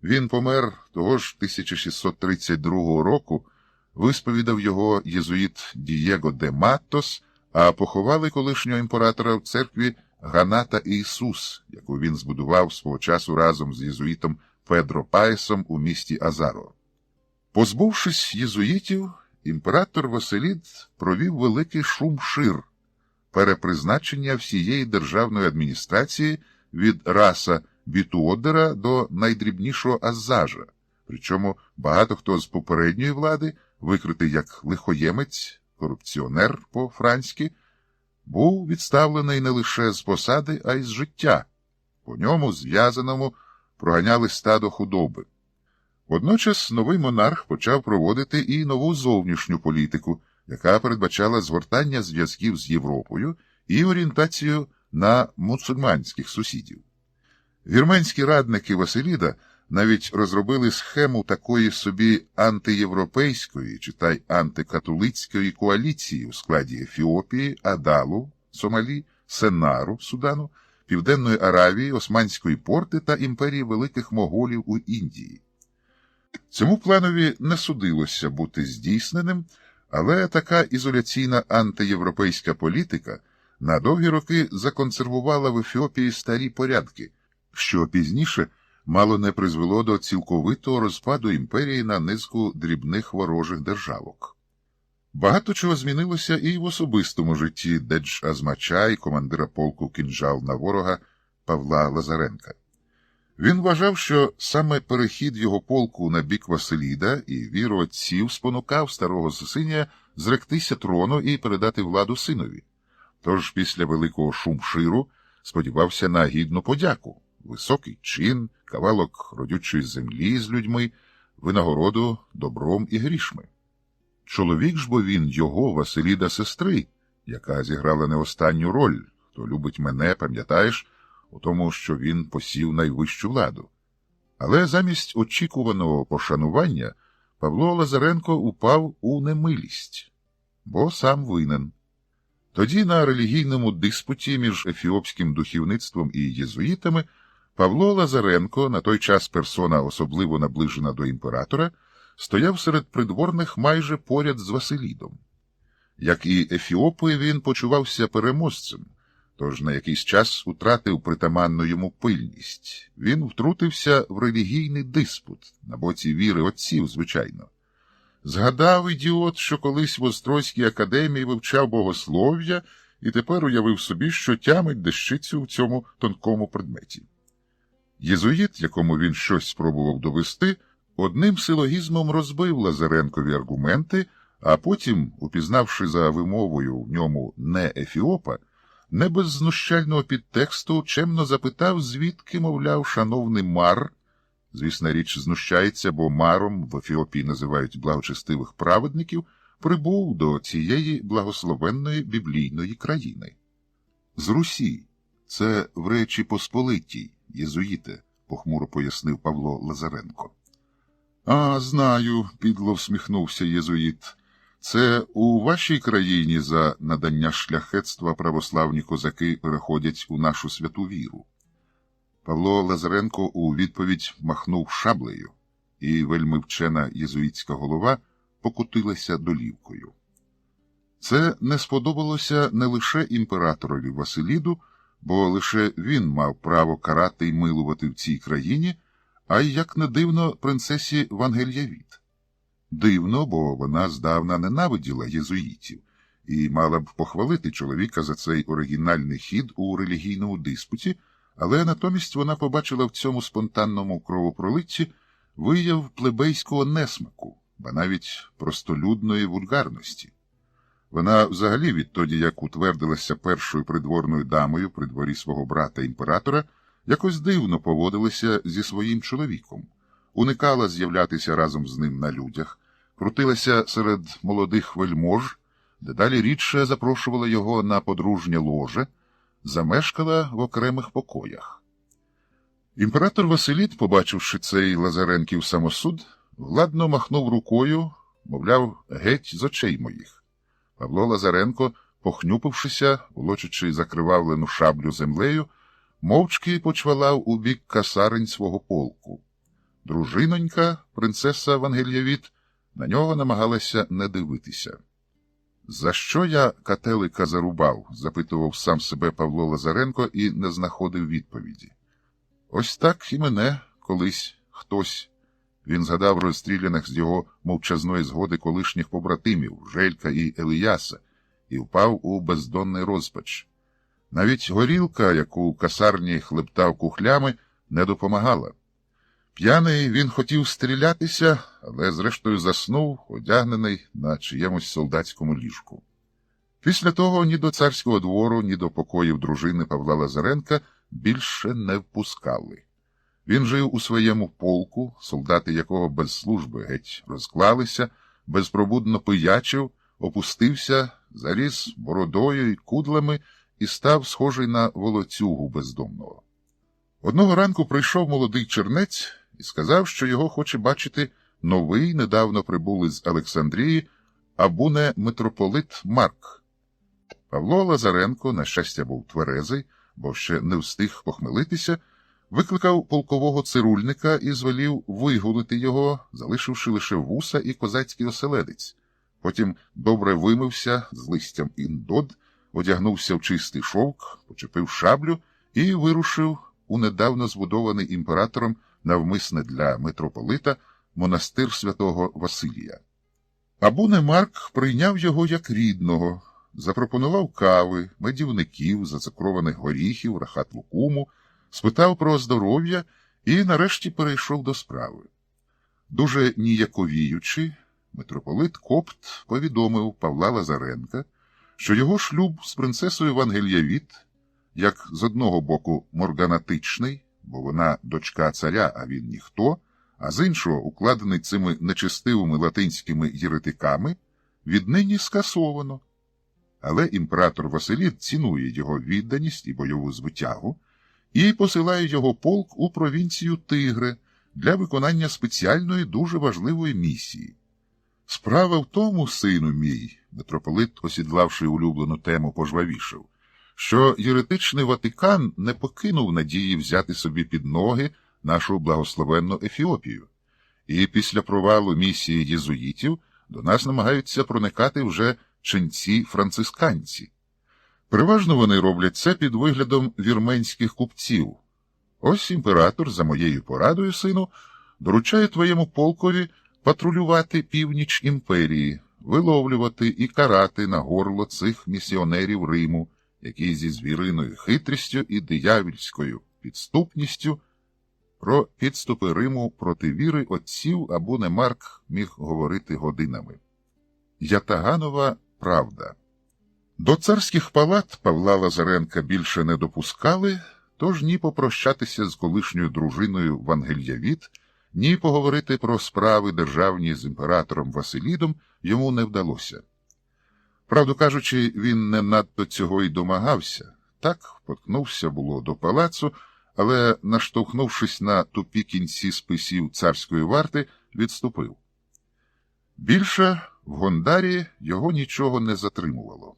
Він помер того ж 1632 року, висповідав його єзуїт Дієго де Маттос, а поховали колишнього імператора в церкві Ганата Ісус, яку він збудував свого часу разом з єзуїтом Педро Паєсом у місті Азаро. Позбувшись єзуїтів, імператор Василід провів великий шум-шир, перепризначення всієї державної адміністрації від Раса Бітуодера до найдрібнішого Азажа, причому багато хто з попередньої влади, викритий як лихоємець, корупціонер по-франськи, був відставлений не лише з посади, а й з життя. По ньому, зв'язаному, проганяли стадо худоби. Водночас новий монарх почав проводити і нову зовнішню політику, яка передбачала згортання зв'язків з Європою і орієнтацію на мусульманських сусідів. Вірменські радники Василіда навіть розробили схему такої собі антиєвропейської, читай антикатолицької коаліції у складі Ефіопії, Адалу, Сомалі, Сенару, Судану, Південної Аравії, Османської порти та імперії великих моголів у Індії. Цьому планові не судилося бути здійсненим, але така ізоляційна антиєвропейська політика на довгі роки законсервувала в Ефіопії старі порядки, що пізніше мало не призвело до цілковитого розпаду імперії на низку дрібних ворожих державок. Багато чого змінилося і в особистому житті Дедж-Азмача і командира полку «Кінжал» на ворога Павла Лазаренка. Він вважав, що саме перехід його полку на бік Василіда і віру отців спонукав старого Сисинія зректися трону і передати владу синові. Тож після великого шум-ширу сподівався на гідну подяку, високий чин, кавалок родючої землі з людьми, винагороду добром і грішми. Чоловік ж бо він його, Василіда, сестри, яка зіграла не останню роль, хто любить мене, пам'ятаєш, у тому, що він посів найвищу владу. Але замість очікуваного пошанування Павло Лазаренко упав у немилість, бо сам винен. Тоді на релігійному диспуті між ефіопським духовництвом і єзуїтами Павло Лазаренко, на той час персона особливо наближена до імператора, стояв серед придворних майже поряд з Василідом. Як і Ефіопи, він почувався переможцем, тож на якийсь час утратив притаманну йому пильність. Він втрутився в релігійний диспут, на боці віри отців, звичайно. Згадав ідіот, що колись в Острозькій академії вивчав богослов'я, і тепер уявив собі, що тямить дещицю в цьому тонкому предметі. Єзуїт, якому він щось спробував довести, одним силогізмом розбив Лазаренкові аргументи, а потім, упізнавши за вимовою в ньому не Ефіопа, не без знущального підтексту чемно запитав, звідки, мовляв, шановний Мар, звісна річ, знущається, бо Маром в Ефіопії називають благочестивих праведників, прибув до цієї благословенної біблійної країни. З Русі. Це в Речі Посполитій, єзуїте, похмуро пояснив Павло Лазаренко. А, знаю, підло всміхнувся єзуїт. Це у вашій країні за надання шляхетства православні козаки переходять у нашу святу віру. Павло Лазаренко у відповідь махнув шаблею, і вельми вчена єзуїтська голова покотилася долівкою. Це не сподобалося не лише імператорові Василіду, бо лише він мав право карати й милувати в цій країні, а й, як не дивно, принцесі Вангельявіт. Дивно, бо вона здавна ненавиділа єзуїтів і мала б похвалити чоловіка за цей оригінальний хід у релігійному диспуті, але натомість вона побачила в цьому спонтанному кровопролитті вияв плебейського несмаку, ба навіть простолюдної вульгарності. Вона взагалі відтоді, як утвердилася першою придворною дамою при дворі свого брата-імператора, якось дивно поводилася зі своїм чоловіком, уникала з'являтися разом з ним на людях, крутилася серед молодих вельмож, дедалі рідше запрошувала його на подружнє ложе, замешкала в окремих покоях. Імператор Василід, побачивши цей Лазаренків самосуд, владно махнув рукою, мовляв, геть з очей моїх. Павло Лазаренко, похнюпившися, волочачи закривавлену шаблю землею, мовчки почвалав у бік касарень свого полку. Дружинонька, принцеса Вангельявіт, на нього намагалася не дивитися. «За що я кателика зарубав?» – запитував сам себе Павло Лазаренко і не знаходив відповіді. Ось так і мене колись хтось. Він згадав розстріляних з його мовчазної згоди колишніх побратимів Желька і Еліяса і впав у бездонний розпач. Навіть горілка, яку в касарні хлептав кухлями, не допомагала. П'яний він хотів стрілятися, але зрештою заснув, одягнений на чиємусь солдатському ліжку. Після того ні до царського двору, ні до покоїв дружини Павла Лазаренка більше не впускали. Він жив у своєму полку, солдати якого без служби геть розклалися, безпробудно пиячив, опустився, заріс бородою й кудлами і став схожий на волоцюгу бездомного. Одного ранку прийшов молодий чернець і сказав, що його хоче бачити новий, недавно прибулий з Олександрії, абуне митрополит Марк. Павло Лазаренко, на щастя, був тверезий, бо ще не встиг похмелитися, викликав полкового цирульника і звелів вигулити його, залишивши лише вуса і козацький оселедець. Потім добре вимився з листям індод, одягнувся в чистий шовк, почепив шаблю і вирушив у недавно збудований імператором навмисне для митрополита монастир святого Василія. Абуне Марк прийняв його як рідного, запропонував кави, медівників, зацукрованих горіхів, рахат лукуму, спитав про здоров'я і нарешті перейшов до справи. Дуже ніяковіючи, митрополит Копт повідомив Павла Лазаренка, що його шлюб з принцесою Вангельявіт, як з одного боку морганатичний, бо вона дочка царя, а він ніхто, а з іншого укладений цими нечестивими латинськими єретиками, віднині скасовано. Але імператор Василід цінує його відданість і бойову звитягу і посилає його полк у провінцію Тигре для виконання спеціальної дуже важливої місії. Справа в тому, сину мій, митрополит, осідлавши улюблену тему, пожвавішав, що єретичний Ватикан не покинув надії взяти собі під ноги нашу благословенну Ефіопію. І після провалу місії єзуїтів до нас намагаються проникати вже ченці-францисканці. Переважно вони роблять це під виглядом вірменських купців. Ось імператор, за моєю порадою, сину, доручає твоєму полкові патрулювати північ імперії, виловлювати і карати на горло цих місіонерів Риму, які зі звіриною хитрістю і диявільською підступністю про підступи Риму проти віри отців Абу-не-Марк міг говорити годинами. Ятаганова правда. До царських палат Павла Лазаренка більше не допускали, тож ні попрощатися з колишньою дружиною Вангельявіт, ні поговорити про справи державні з імператором Василідом йому не вдалося. Правду кажучи, він не надто цього й домагався. Так, поткнувся було до палацу, але, наштовхнувшись на тупі кінці списів царської варти, відступив. Більше в Гондарі його нічого не затримувало.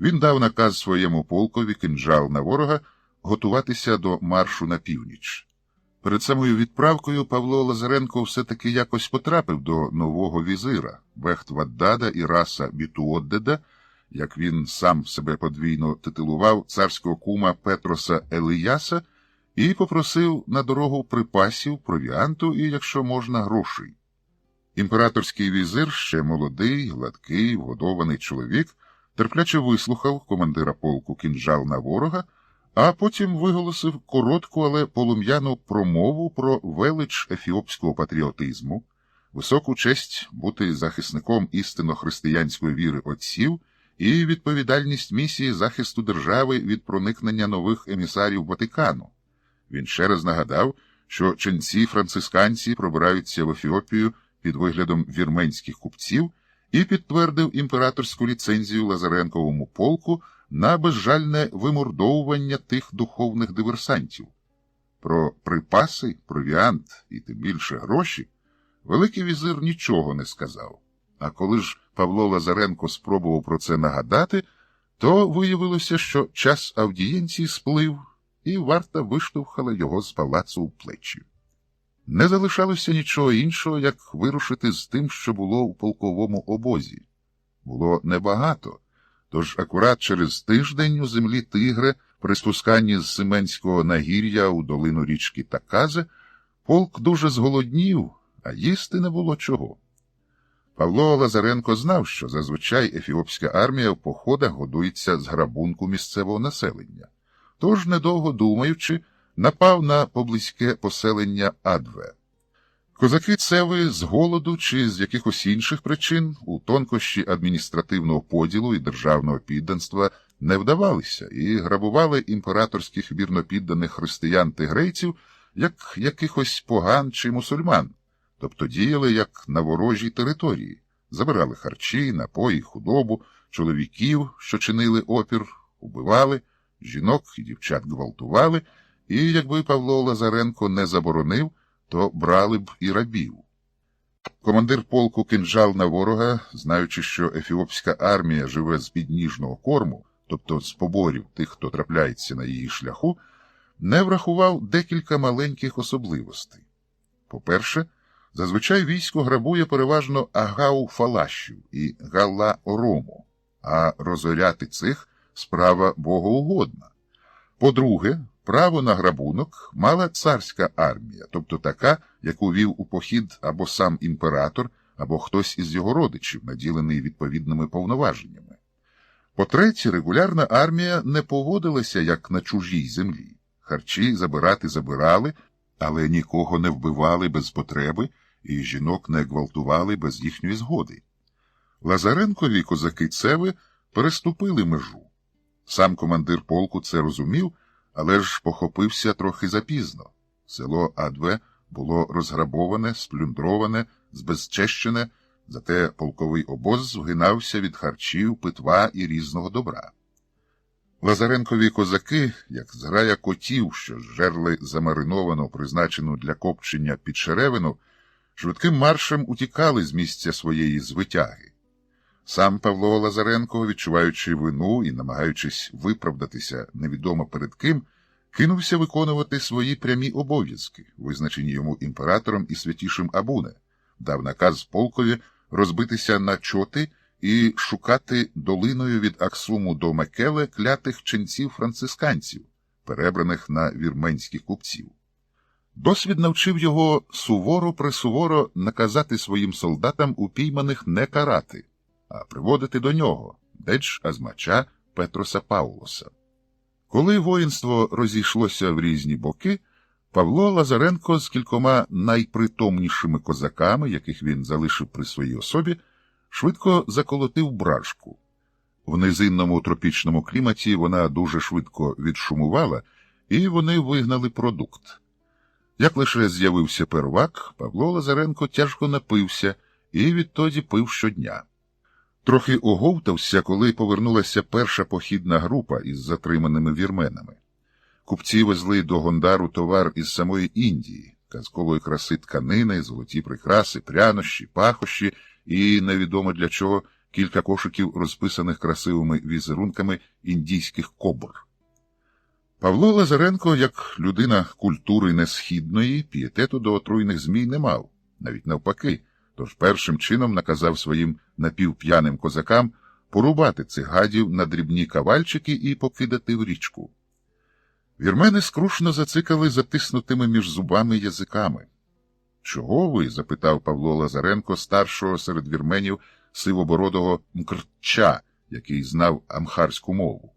Він дав наказ своєму полкові кинджал на ворога готуватися до маршу на північ. Перед самою відправкою Павло Лазаренко все-таки якось потрапив до нового візира Бехт-Ваддада і Раса Бітуоддеда, як він сам себе подвійно титулував, царського кума Петроса Елияса, і попросив на дорогу припасів, провіанту і, якщо можна, грошей. Імператорський візир, ще молодий, гладкий, вгодований чоловік, терпляче вислухав командира полку кинджал на ворога, а потім виголосив коротку, але полум'яну промову про велич ефіопського патріотизму, високу честь бути захисником істинно християнської віри отців і відповідальність місії захисту держави від проникнення нових емісарів Ватикану. Він ще раз нагадав, що ченці-францисканці пробираються в Ефіопію під виглядом вірменських купців і підтвердив імператорську ліцензію Лазаренковому полку на безжальне вимордовування тих духовних диверсантів. Про припаси, провіант і тим більше гроші великий візир нічого не сказав. А коли ж Павло Лазаренко спробував про це нагадати, то виявилося, що час аудієнції сплив, і варта виштовхала його з палацу у плечі. Не залишалося нічого іншого, як вирушити з тим, що було у полковому обозі. Було небагато, тож акурат через тиждень у землі Тигре, при спусканні з Семенського нагір'я у долину річки Таказе, полк дуже зголоднів, а їсти не було чого. Павло Лазаренко знав, що зазвичай ефіопська армія в походах годується з грабунку місцевого населення. Тож, недовго думаючи, напав на поблизьке поселення Адве. Козаки Цеви з голоду чи з якихось інших причин у тонкощі адміністративного поділу і державного підданства не вдавалися і грабували імператорських вірнопідданих християн-тигрейців як якихось поган чи мусульман, тобто діяли як на ворожій території, забирали харчі, напої, худобу, чоловіків, що чинили опір, убивали, жінок і дівчат гвалтували, і якби Павло Лазаренко не заборонив, то брали б і рабів. Командир полку кинджал на ворога, знаючи, що ефіопська армія живе з підніжного корму, тобто з поборів тих, хто трапляється на її шляху, не врахував декілька маленьких особливостей. По-перше, зазвичай військо грабує переважно агау-фалащів і галла-орому, а розоряти цих – справа богоугодна. По-друге, право на грабунок мала царська армія, тобто така, яку вів у похід або сам імператор, або хтось із його родичів, наділений відповідними повноваженнями. По-третє, регулярна армія не поводилася як на чужій землі. Харчі забирати забирали, але нікого не вбивали без потреби і жінок не гвалтували без їхньої згоди. Лазаренкові козаки Цеви переступили межу. Сам командир полку це розумів, але ж похопився трохи запізно. Село Адве було розграбоване, сплюндроване, збезчещене, зате полковий обоз вгинався від харчів, питва і різного добра. Лазаренкові козаки, як зграя котів, що жерли замариновану, призначену для копчення підшеревину, швидким маршем утікали з місця своєї звитяги. Сам Павло Лазаренко, відчуваючи вину і намагаючись виправдатися невідомо перед ким, кинувся виконувати свої прямі обов'язки, визначені йому імператором і святішим Абуне, дав наказ полкові розбитися на чоти і шукати долиною від Аксуму до Мекеле клятих ченців-францисканців, перебраних на вірменських купців. Досвід навчив його суворо-присуворо наказати своїм солдатам упійманих не карати, а приводити до нього Деч-Азмача Петроса Паулоса. Коли воїнство розійшлося в різні боки, Павло Лазаренко з кількома найпритомнішими козаками, яких він залишив при своїй особі, швидко заколотив бражку. В низинному тропічному кліматі вона дуже швидко відшумувала, і вони вигнали продукт. Як лише з'явився первак, Павло Лазаренко тяжко напився і відтоді пив щодня. Трохи оговтався, коли повернулася перша похідна група із затриманими вірменами. Купці везли до Гондару товар із самої Індії, казкової краси тканини, золоті прикраси, прянощі, пахощі і, невідомо для чого, кілька кошиків, розписаних красивими візерунками індійських кобр. Павло Лазаренко, як людина культури несхідної, пієтету до отруйних змій не мав, навіть навпаки, тож першим чином наказав своїм напівп'яним козакам порубати цих гадів на дрібні кавальчики і покидати в річку. Вірмени скрушно зацикали затиснутими між зубами язиками. «Чого ви?» – запитав Павло Лазаренко старшого серед вірменів сивобородого Мкртча, який знав амхарську мову.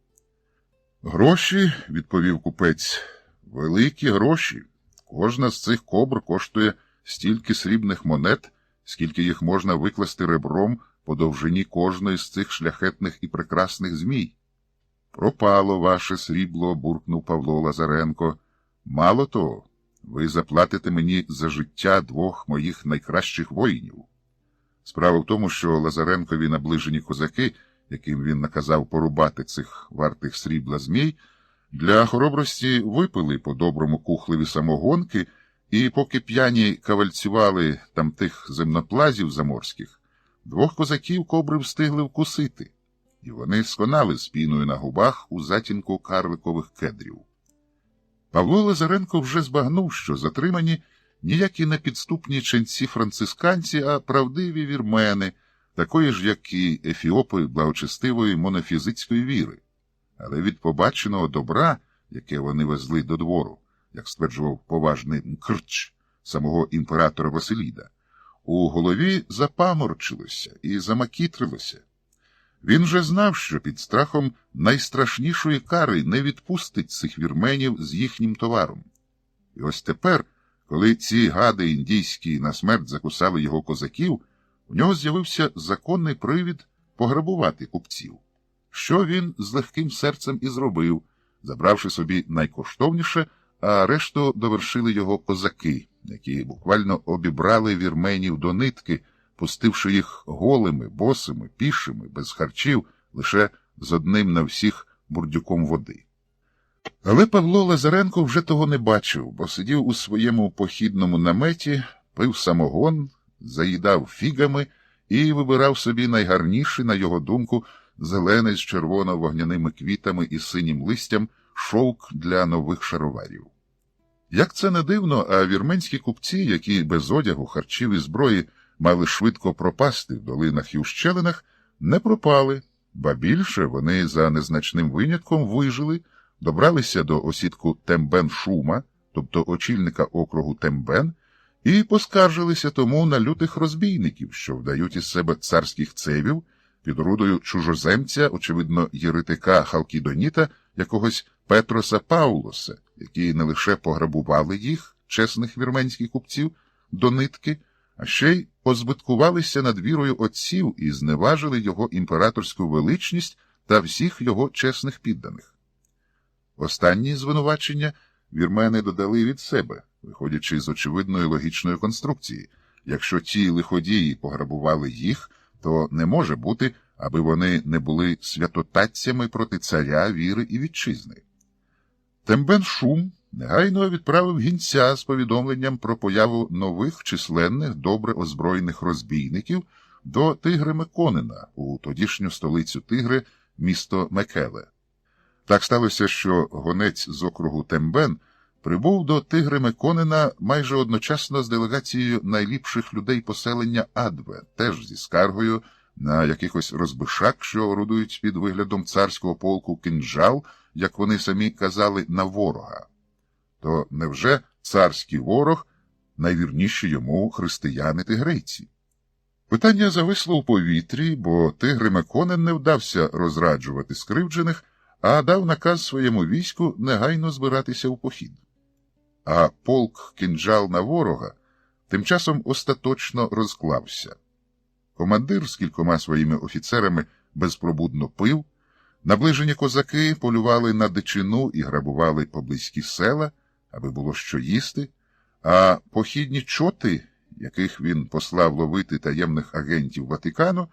«Гроші», – відповів купець, – «великі гроші. Кожна з цих кобр коштує стільки срібних монет, скільки їх можна викласти ребром по довжині кожної з цих шляхетних і прекрасних змій». «Пропало ваше срібло», – буркнув Павло Лазаренко. «Мало того, ви заплатите мені за життя двох моїх найкращих воїнів». Справа в тому, що Лазаренкові наближені козаки, яким він наказав порубати цих вартих срібла змій, для хоробрості випили по доброму кухлеві самогонки, і поки п'яні кавальцювали там тих земноплазів заморських, двох козаків кобри встигли вкусити, і вони сконали з піною на губах у затінку карликових кедрів. Павло Лазаренко вже збагнув, що затримані ніякі не підступні ченці-францисканці, а правдиві вірмени, такої ж, як і ефіопи благочестивої монофізитської віри. Але від побаченого добра, яке вони везли до двору, як стверджував поважний Мкртч, самого імператора Василіда, у голові запаморочилося і замакітрилося. Він же знав, що під страхом найстрашнішої кари не відпустить цих вірменів з їхнім товаром. І ось тепер, коли ці гади індійські на смерть закусали його козаків, у нього з'явився законний привід пограбувати купців. Що він з легким серцем і зробив, забравши собі найкоштовніше, а решту довершили його козаки, які буквально обібрали вірменів до нитки, пустивши їх голими, босими, пішими, без харчів, лише з одним на всіх бурдюком води. Але Павло Лазаренко вже того не бачив, бо сидів у своєму похідному наметі, пив самогон, заїдав фігами і вибирав собі найгарніший, на його думку, зелений з червоно-вогняними квітами і синім листям шовк для нових шароварів. Як це не дивно, а вірменські купці, які без одягу, харчів і зброї мали швидко пропасти в долинах і ущелинах, не пропали, ба більше вони за незначним винятком вижили, добралися до осідку Тембен-Шума, тобто очільника округу Тембен, і поскаржилися тому на лютих розбійників, що вдають із себе царських цевів, під орудою чужоземця, очевидно, єретика Халкідоніта, якогось Петроса Паулоса, які не лише пограбували їх, чесних вірменських купців, до нитки, а ще й позбиткувалися над вірою отців і зневажили його імператорську величність та всіх його чесних підданих. Останні звинувачення вірмени додали від себе, виходячи з очевидної логічної конструкції. Якщо ті лиходії пограбували їх, то не може бути, аби вони не були святотатцями проти царя, віри і вітчизни. Тембен-Шум негайно відправив гінця з повідомленням про появу нових численних, добре озброєних розбійників, до Тигри Меконена у тодішню столицю Тигри, місто Мекеле. Так сталося, що гонець з округу Тембен прибув до Тигри Меконена майже одночасно з делегацією найліпших людей поселення Адве, теж зі скаргою на якихось розбишак, що орудують під виглядом царського полку кинджал, як вони самі казали, на ворога. То невже царський ворог найвірніші йому християни-тигрейці? Питання зависло у повітрі, бо Тигри Меконен не вдався розраджувати скривджених, а дав наказ своєму війську негайно збиратися у похід. А полк кинджал на ворога тим часом остаточно розклався. Командир з кількома своїми офіцерами безпробудно пив, наближені козаки полювали на дичину і грабували поблизькі села, аби було що їсти, а похідні чоти, яких він послав ловити таємних агентів Ватикану,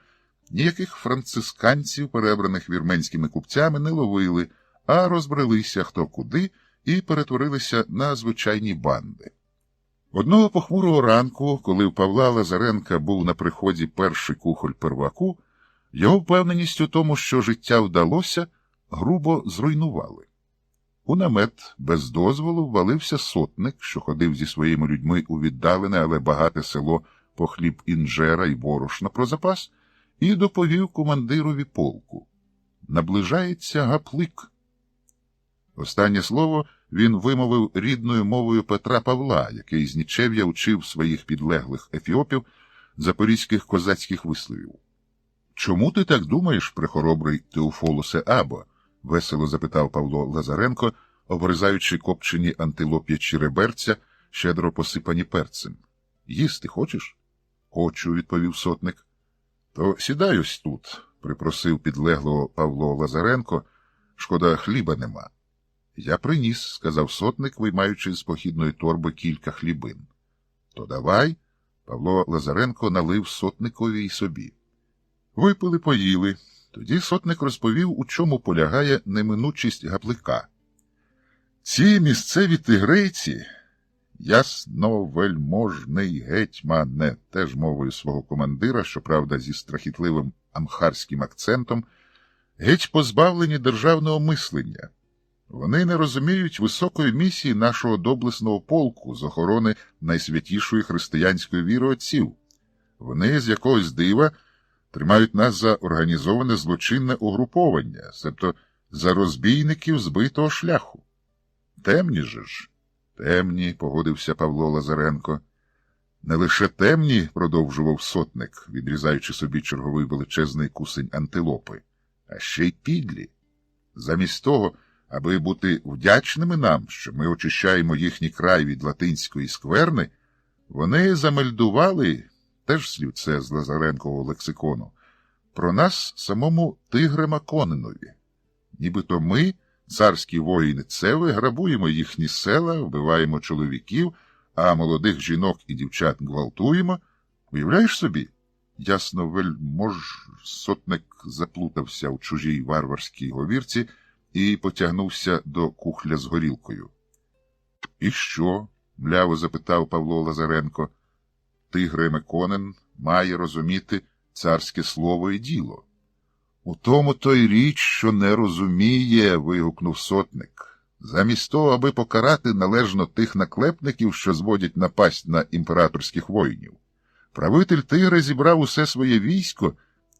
ніяких францисканців, перебраних вірменськими купцями, не ловили, а розбрелися хто куди і перетворилися на звичайні банди. Одного похмурого ранку, коли в Павла Лазаренка був на приході перший кухоль перваку, його впевненість у тому, що життя вдалося, грубо зруйнували. У намет без дозволу ввалився сотник, що ходив зі своїми людьми у віддалене, але багате село по хліб інжера і борошна про запас, і доповів командирові полку. Наближається гаплик. Останнє слово він вимовив рідною мовою Петра Павла, який з нічев'я учив своїх підлеглих ефіопів запорізьких козацьких висловів. «Чому ти так думаєш, прехоробрий Теофолосе Або?» – весело запитав Павло Лазаренко, обрізаючи копчені антилоп'ячі реберця, щедро посипані перцем. «Їсти хочеш?» «Хочу», – відповів сотник. «То сідай ось тут», – припросив підлеглого Павло Лазаренко, «шкода, хліба нема». «Я приніс», – сказав сотник, виймаючи з похідної торби кілька хлібин. «То давай», – Павло Лазаренко налив сотникові й собі. Випили, поїли. Тоді сотник розповів, у чому полягає неминучість гаплика. «Ці місцеві тигрейці, ясновельможний гетьмане», теж мовою свого командира, щоправда зі страхітливим амхарським акцентом, геть позбавлені державного мислення. Вони не розуміють високої місії нашого доблесного полку з охорони найсвятішої християнської віри отців. Вони з якогось дива тримають нас за організоване злочинне угруповання, себто за розбійників збитого шляху. Темні же ж? Темні, погодився Павло Лазаренко. Не лише темні, продовжував сотник, відрізаючи собі черговий величезний кусень антилопи, а ще й підлі. Замість того, аби бути вдячними нам, що ми очищаємо їхній край від латинської скверни, вони замельдували, теж слівце з Лазаренкового лексикону, про нас самому Тигре Меконенові. Нібито ми, царські воїни Цеви, грабуємо їхні села, вбиваємо чоловіків, а молодих жінок і дівчат гвалтуємо. Уявляєш собі? Сотник заплутався у чужій варварській говірці і потягнувся до кухля з горілкою. «І що?» – мляво запитав Павло Лазаренко. «Тигре Меконен має розуміти царське слово і діло». «У тому то й річ, що не розуміє», – вигукнув сотник. «Замість того, аби покарати належно тих наклепників, що зводять напасть на імператорських воїнів, правитель Тигри зібрав усе своє військо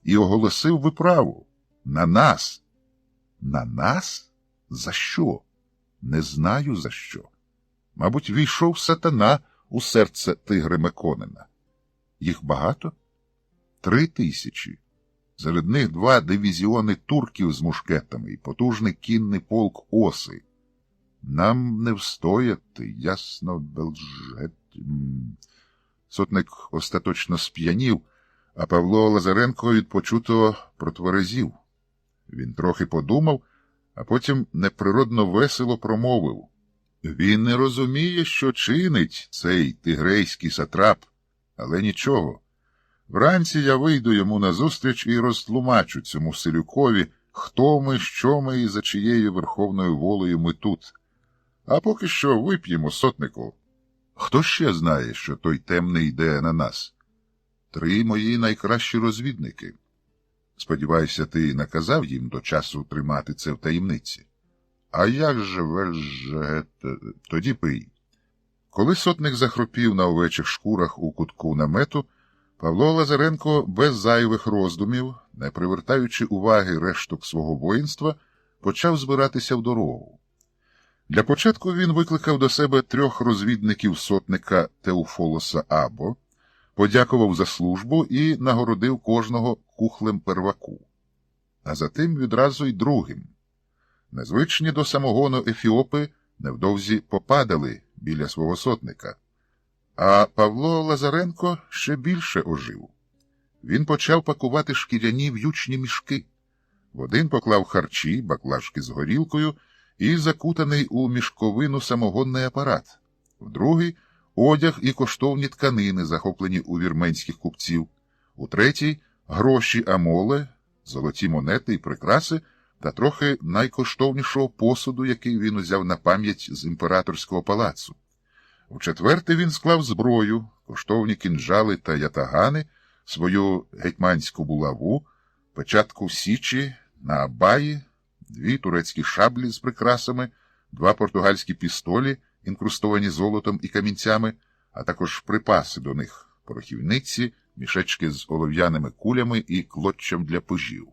і оголосив виправу. На нас». «На нас? За що?» «Не знаю, за що. Мабуть, війшов сатана у серце Тигри Меконена. Їх багато? 3000. Серед них 2 дивізіони турків з мушкетами і потужний кінний полк Оси. Нам не встояти, ясно, белжет...» Сотник остаточно сп'янів, а Павло Лазаренко від почутого протверезів. Він трохи подумав, а потім неприродно весело промовив. «Він не розуміє, що чинить цей тигрейський сатрап, але нічого. Вранці я вийду йому назустріч і розтлумачу цьому селюкові, хто ми, що ми і за чиєю верховною волею ми тут. А поки що вип'ємо, сотнику. Хто ще знає, що той темний йде на нас?» 3 мої найкращі розвідники. Сподіваюся, ти наказав їм до часу тримати це в таємниці. А як же, тоді пий. Коли сотник захропів на овечих шкурах у кутку намету, Павло Лазаренко без зайвих роздумів, не привертаючи уваги решток свого воїнства, почав збиратися в дорогу. Для початку він викликав до себе 3 розвідників сотника Теофолоса Або, подякував за службу і нагородив кожного кухлем перваку. А затим відразу й другим. Незвичні до самогону ефіопи невдовзі попадали біля свого сотника. А Павло Лазаренко ще більше ожив. Він почав пакувати шкіряні в'ючні мішки. В один поклав харчі, баклажки з горілкою і закутаний у мішковину самогонний апарат, в другий – одяг і коштовні тканини, захоплені у вірменських купців, у третій – гроші амоле, золоті монети і прикраси та трохи найкоштовнішого посуду, який він узяв на пам'ять з імператорського палацу. У четвертий він склав зброю, коштовні кінжали та ятагани, свою гетьманську булаву, печатку січі на абаї, 2 турецькі шаблі з прикрасами, 2 португальські пістолі, інкрустовані золотом і камінцями, а також припаси до них – порохівниці, мішечки з олов'яними кулями і клоччям для пожів.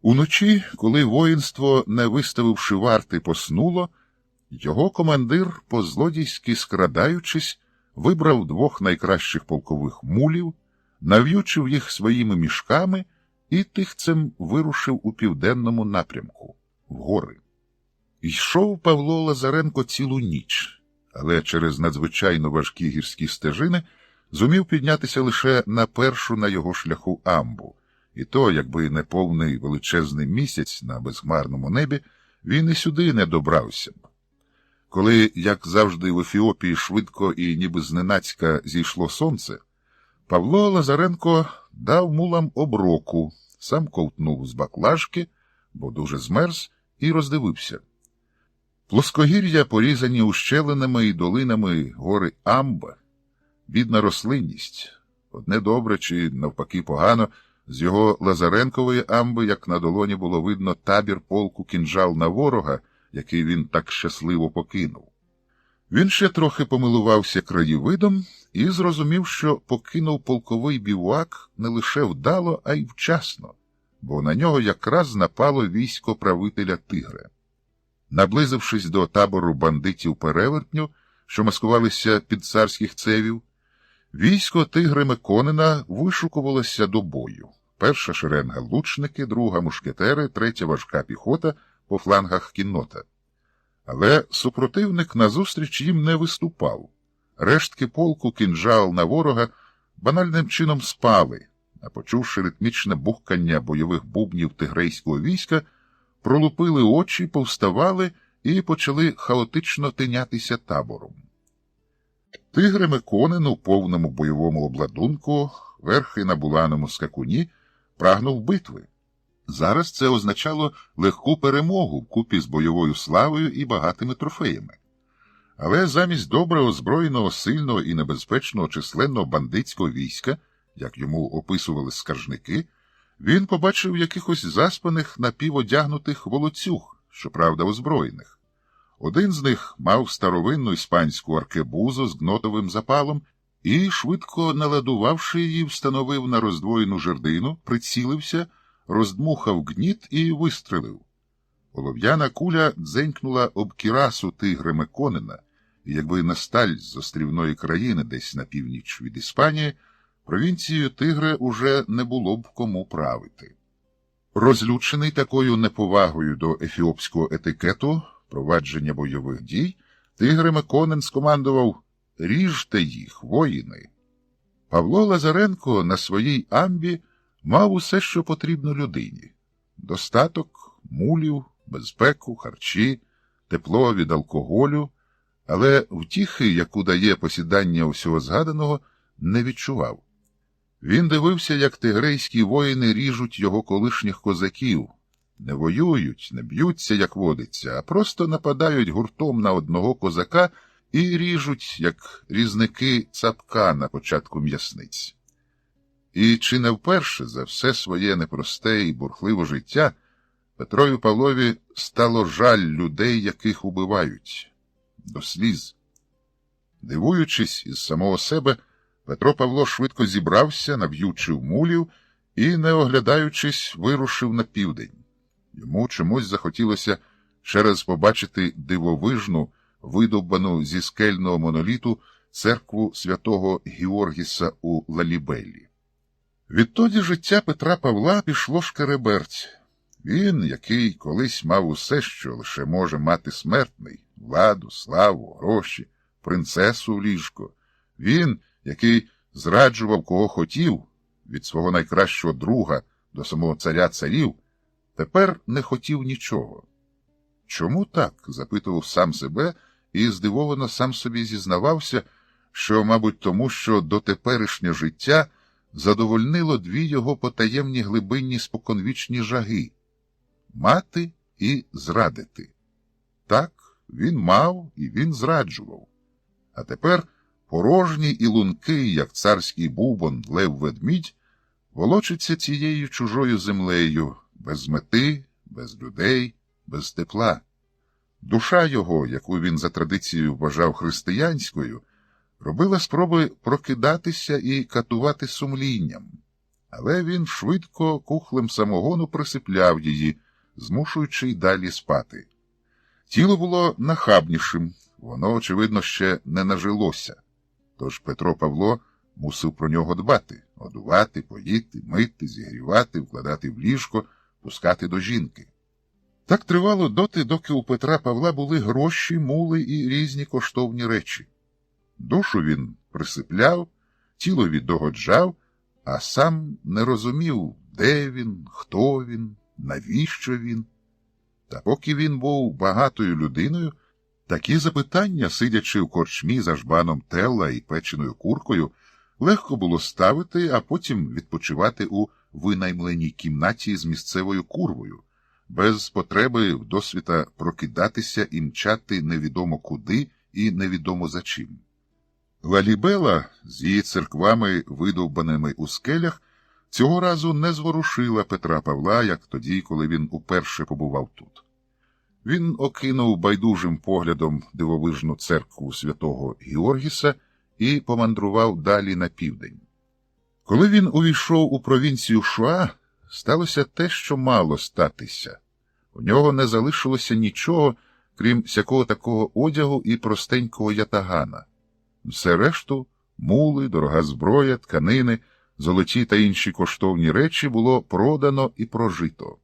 Уночі, коли воїнство, не виставивши варти, поснуло, його командир, по-злодійськи скрадаючись, вибрав 2 найкращих полкових мулів, нав'ючив їх своїми мішками і тихцем вирушив у південному напрямку, в гори. Йшов Павло Лазаренко цілу ніч, але через надзвичайно важкі гірські стежини зумів піднятися лише на першу на його шляху амбу, і то, якби не повний величезний місяць на безхмарному небі, він і сюди не добрався б. Коли, як завжди в Ефіопії, швидко і ніби зненацька зійшло сонце, Павло Лазаренко дав мулам оброку, сам ковтнув з баклажки, бо дуже змерз, і роздивився. Плоскогір'я, порізані ущелинами і долинами гори Амба, бідна рослинність. Одне добре чи, навпаки, погано, з його Лазаренкової амби, як на долоні було видно табір полку кінжал на ворога, який він так щасливо покинув. Він ще трохи помилувався краєвидом і зрозумів, що покинув полковий бівуак не лише вдало, а й вчасно, бо на нього якраз напало військо правителя Тигре. Наблизившись до табору бандитів-перевертню, що маскувалися під царських цевів, військо Тигри Меконена вишукувалося до бою. Перша шеренга – лучники, друга – мушкетери, третя – важка піхота, по флангах кіннота. Але супротивник назустріч їм не виступав. Рештки полку кінжал на ворога банальним чином спали, а почувши ритмічне бухкання бойових бубнів тигрейського війська, пролупили очі, повставали і почали хаотично тинятися табором. Тигри Меконен у повному бойовому обладунку, верхи на буланому скакуні, прагнув битви. Зараз це означало легку перемогу вкупі з бойовою славою і багатими трофеями. Але замість добре озброєного, сильного і небезпечного численного бандитського війська, як йому описували скаржники, він побачив якихось заспаних напіводягнутих волоцюг, щоправда озброєних. Один з них мав старовинну іспанську аркебузу з гнотовим запалом і, швидко наладувавши її, встановив на роздвоєну жердину, прицілився, роздмухав гніт і вистрелив. Олов'яна куля дзенькнула об кірасу Тигри Меконена, і якби на сталь з острівної країни десь на північ від Іспанії, провінцією Тигре уже не було б кому правити. Розлючений такою неповагою до ефіопського етикету, провадження бойових дій, Тигри Меконен скомандував «Ріжте їх, воїни!». Павло Лазаренко на своїй амбі мав усе, що потрібно людині. Достаток, мулів, безпеку, харчі, тепло від алкоголю, але втіхи, яку дає посідання усього згаданого, не відчував. Він дивився, як тигрейські воїни ріжуть його колишніх козаків. Не воюють, не б'ються, як водиться, а просто нападають гуртом на одного козака і ріжуть, як різники цапка на початку м'ясниць. І чи не вперше за все своє непросте і бурхливе життя Петрові Павлові стало жаль людей, яких убивають, до сліз. Дивуючись із самого себе, Петро Павло швидко зібрався, нав'ючив мулів і, не оглядаючись, вирушив на південь. Йому чомусь захотілося ще раз побачити дивовижну, видовбану зі скельного моноліту церкву святого Георгіса у Лалібелі. Відтоді життя Петра Павла пішло шкереберть. Він, який колись мав усе, що лише може мати смертний – владу, славу, гроші, принцесу в ліжко. Він, який зраджував кого хотів, від свого найкращого друга до самого царя царів, тепер не хотів нічого. Чому так? – запитував сам себе і здивовано сам собі зізнавався, що, мабуть, тому, що дотеперішнє життя задовольнило дві його потаємні глибинні споконвічні жаги – мати і зрадити. Так, він мав і він зраджував. А тепер порожній і лункий, як царський бубон Лев-ведмідь, волочиться цією чужою землею, без мети, без людей, без тепла. Душа його, яку він за традицією вважав християнською, робила спроби прокидатися і катувати сумлінням. Але він швидко кухлем самогону присипляв її, змушуючи й далі спати. Тіло було нахабнішим, воно, очевидно, ще не нажилося. Тож Петро Павло мусив про нього дбати, годувати, поїти, мити, зігрівати, вкладати в ліжко, пускати до жінки. Так тривало доти, доки у Петра Павла були гроші, мули і різні коштовні речі. Душу він присипляв, тілові догоджав, а сам не розумів, де він, хто він, навіщо він. Та поки він був багатою людиною, такі запитання, сидячи в корчмі за жбаном телла і печеною куркою, легко було ставити, а потім відпочивати у винаймленій кімнаті з місцевою курвою, без потреби вдосвіта прокидатися і мчати невідомо куди і невідомо за чим. Лалібела з її церквами, видовбаними у скелях, цього разу не зворушила Петра Павла, як тоді, коли він уперше побував тут. Він окинув байдужим поглядом дивовижну церкву святого Георгіса і помандрував далі на південь. Коли він увійшов у провінцію Шуа, сталося те, що мало статися. У нього не залишилося нічого, крім всякого такого одягу і простенького ятагана. Все решту – мули, дорога зброя, тканини, золоті та інші коштовні речі – було продано і прожито.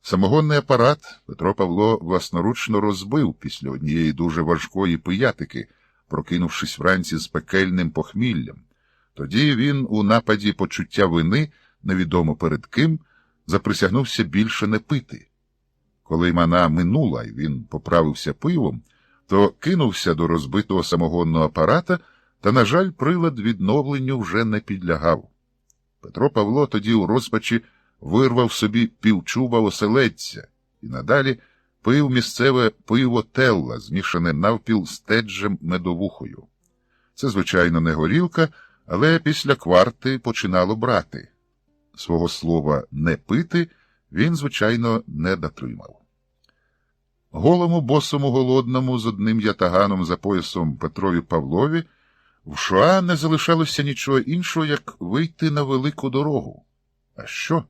Самогонний апарат Петро Павло власноручно розбив після однієї дуже важкої пиятики, прокинувшись вранці з пекельним похміллям. Тоді він у нападі почуття вини, невідомо перед ким, заприсягнувся більше не пити. Коли мана минула і він поправився пивом, то кинувся до розбитого самогонного апарата, та, на жаль, прилад відновленню вже не підлягав. Петро Павло тоді у розпачі вирвав собі півчуба оселедця і надалі пив місцеве пиво телла, змішане навпіл з теджем медовухою. Це, звичайно, не горілка, але після кварти починало брати. Свого слова «не пити» він, звичайно, не дотримав. Голому, босому, голодному, з одним ятаганом за поясом Петрові Павлові в Шуа не залишалося нічого іншого, як вийти на велику дорогу. А що?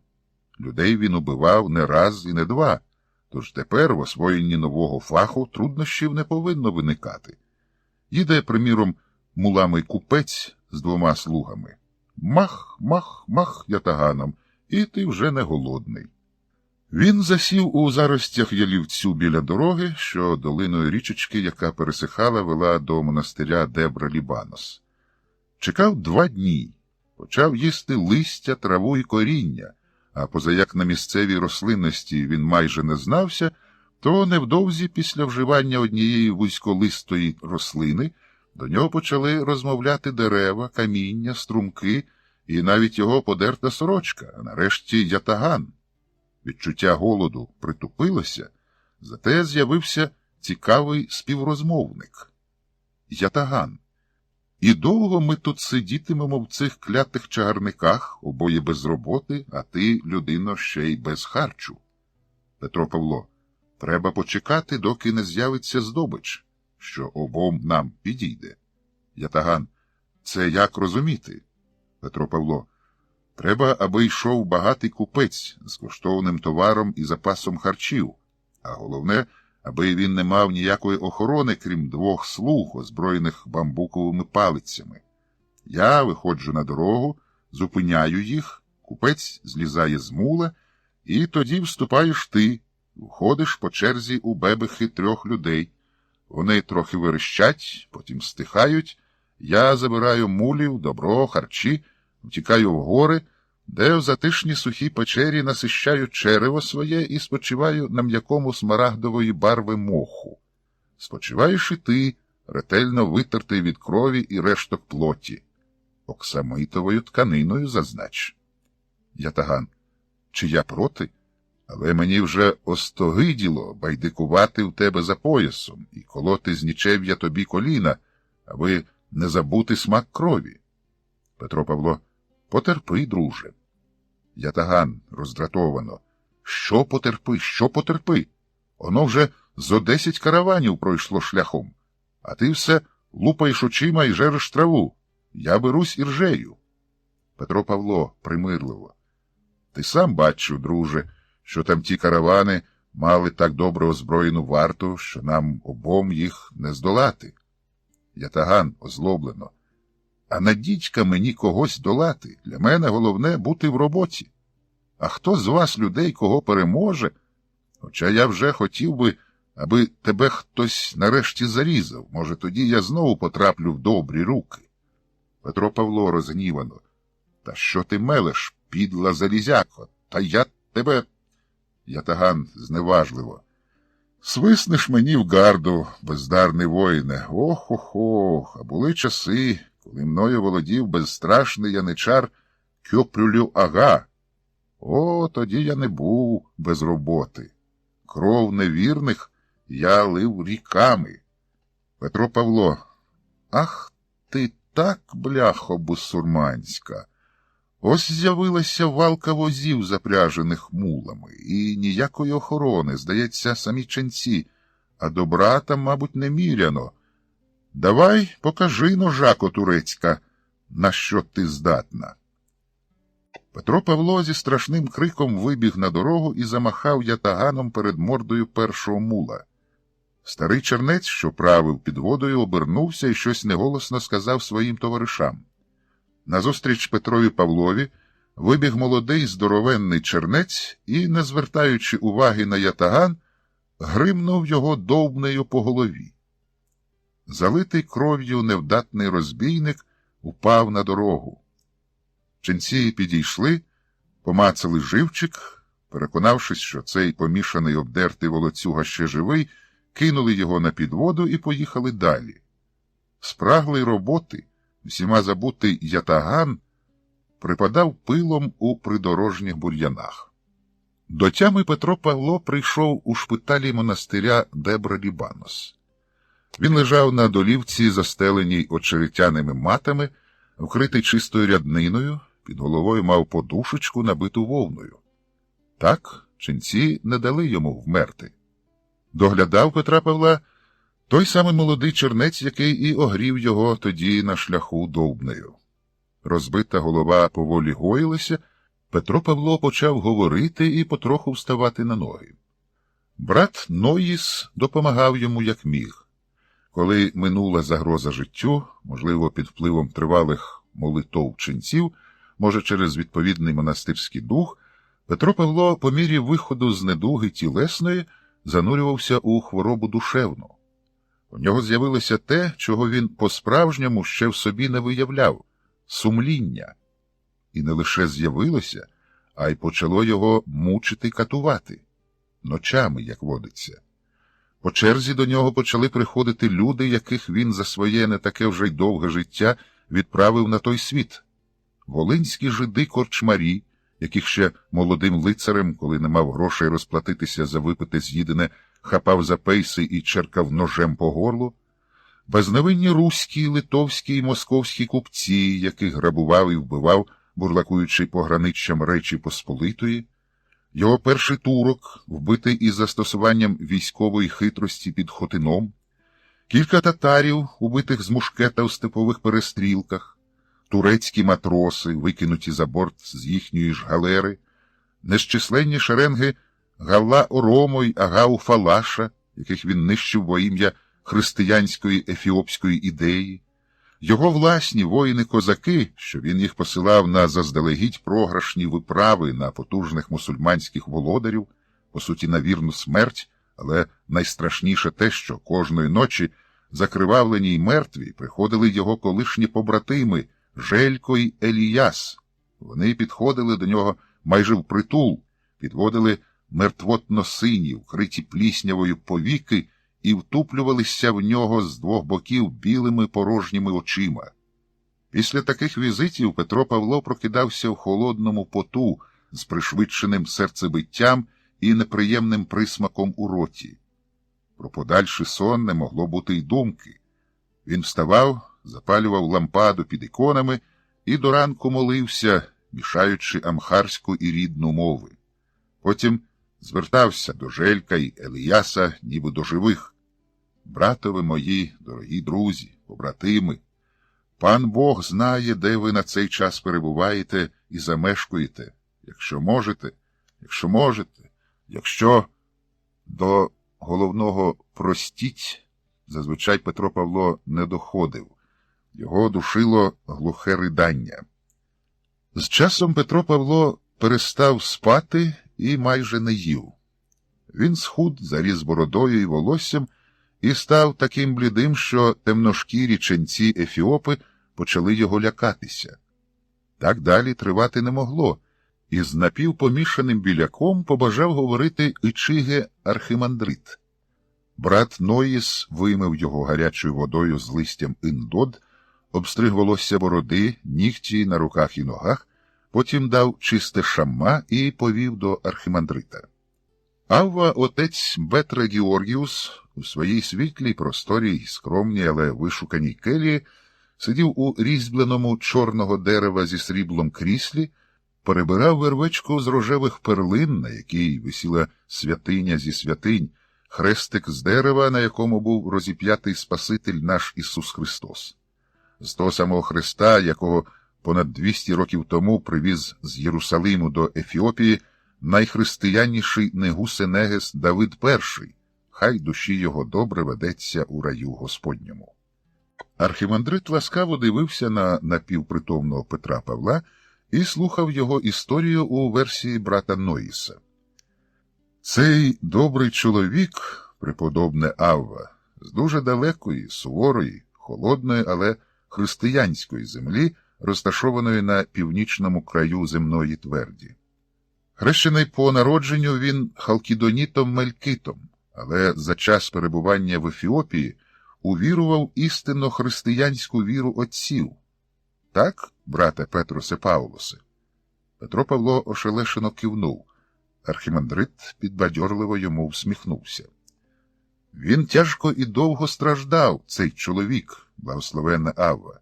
Людей він убивав не раз і не два, тож тепер в освоєнні нового фаху труднощів не повинно виникати. Їде, приміром, мулами купець з двома слугами. Мах, мах, мах ятаганом, і ти вже не голодний. Він засів у заростях ялівцю біля дороги, що долиною річечки, яка пересихала, вела до монастиря Дебра-Лібанос. Чекав 2 дні. Почав їсти листя, траву і коріння, а позаяк на місцевій рослинності він майже не знався, то невдовзі після вживання однієї вузьколистої рослини до нього почали розмовляти дерева, каміння, струмки і навіть його подерта сорочка, а нарешті ятаган. Відчуття голоду притупилося, зате з'явився цікавий співрозмовник. Ятаган. І довго ми тут сидітимемо в цих клятих чагарниках, обоє без роботи, а ти, людино, ще й без харчу. Петро Павло, треба почекати, доки не з'явиться здобич, що обом нам підійде. Ятаган, це як розуміти? Петро Павло, треба, аби йшов багатий купець з коштовним товаром і запасом харчів, а головне, аби він не мав ніякої охорони, крім 2 слуг, озброєних бамбуковими палицями. Я виходжу на дорогу, зупиняю їх, купець злізає з мула, і тоді вступаєш ти, входиш по черзі у бебехи 3 людей. Вони трохи верещать, потім стихають, я забираю мулів, добро, харчі, втікаю в гори, де в затишній сухій печері насищаю черево своє і спочиваю на м'якому смарагдової барви моху. Спочиваєш і ти, ретельно витертий від крові і решток плоті. Оксамитовою тканиною зазнач. Ятаган, чи я проти? Але мені вже остогиділо байдикувати в тебе за поясом і колоти з нічев'я тобі коліна, аби не забути смак крові. Петро Павло, потерпи, друже. Ятаган роздратовано. Що потерпи, що потерпи? Оно вже зо 10 караванів пройшло шляхом, а ти все лупаєш очима і жереш траву. Я берусь іржею. Петро Павло примирливо. Ти сам бачив, друже, що там ті каравани мали так добре озброєну варту, що нам обом їх не здолати. Ятаган озлоблено. А надіть-ка мені когось долати. Для мене головне бути в роботі. А хто з вас, людей, кого переможе? Хоча я вже хотів би, аби тебе хтось нарешті зарізав. Може, тоді я знову потраплю в добрі руки. Петро Павло розгнівано. Та що ти мелеш, підла залізяко? Та я тебе... Ятаган зневажливо. Свиснеш мені в гарду, бездарний воїне. Ох-ох-ох, а були часи, коли мною володів безстрашний яничар Кьопрюлю-ага. О, тоді я не був без роботи. Кров невірних я лив ріками. Петро Павло. Ах ти так, бляхо бусурманська. Ось з'явилася валка возів, запряжених мулами, і ніякої охорони, здається, самі ченці, а добра там, мабуть, неміряно. Давай, покажи, ножако турецька, на що ти здатна. Петро Павло зі страшним криком вибіг на дорогу і замахав ятаганом перед мордою першого мула. Старий чернець, що правив під водою, обернувся і щось неголосно сказав своїм товаришам. Назустріч Петрові Павлові вибіг молодий здоровенний чернець і, не звертаючи уваги на ятаган, гримнув його довбнею по голові. Залитий кров'ю невдатний розбійник упав на дорогу. Ченці підійшли, помацали живчик, переконавшись, що цей помішаний обдертий волоцюга ще живий, кинули його на підводу і поїхали далі. Спраглий роботи, всіма забутий ятаган припадав пилом у придорожніх бур'янах. До тями Петро Павло прийшов у шпиталі монастиря Дебра-Лібанос. Він лежав на долівці, застеленій очеретяними матами, вкритий чистою рядниною, під головою мав подушечку, набиту вовною. Так, ченці не дали йому вмерти. Доглядав Петра Павла той самий молодий чернець, який і огрів його тоді на шляху довбнею. Розбита голова поволі гоїлася, Петро Павло почав говорити і потроху вставати на ноги. Брат Ноїс допомагав йому як міг. Коли минула загроза життю, можливо, під впливом тривалих молитов ченців, може, через відповідний монастирський дух, Петро Павло по мірі виходу з недуги тілесної занурювався у хворобу душевну. У нього з'явилося те, чого він по-справжньому ще в собі не виявляв – сумління. І не лише з'явилося, а й почало його мучити, катувати. Ночами, як водиться. По черзі до нього почали приходити люди, яких він за своє не таке вже й довге життя відправив на той світ. Волинські жиди-корчмарі, яких ще молодим лицарем, коли не мав грошей розплатитися за випите з'їдене, хапав за пейси і черкав ножем по горлу, безневинні руські, литовські і московські купці, яких грабував і вбивав, бурлакуючи пограниччям Речі Посполитої, його перший турок, вбитий із застосуванням військової хитрості під Хотином, кілька татарів, убитих з мушкета у степових перестрілках, турецькі матроси, викинуті за борт з їхньої ж галери, незчисленні шеренги Галла Оромо й Агау Фалаша, яких він нищив во ім'я християнської ефіопської ідеї, його власні воїни-козаки, що він їх посилав на заздалегідь програшні виправи на потужних мусульманських володарів, по суті на вірну смерть, але найстрашніше те, що кожної ночі закривавлені й мертві приходили його колишні побратими Желько й Еліяс. Вони підходили до нього майже впритул, підводили мертвотно-сині, вкриті пліснявою повіки, і втуплювалися в нього з двох боків білими порожніми очима. Після таких візитів Петро Павло прокидався в холодному поту з пришвидшеним серцебиттям і неприємним присмаком у роті. Про подальший сон не могло бути й думки. Він вставав, запалював лампаду під іконами і до ранку молився, мішаючи амхарську і рідну мови. Потім звертався до Желька й Еліяса, ніби до живих. «Братове мої, дорогі друзі, побратими, пан Бог знає, де ви на цей час перебуваєте і замешкуєте. Якщо можете, якщо до головного «простіть» зазвичай Петро Павло не доходив. Його душило глухе ридання. З часом Петро Павло перестав спати і майже не їв. Він схуд, заріс бородою і волоссям і став таким блідим, що темношкірі ченці Ефіопи почали його лякатися. Так далі тривати не могло, і з напівпомішаним біляком побажав говорити Ічиге Архимандрит. Брат Ноїс вимив його гарячою водою з листям індод, обстриг волосся бороди, нігті на руках і ногах, потім дав чисте шамма і повів до архимандрита. Авва, отець Бетра Георгіус, у своїй світлій, просторій, скромній, але вишуканій келії, сидів у різьбленому чорного дерева зі сріблом кріслі, перебирав вервечку з рожевих перлин, на якій висіла святиня зі святинь, хрестик з дерева, на якому був розіп'ятий Спаситель наш Ісус Христос. З того самого хреста, якого понад 200 років тому привіз з Єрусалиму до Ефіопії найхристиянніший Негусенегес Давид І, хай душі його добре ведеться у раю Господньому. Архимандрит ласкаво дивився на напівпритомного Петра Павла і слухав його історію у версії брата Ноїса. Цей добрий чоловік, преподобне Авва, з дуже далекої, суворої, холодної, але християнської землі, розташованої на північному краю земної тверді. Хрещений по народженню він халкідонітом Мелькитом, але за час перебування в Ефіопії увірував істинно християнську віру отців. Так, брате Петросе Павлосе? Петро Павло ошелешено кивнув. Архимандрит підбадьорливо йому всміхнувся. Він тяжко і довго страждав, цей чоловік, благословенна Авва.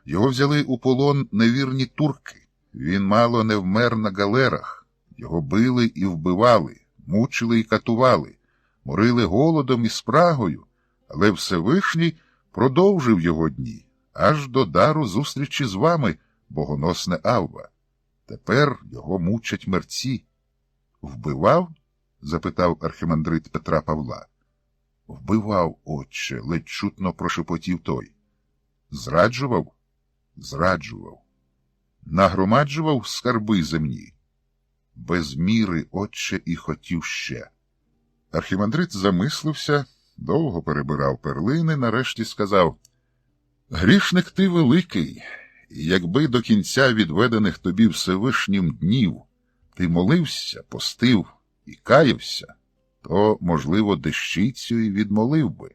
Його взяли у полон невірні турки. Він мало не вмер на галерах. Його били і вбивали, мучили і катували, морили голодом і спрагою, але Всевишній продовжив його дні, аж до дару зустрічі з вами, богоносне Авва. Тепер його мучать мерці. Вбивав? Запитав архимандрит Петра Павла. Вбивав, отче, ледь чутно прошепотів той. Зраджував? Зраджував. Нагромаджував скарби земні. Без міри, отче, і хотів ще. Архимандрит замислився, довго перебирав перлини, нарешті сказав: Грішник ти великий, і якби до кінця відведених тобі Всевишнім днів ти молився, постив і каявся, то, можливо, дещицю й відмолив би.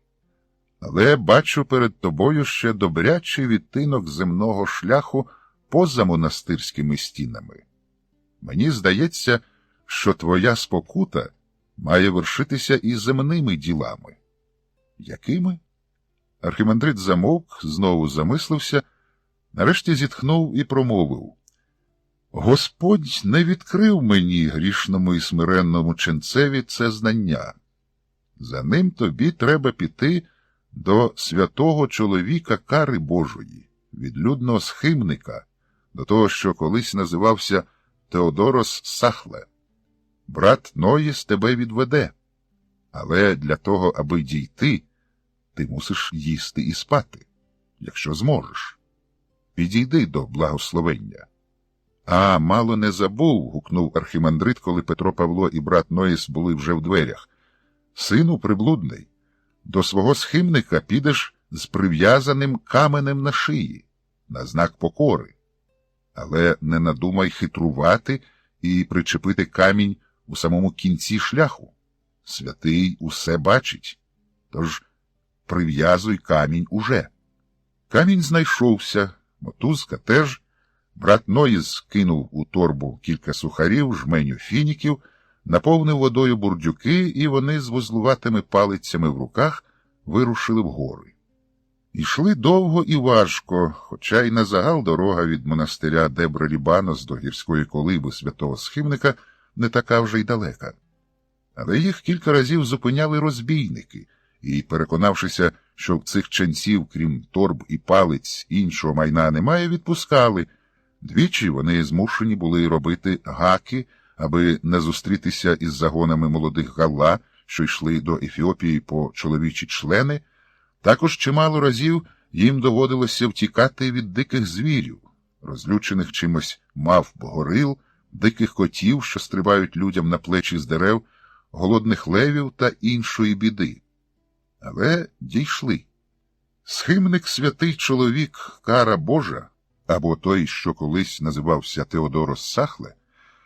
Але бачу перед тобою ще добрячий відтинок земного шляху поза монастирськими стінами. Мені здається, що твоя спокута має вершитися і земними ділами. Якими? Архімандрит замовк, знову замислився, нарешті зітхнув і промовив: «Господь не відкрив мені, грішному і смиренному ченцеві, це знання. За ним тобі треба піти до святого чоловіка кари Божої, відлюдного схимника, до того, що колись називався Теодорос Сахле. Брат Ноїс тебе відведе. Але для того, аби дійти, ти мусиш їсти і спати, якщо зможеш. Підійди до благословення». «А, мало не забув», – гукнув архімандрит, коли Петро Павло і брат Ноїс були вже в дверях. «Сину приблудний, до свого схимника підеш з прив'язаним каменем на шиї, на знак покори. Але не надумай хитрувати і причепити камінь у самому кінці шляху. Святий усе бачить, тож прив'язуй камінь уже». Камінь знайшовся, мотузка теж. Брат Ноїс кинув у торбу кілька сухарів, жменю фініків, наповнив водою бурдюки, і вони з вузлуватими палицями в руках вирушили в гори. Ішли довго і важко, хоча й на загал дорога від монастиря Дебра-Лібанос до гірської колиби святого схимника не така вже й далека. Але їх кілька разів зупиняли розбійники, і, переконавшися, що в цих ченців, крім торб і палиць, іншого майна немає, відпускали. Двічі вони змушені були робити гаки, аби не зустрітися із загонами молодих галла, що йшли до Ефіопії по чоловічі члени. Також чимало разів їм доводилося втікати від диких звірів, розлючених чимось мавп, горил, диких котів, що стрибають людям на плечі з дерев, голодних левів та іншої біди. Але дійшли. Схимник святий чоловік кара Божа, або той, що колись називався Теодорос Сахле,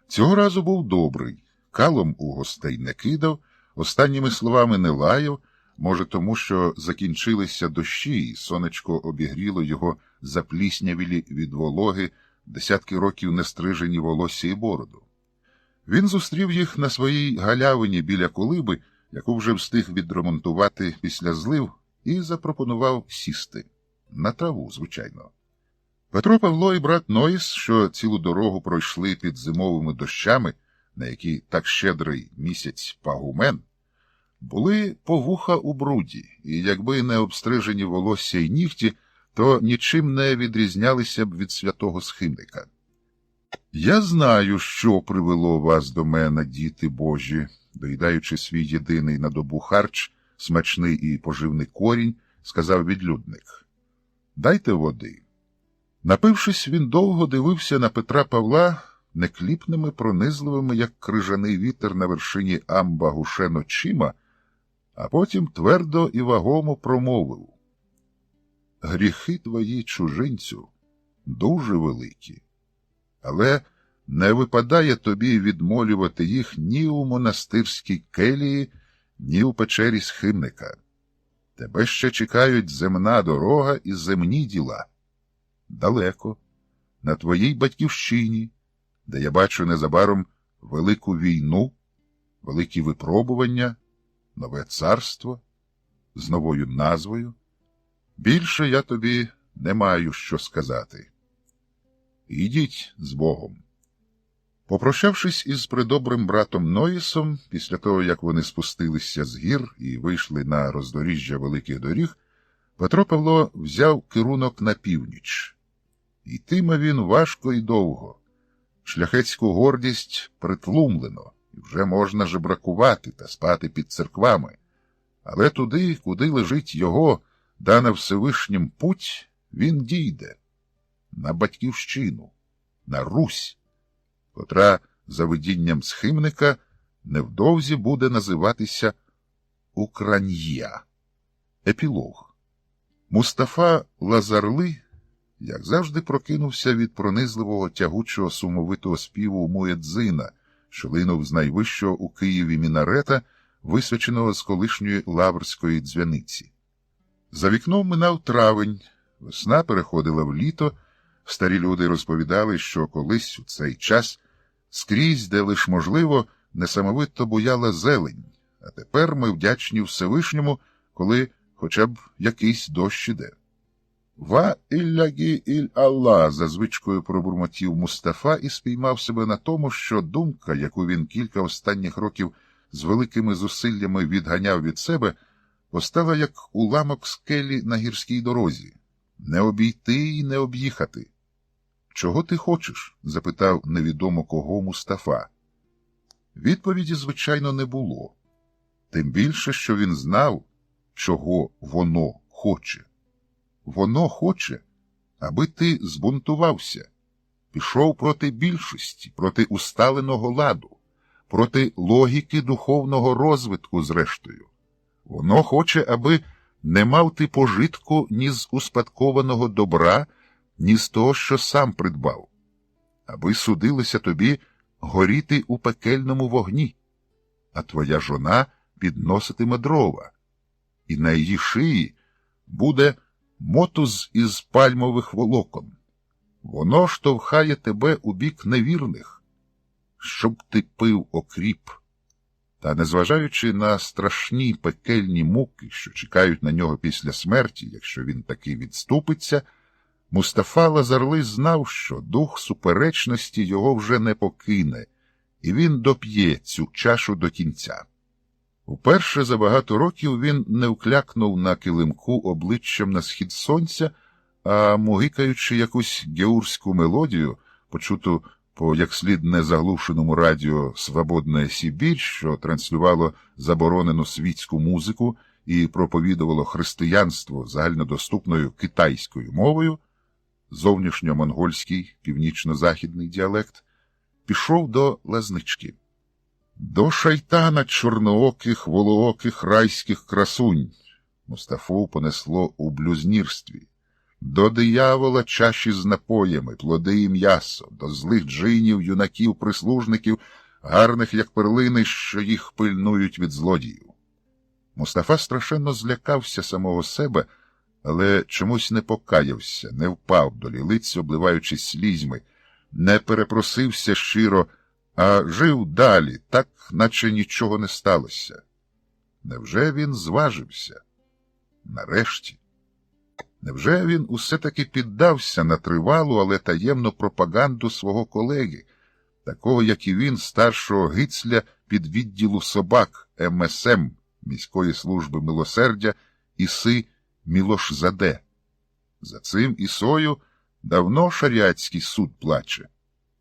цього разу був добрий, калом у гостей не кидав, останніми словами не лаяв, може тому, що закінчилися дощі, і сонечко обігріло його запліснявілі від вологи десятки років нестрижені волосся і бороду. Він зустрів їх на своїй галявині біля колиби, яку вже встиг відремонтувати після злив, і запропонував сісти. На траву, звичайно. Петро Павло і брат Ноїс, що цілу дорогу пройшли під зимовими дощами, на які так щедрий місяць пагумен, були по вуха у бруді, і якби не обстрижені волосся й нігті, то нічим не відрізнялися б від святого схимника. «Я знаю, що привело вас до мене, діти Божі», доїдаючи свій єдиний на добу харч, смачний і поживний корінь, сказав відлюдник. «Дайте води». Напившись, він довго дивився на Петра Павла некліпними, пронизливими, як крижаний вітер на вершині амба гушен очима, а потім твердо і вагомо промовив: «Гріхи твої, чужинцю, дуже великі, але не випадає тобі відмолювати їх ні у монастирській келії, ні у печері схимника. Тебе ще чекають земна дорога і земні діла. Далеко, на твоїй батьківщині, де я бачу незабаром велику війну, великі випробування, нове царство з новою назвою. Більше я тобі не маю що сказати. Ідіть з Богом». Попрощавшись із придобрим братом Ноїсом, після того, як вони спустилися з гір і вийшли на роздоріжжя великих доріг, Петро Павло взяв керунок на північ. Йтиме він важко і довго. Шляхетську гордість притлумлено, і вже можна жебракувати та спати під церквами. Але туди, куди лежить його, дана Всевишнім путь, він дійде. На батьківщину, на Русь, котра за видінням схимника невдовзі буде називатися Укран'я. Епілог. Мустафа Лазарли, як завжди, прокинувся від пронизливого тягучого сумовитого співу муедзина, що линув з найвищого у Києві мінарета, висвяченого з колишньої лаврської дзвяниці. За вікном минав травень, весна переходила в літо. Старі люди розповідали, що колись у цей час скрізь, де лиш можливо, несамовито буяла зелень, а тепер ми вдячні Всевишньому, коли хоча б якийсь дощ іде. Ва іллягі іль Алла, за звичкою пробурмотів Мустафа і спіймав себе на тому, що думка, яку він кілька останніх років з великими зусиллями відганяв від себе, постала як уламок скелі на гірській дорозі. Не обійти і не об'їхати. «Чого ти хочеш?» – запитав невідомо кого Мустафа. Відповіді, звичайно, не було. Тим більше, що він знав, чого воно хоче. Воно хоче, аби ти збунтувався, пішов проти більшості, проти усталеного ладу, проти логіки духовного розвитку зрештою. Воно хоче, аби не мав ти пожитку ні з успадкованого добра, ні з того, що сам придбав, аби судилося тобі горіти у пекельному вогні, а твоя жона підноситиме дрова, і на її шиї буде мотуз із пальмових волокон. Воно штовхає тебе у бік невірних, щоб ти пив окріп. Та, незважаючи на страшні пекельні муки, що чекають на нього після смерті, якщо він таки відступиться, Мустафа Лазарли знав, що дух суперечності його вже не покине, і він доп'є цю чашу до кінця. Уперше за багато років він не вклякнув на килимку обличчям на схід сонця, а, мугикаючи якусь геурську мелодію, почуту по як слід незаглушеному радіо «Свободна Сибір», що транслювало заборонену світську музику і проповідувало християнство загальнодоступною китайською мовою, зовнішньо-монгольський північно-західний діалект, пішов до лазнички. До шайтана чорнооких, волооких райських красунь Мустафу понесло у блюзнірстві. До диявола чаші з напоями, плоди і м'ясо, до злих джинів, юнаків, прислужників, гарних як перлини, що їх пильнують від злодіїв. Мустафа страшенно злякався самого себе, але чомусь не покаявся, не впав до лілиць, обливаючись слізьми, не перепросився щиро, а жив далі, так, наче нічого не сталося. Невже він зважився? Нарешті. Невже він усе-таки піддався на тривалу, але таємну пропаганду свого колеги, такого, як і він, старшого гицля підвідділу собак МСМ, міської служби милосердя, Іси Мілошзаде? За цим Ісою давно шаріатський суд плаче.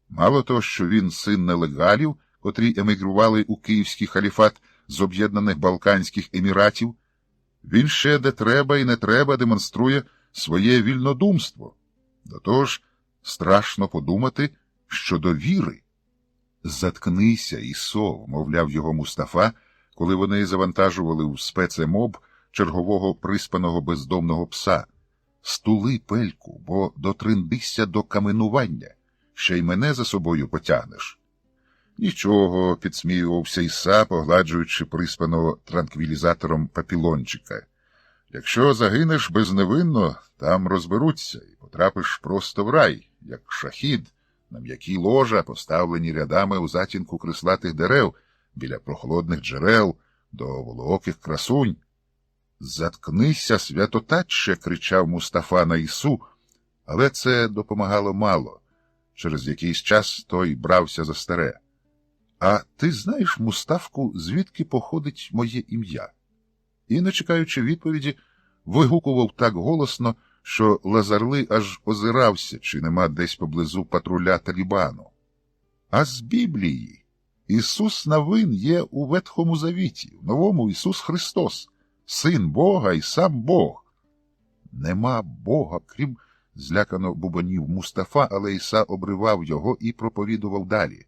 Мало того, що він син нелегалів, котрі емігрували у Київський халіфат з Об'єднаних Балканських Еміратів, він ще де треба і не треба демонструє своє вільнодумство. До того ж, страшно подумати щодо віри. «Заткнися, Ісо», – мовляв його Мустафа, коли вони завантажували в спецемоб чергового приспаного бездомного пса. «Стули, пельку, бо дотриндися до каменування, ще й мене за собою потягнеш». «Нічого», – підсміювався Іса, погладжуючи приспаного транквілізатором папілончика. «Якщо загинеш безневинно, там розберуться, і потрапиш просто в рай, як шахід, на м'які ложа, поставлені рядами у затінку крислатих дерев, біля прохолодних джерел, до волооких красунь». «Заткнися, святотатче!» – кричав Мустафа на Ісу, але це допомагало мало. Через якийсь час той брався за старе. «А ти знаєш, Мустафку, звідки походить моє ім'я?» І, не чекаючи відповіді, вигукував так голосно, що Лазарли аж озирався, чи нема десь поблизу патруля Талібану. «А з Біблії! Ісус Навин є у Ветхому Завіті, в Новому Ісус Христос, Син Бога і сам Бог». «Нема Бога, крім...» – злякано бубонів Мустафа, але Іса обривав його і проповідував далі.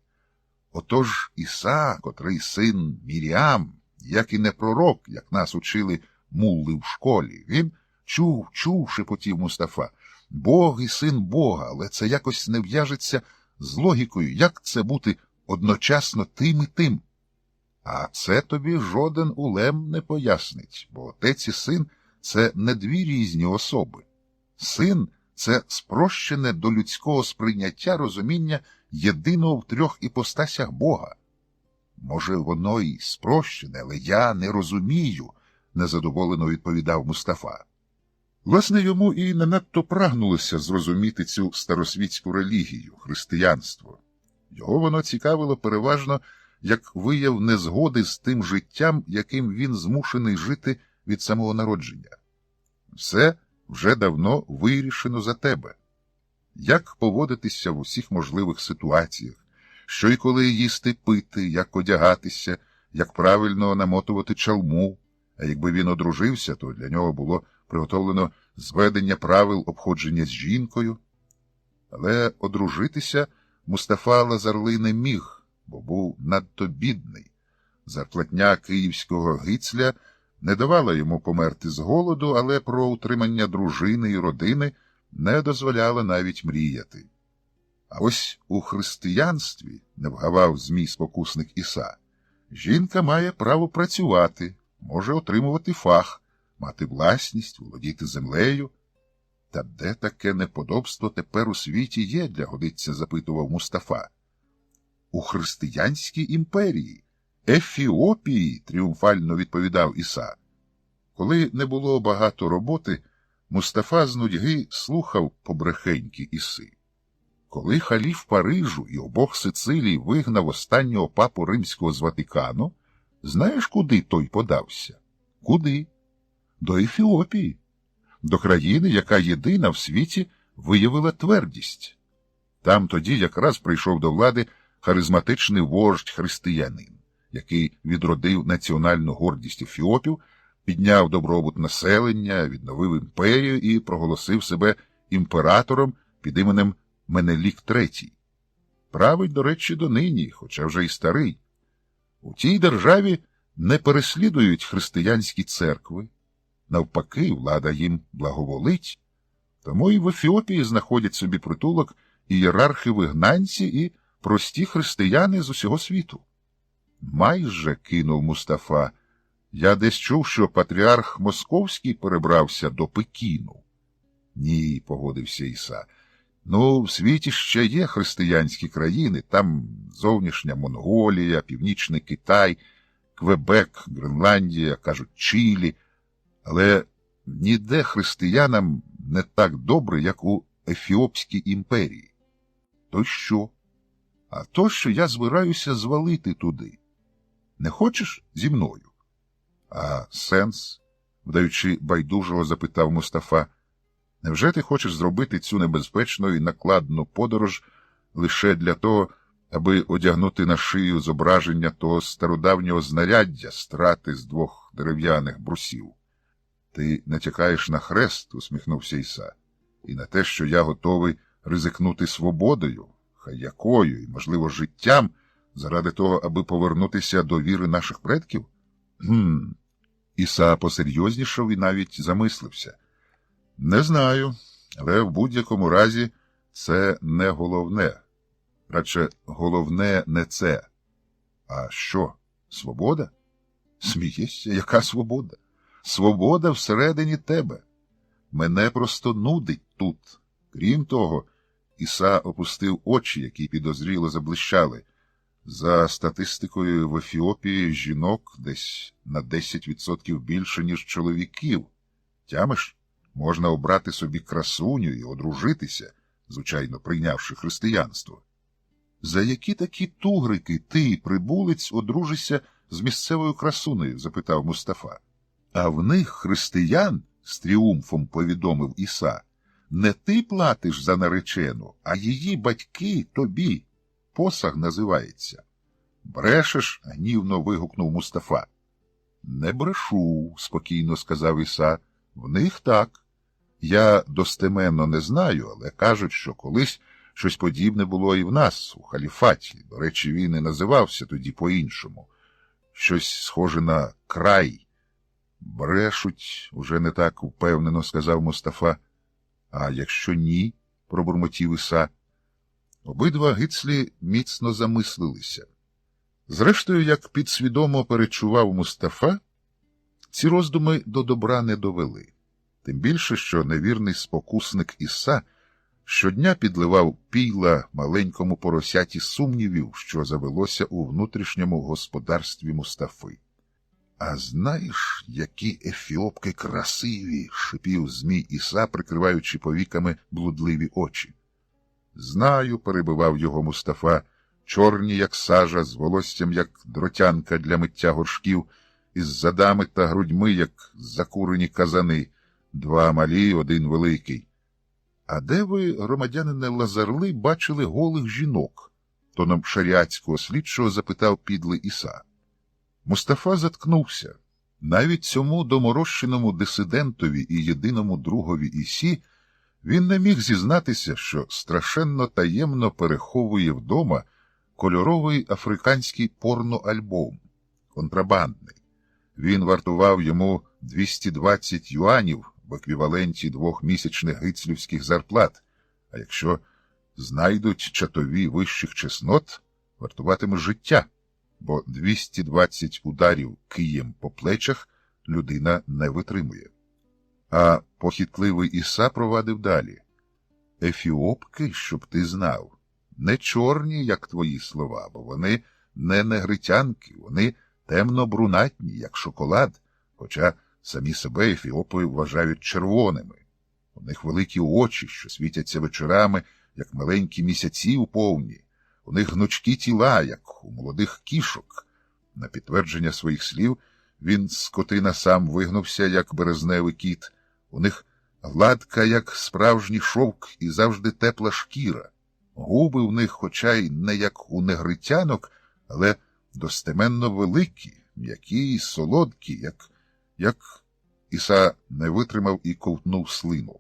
«Отож Іса, котрий син Міріам, як і не пророк, як нас учили мулли в школі, він чув, шепотів Мустафа, Бог і син Бога, але це якось не в'яжеться з логікою, як це бути одночасно тим і тим. А це тобі жоден улем не пояснить, бо отець і син – це не дві різні особи. Син – це спрощене до людського сприйняття розуміння єдиного в трьох іпостасях Бога. Може, воно і спрощене, але я не розумію, незадоволено відповідав Мустафа. Власне, йому і не надто прагнулося зрозуміти цю старосвітську релігію, християнство. Його воно цікавило переважно як вияв незгоди з тим життям, яким він змушений жити від самого народження. Все вже давно вирішено за тебе. Як поводитися в усіх можливих ситуаціях, що і коли їсти пити, як одягатися, як правильно намотувати чалму, а якби він одружився, то для нього було приготовлено зведення правил обходження з жінкою. Але одружитися Мустафа Лазарли не міг, бо був надто бідний. Зарплатня київського гицля не давала йому померти з голоду, але про утримання дружини і родини не дозволяла навіть мріяти. А ось у християнстві, не вгавав змій спокусник Іса, жінка має право працювати, може отримувати фах, мати власність, володіти землею. Та де таке неподобство тепер у світі є, для годиться, запитував Мустафа. У християнській імперії, Ефіопії, тріумфально відповідав Іса. Коли не було багато роботи, Мустафа з нудьги слухав побрехеньки Іси. Коли халіф Парижу і обох Сицилій вигнав останнього папу римського з Ватикану, знаєш, куди той подався? Куди? До Ефіопії. До країни, яка єдина в світі виявила твердість. Там тоді якраз прийшов до влади харизматичний вождь християнин, який відродив національну гордість ефіопів, підняв добробут населення, відновив імперію і проголосив себе імператором під іменем Менелік III. Править, до речі, донині, хоча вже й старий. У тій державі не переслідують християнські церкви. Навпаки, влада їм благоволить. Тому і в Ефіопії знаходять собі притулок ієрархи-вигнанці і прості християни з усього світу. Майже, кинув Мустафа, я десь чув, що патріарх Московський перебрався до Пекіну. Ні, погодився Іса. Ну, в світі ще є християнські країни, там зовнішня Монголія, Північний Китай, Квебек, Гренландія, кажуть, Чилі. Але ніде християнам не так добре, як у Ефіопській імперії. То що? А то, що я збираюся звалити туди. Не хочеш зі мною? А сенс? Вдаючи байдужого, запитав Мустафа. Невже ти хочеш зробити цю небезпечну і накладну подорож лише для того, аби одягнути на шию зображення того стародавнього знаряддя страти з 2 дерев'яних брусів? Ти натякаєш на хрест, усміхнувся Іса, і на те, що я готовий ризикнути свободою, хай якою, і, можливо, життям, заради того, аби повернутися до віри наших предків? Іса посерйознішав і навіть замислився. Не знаю, але в будь-якому разі це не головне. Радше, головне не це. А що, свобода? Смієшся, яка свобода? Свобода всередині тебе. Мене просто нудить тут. Крім того, Іса опустив очі, які підозріло заблищали. За статистикою в Ефіопії жінок десь на 10% більше, ніж чоловіків. Тямиш? Можна обрати собі красуню і одружитися, звичайно, прийнявши християнство. За які такі тугрики ти, прибулець, одружишся з місцевою красунею? Запитав Мустафа. А в них, християн, з тріумфом повідомив Іса, не ти платиш за наречену, а її батьки тобі. Посаг називається. Брешеш? Гнівно вигукнув Мустафа. Не брешу, спокійно сказав Іса. В них так. Я достеменно не знаю, але кажуть, що колись щось подібне було і в нас, у халіфаті. До речі, він і називався тоді по-іншому. Щось схоже на край. Брешуть, уже не так впевнено сказав Мустафа. А якщо ні, пробурмотів Іса. Обидва гицлі міцно замислилися. Зрештою, як підсвідомо перечував Мустафа, ці роздуми до добра не довели. Тим більше, що невірний спокусник Іса щодня підливав пійла маленькому поросяті сумнівів, що завелося у внутрішньому господарстві Мустафи. А знаєш, які ефіопки красиві, шипів Змій Іса, прикриваючи повіками блудливі очі. Знаю, перебивав його Мустафа, чорні, як сажа, з волоссям, як дротянка для миття горшків, із задами та грудьми, як закурені казани, два малі, один великий. А де ви, громадянине Лазарли, бачили голих жінок? Тоном шаріатського слідчого запитав підлий Іса. Мустафа заткнувся. Навіть цьому доморощеному дисидентові і єдиному другові Ісі він не міг зізнатися, що страшенно таємно переховує вдома кольоровий африканський порноальбом, контрабандний. Він вартував йому 220 юанів в еквіваленті 2-місячних гицлівських зарплат, а якщо знайдуть чатові вищих чеснот, вартуватиме життя, бо 220 ударів києм по плечах людина не витримує. А похитливий Іса провадив далі. Ефіопки, щоб ти знав, не чорні, як твої слова, бо вони не негритянки, вони темно-брунатні, як шоколад, хоча самі себе ефіопи вважають червоними. У них великі очі, що світяться вечорами, як маленькі місяці у повні. У них гнучкі тіла, як у молодих кішок. На підтвердження своїх слів він, скотина, сам вигнувся, як березневий кіт. У них гладка, як справжній шовк, і завжди тепла шкіра. Губи в них, хоча й не як у негритянок, але достеменно великі, м'які й солодкі, як... Іса не витримав і ковтнув слину.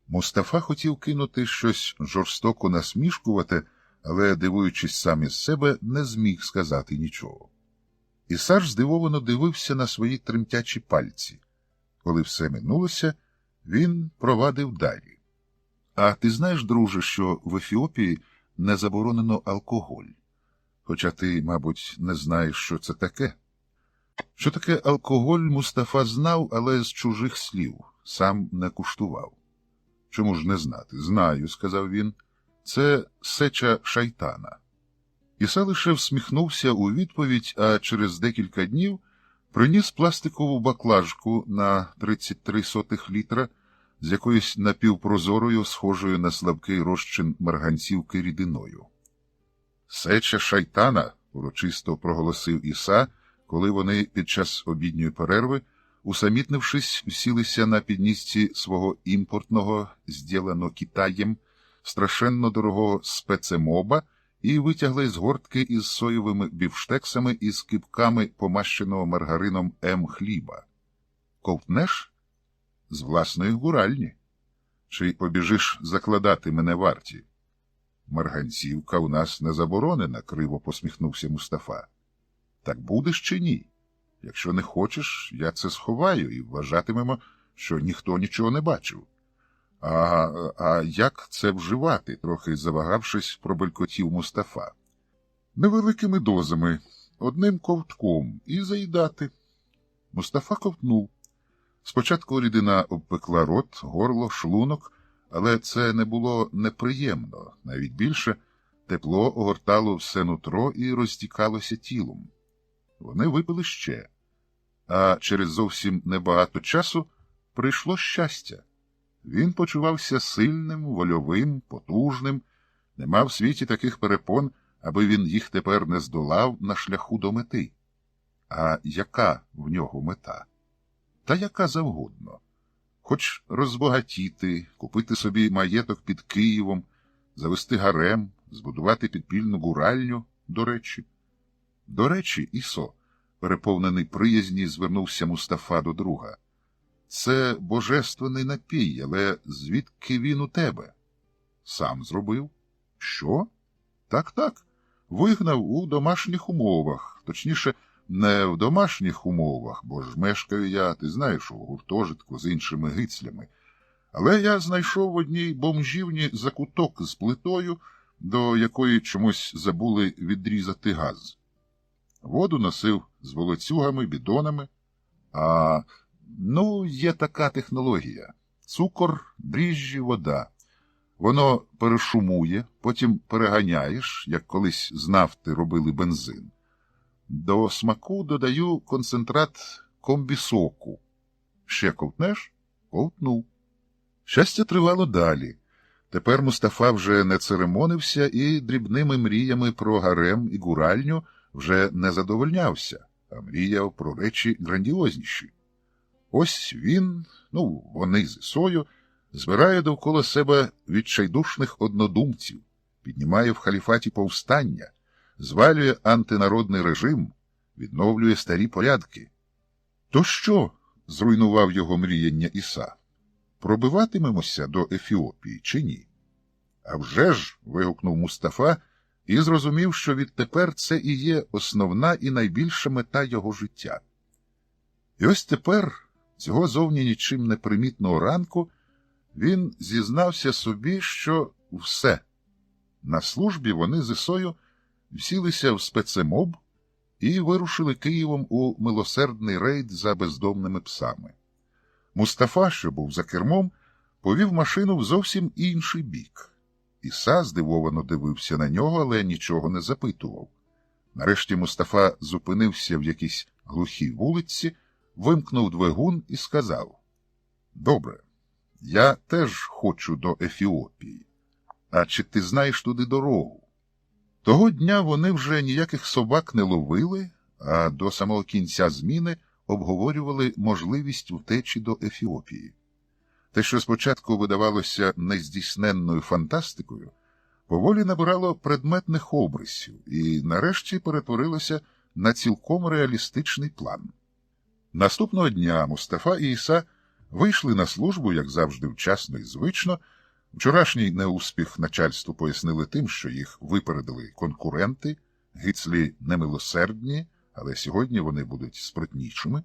Мустафа хотів кинути щось жорстоко насмішкувати, але, дивуючись сам із себе, не зміг сказати нічого. Іса ж здивовано дивився на свої тремтячі пальці. Коли все минулося, він провадив далі. А ти знаєш, друже, що в Ефіопії не заборонено алкоголь? Хоча ти, мабуть, не знаєш, що це таке. Що таке алкоголь, Мустафа знав, але з чужих слів, сам не куштував. Чому ж не знати? Знаю, сказав він. Це сеча шайтана. Іса лише всміхнувся у відповідь, а через декілька днів приніс пластикову баклажку на 0,33 літра з якоюсь напівпрозорою, схожою на слабкий розчин марганцівки рідиною. Сеча шайтана, урочисто проголосив Іса, коли вони під час обідньої перерви, усамітнившись, сілися на піднісці свого імпортного, зділано Китаєм, страшенно дорогого спецемоба і витягли з гортки із соєвими бівштексами і з кипками помащеного маргарином хліба. Ковтнеш? З власної гуральні. Чи побіжиш закладати мене варті? Марганцівка у нас не заборонена, криво посміхнувся Мустафа. Так будеш чи ні? Якщо не хочеш, я це сховаю і вважатимемо, що ніхто нічого не бачив. А як це вживати? Трохи завагавшись, пробелькотів Мустафа. Невеликими дозами, одним ковтком, і заїдати. Мустафа ковтнув. Спочатку рідина обпекла рот, горло, шлунок, але це не було неприємно, навіть більше тепло огортало все нутро і розтікалося тілом. Вони випили ще, а через зовсім небагато часу прийшло щастя. Він почувався сильним, вольовим, потужним, не мав в світі таких перепон, аби він їх тепер не здолав на шляху до мети. А яка в нього мета? Та яка завгодно. Хоч розбагатіти, купити собі маєток під Києвом, завести гарем, збудувати підпільну гуральню, до речі. До речі, Ісо, переповнений приязні, звернувся Мустафа до друга. Це божественний напій, але звідки він у тебе? Сам зробив. Що? Так. Вигнав у домашніх умовах. Точніше, не в домашніх умовах, бо ж мешкаю я, ти знаєш, у гуртожитку з іншими гицлями. Але я знайшов в одній бомжівні закуток з плитою, до якої чомусь забули відрізати газ. Воду носив з волоцюгами, бідонами. Є така технологія. Цукор, дріжджі, вода. Воно перешумує, потім переганяєш, як колись з нафти робили бензин. До смаку додаю концентрат комбісоку. Ще ковтнеш? Ковтнув. Щастя тривало далі. Тепер Мустафа вже не церемонився і дрібними мріями про гарем і гуральню вже не задовольнявся, а мріяв про речі грандіозніші. Ось він, вони з Ісою, збирає довкола себе відчайдушних однодумців, піднімає в халіфаті повстання, звалює антинародний режим, відновлює старі порядки. То що? Зруйнував його мріяння Іса. Пробиватимемося до Ефіопії чи ні? А вже ж, вигукнув Мустафа і зрозумів, що відтепер це і є основна і найбільша мета його життя. І ось тепер, цього зовні нічим не примітного ранку, він зізнався собі, що все. На службі вони з Ісою всілися в спецемоб і вирушили Києвом у милосердний рейд за бездомними псами. Мустафа, що був за кермом, повів машину в зовсім інший бік. Іса здивовано дивився на нього, але нічого не запитував. Нарешті Мустафа зупинився в якійсь глухій вулиці, вимкнув двигун і сказав: «Добре, я теж хочу до Ефіопії. А чи ти знаєш туди дорогу?» Того дня вони вже ніяких собак не ловили, а до самого кінця зміни обговорювали можливість втечі до Ефіопії. Те, що спочатку видавалося нездійсненною фантастикою, поволі набирало предметних обрисів і нарешті перетворилося на цілком реалістичний план. Наступного дня Мустафа і Іса вийшли на службу, як завжди, вчасно і звично. Вчорашній неуспіх начальству пояснили тим, що їх випередили конкуренти, гицлі немилосердні, але сьогодні вони будуть спритнішими.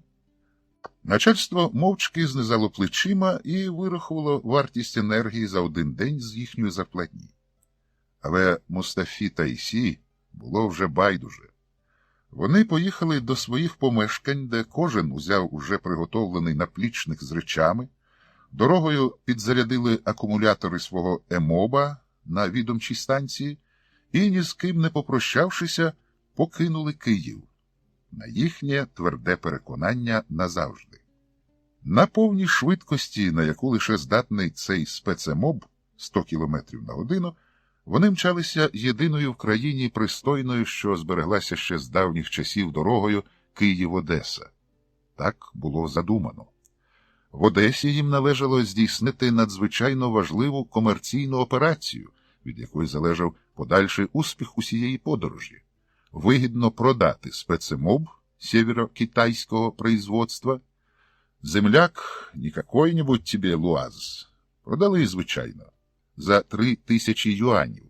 Начальство мовчки знизало плечима і вирахувало вартість енергії за один день з їхньої зарплатні. Але Мустафі та Ісі було вже байдуже. Вони поїхали до своїх помешкань, де кожен узяв уже приготовлений наплічник з речами, дорогою підзарядили акумулятори свого емоба на відомчій станції і, ні з ким не попрощавшися, покинули Київ. На їхнє тверде переконання назавжди. На повній швидкості, на яку лише здатний цей спецемоб 100 км на годину, вони мчалися єдиною в країні пристойною, що збереглася ще з давніх часів дорогою Київ-Одеса. Так було задумано. В Одесі їм належало здійснити надзвичайно важливу комерційну операцію, від якої залежав подальший успіх усієї подорожі. Вигідно продати спецемоб сєвєро-китайського производства. Земляк не какой-нибудь тебе луаз. Продали, звичайно, за 3000 юанів.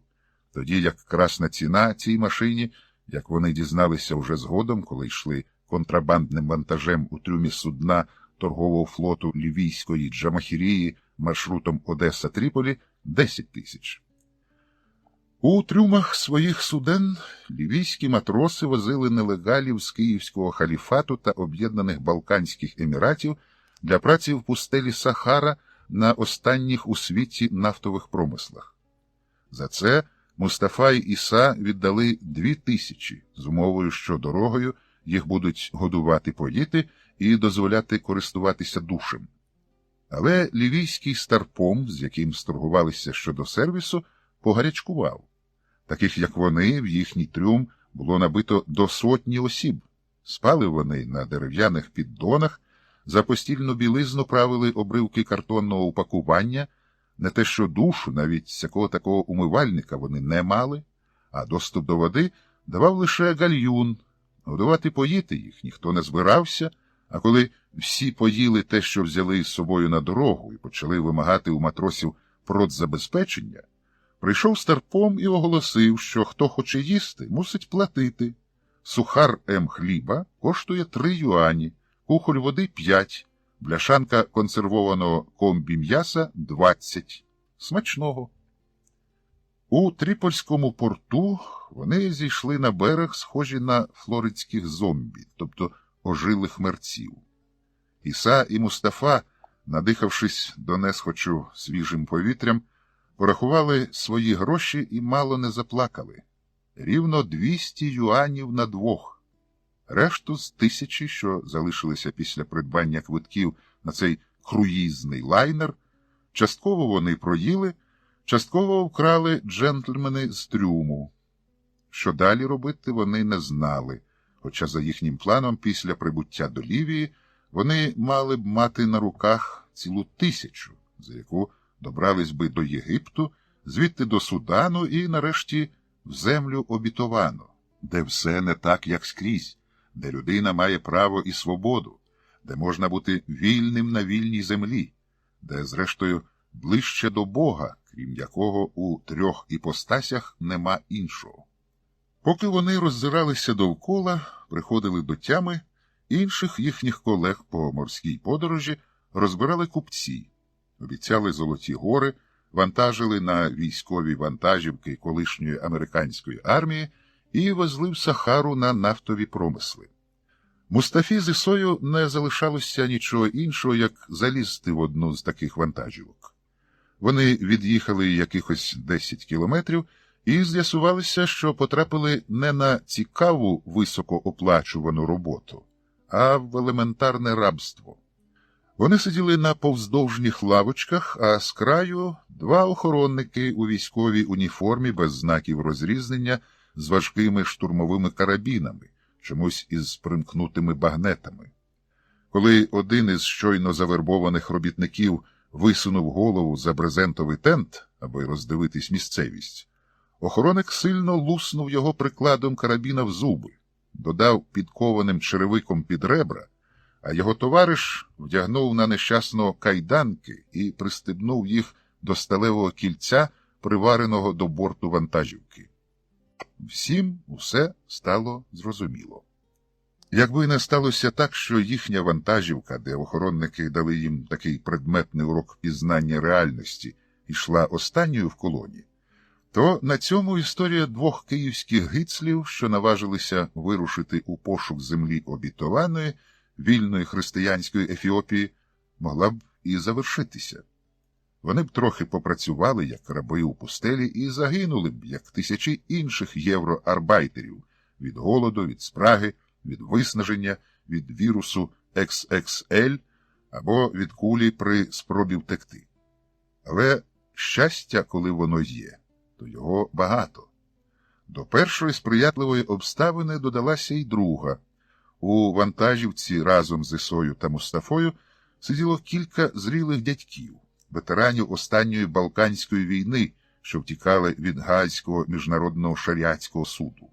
Тоді як красна ціна цій машині, як вони дізналися вже згодом, коли йшли контрабандним вантажем у трюмі судна торгового флоту лівійської Джамахірії маршрутом Одеса-Тріполі, 10 000. У трюмах своїх суден лівійські матроси возили нелегалів з Київського халіфату та Об'єднаних Балканських Еміратів для праці в пустелі Сахара на останніх у світі нафтових промислах. За це Мустафа і Іса віддали 2000 з умовою, що дорогою їх будуть годувати, поїти і дозволяти користуватися душем. Але лівійський старпом, з яким сторгувалися щодо сервісу, погарячкував. Таких, як вони, в їхній трюм було набито до 100 осіб. Спали вони на дерев'яних піддонах, за постільну білизну правили обривки картонного упакування, не те що душу, навіть всякого такого умивальника вони не мали, а доступ до води давав лише гальюн. Годувати поїти їх ніхто не збирався, а коли всі поїли те, що взяли із собою на дорогу, і почали вимагати у матросів продзабезпечення, прийшов старпом і оголосив, що хто хоче їсти, мусить платити. Сухар хліба коштує 3 юані, кухоль води 5, бляшанка консервованого комбі-м'яса 20. Смачного. У Тріпольському порту вони зійшли на берег, схожі на флоридських зомбі, тобто ожилих мерців. Іса і Мустафа, надихавшись до несхочу свіжим повітрям, порахували свої гроші і мало не заплакали. Рівно 200 юанів на двох. Решту з 1000, що залишилися після придбання квитків на цей круїзний лайнер, частково вони проїли, частково вкрали джентльмени з трюму. Що далі робити, вони не знали, хоча за їхнім планом після прибуття до Лівії вони мали б мати на руках цілу 1000, за яку добрались би до Єгипту, звідти до Судану і, нарешті, в землю обітовану, де все не так, як скрізь, де людина має право і свободу, де можна бути вільним на вільній землі, де, зрештою, ближче до Бога, крім якого у 3 іпостасях нема іншого. Поки вони роззиралися довкола, приходили до тями, інших їхніх колег по морській подорожі розбирали купці, обіцяли золоті гори, вантажили на військові вантажівки колишньої американської армії і везли в Сахару на нафтові промисли. Мустафі з Ісою не залишалося нічого іншого, як залізти в одну з таких вантажівок. Вони від'їхали якихось 10 кілометрів і з'ясувалося, що потрапили не на цікаву високооплачувану роботу, а в елементарне рабство. Вони сиділи на повздовжніх лавочках, а з краю 2 охоронники у військовій уніформі без знаків розрізнення з важкими штурмовими карабінами, чомусь із примкнутими багнетами. Коли один із щойно завербованих робітників висунув голову за брезентовий тент, аби роздивитись місцевість, охоронник сильно луснув його прикладом карабіна в зуби, додав підкованим черевиком під ребра, а його товариш вдягнув на нещасного кайданки і пристебнув їх до сталевого кільця, привареного до борту вантажівки. Всім усе стало зрозуміло. Якби не сталося так, що їхня вантажівка, де охоронники дали їм такий предметний урок пізнання реальності, йшла останньою в колоні, то на цьому історія 2 київських гицлів, що наважилися вирушити у пошук землі обітованої, вільної християнської Ефіопії, могла б і завершитися. Вони б трохи попрацювали, як раби у пустелі, і загинули б, як тисячі інших євроарбайтерів, від голоду, від спраги, від виснаження, від вірусу XXL або від кулі при спробі втекти. Але щастя, коли воно є, то його багато. До першої сприятливої обставини додалася й друга. У вантажівці разом з Ісою та Мустафою сиділо кілька зрілих дядьків, ветеранів останньої Балканської війни, що втікали від Гаазького міжнародного шаріатського суду.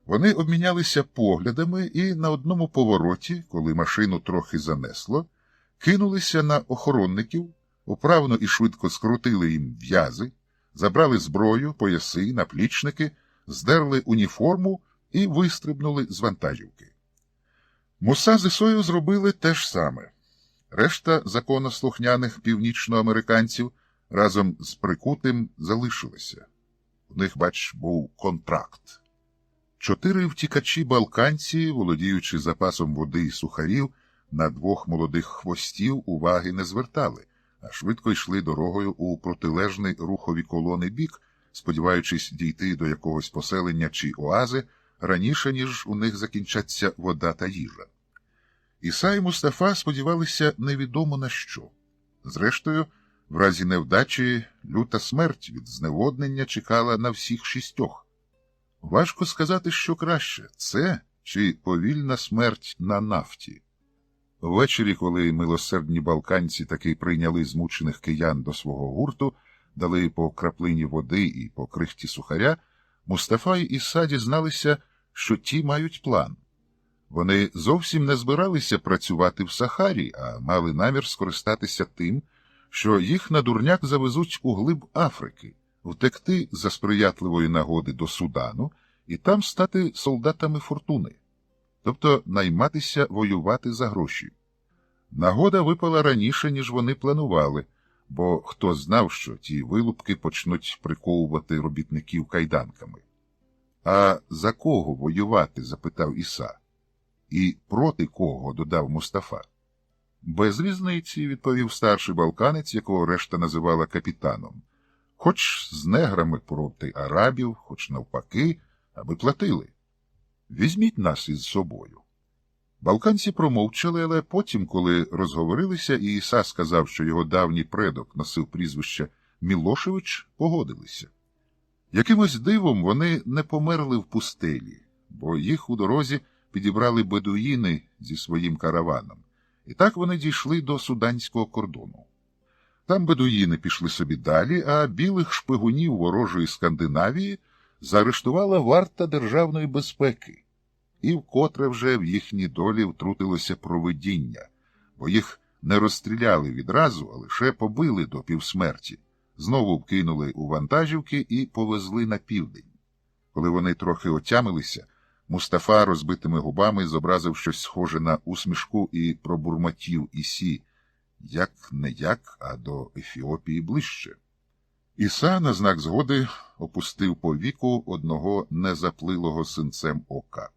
Вони обмінялися поглядами і на одному повороті, коли машину трохи занесло, кинулися на охоронників, управно і швидко скрутили їм в'язи, забрали зброю, пояси, наплічники, здерли уніформу і вистрибнули з вантажівки. Муса з Ісою зробили те ж саме. Решта законослухняних північноамериканців разом з прикутим залишилися. У них, бач, був контракт. 4 втікачі-балканці, володіючи запасом води і сухарів, на 2 молодих хвостів уваги не звертали, а швидко йшли дорогою у протилежний рухові колони бік, сподіваючись дійти до якогось поселення чи оази раніше, ніж у них закінчаться вода та їжа. Іса і Мустафа сподівалися невідомо на що. Зрештою, в разі невдачі люта смерть від зневоднення чекала на всіх 6. Важко сказати, що краще – це чи повільна смерть на нафті. Ввечері, коли милосердні балканці таки прийняли змучених киян до свого гурту, дали по краплині води і по крихті сухаря, Мустафа і Іса дізналися, що ті мають план. Вони зовсім не збиралися працювати в Сахарі, а мали намір скористатися тим, що їх на дурняк завезуть у глиб Африки, втекти за сприятливої нагоди до Судану і там стати солдатами фортуни, тобто найматися воювати за гроші. Нагода випала раніше, ніж вони планували, бо хто знав, що ті вилупки почнуть приковувати робітників кайданками. «А за кого воювати?» – запитав Іса. «І проти кого?» – додав Мустафа. «Без різниці», – відповів старший балканець, якого решта називала капітаном. «Хоч з неграми проти арабів, хоч навпаки, аби платили». візьміть нас із собою. Балканці промовчали, але потім, коли розговорилися, і Іса сказав, що його давній предок носив прізвище Мілошевич, погодилися. Якимось дивом вони не померли в пустелі, бо їх у дорозі підібрали бедуїни зі своїм караваном. І так вони дійшли до суданського кордону. Там бедуїни пішли собі далі, а білих шпигунів ворожої Скандинавії заарештувала варта державної безпеки. І вкотре вже в їхні долі втрутилося провидіння, бо їх не розстріляли відразу, а лише побили до півсмерті, знову вкинули у вантажівки і повезли на південь. Коли вони трохи отямилися, Мустафа розбитими губами зобразив щось схоже на усмішку і пробурмотів Ісі, як не як, а до Ефіопії ближче. Іса на знак згоди опустив повіку одного незаплилого синцем ока.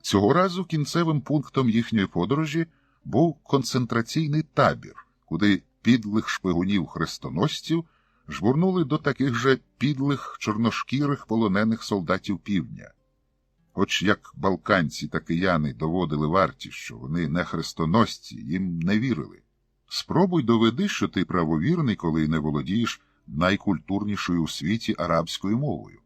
Цього разу кінцевим пунктом їхньої подорожі був концентраційний табір, куди підлих шпигунів-хрестоносців жбурнули до таких же підлих чорношкірих полонених солдатів півдня. Хоч як балканці та кияни доводили варті, що вони не хрестоносці, їм не вірили. Спробуй доведи, що ти правовірний, коли не володієш найкультурнішою у світі арабською мовою.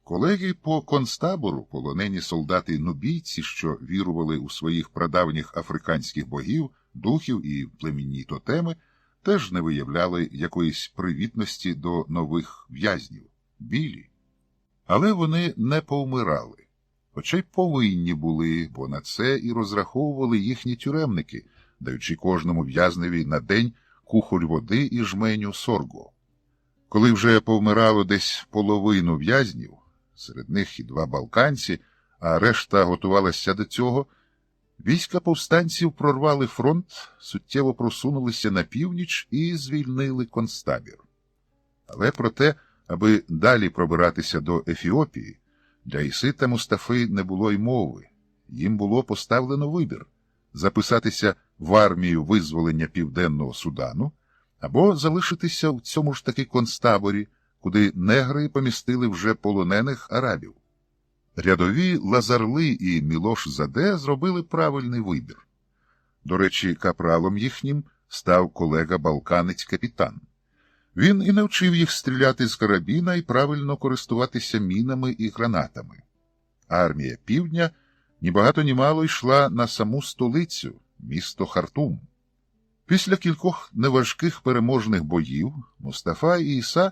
Колеги по концтабору, полонені солдати-нубійці, що вірували у своїх прадавніх африканських богів, духів і племінні тотеми, теж не виявляли якоїсь привітності до нових в'язнів – білі. Але вони не повмирали. Хоча й повинні були, бо на це і розраховували їхні тюремники, даючи кожному в'язневі на день кухоль води і жменю сорго. Коли вже повмирало десь половину в'язнів, серед них і 2 балканці, а решта готувалася до цього, війська повстанців прорвали фронт, суттєво просунулися на північ і звільнили концтабір. Але про те, аби далі пробиратися до Ефіопії, для Іси та Мустафи не було й мови. Їм було поставлено вибір – записатися в армію визволення Південного Судану або залишитися в цьому ж таки концтаборі, куди негри помістили вже полонених арабів. Рядові Лазарли і Мілош Заде зробили правильний вибір. До речі, капралом їхнім став колега-балканець-капітан. Він і навчив їх стріляти з карабіна і правильно користуватися мінами і гранатами. Армія Півдня ні багато ні мало йшла на саму столицю, місто Хартум. Після кількох неважких переможних боїв Мустафа і Іса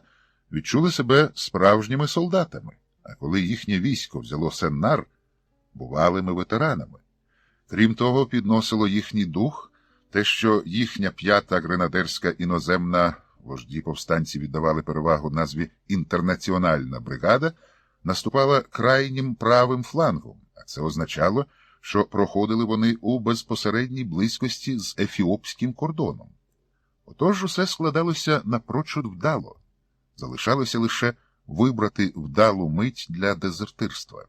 відчули себе справжніми солдатами, а коли їхнє військо взяло Сеннар, бувалими ветеранами. Крім того, підносило їхній дух те, що їхня 5-та гренадерська іноземна, вожді повстанці віддавали перевагу назві «Інтернаціональна бригада», наступала крайнім правим флангом, а це означало, що проходили вони у безпосередній близькості з ефіопським кордоном. Отож усе складалося напрочуд вдало. Залишалося лише вибрати вдалу мить для дезертирства.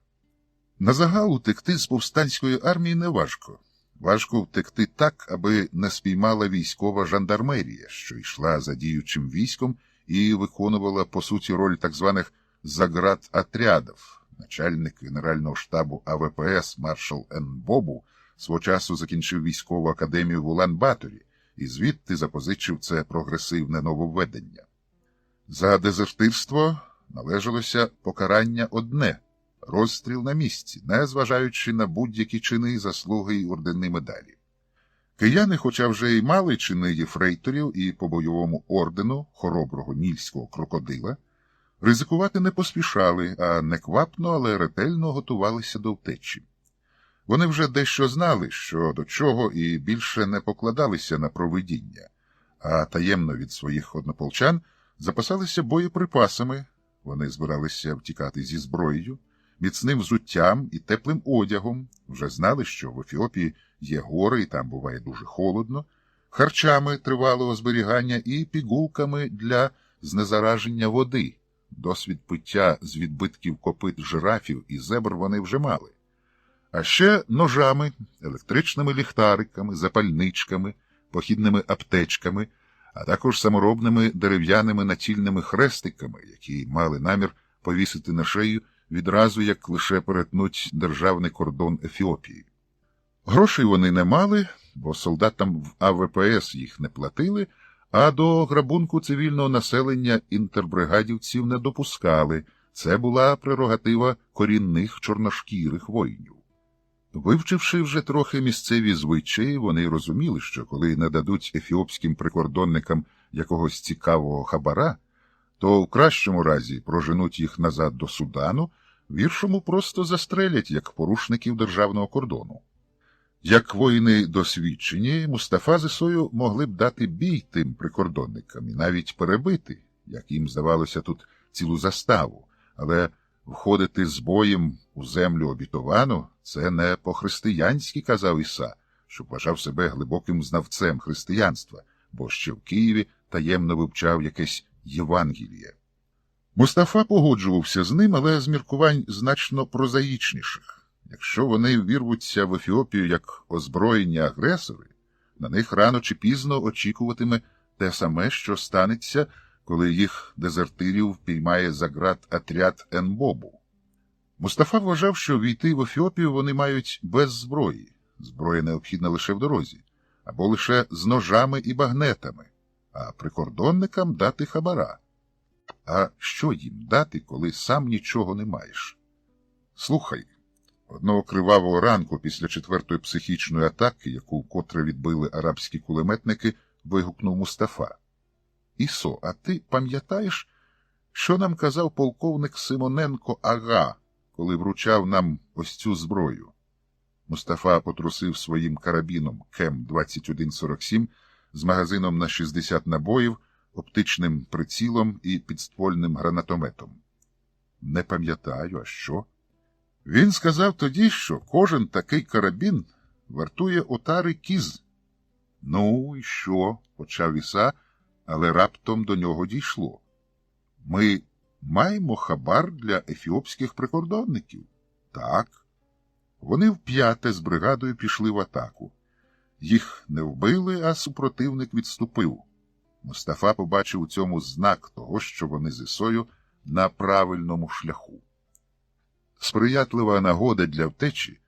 Назагал утекти з повстанської армії не важко. Важко втекти так, аби не спіймала військова жандармерія, що йшла за діючим військом і виконувала, по суті, роль так званих заградотрядів. Начальник Генерального штабу АВПС маршал Н. Бобу свого часу закінчив військову академію в Улан-Баторі і звідти запозичив це прогресивне нововведення. За дезертирство належалося покарання одне – розстріл на місці, не зважаючи на будь-які чини, заслуги й ордени медалі. Кияни, хоча вже й мали чини єфрейторів і по бойовому ордену хороброго нільського крокодила, ризикувати не поспішали, а неквапно, але ретельно готувалися до втечі. Вони вже дещо знали, що до чого, і більше не покладалися на провидіння, а таємно від своїх однополчан запасалися боєприпасами, вони збиралися втікати зі зброєю, міцним взуттям і теплим одягом, вже знали, що в Ефіопії є гори і там буває дуже холодно, харчами тривалого зберігання і пігулками для знезараження води. Досвід пиття з відбитків копит жирафів і зебр вони вже мали. А ще ножами, електричними ліхтариками, запальничками, похідними аптечками, а також саморобними дерев'яними націльними хрестиками, які мали намір повісити на шею відразу як лише перетнуть державний кордон Ефіопії. Грошей вони не мали, бо солдатам в АВПС їх не платили, а до грабунку цивільного населення інтербригадівців не допускали. Це була прерогатива корінних чорношкірих воїнів. Вивчивши вже трохи місцеві звичаї, вони розуміли, що коли нададуть ефіопським прикордонникам якогось цікавого хабара, то в кращому разі проженуть їх назад до Судану, в гіршому просто застрелять як порушників державного кордону. Як воїни досвідчені, Мустафа з Ісою могли б дати бій тим прикордонникам і навіть перебити, як їм здавалося тут, цілу заставу, але входити з боєм у землю обітовану – це не по-християнськи, казав Іса, що вважав себе глибоким знавцем християнства, бо ще в Києві таємно вивчав якесь Євангеліє. Мустафа погоджувався з ним, але з міркувань значно прозаїчніших. Якщо вони вірвуться в Ефіопію як озброєні агресори, на них рано чи пізно очікуватиме те саме, що станеться, коли їх дезертирів впіймає за ґрат отряд Енбобу. Мустафа вважав, що війти в Ефіопію вони мають без зброї. Зброя необхідна лише в дорозі, або лише з ножами і багнетами, а прикордонникам дати хабара. А що їм дати, коли сам нічого не маєш? Слухай, одного кривавого ранку після 4-ї психічної атаки, яку вкотре відбили арабські кулеметники, вигукнув Мустафа. Ісо, а ти пам'ятаєш, що нам казав полковник Симоненко Ага, коли вручав нам ось цю зброю? Мустафа потрусив своїм карабіном КЕМ-2147 з магазином на 60 набоїв, оптичним прицілом і підствольним гранатометом. Не пам'ятаю, а що? Він сказав тоді, що кожен такий карабін вартує отари кіз. Ну, і що? Почав Іса, але раптом до нього дійшло. Ми маємо хабар для ефіопських прикордонників? Так. Вони вп'яте з бригадою пішли в атаку. Їх не вбили, а супротивник відступив. Мустафа побачив у цьому знак того, що вони з Ісою на правильному шляху. Сприятлива нагода для втечі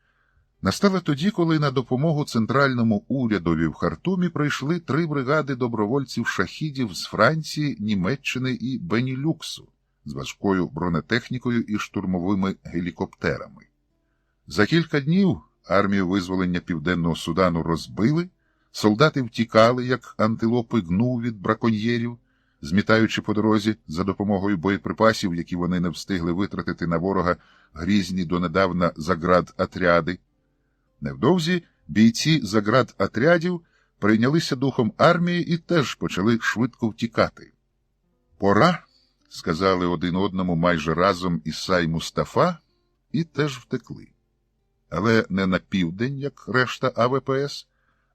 настала тоді, коли на допомогу центральному урядові в Хартумі прийшли 3 бригади добровольців-шахідів з Франції, Німеччини і Бенілюксу з важкою бронетехнікою і штурмовими гелікоптерами. За кілька днів армію визволення Південного Судану розбили, солдати втікали, як антилопи гну від браконьєрів, змітаючи по дорозі за допомогою боєприпасів, які вони не встигли витратити на ворога грізні донедавна заградотряди. Невдовзі бійці заградотрядів прийнялися духом армії і теж почали швидко втікати. «Пора», – сказали один одному майже разом Іса й Мустафа, і теж втекли. Але не на південь, як решта АВПС,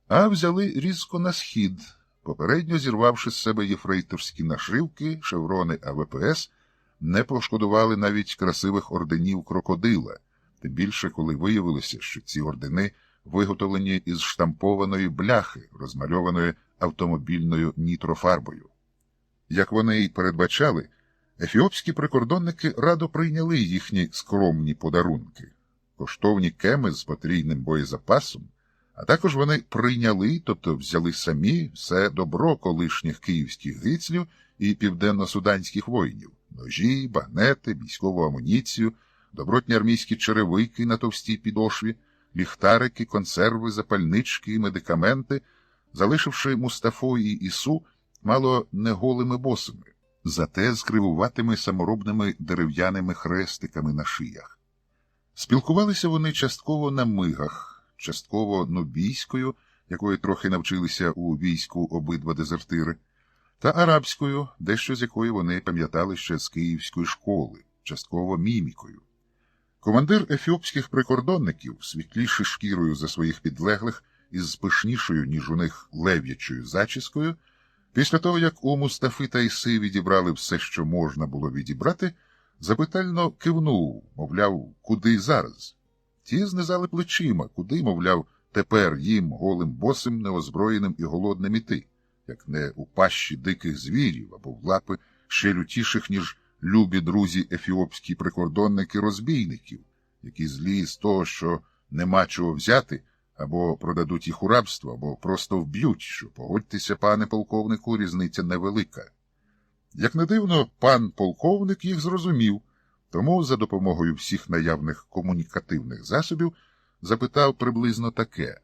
а взяли різко на схід, попередньо зірвавши з себе єфрейторські нашивки, шеврони АВПС, не пошкодували навіть красивих орденів крокодила, тим більше, коли виявилося, що ці ордени виготовлені із штампованої бляхи, розмальованої автомобільною нітрофарбою. Як вони й передбачали, ефіопські прикордонники радо прийняли їхні скромні подарунки, коштовні кеми з потрійним боєзапасом, а також вони прийняли, тобто взяли самі, все добро колишніх київських гицлів і південно-суданських воїнів – ножі, багнети, військову амуніцію, добротні армійські черевики на товстій підошві, ліхтарики, консерви, запальнички, медикаменти, залишивши Мустафу і Ісу мало не голими босими, зате з кривуватими саморобними дерев'яними хрестиками на шиях. Спілкувалися вони частково на мигах, частково нубійською, якої трохи навчилися у війську обидва дезертири, та арабською, дещо з якої вони пам'ятали ще з київської школи, частково мімікою. Командир ефіопських прикордонників, світліший шкірою за своїх підлеглих із пишнішою, ніж у них, лев'ячою зачіскою, після того, як у Мустафи та Іси відібрали все, що можна було відібрати, запитально кивнув, мовляв, куди зараз? Ті знизали плечима, куди, мовляв, тепер їм, голим босим, неозброєним і голодним іти, як не у пащі диких звірів або в лапи ще лютіших, ніж любі друзі ефіопські прикордонники розбійників, які злі з того, що нема чого взяти, або продадуть їх у рабство, або просто вб'ють, що, погодьтеся, пане полковнику, різниця невелика. Як не дивно, пан полковник їх зрозумів, тому за допомогою всіх наявних комунікативних засобів запитав приблизно таке: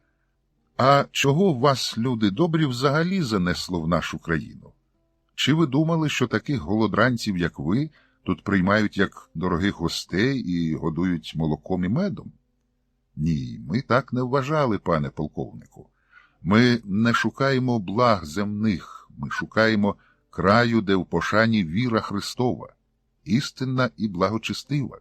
«А чого вас, люди добрі, взагалі занесло в нашу країну? Чи ви думали, що таких голодранців, як ви, тут приймають як дорогих гостей і годують молоком і медом?» «Ні, ми так не вважали, пане полковнику. Ми не шукаємо благ земних, ми шукаємо краю, де в пошані віра Христова, істинна і благочестива».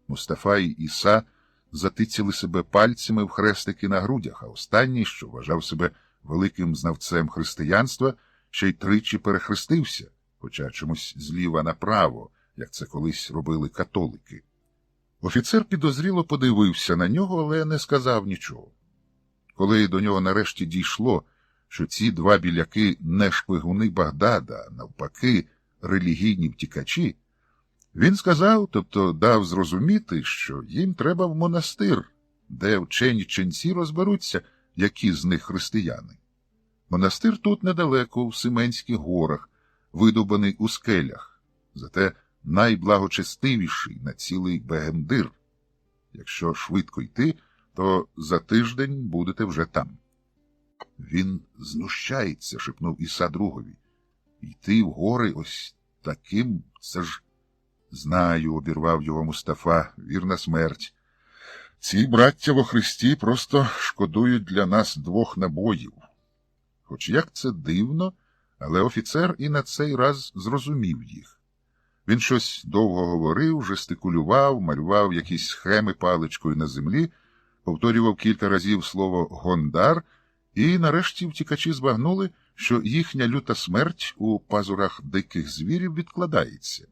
Мустафа і Іса затицяли себе пальцями в хрестики на грудях, а останній, що вважав себе великим знавцем християнства, ще й тричі перехрестився, хоча чомусь зліва направо, як це колись робили католики. Офіцер підозріло подивився на нього, але не сказав нічого. Коли до нього нарешті дійшло, що ці два біляки не шпигуни Багдада, а навпаки релігійні втікачі, він сказав, тобто дав зрозуміти, що їм треба в монастир, де вчені ченці розберуться, які з них християни. Монастир тут недалеко, в Семенських горах, видобаний у скелях, зате найблагочестивіший на цілий Бегемдир. Якщо швидко йти, то за тиждень будете вже там. Він знущається, шепнув Іса другові. Йти в гори ось таким, це ж... Знаю, обірвав його Мустафа, вірна смерть. Ці браття во Христі просто шкодують для нас 2 набоїв. Хоч як це дивно, але офіцер і на цей раз зрозумів їх. Він щось довго говорив, жестикулював, малював якісь схеми паличкою на землі, повторював кілька разів слово «гондар», і нарешті втікачі збагнули, що їхня люта смерть у пазурах диких звірів відкладається.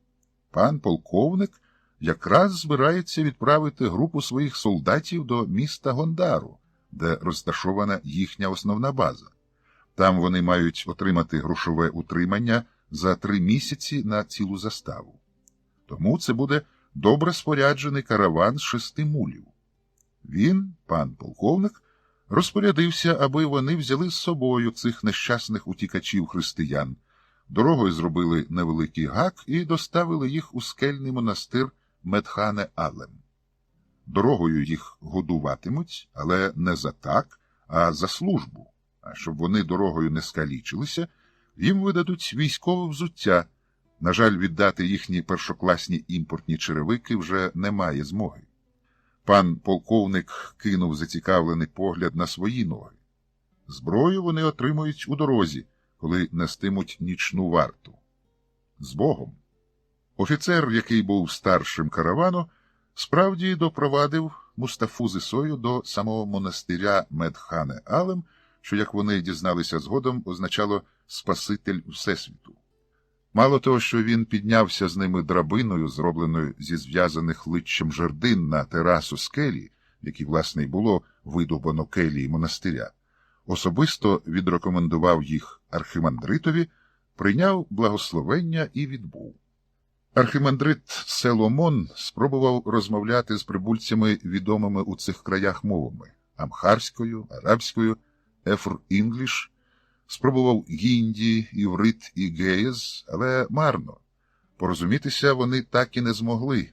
Пан полковник якраз збирається відправити групу своїх солдатів до міста Гондару, де розташована їхня основна база. Там вони мають отримати грошове утримання за 3 місяці на цілу заставу. Тому це буде добре споряджений караван з 6 мулів. Він, пан полковник, розпорядився, аби вони взяли з собою цих нещасних утікачів-християн, дорогою зробили невеликий гак і доставили їх у скельний монастир Медхане-Алем. Дорогою їх годуватимуть, але не за так, а за службу. А щоб вони дорогою не скалічилися, їм видадуть військове взуття. На жаль, віддати їхні першокласні імпортні черевики вже немає змоги. Пан полковник кинув зацікавлений погляд на свої ноги. Зброю вони отримують у дорозі, коли нестимуть нічну варту. З Богом! Офіцер, який був старшим каравану, справді допровадив Мустафу з Ісою до самого монастиря Медхане-Алем, що, як вони дізналися згодом, означало «Спаситель Всесвіту». Мало того, що він піднявся з ними драбиною, зробленою зі зв'язаних личчям жердин на терасу скелі, в якій, власне, й було видобано келії монастиря, особисто відрекомендував їх архімандритові, прийняв благословення і відбув. Архімандрит Селомон спробував розмовляти з прибульцями відомими у цих краях мовами – амхарською, арабською, ефр-інгліш, спробував гінді, іврит і геєз, але марно. Порозумітися вони так і не змогли.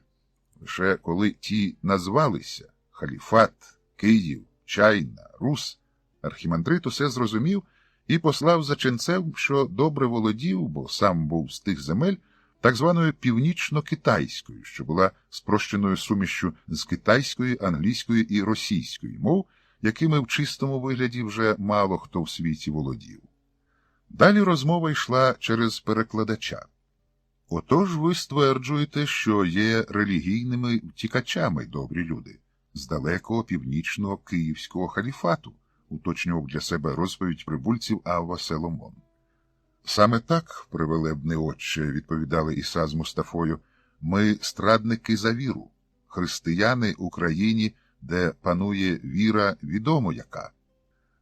Лише коли ті назвалися – Халіфат, Київ, Чайна, Рус, архімандрит усе зрозумів і послав за ченцем, що добре володів, бо сам був з тих земель, так званою північно-китайською, що була спрощеною сумішчю з китайської, англійської і російської мов, якими в чистому вигляді вже мало хто в світі володів. Далі розмова йшла через перекладача. «Отож ви стверджуєте, що є релігійними втікачами, добрі люди, з далекого північного київського халіфату», уточнював для себе розповідь прибульців Авва Селомон. «Саме так, привелебний отче», – відповідали Іса з Мустафою, – «ми страдники за віру, християни у країні, де панує віра відомо яка».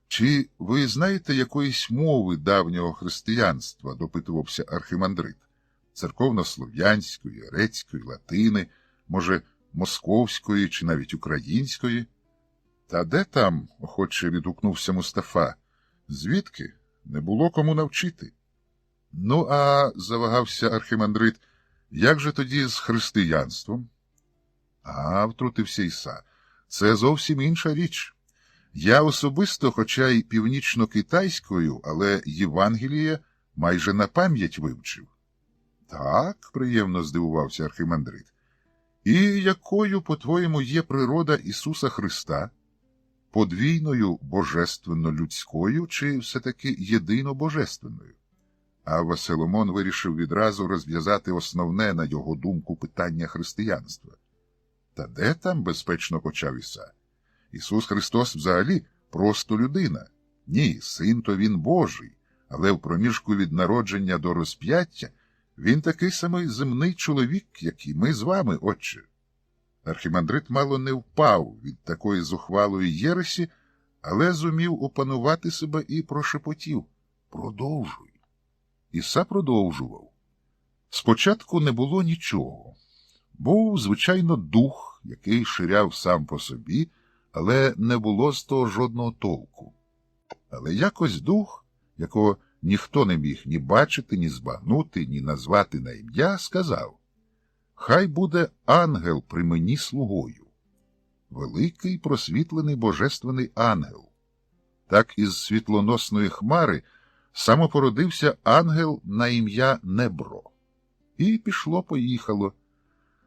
«Чи ви знаєте якоїсь мови давнього християнства?» – допитувався архімандрит. церковнослов'янської, грецької, латини, може, московської чи навіть української. Та де там, охоче відгукнувся Мустафа, звідки? Не було кому навчити. Ну, а, завагався архімандрит, як же тоді з християнством? А, втрутився Іса, це зовсім інша річ. Я особисто, хоча й північно-китайською, але Євангеліє майже на пам'ять вивчив. Так, приємно здивувався архімандрит. І якою, по-твоєму, є природа Ісуса Христа? Подвійною божественно-людською чи все-таки єдино-божественною? А Василомон вирішив відразу розв'язати основне, на його думку, питання християнства. Та де там, безпечно почав Іса? Ісус Христос взагалі просто людина. Ні, син то він Божий, але в проміжку від народження до розп'яття він такий самий земний чоловік, як і ми з вами, отче. Архімандрит мало не впав від такої зухвалої єресі, але зумів опанувати себе і прошепотів: «Продовжуй». Іса продовжував. Спочатку не було нічого. Був, звичайно, дух, який ширяв сам по собі, але не було з того жодного толку. Але якось дух, якого ніхто не міг ні бачити, ні збагнути, ні назвати на ім'я, сказав: «Хай буде ангел при мені слугою». Великий просвітлений божественний ангел. Так із світлоносної хмари самопородився ангел на ім'я Небро. І пішло-поїхало.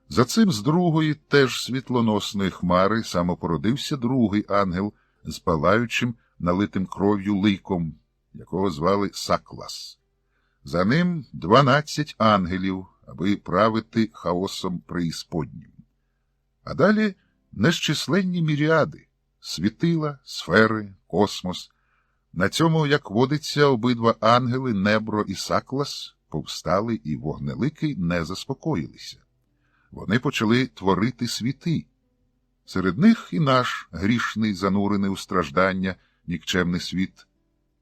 За цим з другої, теж світлоносної хмари, самопородився другий ангел з палаючим, налитим кров'ю ликом, якого звали Саклас. За ним 12 ангелів, аби правити хаосом преісподнім. А далі незчисленні міріади – світила, сфери, космос. На цьому, як водиться, обидва ангели, Небро і Саклас, повстали і вогнеликий не заспокоїлися. Вони почали творити світи. Серед них і наш грішний, занурений у страждання, нікчемний світ.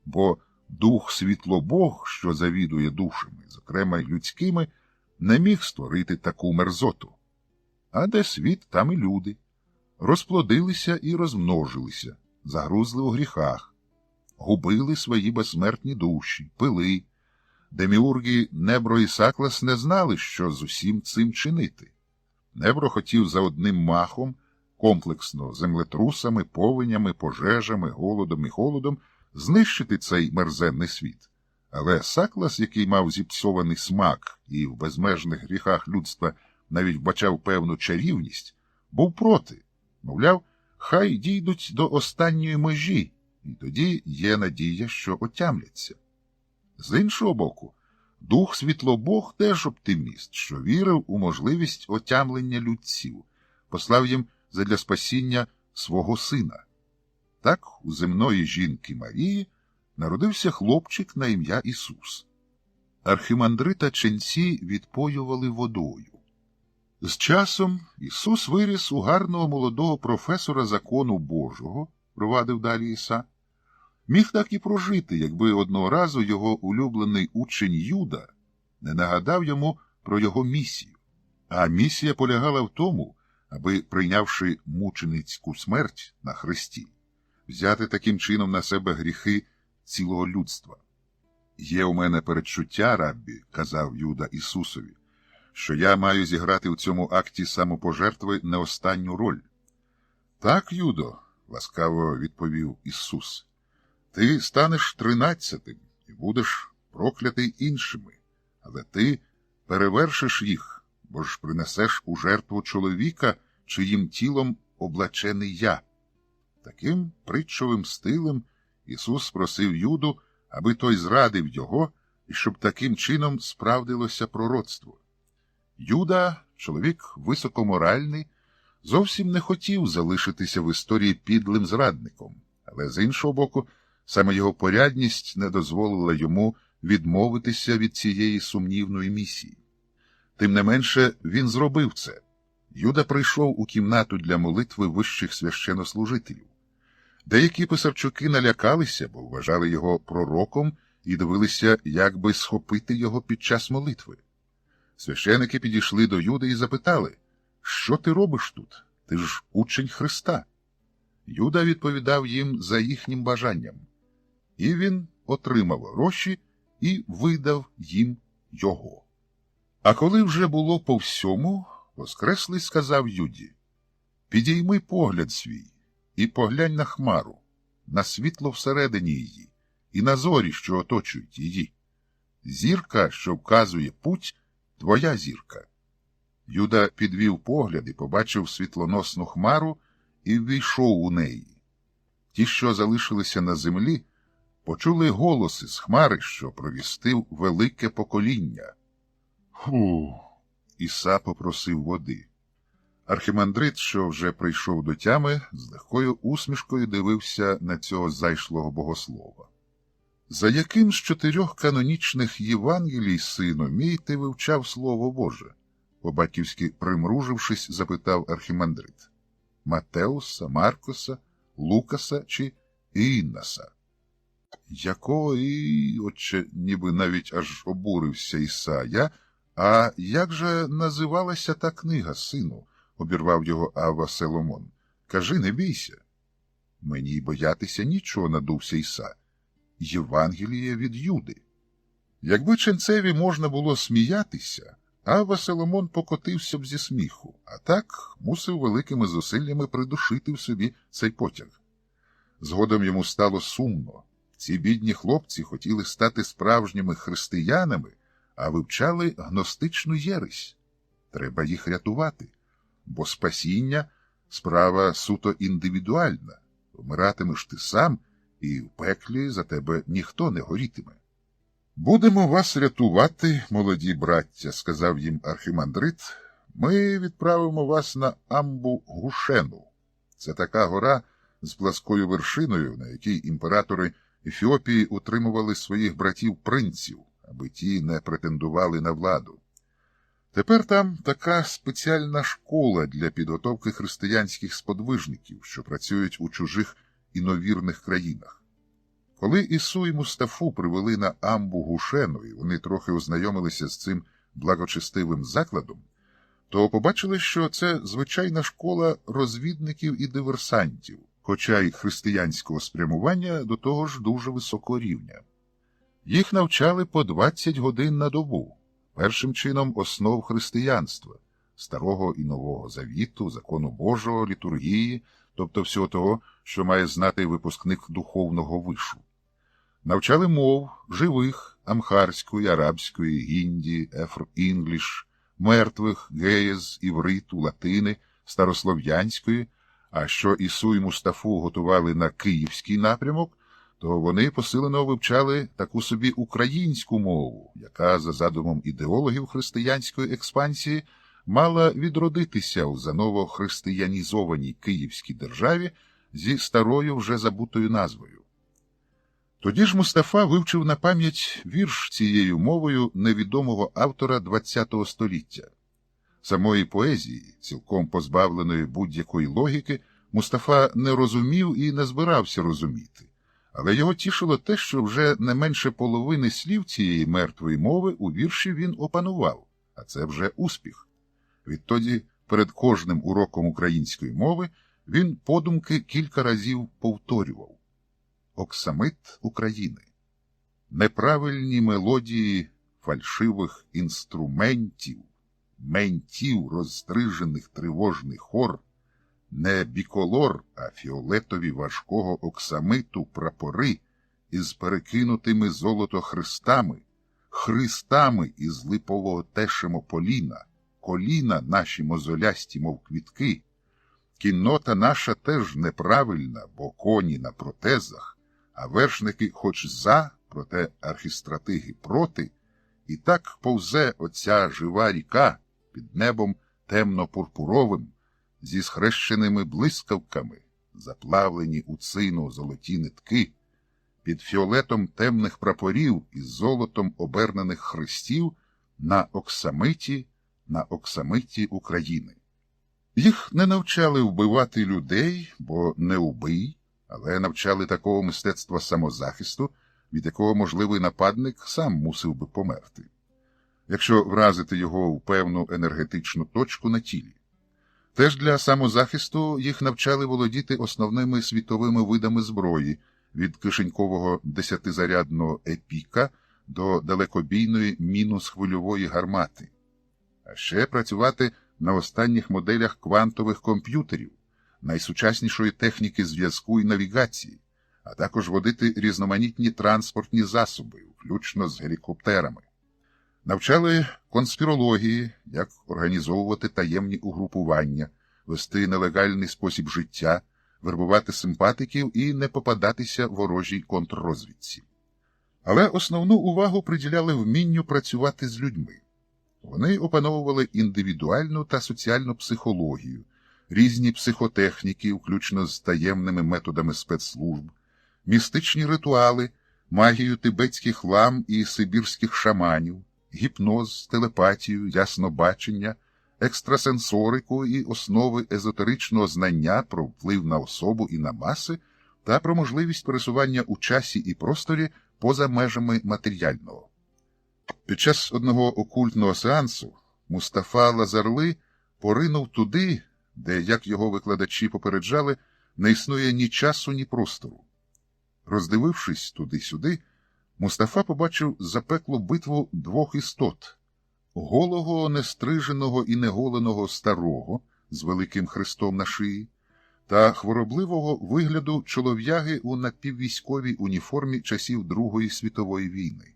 Бо дух світло-бог, що завідує душами, зокрема й людськими, не міг створити таку мерзоту. А де світ, там і люди. Розплодилися і розмножилися, загрузли у гріхах, губили свої безсмертні душі, пили. Деміурги Небро і Саклас не знали, що з усім цим чинити. Небро хотів за одним махом, комплексно, землетрусами, повенями, пожежами, голодом і холодом, знищити цей мерзенний світ. Але Саклас, який мав зіпсований смак і в безмежних гріхах людства навіть вбачав певну чарівність, був проти. Мовляв, хай дійдуть до останньої межі, і тоді є надія, що отямляться. З іншого боку, дух світлобог теж оптиміст, що вірив у можливість отямлення людців, послав їм задля спасіння свого сина. Так у земної жінки Марії народився хлопчик на ім'я Ісус. Архімандрита ченці відпоювали водою. З часом Ісус виріс у гарного молодого професора закону Божого, провадив далі Іса. Міг так і прожити, якби одного разу його улюблений учень Юда не нагадав йому про його місію. А місія полягала в тому, аби, прийнявши мученицьку смерть на хресті, взяти таким чином на себе гріхи цілого людства. «Є у мене передчуття, раббі», – казав Юда Ісусові, «що я маю зіграти у цьому акті самопожертви не останню роль». «Так, Юдо», – ласкаво відповів Ісус, – «ти станеш 13-тим і будеш проклятий іншими, але ти перевершиш їх, бо ж принесеш у жертву чоловіка, чиїм тілом облачений я». Таким притчовим стилем Ісус просив Юду, аби той зрадив його, і щоб таким чином справдилося пророцтво. Юда, чоловік високоморальний, зовсім не хотів залишитися в історії підлим зрадником, але з іншого боку, саме його порядність не дозволила йому відмовитися від цієї сумнівної місії. Тим не менше, він зробив це. Юда прийшов у кімнату для молитви вищих священнослужителів. Деякі писарчуки налякалися, бо вважали його пророком і дивилися, як би схопити його під час молитви. Священики підійшли до Юди і запитали: «Що ти робиш тут? Ти ж учень Христа». Юда відповідав їм за їхнім бажанням. І він отримав гроші і видав їм його. А коли вже було по всьому, Воскреслий сказав Юді: «Підійми погляд свій і поглянь на хмару, на світло всередині її і на зорі, що оточують її. Зірка, що вказує путь, твоя зірка». Юда підвів погляд і побачив світлоносну хмару і ввійшов у неї. Ті, що залишилися на землі, почули голоси з хмари, що провістив велике покоління. «Фу!» – Іса попросив води. Архімандрит, що вже прийшов до тями, з легкою усмішкою дивився на цього зайшлого богослова. «За яким з 4 канонічних Євангелій, сину мій, ти вивчав Слово Боже?» – по-батьківськи примружившись, запитав архімандрит. «Матеуса, Маркоса, Лукаса чи Іннаса?» «Якого і, отче, ніби навіть аж обурився Ісая. А як же називалася та книга, сину?» – обірвав його Авва Соломон. «Кажи, не бійся». «Мені й боятися нічого», – надувся Іса. «Євангеліє від Юди». Якби ченцеві можна було сміятися, Авва Соломон покотився б зі сміху, а так мусив великими зусиллями придушити в собі цей потяг. Згодом йому стало сумно. Ці бідні хлопці хотіли стати справжніми християнами, а вивчали гностичну єресь. Треба їх рятувати, бо спасіння – справа суто індивідуальна. Вмиратимеш ти сам, і в пеклі за тебе ніхто не горітиме. «Будемо вас рятувати, молоді браття», – сказав їм архімандрит. «Ми відправимо вас на Амбу Гушену. Це така гора з пласкою вершиною, на якій імператори Ефіопії утримували своїх братів-принців, аби ті не претендували на владу. Тепер там така спеціальна школа для підготовки християнських сподвижників, що працюють у чужих іновірних країнах. Коли Ісу і Мустафу привели на Амбу Гушену, і вони трохи ознайомилися з цим благочестивим закладом, то побачили, що це звичайна школа розвідників і диверсантів, хоча й християнського спрямування до того ж дуже високого рівня. Їх навчали по 20 годин на добу, першим чином основ християнства, Старого і Нового Завіту, Закону Божого, літургії, тобто всього того, що має знати випускник духовного вишу. Навчали мов живих, амхарської, арабської, гінді, ефр-інгліш, мертвих, геєз, івриту, латини, старослов'янської, а що Ісу і Мустафу готували на київський напрямок, то вони посилено вивчали таку собі українську мову, яка, за задумом ідеологів християнської експансії, мала відродитися у заново християнізованій Київській державі зі старою вже забутою назвою. Тоді ж Мустафа вивчив на пам'ять вірш цією мовою невідомого автора ХХ століття. Самої поезії, цілком позбавленої будь-якої логіки, Мустафа не розумів і не збирався розуміти. Але його тішило те, що вже не менше половини слів цієї мертвої мови у вірші він опанував, а це вже успіх. Відтоді перед кожним уроком української мови він подумки кілька разів повторював: «Оксамит України. Неправильні мелодії фальшивих інструментів, ментів розстрижених тривожний хор, не біколор, а фіолетові важкого оксамиту прапори із перекинутими золото христами із липового тешемо поліна, коліна наші мозолясті, мов квітки. Кіннота наша теж неправильна, бо коні на протезах, а вершники хоч за, проте архістратиги проти, і так повзе оця жива ріка під небом темно-пурпуровим, зі схрещеними блискавками, заплавлені у цину золоті нитки, під фіолетом темних прапорів із золотом обернених хрестів на оксамиті України. Їх не навчали вбивати людей, бо не убий, але навчали такого мистецтва самозахисту, від якого можливий нападник сам мусив би померти. якщо вразити його в певну енергетичну точку на тілі. Теж для самозахисту їх навчали володіти основними світовими видами зброї – від кишенькового 10-зарядного епіка до далекобійної мінус-хвильової гармати. А ще працювати на останніх моделях квантових комп'ютерів, найсучаснішої техніки зв'язку і навігації, а також водити різноманітні транспортні засоби, включно з гелікоптерами. Навчали конспірології, як організовувати таємні угрупування, вести нелегальний спосіб життя, вербувати симпатиків і не попадатися ворожій контррозвідці. Але основну увагу приділяли вмінню працювати з людьми. Вони опановували індивідуальну та соціальну психологію, різні психотехніки, включно з таємними методами спецслужб, містичні ритуали, магію тибетських лам і сибірських шаманів, гіпноз, телепатію, яснобачення, екстрасенсорику і основи езотеричного знання про вплив на особу і на маси та про можливість пересування у часі і просторі поза межами матеріального. Під час одного окультного сеансу Мустафа Лазарли поринув туди, де, як його викладачі попереджали, не існує ні часу, ні простору. Роздивившись туди-сюди, Мустафа побачив запеклу битву двох істот – голого, нестриженого і неголеного старого з великим хрестом на шиї та хворобливого вигляду чолов'яги у напіввійськовій уніформі часів Другої світової війни.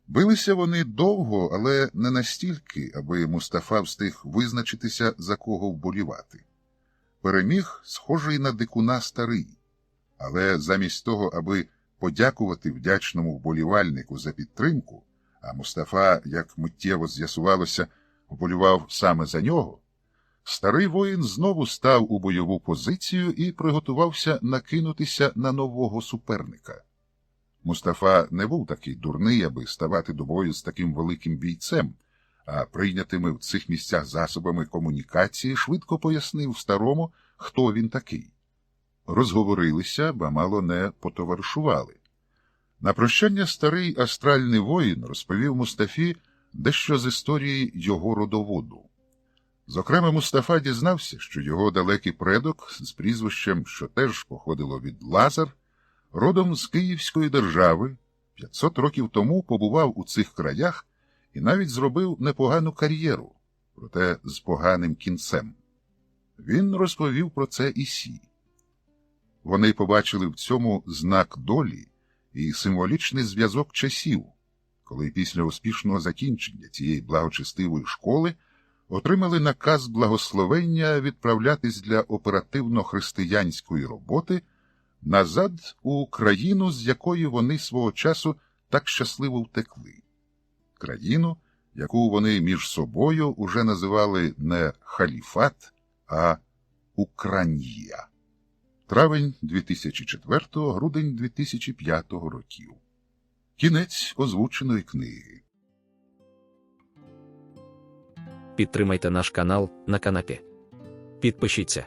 Билися вони довго, але не настільки, аби Мустафа встиг визначитися, за кого вболівати. Переміг схожий на дикуна старий, але замість того, аби подякувати вдячному вболівальнику за підтримку, а Мустафа, як миттєво з'ясувалося, вболівав саме за нього, старий воїн знову став у бойову позицію і приготувався накинутися на нового суперника. Мустафа не був такий дурний, аби ставати до бою з таким великим бійцем, а прийнятими в цих місцях засобами комунікації швидко пояснив старому, хто він такий. Розговорилися, ба мало не потоваришували. На прощання старий астральний воїн розповів Мустафі дещо з історії його родоводу. Зокрема, Мустафа дізнався, що його далекий предок з прізвищем, що теж походило від Лазар, родом з Київської держави, 500 років тому побував у цих краях і навіть зробив непогану кар'єру, проте з поганим кінцем. Він розповів про це Ісі. Вони побачили в цьому знак долі і символічний зв'язок часів, коли після успішного закінчення цієї благочестивої школи отримали наказ благословення відправлятись для оперативно-християнської роботи назад у країну, з якої вони свого часу так щасливо втекли. Країну, яку вони між собою уже називали не халіфат, а Укранія. Травень 2004, грудень 2005 років. Кінець озвученої книги. Підтримайте наш канал на канапі. Підпишіться.